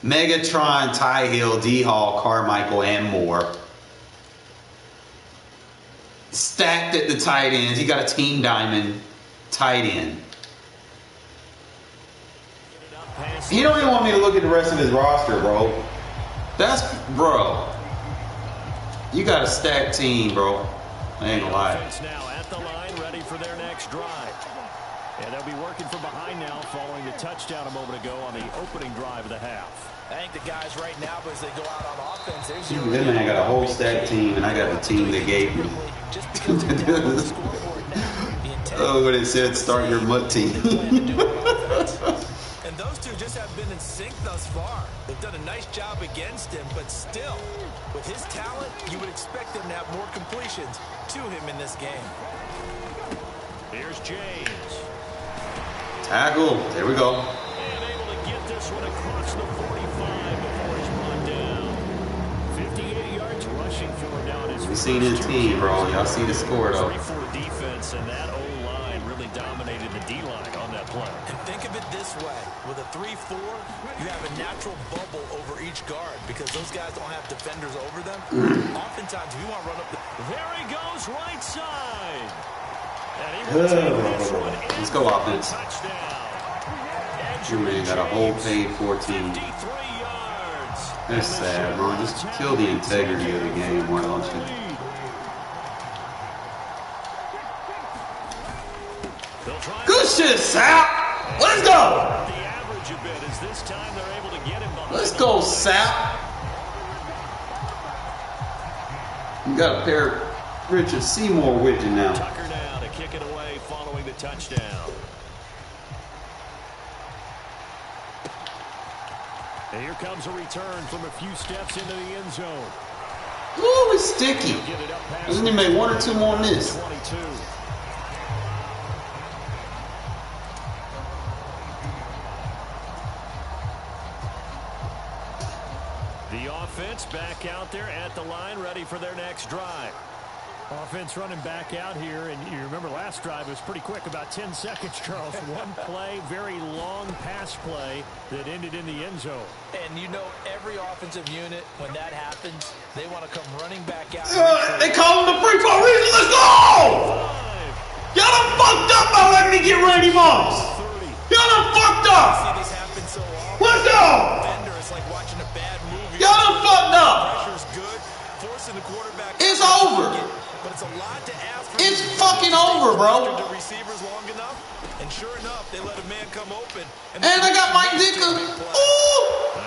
Megatron, Ty Hill, D Hall, Carmichael, and more. Stacked at the tight ends. He got a team diamond tight end. He don't even want me to look at the rest of his roster, bro. Bro. You got a stacked team, bro. I ain't gonna lie. Now at the line, ready for their next drive. And they'll be working from behind now following the touchdown a moment ago on the opening drive of the half. I think the guys right now, but as they go out on offense, there's this man got a whole stacked team, and I got the team they gave me. Oh, what it said, start your MUT team. And those two just have been in sync thus far. They've done a nice job against him, but still, with his talent, you would expect them to have more completions to him in this game. Here's James. Tackle. There we go. And able to get this one across the 45 before he's brought down. 58 yards rushing for him down his. We seen his team, bro. Y'all see the score, though. 3-4 defense, and that O-line really dominated the D-line on that play. And think of it this way. with a 3-4, you have a natural bubble over each guard because those guys don't have defenders over them. Oftentimes, if you want to run up the... There he goes, right side. And he will take this one. Let's go offense. You man got a whole paid 14. That's sad, bro. Just kill the integrity of the game, why don't you? Good shit, Sap. Let's go. Let's go, Sap. You got a pair of Richard Seymour with you now. Tucker now to kick it away following the touchdown. And here comes a return from a few steps into the end zone. Ooh, it's sticky. Doesn't he make 1 or 2 more miss? 22. The offense back out there at the line, ready for their next drive. Offense running back out here, and you remember last drive was pretty quick, about 10 seconds, Charles. One play, very long pass play that ended in the end zone. And you know, every offensive unit, when that happens, they want to come running back out. They call him the free throw reason. Let's go! Y'all done fucked up by letting me get Randy Moss. Y'all done fucked up. Let's go! Y'all done fucked up. It's over. But it's a lot to ask for. It's fucking over, bro. The receivers long enough, and sure enough, they let a man come open. And I got Mike Dicker. Ooh!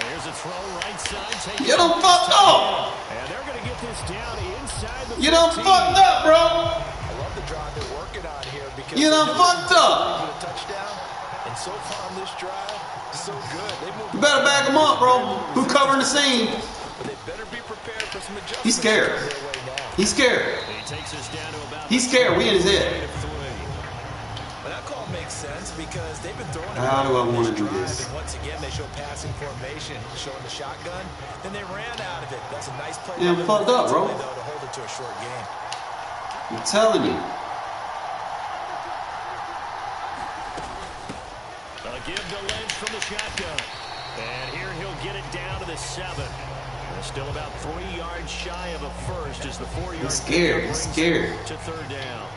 Here's a throw right side. You done fucked up. And they're going to get this down inside the 15. You done fucked up, bro. I love the drive they're working on here because you done fucked up. A touchdown, and so far on this drive, so good. You better back him up, bro. Who covering the scene? But they better be prepared for some adjustments. He's scared. He's scared. He's scared. We in his head. But that call makes sense because they've been throwing. How do I want to do this? And once again, they show passing formation, showing the shotgun. Then they ran out of it. That's a nice play. Yeah, I'm fucked up, bro. To hold it to a short game. I'm telling you. A give to Lynch from the shotgun. And here he'll get it down to the 7. Still about 3 yards shy of a first as the 4-yard. He's scared. He's scared. To third down.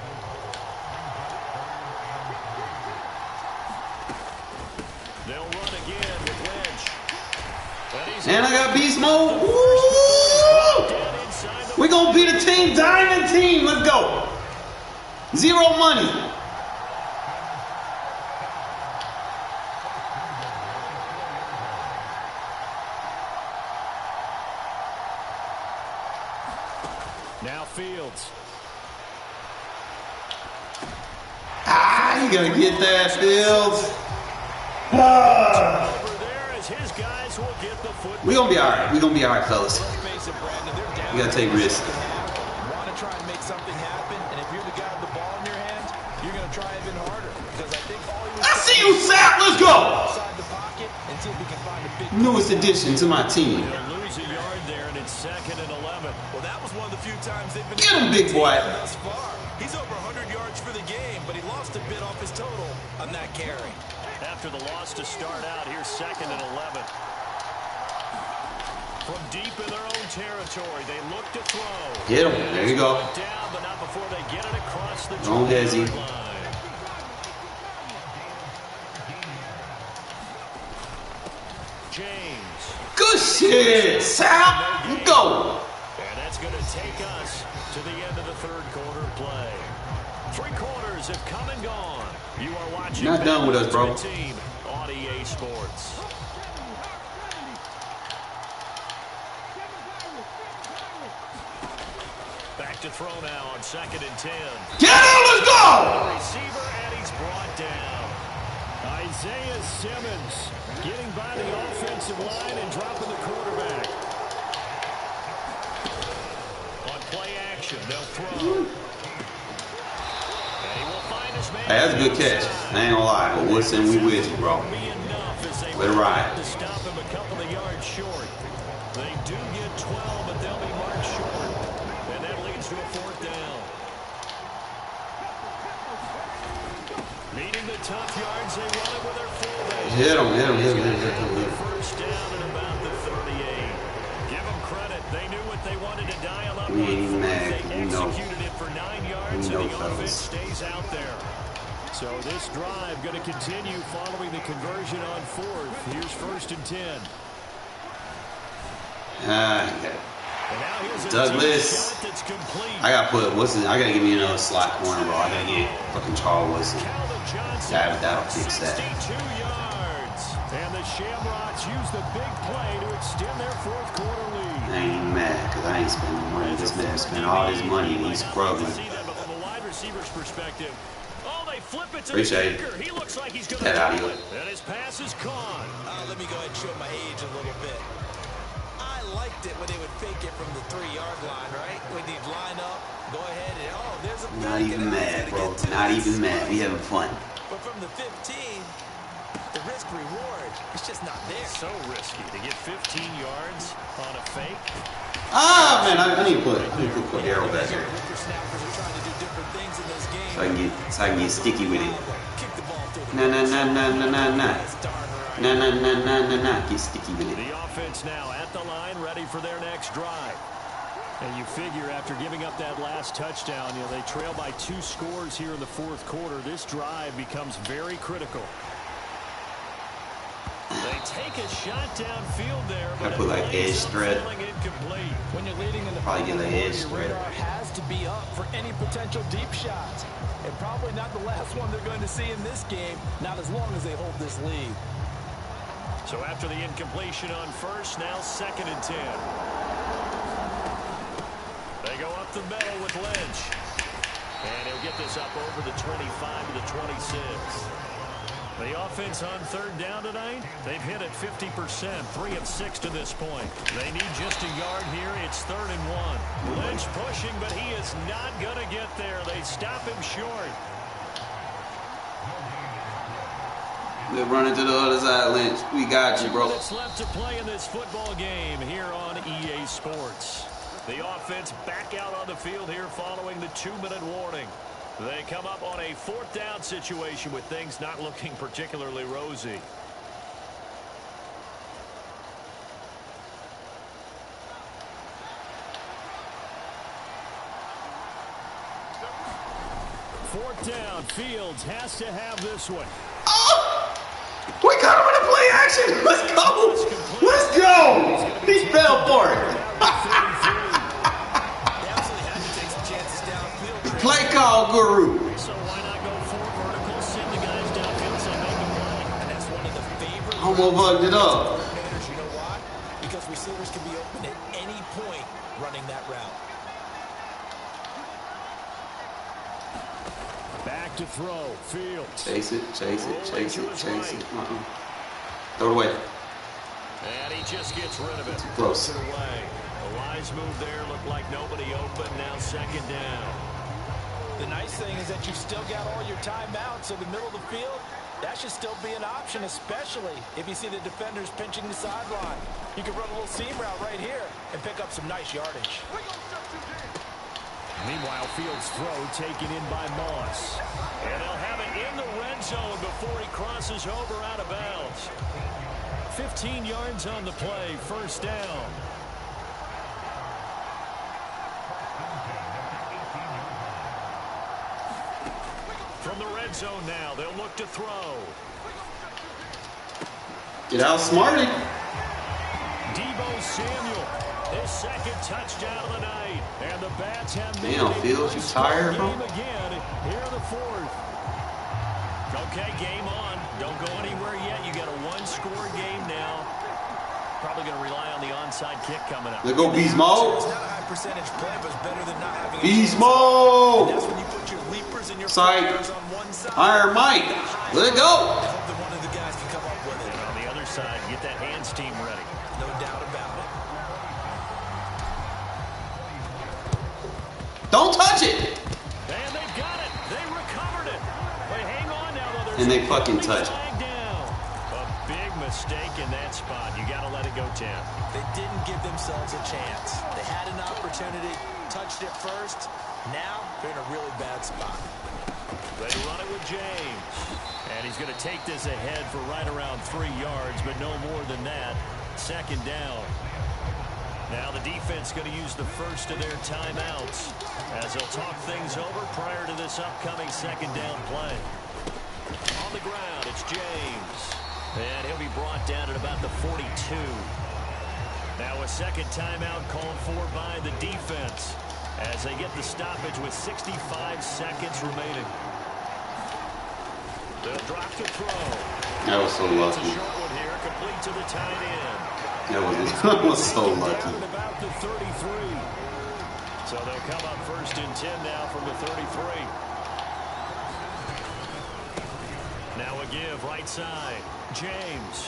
They'll run again with Lynch. And I got beast mode. Woo! We're going to beat a team, diamond team. Let's go. 0 money. Now Fields. You gotta get that, Fields. We gonna be all right. We gonna be all right, fellas. We gotta take risks. Want to try and make something happen, and if you're the guy with the ball in your hands, you're gonna try even harder because I think all you. I see you, Sap. Let's go. Inside the pocket until we can find a big. Newest addition to my team. They'll lose a yard there, and it's 2nd and 11. Well, that was one of the few times they've been. Get him, big boy. Thus far, he's over 100 yards for the game, but he lost a bit off his total on that carry. After the loss to start out, here's 2nd and 11. From deep in their own territory, they look to throw. Get him. There you go. Down, but not before they get it across the Don't hesitate. line. James. Good shit, Sap. Go. And that's going to take us to the end of the 3rd quarter play. 3 quarters have come and gone. You are watching. Not done with us, bro. Team on EA Sports. Back to throw now on 2nd and 10. Get him, let's go! Receiver, and he's brought down. Isaiah Simmons getting by the offensive line and dropping the quarterback. On play action, they'll throw. And he will find his man. Hey, that's a good catch. I ain't gonna lie, but Woodson, we with you, bro. Let it ride. To stop him a couple of yards short. They do get 12, but they'll be marked short. And that leads to a 4th down. Leading the tough yards. They run it with their fullback. Hit him. First down at about the 38. Give them credit. They knew what they wanted to dial up. We ain't even mad. They executed it for 9 yards, and the offense stays out there. So this drive going to continue following the conversion on 4th. Here's 1st and 10. Douglas. I gotta put I gotta give me another slot corner, bro. I gotta get fucking Charles Wilson. That'll fix that. And the Shamrocks use the big play to extend their 4th quarter lead. I ain't even mad because I ain't spending money. This man spent all his money and he's struggling. From a wide receiver's perspective. Oh, they flip it to Appreciate the kicker. He looks like he's going to out of here. And his pass is caught. Let me go ahead and show my age a little bit. I liked it when they would fake it from the 3-yard line, right? When they'd line up, go ahead and, there's a not even mad, bro. Not even mad. We having fun. But from the 15, the risk reward, it's just not there. So risky to get 15 yards on a fake. Ah, man, I need to put Cordero back here. So I can get sticky with it. Nah. Get sticky with it. The offense now at the line, ready for their next drive. And you figure after giving up that last touchdown, they trail by 2 scores here in the 4th quarter. This drive becomes very critical. They take a shot downfield there, but I put like edge thread. When you're leading in the probably get an edge thread. Has to be up for any potential deep shots. And probably not the last one they're going to see in this game, not as long as they hold this lead. So after the incompletion on 1st, now 2nd and 10. They go up the middle with Lynch. And he'll get this up over the 25 to the 26. The offense on 3rd down tonight, they've hit it 50%, 3 of 6 to this point. They need just a yard here. It's 3rd and 1. Lynch pushing, but he is not going to get there. They stop him short. They're running to the other side, Lynch. We got you, bro. 2 minutes left to play in this football game here on EA Sports. The offense back out on the field here following the 2-minute warning. They come up on a 4th down situation with things not looking particularly rosy. Fourth down, Fields has to have this one. Oh! We got him in a play action. Let's go. Let's go. He fell for it. Play call, guru. So why not go 4 vertical, send the guys downfield, so make a play. And that's one of the favorite. Almost bugged it up. You know why? Because receivers can be open at any point running that route. Back to throw, Fields. Chase it. Throw it away. And he just gets rid of it. Too close. Away. A wise move there, looked like nobody open, now 2nd down. The nice thing is that you've still got all your timeouts, so the middle of the field, that should still be an option, especially if you see the defenders pinching the sideline. You can run a little seam route right here and pick up some nice yardage. Meanwhile, Fields' throw taken in by Moss. And they'll have it in the red zone before he crosses over out of bounds. 15 yards on the play, 1st down. From the red zone now, they'll look to throw. Get outsmarted. Deebo Samuel, his 2nd touchdown of the night. And the Bats have made Damn, Fields, you tired, bro? again here in the 4th. Okay, game on. Don't go anywhere yet. You got a 1-score game now. Probably going to rely on the onside kick coming up. Let's go, Beast Mode. It's not a high percentage play, but it's better than not having a Beast Mode. That's when you put your leapers and your Sight. on one side. Iron Mike. Let it go. I hope that one of the guys can come up with it. And on the other side, get that hands team ready. No doubt about it. Don't touch it. And they've got it. They recovered it. They hang on now, though. And they fucking touch it. A big mistake in that spot. You got to let it go, Tim. They didn't give themselves a chance. They had an opportunity, touched it first. Now they're in a really bad spot. They run it with James. And he's going to take this ahead for right around 3 yards, but no more than that. Second down. Now the defense going to use the first of their timeouts as they'll talk things over prior to this upcoming second down play. On the ground, it's James. And he'll be brought down at about the 42. Now a second timeout called for by the defense as they get the stoppage with 65 seconds remaining. They'll drop to throw. That was so lucky. It's a short one here, complete to the tight end. That was so lucky. About the 33. So they'll come up first and 10 now from the 33. Now a give right side. James.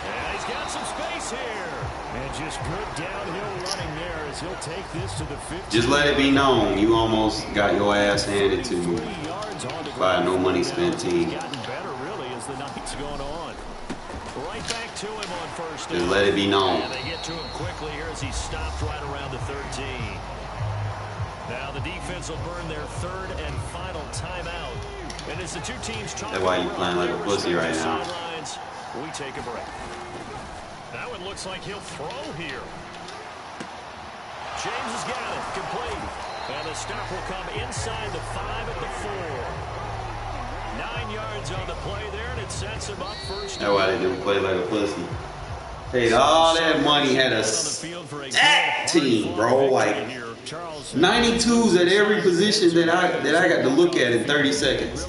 And he's got some space here. And just good downhill running there as he'll take this to the 50. Just let it be known, you almost got your ass handed to you by a no money spent team. Gotten better really as the night's going on. Right back to him on first. Just let it be known. And they get to him quickly here as he stopped right around the 13. Now the defense will burn their third and final timeout. And as the two teams talk, that's why you playing like a pussy right now. We take a break. Now it looks like he'll throw here. James has got it. Complete. And the stop will come inside the 5 at the 4. 9 yards on the play there, and it sets him up first. That's why they do play like a pussy. Paid all that money, had a stacked team, bro. Like 92s at every position that I got to look at in 30 seconds.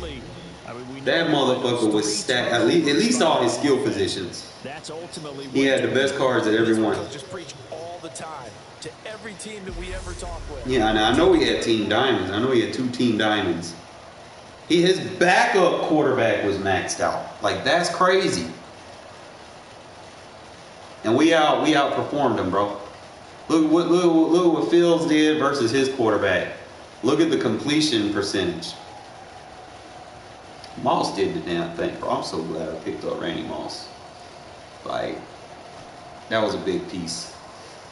That motherfucker was stacked. At least all his skill positions. He had the best cards at every one. Just preach all the time to every team that we ever talk with. Yeah, I know he had team diamonds. I know he had 2 team diamonds. His backup quarterback was maxed out. Like, that's crazy. And we outperformed him, bro. Look what Fields did versus his quarterback. Look at the completion percentage. Moss did the damn thing, bro. I'm so glad I picked up Randy Moss. Like, that was a big piece.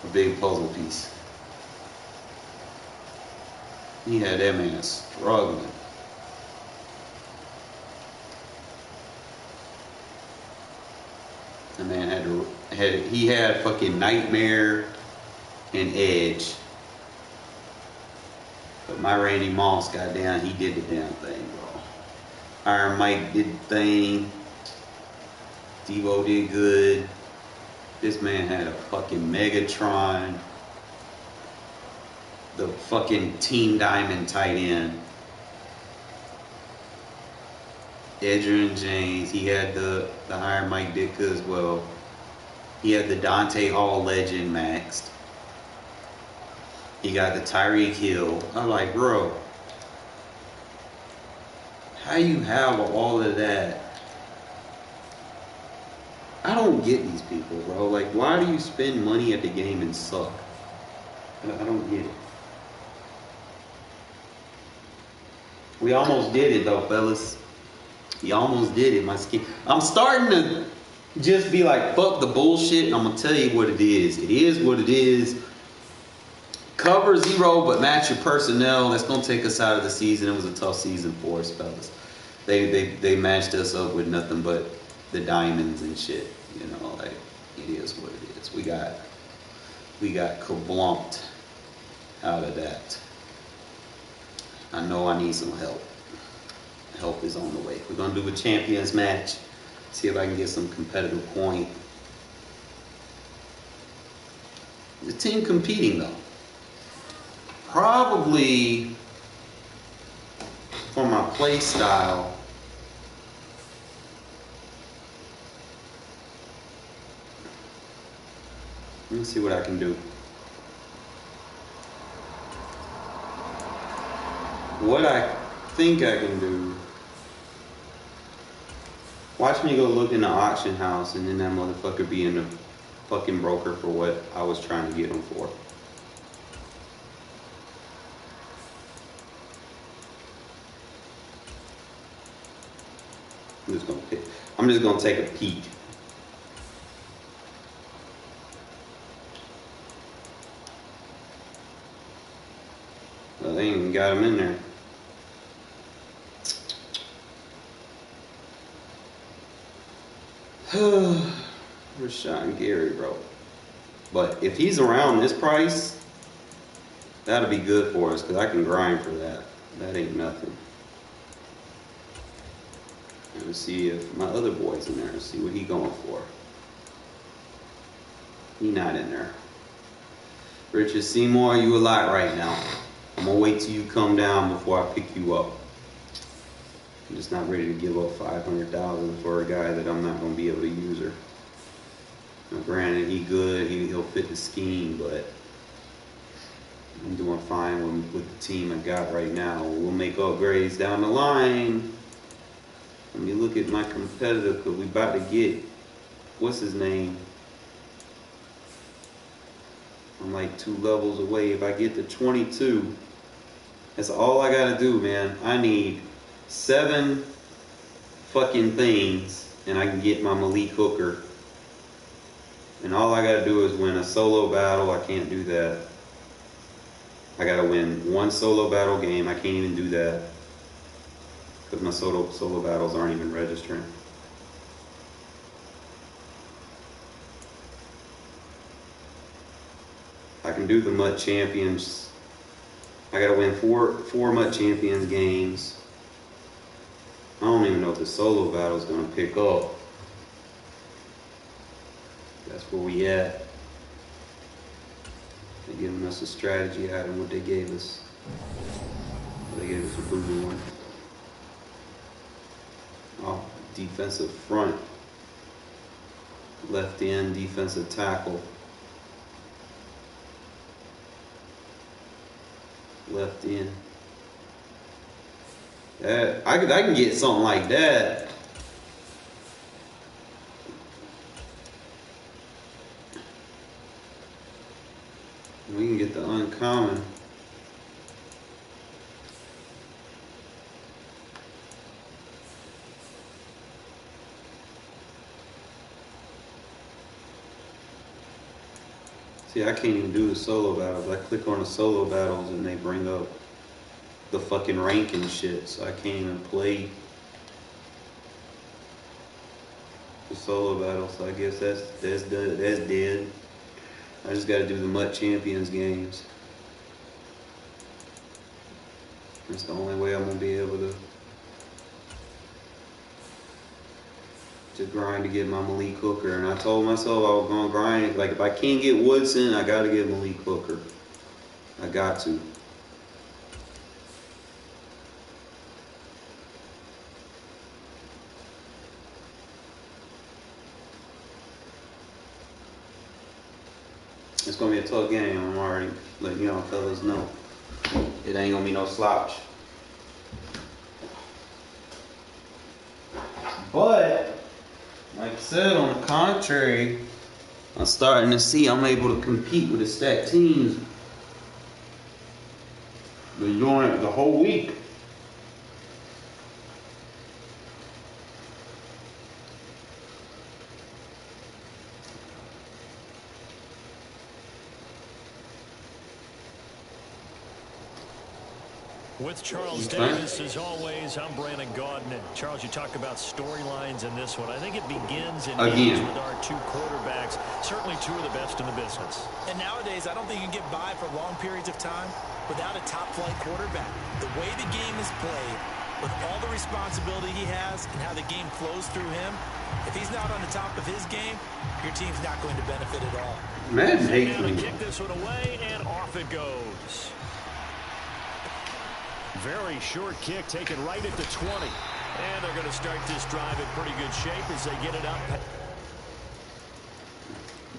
A big puzzle piece. He had that man struggling. The man had fucking nightmare and edge. But my Randy Moss, goddamn, he did the damn thing, bro. Iron Mike did the thing. Devo did good. This man had a fucking Megatron. The fucking Team Diamond tight end. Edgerrin James. He had the Iron Mike Ditka as well. He had the Dante Hall legend maxed. He got the Tyreek Hill. I'm like, bro, how you have all of that? I don't get these people, bro. Like, why do you spend money at the game and suck? I don't get it. We almost did it, though, fellas. We almost did it. My skin. I'm starting to just be like, fuck the bullshit, and I'm going to tell you what it is. It is what it is. Cover 0, but match your personnel. That's going to take us out of the season. It was a tough season for us, fellas. They matched us up with nothing but the diamonds and shit. You know, like, it is what it is. We got kablumped out of that. I know I need some help. Help is on the way. We're going to do a champions match. See if I can get some competitive point. The team competing, though. Probably for my play style, let me see what I can do. What I think I can do. Watch me go look in the auction house and then that motherfucker be in the fucking broker for what I was trying to get him for. I'm just gonna take a peek. Well, they ain't even got him in there. Rashawn Gary, bro. But if he's around this price, that'll be good for us because I can grind for that. That ain't nothing. Let's see if my other boy's in there. Let's see what he going for. He not in there. Richard Seymour, you a lot right now. I'm gonna wait till you come down before I pick you up. I'm just not ready to give up $500,000 for a guy that I'm not gonna be able to use her. Now, granted, he good, he'll fit the scheme, but I'm doing fine with the team I got right now. We'll make upgrades down the line. Let me look at my competitor because we about to get, what's his name? I'm like 2 levels away. If I get to 22, that's all I gotta do, man. I need 7 fucking things and I can get my Malik Hooker. And all I gotta do is win a solo battle. I can't do that. I gotta win 1 solo battle game. I can't even do that because my solo battles aren't even registering. I can do the MUT Champions. I gotta win 4 MUT Champions games. I don't even know if the solo battle is gonna pick up. That's where we at. They're giving us a strategy item, what they gave us. They gave us a boo-boo one. Oh, defensive front. Left end, defensive tackle. Left end. I can get something like that. We can get the uncommon. See, I can't even do the solo battles. I click on the solo battles and they bring up the fucking rank and shit, so I can't even play the solo battle. So I guess that's dead. I just got to do the MUT Champions games. That's the only way I'm gonna be able to grind to get my Malik Hooker. And I told myself I was gonna grind. Like if I can't get Woodson, I gotta get Malik Hooker. I got to. It's gonna be a tough game. I'm already letting y'all fellas know. It ain't gonna be no slouch. But, like I said, on the contrary, I'm starting to see I'm able to compete with the stacked teams. Been doing it the whole week. With Charles Davis, as always, I'm Brandon Gaudin. Charles, you talk about storylines in this one. I think it begins and ends with our 2 quarterbacks, certainly 2 of the best in the business. And nowadays, I don't think you can get by for long periods of time without a top-flight quarterback. The way the game is played, with all the responsibility he has and how the game flows through him, if he's not on the top of his game, your team's not going to benefit at all. Man, now to kick this one away, and off it goes. Very short kick, taken right at the 20. And they're going to start this drive in pretty good shape as they get it up.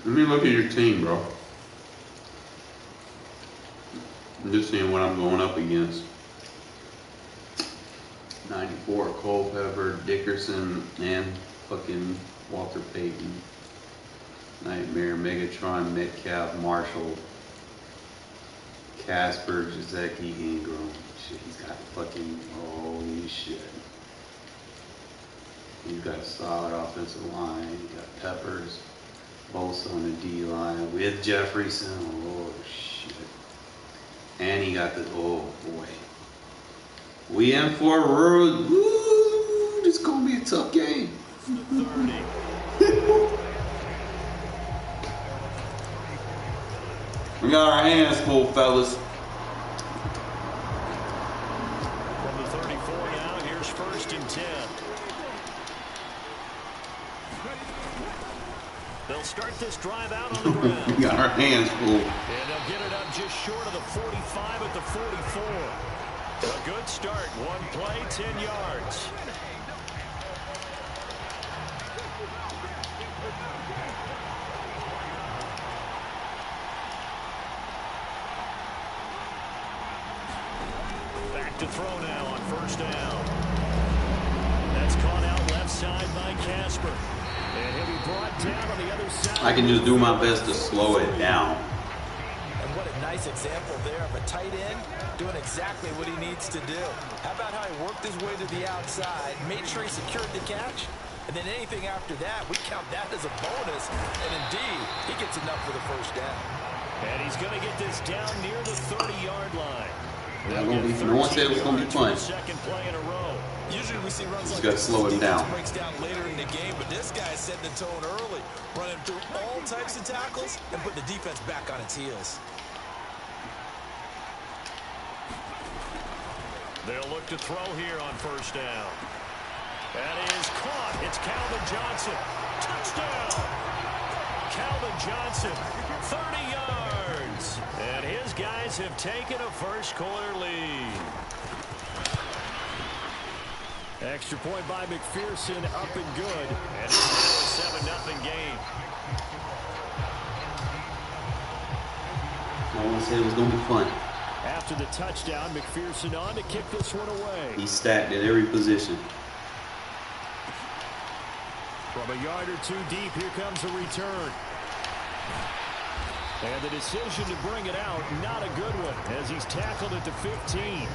Let me look at your team, bro. I'm just seeing what I'm going up against. 94, Culpepper, Dickerson, and fucking Walter Payton. Nightmare, Megatron, Metcalf, Marshall, Casper, Jaceki, Ingram. Shit, he's got fucking, holy shit. He's got a solid offensive line. He got Peppers, Bosa on the D line with Jefferson. Oh shit. And he got the, oh boy. We in for a road. Woo, it's gonna be a tough game. 30. We got our hands full, fellas. From the 34 now, here's 1st and 10. They'll start this drive out on the ground. We got our hands full. And they'll get it up just short of the 45 at the 44. A good start. One play, 10 yards. Back to throw now on 1st down. That's caught out left side by Casper. And he'll be brought down on the other side. I can just do my best to slow it down. And what a nice example there of a tight end doing exactly what he needs to do. How about how he worked his way to the outside, made sure he secured the catch, and then anything after that, we count that as a bonus. And indeed, he gets enough for the 1st down. And he's going to get this down near the 30-yard line. No one said it was going to be fun. Second play in a row. Usually we see runs Just like got to slow it down. breaks down later in the game, but this guy set the tone early, running through all types of tackles and put the defense back on its heels. They'll look to throw here on 1st down. That is caught. It's Calvin Johnson. Touchdown. Calvin Johnson, 30 yards. And his guys have taken a first-quarter lead. Extra point by McPherson, up and good. And it's now a 7-0 game. I want to say it was going to be fun. After the touchdown, McPherson on to kick this one away. He stacked at every position. From a yard or two deep, here comes a return. And the decision to bring it out, not a good one, as he's tackled at the 15.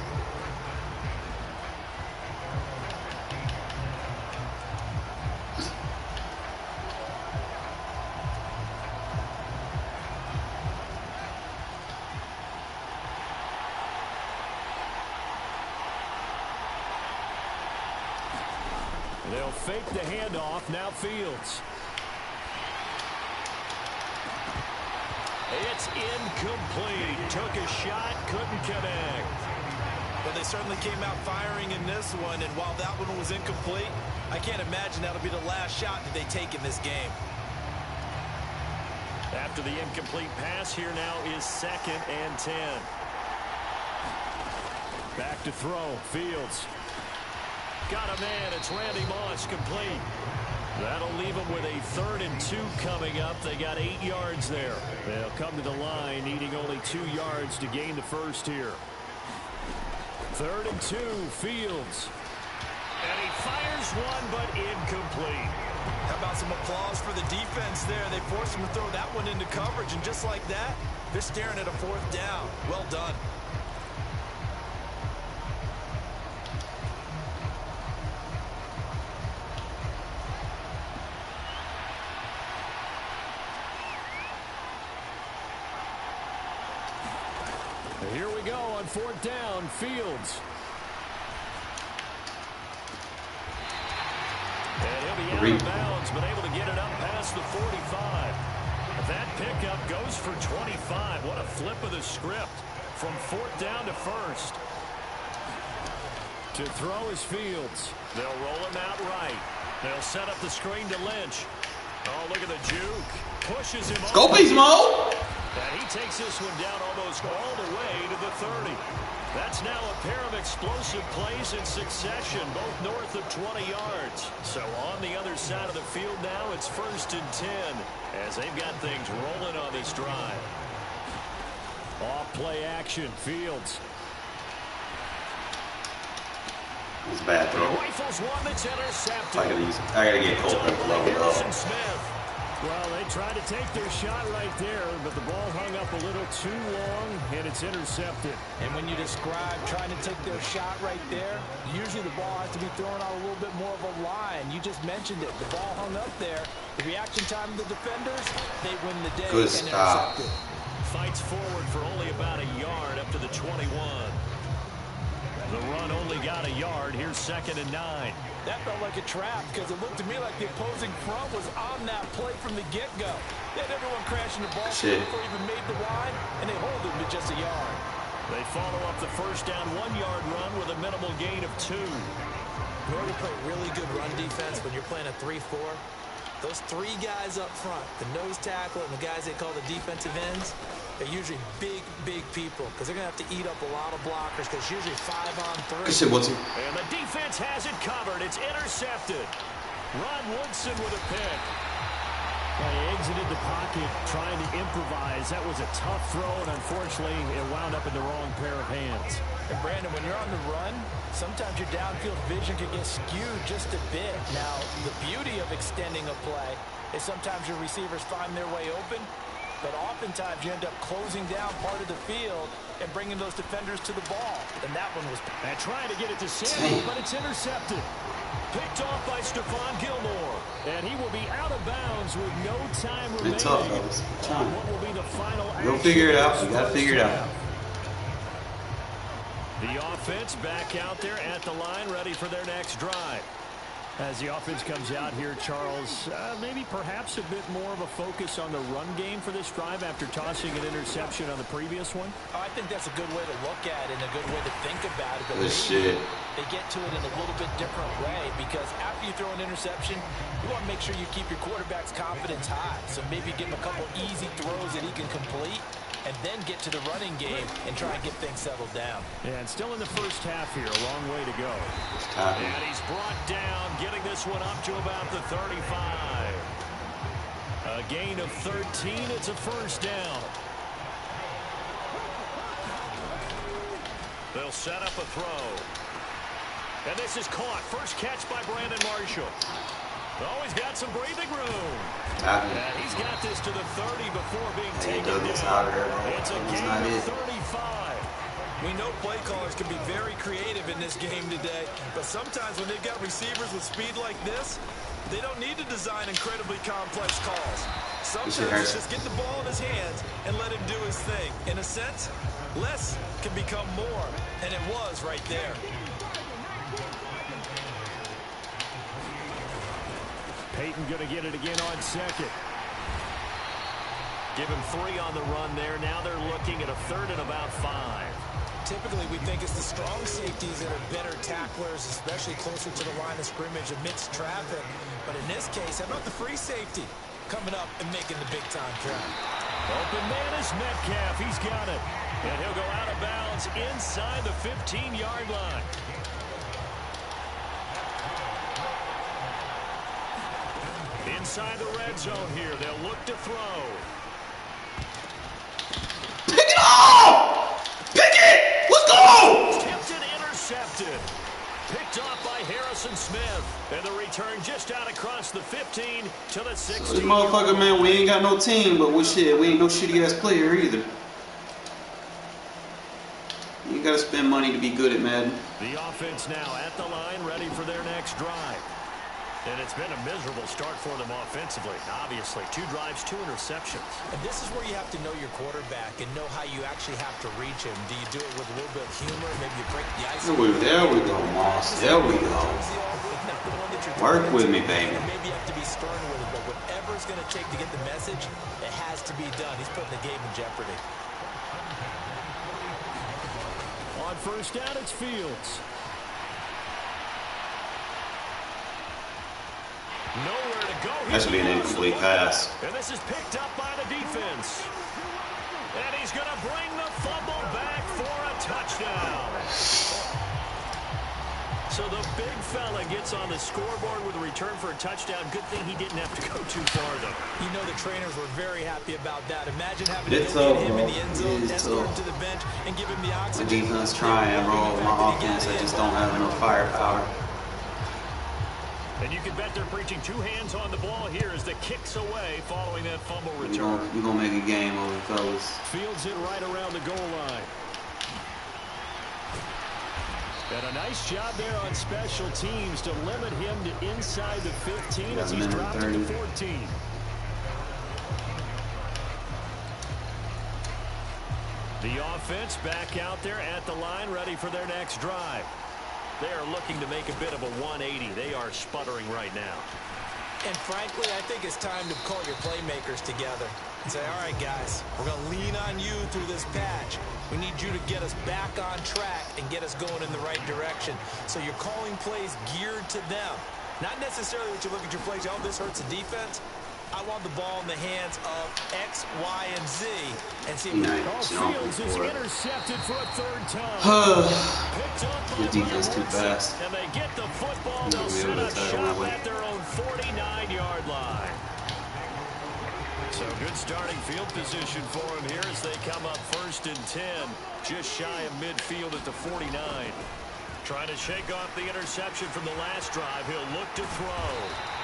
They'll fake the handoff, now Fields. It's incomplete. Took a shot, couldn't connect. But they certainly came out firing in this one, and while that one was incomplete, I can't imagine that'll be the last shot that they take in this game. After the incomplete pass, here now is 2nd and 10. Back to throw, Fields. Got a man, it's Randy Moss, complete. That'll leave them with a 3rd and 2 coming up. They got 8 yards there. They'll come to the line, needing only 2 yards to gain the first here. 3rd and 2, Fields. And he fires one, but incomplete. How about some applause for the defense there? They forced him to throw that one into coverage, and just like that, they're staring at a 4th down. Well done. Here we go on 4th down, Fields. And he'll be out of bounds, but able to get it up past the 45. That pickup goes for 25. What a flip of the script from 4th down to 1st. To throw is Fields. They'll roll him out right. They'll set up the screen to Lynch. Oh, look at the juke. Pushes him Go, Beast Mode! And he takes this one down almost all the way to the 30. That's now a pair of explosive plays in succession, both north of 20 yards. So on the other side of the field now, it's 1st and 10, as they've got things rolling on this drive. Off play action, Fields. It's a bad throw. Rifles one that's intercepted. I gotta get Copeland to level up. Smith. Well, they tried to take their shot right there, but the ball hung up a little too long, and it's intercepted. And when you describe trying to take their shot right there, usually the ball has to be thrown out a little bit more of a line. You just mentioned it. The ball hung up there. The reaction time of the defenders, they win the day. Good and stop. Fights forward for only about a yard up to the 21. The run run only got a yard. Here's 2nd and 9. That felt like a trap because it looked to me like the opposing front was on that play from the get-go. They had everyone crashing the ball before he even made the line, and they hold him to just a yard. They follow up the first down 1-yard run with a minimal gain of 2. In order to play really good run defense when you're playing a 3-4, those 3 guys up front, the nose tackle and the guys they call the defensive ends, they're usually big people because they're going to have to eat up a lot of blockers because usually 5-on-3. And the defense has it covered. It's intercepted. Ron Woodson with a pick. Well, he exited the pocket trying to improvise. That was a tough throw, and unfortunately, it wound up in the wrong pair of hands. And Brandon, when you're on the run, sometimes your downfield vision can get skewed just a bit. Now, the beauty of extending a play is sometimes your receivers find their way open, but oftentimes you end up closing down part of the field and bringing those defenders to the ball. And that one was... And trying to get it to Samuel, but it's intercepted. Picked off by Stephon Gilmore. And he will be out of bounds with no time remaining. It's tough, fellas. What will be the final We'll figure it out. We got to figure it out. The offense back out there at the line, ready for their next drive. As the offense comes out here, Charles, maybe perhaps a bit more of a focus on the run game for this drive after tossing an interception on the previous one? Oh, I think that's a good way to look at it and a good way to think about it. But they get to it in a little bit different way because after you throw an interception, you want to make sure you keep your quarterback's confidence high. So maybe give him a couple easy throws that he can complete and then get to the running game and try and get things settled down. Yeah, and still in the first half here, a long way to go. And he's brought down, getting this one up to about the 35. A gain of 13, it's a first down. They'll set up a throw. And this is caught. First catch by Brandon Marshall. Oh, he's got some breathing room. And he's got this to the 30 before being taken down. It's a gain of 35. We know play callers can be very creative in this game today, but sometimes when they've got receivers with speed like this, they don't need to design incredibly complex calls. Sometimes just get the ball in his hands and let him do his thing. In a sense, less can become more, and it was right there. Peyton going to get it again on second. Give him 3 on the run there. Now they're looking at a third and about 5. Typically, we think it's the strong safeties that are better tacklers, especially closer to the line of scrimmage amidst traffic. But in this case, how about the free safety coming up and making the big-time try? Open man is Metcalf. He's got it. And he'll go out of bounds inside the 15-yard line. Inside the red zone here. They'll look to throw. Pick it off! Pick it! Let's go! Tipped and intercepted. Picked off by Harrison Smith. And the return just out across the 15 to the 16. This motherfucker, man, we ain't got no team, but we ain't no shitty-ass player either. You gotta spend money to be good at Madden. The offense now at the line, ready for their next drive. And it's been a miserable start for them offensively. Obviously, 2 drives, 2 interceptions. And this is where you have to know your quarterback and know how you actually have to reach him. Do you do it with a little bit of humor? Maybe you break the ice. There we go, Moss. There we go. Work with me, baby. Maybe you have to be stern with it, but whatever it's going to take to get the message, it has to be done. He's putting the game in jeopardy. On first down, it's Fields. Nowhere to go. That should be an incomplete pass. And this is picked up by the defense. And he's going to bring the fumble back for a touchdown. So the big fella gets on the scoreboard with a return for a touchdown. Good thing he didn't have to go too far, though. You know the trainers were very happy about that. Imagine having to get him in the end zone, escort him to the bench, and give him the oxygen. The defense trying, bro. My offense, I just don't have enough firepower. And you can bet they're preaching 2 hands on the ball here as the kicks away following that fumble return. We're going to make a game of it, fellas. Fields it right around the goal line. And a nice job there on special teams to limit him to inside the 15 as he's dropped to the 14. The offense back out there at the line, ready for their next drive. They are looking to make a bit of a 180. They are sputtering right now. And frankly, I think it's time to call your playmakers together and say, all right, guys, we're going to lean on you through this patch. We need you to get us back on track and get us going in the right direction. So you're calling plays geared to them. Not necessarily what you look at your plays, oh, this hurts the defense. I want the ball in the hands of X, Y, and Z. And see if Fields is intercepted for a third time. The defense too fast. And they get the football. They'll set up shop at their own 49-yard line. So good starting field position for him here as they come up 1st and 10. Just shy of midfield at the 49. Trying to shake off the interception from the last drive. He'll look to throw.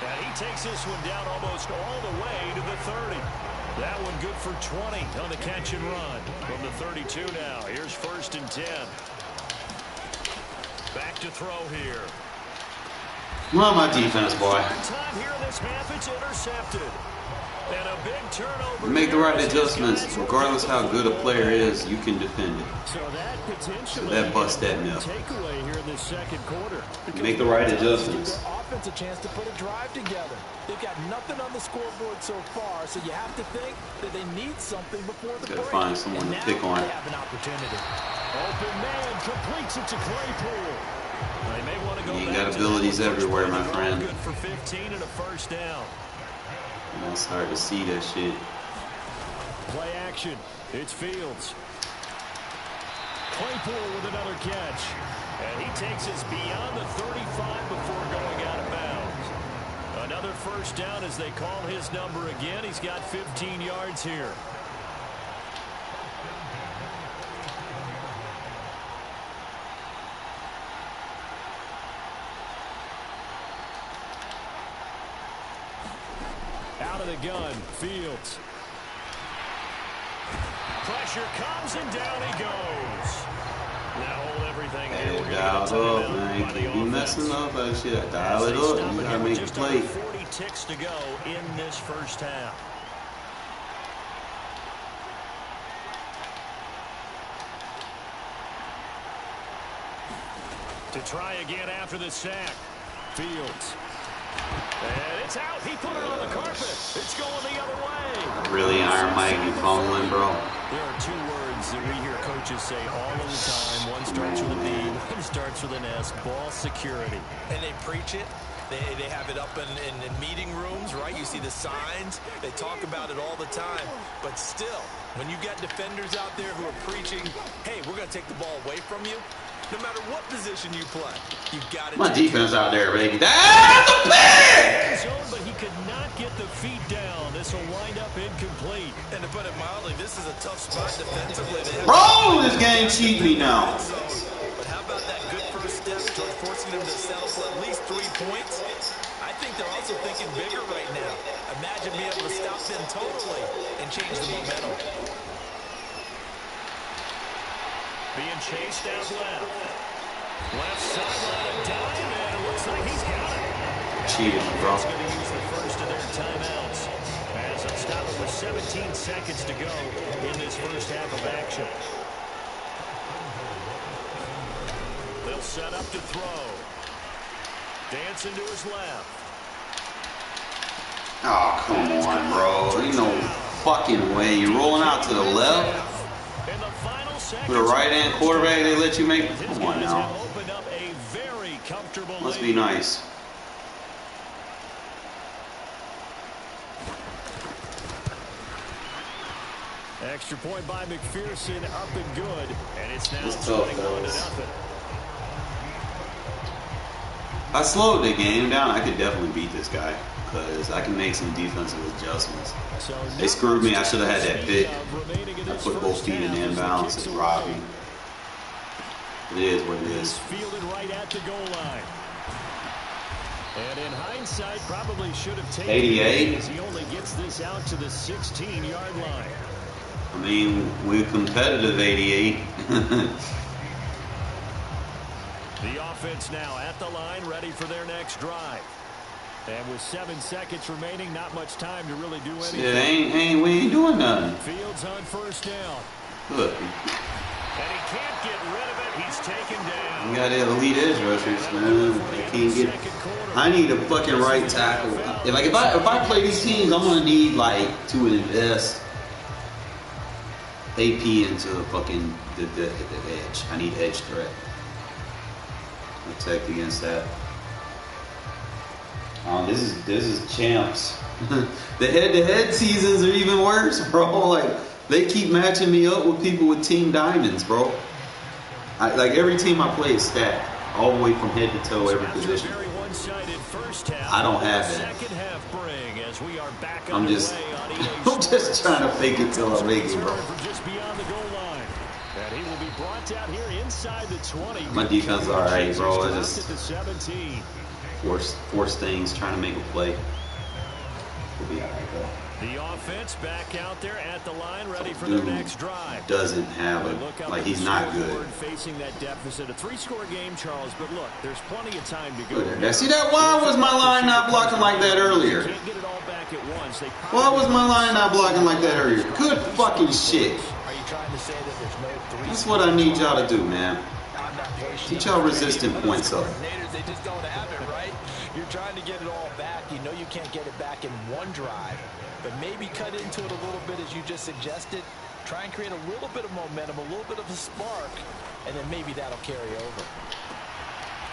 And he takes this one down almost all the way to the 30. That one good for 20 on the catch and run. From the 32 now. Here's 1st and 10. Back to throw here. Well, my defense, boy. Time here in this half, it's intercepted. And a big turnover. Make the right adjustments. Regardless how good a player is, you can defend it. So that potentially that bust that myth. Takeaway here in the second quarter. Make the right adjustments. Give their offense a chance to put a drive together. They've got nothing on the scoreboard so far, so you have to think that they need something before the break. Gotta find someone to pick on. They have an opportunity. Open man completes it to Claypool. They may want to go. You got abilities everywhere, my friend. Good for 15 and a first down. And it's hard to see that shit. Play action. It's Fields. Claypool with another catch. And he takes us beyond the 35 before going out of bounds. Another first down as they call his number again. He's got 15 yards here. Out of the gun, Fields. Pressure comes and down he goes. Now hold everything here. Dial it up, man. You messing up that shit. Dial it up. You gotta make a play. 40 ticks to go in this first half. To try again after the sack. Fields. And it's out. He put it on the carpet. It's going the other way. Really, Iron Mike, you fumbling, bro? There are two words that we hear coaches say all of the time. One starts with a B, one starts with an S. Ball security. And they preach it. They have it up in meeting rooms, right? You see the signs. They talk about it all the time. But still, when you got defenders out there who are preaching, hey, we're going to take the ball away from you, no matter what position you play, you got it. My defense out there, baby. That's a pick! But he could not get the feet down. This will wind up incomplete. And to put it mildly, this is a tough spot defensively. Bro, this game cheat me now. But how about that good first step toward forcing them to settle for at least 3 points? I think they're also thinking bigger right now. Imagine being able to stop them totally and change the momentum. Being chased out left. Left sideline, a dive, and it looks like he's got it. Cheating, bro. He's going to use the first of their timeouts. As a stop with 17 seconds to go in this first half of action. They'll set up to throw. Dancing to his left. Oh, come on, bro. Ain't no fucking way. You're rolling out to the left. With a right-hand quarterback, they let you make. Come on now. Must be nice. Extra point by McPherson, up and good, and it's now It's tough, 21-0. If I slowed the game down, I could definitely beat this guy because I can make some defensive adjustments. They screwed me. I should have had that pick. I put both feet in inbounds and robbed me. It is what it is. Fielded right at the goal line. And in hindsight, probably should have taken 88. it as he only gets this out to the 16-yard line. I mean, we're competitive 88. The offense now at the line, ready for their next drive. And with 7 seconds remaining, not much time to really do anything. Yeah, we ain't doing nothing. Fields on first down. Look. And he can't get rid of it. He's taken down. You got elite edge rushers, man. I can't get. I need a fucking right tackle. If I play these teams, I'm gonna need like to invest AP into the fucking the edge. I need edge threat. Protect against that. This is champs. The head-to-head seasons are even worse, bro. Like they keep matching me up with people with team diamonds, bro. Like every team I play is stacked, all the way from head to toe, every position. I don't have it. I'm just trying to fake it till I make it, bro. My defense is alright, bro. I just force things, trying to make a play. We'll be alright, though. The offense back out there at the line, ready for their next drive. Doesn't have a, like, he's not good. Facing that deficit, a 3-score game, Charles. But look, there's plenty of time to go. Now, see that? Why was my line not blocking like that earlier? Why was my line not blocking like that earlier? Good fucking shit. That's what I need y'all to do, man. Get y'all resistant points up. They just don't have it, right? You're trying to get it all back. You know you can't get it back in one drive. But maybe cut into it a little bit as you just suggested. Try and create a little bit of momentum, a little bit of a spark, and then maybe that'll carry over.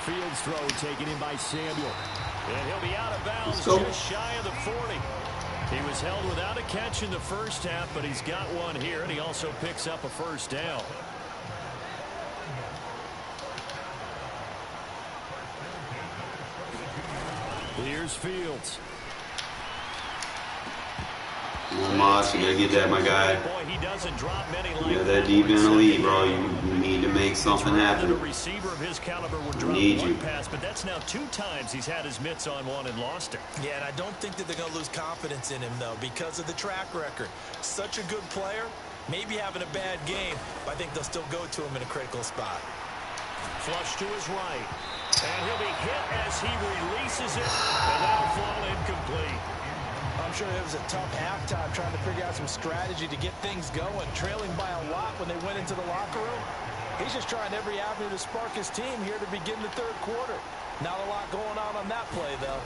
Fields throw taken in by Samuel. And he'll be out of bounds just shy of the 40. He was held without a catch in the first half, but he's got one here, and he also picks up a first down. Here's Fields. Moss, you gotta get that, my guy. Yeah, that deep in the lead, bro. You need to make something happen. I need you. But that's now 2 times he's had his mitts on one and lost it. Yeah, and I don't think that they're going to lose confidence in him, though, because of the track record. Such a good player, maybe having a bad game, but I think they'll still go to him in a critical spot. Flush to his right. And he'll be hit as he releases it, and that'll fall incomplete. I'm sure it was a tough halftime trying to figure out some strategy to get things going, trailing by a lot when they went into the locker room. He's just trying every avenue to spark his team here to begin the third quarter. Not a lot going on that play, though.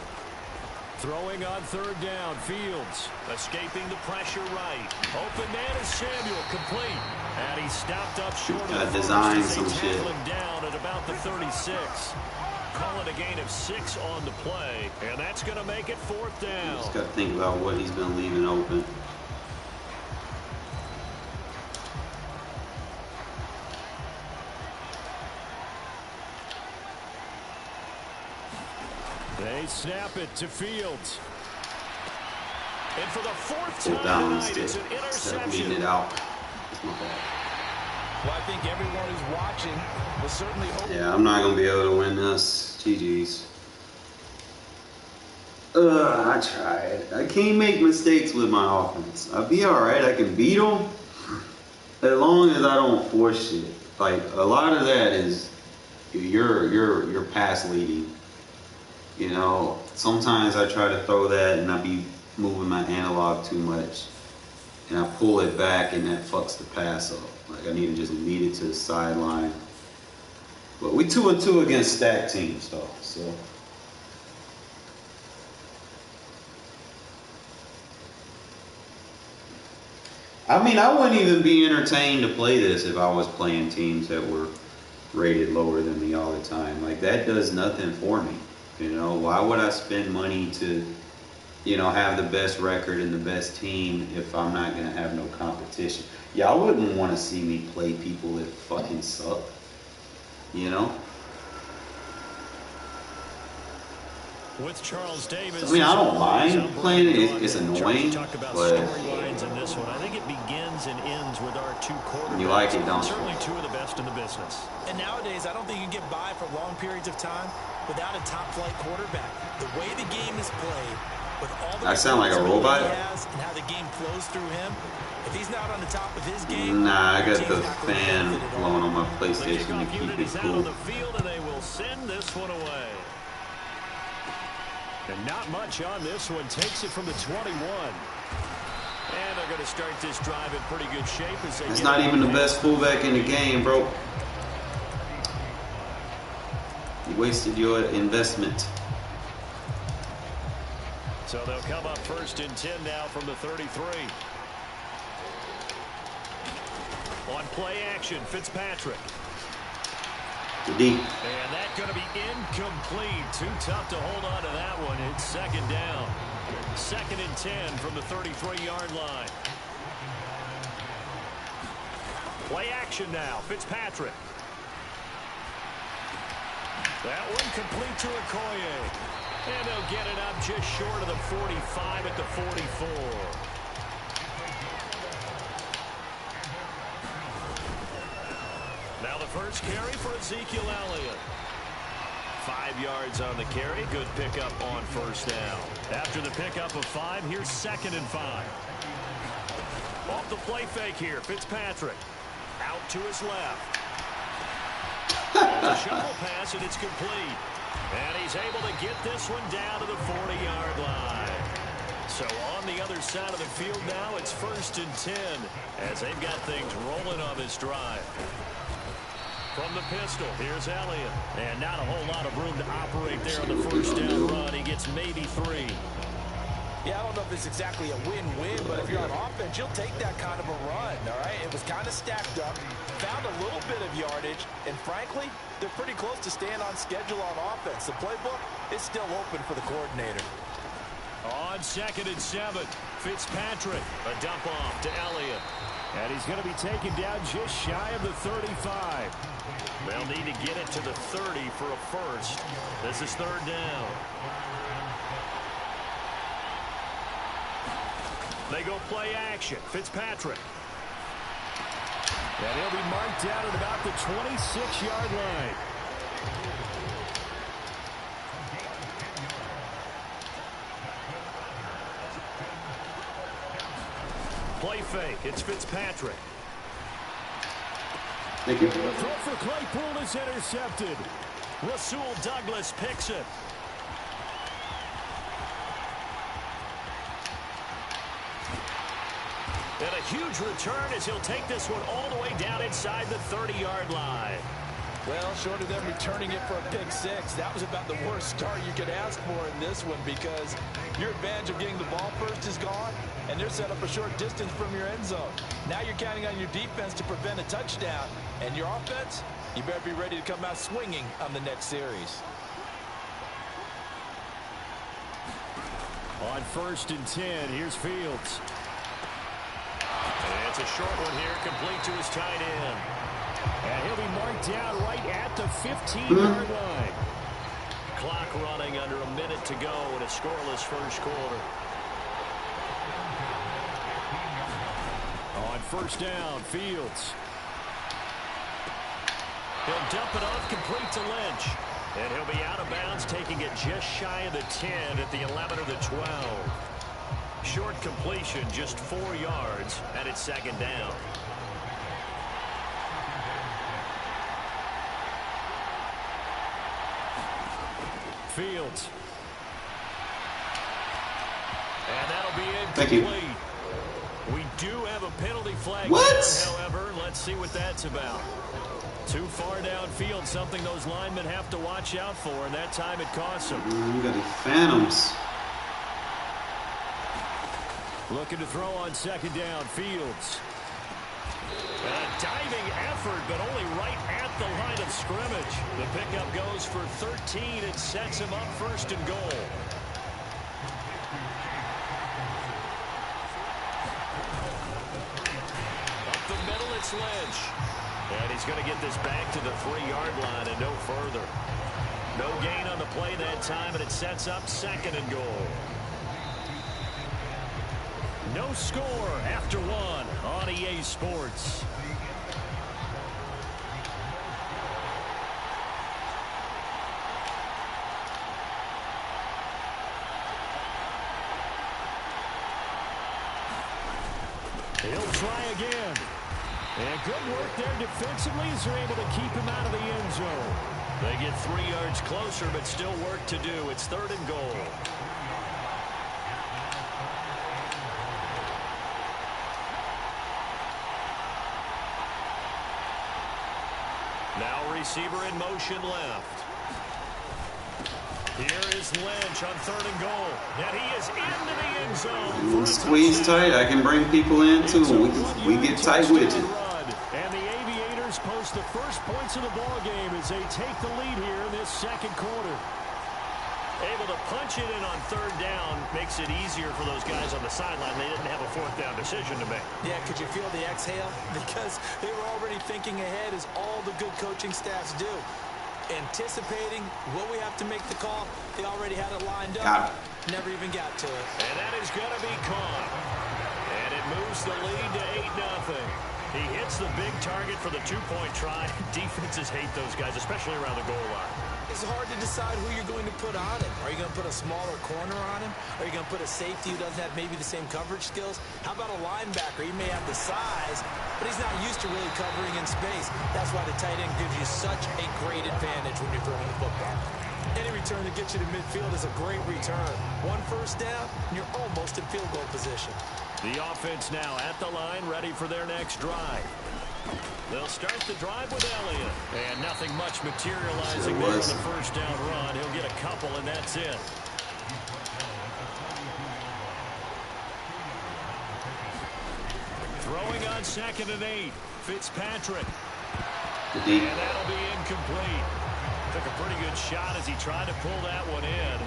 Throwing on third down, Fields escaping the pressure right. Open man is Samuel, complete. And he stopped up short of the design some shit. Him down at about the 36. Call it a gain of 6 on the play, and that's going to make it 4th down. Just got to think about what he's been leaving open. They snap it to Fields. And for the 4th time tonight, it's an interception. It out. That's my bad. Well, I think everyone who's watching will certainly hope. Yeah, I'm not going to be able to win this. GG's. I tried. I can't make mistakes with my offense. I'll be alright. I can beat them as long as I don't force shit. Like, a lot of that is you're pass leading. You know, sometimes I try to throw that and I be moving my analog too much. And I pull it back and that fucks the pass up. Like, I need to just lead it to the sideline. But we 2-2 against stacked teams, though. So, I mean, I wouldn't even be entertained to play this if I was playing teams that were rated lower than me all the time. Like, that does nothing for me. You know, why would I spend money to, you know, have the best record and the best team if I'm not going to have no competition? Y'all wouldn't want to see me play people that fucking suck, you know? With Charles Davis, I mean, I don't mind playing it. It's annoying, talk about but storylines in this one. I think it begins and ends with our 2 quarterbacks. You like it, don't you? Certainly 2 of the best in the business. And nowadays, I don't think you can get by for long periods of time without a top-flight quarterback. The way the game is played, with all the I sound like a robot. he has and how the game flows through him, if he's not on the top of his game, nah, I got the fan blowing on my PlayStation to keep it cool. On the field, and they will send this one away. And not much on this one. Takes it from the 21. And they're going to start this drive in pretty good shape. As they It's not even the best fullback in the game, bro. You wasted your investment. So they'll come up 1st and 10 now from the 33. On play action, Fitzpatrick. The D. And that's going to be incomplete. Too tough to hold on to that one. It's 2nd down. 2nd and 10 from the 33-yard line. Play action now, Fitzpatrick. That one complete to Okoye. And they'll get it up just short of the 45 at the 44. Now the first carry for Ezekiel Elliott. 5 yards on the carry. Good pickup on 1st down. After the pickup of 5, here's 2nd and 5. Off the play fake here, Fitzpatrick. Out to his left. It's a shovel pass, and it's complete. And he's able to get this one down to the 40-yard line. So on the other side of the field now, it's 1st and 10 as they've got things rolling on this drive. From the pistol, here's Elliott. And not a whole lot of room to operate there on the 1st down run. He gets maybe 3. Yeah, I don't know if it's exactly a win-win, but if you're on offense, you'll take that kind of a run, all right? It was kind of stacked up, found a little bit of yardage, and frankly, they're pretty close to staying on schedule on offense. The playbook is still open for the coordinator. On 2nd and 7, Fitzpatrick, a dump off to Elliott. And he's going to be taken down just shy of the 35. They'll need to get it to the 30 for a first. This is 3rd down. They go play action. Fitzpatrick. And he'll be marked down at about the 26-yard line. Play fake. It's Fitzpatrick. Thank you. The throw for Claypool is intercepted. Rasul Douglas picks it. And a huge return as he'll take this one all the way down inside the 30-yard line. Well, short of them returning it for a pick 6, that was about the worst start you could ask for in this one because your advantage of getting the ball first is gone, and they're set up a short distance from your end zone. Now you're counting on your defense to prevent a touchdown, and your offense, you better be ready to come out swinging on the next series. On 1st and 10, here's Fields. And it's a short one here, complete to his tight end. And he'll be marked down right at the 15-yard line. Clock running under a minute to go in a scoreless first quarter. On 1st down, Fields. He'll dump it off complete to Lynch. And he'll be out of bounds, taking it just shy of the 10 at the 11 or the 12. Short completion, just 4 yards, and it's 2nd down. Fields. And that'll be incomplete. We do have a penalty flag there, however. Let's see what that's about. Too far downfield, something those linemen have to watch out for, and that time it costs them. You got the Phantoms. Looking to throw on 2nd down, Fields. And a diving effort, but only right at the line of scrimmage. The pickup goes for 13. It sets him up 1st and goal. Up the middle, it's Lynch. And he's going to get this back to the 3-yard line and no further. No gain on the play that time, and it sets up 2nd and goal. No score after 1 on EA Sports. He'll try again. And good work there defensively as they're able to keep him out of the end zone. They get 3 yards closer, but still work to do. It's 3rd and goal. Now receiver in motion left. Here is Lynch on 3rd and goal. And he is into the end zone. Squeeze tight. I can bring people in too. We get tight with you. And the Aviators post the first points of the ball game as they take the lead here in this second quarter. Able to punch it in on 3rd down makes it easier for those guys on the sideline. They didn't have a 4th down decision to make. Yeah, could you feel the exhale? Because they were already thinking ahead, as all the good coaching staffs do. Anticipating what we have to make the call. They already had it lined up. Never even got to it. And that is going to be caught. And it moves the lead to 8-0. He hits the big target for the 2-point try. Defenses hate those guys, especially around the goal line. It's hard to decide who you're going to put on him. Are you going to put a smaller corner on him? Are you going to put a safety who doesn't have maybe the same coverage skills? How about a linebacker? He may have the size, but he's not used to really covering in space. That's why the tight end gives you such a great advantage when you're throwing the football. Any return that gets you to midfield is a great return. 1 first down, and you're almost in field goal position. The offense now at the line, ready for their next drive. They'll start the drive with Elliott. And nothing much materializing there on the first down run. He'll get a couple, and that's it. Throwing on 2nd and 8. Fitzpatrick. And that'll be incomplete. Took a pretty good shot as he tried to pull that one in.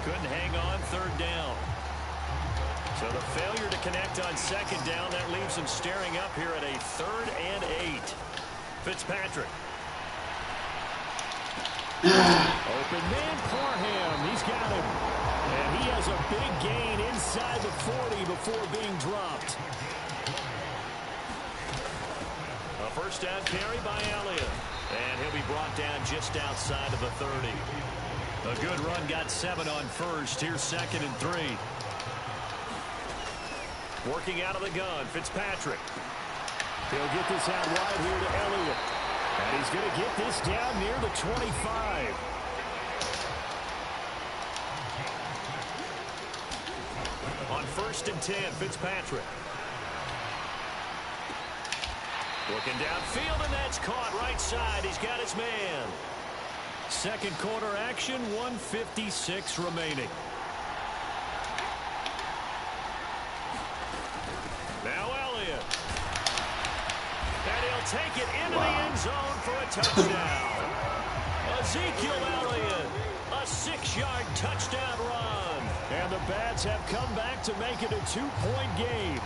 Couldn't hang on 3rd down. So the failure to connect on 2nd down, that leaves him staring up here at a 3rd and 8. Fitzpatrick. Open man, Parham. He's got him. And he has a big gain inside the 40 before being dropped. A first down carry by Elliott. And he'll be brought down just outside of the 30. A good run, got 7 on first. Here's 2nd and 3. Working out of the gun, Fitzpatrick. He'll get this out wide here to Elliott. And he's going to get this down near the 25. On 1st and 10, Fitzpatrick. Looking downfield, and that's caught right side. He's got his man. Second quarter action, 1:56 remaining. Now Elliott. And he'll take it into the end zone for a touchdown. Ezekiel Elliott, a 6-yard touchdown run. And the Bats have come back to make it a 2-point game.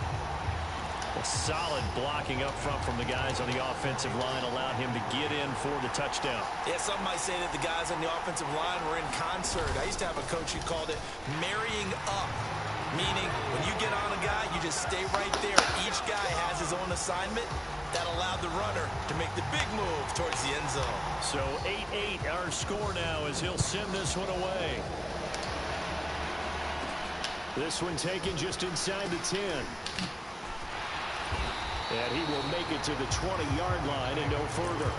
A solid blocking up front from the guys on the offensive line allowed him to get in for the touchdown. Yeah, some might say that the guys on the offensive line were in concert. I used to have a coach who called it marrying up, meaning when you get on a guy, you just stay right there. Each guy has his own assignment. That allowed the runner to make the big move towards the end zone. So 8-8 our score now as he'll send this one away. This one taken just inside the 10. And he will make it to the 20-yard line and no further.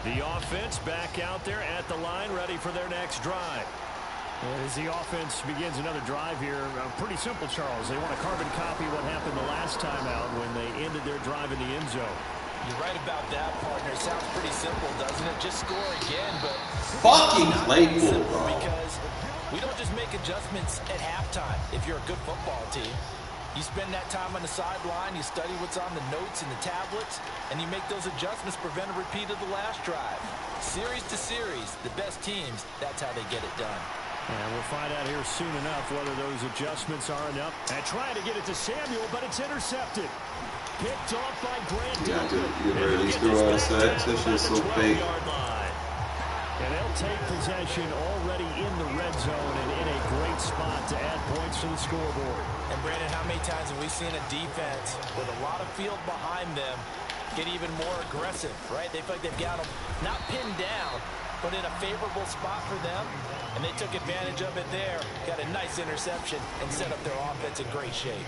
The offense back out there at the line, ready for their next drive. As the offense begins another drive here, pretty simple, Charles. They want to carbon copy what happened the last time out when they ended their drive in the end zone. You're right about that, partner. Sounds pretty simple, doesn't it? Just score again, but fucking Claypool, bro. Because we don't just make adjustments at halftime. If you're a good football team, you spend that time on the sideline, you study what's on the notes and the tablets, and you make those adjustments, prevent a repeat of the last drive. Series to series, the best teams, that's how they get it done. And we'll find out here soon enough whether those adjustments are enough. And trying to get it to Samuel, but it's intercepted. Picked off by Grant. You got to get rid of these girls. That shit's so fake. And they'll take possession already in the red zone and in a great spot to add points to the scoreboard. And Brandon, how many times have we seen a defense with a lot of field behind them get even more aggressive, right? They feel like they've got them not pinned down, but in a favorable spot for them, and they took advantage of it there, got a nice interception, and set up their offense in great shape.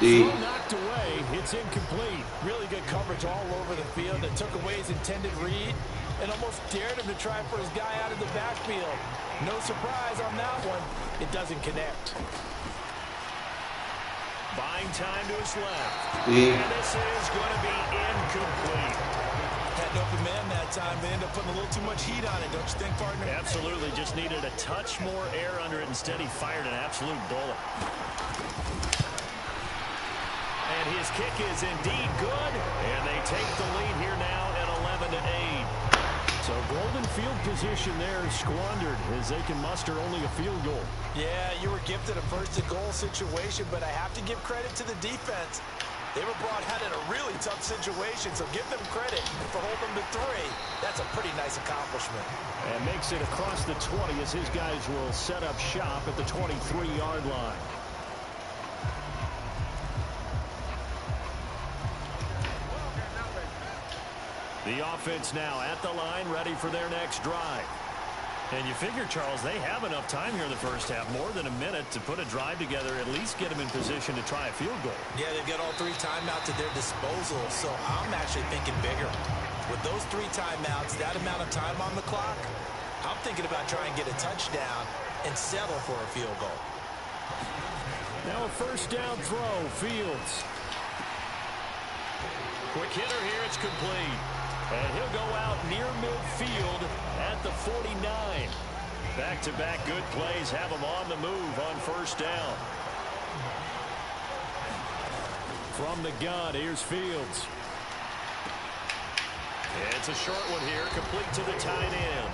Throw knocked away. It's incomplete. Really good coverage all over the field. That took away his intended read and almost dared him to try for his guy out of the backfield. No surprise on that one. It doesn't connect. Buying time to his left. Yeah. And this is going to be incomplete. Had an open man that time, but ended up putting a little too much heat on it, don't you think, partner? Absolutely. Just needed a touch more air under it. Instead, he fired an absolute bullet. And his kick is indeed good. And they take the lead here now at 11-8. So golden field position there is squandered as they can muster only a field goal. Yeah, you were gifted a first-and-goal situation, but I have to give credit to the defense. They were brought out in a really tough situation, so give them credit for holding them to 3. That's a pretty nice accomplishment. And makes it across the 20 as his guys will set up shop at the 23-yard line. The offense now at the line, ready for their next drive. And you figure, Charles, they have enough time here in the first half, more than a minute, to put a drive together, at least get them in position to try a field goal. Yeah, they've got all 3 timeouts at their disposal, so I'm actually thinking bigger. With those 3 timeouts, that amount of time on the clock, I'm thinking about trying to get a touchdown and settle for a field goal. Now a first down throw, Fields. Quick hitter here, it's complete. And he'll go out near midfield at the 49. Back-to-back good plays have him on the move on first down. From the gun, here's Fields. It's a short one here, complete to the tight end.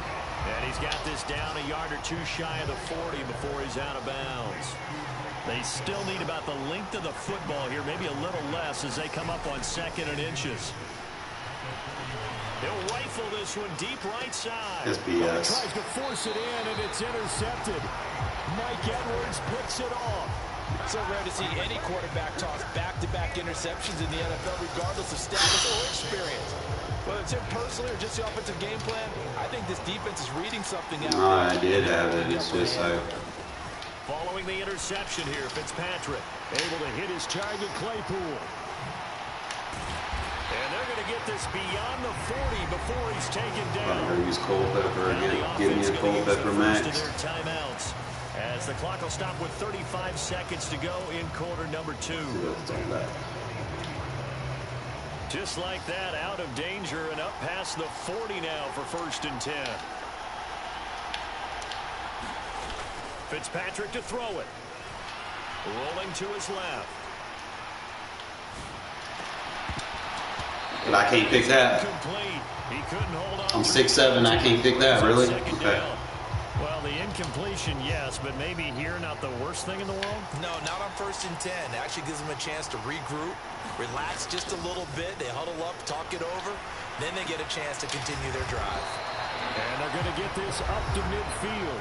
And he's got this down a yard or 2 shy of the 40 before he's out of bounds. They still need about the length of the football here, maybe a little less as they come up on 2nd and inches. He'll rifle this one deep right side. That's BS. Tries to force it in, and it's intercepted. Mike Edwards picks it off. So rare to see any quarterback toss back-to-back interceptions in the NFL, regardless of status or experience. Whether it's him personally or just the offensive game plan, I think this defense is reading something out. No, I did have it. It's just like... Following the interception here, Fitzpatrick able to hit his target, Claypool. And they're going to get this beyond the 40 before he's taken down. I'm going to use Culpepper again. Give me a Culpepper max. Timeouts as the clock will stop with 35 seconds to go in quarter number 2. Just like that, out of danger and up past the 40 now for 1st and 10. Fitzpatrick to throw it. Rolling to his left. But I can't pick that. He couldn't hold on. I'm 6'7", I can't pick that, really? Okay. Well, the incompletion, yes, but maybe here not the worst thing in the world? No, not on 1st and 10. It actually gives them a chance to regroup, relax just a little bit. They huddle up, talk it over. Then they get a chance to continue their drive. And they're going to get this up to midfield.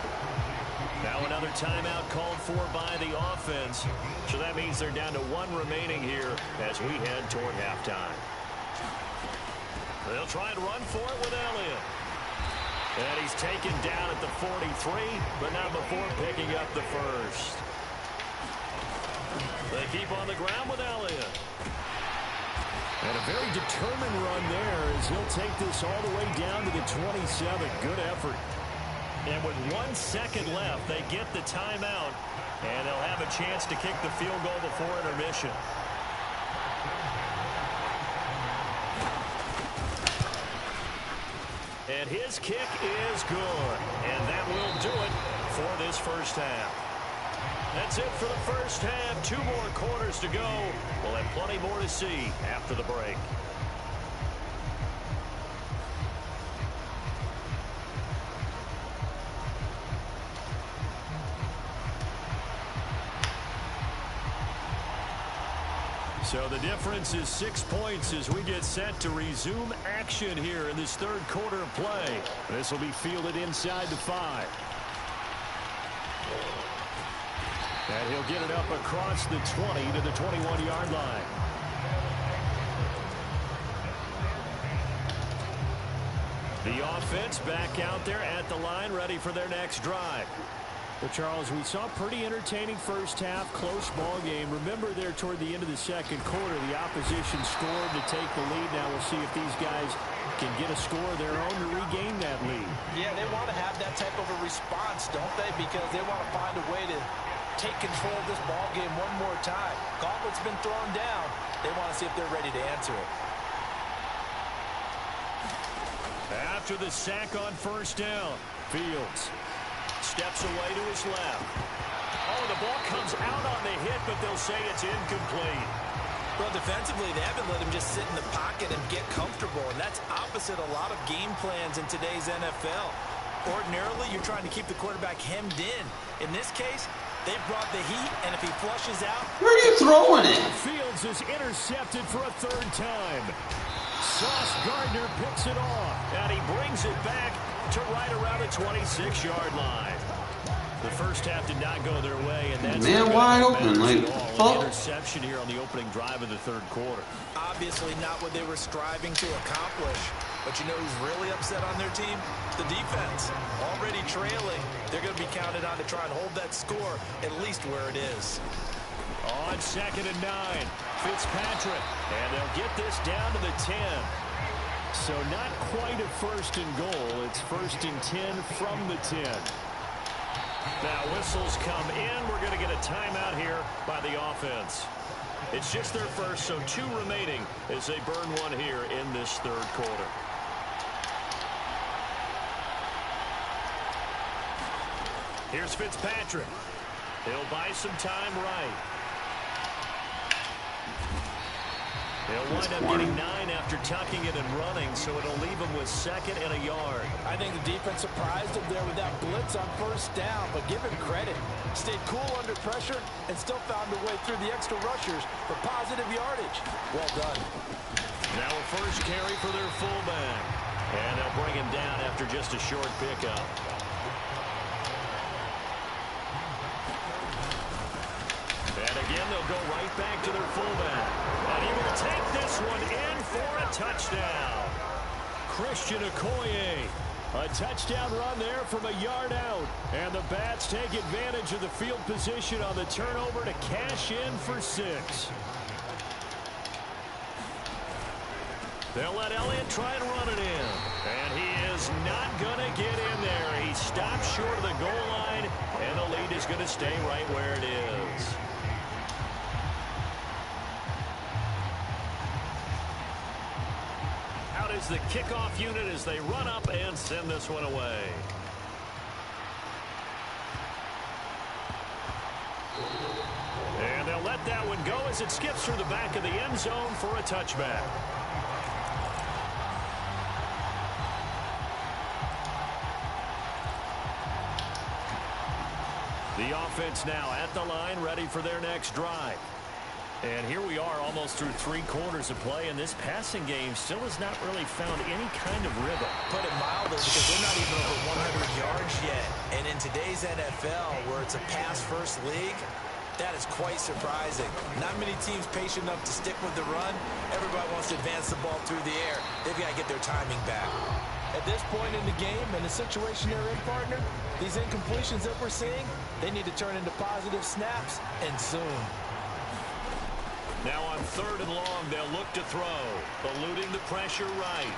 Now another timeout called for by the offense. So that means they're down to 1 remaining here as we head toward halftime. They'll try and run for it with Elliott. And he's taken down at the 43, but not before picking up the first. They keep on the ground with Elliott. And a very determined run there as he'll take this all the way down to the 27. Good effort. And with 1 second left, they get the timeout, and they'll have a chance to kick the field goal before intermission. And his kick is good, and that will do it for this first half. That's it for the first half. 2 more quarters to go. We'll have plenty more to see after the break. So the difference is 6 points as we get set to resume action here in this 3rd quarter of play. This will be fielded inside the 5. And he'll get it up across the 20 to the 21-yard line. The offense back out there at the line, ready for their next drive. Well, Charles, we saw a pretty entertaining first half, close ball game. Remember there toward the end of the 2nd quarter, the opposition scored to take the lead. Now we'll see if these guys can get a score of their own to regain that lead. Yeah, they want to have that type of a response, don't they? Because they want to find a way to take control of this ball game one more time. Gauntlet's been thrown down. They want to see if they're ready to answer it. After the sack on first down, Fields steps away to his left. Oh, the ball comes out on the hit, but they'll say it's incomplete. Well, defensively, they haven't let him just sit in the pocket and get comfortable, and that's opposite a lot of game plans in today's NFL. Ordinarily, you're trying to keep the quarterback hemmed in. In this case, they brought the heat, and if he flushes out... Where are you throwing it? Fields is intercepted for a third time. Sauce Gardner picks it off, and he brings it back to right around the 26-yard line. The first half did not go their way, and that's wide open. Like, interception here on the opening drive of the third quarter. Obviously not what they were striving to accomplish. But you know who's really upset on their team? The defense. Already trailing. They're going to be counted on to try and hold that score at least where it is. On 2nd and 9, Fitzpatrick. And they'll get this down to the 10. So not quite a first and goal. It's 1st and 10 from the 10. Now whistles come in. We're going to get a timeout here by the offense. It's just their first, so 2 remaining as they burn one here in this third quarter. Here's Fitzpatrick. He'll buy some time right. He'll wind up getting 9 after tucking it and running, so it'll leave him with 2nd and a yard. I think the defense surprised him there with that blitz on first down, but give him credit. Stayed cool under pressure and still found a way through the extra rushers for positive yardage. Well done. Now a first carry for their fullback. And they'll bring him down after just a short pickup. And again, they'll go right back to their fullback. And he will take this one in for a touchdown. Christian Okoye. A touchdown run there from a yard out. And the Bats take advantage of the field position on the turnover to cash in for 6. They'll let Elliott try and run it in. And he is not going to get in there. He stops short of the goal line. And the lead is going to stay right where it is. Out is the kickoff unit as they run up and send this one away. And they'll let that one go as it skips through the back of the end zone for a touchback. The offense now at the line, ready for their next drive. And here we are almost through 3 quarters of play, and this passing game still has not really found any kind of rhythm. Put it mildly, because they're not even over 100 yards yet. And in today's NFL, where it's a pass-first league, that is quite surprising. Not many teams patient enough to stick with the run. Everybody wants to advance the ball through the air. They've got to get their timing back. At this point in the game, and the situation they're in, partner, these incompletions that we're seeing, they need to turn into positive snaps, and soon. Now on 3rd and long, they'll look to throw, eluding the pressure right.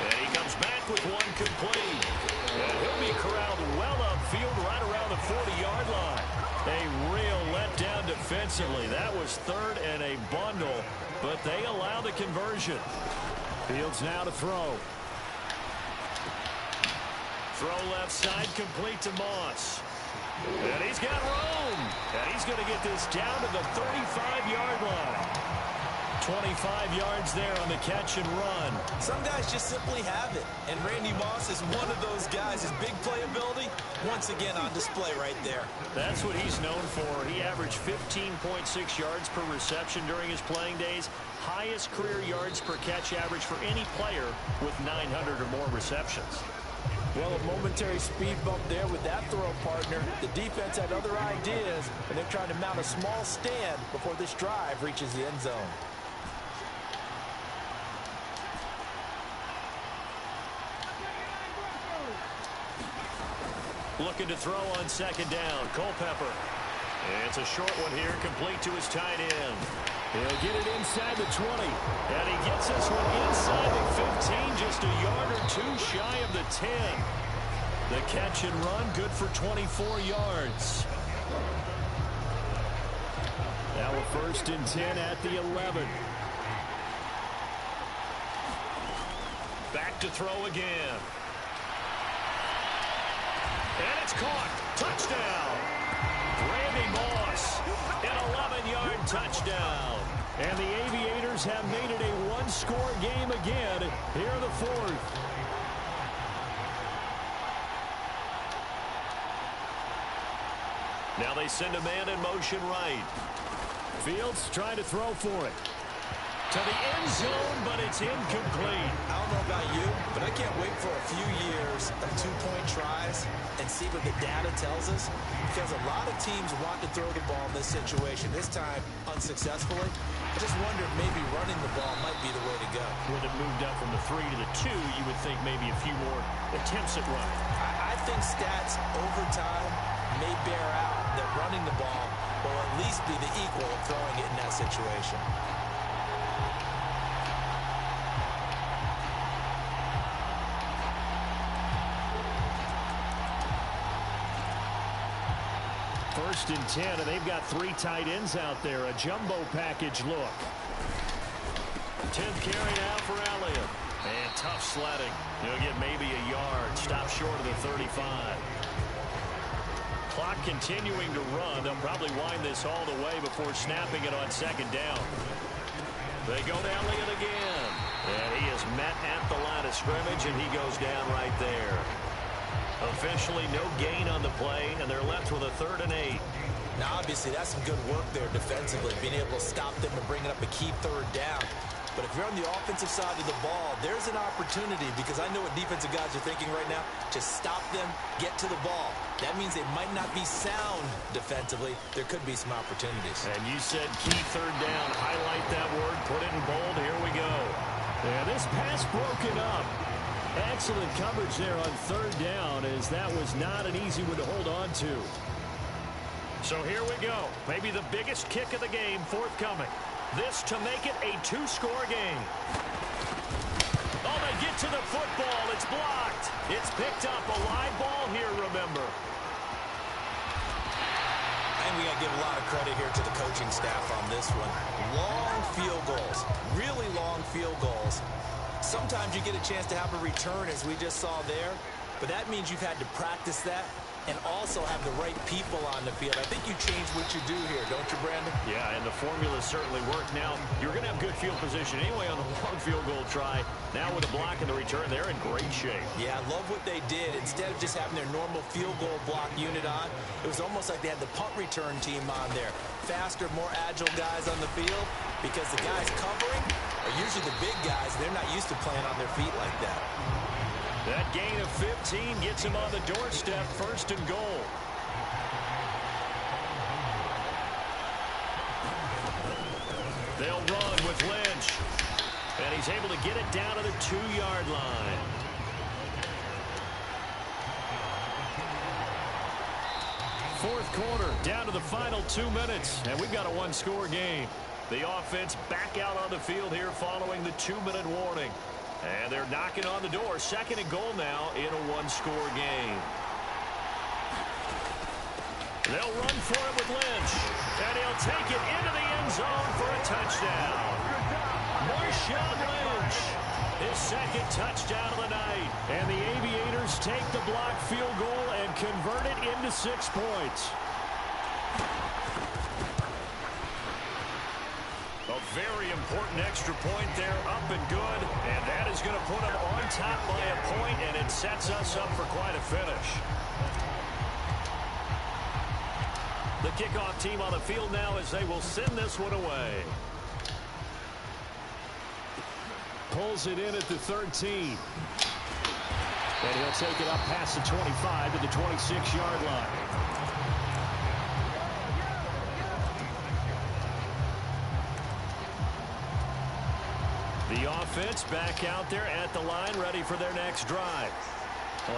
And he comes back with one complete. And he'll be corralled well upfield right around the 40-yard line. A real letdown defensively. That was 3rd and a bundle, but they allow the conversion. Fields now to throw. Throw left side, complete to Moss. And he's got room. And he's going to get this down to the 35-yard line. 25 yards there on the catch and run. Some guys just simply have it. And Randy Moss is one of those guys. His big playability, once again on display right there. That's what he's known for. He averaged 15.6 yards per reception during his playing days. Highest career yards per catch average for any player with 900 or more receptions. Well, a momentary speed bump there with that throw, partner. The defense had other ideas, and they're trying to mount a small stand before this drive reaches the end zone. Looking to throw on 2nd down. Culpepper. It's a short one here, complete to his tight end. He'll get it inside the 20. And he gets this one inside the 15, just a yard or 2 shy of the 10. The catch and run, good for 24 yards. First and 10 at the 11. Back to throw again. And it's caught. Touchdown. Randy Moss, an 11-yard touchdown. And the Aviators have made it a one-score game again here in the fourth. Now they send a man in motion right. Fields trying to throw for it. To the end zone, but it's incomplete. I don't know about you, but I can't wait for a few years of two-point tries and see what the data tells us. Because a lot of teams want to throw the ball in this situation, this time unsuccessfully. I just wonder if maybe running the ball might be the way to go. With it moved up from the 3 to the 2, you would think maybe a few more attempts at running. I think stats over time may bear out that running the ball will at least be the equal of throwing it in that situation. First and 10, and they've got 3 tight ends out there. A jumbo package look. 10th carry now for Elliott. And tough sledding. He'll get maybe a yard. Stop short of the 35. Clock continuing to run. They'll probably wind this all the way before snapping it on second down. They go to Elliott again. And he is met at the line of scrimmage, and he goes down right there. Officially no gain on the play, and they're left with a 3rd and 8. Now, obviously, that's some good work there defensively, being able to stop them and bringing up a key 3rd down. But if you're on the offensive side of the ball, there's an opportunity, because I know what defensive guys are thinking right now. Just stop them, get to the ball. That means they might not be sound defensively. There could be some opportunities. And you said key 3rd down. Highlight that word, put it in bold. Here we go. And this pass broken up. Excellent coverage there on 3rd down, as that was not an easy one to hold on to. So here we go. Maybe the biggest kick of the game forthcoming. This to make it a 2-score game. Oh, they get to the football. It's blocked. It's picked up. A live ball here, remember. And we got to give a lot of credit here to the coaching staff on this one. Long field goals. Really long field goals. Sometimes you get a chance to have a return, as we just saw there, but that means you've had to practice that and also have the right people on the field. I think you change what you do here, don't you, Brandon? Yeah, and the formula certainly worked. Now, you're going to have good field position anyway on the long field goal try. Now with the block and the return, they're in great shape. Yeah, I love what they did. Instead of just having their normal field goal block unit on, it was almost like they had the punt return team on there. Faster, more agile guys on the field, because the guys covering are usually the big guys. They're not used to playing on their feet like that. That gain of 15 gets him on the doorstep, 1st and goal. They'll run with Lynch. And he's able to get it down to the 2-yard line. Fourth quarter, down to the final 2 minutes. And we've got a 1-score game. The offense back out on the field here following the 2-minute warning. And they're knocking on the door. 2nd and goal now in a 1-score game. They'll run for it with Lynch. And he'll take it into the end zone for a touchdown. Marshawn Lynch, his 2nd touchdown of the night. And the Aviators take the blocked field goal and convert it into 6 points. A very important extra point there, up and good. And that is going to put them on top by a point, and it sets us up for quite a finish. The kickoff team on the field now as they will send this one away. Pulls it in at the 13. And he'll take it up past the 25 to the 26-yard line. The offense back out there at the line, ready for their next drive.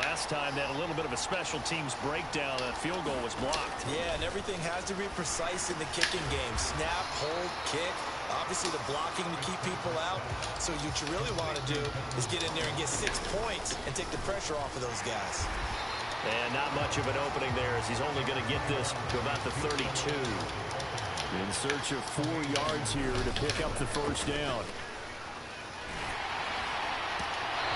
Last time they had a little bit of a special teams breakdown. That field goal was blocked. Yeah, and everything has to be precise in the kicking game. Snap, hold, kick. Obviously the blocking to keep people out. So what you really want to do is get in there and get 6 points and take the pressure off of those guys. And not much of an opening there, as he's only going to get this to about the 32. In search of 4 yards here to pick up the first down.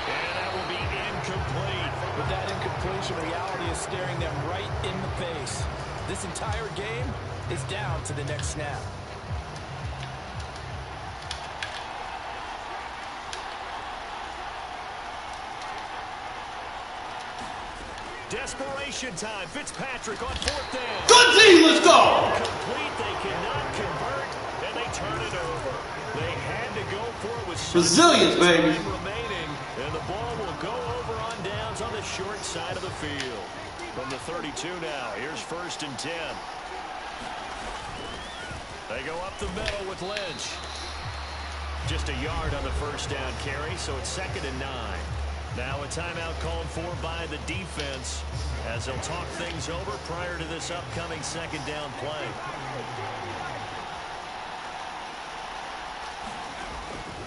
And that will be incomplete. But that incompletion reality is staring them right in the face. This entire game is down to the next snap. Desperation time. Fitzpatrick on 4th down. Good team, let's go! Incomplete. They cannot convert, and they turn it over. They had to go for it with resilience, baby. Remaining, and the ball will go over on downs on the short side of the field. From the 32 now, here's 1st and 10. They go up the middle with Lynch. Just a yard on the 1st down carry, so it's 2nd and 9. Now a timeout called for by the defense as they'll talk things over prior to this upcoming 2nd down play.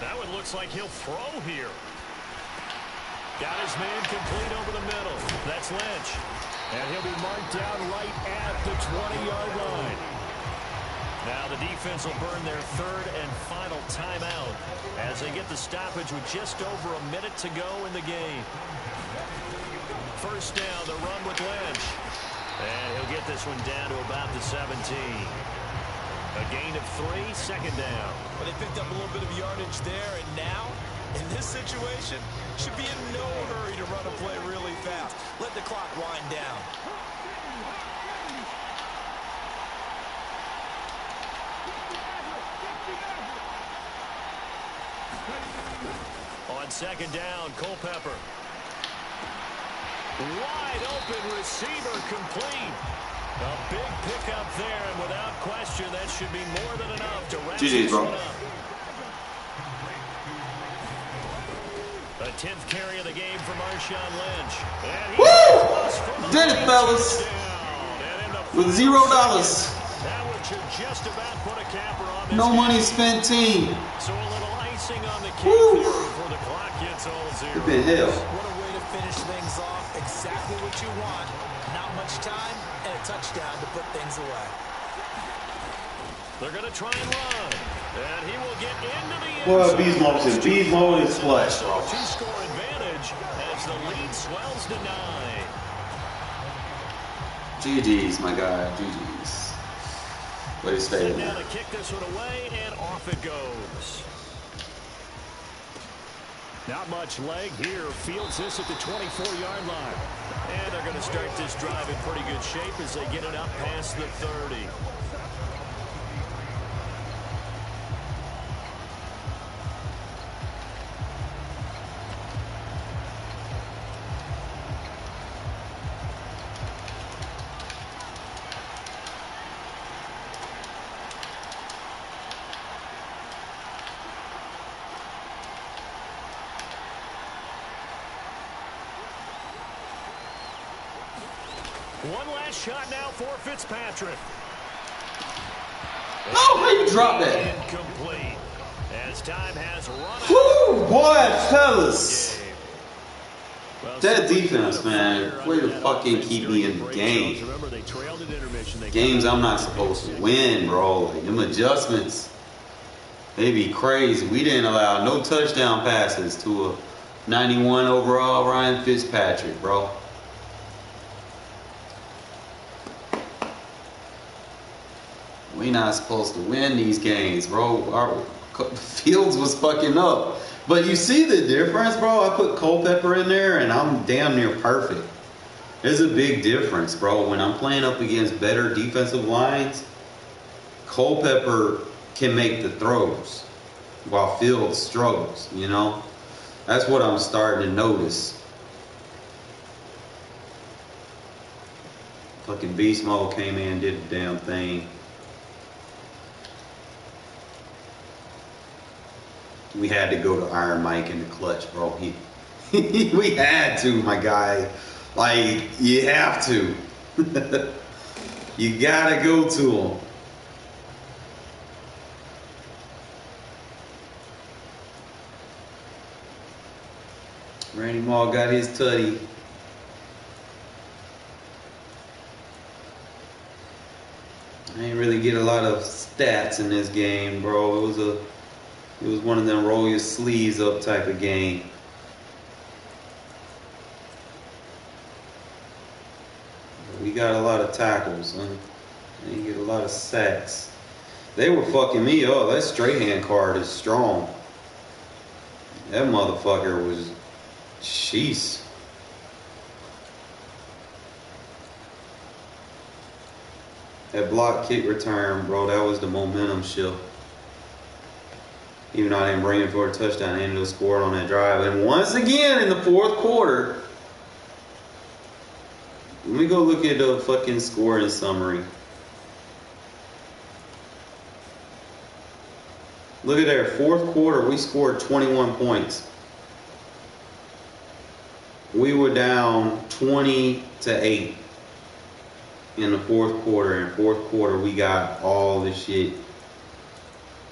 That one looks like he'll throw here. Got his man complete over the middle. That's Lynch. And he'll be marked down right at the 20-yard line. Now the defense will burn their 3rd and final timeout as they get the stoppage with just over a minute to go in the game. 1st down, the run with Lynch. And he'll get this one down to about the 17. A gain of 3, 2nd down. Well, they picked up a little bit of yardage there, and now, in this situation, should be in no hurry to run a play really fast. Let the clock wind down. On 2nd down, Culpepper. Wide open receiver complete. A big pickup there, and without question, that should be more than enough to wrap this one up. A 10th carry of the game for Marshawn Lynch. Woo! Did it, fellas. With $0. That one should just about put a capper on this. No money spent team. So a little icing on the cake here before the clock gets all 0. It's been hell. What a way to finish things off. Exactly what you want. Not much time and a touchdown to put things away. They're going to try and run. And he will get into the end Well, zone. beast mode is clutch, bro. 2-score advantage as the lead swells to 9. GG's, my guy. GG's. Way to stay Now to kick this one away, and off it goes. Not much leg here. Fields this at the 24-yard line. And they're going to start this drive in pretty good shape as they get it up past the 30. One last shot now for Fitzpatrick. Oh, how you drop that? Incomplete. As time has run out. Woo! Boy, fellas. That defense, man. Way to fucking keep me in the game. Games I'm not supposed to win, bro. Like, them adjustments, they be crazy. We didn't allow no touchdown passes to a 91 overall Ryan Fitzpatrick, bro. We not supposed to win these games, bro. Our Fields was fucking up. But you see the difference, bro? I put Culpepper in there, and I'm damn near perfect. There's a big difference, bro. When I'm playing up against better defensive lines, Culpepper can make the throws while Fields struggles, you know? That's what I'm starting to notice. Fucking Beast Mode came in, did the damn thing. We had to go to Iron Mike in the clutch, bro. We had to, my guy. Like, you have to. You gotta go to him. Randy Moss got his tutty. I didn't really get a lot of stats in this game, bro. It was one of them roll your sleeves up type of game. We got a lot of tackles, huh? I didn't get a lot of sacks. They were fucking me up. That straight hand card is strong. That motherfucker was, sheesh. That block kick return, bro, that was the momentum shift. Even though I didn't bring it for a touchdown, I ended up scoring on that drive. And once again in the fourth quarter, let me go look at the fucking scoring summary. Look at there, fourth quarter, we scored 21 points. We were down 20-8 in the fourth quarter. In fourth quarter, we got all the shit.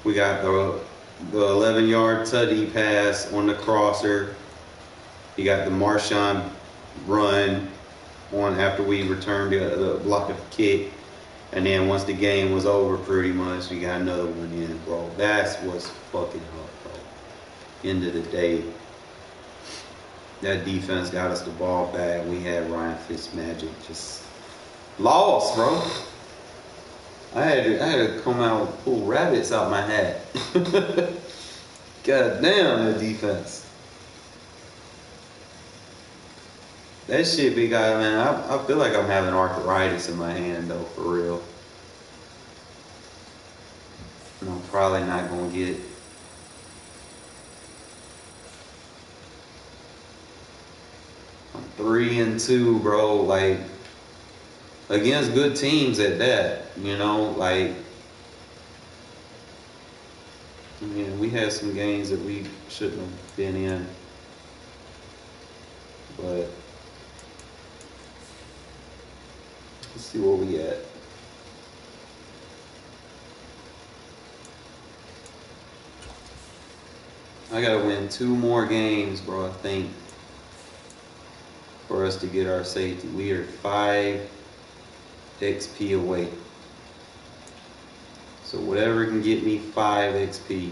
We got the 11-yard tutty pass on the crosser. You got the Marshawn run on after we returned the block of kick. And then once the game was over, pretty much, we got another one in, bro. That's what's fucking up, bro. End of the day, that defense got us the ball back. We had Ryan Fitzmagic just lost, bro. I had to come out and pull rabbits out my hat. God damn, that defense. That shit be got, man. I feel like I'm having arthritis in my hand, though, for real. And I'm probably not gonna get it. I'm 3-2, bro. Like, against good teams at that, you know, like, I mean, we had some games that we shouldn't have been in, but let's see where we at. I gotta win 2 more games, bro, I think, for us to get our safety. We are 5 XP away. So whatever can get me 5 XP.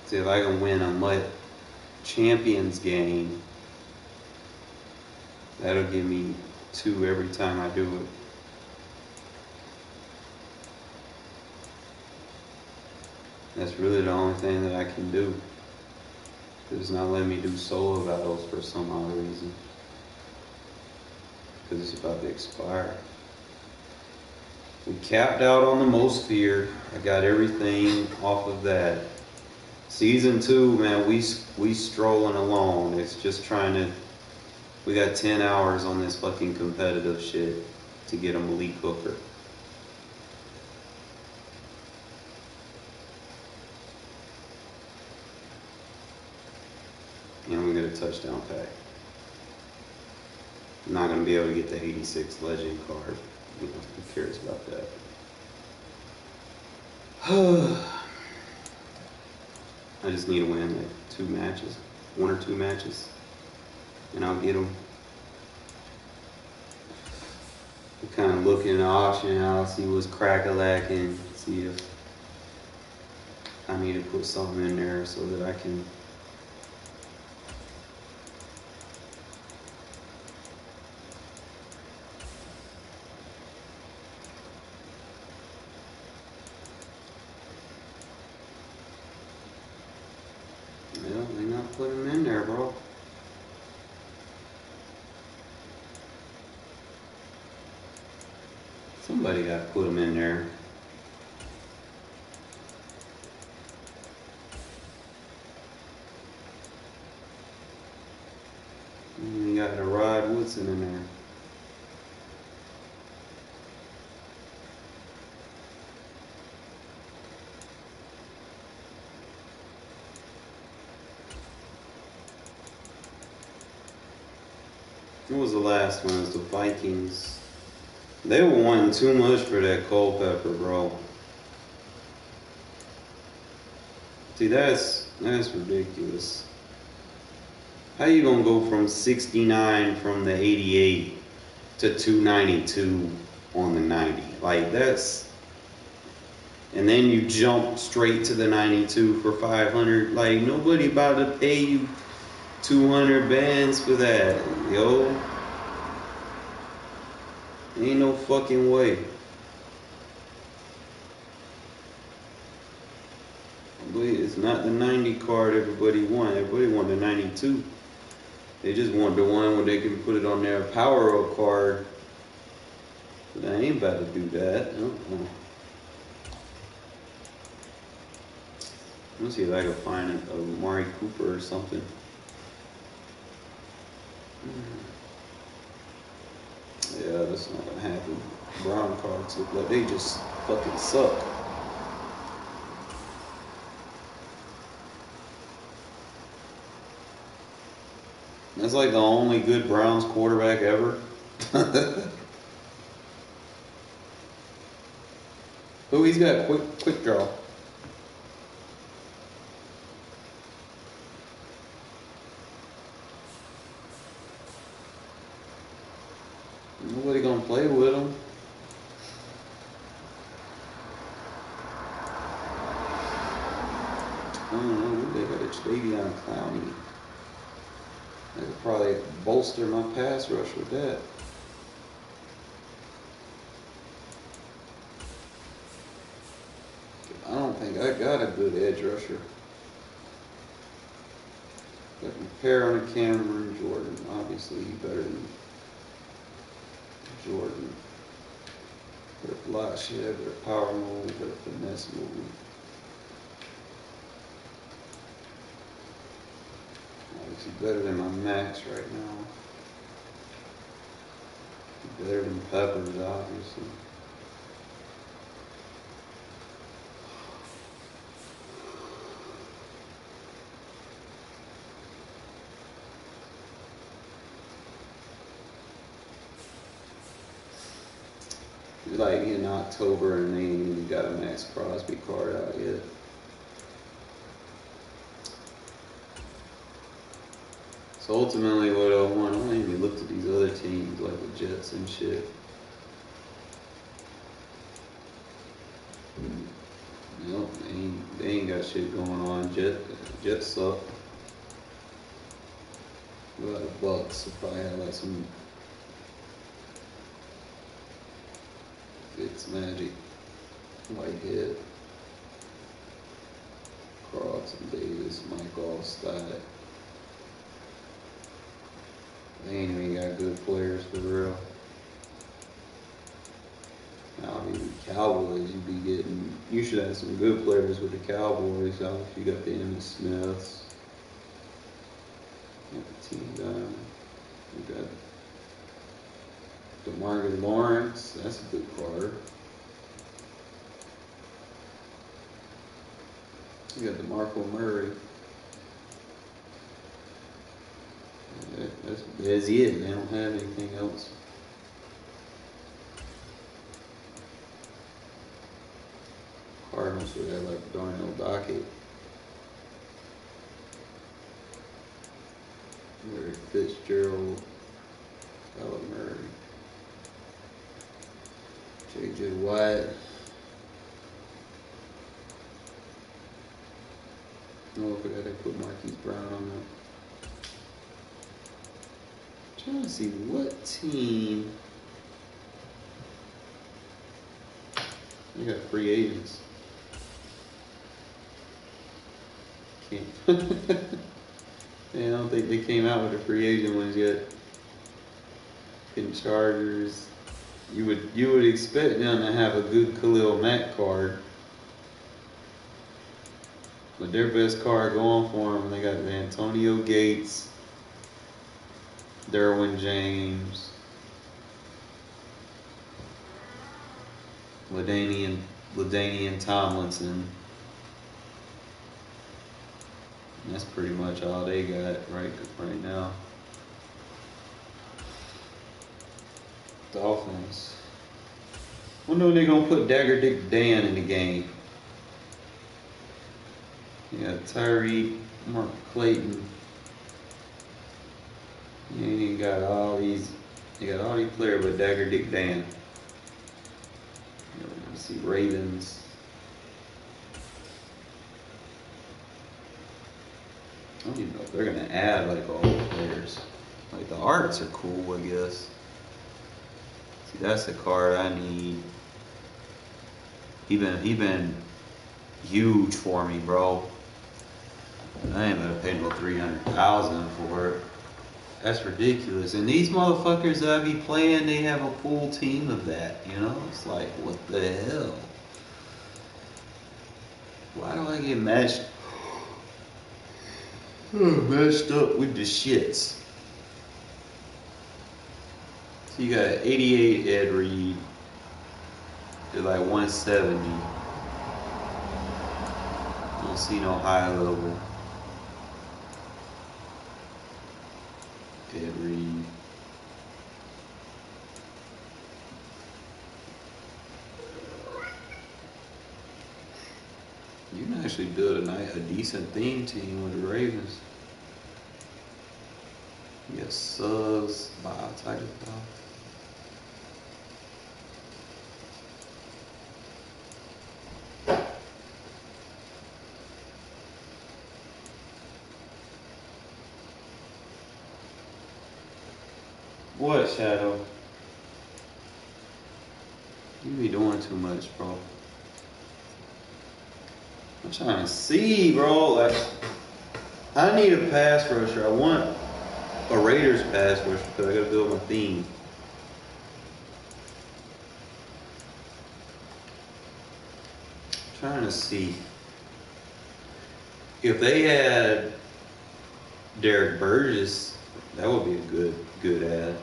See if I can win a MUT Champions game. That'll give me 2 every time I do it. That's really the only thing that I can do. It's not letting me do solo battles for some odd reason. Because it's about to expire. We capped out on the most feared. I got everything off of that. Season 2, man, we strolling along. It's just trying to. We got 10 hours on this fucking competitive shit to get a Malik Hooker. And we get a touchdown pack. I'm not going to be able to get the 86 legend card. You know, who cares about that? I just need to win like 2 matches. 1 or 2 matches. And I'll get them. I'm kind of looking at the auction out, see what's crack-a-lacking, see if I need to put something in there so that I can. Well, they not putting them in there, bro. Somebody got to put them in there. And you got the Rod Woodson in there. What was the last one? It was the Vikings. They were wanting too much for that Culpepper, bro. See, that's ridiculous. How you gonna go from 69 from the 88 to 292 on the 90? Like that's, and then you jump straight to the 92 for 500. Like nobody about to pay you 200 bands for that, yo. Ain't no fucking way. It's not the 90 card everybody want. Everybody want the 92. They just want the one where they can put it on their power up card. But I ain't about to do that. Let's see if I can find a Mari Cooper or something. Yeah, that's not gonna happen. Brown cards look like they just fucking suck. That's like the only good Browns quarterback ever. Who he's got? Quick draw. Nobody gonna play with him. I don't know. They got a Jadeveon Clowney. I could probably bolster my pass rush with that. I don't think I got a good edge rusher. I compare on a Cameron Jordan. Obviously, he's better than Jordan. Better block shit, better power move, better finesse move. Obviously better than my Max right now. Better than Peppers, obviously. Like in October and they ain't even got a Max Crosby card out yet. So ultimately what I want, I don't even look at these other teams like the Jets and shit. Nope, they ain't got shit going on. Jets suck. A lot of Bucks will probably have like some Fitz Magic, Whitehead, Cross and Davis, Mike Allstott. They ain't even got good players for real. I mean, Cowboys, you should have some good players with the Cowboys. You got the Emmitt Smiths. You got the team done. You got DeMarcus Lawrence. That's a good card. You got DeMarco Murray. That's it. They don't have anything else. Cardinals would have like Darnell Dockett. Larry Fitzgerald. Kyler Murray. J.J. Watt. Oh, I forgot I put Marquise Brown on that. Trying to see what team. You got free agents. Can't. Yeah, I don't think they came out with the free agent ones yet. In Chargers, you would expect them to have a good Khalil Mack card, but their best card going for them, they got Antonio Gates, Derwin James, LaDainian Tomlinson. And that's pretty much all they got right now. Dolphins. I wonder when they're gonna put Dagger Dick Dan in the game. You got Tyreek, Mark Clayton, got all these players with Dagger Dick Dan. Let me see, Ravens. I don't even know if they're gonna add like all the players. Like the arts are cool, I guess. See, that's the card I need. He been huge for me, bro. I ain't gonna pay no $300,000 for it. That's ridiculous. And these motherfuckers that I be playing, they have a full team of that. You know, it's like, what the hell? Why do I get matched up with the shits? So you got 88 Ed Reed. They're like 170. Don't see no high level. Ed Reed. You can actually build a decent theme team with the Ravens. You got Suggs, Bob type of stuff. What, Shadow? You be doing too much, bro. I'm trying to see, bro. Like, I need a pass rusher. I want a Raiders pass rusher because I gotta build my theme. I'm trying to see if they had Derek Burgess, that would be a good ad.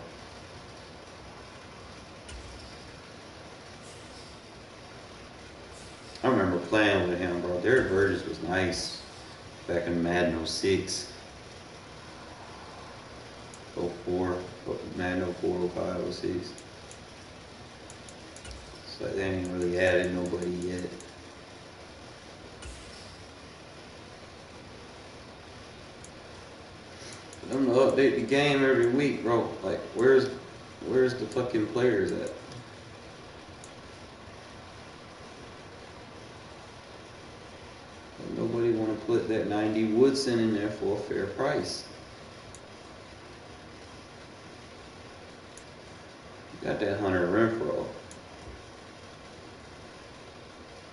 I remember playing with him, bro. Derek Burgess was nice back in Madden 06. 04, Madden 04, 05, 06. So they ain't really added nobody yet. But I'm gonna update the game every week, bro. Like, where's the fucking players at? Nobody want to put that 90 Woodson in there for a fair price. Got that Hunter Renfrow.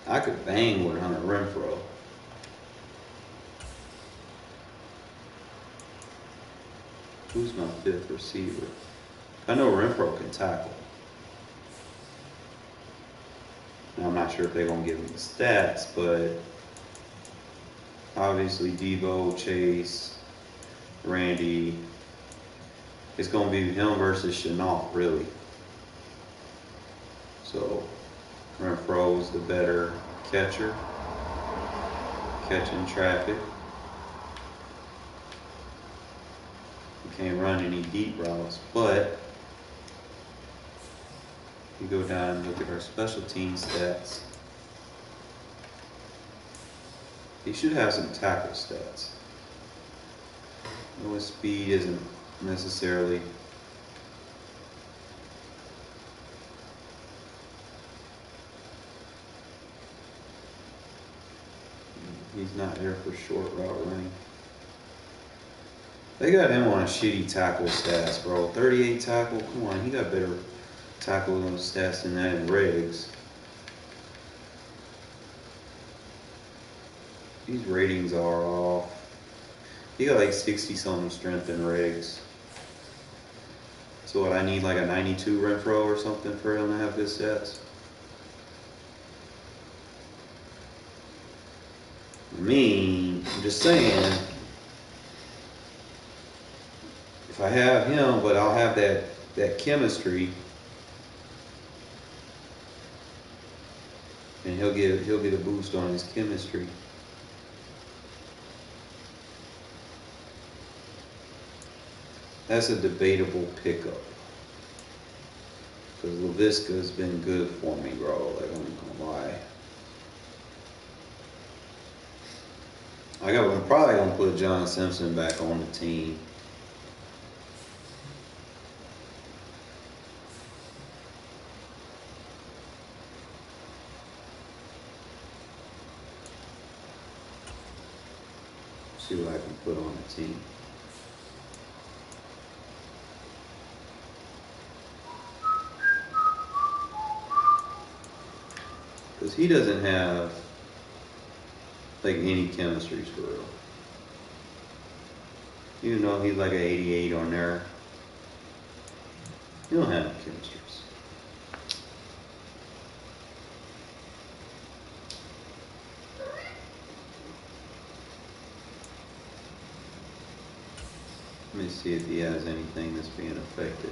I could bang with Hunter Renfrow. Who's my fifth receiver? I know Renfrow can tackle. Now, I'm not sure if they're going to give him the stats, but obviously Devo, Chase, Randy. It's going to be him versus Chenault, really. So Renfro's the better catcher, catching traffic. He can't run any deep routes, but you go down and look at our special team stats. He should have some tackle stats. His speed isn't necessarily he's not there for short route running. They got him on a shitty tackle stats, bro. 38 tackle, come on, he got better tackle stats than that in Regs. These ratings are off. He got like 60-something strength in Regs. So what, I need like a 92 Renfrow or something for him to have good stats? I mean, I'm just saying, if I have him, but I'll have that chemistry, and he'll get a boost on his chemistry. That's a debatable pickup. Because LaVisca's been good for me, bro. Like, I'm not gonna lie. I'm probably gonna put John Simpson back on the team. See what I can put on the team. Because he doesn't have like any chemistries for real. Even though he's like an 88 on there, he don't have chemistries. Let me see if he has anything that's being affected.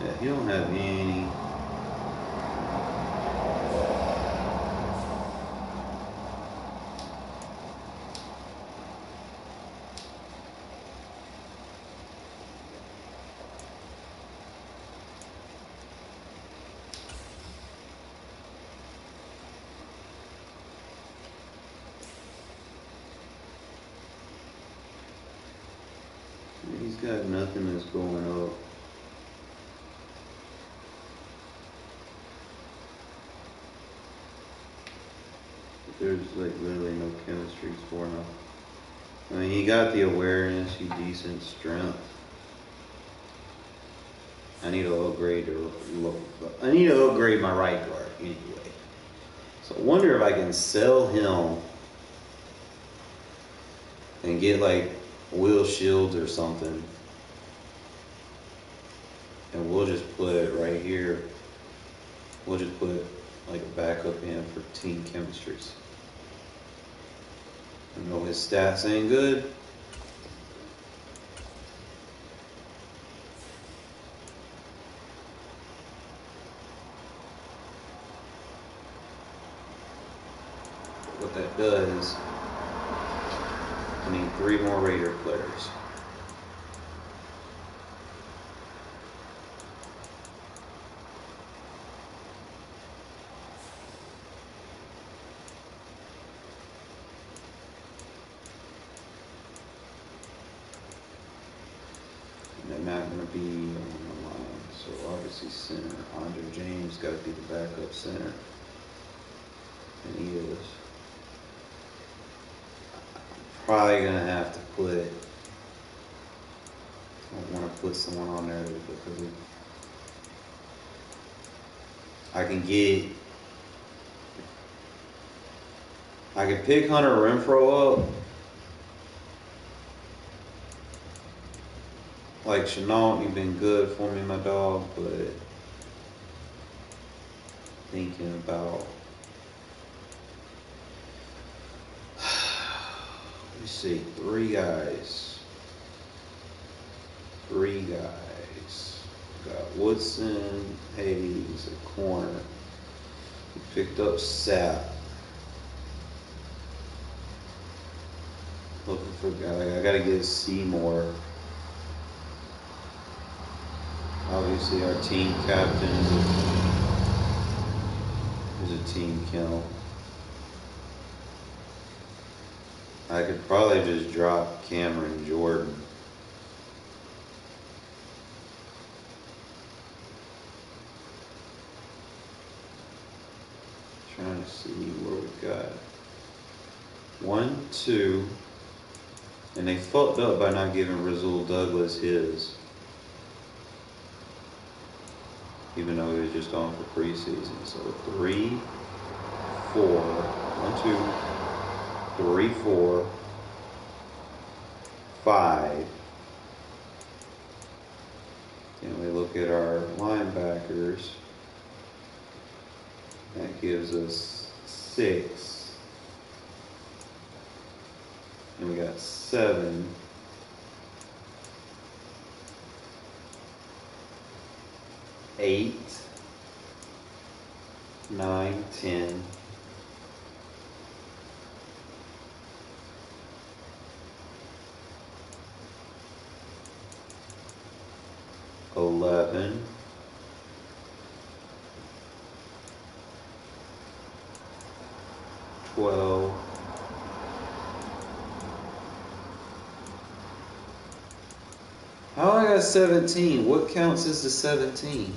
Yeah, he don't have any. He's got nothing that's going up. There's like literally no chemistries for him. I mean, he got the awareness, he decent strength. I need to upgrade my right guard anyway. So I wonder if I can sell him and get like Will Shields or something. And we'll just put it right here. We'll just put like a backup in for team chemistries. I know his stats ain't good. What that does, I need 3 more Raider players. They're not going to be on the line. So obviously center. Andre James got to be the backup center. And he is. Probably going to have to put, I want to put someone on there because I can pick Hunter Renfrow up. Like Chenault, you've been good for me, my dog, but thinking about, let me see, 3 guys. Got Woodson, Hayes, a corner. We picked up Sapp. Looking for a guy. I gotta get Seymour. Obviously, our team captain is a team kill. I could probably just drop Cameron Jordan. Trying to see where we got 1, 2, and they fucked up by not giving Rasul Douglas his. Even though he was just on for preseason. So 3, 4, 1, 2, 3, 4, 5. Then we look at our linebackers. That gives us 6. And we got 7. 8, 9, 10. 11. 12. How I got 17? What counts as the 17?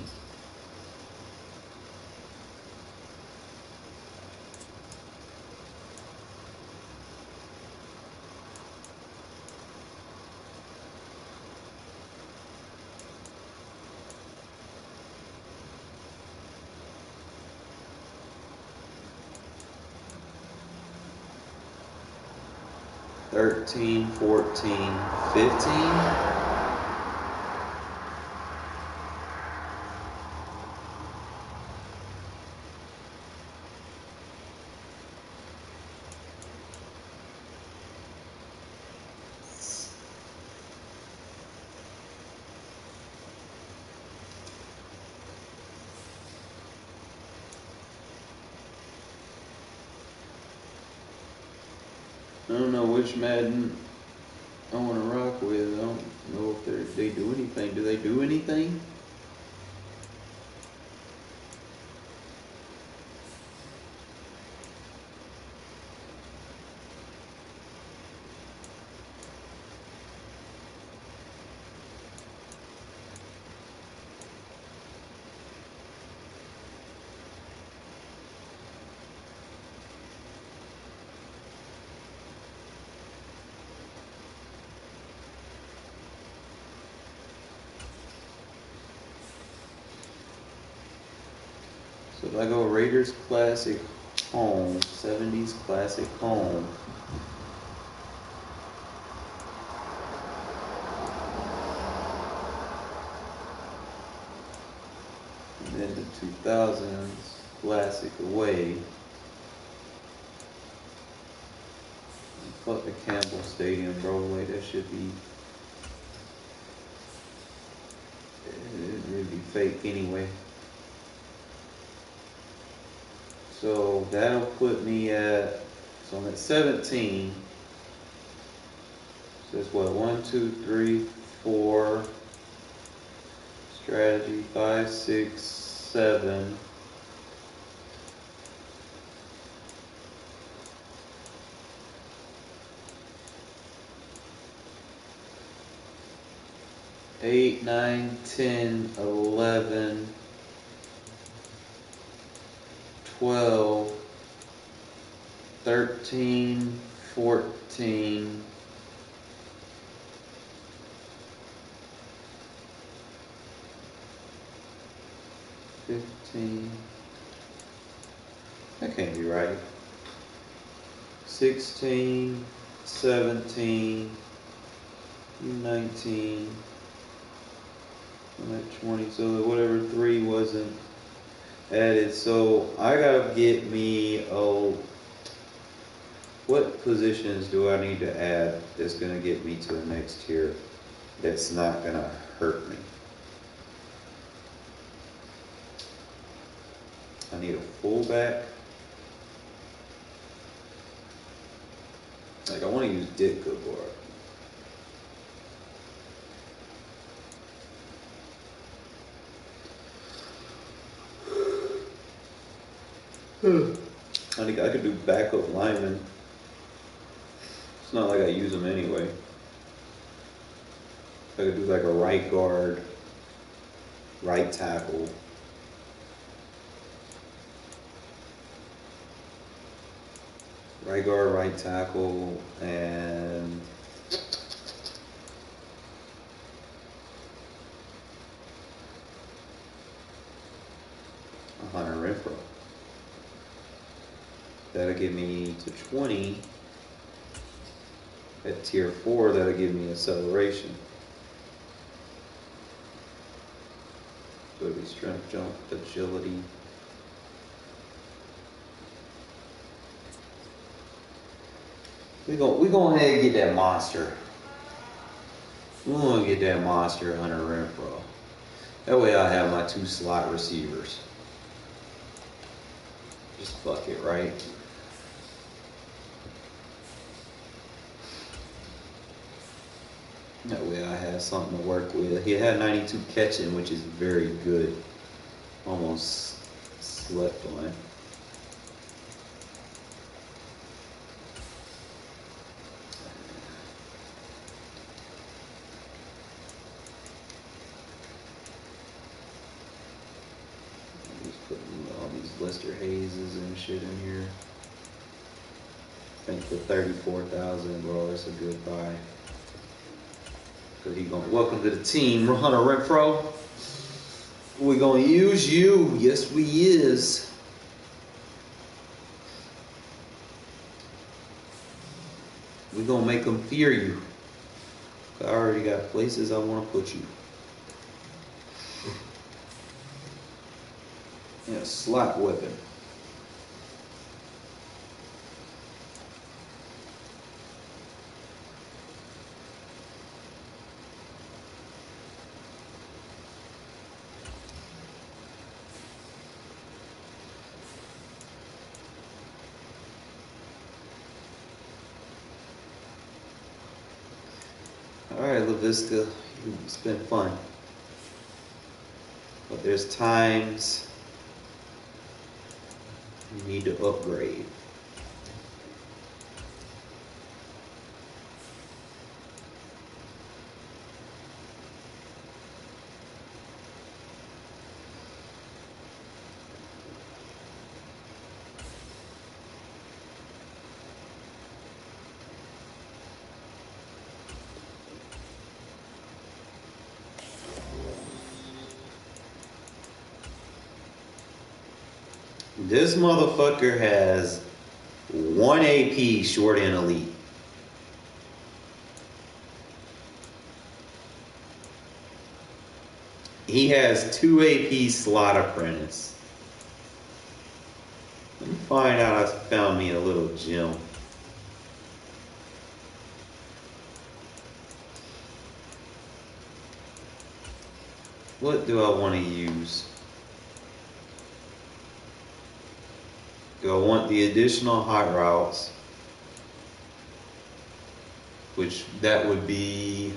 13, 14, 15. I don't know which Madden I want to rock with. I don't know if they do anything. Do they do anything? So if I go Raiders Classic Home, 70s Classic Home, and then the 2000s Classic Away, fuck the Campbell Stadium, bro, like that should be, it'd be fake anyway. So that'll put me at, so I'm at 17. So it's what, 1, 2, 3, 4, strategy, 5, 6, 7. Eight, 9, 10, 11, 12, 13, 14, 15. That can't be right. 16, 17, 19. I'm at 20, so whatever 3 wasn't added. So I gotta get me, what positions do I need to add that's gonna get me to the next tier that's not gonna hurt me? I need a fullback. Like I wanna use Dick Goodbar. I think I could do backup lineman. It's not like I use them anyway. I could do like a right guard, right tackle. Right guard, right tackle, and Renfrow. That'll give me to 20. At tier 4, that'll give me acceleration. So it'll be strength, jump, agility. We go ahead and get that monster. We want to get that monster, Hunter Renfrow. That way I have my 2 slot receivers. Just fuck it, right? That way I have something to work with. He had 92 catching, which is very good. Almost slept on it. Just putting all these Lester Hayes' and shit in here. I think for 34,000, bro, that's a good buy. He going, welcome to the team, Hunter Renfrow. We're gonna use you. Yes, we is. We gonna make them fear you. I already got places I want to put you. Yeah, slot weapon. Alright, LaVista, it's been fun. But there's times you need to upgrade. This motherfucker has 1 AP short in elite. He has 2 AP slot apprentice. Let me find out. I found me a little gem. What do I want to use? Do I want the additional hot routes? Which that would be,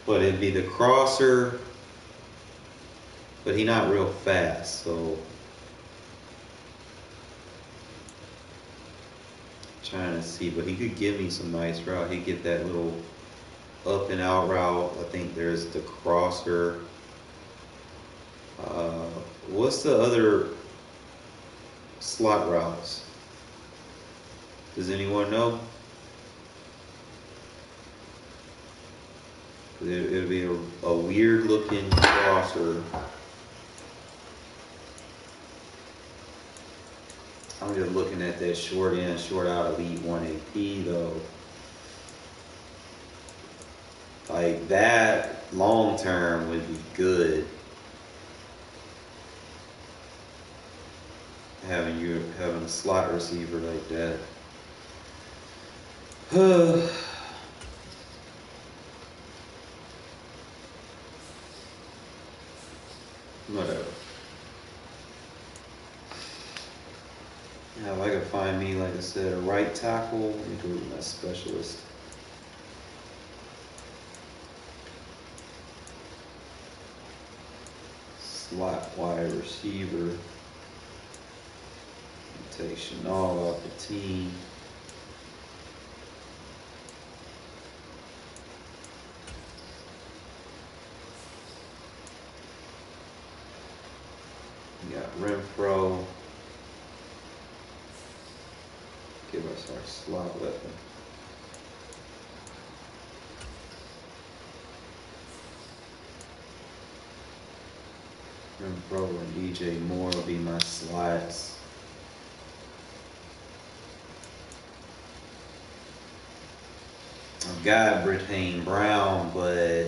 what, it'd be the crosser, but he not real fast, so trying to see, but he could give me some nice route. He'd get that little up and out route. I think there's the crosser. What's the other slot routes? Does anyone know? It would be a weird looking crosser. I'm just looking at that short in, short out elite 1 AP though. Like that long term would be good. Having a slot receiver like that. Whatever. Yeah, if I could find me, like I said, a right tackle, including my specialist. Slot wide receiver. Take Chanel off the team. We got Renfrow. Give us our slot weapon. Renfrow and DJ Moore will be my slots. I've got Britain Brown, but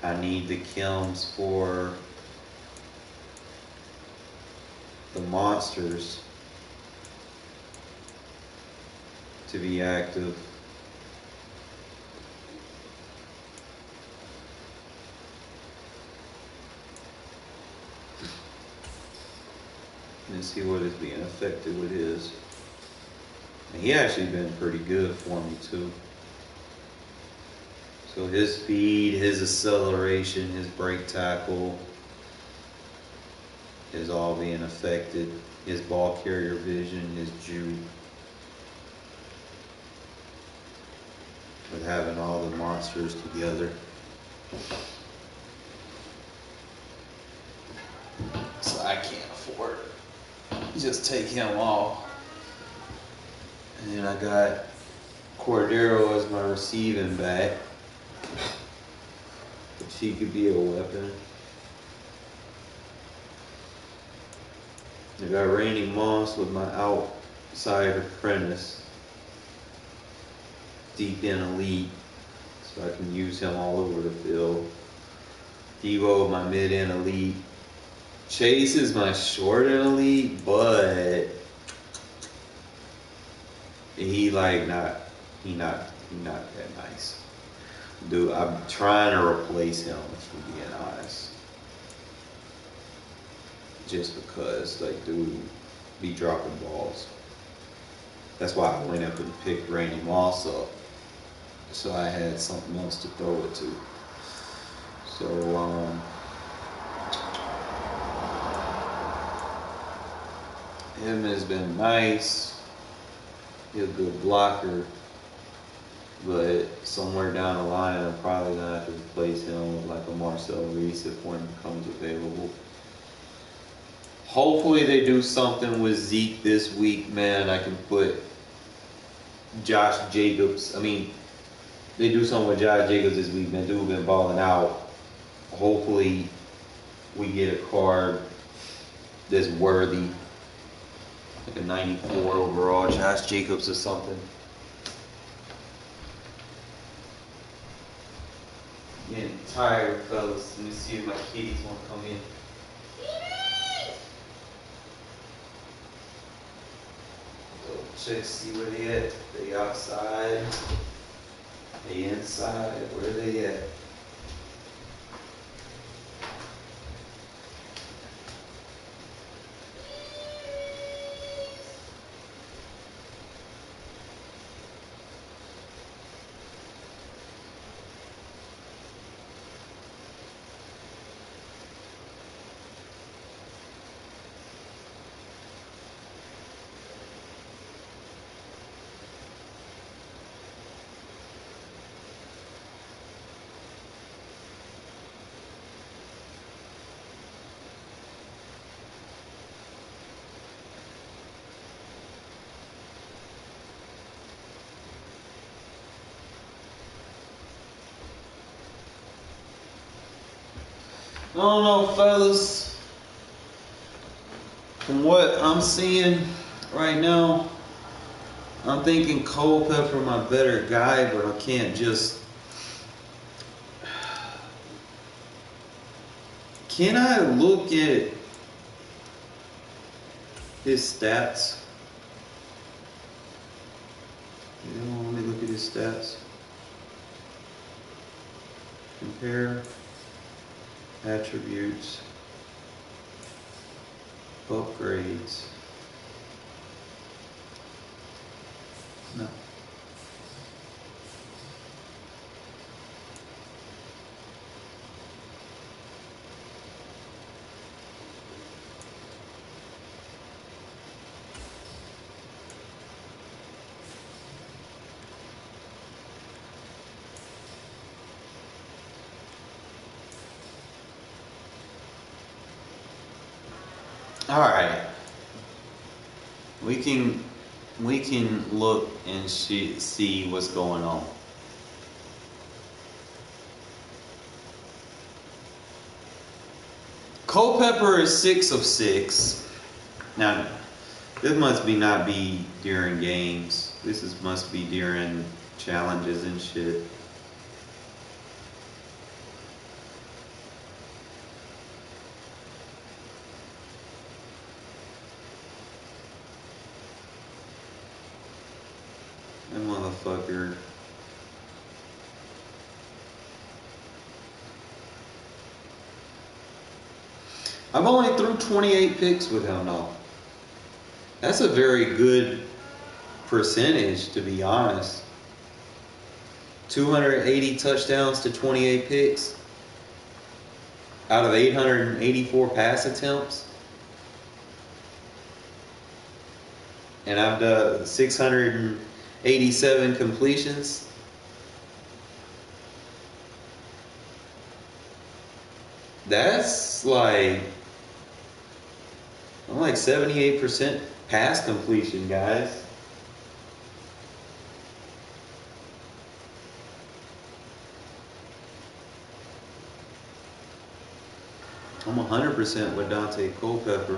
I need the Kims for the monsters to be active. Let's see what is being affected with his. And he actually been pretty good for me too. So his speed, his acceleration, his break tackle is all being affected. His ball carrier vision, his juke. With having all the monsters together. So I can't afford it. Just take him off. And then I got Cordero as my receiving back. Which he could be a weapon. I got Randy Moss with my outside apprentice. deep in elite, so I can use him all over the field. Devo, my mid end elite. Chase is my short end elite, but he not that nice. Dude, I'm trying to replace him, if I'm being honest. Just because, like, dude, be dropping balls. That's why I went up and picked Randy Moss up, so I had something else to throw it to. So, him has been nice. He's a good blocker, but somewhere down the line, I'm probably gonna have to replace him with like a Marcel Reese if one becomes available. Hopefully they do something with Zeke this week, man. I can put Josh Jacobs. I mean, they do something with Josh Jacobs this week, man. Dude been balling out. Hopefully we get a card that's worthy. Like a 94 overall Josh Jacobs or something. Getting tired, fellas. Let me see if my kitties want to come in. Check, see where they at. They outside. They inside. Where they at? I don't know, fellas. From what I'm seeing right now, I'm thinking Culpepper my better guy, but I can't just... Can I look at his stats? You know, let me look at his stats. Compare attributes, upgrades. No. All right, we can look and see what's going on. Culpepper is 6 of 6. Now, this must not be during games. Must be during challenges and shit. That motherfucker. I've only threw 28 picks with him now. That's a very good percentage, to be honest. 280 touchdowns to 28 picks out of 884 pass attempts. And I've done 687 completions. That's like, I'm like 78% pass completion, guys. I'm 100% with Dante Culpepper.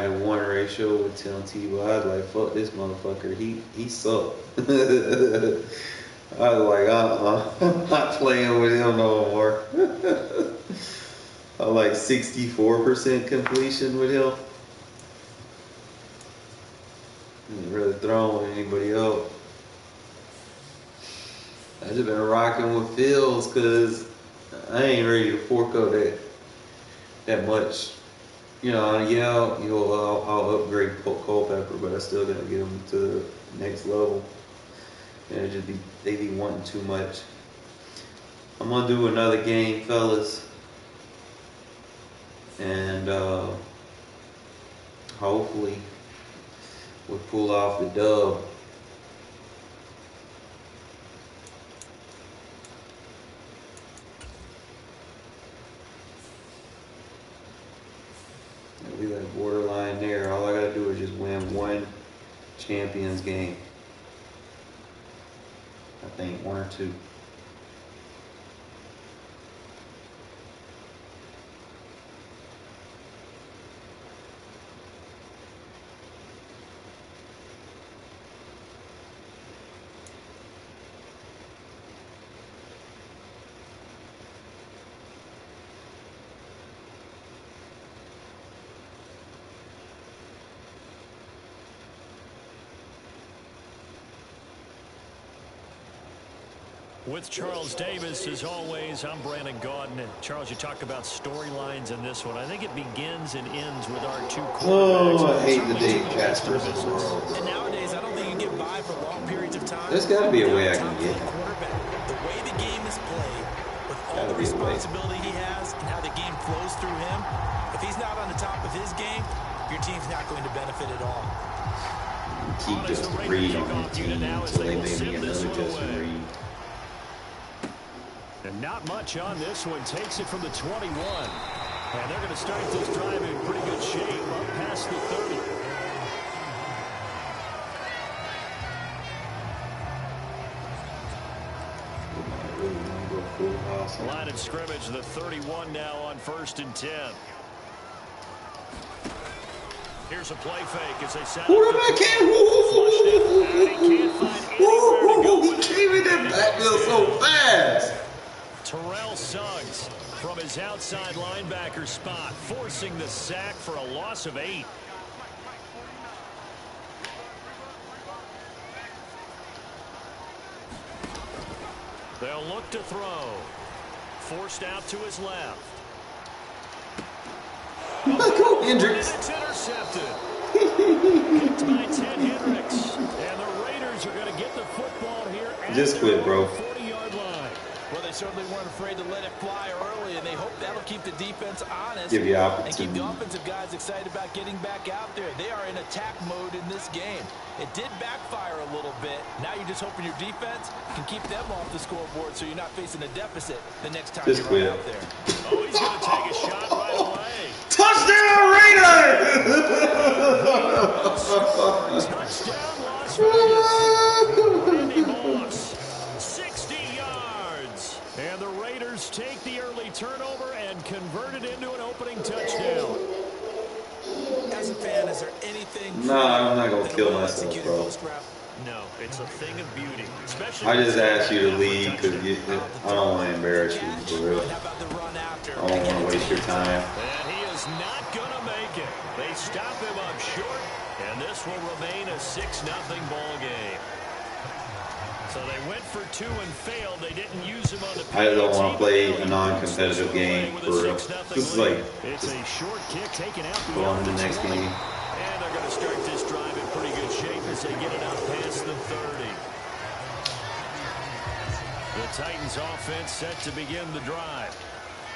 9-to-1 ratio with Tim Tebow. I was like, fuck this motherfucker. He sucked. I was like, I'm not playing with him no more. I like 64% completion with him. Ain't really throwing with anybody else. I just been rocking with Fields because I ain't ready to fork up that much. You know, yeah, I'll upgrade Culpepper, but I still gotta get him to the next level. And they be wanting too much. I'm gonna do another game, fellas, and hopefully we'll pull off the dub. We like borderline there. All I gotta do is just win one Champions game. I think 1 or 2. With Charles Davis, as always, I'm Brandon Gaudin. And Charles, you talk about storylines in this one. I think it begins and ends with our two quarterbacks. Oh, I hate the Dave Caspers of the world. And nowadays, I don't think you can get by for long periods of time. There's got to be a way I can get him. The way the game is played, with all the responsibility he has and how the game flows through him, if he's not on the top of his game, your team's not going to benefit at all. Keep Justin Reed on the team until they made me another Justin Reed. And not much on this one. Takes it from the 21. And they're going to start this drive in pretty good shape up past the 30. Line of scrimmage, the 31 now on 1st and 10. Here's a play fake as they set up. Quarterback can't he came in that backfield so fast. Terrell Suggs from his outside linebacker spot, forcing the sack for a loss of 8. They'll look to throw. Forced out to his left. Go Hendricks. It's intercepted. Picked by Ted Hendricks. And the Raiders are going to get the football here. Just quit, bro. 40-yard line. Well, they certainly weren't afraid to let it fly early, and they hope that'll keep the defense honest. Give you and keep the offensive guys excited about getting back out there. They are in attack mode in this game. It did backfire a little bit. Now you're just hoping your defense can keep them off the scoreboard so you're not facing a deficit the next time just you're out there. Oh, he's going to take a shot right away. Touchdown Raiders! Touchdown Las Vegas. Randy Moss, 60 yards. And the Raiders take the early turnover and convert it into an opening touchdown. As a fan, is there anything... Nah, I'm not going to kill myself, bro. No, it's a thing of beauty. Especially I just asked you to leave because I don't want to embarrass you, for real. I don't want to waste your time. And he is not going to make it. They stop him up short, and this will remain a 6-0 ball game. So they went for 2 and failed. They didn't use him on the I don't want to play a non-competitive game, for real. This is like, it's a short kick taken out go on to the next game. And they're going to start this drive in pretty good shape as they get it out past the 30. The Titans offense set to begin the drive.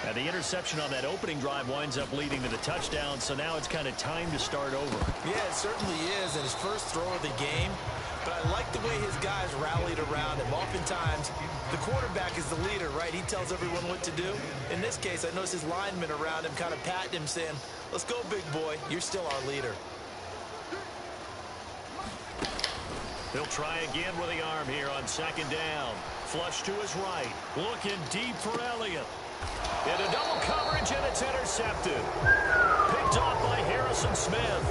Now the interception on that opening drive winds up leading to the touchdown, so now it's kind of time to start over. Yeah, it certainly is, and his first throw of the game. But I like the way his guys rallied around him. Oftentimes, the quarterback is the leader, right? He tells everyone what to do. In this case, I noticed his linemen around him kind of patting him, saying, let's go, big boy. You're still our leader. They'll try again with the arm here on 2nd down. Flush to his right. Looking deep for Elliott. Into double coverage, and it's intercepted. Picked picked off by Harrison Smith.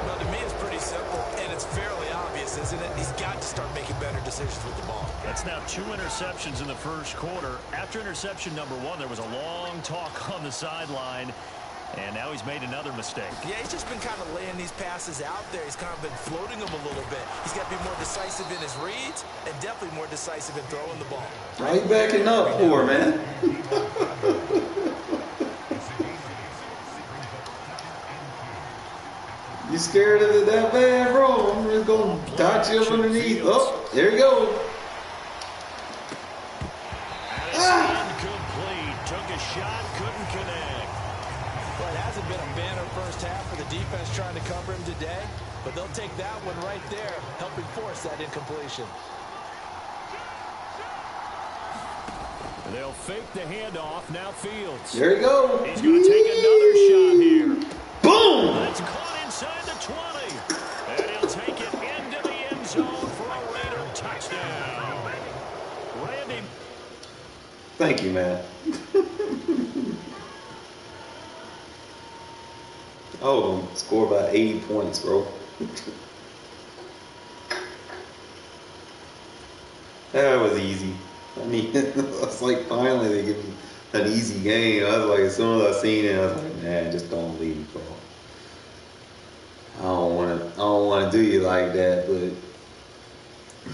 Well, to me, it's pretty simple, and it's fairly obvious, isn't it? He's got to start making better decisions with the ball. That's now 2 interceptions in the first quarter. After interception number 1, there was a long talk on the sideline, and now he's made another mistake. Yeah, he's just been kind of laying these passes out there. He's kind of been floating them a little bit. He's got to be more decisive in his reads and definitely more decisive in throwing the ball. Why you backing up for, man? You scared of it that bad, bro? I'm just going to dot you up underneath. Oh, there you go. Incomplete. Took a shot, couldn't connect. Well, it hasn't been a banner first half for the defense trying to cover him today, but they'll take that one right there, helping force that incompletion. They'll fake the handoff. Now Fields. There you go. He's going to take another shot here. Boom! That's caught inside the 20. And he'll take it into the end zone for a Raider touchdown. Randy. Thank you, man. Oh, score by 80 points, bro. That was easy. I mean, it's like finally they give me an easy game. I was like, as soon as I seen it, I was like, man, just don't leave, bro. I don't want to do you like that, but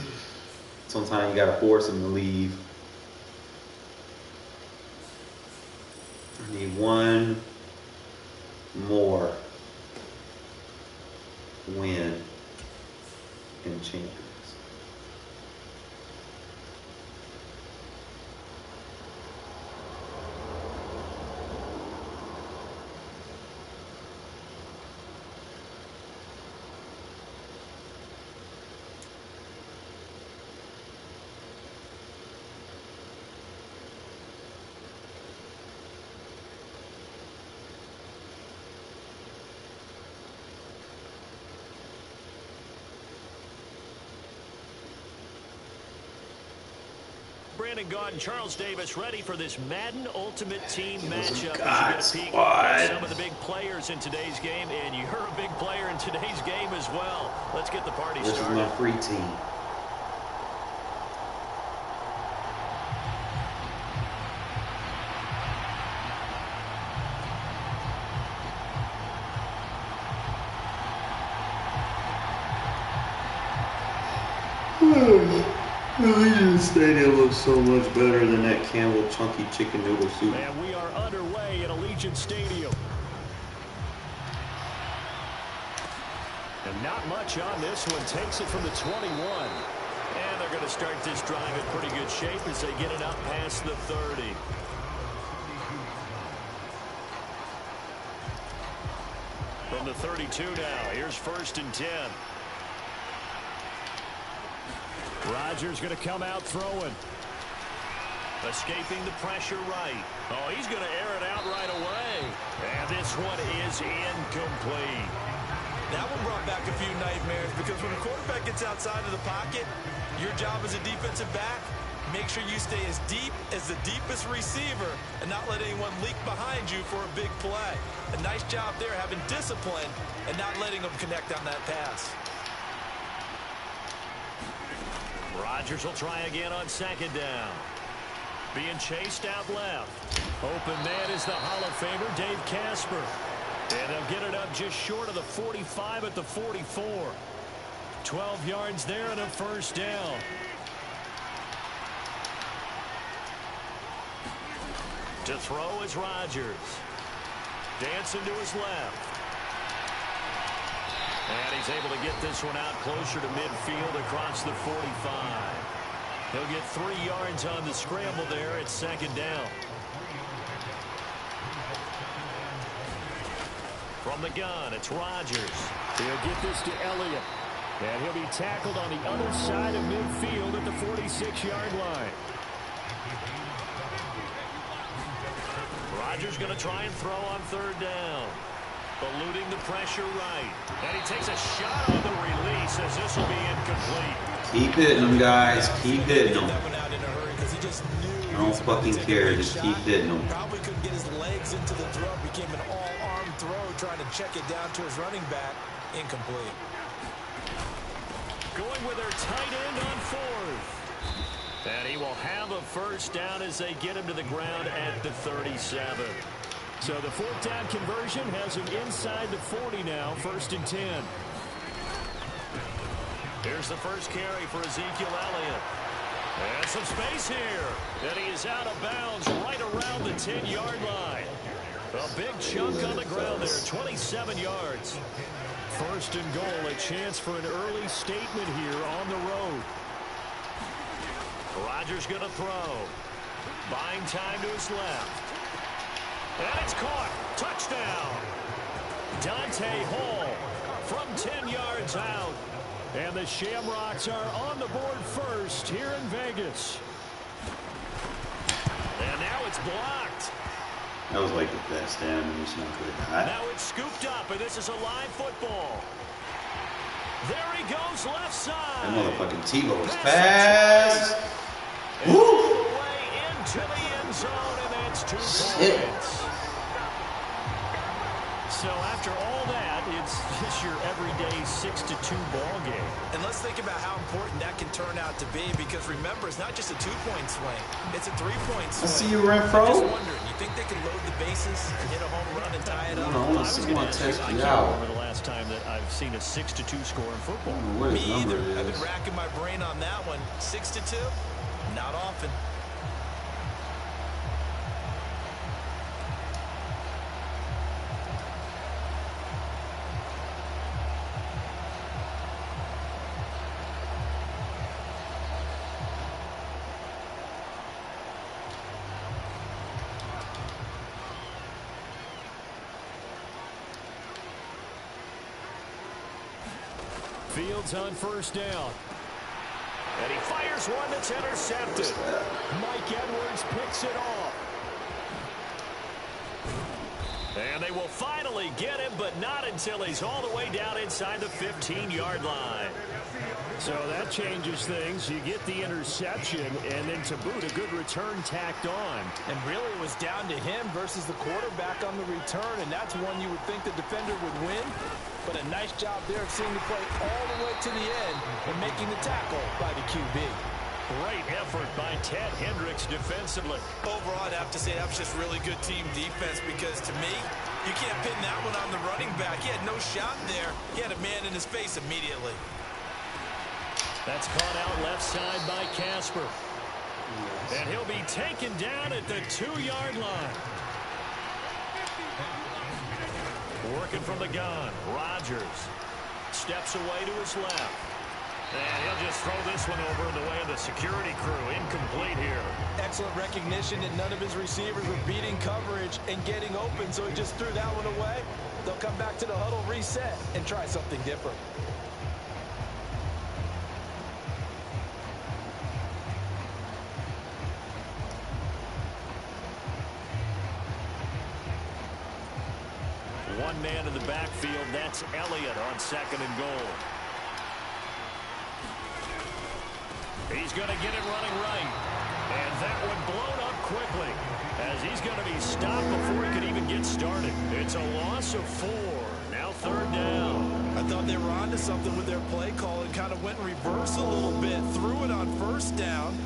sometimes you gotta force them to leave. I need one more win in champions. Brandon Gaudin, Charles Davis ready for this Madden Ultimate Team matchup. God, as you get a peek at some of the big players in today's game, and you're a big player in today's game as well. Let's get the party started. This is my free team. The Legion Stadium looks so much better than that Campbell Chunky Chicken Noodle Soup. And we are underway at Allegiant Stadium. And not much on this one. Takes it from the 21. And they're going to start this drive in pretty good shape as they get it up past the 30. From the 32 now. Here's 1st and 10. Rodgers going to come out throwing. Escaping the pressure right. Oh, he's going to air it out right away. And this one is incomplete. That one brought back a few nightmares because when a quarterback gets outside of the pocket, your job as a defensive back, make sure you stay as deep as the deepest receiver and not let anyone leak behind you for a big play. A nice job there having discipline and not letting them connect on that pass. Rodgers will try again on 2nd down. Being chased out left. Open man is the Hall of Famer, Dave Casper. And they'll get it up just short of the 45 at the 44. 12 yards there and a 1st down. To throw is Rodgers. Dancing to his left. And he's able to get this one out closer to midfield across the 45. He'll get 3 yards on the scramble there at 2nd down. From the gun, it's Rodgers. He'll get this to Elliott. And he'll be tackled on the other side of midfield at the 46-yard line. Rodgers going to try and throw on 3rd down. Eluding the pressure right. And he takes a shot on the release as this will be incomplete. Keep hitting them, guys. Keep hitting them. I don't fucking care. Just keep hitting them. Probably couldn't get his legs into the throw. Became an all-arm throw trying to check it down to his running back. Incomplete. Going with their tight end on fourth. And he will have a first down as they get him to the ground at the 37. So the fourth down conversion has him inside the 40 now, 1st and 10. Here's the first carry for Ezekiel Elliott. And some space here. And he is out of bounds right around the 10-yard line. A big chunk on the ground there, 27 yards. 1st and goal, a chance for an early statement here on the road. Rodgers going to throw. Buying time to his left. And it's caught. Touchdown. Dante Hall from 10 yards out. And the Shamrocks are on the board first here in Vegas. And now it's blocked. That was like the best animation I could have had. Now it's scooped up, and this is a live football. There he goes, left side. That motherfucking Tebow's fast. Woo! Away into the end zone, and that's 2 points. So after all that, it's just your everyday 6-2 ball game. And let's think about how important that can turn out to be, because remember, it's not just a 2-point swing. It's a 3-point swing. I see you, Renfrow. I'm just wondering, you think they can load the bases and hit a home run and tie it up? I want to see my test you out. I can't remember the last time that I've seen a 6-2 score in football. What Me number either. it I've is. been racking my brain on that one. 6-2? Not often. Fields on first down. And he fires one that's intercepted. Mike Edwards picks it off. And they will finally get him, but not until he's all the way down inside the 15-yard line. So that changes things. You get the interception, and then to boot, a good return tacked on. And really it was down to him versus the quarterback on the return, and that's one you would think the defender would win. But a nice job there of seeing the play all the way to the end and making the tackle by the QB. Great effort by Ted Hendricks defensively. Overall, I'd have to say that was just really good team defense, because to me, you can't pin that one on the running back. He had no shot there. He had a man in his face immediately. That's caught out left side by Casper. And he'll be taken down at the 2-yard line. Working from the gun, Rodgers steps away to his left. And he'll just throw this one over in the way of the security crew. Incomplete here. Excellent recognition that none of his receivers were beating coverage and getting open, so he just threw that one away. They'll come back to the huddle, reset, and try something different. One man in the backfield, that's Elliott on 2nd and goal. He's going to get it running right. And that one blown up quickly, as he's going to be stopped before he could even get started. It's a loss of 4. Now 3rd down. I thought they were onto something with their play call and kind of went in reverse a little bit. Threw it on 1st down,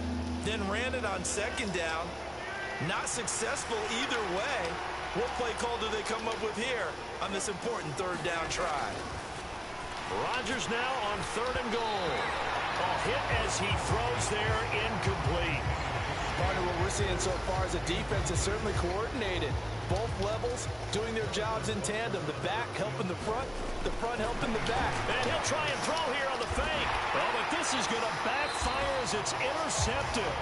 then ran it on 2nd down. Not successful either way. What play call do they come up with here on this important 3rd down try? Rodgers now on 3rd and goal. A hit as he throws there, incomplete. Partner, what we're seeing so far is the defense is certainly coordinated. Both levels doing their jobs in tandem. The back helping the front helping the back. And he'll try and throw here on the fake. Oh, but this is going to backfire as it's intercepted.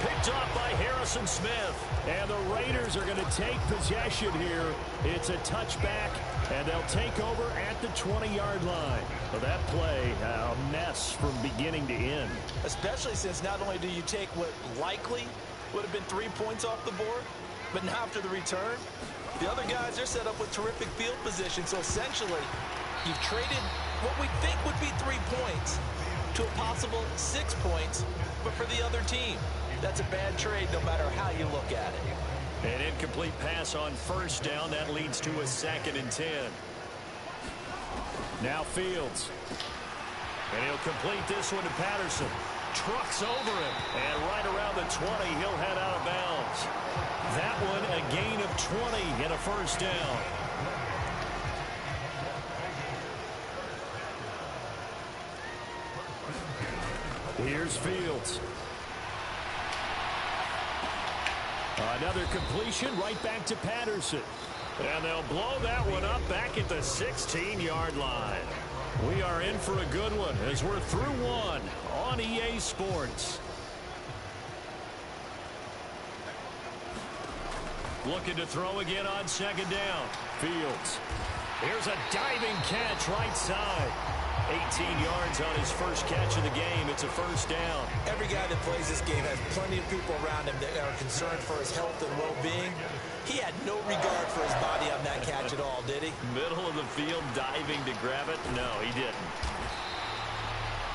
Picked off by Harrison Smith. And the Raiders are going to take possession here. It's a touchback, and they'll take over at the 20-yard line. Well, that play, a mess from beginning to end. Especially since not only do you take what likely would have been 3 points off the board, but now after the return, the other guys are set up with terrific field position. So essentially, you've traded what we think would be 3 points to a possible 6 points, but for the other team. That's a bad trade no matter how you look at it. An incomplete pass on 1st down. That leads to a 2nd and 10. Now Fields. And he'll complete this one to Patterson. Trucks over him. And right around the 20, he'll head out of bounds. That one a gain of 20 and a first down. Here's Fields. Another completion right back to Patterson. And they'll blow that one up back at the 16-yard line. We are in for a good one as we're through one on EA Sports. Looking to throw again on second down. Fields. Here's a diving catch right side. 18 yards on his first catch of the game. It's a first down. Every guy that plays this game has plenty of people around him that are concerned for his health and well-being. He had no regard for his body on that catch at all, did he? Middle of the field diving to grab it? No, he didn't.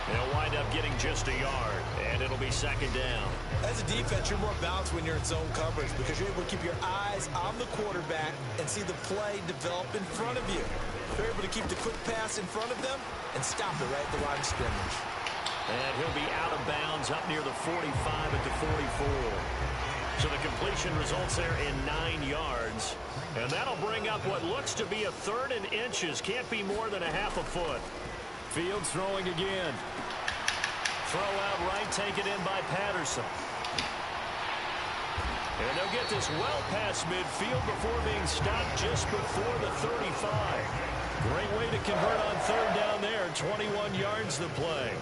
They'll wind up getting just a yard, and it'll be second down. As a defense, you're more balanced when you're in zone coverage because you're able to keep your eyes on the quarterback and see the play develop in front of you. You're able to keep the quick pass in front of them and stop it right at the line of scrimmage. And he'll be out of bounds up near the 45 at the 44. So the completion results there in 9 yards. And that'll bring up what looks to be a third and inches. Can't be more than a half a foot. Fields throwing again. Throw out right, taken in by Patterson. And they'll get this well past midfield before being stopped just before the 35. Great way to convert on third down there. 21 yards the play.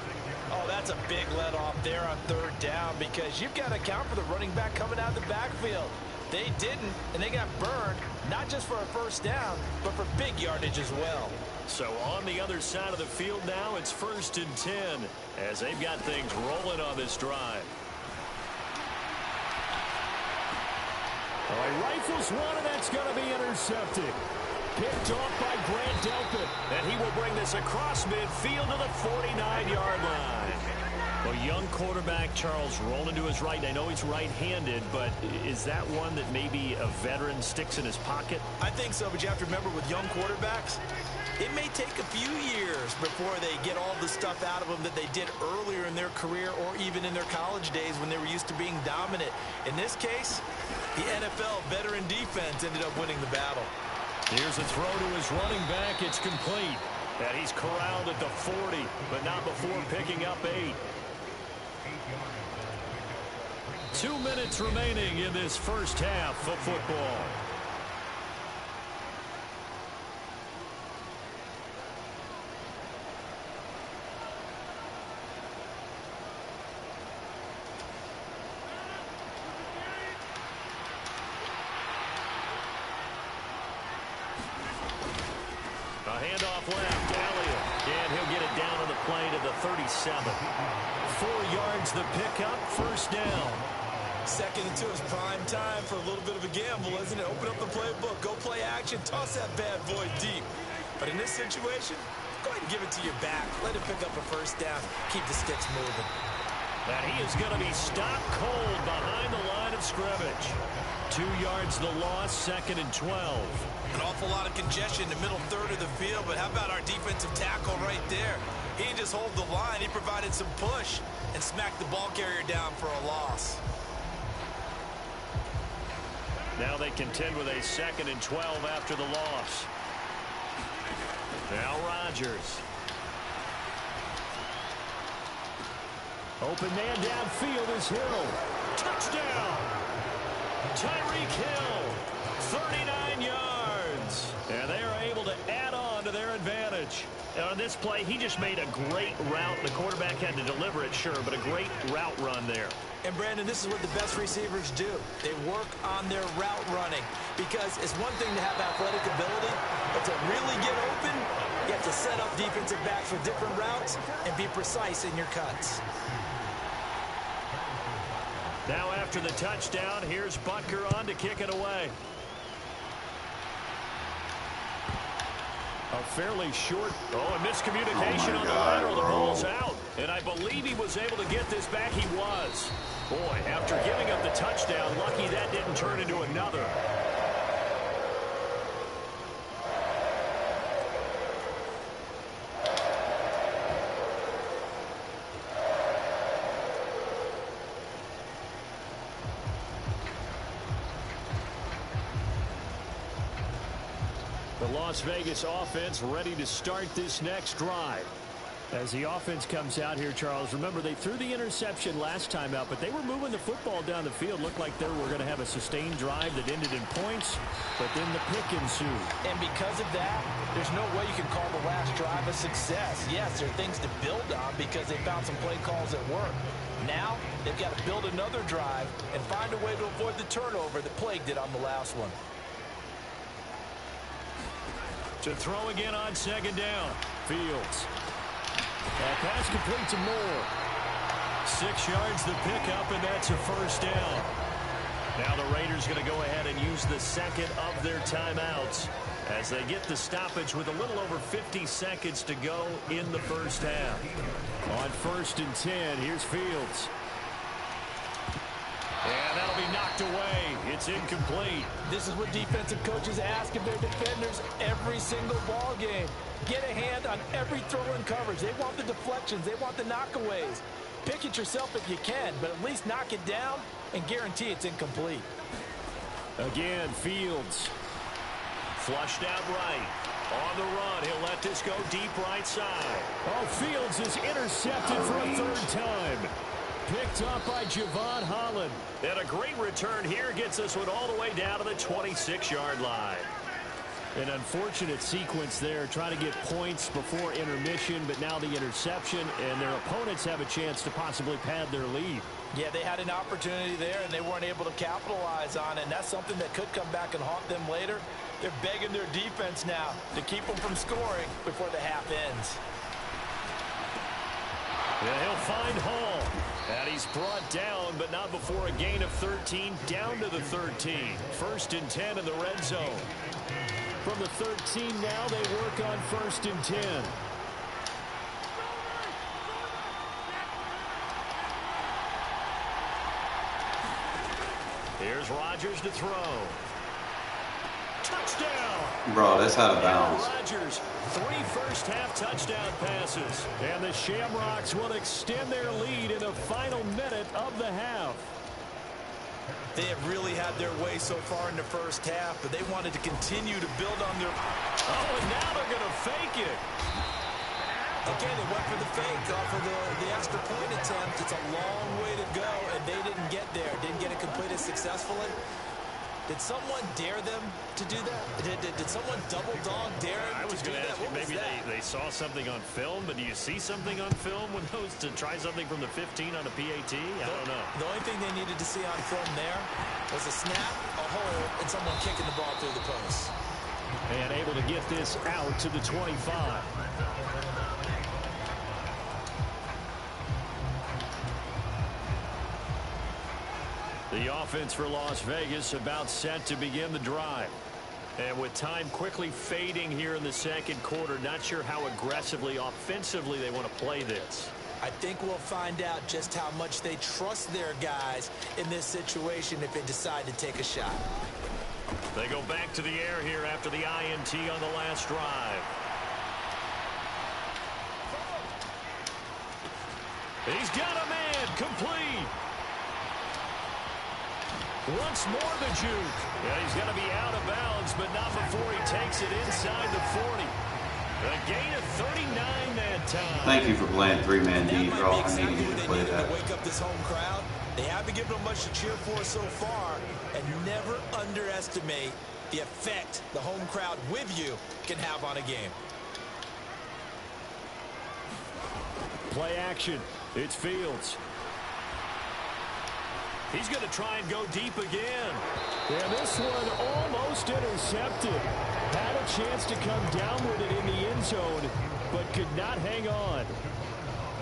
Oh, that's a big let off there on third down because you've got to account for the running back coming out of the backfield. They didn't, and they got burned, not just for a first down, but for big yardage as well. So on the other side of the field now, it's 1st and 10 as they've got things rolling on this drive. Oh, he rifles one, and that's going to be intercepted. Picked off by Grant Delpit, and he will bring this across midfield to the 49-yard line. Well, young quarterback Charles rolling to his right. I know he's right-handed, but is that one that maybe a veteran sticks in his pocket? I think so, but you have to remember with young quarterbacks, it may take a few years before they get all the stuff out of them that they did earlier in their career or even in their college days when they were used to being dominant. In this case, the NFL veteran defense ended up winning the battle. Here's a throw to his running back. It's complete. And he's corralled at the 40, but not before picking up 8. 2 minutes remaining in this first half of football. A handoff left, Elliott, and he'll get it down on the play to the 37. 4 yards the pickup, first down. 2nd and 2 is prime time for a little bit of a gamble, isn't it? Open up the playbook, go play action, toss that bad boy deep. But in this situation, go ahead and give it to your back. Let him pick up a first down, keep the sticks moving. And he is going to be stopped cold behind the line of scrimmage. 2 yards the loss, 2nd and 12. An awful lot of congestion in the middle third of the field, but how about our defensive tackle right there? He didn't just hold the line, he provided some push and smacked the ball carrier down for a loss. Now they contend with a 2nd and 12 after the loss. Now Rodgers. Open man downfield is Hill. Touchdown! Tyreek Hill, 39 yards. And they are able to add on to their advantage. And on this play, he just made a great route. The quarterback had to deliver it, sure, but a great route run there. And, Brandon, this is what the best receivers do. They work on their route running because it's one thing to have athletic ability, but to really get open, you have to set up defensive backs with different routes and be precise in your cuts. Now after the touchdown, here's Butker on to kick it away. A fairly short, a miscommunication on the lateral. The ball's out. And I believe he was able to get this back. He was. Boy, after giving up the touchdown, lucky that didn't turn into another. Las Vegas offense ready to start this next drive. As the offense comes out here, Charles, remember they threw the interception last time out, but they were moving the football down the field. Looked like they were going to have a sustained drive that ended in points, but then the pick ensued. And because of that, there's no way you can call the last drive a success. Yes, there are things to build on because they found some play calls that work. Now, they've got to build another drive and find a way to avoid the turnover that plagued it on the last one. To throw again on second down. Fields. That pass complete to Moore. 6 yards the pickup, and that's a first down. Now the Raiders going to go ahead and use the second of their timeouts as they get the stoppage with a little over 50 seconds to go in the first half. On 1st and 10, here's Fields. And that'll be knocked away. It's incomplete. This is what defensive coaches ask of their defenders every single ball game. Get a hand on every throw in coverage. They want the deflections. They want the knockaways. Pick it yourself if you can, but at least knock it down and guarantee it's incomplete. Again, Fields. Flushed out right. On the run, he'll let this go deep right side. Oh, Fields is intercepted for a 3rd time. Picked up by Javon Holland. And a great return here gets this one all the way down to the 26-yard line. An unfortunate sequence there, trying to get points before intermission, but now the interception, and their opponents have a chance to possibly pad their lead. Yeah, they had an opportunity there, and they weren't able to capitalize on it, and that's something that could come back and haunt them later. They're begging their defense now to keep them from scoring before the half ends. Yeah, he'll find Hall. And he's brought down, but not before a gain of 13, down to the 13. 1st and 10 in the red zone. From the 13 now, they work on 1st and 10. Here's Rodgers to throw. Touchdown! Bro, that's out of bounds. Rodgers, 3 first-half touchdown passes. And the Shamrocks will extend their lead in the final minute of the half. They have really had their way so far in the first half, but they wanted to continue to build on their... Oh, and now they're going to fake it. Okay, they went for the fake off of the extra point attempt. It's a long way to go, and they didn't get there. Didn't get it completed successfully. Did someone dare them to do that? Did someone double-dog Darren I was to do going to that? ask you, What maybe was they saw something on film, but do you see something on film when those to try something from the 15 on a PAT? I don't know. The only thing they needed to see on film there was a snap, a hole, and someone kicking the ball through the post. And able to get this out to the 25. The offense for Las Vegas about set to begin the drive. And with time quickly fading here in the second quarter, not sure how aggressively, offensively they want to play this. I think we'll find out just how much they trust their guys in this situation if they decide to take a shot. They go back to the air here after the INT on the last drive. He's got a man, complete. Once more the juke. Yeah, he's going to be out of bounds, but not before he takes it inside the 40. A gain of 39 that time. Thank you for playing 3-man D, bro. I needed you to play that. To wake up this home crowd. They haven't given them much to cheer for so far, and never underestimate the effect the home crowd with you can have on a game. Play action. It's Fields. He's going to try and go deep again. And this one almost intercepted. Had a chance to come down with it in the end zone, but could not hang on.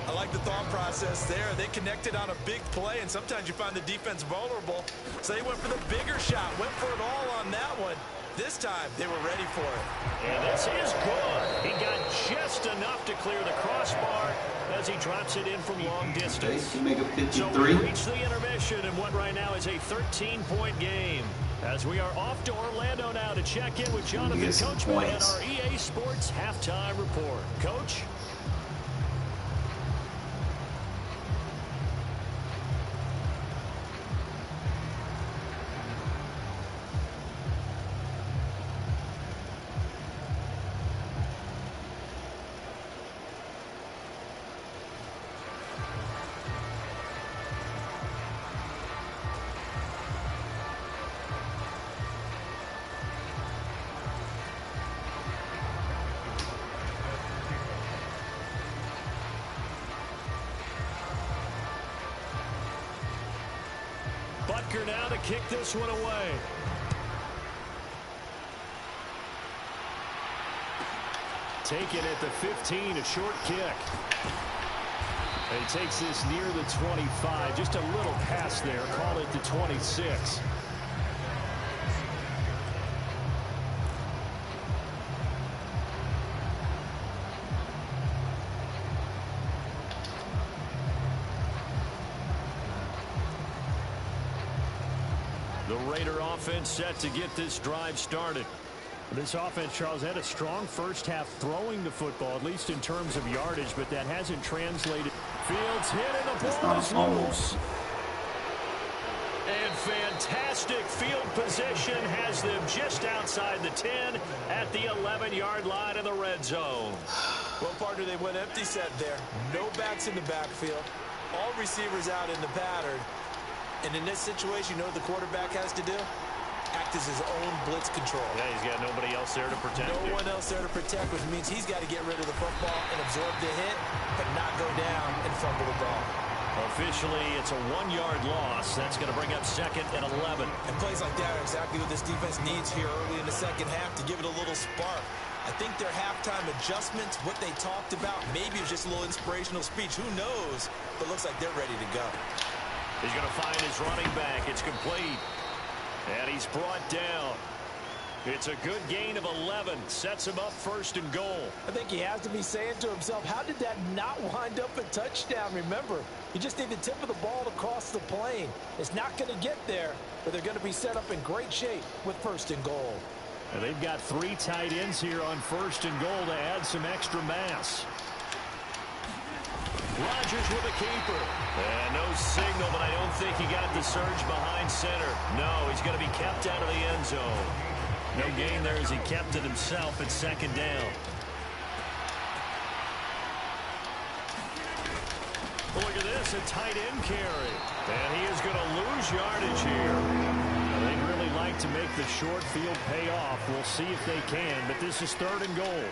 I like the thought process there. They connected on a big play, and sometimes you find the defense vulnerable. So they went for the bigger shot, went for it all on that one. This time, they were ready for it. And this is good. He got just enough to clear the crossbar as he drops it in from long distance. He make a 53. So we reach the intermission in what right now is a 13-point game. As we are off to Orlando now to check in with Jonathan Coachman and our EA Sports halftime report. Coach? Baker now to kick this one away. Taken at the 15, a short kick. And he takes this near the 25. Just a little pass there. Call it the 26. The Raider offense set to get this drive started. This offense, Charles, had a strong first half throwing the football, at least in terms of yardage, but that hasn't translated. Fields hit and the ball is loose. And fantastic field position has them just outside the 10 at the 11-yard line of the red zone. Well, partner, they went empty set there. No backs in the backfield. All receivers out in the pattern. And in this situation, you know what the quarterback has to do? Act as his own blitz control. Yeah, he's got nobody else there to protect. No one else there to protect, which means he's got to get rid of the football and absorb the hit, but not go down and fumble the ball. Officially, it's a 1-yard loss. That's going to bring up second and 11. And plays like that are exactly what this defense needs here early in the second half to give it a little spark. I think their halftime adjustments, what they talked about, maybe it's just a little inspirational speech. Who knows? But looks like they're ready to go. He's going to find his running back. It's complete. And he's brought down. It's a good gain of 11. Sets him up first and goal. I think he has to be saying to himself, how did that not wind up a touchdown? Remember, you just need the tip of the ball to cross the plane. It's not going to get there, but they're going to be set up in great shape with first and goal. And they've got 3 tight ends here on first and goal to add some extra mass. Rodgers with a keeper. And no signal, but I don't think he got the surge behind center. No, he's going to be kept out of the end zone. No gain there as he kept it himself at second down. Look at this, a tight end carry. And he is going to lose yardage here. They'd really like to make the short field pay off. We'll see if they can, but this is third and goal.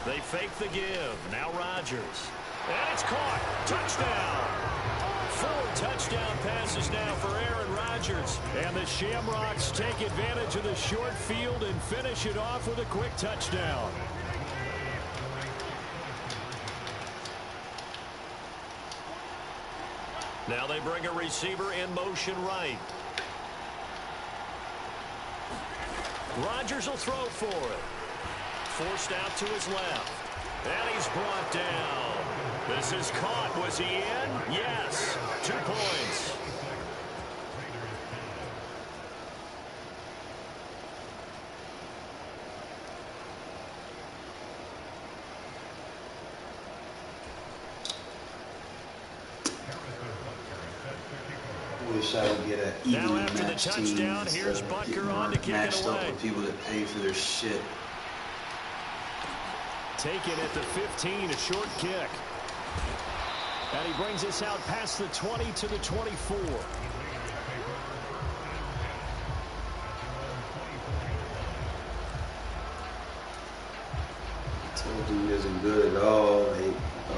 They fake the give. Now Rodgers. And it's caught. Touchdown. 4 touchdown passes now for Aaron Rodgers. And the Shamrocks take advantage of the short field and finish it off with a quick touchdown. Now they bring a receiver in motion right. Rodgers will throw for it. Forced out to his left. And he's brought down. This is caught. Was he in? Yes. 2 points. Wish I would get an evenly now after the touchdown, here's Butker on to kick it away. Up with people that pay for their shit. Taken at the 15, a short kick. And he brings us out past the 20 to the 24. Told you he isn't good at all.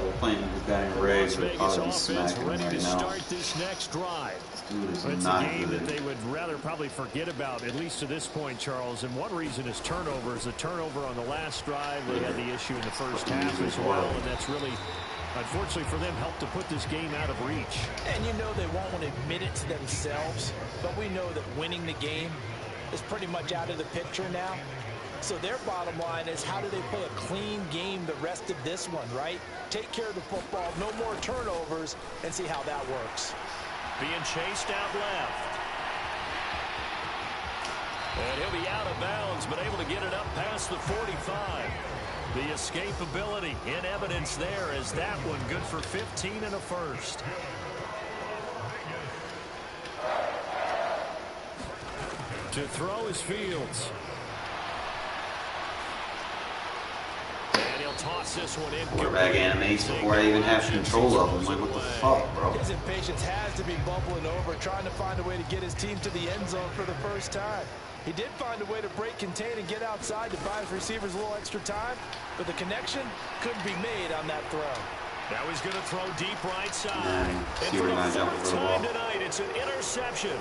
We're playing with this guy in Regs. We're probably smacking him ready right to now. start this next drive. This dude is It's not a game good. that they would rather probably forget about, at least to this point, Charles. And one reason is turnovers. The turnover on the last drive, they had the issue in the first half as well. And that's really, unfortunately for them, helped to put this game out of reach. And you know they won't want to admit it to themselves, but we know that winning the game is pretty much out of the picture now. So their bottom line is, how do they play a clean game the rest of this one, right? Take care of the football, no more turnovers, and see how that works. Being chased out left. And he'll be out of bounds, but able to get it up past the 45. The escapability in evidence there as that one good for 15 and a first. To throw is Fields. And he'll toss this one in. Quarterback animates before I even have control of him. Like, what the fuck, bro? His impatience has to be bubbling over, trying to find a way to get his team to the end zone for the first time. He did find a way to break, contain, and get outside to buy his receivers a little extra time, but the connection couldn't be made on that throw. Now he's going to throw deep right side. And See for we're the not jumping fourth for the time ball. tonight, it's an interception.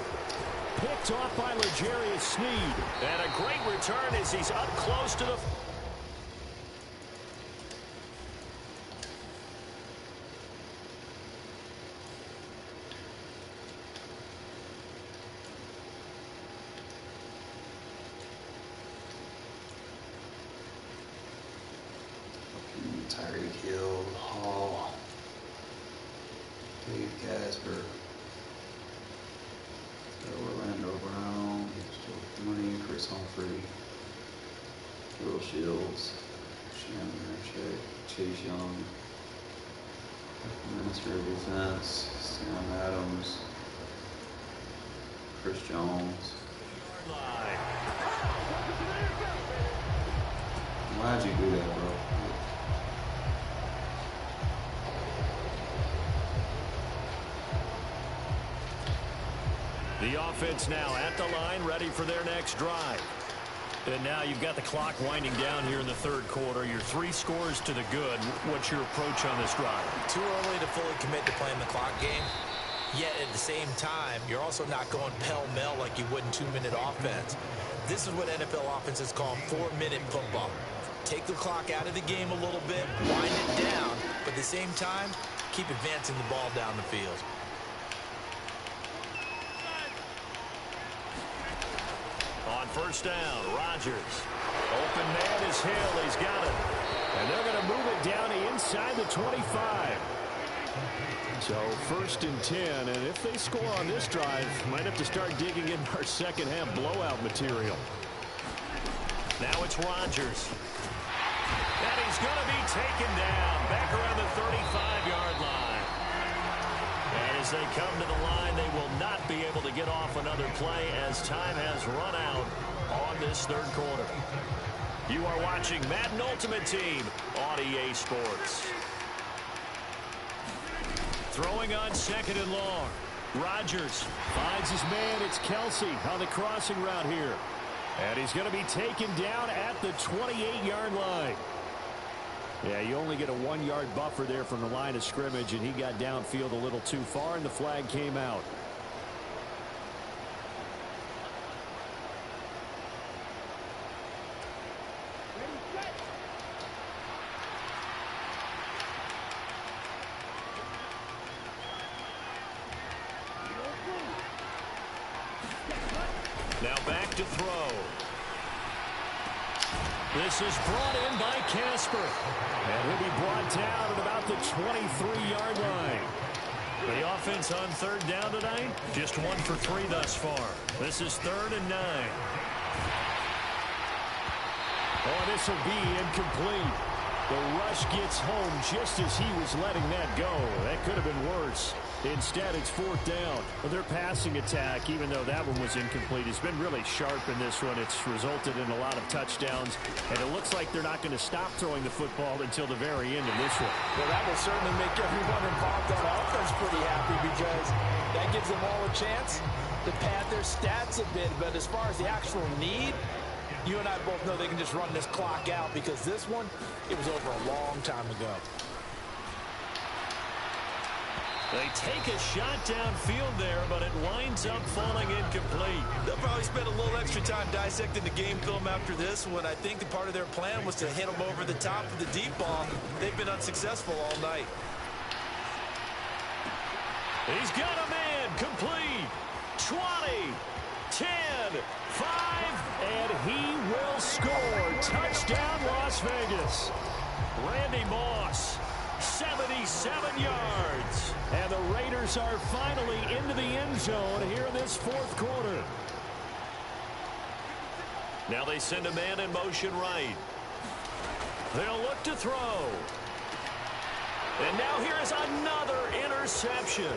Picked off by L'Jarius Sneed. And a great return as he's up close to the... Tyreek Hill, Hall, Dave Casper, Orlando Brown, Joe Money, Chris Humphrey, Will Shields, Shannon Chase Young, Minister of Defense, Sam Adams, Chris Jones. Why'd you do that, bro? The offense now at the line, ready for their next drive. And now you've got the clock winding down here in the third quarter. Your 3 scores to the good. What's your approach on this drive? Too early to fully commit to playing the clock game. Yet at the same time, you're also not going pell-mell like you would in 2-minute offense. This is what NFL offenses call 4-minute football. Take the clock out of the game a little bit, wind it down, but at the same time, keep advancing the ball down the field. On first down, Rodgers. Open man is Hill. He's got it. And they're going to move it down inside the 25. So first and 10. And if they score on this drive, might have to start digging in our second half blowout material. Now it's Rodgers. And he's going to be taken down back around the 35-yard line. And as they come to the line, they will not be able to get off another play as time has run out on this third quarter. You are watching Madden Ultimate Team on EA Sports. Throwing on second and long. Rodgers finds his man. It's Kelsey on the crossing route here. And he's going to be taken down at the 28-yard line. Yeah, you only get a 1-yard buffer there from the line of scrimmage, and he got downfield a little too far, and the flag came out. Now back to throw. This is brought in by Casper. And he'll be brought down at about the 23-yard line. The offense on third down tonight, just 1 for 3 thus far. This is 3rd and 9. Oh, this will be incomplete. The rush gets home just as he was letting that go. That could have been worse. Instead, it's 4th down. Well, their passing attack, even though that one was incomplete, has been really sharp in this one. It's resulted in a lot of touchdowns, and it looks like they're not going to stop throwing the football until the very end of this one. Well, that will certainly make everyone involved on offense pretty happy because that gives them all a chance to pad their stats a bit. But as far as the actual need, you and I both know they can just run this clock out because this one, it was over a long time ago. They take a shot downfield there, but it winds up falling incomplete. They'll probably spend a little extra time dissecting the game film after this one. I think the part of their plan was to hit them over the top of the deep ball. They've been unsuccessful all night. He's got a man complete. 20, 10, 5, and he will score. Touchdown, Las Vegas. Randy Moss. 77 yards. And the Raiders are finally into the end zone here in this 4th quarter. Now they send a man in motion right. They'll look to throw. And now here is another interception.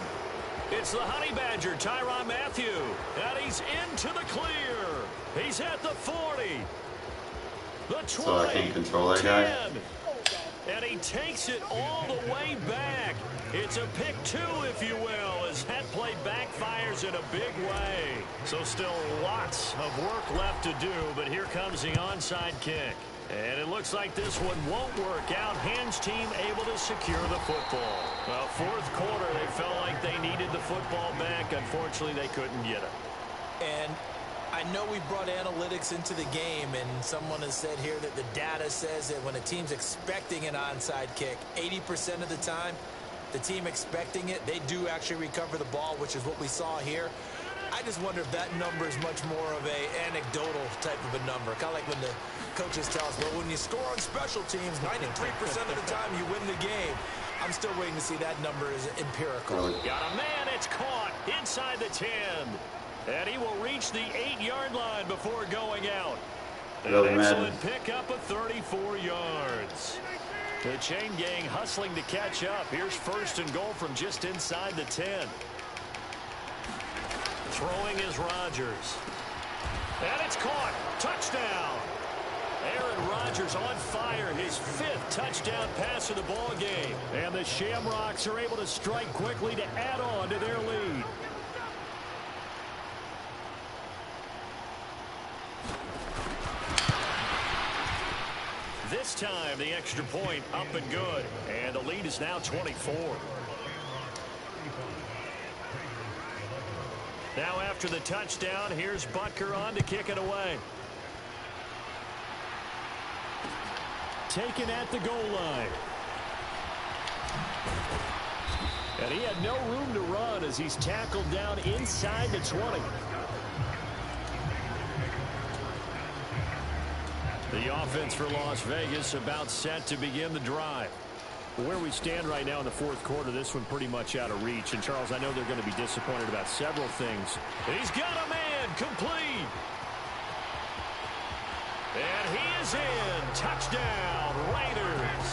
It's the Honey Badger, Tyrann Mathieu. And he's into the clear. He's at the 40. The 20. So I can't control that guy? 10. And he takes it all the way back. It's a pick 2, if you will, as that play backfires in a big way. So still lots of work left to do, but here comes the onside kick. And it looks like this one won't work out. Hands team able to secure the football. Well, fourth quarter, they felt like they needed the football back. Unfortunately, they couldn't get it. And I know we brought analytics into the game, and someone has said here that the data says that when a team's expecting an onside kick, 80% of the time, the team expecting it, they do actually recover the ball, which is what we saw here. I just wonder if that number is much more of a anecdotal type of a number. Kind of like when the coaches tell us, well, when you score on special teams, 93% of the time you win the game. I'm still waiting to see that number is empirical. Got a man, it's caught inside the 10. And he will reach the 8-yard line before going out. An excellent pickup of 34 yards. The chain gang hustling to catch up. Here's first and goal from just inside the 10. Throwing is Rodgers. And it's caught. Touchdown. Aaron Rodgers on fire. His 5th touchdown pass of the ball game. And the Shamrocks are able to strike quickly to add on to their lead. This time, the extra point up and good. And the lead is now 24. Now after the touchdown, here's Butker on to kick it away. Taken at the goal line. And he had no room to run as he's tackled down inside the 20. The offense for Las Vegas about set to begin the drive. Where we stand right now in the fourth quarter, this one pretty much out of reach. And, Charles, I know they're going to be disappointed about several things. He's got a man complete. And he is in. Touchdown, Raiders.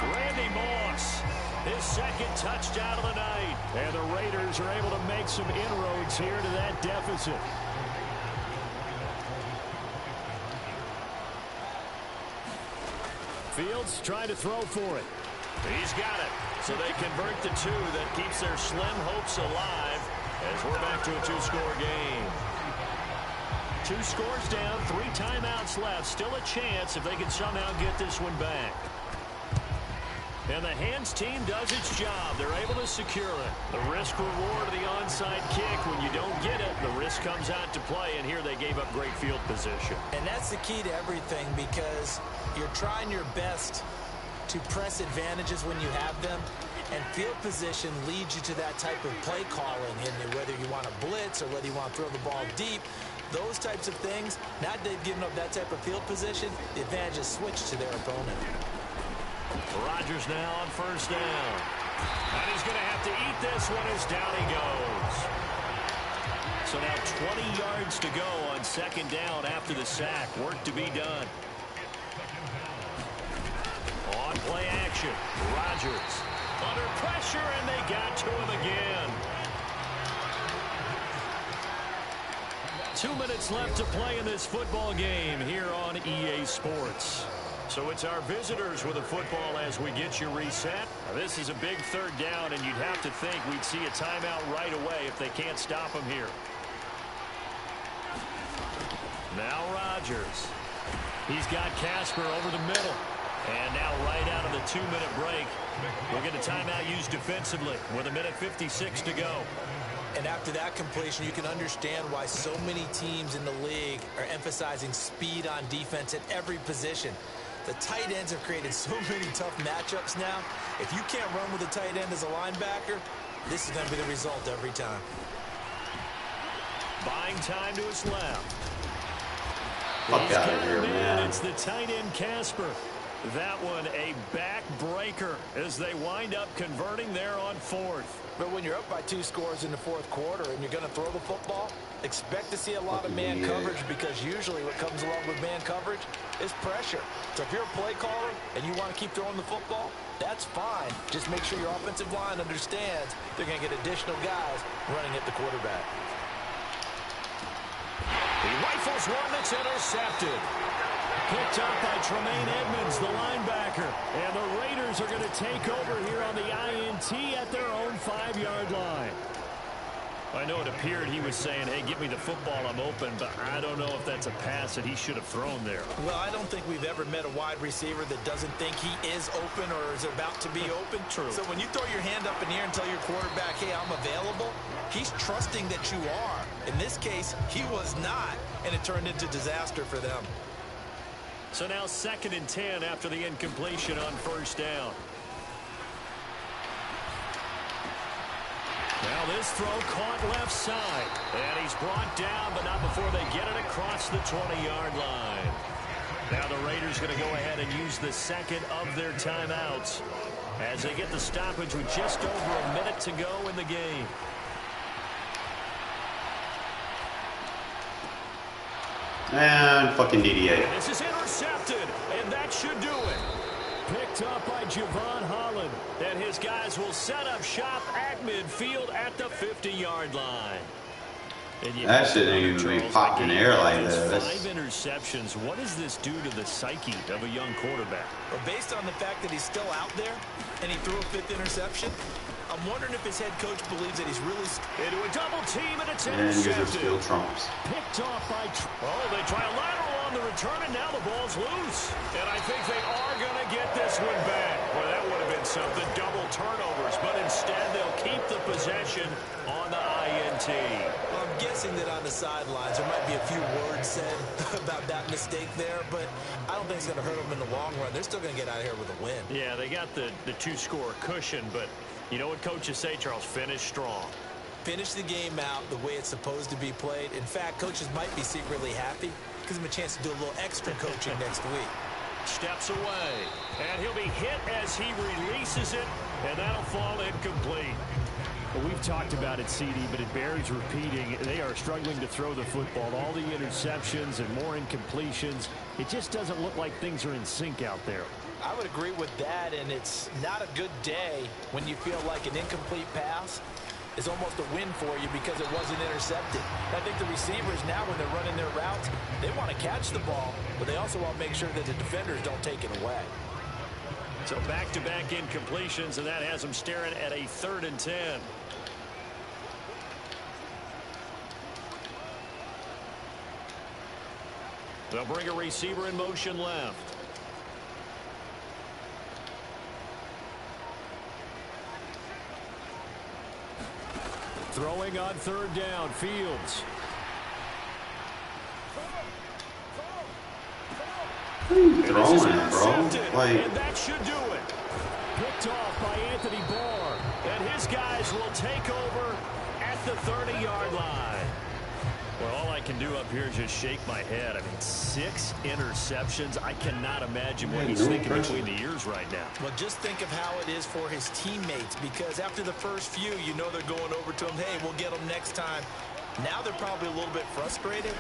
Randy Moss, his 2nd touchdown of the night. And the Raiders are able to make some inroads here to that deficit. Fields trying to throw for it. He's got it. So they convert the 2 that keeps their slim hopes alive as we're back to a 2-score game. 2 scores down, 3 timeouts left. Still a chance if they can somehow get this one back. And the hands team does its job. They're able to secure it. The risk reward of the onside kick. When you don't get it, the risk comes out to play. And here they gave up great field position. And that's the key to everything, because you're trying your best to press advantages when you have them. And field position leads you to that type of play calling. And whether you want to blitz or whether you want to throw the ball deep, those types of things, now that they've given up that type of field position, the advantage is switched to their opponent. Rodgers now on first down. And he's going to have to eat this one as down he goes. So now 20 yards to go on 2nd down after the sack. Work to be done. On play action, Rodgers under pressure, and they got to him again. 2 minutes left to play in this football game here on EA Sports. So it's our visitors with a football as we get you reset. Now, this is a big 3rd down, and you'd have to think we'd see a timeout right away if they can't stop him here. Now Rodgers. He's got Casper over the middle. And now right out of the 2-minute break, we'll get a timeout used defensively with 1:56 to go. And after that completion, you can understand why so many teams in the league are emphasizing speed on defense at every position. The tight ends have created so many tough matchups now. If you can't run with a tight end as a linebacker, this is going to be the result every time. Buying time to his left. Fuck out of here, man. It's the tight end Casper. That one a back-breaker as they wind up converting there on 4th. But when you're up by 2 scores in the 4th quarter and you're going to throw the football, expect to see a lot of man coverage, because usually what comes along with man coverage is pressure. So if you're a play caller and you want to keep throwing the football, that's fine. Just make sure your offensive line understands they're going to get additional guys running at the quarterback. He rifles one that's intercepted. Picked up by Tremaine Edmonds, the linebacker. And the Raiders are going to take over here on the INT at their own 5-yard line. I know it appeared he was saying, hey, give me the football, I'm open, but I don't know if that's a pass that he should have thrown there. Well, I don't think we've ever met a wide receiver that doesn't think he is open or is about to be open. True. So when you throw your hand up in the air and tell your quarterback, hey, I'm available, he's trusting that you are. In this case, he was not, and it turned into disaster for them. So now 2nd and 10 after the incompletion on 1st down. Now this throw caught left side. And he's brought down, but not before they get it across the 20-yard line. Now the Raiders going to go ahead and use the 2nd of their timeouts as they get the stoppage with just over a minute to go in the game. And fucking DDA. And this is intercepted, and that should do it. Picked up by Javon Holland. And his guys will set up shop at midfield at the 50-yard line. That shit ain't even be popping in the air like that. 5 interceptions. What does this do to the psyche of a young quarterback? Well, based on the fact that he's still out there and he threw a 5th interception, I'm wondering if his head coach believes that he's really into a double team, and it's and intercepted. you're still Trumps. Picked off by they try a lateral on the return, and now the ball's loose. And I think they are going to get this one back. Well, that would have been something, double turnovers, but instead they'll keep the possession on the INT. Well, I'm guessing that on the sidelines there might be a few words said about that mistake there, but I don't think it's going to hurt them in the long run. They're still going to get out of here with a win. Yeah, they got the 2-score cushion, but you know what coaches say, Charles? Finish strong. Finish the game out the way it's supposed to be played. In fact, coaches might be secretly happy. Gives them a chance to do a little extra coaching next week. Steps away, and he'll be hit as he releases it, and that'll fall incomplete. Well, we've talked about it, CD, but it bears repeating. They are struggling to throw the football. All the interceptions and more incompletions. It just doesn't look like things are in sync out there. I would agree with that, and it's not a good day when you feel like an incomplete pass is almost a win for you because it wasn't intercepted. I think the receivers now, when they're running their routes, they want to catch the ball, but they also want to make sure that the defenders don't take it away. So back-to-back incompletions, and that has them staring at a 3rd and 10. They'll bring a receiver in motion left. Throwing on 3rd down, Fields. Throwing, bro. Like, and that should do it. Picked off by Anthony Barr. And his guys will take over at the 30-yard line. Well, all I can do up here is just shake my head. I mean, 6 interceptions. I cannot imagine what he's thinking between the ears right now. Well, just think of how it is for his teammates, because after the first few, you know they're going over to him, hey, we'll get them next time. Now they're probably a little bit frustrated.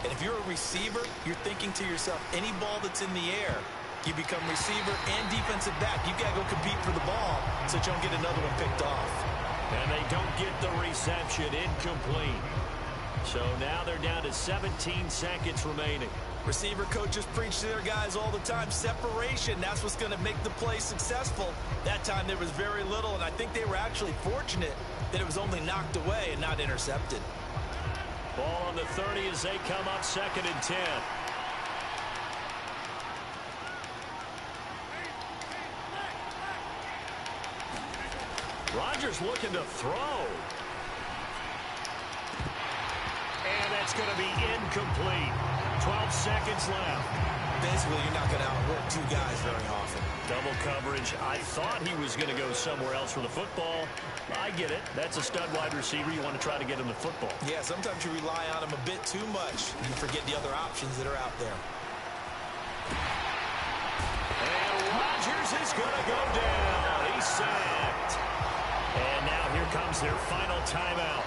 And if you're a receiver, you're thinking to yourself, any ball that's in the air, you become receiver and defensive back. You've got to go compete for the ball so that you don't get another one picked off. And they don't get the reception. Incomplete. So now they're down to 17 seconds remaining. Receiver coaches preach to their guys all the time. Separation, that's what's going to make the play successful. That time there was very little, and I think they were actually fortunate that it was only knocked away and not intercepted. Ball on the 30 as they come up 2nd and 10. Rodgers looking to throw. And that's going to be incomplete. 12 seconds left. Basically, you're not going to outwork 2 guys very often. Double coverage. I thought he was going to go somewhere else for the football. I get it. That's a stud wide receiver. You want to try to get him the football. Yeah, sometimes you rely on him a bit too much. You forget the other options that are out there. And Rodgers is going to go down. He's sacked. And now here comes their final timeout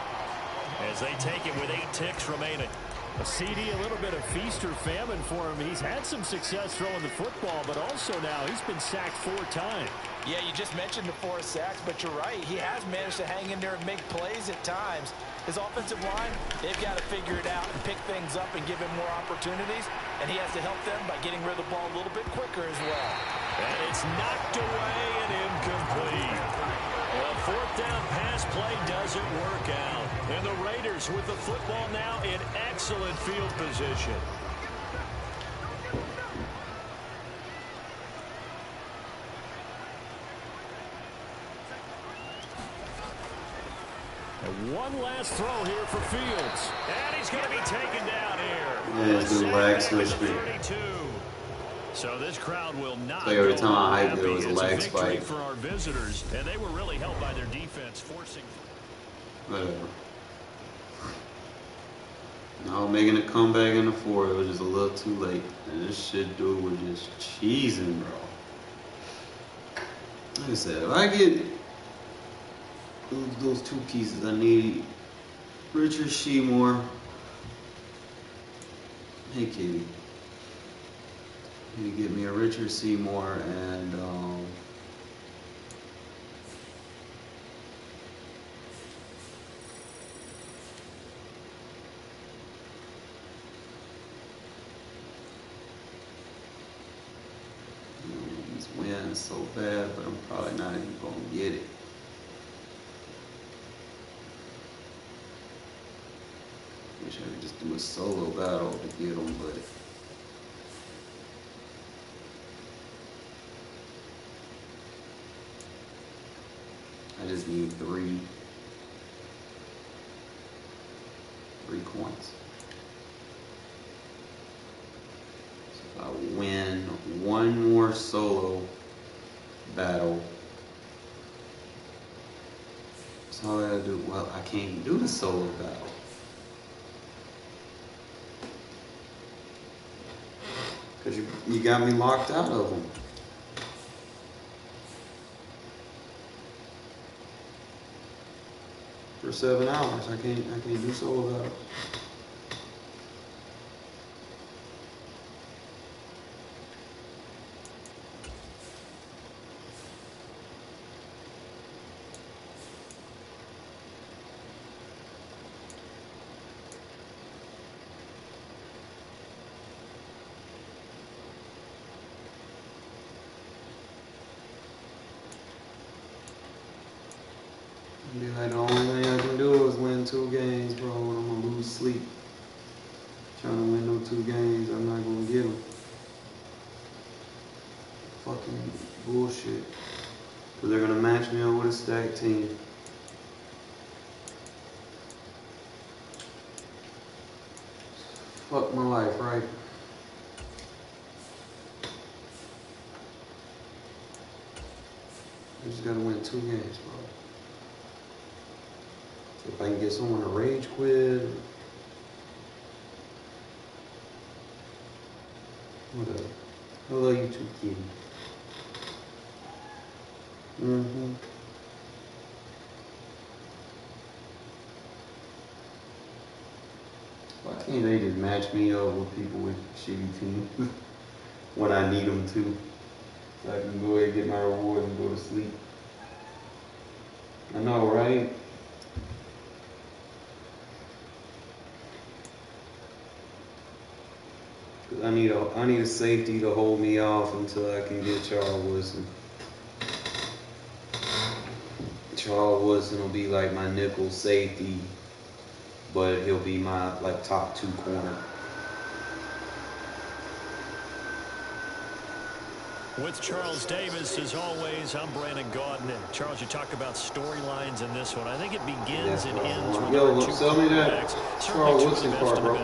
as they take it with 8 ticks remaining. A CD, a little bit of feast or famine for him. He's had some success throwing the football, but also now he's been sacked 4 times. Yeah, you just mentioned the 4 sacks, but you're right. He has managed to hang in there and make plays at times. His offensive line, they've got to figure it out and pick things up and give him more opportunities, and he has to help them by getting rid of the ball a little bit quicker as well. And it's knocked away and incomplete. Well, fourth down pass play doesn't work out. And the Raiders with the football now in excellent field position. And one last throw here for Fields. And he's going to be taken down here. Yeah, it's the lag switch. So this crowd will not. Like every time I hyped it, happy. it was a It's lag victory spike. for our visitors, and they were really helped by their defense forcing. Whatever. Now making a comeback in the fourth, it was just a little too late. And this shit dude was just cheesing, bro. Like I said, if I get those two pieces, I need Richard Seymour. Hey, Katie. I need to get me a Richard Seymour and these wins so bad, but I'm probably not even gonna get it. Wish I could just do a solo battle to get them, but I just need three coins. So if I win one more solo battle, that's all I gotta do. Well, I can't even do the solo battle. Because you got me locked out of them. For 7 hours, I can't do solo battles. Be like, the only thing I can do is win 2 games, bro, and I'm gonna lose sleep. Trying to win them 2 games, I'm not gonna get them. Fucking bullshit. Because they're gonna match me up with a stacked team. Fuck my life, right? I just gotta win 2 games, bro. If I can get someone to rage quit, whatever. I love you too, kid. Why can't they just match me up with people with shitty teams when I need them to? So I can go ahead and get my reward and go to sleep. I know, right? I need a safety to hold me off until I can get Charles Woodson. Charles Woodson will be like my nickel safety, but he'll be my like top 2 corner. With Charles Davis, as always, I'm Brandon Gaudin. And Charles, you talk about storylines in this one. I think it begins and ends with Yo, our 2 sell me that Charles Woodson card, bro.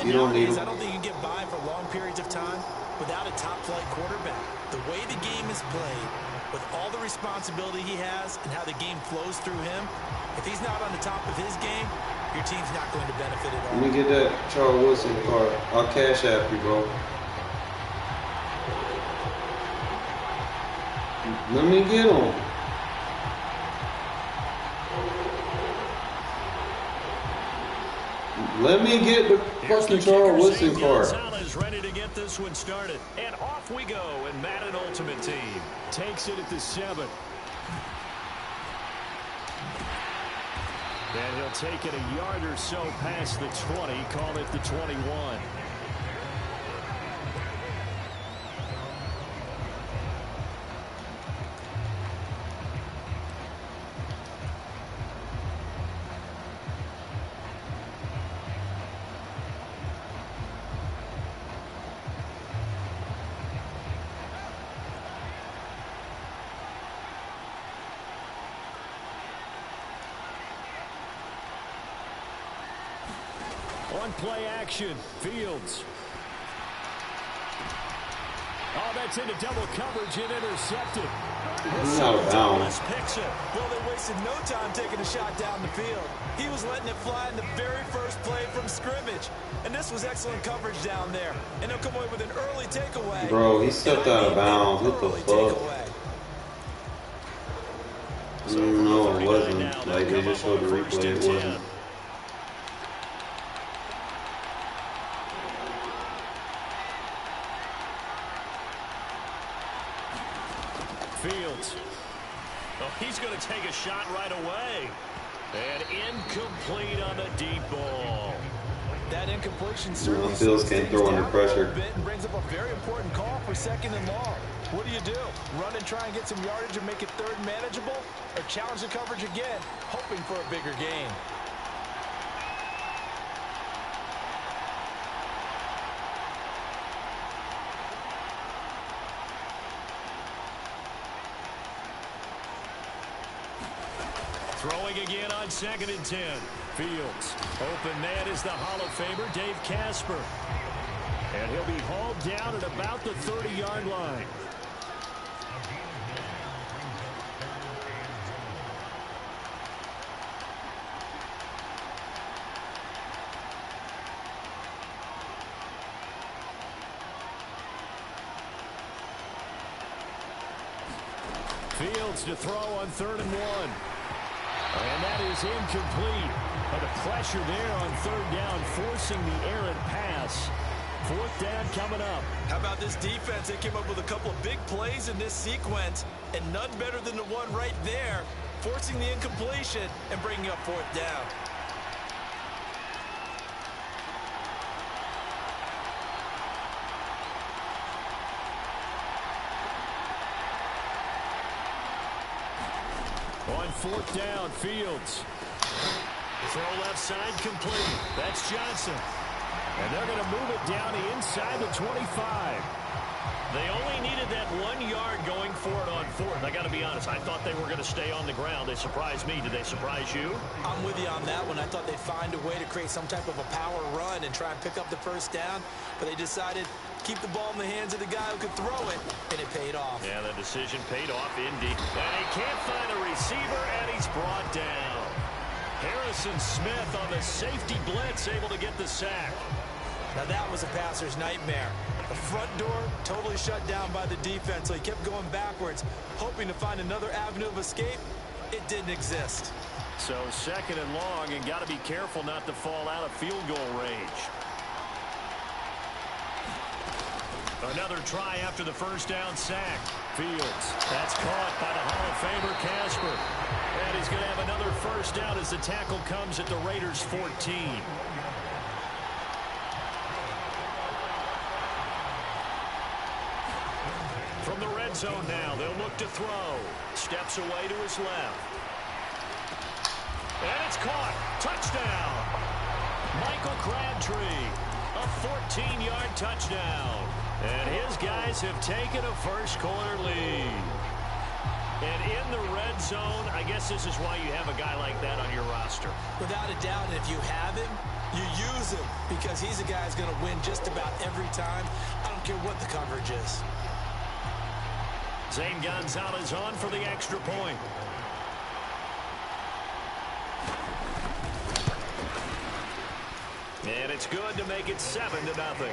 You don't need him. I don't think you can get by for long periods of time without a top-flight quarterback. The way the game is played, with all the responsibility he has and how the game flows through him, if he's not on the top of his game, your team's not going to benefit at all. Let me get that Charles Woodson card. I'll cash app you, bro. Let me get him. Let me get the fucking Charles Woodson card. Is ready to get this one started. And off we go. And Madden Ultimate Team takes it at the 7. And he'll take it a yard or so past the 20. Call it the 21. On play action, Fields. Oh, that's into double coverage and intercepted. Out of bounds. Picks it. Well, they wasted no time taking a shot down the field. He was letting it fly in the very first play from scrimmage. And this was excellent coverage down there. And they'll come away with an early takeaway. Bro, he stepped out of bounds. What the fuck? No, it wasn't. Like, they just showed the replay. It wasn't. Fields. Oh, he's going to take a shot right away. And incomplete on the deep ball. That incompletion certainly Fields can't throw under pressure. And brings up a very important call for 2nd and long. What do? Run and try and get some yardage and make it 3rd manageable? Or challenge the coverage again, hoping for a bigger gain? Throwing again on 2nd and 10. Fields. Open man is the Hall of Famer, Dave Casper. And he'll be hauled down at about the 30-yard line. Fields to throw on 3rd and 1. And that is incomplete. But the pressure there on 3rd down, forcing the errant pass. 4th down coming up. How about this defense? They came up with a couple of big plays in this sequence, and none better than the one right there, forcing the incompletion and bringing up 4th down. On 4th down, Fields. Throw left side complete. That's Johnson. And they're going to move it down to inside the 25. They only needed that 1 yard going for it on 4th. I got to be honest, I thought they were going to stay on the ground. They surprised me. Did they surprise you? I'm with you on that one. I thought they'd find a way to create some type of a power run and try and pick up the 1st down, but they decided keep the ball in the hands of the guy who could throw it, and it paid off. Yeah, the decision paid off indeed. And he can't find a receiver, and he's brought down. Harrison Smith on the safety blitz, able to get the sack. Now that was a passer's nightmare. The front door totally shut down by the defense, so he kept going backwards, hoping to find another avenue of escape. It didn't exist. So 2nd and long, and got to be careful not to fall out of field goal range. Another try after the 1st down sack. Fields. That's caught by the Hall of Famer Casper. And he's going to have another 1st down as the tackle comes at the Raiders' 14. From the red zone now, they'll look to throw. Steps away to his left. And it's caught. Touchdown. Michael Crabtree. A 14-yard touchdown. And his guys have taken a first-quarter lead. And in the red zone, I guess this is why you have a guy like that on your roster. Without a doubt, and if you have him, you use him, because he's a guy who's going to win just about every time. I don't care what the coverage is. Zane Gonzalez on for the extra point. And it's good to make it 7-0.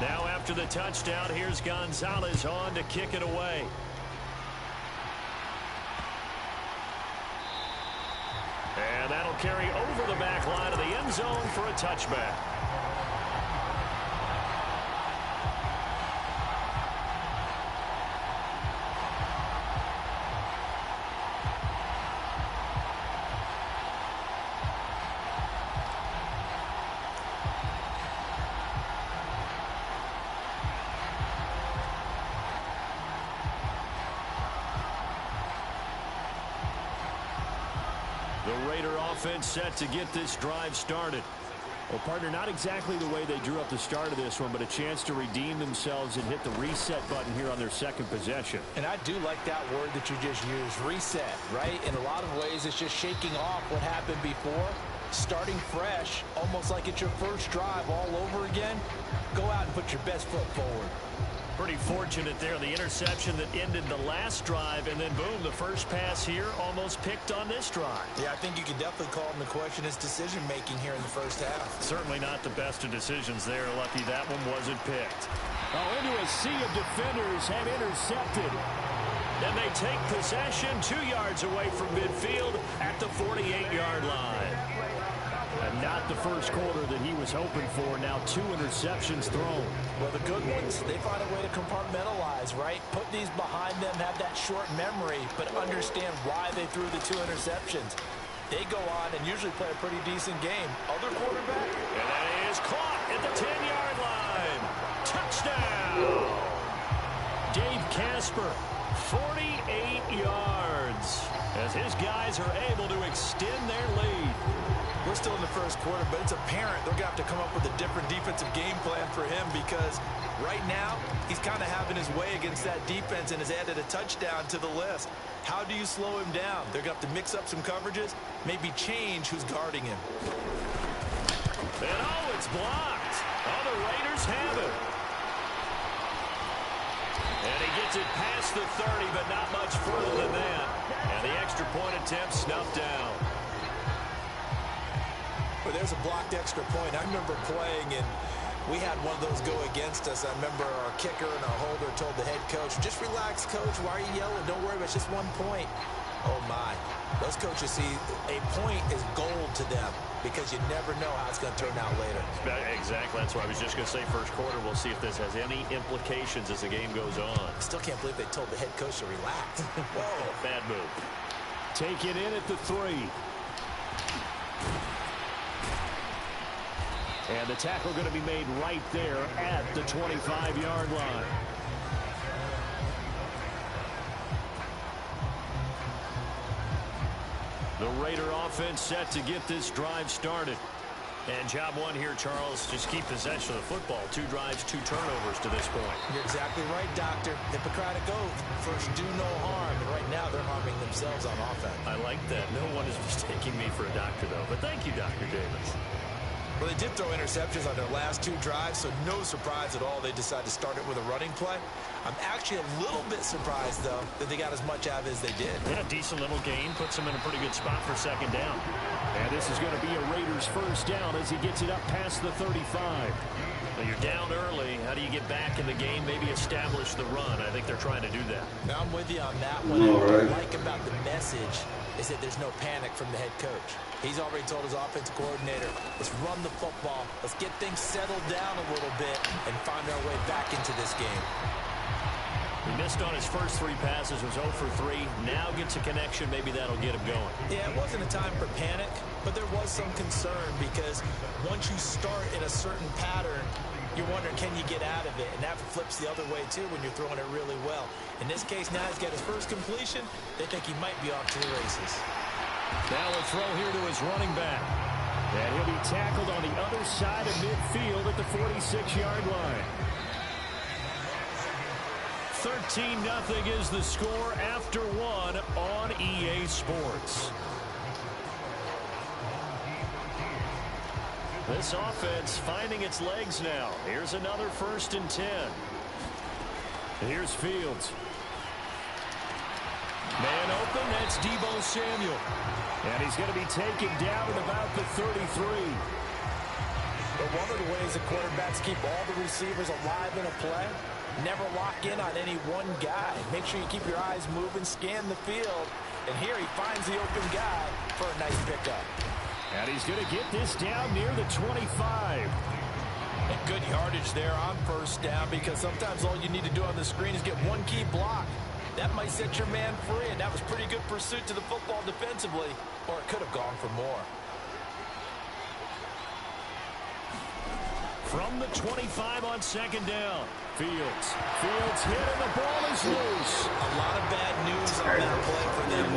Now after the touchdown, here's Gonzalez on to kick it away. And that'll carry over the back line of the end zone for a touchback. Raider offense set to get this drive started. Well, partner, not exactly the way they drew up the start of this one, but a chance to redeem themselves and hit the reset button here on their second possession. And I do like that word that you just used, reset, right? In a lot of ways, it's just shaking off what happened before, starting fresh, almost like it's your first drive all over again. Go out and put your best foot forward. Pretty fortunate there, the interception that ended the last drive, and then boom, the first pass here almost picked on this drive. Yeah, I think you could definitely call him to question his decision-making here in the first half. Certainly not the best of decisions there. Lucky that one wasn't picked. Oh, into a sea of defenders have intercepted. Then they take possession 2 yards away from midfield at the 48-yard line. And not the first quarter that he was hoping for. Now 2 interceptions thrown. Well, the good ones, they find a way to compartmentalize, right? Put these behind them, have that short memory, but understand why they threw the 2 interceptions. They go on and usually play a pretty decent game. Other quarterback? And that is caught at the 10-yard line. Touchdown! Dave Casper, 48 yards, as his guys are able to extend their lead. We're still in the first quarter, but it's apparent they're going to have to come up with a different defensive game plan for him because right now he's kind of having his way against that defense and has added a touchdown to the list. How do you slow him down? They're going to have to mix up some coverages, maybe change who's guarding him. And oh, it's blocked. Oh, the Raiders have it. And he gets it past the 30, but not much further than that. And the extra point attempt snuffed down. But there's a blocked extra point. I remember playing, and we had one of those go against us. I remember our kicker and our holder told the head coach, just relax, coach. Why are you yelling? Don't worry, it's just 1 point. Oh, my. Those coaches see a point is gold to them because you never know how it's going to turn out later. Exactly. That's why I was just going to say first quarter. We'll see if this has any implications as the game goes on. I still can't believe they told the head coach to relax. Whoa. Bad move. Take it in at the 3. And the tackle going to be made right there at the 25-yard line. The Raider offense set to get this drive started. And job one here, Charles, just keep possession of the football. 2 drives, 2 turnovers to this point. You're exactly right, Doctor. Hippocratic oath. First, do no harm. And right now, they're harming themselves on offense. I like that. No one is mistaking me for a doctor, though. But thank you, Dr. Davis. Well, they did throw interceptions on their last 2 drives, so no surprise at all they decided to start it with a running play. I'm actually a little bit surprised, though, that they got as much out of it as they did. Yeah, decent little gain. Puts them in a pretty good spot for second down. And this is going to be a Raiders first down as he gets it up past the 35. Well, you're down early. How do you get back in the game, maybe establish the run? I think they're trying to do that. Now, I'm with you on that one. What I like about the message is that there's no panic from the head coach. He's already told his offensive coordinator, let's run the football, let's get things settled down a little bit and find our way back into this game. He missed on his first 3 passes, was 0 for 3. Now gets a connection, maybe that'll get him going. Yeah, it wasn't a time for panic, but there was some concern because once you start in a certain pattern, you're wondering, can you get out of it? And that flips the other way, too, when you're throwing it really well. In this case, now he's got his first completion. They think he might be off to the races. Now a throw here to his running back. And he'll be tackled on the other side of midfield at the 46-yard line. 13-0 is the score after 1 on EA Sports. This offense finding its legs now. Here's another 1st and 10. Here's Fields. Man open, that's Deebo Samuel. And he's going to be taken down at about the 33. But one of the ways the quarterbacks keep all the receivers alive in a play, never lock in on any one guy. Make sure you keep your eyes moving, scan the field. And here he finds the open guy for a nice pickup. And he's going to get this down near the 25. And good yardage there on first down because sometimes all you need to do on the screen is get one key block. That might set your man free, and that was pretty good pursuit to the football defensively, or it could have gone for more. From the 25 on second down, Fields hit, and the ball is loose. A lot of bad news on that play for them.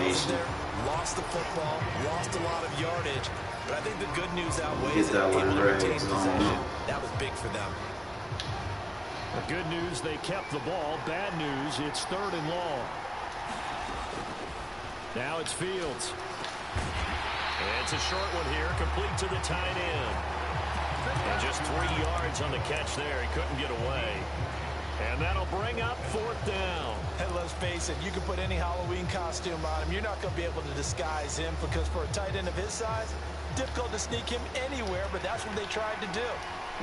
lost the football, lost a lot of yardage, but I think the good news outweighs Get that it. one Able to right. retain possession. That was big for them. The good news, they kept the ball. Bad news, it's 3rd and long. Now it's Fields. It's a short one here, complete to the tight end. And just 3 yards on the catch there. He couldn't get away. And that'll bring up 4th down. And let's face it, you can put any Halloween costume on him. You're not going to be able to disguise him because for a tight end of his size, difficult to sneak him anywhere, but that's what they tried to do.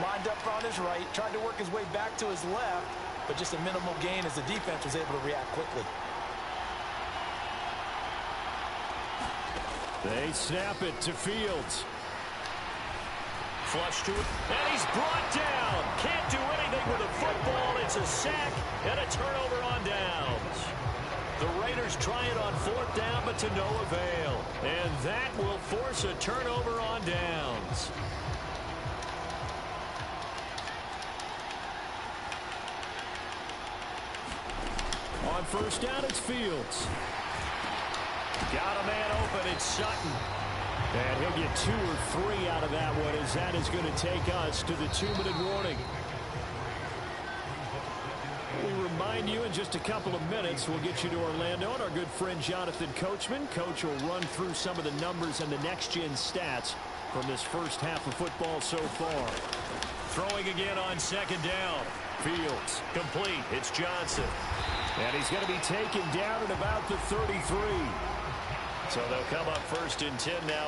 Lined up on his right, tried to work his way back to his left, but just a minimal gain as the defense was able to react quickly. They snap it to Fields. Flush to it, and he's brought down. Can't do anything with the football. It's a sack and a turnover on downs. The Raiders try it on 4th down, but to no avail. And that will force a turnover on downs. On 1st down, it's Fields. Got a man open, it's Sutton. And he'll get 2 or 3 out of that one, as that is going to take us to the 2-minute warning. We remind you in just a couple of minutes, we'll get you to Orlando and our good friend Jonathan Coachman. Coach will run through some of the numbers and the next-gen stats from this first half of football so far. Throwing again on 2nd down. Fields, complete. It's Johnson. And he's going to be taken down at about the 33. So they'll come up 1st and 10 now